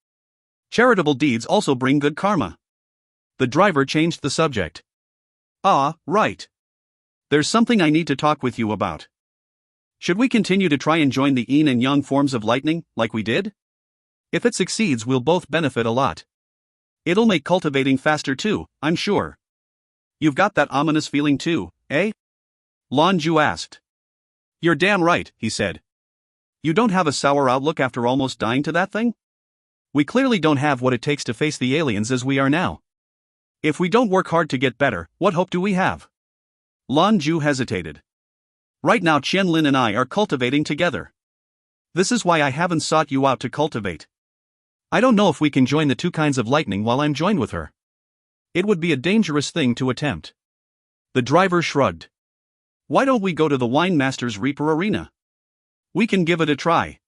Charitable deeds also bring good karma. The driver changed the subject. Ah, right. There's something I need to talk with you about. Should we continue to try and join the yin and yang forms of lightning, like we did? If it succeeds, we'll both benefit a lot. It'll make cultivating faster too, I'm sure. You've got that ominous feeling too, eh? Lan Jue asked. You're damn right, he said. You don't have a sour outlook after almost dying to that thing? We clearly don't have what it takes to face the aliens as we are now. If we don't work hard to get better, what hope do we have? Lan Jue hesitated. Right now Qianlin and I are cultivating together. This is why I haven't sought you out to cultivate. I don't know if we can join the two kinds of lightning while I'm joined with her. It would be a dangerous thing to attempt. The driver shrugged. Why don't we go to the Wine Master's Reaper Arena? We can give it a try.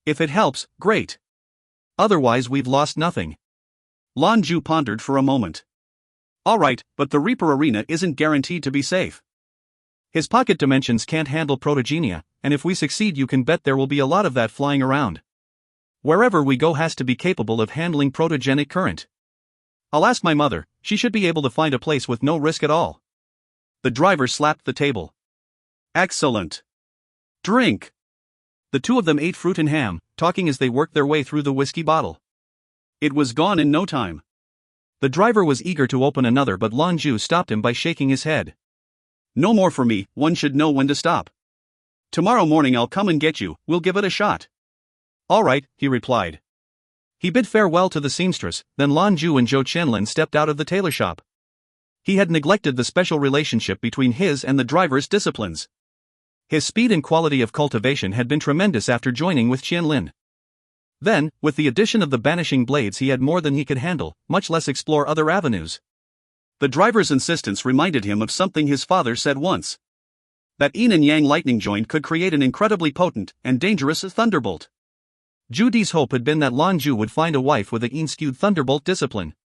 If it helps, great. Otherwise we've lost nothing. Lan Jue pondered for a moment. Alright, but the Reaper Arena isn't guaranteed to be safe. His pocket dimensions can't handle protogenia, and if we succeed you can bet there will be a lot of that flying around. Wherever we go has to be capable of handling protogenic current. I'll ask my mother, she should be able to find a place with no risk at all. The driver slapped the table. Excellent. Drink. The two of them ate fruit and ham, talking as they worked their way through the whiskey bottle. It was gone in no time. The driver was eager to open another, but Lan Jue stopped him by shaking his head. No more for me, one should know when to stop. Tomorrow morning I'll come and get you, we'll give it a shot. All right, he replied. He bid farewell to the seamstress, then Lan Jue and Zhou Qianlin stepped out of the tailor shop. He had neglected the special relationship between his and the driver's disciplines. His speed and quality of cultivation had been tremendous after joining with Qianlin. Then, with the addition of the banishing blades, he had more than he could handle, much less explore other avenues. The driver's insistence reminded him of something his father said once. That yin and yang lightning joint could create an incredibly potent and dangerous thunderbolt. Zhu Di's hope had been that Lan Jue would find a wife with a yin-skewed thunderbolt discipline.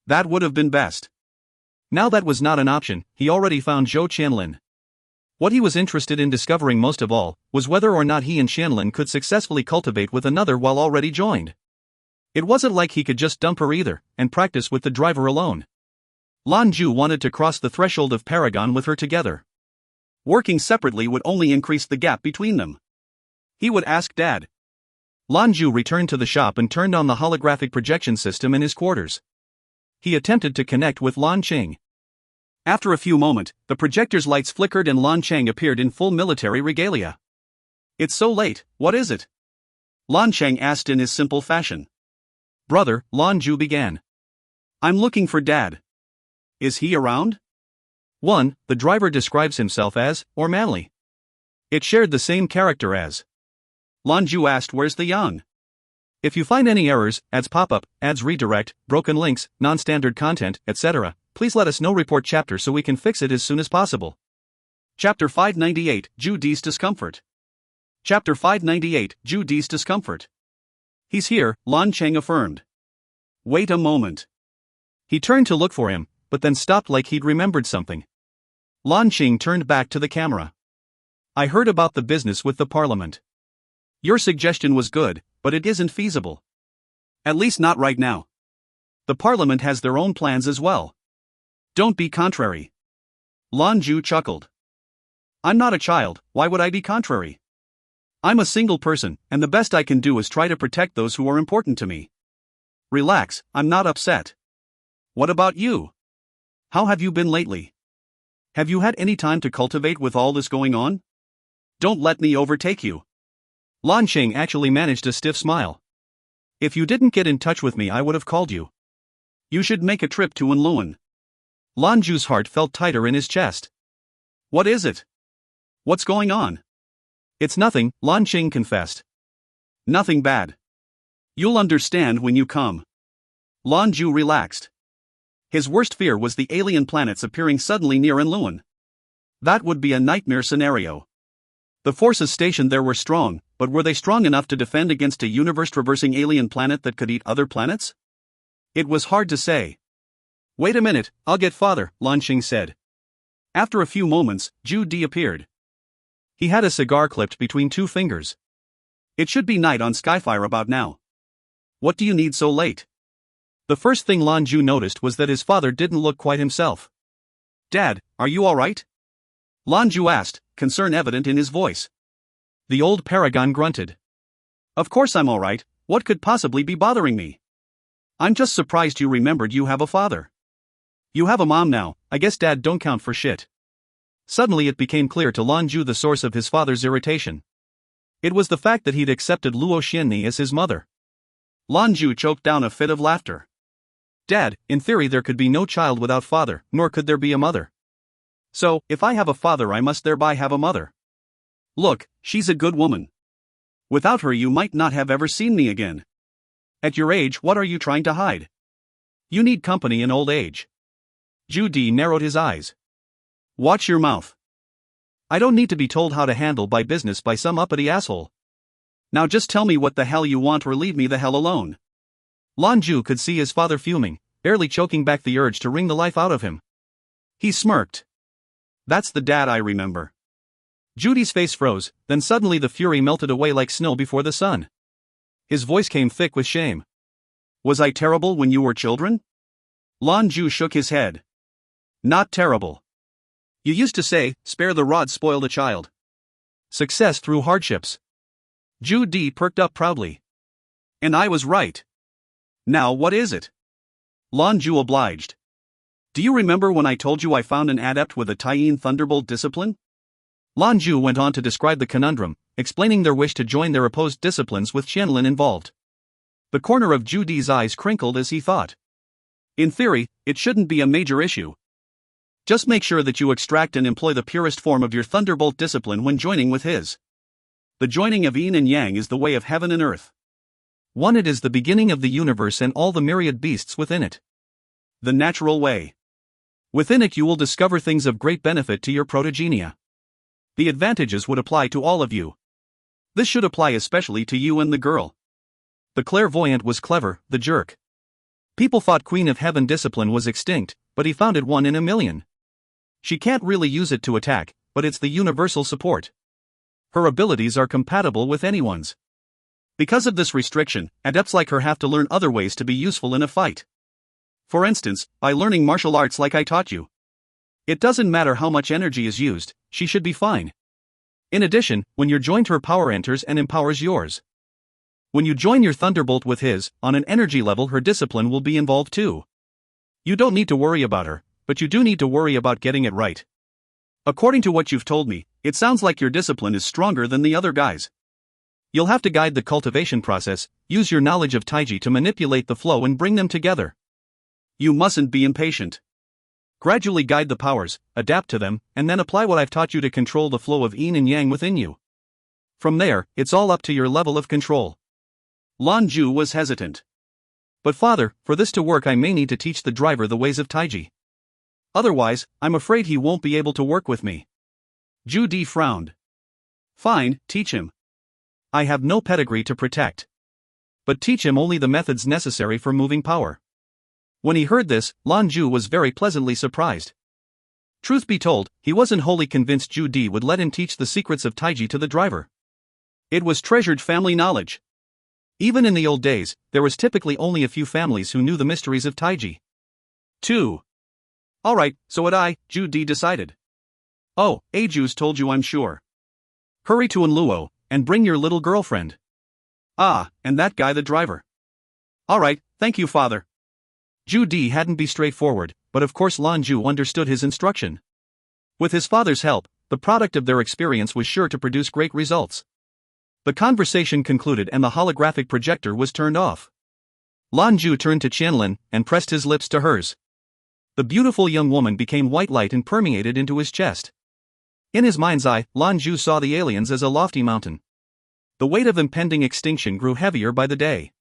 That would have been best. Now that was not an option, he already found Zhou Qianlin. What he was interested in discovering most of all was whether or not he and Qianlin could successfully cultivate with another while already joined. It wasn't like he could just dump her either and practice with the driver alone. Lan Jue wanted to cross the threshold of Paragon with her together. Working separately would only increase the gap between them. He would ask Dad. Lan Jue returned to the shop and turned on the holographic projection system in his quarters. He attempted to connect with Lan Cheng. After a few moments, the projector's lights flickered and Lan Cheng appeared in full military regalia. It's so late, what is it? Lan Cheng asked in his simple fashion. Brother, Lan Jue began. I'm looking for Dad. Is he around? 1. The driver describes himself as, or manly. It shared the same character as. Lan Jue asked, where's the yang? If you find any errors, ads pop up, ads redirect, broken links, non-standard content, etc., please let us know. Report chapter so we can fix it as soon as possible. Chapter 598, Zhou Di's Discomfort. Chapter 598, Zhou Di's Discomfort. He's here, Lan Cheng affirmed. Wait a moment. He turned to look for him, but then stopped like he'd remembered something. Lan Cheng turned back to the camera. I heard about the business with the parliament. Your suggestion was good, but it isn't feasible. At least not right now. The parliament has their own plans as well. Don't be contrary. Lan Jue chuckled. I'm not a child, why would I be contrary? I'm a single person, and the best I can do is try to protect those who are important to me. Relax, I'm not upset. What about you? How have you been lately? Have you had any time to cultivate with all this going on? Don't let me overtake you. Lan Cheng actually managed a stiff smile. If you didn't get in touch with me, I would have called you. You should make a trip to Enluan. Lan Jue's heart felt tighter in his chest. What is it? What's going on? It's nothing, Lan Cheng confessed. Nothing bad. You'll understand when you come. Lan Jue relaxed. His worst fear was the alien planets appearing suddenly near Enluan. That would be a nightmare scenario. The forces stationed there were strong, but were they strong enough to defend against a universe-traversing alien planet that could eat other planets? It was hard to say. Wait a minute, I'll get father, Lan Cheng said. After a few moments, Zhou Di appeared. He had a cigar clipped between two fingers. It should be night on Skyfire about now. What do you need so late? The first thing Lan Jue noticed was that his father didn't look quite himself. Dad, are you alright? Lan Jue asked, concern evident in his voice. The old paragon grunted. Of course I'm alright, what could possibly be bothering me? I'm just surprised you remembered you have a father. You have a mom now, I guess dad don't count for shit. Suddenly it became clear to Lan Jue the source of his father's irritation. It was the fact that he'd accepted Zhou Qianlin as his mother. Lan Jue choked down a fit of laughter. Dad, in theory there could be no child without father, nor could there be a mother. So, if I have a father I must thereby have a mother. Look, she's a good woman. Without her you might not have ever seen me again. At your age, what are you trying to hide? You need company in old age. Zhou Di narrowed his eyes. Watch your mouth. I don't need to be told how to handle my business by some uppity asshole. Now just tell me what the hell you want or leave me the hell alone. Lan Jue could see his father fuming, barely choking back the urge to wring the life out of him. He smirked. That's the dad I remember. Zhou Di's face froze, then suddenly the fury melted away like snow before the sun. His voice came thick with shame. Was I terrible when you were children? Lan Jue shook his head. Not terrible. You used to say, spare the rod, spoil the child. Success through hardships. Zhou Di perked up proudly. And I was right. Now what is it? Lan Jue obliged. Do you remember when I told you I found an adept with a Taiyin Thunderbolt discipline? Lan Jue went on to describe the conundrum, explaining their wish to join their opposed disciplines with Qianlin involved. The corner of Zhou Di's eyes crinkled as he thought. In theory, it shouldn't be a major issue. Just make sure that you extract and employ the purest form of your Thunderbolt discipline when joining with his. The joining of yin and yang is the way of heaven and earth. One, it is the beginning of the universe and all the myriad beasts within it. The natural way. Within it you will discover things of great benefit to your protogenia. The advantages would apply to all of you. This should apply especially to you and the girl. The clairvoyant was clever, the jerk. People thought Queen of Heaven discipline was extinct, but he found it 1 in a million. She can't really use it to attack, but it's the universal support. Her abilities are compatible with anyone's. Because of this restriction, adepts like her have to learn other ways to be useful in a fight. For instance, by learning martial arts like I taught you. It doesn't matter how much energy is used, she should be fine. In addition, when you're joined her power enters and empowers yours. When you join your Thunderbolt with his, on an energy level her discipline will be involved too. You don't need to worry about her, but you do need to worry about getting it right. According to what you've told me, it sounds like your discipline is stronger than the other guys. You'll have to guide the cultivation process, use your knowledge of Taiji to manipulate the flow and bring them together. You mustn't be impatient. Gradually guide the powers, adapt to them, and then apply what I've taught you to control the flow of yin and yang within you. From there, it's all up to your level of control. Lan Jue was hesitant. But father, for this to work I may need to teach the driver the ways of Taiji. Otherwise, I'm afraid he won't be able to work with me. Zhu frowned. Fine, teach him. I have no pedigree to protect. But teach him only the methods necessary for moving power. When he heard this, Lan Jue was very pleasantly surprised. Truth be told, he wasn't wholly convinced Zhu would let him teach the secrets of Taiji to the driver. It was treasured family knowledge. Even in the old days, there was typically only a few families who knew the mysteries of Taiji. 2. Alright, so would I, Zhu decided. Oh, Aju's told you I'm sure. Hurry to Enluo, and bring your little girlfriend. Ah, and that guy the driver. Alright, thank you father. Zhu hadn't be straightforward, but of course Lan Jue understood his instruction. With his father's help, the product of their experience was sure to produce great results. The conversation concluded and the holographic projector was turned off. Lan Jue turned to Qianlin and pressed his lips to hers. The beautiful young woman became white light and permeated into his chest. In his mind's eye, Lan Jue saw the aliens as a lofty mountain. The weight of impending extinction grew heavier by the day.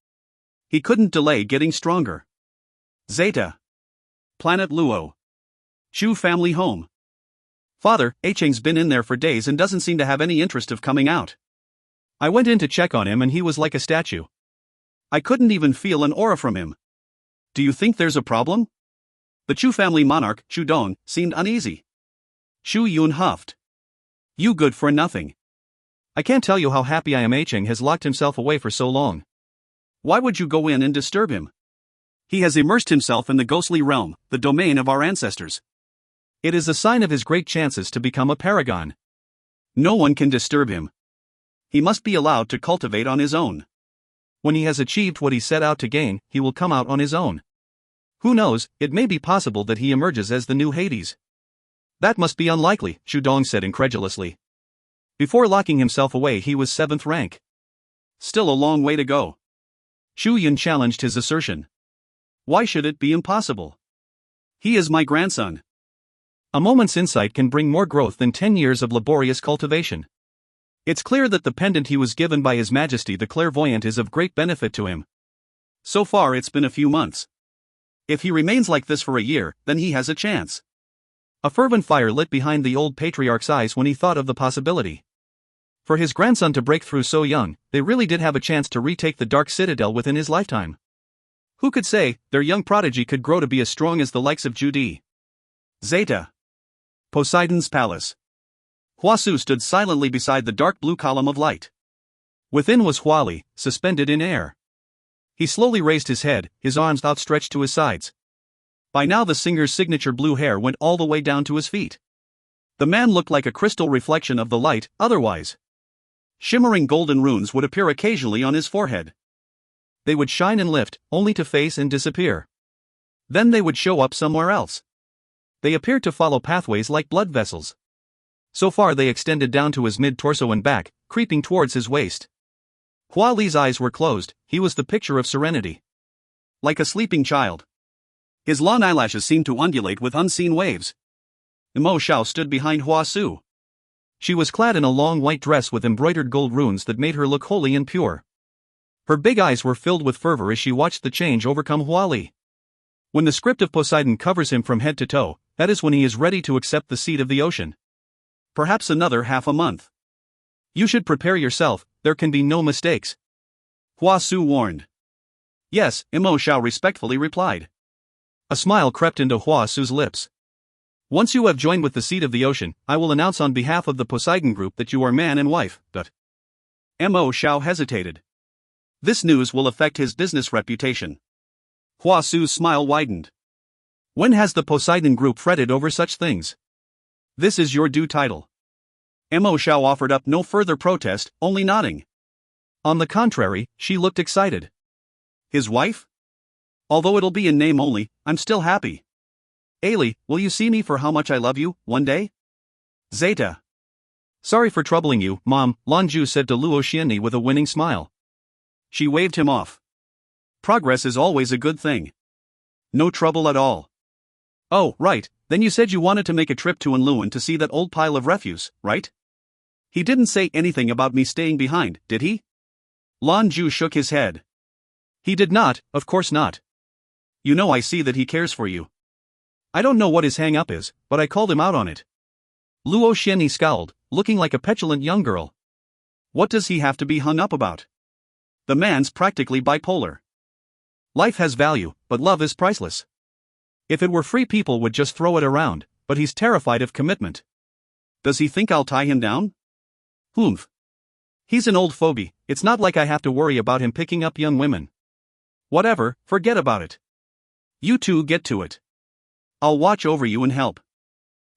He couldn't delay getting stronger. Zeta. Planet Luo. Chu family home. Father, Acheng's been in there for days and doesn't seem to have any interest of coming out. I went in to check on him and he was like a statue. I couldn't even feel an aura from him. Do you think there's a problem? The Chu family monarch, Chu Dong, seemed uneasy. Chu Yun huffed. You good for nothing. I can't tell you how happy I am Acheng has locked himself away for so long. Why would you go in and disturb him? He has immersed himself in the ghostly realm, the domain of our ancestors. It is a sign of his great chances to become a paragon. No one can disturb him. He must be allowed to cultivate on his own. When he has achieved what he set out to gain, he will come out on his own. Who knows, it may be possible that he emerges as the new Hades. That must be unlikely, Chu Dong said incredulously. Before locking himself away he was 7th rank. Still a long way to go. Chu Yun challenged his assertion. Why should it be impossible? He is my grandson. A moment's insight can bring more growth than 10 years of laborious cultivation. It's clear that the pendant he was given by His Majesty the Clairvoyant is of great benefit to him. So far it's been a few months. If he remains like this for a year, then he has a chance. A fervent fire lit behind the old patriarch's eyes when he thought of the possibility. For his grandson to break through so young, they really did have a chance to retake the Dark Citadel within his lifetime. Who could say, their young prodigy could grow to be as strong as the likes of Zhu. Zeta. Poseidon's Palace. Huasu stood silently beside the dark blue column of light. Within was Huali, suspended in air. He slowly raised his head, his arms outstretched to his sides. By now the singer's signature blue hair went all the way down to his feet. The man looked like a crystal reflection of the light, otherwise. Shimmering golden runes would appear occasionally on his forehead. They would shine and lift, only to face and disappear. Then they would show up somewhere else. They appeared to follow pathways like blood vessels. So far they extended down to his mid-torso and back, creeping towards his waist. Huali's eyes were closed, he was the picture of serenity. Like a sleeping child. His long eyelashes seemed to undulate with unseen waves. Mo Xiao stood behind Huasu. She was clad in a long white dress with embroidered gold runes that made her look holy and pure. Her big eyes were filled with fervor as she watched the change overcome Huali. When the script of Poseidon covers him from head to toe, that is when he is ready to accept the seat of the ocean. Perhaps another half a month. You should prepare yourself, there can be no mistakes. Huasu warned. Yes, Mo Xiao respectfully replied. A smile crept into Huasu's lips. Once you have joined with the seat of the ocean, I will announce on behalf of the Poseidon group that you are man and wife, but... Mo Xiao hesitated. This news will affect his business reputation. Huasu's smile widened. When has the Poseidon group fretted over such things? This is your due title. Mo Xiao offered up no further protest, only nodding. On the contrary, she looked excited. His wife? Although it'll be in name only, I'm still happy. Ailey, will you see me for how much I love you, one day? Zeta. Sorry for troubling you, Mom, Lan Jue said to Luo Xianni with a winning smile. She waved him off. Progress is always a good thing. No trouble at all. Oh, right, then you said you wanted to make a trip to Enluan to see that old pile of refuse, right? He didn't say anything about me staying behind, did he? Lan Jue shook his head. He did not, of course not. You know, I see that he cares for you. I don't know what his hang-up is, but I called him out on it. Luo Xianyi scowled, looking like a petulant young girl. What does he have to be hung up about? The man's practically bipolar. Life has value, but love is priceless. If it were free, people would just throw it around, but he's terrified of commitment. Does he think I'll tie him down? Humph. He's an old fogey, it's not like I have to worry about him picking up young women. Whatever, forget about it. You two get to it. I'll watch over you and help.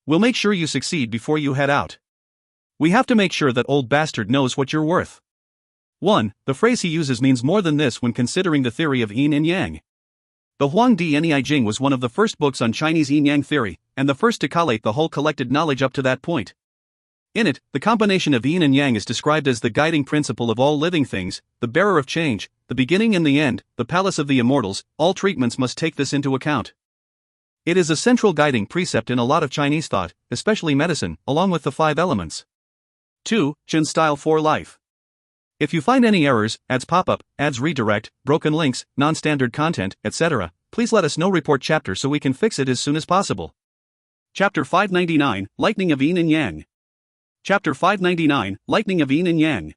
We'll make sure you succeed before you head out. We have to make sure that old bastard knows what you're worth. 1. The phrase he uses means more than this when considering the theory of yin and yang. The Huangdi Ni Jing was one of the first books on Chinese yin-yang theory, and the first to collate the whole collected knowledge up to that point. In it, the combination of yin and yang is described as the guiding principle of all living things, the bearer of change, the beginning and the end, the palace of the immortals. All treatments must take this into account. It is a central guiding precept in a lot of Chinese thought, especially medicine, along with the 5 elements. 2. Chen style for life. If you find any errors, ads pop up, ads redirect, broken links, non-standard content, etc., please let us know. Report chapter so we can fix it as soon as possible. Chapter 599, Lightning of Yin and Yang. Chapter 599, Lightning of Yin and Yang.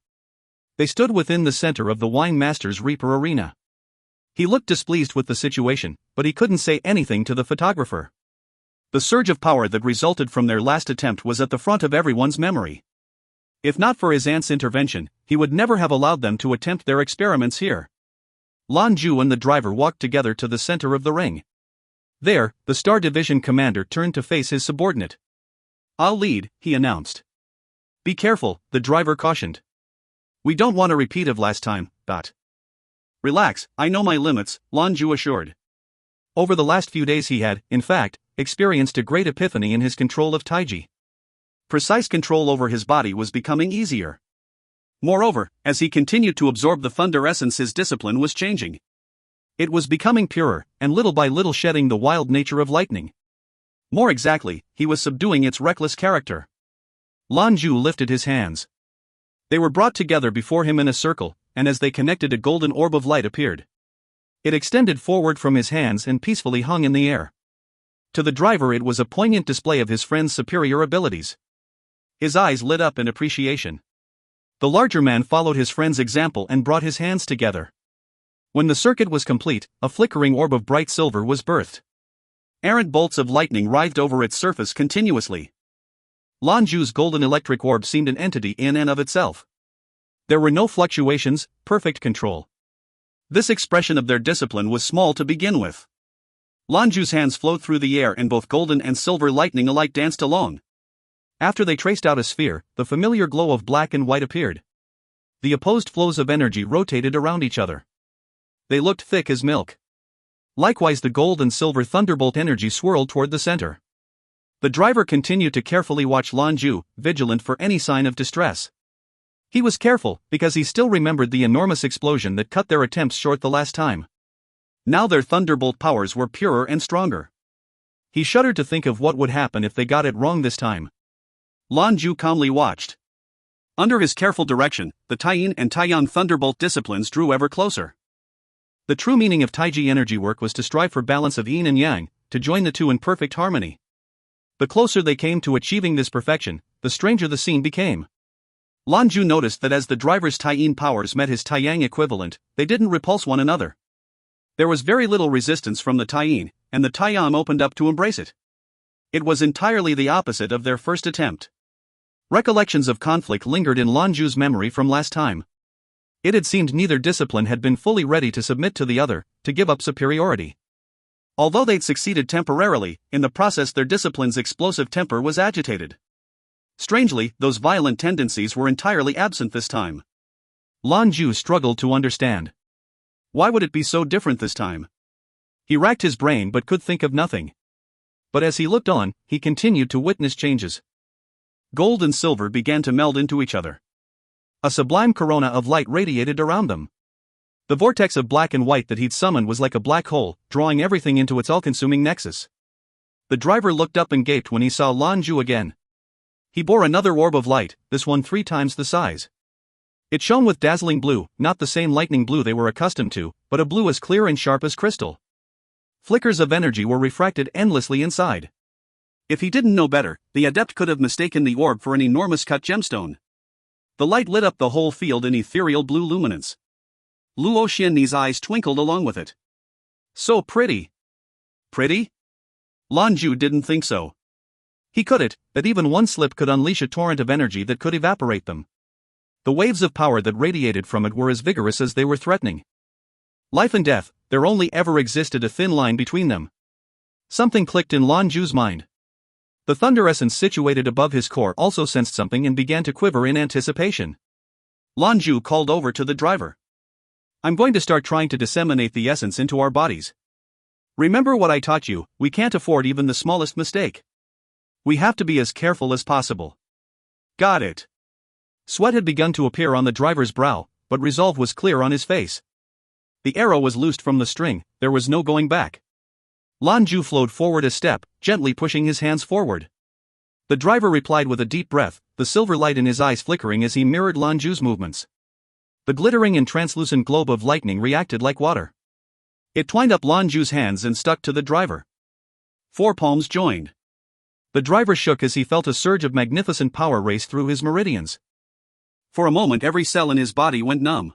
They stood within the center of the Wine Master's Reaper arena. He looked displeased with the situation, but he couldn't say anything to the photographer. The surge of power that resulted from their last attempt was at the front of everyone's memory. If not for his aunt's intervention, he would never have allowed them to attempt their experiments here. Lan Jue and the driver walked together to the center of the ring. There, the Star Division commander turned to face his subordinate. I'll lead, he announced. Be careful, the driver cautioned. We don't want a repeat of last time, but. Relax, I know my limits, Lan Jue assured. Over the last few days he had, in fact, experienced a great epiphany in his control of Taiji. Precise control over his body was becoming easier. Moreover, as he continued to absorb the thunder essence, his discipline was changing. It was becoming purer, and little by little shedding the wild nature of lightning. More exactly, he was subduing its reckless character. Lan Jue lifted his hands. They were brought together before him in a circle, and as they connected, a golden orb of light appeared. It extended forward from his hands and peacefully hung in the air. To the driver it was a poignant display of his friend's superior abilities. His eyes lit up in appreciation. The larger man followed his friend's example and brought his hands together. When the circuit was complete, a flickering orb of bright silver was birthed. Errant bolts of lightning writhed over its surface continuously. Lan Jue's golden electric orb seemed an entity in and of itself. There were no fluctuations, perfect control. This expression of their discipline was small to begin with. Lan Jue's hands flowed through the air and both golden and silver lightning alike danced along. After they traced out a sphere, the familiar glow of black and white appeared. The opposed flows of energy rotated around each other. They looked thick as milk. Likewise, the gold and silver thunderbolt energy swirled toward the center. The driver continued to carefully watch Lan Jue, vigilant for any sign of distress. He was careful, because he still remembered the enormous explosion that cut their attempts short the last time. Now their thunderbolt powers were purer and stronger. He shuddered to think of what would happen if they got it wrong this time. Lan Jue calmly watched. Under his careful direction, the Taiyin and Taiyan thunderbolt disciplines drew ever closer. The true meaning of Taiji energy work was to strive for balance of yin and yang, to join the two in perfect harmony. The closer they came to achieving this perfection, the stranger the scene became. Lan Jue noticed that as the driver's Taiyin powers met his Taiyang equivalent, they didn't repulse one another. There was very little resistance from the Taiyin, and the Taiyang opened up to embrace it. It was entirely the opposite of their first attempt. Recollections of conflict lingered in Lan Jue's memory from last time. It had seemed neither discipline had been fully ready to submit to the other, to give up superiority. Although they'd succeeded temporarily, in the process their discipline's explosive temper was agitated. Strangely, those violent tendencies were entirely absent this time. Lan Jue struggled to understand. Why would it be so different this time? He racked his brain but could think of nothing. But as he looked on, he continued to witness changes. Gold and silver began to meld into each other. A sublime corona of light radiated around them. The vortex of black and white that he'd summoned was like a black hole, drawing everything into its all-consuming nexus. The driver looked up and gaped when he saw Lan Jue again. He bore another orb of light, this one 3 times the size. It shone with dazzling blue, not the same lightning blue they were accustomed to, but a blue as clear and sharp as crystal. Flickers of energy were refracted endlessly inside. If he didn't know better, the adept could have mistaken the orb for an enormous cut gemstone. The light lit up the whole field in ethereal blue luminance. Zhou Qianlin's eyes twinkled along with it. So pretty. Pretty? Lan Jue didn't think so. He couldn't, that even one slip could unleash a torrent of energy that could evaporate them. The waves of power that radiated from it were as vigorous as they were threatening. Life and death, there only ever existed a thin line between them. Something clicked in Lan Jue's mind. The thunder essence situated above his core also sensed something and began to quiver in anticipation. Lan Jue called over to the driver. I'm going to start trying to disseminate the essence into our bodies. Remember what I taught you, we can't afford even the smallest mistake. We have to be as careful as possible. Got it. Sweat had begun to appear on the driver's brow, but resolve was clear on his face. The arrow was loosed from the string, there was no going back. Lan Jue flowed forward a step, gently pushing his hands forward. The driver replied with a deep breath, the silver light in his eyes flickering as he mirrored Lan Jue's movements. The glittering and translucent globe of lightning reacted like water. It twined up Lan Jue's hands and stuck to the driver. 4 palms joined. The driver shook as he felt a surge of magnificent power race through his meridians. For a moment every cell in his body went numb.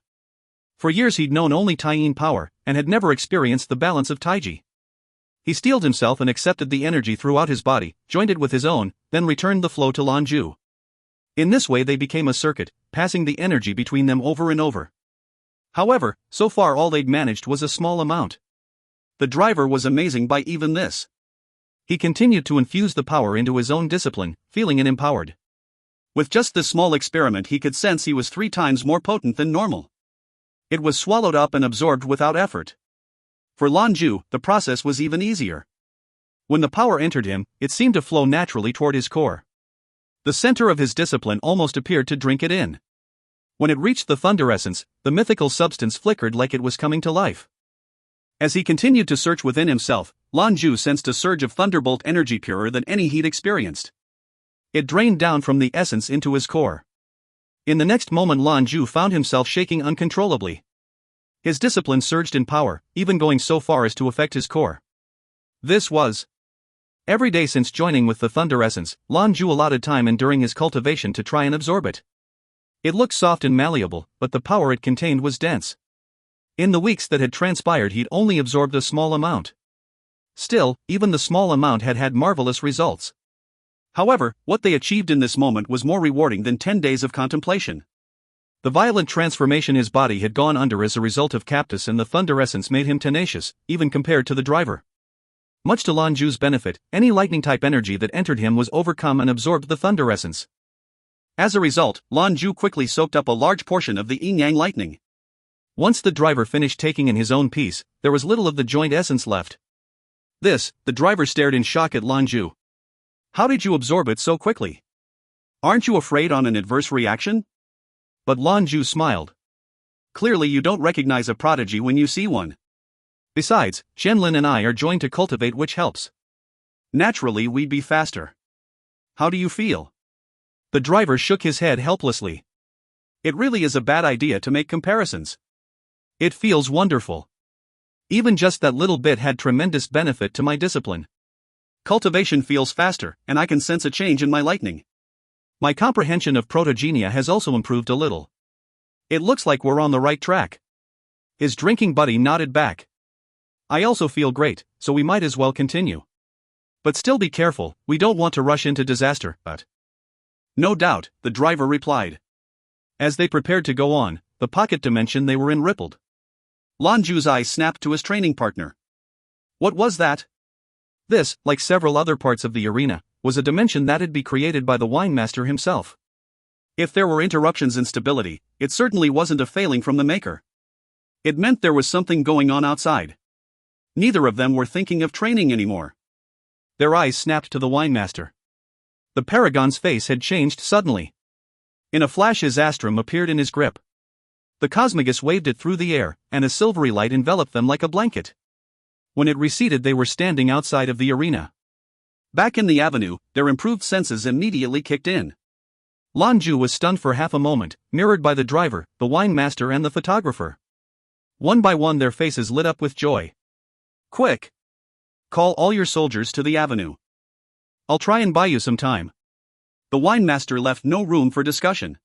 For years he'd known only Taiyin power, and had never experienced the balance of Taiji. He steeled himself and accepted the energy throughout his body, joined it with his own, then returned the flow to Lan Jue. In this way they became a circuit, passing the energy between them over and over. However, so far all they'd managed was a small amount. The driver was amazing by even this. He continued to infuse the power into his own discipline, feeling it empowered. With just this small experiment he could sense he was 3 times more potent than normal. It was swallowed up and absorbed without effort. For Lan Jue, the process was even easier. When the power entered him, it seemed to flow naturally toward his core. The center of his discipline almost appeared to drink it in. When it reached the thunder essence, the mythical substance flickered like it was coming to life. As he continued to search within himself, Lan Jue sensed a surge of thunderbolt energy purer than any he'd experienced. It drained down from the essence into his core. In the next moment Lan Jue found himself shaking uncontrollably. His discipline surged in power, even going so far as to affect his core. This was every day since joining with the thunder essence, Lan Jue allotted time and during his cultivation to try and absorb it. It looked soft and malleable, but the power it contained was dense. In the weeks that had transpired he'd only absorbed a small amount. Still, even the small amount had had marvelous results. However, what they achieved in this moment was more rewarding than 10 days of contemplation. The violent transformation his body had gone under as a result of Cactus and the thunder essence made him tenacious, even compared to the driver. Much to Lan Jue's benefit, any lightning-type energy that entered him was overcome and absorbed the thunder essence. As a result, Lan Jue quickly soaked up a large portion of the yin-yang lightning. Once the driver finished taking in his own piece, there was little of the joint essence left. The driver stared in shock at Lan Jue. How did you absorb it so quickly? Aren't you afraid on an adverse reaction? But Lan Jue smiled. Clearly you don't recognize a prodigy when you see one. Besides, Qianlin and I are joined to cultivate, which helps. Naturally we'd be faster. How do you feel? The driver shook his head helplessly. It really is a bad idea to make comparisons. It feels wonderful. Even just that little bit had tremendous benefit to my discipline. Cultivation feels faster, and I can sense a change in my lightning. My comprehension of protogenia has also improved a little. It looks like we're on the right track. His drinking buddy nodded back. I also feel great, so we might as well continue. But still be careful, we don't want to rush into disaster, but. No doubt, the driver replied. As they prepared to go on, the pocket dimension they were in rippled. Lan Jue's eyes snapped to his training partner. What was that? This, like several other parts of the arena, was a dimension that had been created by the wine master himself. If there were interruptions in stability, it certainly wasn't a failing from the maker. It meant there was something going on outside. Neither of them were thinking of training anymore. Their eyes snapped to the wine master. The paragon's face had changed suddenly. In a flash his astrum appeared in his grip. The cosmogus waved it through the air, and a silvery light enveloped them like a blanket. When it receded they were standing outside of the arena. Back in the avenue, their improved senses immediately kicked in. Lan Jue was stunned for half a moment, mirrored by the driver, the wine master and the photographer. One by one their faces lit up with joy. "Quick! Call all your soldiers to the avenue. I'll try and buy you some time." The wine master left no room for discussion.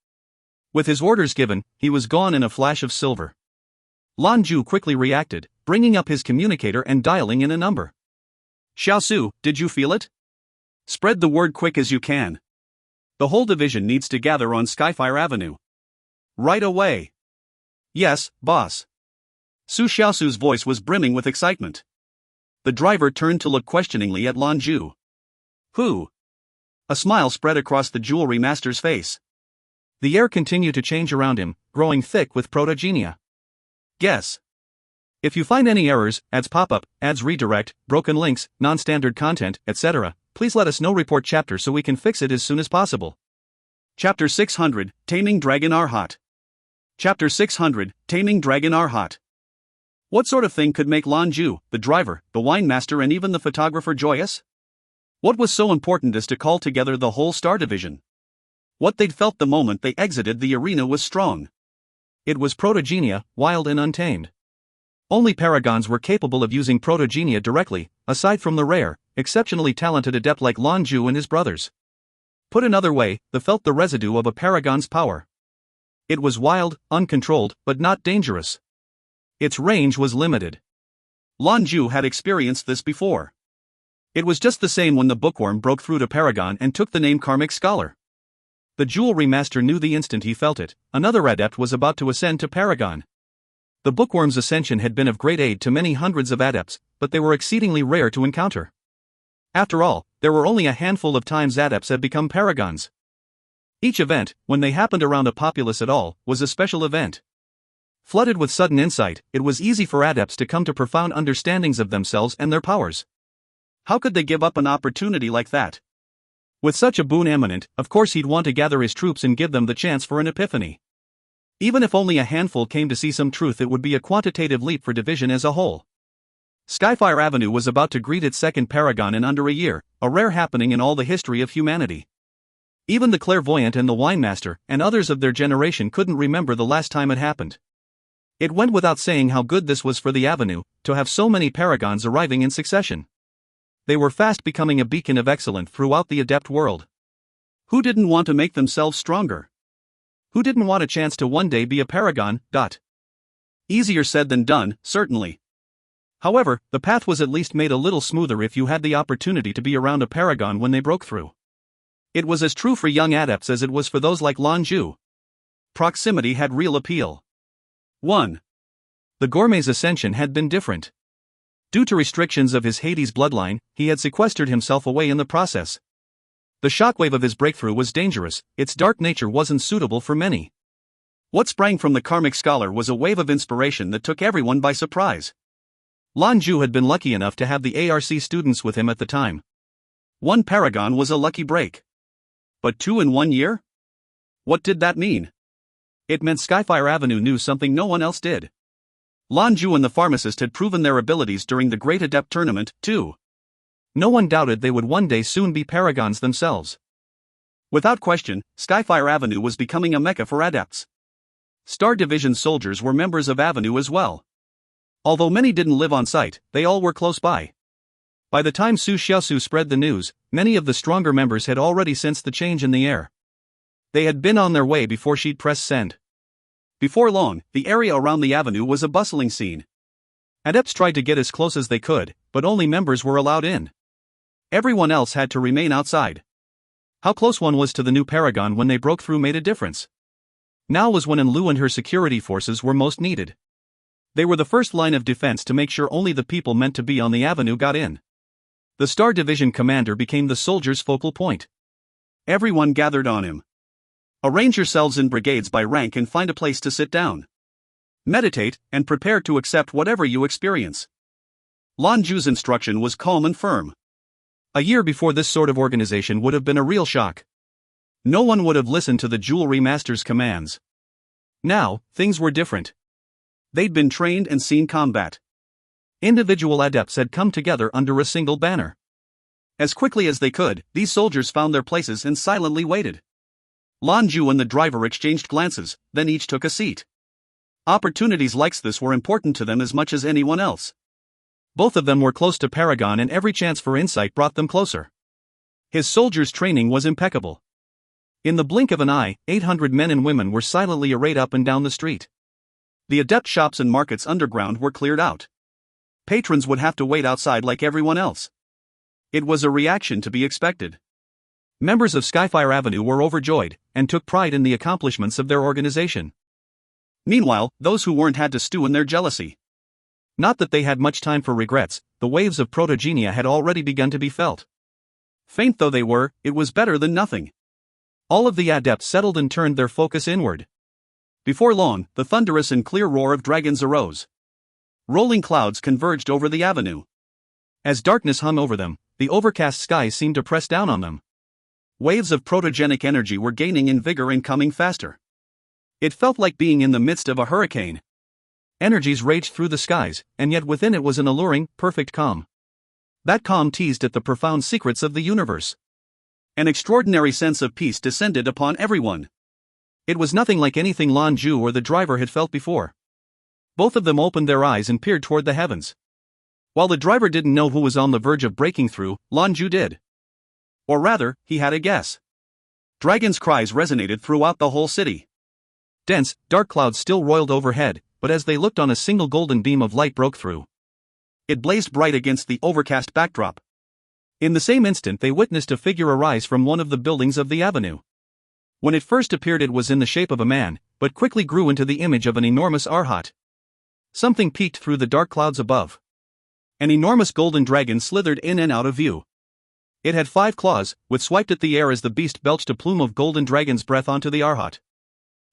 With his orders given, he was gone in a flash of silver. Lan Jue quickly reacted, bringing up his communicator and dialing in a number. "Xiaosu, did you feel it? Spread the word quick as you can. The whole division needs to gather on Skyfire Avenue. Right away." "Yes, boss." Su Xiaosu's voice was brimming with excitement. The driver turned to look questioningly at Lan Jue. "Who?" A smile spread across the jewelry master's face. The air continued to change around him, growing thick with protogenia. "Guess. If you find any errors, ads pop-up, ads redirect, broken links, non-standard content, etc., please let us know. Report chapter so we can fix it as soon as possible." Chapter 600, Taming Dragon Arhat. Chapter 600, Taming Dragon Arhat. What sort of thing could make Lan Jue, the driver, the wine master and even the photographer joyous? What was so important as to call together the whole Star Division? What they'd felt the moment they exited the arena was strong. It was protogenia, wild and untamed. Only paragons were capable of using protogenia directly, aside from the rare, exceptionally talented adept like Lan Jue and his brothers. Put another way, they felt the residue of a paragon's power. It was wild, uncontrolled, but not dangerous. Its range was limited. Lan Jue had experienced this before. It was just the same when the bookworm broke through to Paragon and took the name Karmic Scholar. The jewelry master knew the instant he felt it, another adept was about to ascend to Paragon. The bookworm's ascension had been of great aid to many hundreds of adepts, but they were exceedingly rare to encounter. After all, there were only a handful of times adepts had become paragons. Each event, when they happened around a populace at all, was a special event. Flooded with sudden insight, it was easy for adepts to come to profound understandings of themselves and their powers. How could they give up an opportunity like that? With such a boon imminent, of course he'd want to gather his troops and give them the chance for an epiphany. Even if only a handful came to see some truth, it would be a quantitative leap for division as a whole. Skyfire Avenue was about to greet its second paragon in under a year, a rare happening in all the history of humanity. Even the clairvoyant and the winemaster, and others of their generation couldn't remember the last time it happened. It went without saying how good this was for the Avenue, to have so many paragons arriving in succession. They were fast becoming a beacon of excellence throughout the adept world. Who didn't want to make themselves stronger? Who didn't want a chance to one day be a paragon? Easier said than done, certainly. However, the path was at least made a little smoother if you had the opportunity to be around a paragon when they broke through. It was as true for young adepts as it was for those like Lan Jue. Proximity had real appeal. 1. The gourmet's ascension had been different. Due to restrictions of his Hades bloodline, he had sequestered himself away in the process. The shockwave of his breakthrough was dangerous, its dark nature wasn't suitable for many. What sprang from the Karmic Scholar was a wave of inspiration that took everyone by surprise. Lan Jue had been lucky enough to have the ARC students with him at the time. One paragon was a lucky break. But 2 in 1 year? What did that mean? It meant Skyfire Avenue knew something no one else did. Lan Jue and the pharmacist had proven their abilities during the Great Adept Tournament, too. No one doubted they would one day soon be paragons themselves. Without question, Skyfire Avenue was becoming a mecca for adepts. Star Division soldiers were members of Avenue as well. Although many didn't live on site, they all were close by. By the time Su Xiaosu spread the news, many of the stronger members had already sensed the change in the air. They had been on their way before she'd pressed send. Before long, the area around the avenue was a bustling scene. Adepts tried to get as close as they could, but only members were allowed in. Everyone else had to remain outside. How close one was to the new paragon when they broke through made a difference. Now was when Enlu and her security forces were most needed. They were the first line of defense to make sure only the people meant to be on the avenue got in. The Star Division commander became the soldiers' focal point. Everyone gathered on him. Arrange yourselves in brigades by rank and find a place to sit down. Meditate, and prepare to accept whatever you experience. Lan Jue's instruction was calm and firm. A year before, this sort of organization would have been a real shock. No one would have listened to the jewelry master's commands. Now, things were different. They'd been trained and seen combat. Individual adepts had come together under a single banner. As quickly as they could, these soldiers found their places and silently waited. Lan Jue and the driver exchanged glances, then each took a seat. Opportunities like this were important to them as much as anyone else. Both of them were close to Paragon and every chance for insight brought them closer. His soldiers' training was impeccable. In the blink of an eye, 800 men and women were silently arrayed up and down the street. The Adept shops and markets underground were cleared out. Patrons would have to wait outside like everyone else. It was a reaction to be expected. Members of Skyfire Avenue were overjoyed, and took pride in the accomplishments of their organization. Meanwhile, those who weren't had to stew in their jealousy. Not that they had much time for regrets, the waves of protogenia had already begun to be felt. Faint though they were, it was better than nothing. All of the Adepts settled and turned their focus inward. Before long, the thunderous and clear roar of dragons arose. Rolling clouds converged over the avenue. As darkness hung over them, the overcast skies seemed to press down on them. Waves of protogenic energy were gaining in vigor and coming faster. It felt like being in the midst of a hurricane. Energies raged through the skies, and yet within it was an alluring, perfect calm. That calm teased at the profound secrets of the universe. An extraordinary sense of peace descended upon everyone. It was nothing like anything Lan Jue or the driver had felt before. Both of them opened their eyes and peered toward the heavens. While the driver didn't know who was on the verge of breaking through, Lan Jue did. Or rather, he had a guess. Dragons' cries resonated throughout the whole city. Dense, dark clouds still roiled overhead, but as they looked on, a single golden beam of light broke through. It blazed bright against the overcast backdrop. In the same instant they witnessed a figure arise from one of the buildings of the avenue. When it first appeared it was in the shape of a man, but quickly grew into the image of an enormous arhat. Something peeked through the dark clouds above. An enormous golden dragon slithered in and out of view. It had 5 claws, which swiped at the air as the beast belched a plume of golden dragon's breath onto the arhat.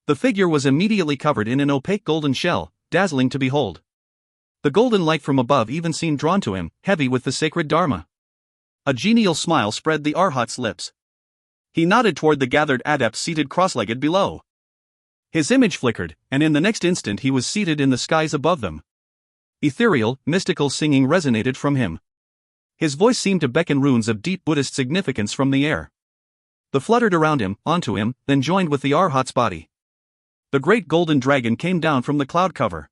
The figure was immediately covered in an opaque golden shell, dazzling to behold. The golden light from above even seemed drawn to him, heavy with the sacred dharma. A genial smile spread the arhat's lips. He nodded toward the gathered adepts seated cross-legged below. His image flickered, and in the next instant he was seated in the skies above them. Ethereal, mystical singing resonated from him. His voice seemed to beckon runes of deep Buddhist significance from the air. They fluttered around him, onto him, then joined with the arhat's body. The great golden dragon came down from the cloud cover.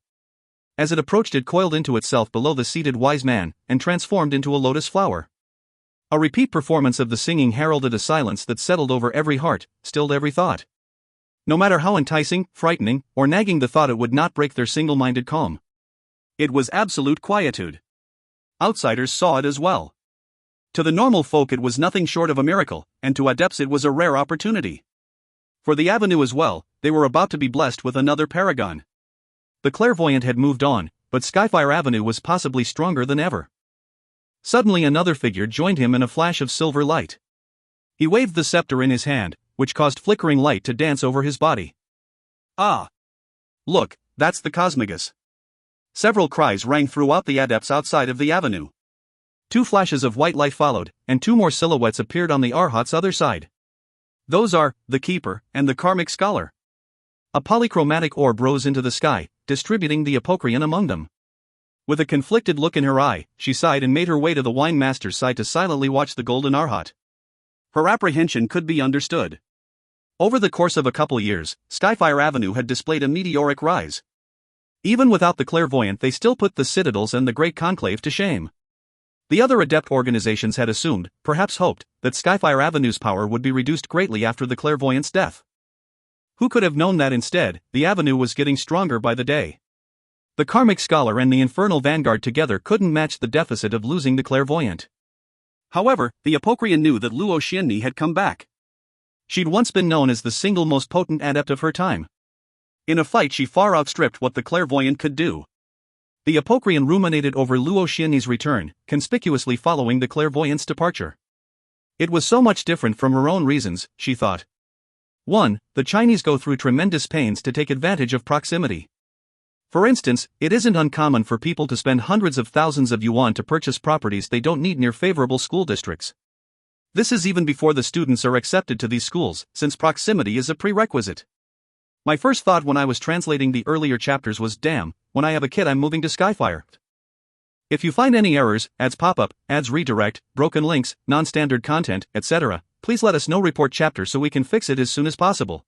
As it approached it coiled into itself below the seated wise man, and transformed into a lotus flower. A repeat performance of the singing heralded a silence that settled over every heart, stilled every thought. No matter how enticing, frightening, or nagging the thought, it would not break their single-minded calm. It was absolute quietude. Outsiders saw it as well. To the normal folk it was nothing short of a miracle, and to adepts it was a rare opportunity. For the avenue as well, they were about to be blessed with another paragon. The clairvoyant had moved on, but Skyfire Avenue was possibly stronger than ever. Suddenly another figure joined him in a flash of silver light. He waved the scepter in his hand, which caused flickering light to dance over his body. Ah! Look, that's the Cosmogus. Several cries rang throughout the adepts outside of the avenue. 2 flashes of white light followed, and 2 more silhouettes appeared on the arhat's other side. Those are the Keeper and the Karmic Scholar. A polychromatic orb rose into the sky, distributing the Apocryphon among them. With a conflicted look in her eye, she sighed and made her way to the wine master's side to silently watch the golden arhat. Her apprehension could be understood. Over the course of a couple years, Skyfire Avenue had displayed a meteoric rise. Even without the clairvoyant they still put the Citadels and the Great Conclave to shame. The other adept organizations had assumed, perhaps hoped, that Skyfire Avenue's power would be reduced greatly after the clairvoyant's death. Who could have known that instead, the avenue was getting stronger by the day? The Karmic Scholar and the Infernal Vanguard together couldn't match the deficit of losing the clairvoyant. However, the Apocryphon knew that Zhou Qianlin had come back. She'd once been known as the single most potent adept of her time. In a fight she far outstripped what the clairvoyant could do. The Apocryphon ruminated over Zhou Qianlin's return, conspicuously following the clairvoyant's departure. It was so much different from her own reasons, she thought. 1. The Chinese go through tremendous pains to take advantage of proximity. For instance, it isn't uncommon for people to spend hundreds of thousands of yuan to purchase properties they don't need near favorable school districts. This is even before the students are accepted to these schools, since proximity is a prerequisite. My first thought when I was translating the earlier chapters was, damn, when I have a kid I'm moving to Skyfire. If you find any errors, ads pop-up, ads redirect, broken links, non-standard content, etc., please let us know. Report chapter so we can fix it as soon as possible.